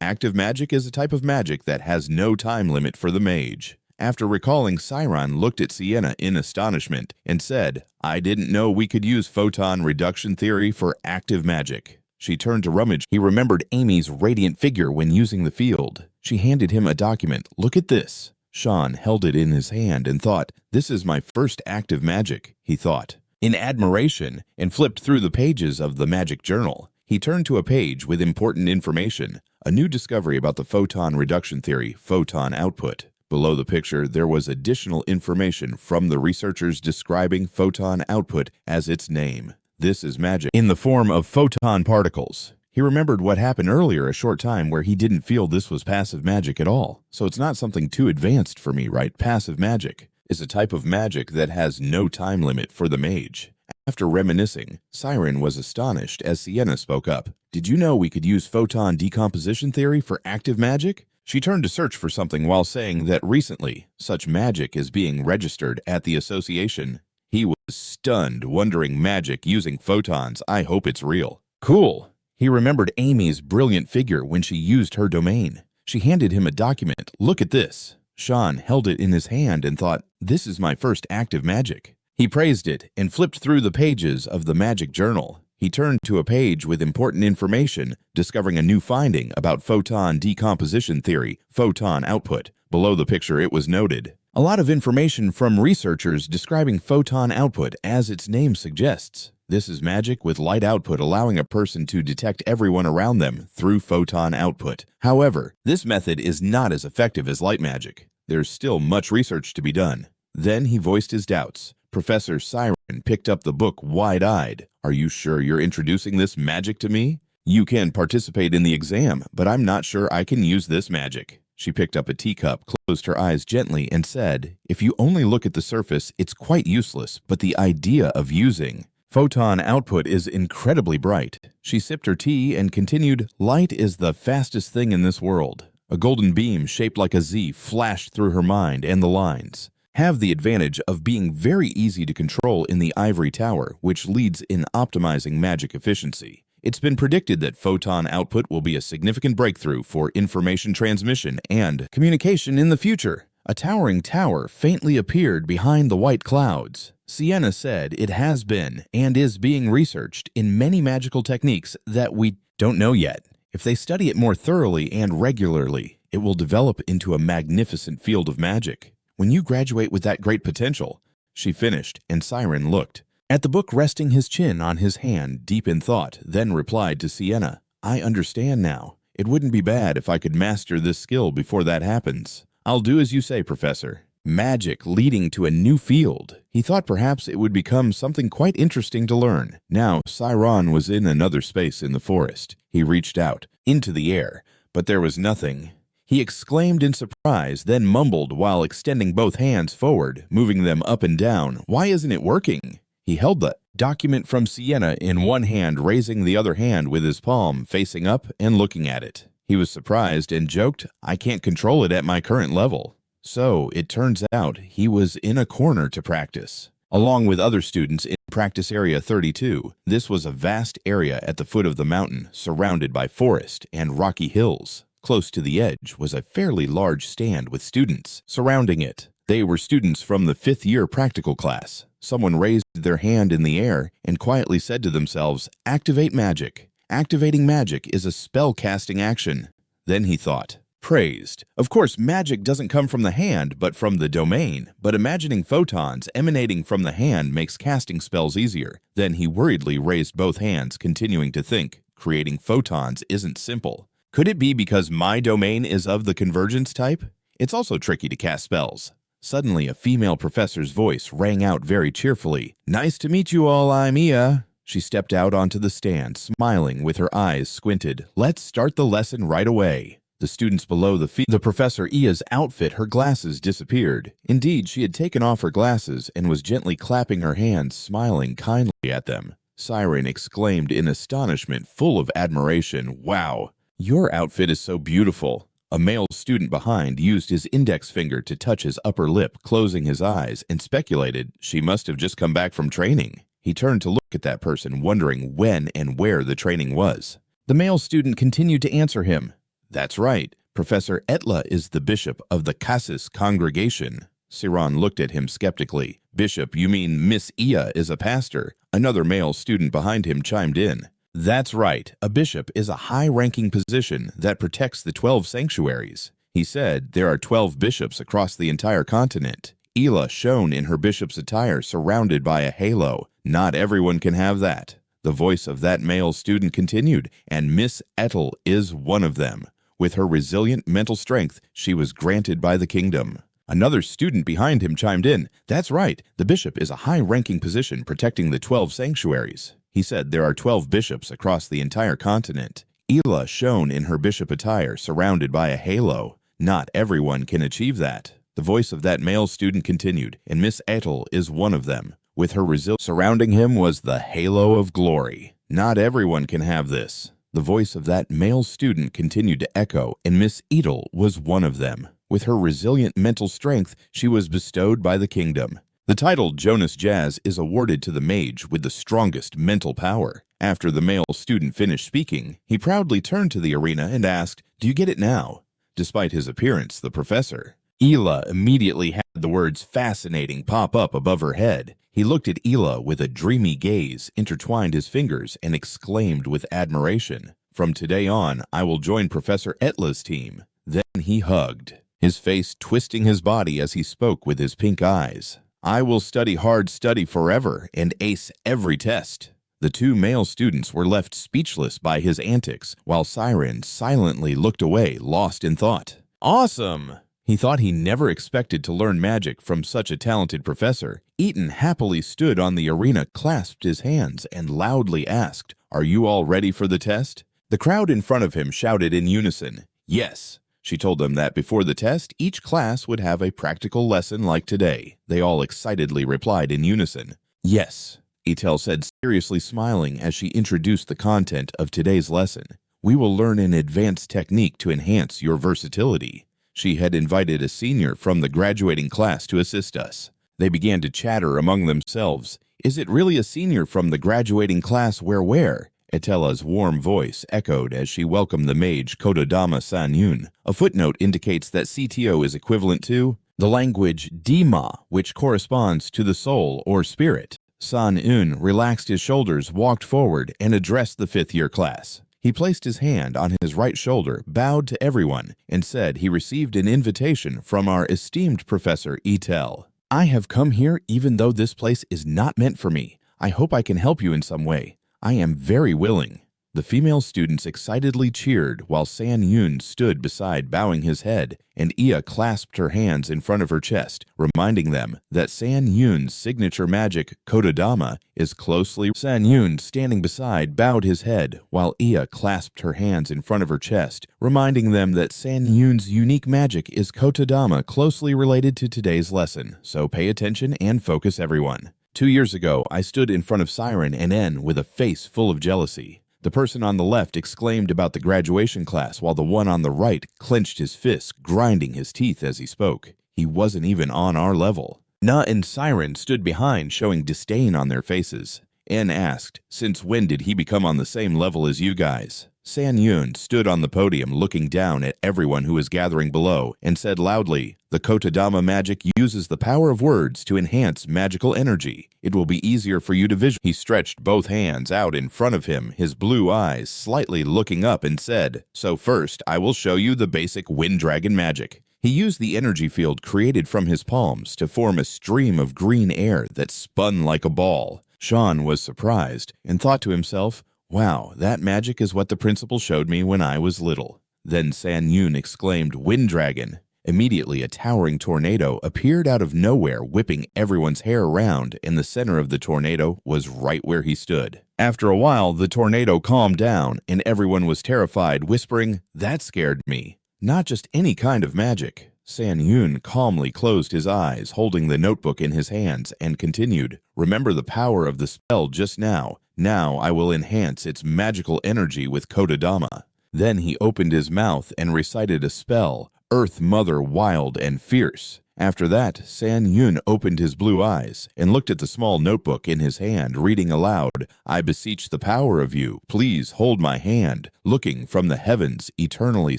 Active magic is a type of magic that has no time limit for the mage. After recalling, Siron looked at Sienna in astonishment and said, "I didn't know we could use photon reduction theory for active magic." She turned to rummage. He remembered Amy's radiant figure when using the field. She handed him a document. "Look at this." Sean held it in his hand and thought, "This is my first active magic," he thought, in admiration, and flipped through the pages of the magic journal. He turned to a page with important information, a new discovery about the photon reduction theory, photon output. Below the picture, there was additional information from the researchers describing photon output as its name. This is magic in the form of photon particles. He remembered what happened earlier a short time where he didn't feel this was passive magic at all. So it's not something too advanced for me, right? Passive magic is a type of magic that has no time limit for the mage. After reminiscing, Siron was astonished as Sienna spoke up. "Did you know we could use photon decomposition theory for active magic?" She turned to search for something while saying that recently, such magic is being registered at the association. He was stunned, wondering magic using photons. "I hope it's real." "Cool." He remembered Amy's brilliant figure when she used her domain. She handed him a document. "Look at this." Sean held it in his hand and thought, "This is my first active magic." He praised it and flipped through the pages of the magic journal. He turned to a page with important information, discovering a new finding about photon decomposition theory, photon output. Below the picture, it was noted. A lot of information from researchers describing photon output as its name suggests. This is magic with light output allowing a person to detect everyone around them through photon output. However, this method is not as effective as light magic. There's still much research to be done. Then he voiced his doubts. Professor Siron picked up the book wide-eyed. "Are you sure you're introducing this magic to me? You can participate in the exam, but I'm not sure I can use this magic." She picked up a teacup, closed her eyes gently, and said, "If you only look at the surface, it's quite useless, but the idea of using photon output is incredibly bright." She sipped her tea and continued, "Light is the fastest thing in this world." A golden beam shaped like a Z flashed through her mind, and the lines have the advantage of being very easy to control in the ivory tower, which leads in optimizing magic efficiency. It's been predicted that photon output will be a significant breakthrough for information transmission and communication in the future. A towering tower faintly appeared behind the white clouds. Sienna said it has been and is being researched in many magical techniques that we don't know yet. If they study it more thoroughly and regularly, it will develop into a magnificent field of magic. When you graduate with that great potential," she finished, and Siron looked at the book resting his chin on his hand, deep in thought, then replied to Sienna, "I understand now. It wouldn't be bad if I could master this skill before that happens. I'll do as you say, Professor." Magic leading to a new field. He thought perhaps it would become something quite interesting to learn. Now, Siron was in another space in the forest. He reached out, into the air, but there was nothing. He exclaimed in surprise, then mumbled while extending both hands forward, moving them up and down. "Why isn't it working?" He held the document from Sienna in one hand, raising the other hand with his palm, facing up and looking at it. He was surprised and joked, "I can't control it at my current level." So, it turns out, he was in a corner to practice, along with other students in Practice Area 32. This was a vast area at the foot of the mountain, surrounded by forest and rocky hills. Close to the edge was a fairly large stand with students surrounding it. They were students from the 5th-year practical class. Someone raised their hand in the air and quietly said to themselves, "Activate magic." Activating magic is a spell-casting action. Then he thought, praised. Of course, magic doesn't come from the hand, but from the domain. But imagining photons emanating from the hand makes casting spells easier. Then he worriedly raised both hands, continuing to think. Creating photons isn't simple. Could it be because my domain is of the convergence type? It's also tricky to cast spells. Suddenly, a female professor's voice rang out very cheerfully. Nice to meet you all, I'm Ia. She stepped out onto the stand, smiling with her eyes squinted. Let's start the lesson right away. The students below the Professor Ia's outfit, her glasses disappeared. Indeed, she had taken off her glasses and was gently clapping her hands, smiling kindly at them. Siron exclaimed in astonishment, full of admiration, Wow, your outfit is so beautiful. A male student behind used his index finger to touch his upper lip, closing his eyes, and speculated she must have just come back from training. He turned to look at that person, wondering when and where the training was. The male student continued to answer him. That's right, Professor Etla is the bishop of the Cassis congregation. Siron looked at him skeptically. Bishop, you mean Miss Ia is a pastor? Another male student behind him chimed in. That's right, a bishop is a high-ranking position that protects the 12 sanctuaries. He said there are 12 bishops across the entire continent. Ila shone in her bishop's attire surrounded by a halo. Not everyone can have that. The voice of that male student continued, and Miss Etel is one of them. With her resilient mental strength, she was granted by the kingdom. Another student behind him chimed in. That's right, the bishop is a high-ranking position protecting the 12 sanctuaries. He said there are 12 bishops across the entire continent. Ila shone in her bishop attire surrounded by a halo. Not everyone can achieve that. The voice of that male student continued, and Miss Etel is one of them. With her resilience surrounding him was the halo of glory. Not everyone can have this. The voice of that male student continued to echo, and Miss Etel was one of them. With her resilient mental strength, she was bestowed by the kingdom. The title Jonas Jazz is awarded to the mage with the strongest mental power. After the male student finished speaking, he proudly turned to the arena and asked, Do you get it now? Despite his appearance, the professor. Ila immediately had the words fascinating pop up above her head. He looked at Ila with a dreamy gaze, intertwined his fingers, and exclaimed with admiration, From today on, I will join Professor Etla's team. Then he hugged, his face twisting his body as he spoke with his pink eyes. I will study hard, study forever, and ace every test. The two male students were left speechless by his antics, while Siron silently looked away, lost in thought. Awesome! He thought he never expected to learn magic from such a talented professor. Eaton happily stood on the arena, clasped his hands, and loudly asked, Are you all ready for the test? The crowd in front of him shouted in unison, Yes. She told them that before the test, each class would have a practical lesson like today. They all excitedly replied in unison, Yes, Etel said, seriously smiling as she introduced the content of today's lesson. We will learn an advanced technique to enhance your versatility. She had invited a senior from the graduating class to assist us. They began to chatter among themselves. Is it really a senior from the graduating class where? Etela's warm voice echoed as she welcomed the mage Kododama Sanyun. A footnote indicates that CTO is equivalent to the language Dima, which corresponds to the soul or spirit. San-un relaxed his shoulders, walked forward, and addressed the fifth-year class. He placed his hand on his right shoulder, bowed to everyone, and said he received an invitation from our esteemed Professor Etel. I have come here even though this place is not meant for me. I hope I can help you in some way. I am very willing. The female students excitedly cheered while San-Yun stood beside, bowing his head, and Ia clasped her hands in front of her chest, reminding them that San-Yun's signature magic, Kododama, is closely. San-Yun, standing beside, bowed his head, while Ia clasped her hands in front of her chest, reminding them that San-Yun's unique magic is Kododama, closely related to today's lesson, so pay attention and focus everyone. 2 years ago, I stood in front of Siron and En with a face full of jealousy. The person on the left exclaimed about the graduation class, while the one on the right clenched his fists, grinding his teeth as he spoke. He wasn't even on our level. Na and Siron stood behind, showing disdain on their faces. En asked, "Since when did he become on the same level as you guys?" San Yun stood on the podium looking down at everyone who was gathering below and said loudly, "The Kotodama magic uses the power of words to enhance magical energy. It will be easier for you to visualize." He stretched both hands out in front of him, his blue eyes slightly looking up, and said, "So first, I will show you the basic wind dragon magic." He used the energy field created from his palms to form a stream of green air that spun like a ball. Sean was surprised and thought to himself, "Wow, that magic is what the principal showed me when I was little." Then San Yun exclaimed, "Wind dragon." Immediately, a towering tornado appeared out of nowhere, whipping everyone's hair around, and the center of the tornado was right where he stood. After a while, the tornado calmed down, and everyone was terrified, whispering, "That scared me." Not just any kind of magic. San Yun calmly closed his eyes, holding the notebook in his hands, and continued, "Remember the power of the spell just now. Now I will enhance its magical energy with Kotodama." Then he opened his mouth and recited a spell, "Earth Mother Wild and Fierce." After that, San Yun opened his blue eyes and looked at the small notebook in his hand, reading aloud, "I beseech the power of you, please hold my hand, looking from the heavens, eternally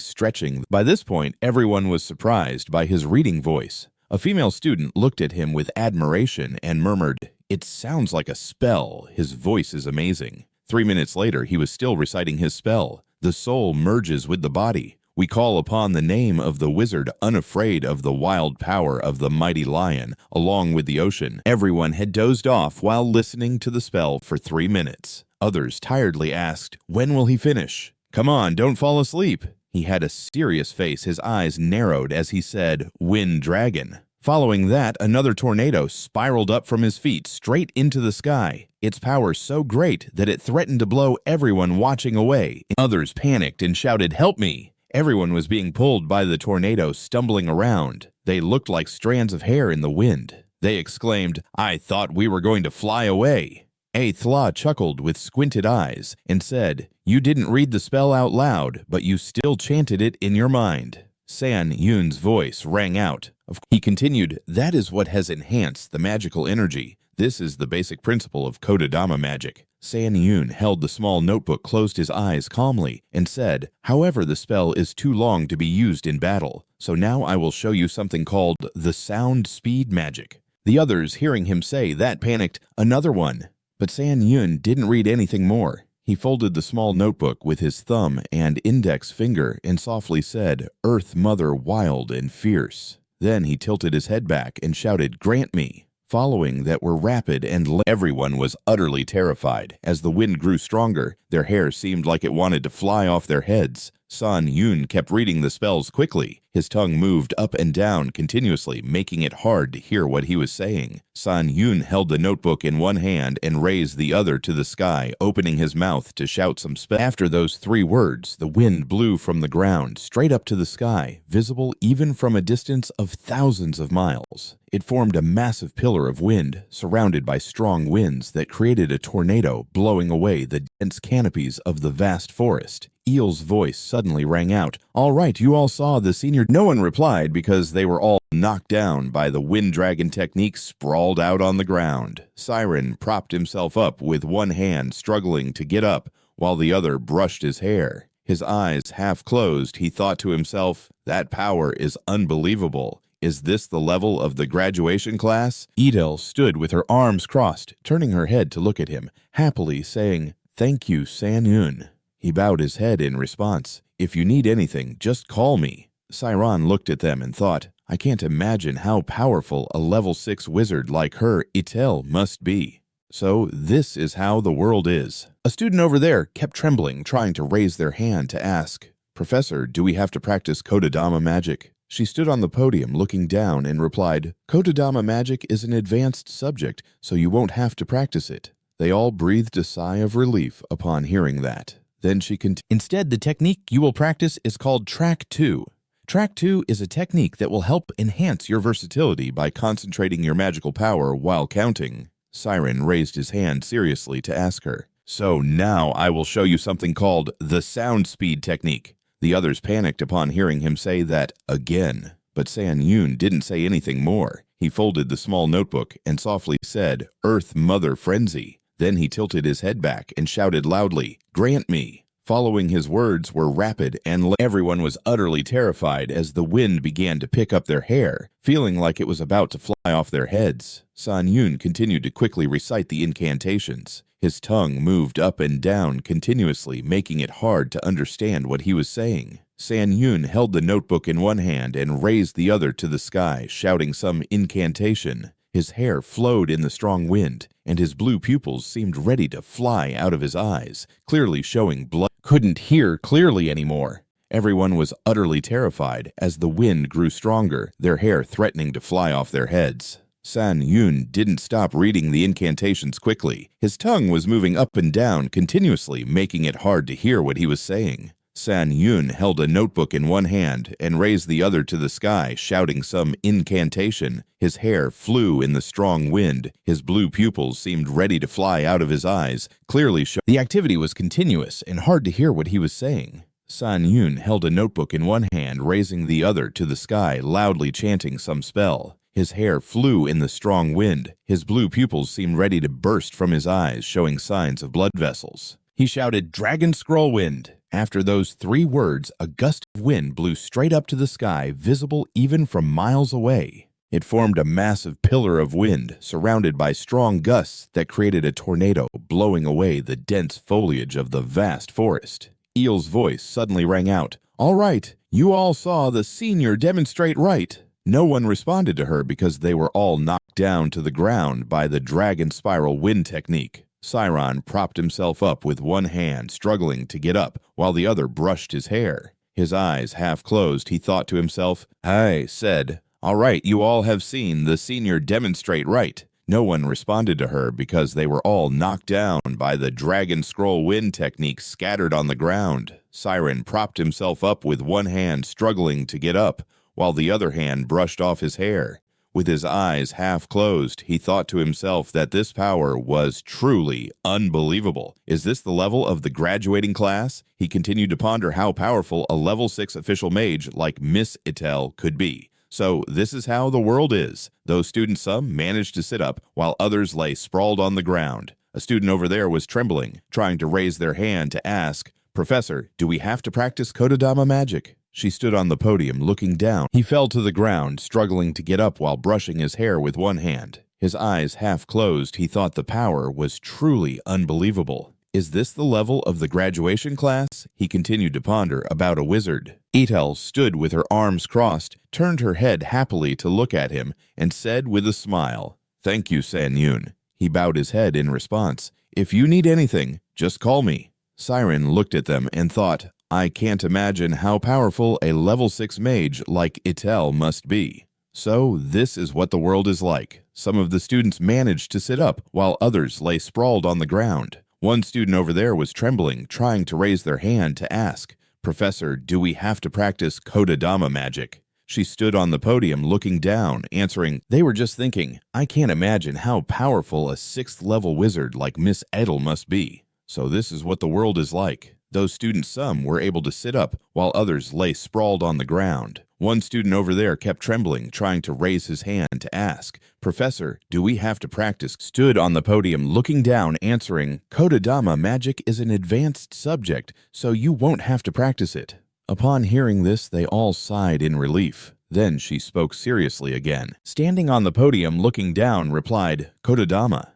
stretching." By this point, everyone was surprised by his reading voice. A female student looked at him with admiration and murmured, "It sounds like a spell. His voice is amazing." 3 minutes later, he was still reciting his spell. "The soul merges with the body. We call upon the name of the wizard, unafraid of the wild power of the mighty lion, along with the ocean." Everyone had dozed off while listening to the spell for 3 minutes. Others tiredly asked, "When will he finish? Come on, don't fall asleep." He had a serious face, his eyes narrowed as he said, "Wind dragon." Following that, another tornado spiraled up from his feet straight into the sky, its power so great that it threatened to blow everyone watching away. Others panicked and shouted, "Help me!" Everyone was being pulled by the tornado, stumbling around. They looked like strands of hair in the wind. They exclaimed, "I thought we were going to fly away." A Thla chuckled with squinted eyes and said, "You didn't read the spell out loud, but you still chanted it in your mind." San Yun's voice rang out. He continued, "That is what has enhanced the magical energy. This is the basic principle of Kotodama magic." San Yun held the small notebook, closed his eyes calmly, and said, "However, the spell is too long to be used in battle, so now I will show you something called the sound speed magic." The others, hearing him say that, panicked, "Another one." But San Yun didn't read anything more. He folded the small notebook with his thumb and index finger and softly said, "Earth Mother Wild and Fierce." Then he tilted his head back and shouted, "Grant me." Following that were rapid and everyone was utterly terrified. As the wind grew stronger, their hair seemed like it wanted to fly off their heads. San Yun kept reading the spells quickly. His tongue moved up and down continuously, making it hard to hear what he was saying. San Yun held the notebook in one hand and raised the other to the sky, opening his mouth to shout some spell. After those 3 words, the wind blew from the ground straight up to the sky, visible even from a distance of thousands of miles. It formed a massive pillar of wind, surrounded by strong winds that created a tornado, blowing away the dense canopies of the vast forest. Eel's voice suddenly rang out, "All right, you all saw the senior." No one replied because they were all knocked down by the wind dragon technique, sprawled out on the ground. Siron propped himself up with one hand, struggling to get up, while the other brushed his hair. His eyes half closed, he thought to himself, "That power is unbelievable. Is this the level of the graduation class?" Edel stood with her arms crossed, turning her head to look at him, happily saying, "Thank you, San Yun." He bowed his head in response. "If you need anything, just call me." Siron looked at them and thought, "I can't imagine how powerful a level 6 wizard like her, Itel, must be. So this is how the world is." A student over there kept trembling, trying to raise their hand to ask, "Professor, do we have to practice Kotodama magic?" She stood on the podium looking down and replied, "Kotodama magic is an advanced subject, so you won't have to practice it." They all breathed a sigh of relief upon hearing that. Then she continued, "Instead, the technique you will practice is called Track 2. Track 2 is a technique that will help enhance your versatility by concentrating your magical power while counting." Siron raised his hand seriously to ask her, "So now I will show you something called the sound speed technique." The others panicked upon hearing him say that again. But San Yun didn't say anything more. He folded the small notebook and softly said, "Earth Mother Frenzy." Then he tilted his head back and shouted loudly, "Grant me." Following his words were rapid and everyone was utterly terrified as the wind began to pick up their hair, feeling like it was about to fly off their heads. San Yun continued to quickly recite the incantations. His tongue moved up and down continuously, making it hard to understand what he was saying. San Yun held the notebook in one hand and raised the other to the sky, shouting some incantation. His hair flowed in the strong wind, and his blue pupils seemed ready to fly out of his eyes, clearly showing blood. Couldn't hear clearly anymore. Everyone was utterly terrified as the wind grew stronger, their hair threatening to fly off their heads. San Yun didn't stop reading the incantations quickly. His tongue was moving up and down continuously, making it hard to hear what he was saying. San Yun held a notebook in one hand and raised the other to the sky, shouting some incantation. His hair flew in the strong wind. His blue pupils seemed ready to fly out of his eyes, clearly showing the activity was continuous and hard to hear what he was saying. San Yun held a notebook in one hand, raising the other to the sky, loudly chanting some spell. His hair flew in the strong wind. His blue pupils seemed ready to burst from his eyes, showing signs of blood vessels. He shouted, "Dragon Scroll Wind." After those 3 words, a gust of wind blew straight up to the sky, visible even from miles away. It formed a massive pillar of wind, surrounded by strong gusts that created a tornado, blowing away the dense foliage of the vast forest. Eel's voice suddenly rang out, "All right, you all saw the senior demonstrate right." No one responded to her because they were all knocked down to the ground by the dragon spiral wind technique. Siron propped himself up with one hand, struggling to get up, while the other brushed his hair. His eyes half closed, he thought to himself. I said, "All right, you all have seen the senior demonstrate right." No one responded to her because they were all knocked down by the dragon scroll wind technique, scattered on the ground. Siron propped himself up with one hand, struggling to get up, while the other hand brushed off his hair. With his eyes half closed, he thought to himself that this power was truly unbelievable. Is this the level of the graduating class? He continued to ponder how powerful a level 6 official mage like Miss Itel could be. So this is how the world is. Those students, some managed to sit up, while others lay sprawled on the ground. A student over there was trembling, trying to raise their hand to ask, "Professor, do we have to practice Kodadama magic?" She stood on the podium, looking down. He fell to the ground, struggling to get up while brushing his hair with one hand. His eyes half closed, he thought the power was truly unbelievable. Is this the level of the graduation class? He continued to ponder about a wizard. Itel stood with her arms crossed, turned her head happily to look at him, and said with a smile, "Thank you, San Yun." He bowed his head in response. "If you need anything, just call me." Siron looked at them and thought, I can't imagine how powerful a level 6 mage like Itel must be. So this is what the world is like. Some of the students managed to sit up, while others lay sprawled on the ground. One student over there was trembling, trying to raise their hand to ask, "Professor, do we have to practice Kodadama magic?" She stood on the podium looking down, answering, "They were just thinking, I can't imagine how powerful a 6th level wizard like Miss Edel must be. So this is what the world is like." Those students, some were able to sit up, while others lay sprawled on the ground. One student over there kept trembling, trying to raise his hand to ask, "Professor, do we have to practice?" Stood on the podium looking down, answering, "Kodadama magic is an advanced subject, so you won't have to practice it." Upon hearing this, they all sighed in relief. Then she spoke seriously again. Standing on the podium looking down, replied, "Kodadama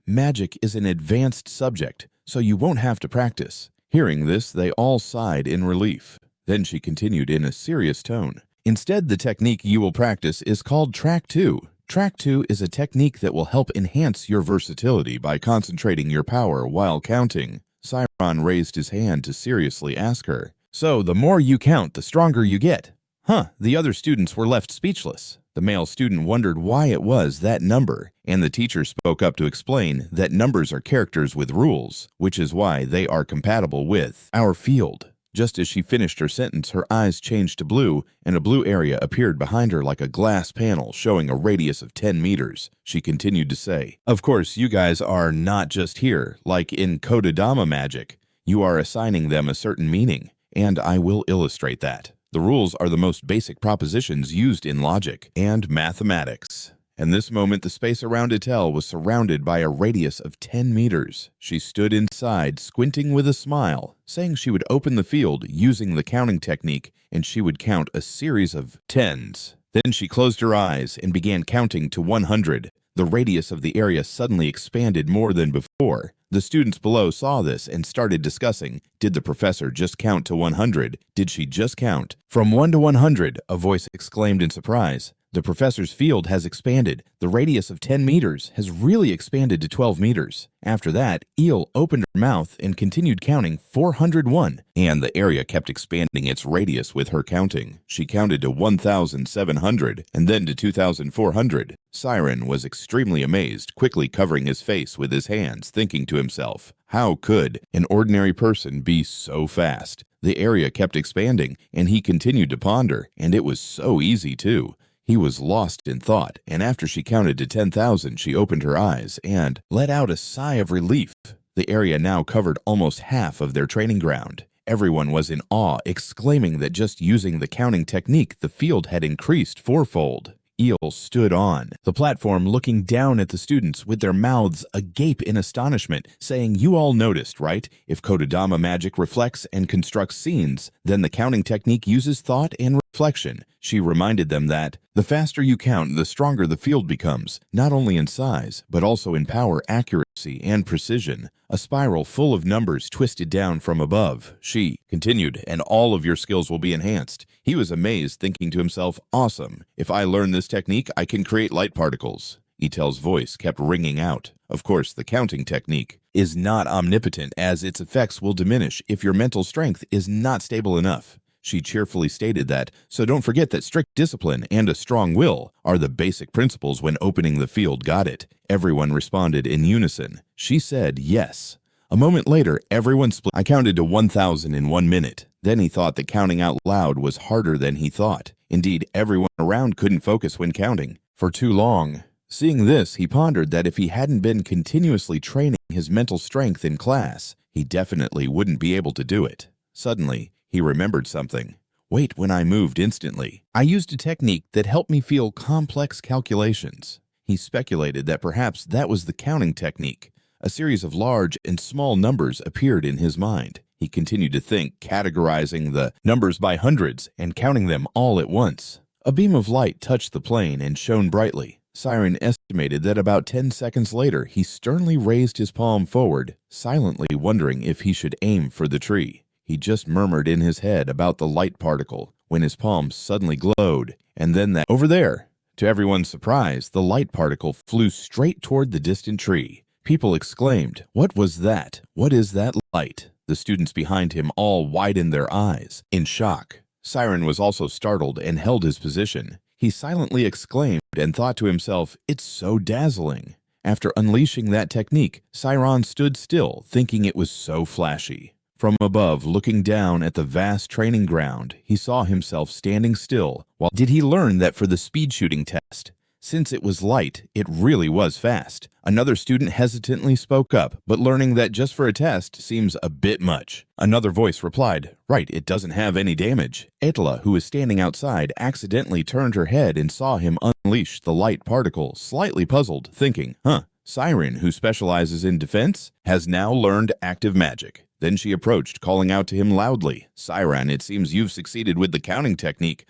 magic is an advanced subject, so you won't have to practice." Hearing this, they all sighed in relief. Then she continued in a serious tone. Instead, the technique you will practice is called Track 2. Track 2 is a technique that will help enhance your versatility by concentrating your power while counting. Siron raised his hand to seriously ask her, "So the more you count, the stronger you get?" The other students were left speechless. The male student wondered why it was that number, and the teacher spoke up to explain that numbers are characters with rules, which is why they are compatible with our field. Just as she finished her sentence, her eyes changed to blue, and a blue area appeared behind her like a glass panel showing a radius of 10 meters. She continued to say, "Of course, you guys are not just here, like in Kodadama magic. You are assigning them a certain meaning, and I will illustrate that. The rules are the most basic propositions used in logic and mathematics. and this moment the space around Etel was surrounded by a radius of 10 meters. She stood inside, squinting with a smile, saying she would open the field using the counting technique, and she would count a series of tens. Then she closed her eyes and began counting to 100. The radius of the area suddenly expanded more than before. The students below saw this and started discussing. Did the professor just count to 100? Did she just count? From 1 to 100, a voice exclaimed in surprise. The professor's field has expanded. The radius of 10 meters has really expanded to 12 meters. After that, Eel opened her mouth and continued counting 401, and the area kept expanding its radius with her counting. She counted to 1,700 and then to 2,400. Siron was extremely amazed, quickly covering his face with his hands, thinking to himself, how could an ordinary person be so fast? The area kept expanding, and he continued to ponder, and it was so easy too. He was lost in thought, and after she counted to 10,000, she opened her eyes and let out a sigh of relief. The area now covered almost half of their training ground. Everyone was in awe, exclaiming that just using the counting technique, the field had increased fourfold. Eel stood on the platform looking down at the students with their mouths agape in astonishment, saying, you all noticed, right? If Kodadama magic reflects and constructs scenes, then the counting technique uses thought and reflection. She reminded them that the faster you count, the stronger the field becomes, not only in size, but also in power, accuracy, and precision. A spiral full of numbers twisted down from above. She continued, and all of your skills will be enhanced. He was amazed, thinking to himself, awesome. If I learn this technique, I can create light particles. Etel's voice kept ringing out. Of course, the counting technique is not omnipotent, as its effects will diminish if your mental strength is not stable enough. She cheerfully stated that, so don't forget that strict discipline and a strong will are the basic principles when opening the field. Got it? Everyone responded in unison. She said yes. A moment later, everyone split. I counted to 1,000 in 1 minute. Then he thought that counting out loud was harder than he thought. Indeed, everyone around couldn't focus when counting for too long. Seeing this, he pondered that if he hadn't been continuously training his mental strength in class, he definitely wouldn't be able to do it. Suddenly, he remembered something. Wait, when I moved instantly, I used a technique that helped me feel complex calculations. He speculated that perhaps that was the counting technique. A series of large and small numbers appeared in his mind. He continued to think, categorizing the numbers by hundreds and counting them all at once. A beam of light touched the plane and shone brightly. Siron estimated that about 10 seconds later, he sternly raised his palm forward, silently wondering if he should aim for the tree. He just murmured in his head about the light particle when his palm suddenly glowed, and then that over there. To everyone's surprise, the light particle flew straight toward the distant tree. People exclaimed, "What was that? What is that light?" The students behind him all widened their eyes in shock. Siron was also startled and held his position. He silently exclaimed and thought to himself, "It's so dazzling." After unleashing that technique, Siron stood still, thinking it was so flashy. From above, looking down at the vast training ground, he saw himself standing still. Did he learn that for the speed shooting test? Since it was light, it really was fast. Another student hesitantly spoke up, but learning that just for a test seems a bit much. Another voice replied, "Right, it doesn't have any damage." Atla, who was standing outside, accidentally turned her head and saw him unleash the light particle, slightly puzzled, thinking, Siron, who specializes in defense, has now learned active magic. Then she approached, calling out to him loudly, "Siron, it seems you've succeeded with the counting technique."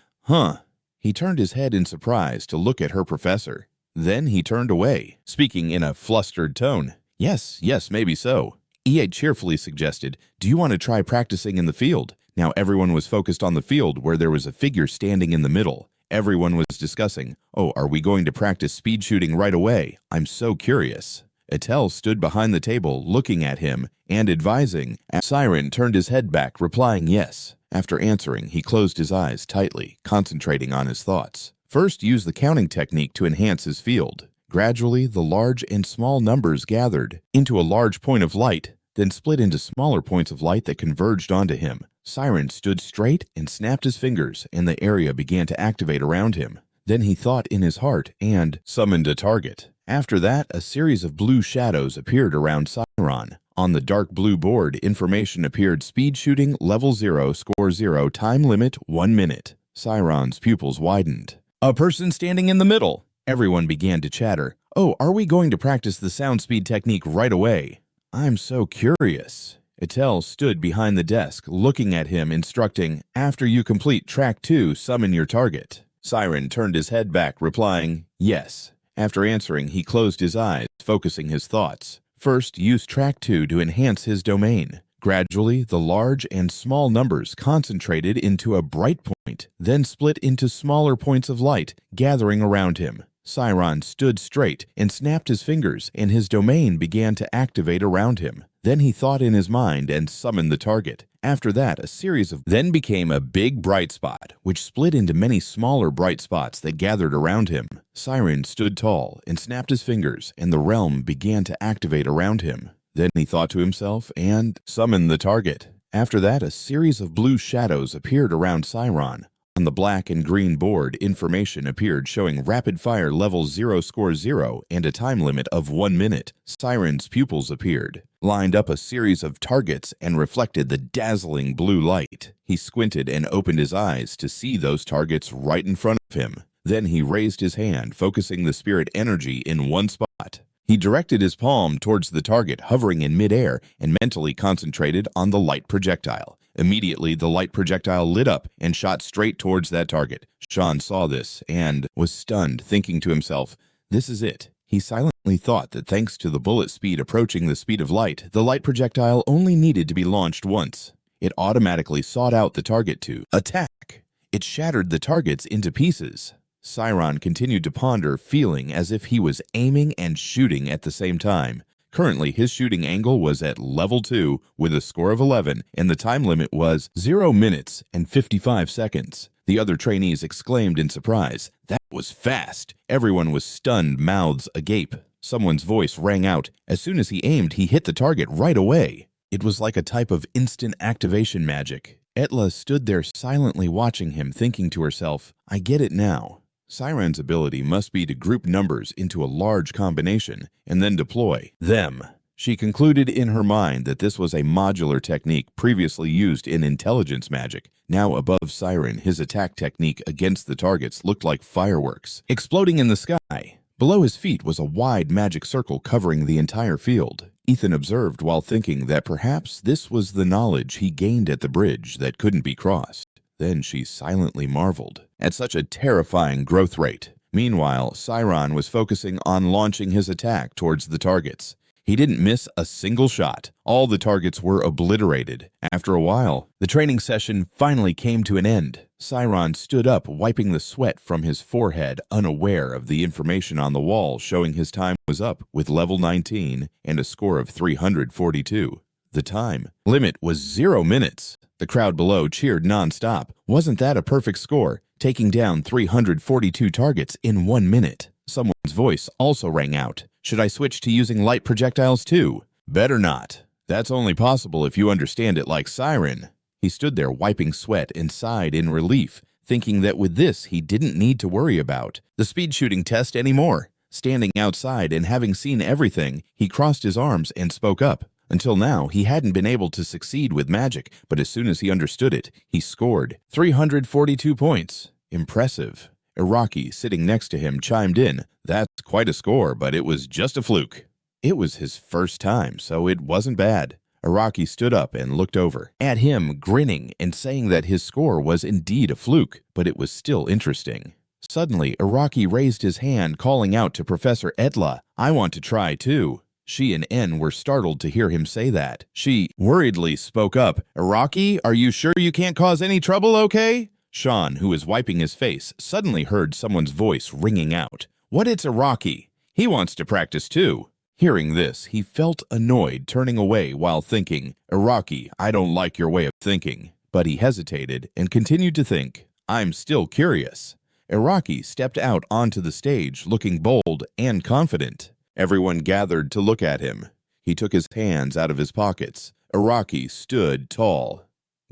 He turned his head in surprise to look at her professor. Then he turned away, speaking in a flustered tone. Yes, maybe so. EA cheerfully suggested, "Do you want to try practicing in the field?" Now everyone was focused on the field where there was a figure standing in the middle. Everyone was discussing, are we going to practice speed shooting right away? I'm so curious. Etel stood behind the table, looking at him and advising. Siron turned his head back, replying yes. After answering, he closed his eyes tightly, concentrating on his thoughts. First, use the counting technique to enhance his field. Gradually, the large and small numbers gathered into a large point of light, then split into smaller points of light that converged onto him. Siron stood straight and snapped his fingers, and the area began to activate around him. Then he thought in his heart and summoned a target. After that, a series of blue shadows appeared around Siron. On the dark blue board, information appeared: speed shooting, level 0, score 0, time limit 1 minute. Siron's pupils widened. A person standing in the middle. Everyone began to chatter. "Oh, are we going to practice the sound speed technique right away?" "I'm so curious." Etel stood behind the desk, looking at him, instructing, "After you complete track 2, summon your target." Siron turned his head back, replying, "Yes." After answering, he closed his eyes, focusing his thoughts. First, use track 2 to enhance his domain. Gradually, the large and small numbers concentrated into a bright point, then split into smaller points of light, gathering around him. Siron stood straight and snapped his fingers, and his domain began to activate around him. Then he thought in his mind and summoned the target. After that, a series of then became a big bright spot, which split into many smaller bright spots that gathered around him. Siron stood tall and snapped his fingers, and the realm began to activate around him. Then he thought to himself and summoned the target. After that, a series of blue shadows appeared around Siron. On the black and green board, information appeared showing rapid fire level 0 score 0 and a time limit of 1 minute. Siron's pupils appeared, lined up a series of targets and reflected the dazzling blue light. He squinted and opened his eyes to see those targets right in front of him. Then he raised his hand, focusing the spirit energy in one spot. He directed his palm towards the target hovering in midair and mentally concentrated on the light projectile. Immediately, the light projectile lit up and shot straight towards that target. Sean saw this and was stunned, thinking to himself, "This is it." He silently thought that thanks to the bullet speed approaching the speed of light, the light projectile only needed to be launched once. It automatically sought out the target to attack. It shattered the targets into pieces. Siron continued to ponder, feeling as if he was aiming and shooting at the same time. Currently, his shooting angle was at level 2 with a score of 11, and the time limit was 0 minutes and 55 seconds. The other trainees exclaimed in surprise, "That was fast!" Everyone was stunned, mouths agape. Someone's voice rang out. As soon as he aimed, he hit the target right away. It was like a type of instant activation magic. Etla stood there silently watching him, thinking to herself, "I get it now." Siron's ability must be to group numbers into a large combination and then deploy them. She concluded in her mind that this was a modular technique previously used in intelligence magic. Now above Siron, his attack technique against the targets looked like fireworks, exploding in the sky. Below his feet was a wide magic circle covering the entire field. Ethan observed while thinking that perhaps this was the knowledge he gained at the bridge that couldn't be crossed. Then she silently marveled at such a terrifying growth rate. Meanwhile, Siron was focusing on launching his attack towards the targets. He didn't miss a single shot. All the targets were obliterated. After a while, the training session finally came to an end. Siron stood up, wiping the sweat from his forehead, unaware of the information on the wall showing his time was up with level 19 and a score of 342. The time limit was 0 minutes. The crowd below cheered nonstop. Wasn't that a perfect score? Taking down 342 targets in 1 minute. Someone's voice also rang out. "Should I switch to using light projectiles too?" "Better not. That's only possible if you understand it like Siron." He stood there wiping sweat and sighed in relief, thinking that with this he didn't need to worry about the speed shooting test anymore. Standing outside and having seen everything, he crossed his arms and spoke up. Until now, he hadn't been able to succeed with magic, but as soon as he understood it, he scored 342 points. Impressive. Iraqi, sitting next to him, chimed in. "That's quite a score, but it was just a fluke." It was his first time, so it wasn't bad. Iraqi stood up and looked over at him, grinning and saying that his score was indeed a fluke, but it was still interesting. Suddenly, Iraqi raised his hand, calling out to Professor Etla, "I want to try too." She and N were startled to hear him say that. She worriedly spoke up, "Iraqi, are you sure you can't cause any trouble, okay?" Sean, who was wiping his face, suddenly heard someone's voice ringing out. "What, it's Iraqi. He wants to practice too." Hearing this, he felt annoyed, turning away while thinking, "Iraqi, I don't like your way of thinking." But he hesitated and continued to think, "I'm still curious." Iraqi stepped out onto the stage, looking bold and confident. Everyone gathered to look at him. He took his hands out of his pockets. Iraqi stood tall,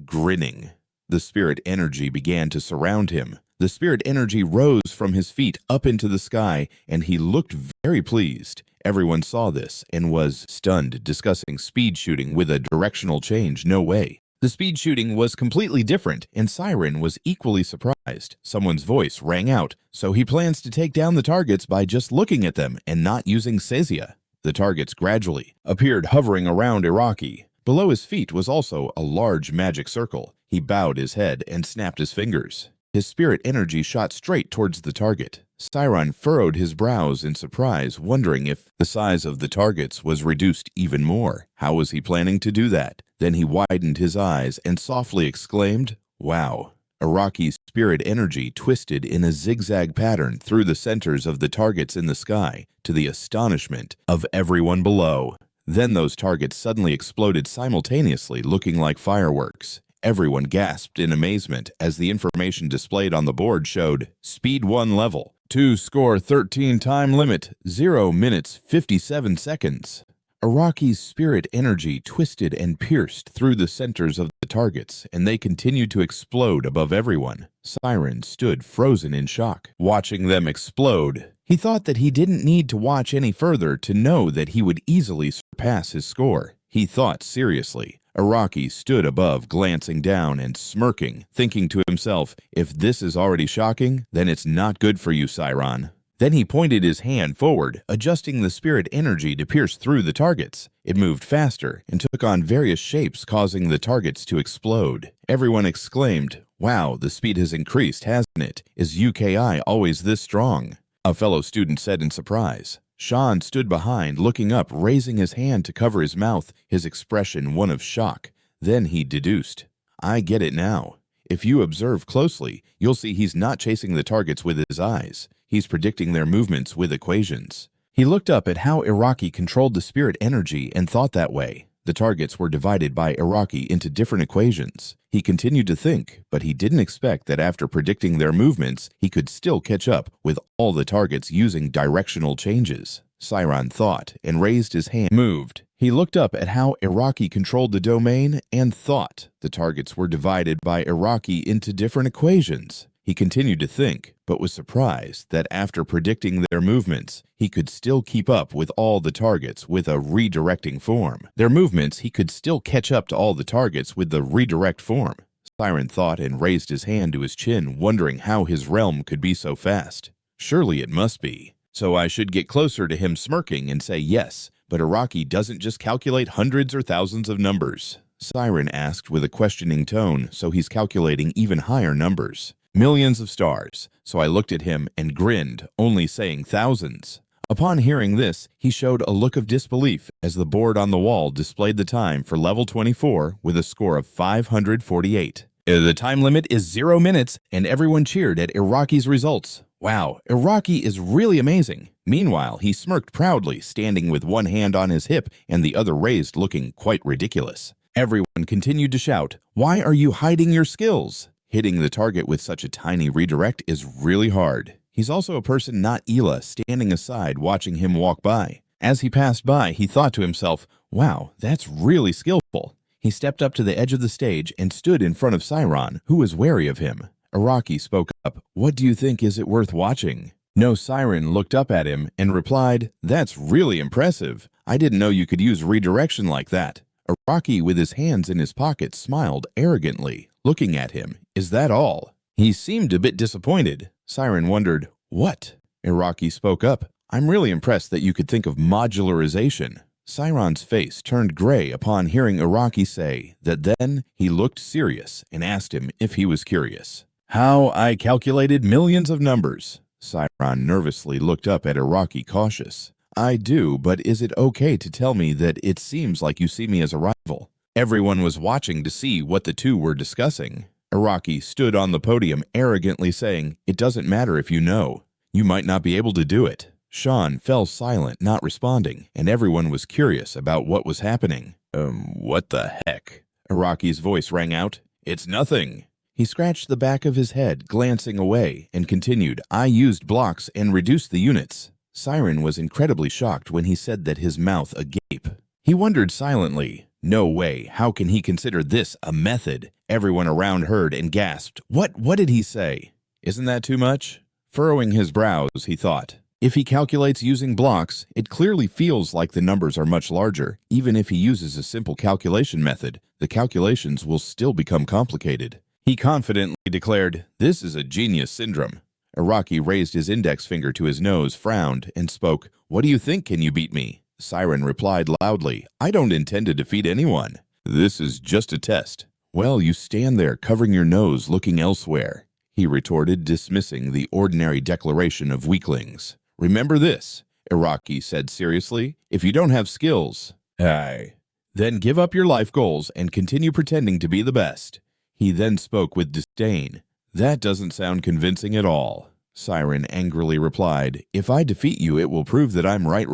grinning. The spirit energy began to surround him. The spirit energy rose from his feet up into the sky, and he looked very pleased. Everyone saw this and was stunned, discussing speed shooting with a directional change. No way. The speed shooting was completely different, and Siron was equally surprised. Someone's voice rang out, so he plans to take down the targets by just looking at them and not using Seiya. The targets gradually appeared hovering around Araki. Below his feet was also a large magic circle. He bowed his head and snapped his fingers. His spirit energy shot straight towards the target. Siron furrowed his brows in surprise, wondering if the size of the targets was reduced even more. How was he planning to do that? Then he widened his eyes and softly exclaimed, "Wow." Araki's spirit energy twisted in a zigzag pattern through the centers of the targets in the sky, to the astonishment of everyone below. Then those targets suddenly exploded simultaneously, looking like fireworks. Everyone gasped in amazement as the information displayed on the board showed Speed 1 level, 2 score 13 time limit, 0 minutes 57 seconds. Araki's spirit energy twisted and pierced through the centers of the targets, and they continued to explode above everyone. Siron stood frozen in shock, watching them explode. He thought that he didn't need to watch any further to know that he would easily surpass his score. He thought seriously. Araki stood above, glancing down and smirking, thinking to himself, if this is already shocking, then it's not good for you, Siron. Then he pointed his hand forward, adjusting the spirit energy to pierce through the targets. It moved faster and took on various shapes, causing the targets to explode. Everyone exclaimed, "Wow, the speed has increased, hasn't it? Is UKI always this strong?" A fellow student said in surprise. Sean stood behind, looking up, raising his hand to cover his mouth, his expression one of shock. Then he deduced, "I get it now. If you observe closely, you'll see he's not chasing the targets with his eyes. He's predicting their movements with equations." He looked up at how Araki controlled the spirit energy and thought that way. The targets were divided by Araki into different equations. He continued to think, but he didn't expect that after predicting their movements, he could still catch up with all the targets using directional changes. Siron thought and raised his hand. Moved. He looked up at how Araki controlled the domain and thought. The targets were divided by Araki into different equations. He continued to think, but was surprised that after predicting their movements, he could still keep up with all the targets with a redirecting form. Their movements, he could still catch up to all the targets with the redirect form. Siron thought and raised his hand to his chin, wondering how his realm could be so fast. Surely it must be. So I should get closer to him smirking and say yes, but Araki doesn't just calculate hundreds or thousands of numbers. Siron asked with a questioning tone, so he's calculating even higher numbers. Millions of stars. So I looked at him and grinned, only saying thousands. Upon hearing this, he showed a look of disbelief as the board on the wall displayed the time for level 24 with a score of 548. The time limit is 0 minutes, and everyone cheered at Iraki's results. Wow, Araki is really amazing. Meanwhile, he smirked proudly, standing with one hand on his hip and the other raised, looking quite ridiculous. Everyone continued to shout, "Why are you hiding your skills?" Hitting the target with such a tiny redirect is really hard. He's also a person not Ela, standing aside watching him walk by. As he passed by, he thought to himself, "Wow, that's really skillful." He stepped up to the edge of the stage and stood in front of Siron, who was wary of him. Araki spoke up, "What do you think, is it worth watching?" No, Siron looked up at him and replied, "That's really impressive. I didn't know you could use redirection like that." Araki, with his hands in his pockets, smiled arrogantly, looking at him. "Is that all?" He seemed a bit disappointed. Siron wondered, "What?" Araki spoke up, "I'm really impressed that you could think of modularization." Siron's face turned gray upon hearing Araki say that. Then he looked serious and asked him if he was curious. "How I calculated millions of numbers." Siron nervously looked up at Araki, cautious. "I do, but is it okay to tell me that it seems like you see me as a rival?" Everyone was watching to see what the two were discussing. Araki stood on the podium arrogantly saying, "It doesn't matter if you know. You might not be able to do it." Sean fell silent, not responding, and everyone was curious about what was happening. What the heck?" Araki's voice rang out. "It's nothing." He scratched the back of his head, glancing away, and continued, "I used blocks and reduced the units." Siron was incredibly shocked when he said that, his mouth agape. He wondered silently, "No way, how can he consider this a method?" Everyone around heard and gasped, What did he say? Isn't that too much?" Furrowing his brows, he thought, "If he calculates using blocks, it clearly feels like the numbers are much larger. Even if he uses a simple calculation method, the calculations will still become complicated. He confidently declared, "This is a genius syndrome." Araki raised his index finger to his nose, frowned, and spoke, "What do you think? Can you beat me?" Siron replied loudly, "I don't intend to defeat anyone. This is just a test." "Well, you stand there covering your nose looking elsewhere," he retorted, dismissing the ordinary declaration of weaklings. "Remember this," Araki said seriously, "if you don't have skills, then give up your life goals and continue pretending to be the best." He then spoke with disdain. "That doesn't sound convincing at all." Siron angrily replied, "If I defeat you, it will prove that I'm right.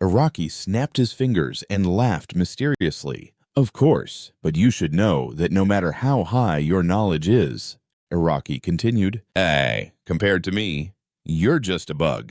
Araki snapped his fingers and laughed mysteriously. "Of course, but you should know that no matter how high your knowledge is," Araki continued, "compared to me, you're just a bug."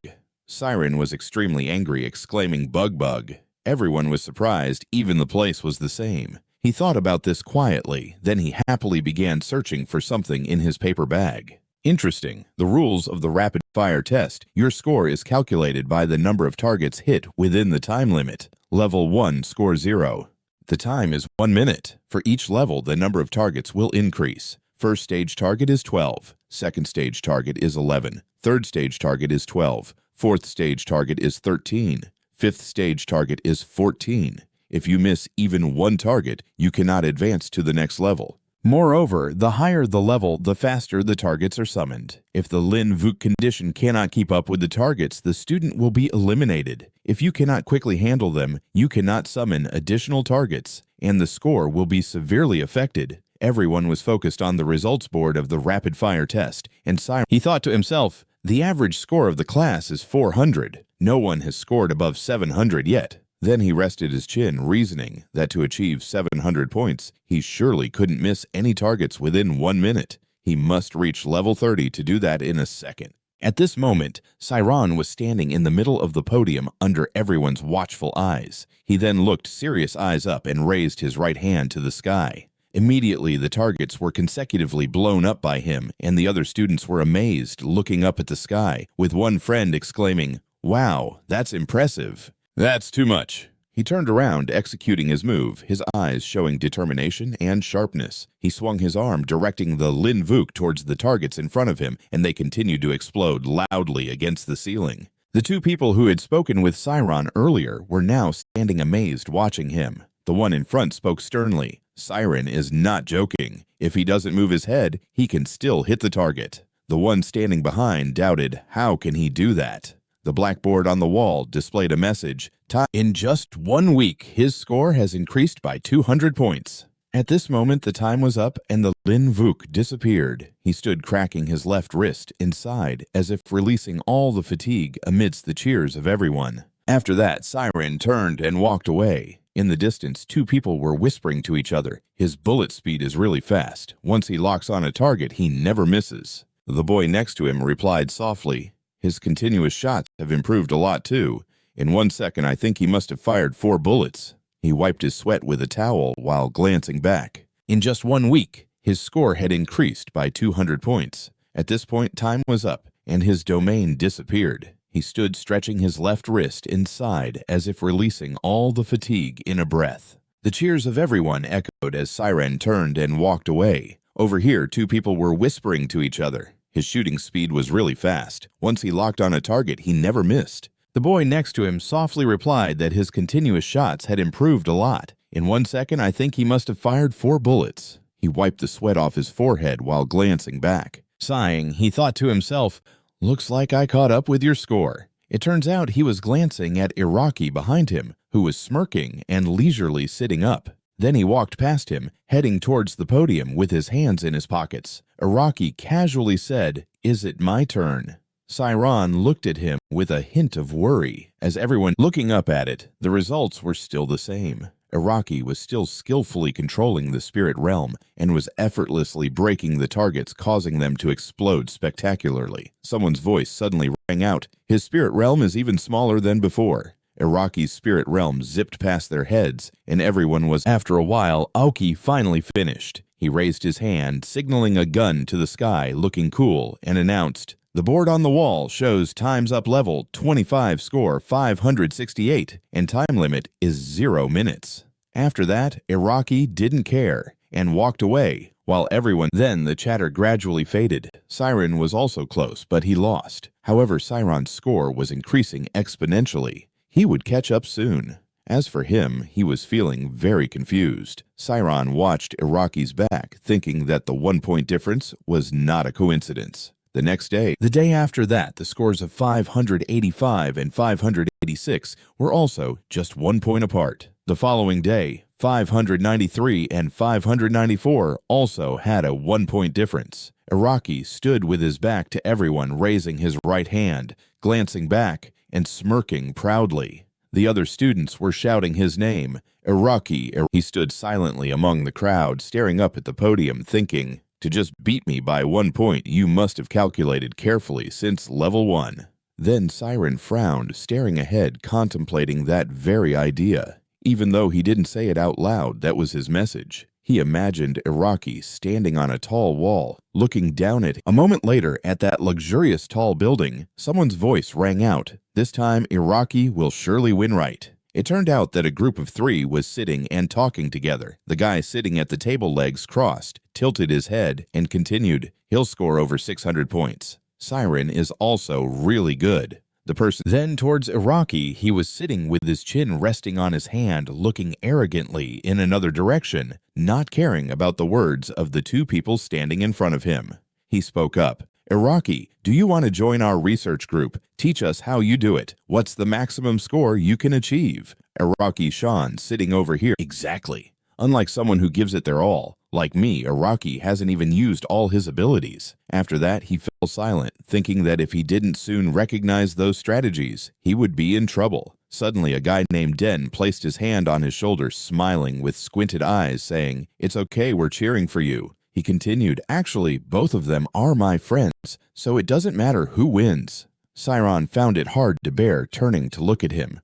Siron was extremely angry, exclaiming, "Bug. Everyone was surprised, even the place was the same. He thought about this quietly, then he happily began searching for something in his paper bag. Interesting. The rules of the rapid-fire test. Your score is calculated by the number of targets hit within the time limit. Level 1, score 0. The time is 1 minute. For each level, the number of targets will increase. First stage target is 12. Second stage target is 11. Third stage target is 12. Fourth stage target is 13. Fifth stage target is 14. If you miss even one target, you cannot advance to the next level. Moreover, the higher the level, the faster the targets are summoned. If the Lin Vuk condition cannot keep up with the targets, the student will be eliminated. If you cannot quickly handle them, you cannot summon additional targets, and the score will be severely affected. Everyone was focused on the results board of the rapid-fire test, and Siron, he thought to himself, the average score of the class is 400. No one has scored above 700 yet. Then he rested his chin, reasoning that to achieve 700 points, he surely couldn't miss any targets within 1 minute. He must reach level 30 to do that in a second. At this moment, Siron was standing in the middle of the podium under everyone's watchful eyes. He then looked serious eyes up and raised his right hand to the sky. Immediately, the targets were consecutively blown up by him, and the other students were amazed, looking up at the sky, with one friend exclaiming, "Wow, that's impressive." "That's too much." He turned around, executing his move, his eyes showing determination and sharpness. He swung his arm, directing the Lin Vuk towards the targets in front of him, and they continued to explode loudly against the ceiling. The two people who had spoken with Siron earlier were now standing amazed, watching him. The one in front spoke sternly. "Siron is not joking. If he doesn't move his head, he can still hit the target." The one standing behind doubted, how can he do that? The blackboard on the wall displayed a message. In just 1 week, his score has increased by 200 points. At this moment, the time was up and the Lin Vuk disappeared. He stood cracking his left wrist inside, as if releasing all the fatigue amidst the cheers of everyone. After that, Siron turned and walked away. In the distance, two people were whispering to each other. His bullet speed is really fast. Once he locks on a target, he never misses. The boy next to him replied softly, "His continuous shots have improved a lot too. In 1 second, I think he must have fired 4 bullets. He wiped his sweat with a towel while glancing back. In just 1 week, his score had increased by 200 points. At this point, time was up, and his domain disappeared. He stood stretching his left wrist inside as if releasing all the fatigue in a breath. The cheers of everyone echoed as Siron turned and walked away. Over here, two people were whispering to each other. His shooting speed was really fast. Once he locked on a target, he never missed. The boy next to him softly replied that his continuous shots had improved a lot. In 1 second, I think he must have fired 4 bullets. He wiped the sweat off his forehead while glancing back. Sighing, he thought to himself, "Looks like I caught up with your score." It turns out he was glancing at Araki behind him, who was smirking and leisurely sitting up. Then he walked past him, heading towards the podium with his hands in his pockets. Araki casually said, "Is it my turn?" Siron looked at him with a hint of worry. As everyone looking up at it, the results were still the same. Araki was still skillfully controlling the spirit realm and was effortlessly breaking the targets, causing them to explode spectacularly. Someone's voice suddenly rang out, "His spirit realm is even smaller than before." Araki's spirit realm zipped past their heads, and everyone was. After a while, Aoki finally finished. He raised his hand, signaling a gun to the sky, looking cool, and announced, "The board on the wall shows time's up level 25 score 568, and time limit is 0 minutes. After that, Iraqi didn't care and walked away, while everyone then the chatter gradually faded. Siron was also close, but he lost. However, Siron's score was increasing exponentially. He would catch up soon. As for him, he was feeling very confused. Siron watched Iraqi's back, thinking that the 1-point difference was not a coincidence. The next day, the day after that, the scores of 585 and 586 were also just 1 point apart. The following day, 593 and 594 also had a 1-point difference. Iraqi stood with his back to everyone, raising his right hand, glancing back, and smirking proudly. The other students were shouting his name, Iraqi. He stood silently among the crowd, staring up at the podium, thinking, to just beat me by 1 point, you must have calculated carefully since level 1. Then Siron frowned, staring ahead, contemplating that very idea. Even though he didn't say it out loud, that was his message. He imagined Iraqi standing on a tall wall, looking down at him. A moment later, at that luxurious tall building, someone's voice rang out. This time, Iraqi will surely win right. It turned out that a group of 3 was sitting and talking together. The guy sitting at the table, legs crossed, tilted his head, and continued, he'll score over 600 points. Siron is also really good. The person then towards Iraqi, he was sitting with his chin resting on his hand, looking arrogantly in another direction, not caring about the words of the 2 people standing in front of him. He spoke up. Iraqi, do you want to join our research group? Teach us how you do it. What's the maximum score you can achieve? Iraqi Sean sitting over here. Exactly. Unlike someone who gives it their all, like me, Iraqi hasn't even used all his abilities. After that, he fell silent, thinking that if he didn't soon recognize those strategies, he would be in trouble. Suddenly, a guy named Den placed his hand on his shoulder, smiling with squinted eyes, saying, "It's okay, we're cheering for you." He continued, "Actually, both of them are my friends, so it doesn't matter who wins." Siron found it hard to bear, turning to look at him.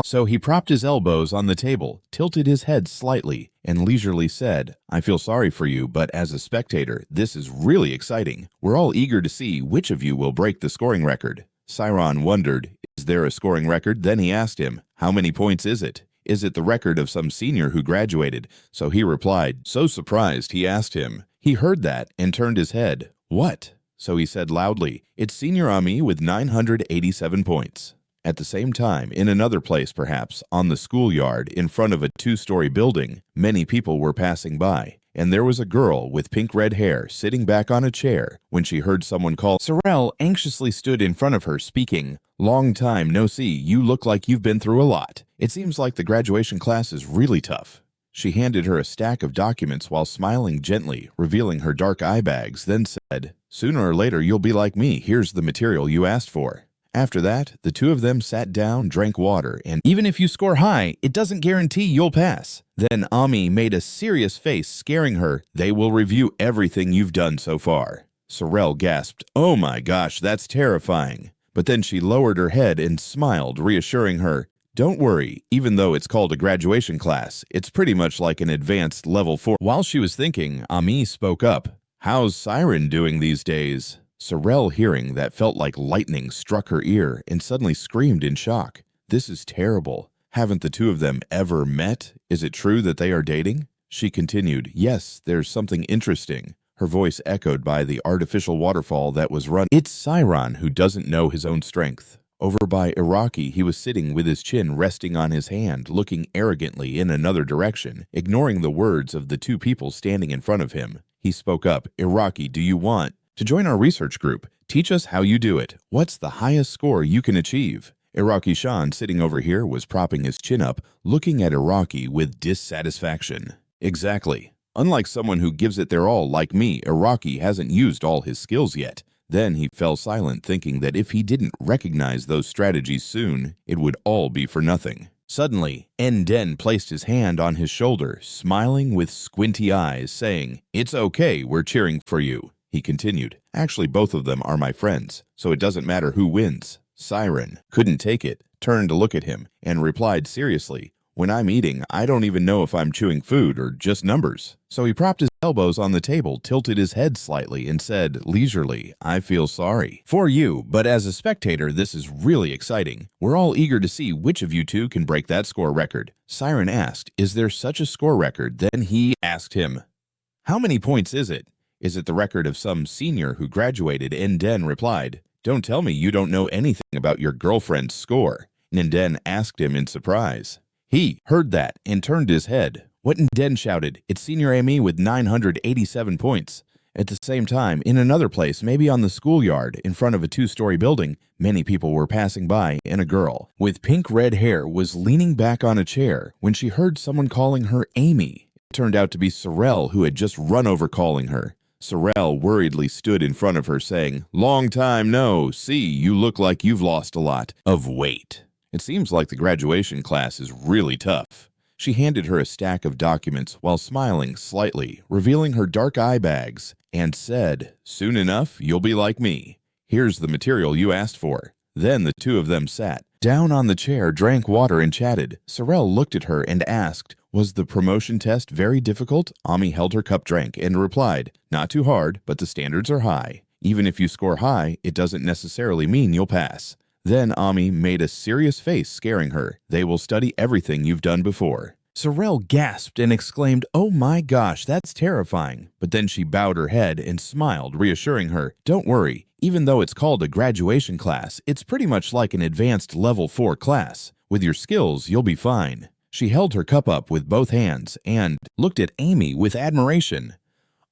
So he propped his elbows on the table, tilted his head slightly, and leisurely said, "I feel sorry for you, but as a spectator, this is really exciting. We're all eager to see which of you will break the scoring record." Siron wondered, is there a scoring record? Then he asked him, "How many points is it? Is it the record of some senior who graduated?" So he replied, so surprised he asked him. He heard that and turned his head. "What?" So he said loudly, "It's Senior Ami with 987 points." At the same time, in another place perhaps, on the schoolyard in front of a 2-story building, many people were passing by, and there was a girl with pink-red hair sitting back on a chair. When she heard someone call, Sorrel anxiously stood in front of her, speaking, "Long time no see, you look like you've been through a lot. It seems like the graduation class is really tough." She handed her a stack of documents while smiling gently, revealing her dark eye bags, then said, "Sooner or later you'll be like me, here's the material you asked for." After that, the 2 of them sat down, drank water, and even if you score high, it doesn't guarantee you'll pass. Then Ami made a serious face, scaring her. "They will review everything you've done so far." Sorrel gasped, "Oh my gosh, that's terrifying." But then she lowered her head and smiled, reassuring her, "Don't worry, even though it's called a graduation class, it's pretty much like an advanced level 4. While she was thinking, Ami spoke up, "How's Siron doing these days?" Sorrel, hearing that, felt like lightning struck her ear and suddenly screamed in shock. "This is terrible. Haven't the 2 of them ever met? Is it true that they are dating?" She continued, "Yes, there's something interesting." Her voice echoed by the artificial waterfall that was run. It's Siron who doesn't know his own strength. Over by Iraqi, he was sitting with his chin resting on his hand, looking arrogantly in another direction, ignoring the words of the 2 people standing in front of him. He spoke up, "Iraqi, do you want to join our research group? Teach us how you do it. What's the highest score you can achieve?" Iraqi Shan, sitting over here, was propping his chin up, looking at Iraqi with dissatisfaction. "Exactly. Unlike someone who gives it their all like me, Iraqi hasn't used all his skills yet." Then he fell silent, thinking that if he didn't recognize those strategies soon, it would all be for nothing. Suddenly, Den placed his hand on his shoulder, smiling with squinty eyes, saying, "It's okay, we're cheering for you." He continued, "Actually, both of them are my friends, so it doesn't matter who wins." Siron couldn't take it, turned to look at him, and replied seriously, "When I'm eating, I don't even know if I'm chewing food or just numbers." So he propped his elbows on the table, tilted his head slightly, and said leisurely, "I feel sorry for you, but as a spectator, this is really exciting. We're all eager to see which of you two can break that score record." Siron asked, "Is there such a score record?" Then he asked him, "How many points is it? Is it the record of some senior who graduated?" Nden replied, "Don't tell me you don't know anything about your girlfriend's score." Nden asked him in surprise. He heard that and turned his head. What? Nden shouted, "It's Senior Amy with 987 points. At the same time, in another place, maybe on the schoolyard, in front of a 2-story building, many people were passing by, and a girl with pink-red hair was leaning back on a chair when she heard someone calling her Amy. It turned out to be Sorel, who had just run over calling her. Sorel worriedly stood in front of her saying, "Long time no see, you look like you've lost a lot of weight. It seems like the graduation class is really tough." She handed her a stack of documents while smiling slightly, revealing her dark eye bags, and said, "Soon enough, you'll be like me. Here's the material you asked for." Then the two of them sat down on the chair, drank water, and chatted. Sorel looked at her and asked, "Was the promotion test very difficult?" Ami held her cup, drank, and replied, "Not too hard, but the standards are high. Even if you score high, it doesn't necessarily mean you'll pass." Then Ami made a serious face, scaring her. "They will study everything you've done before." Sorel gasped and exclaimed, "Oh my gosh, that's terrifying." But then she bowed her head and smiled, reassuring her, "Don't worry, even though it's called a graduation class, it's pretty much like an advanced level 4 class. With your skills, you'll be fine." She held her cup up with both hands and looked at Amy with admiration.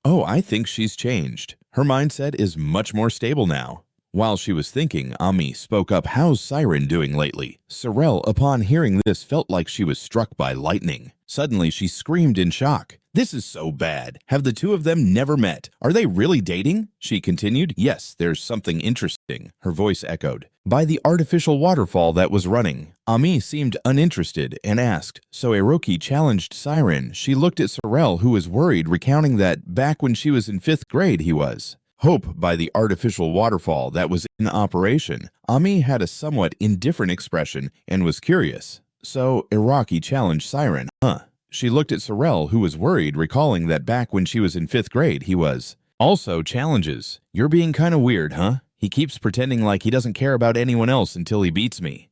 "Oh, I think she's changed. Her mindset is much more stable now." While she was thinking, Ami spoke up, "How's Siron doing lately?" Sorel, upon hearing this, felt like she was struck by lightning. Suddenly, she screamed in shock. "This is so bad. Have the two of them never met? Are they really dating?" She continued, "Yes, there's something interesting." Her voice echoed. "By the artificial waterfall that was running." Ami seemed uninterested and asked, "So Eroki challenged Siron?" She looked at Sorel, who was worried, recounting that back when she was in 5th grade he was. Hope by the artificial waterfall that was in operation. Ami had a somewhat indifferent expression and was curious. "So Eroki challenged Siron, huh?" She looked at Sorel, who was worried, recalling that back when she was in 5th grade he was. "Also challenges. You're being kinda weird, huh? He keeps pretending like he doesn't care about anyone else until he beats me."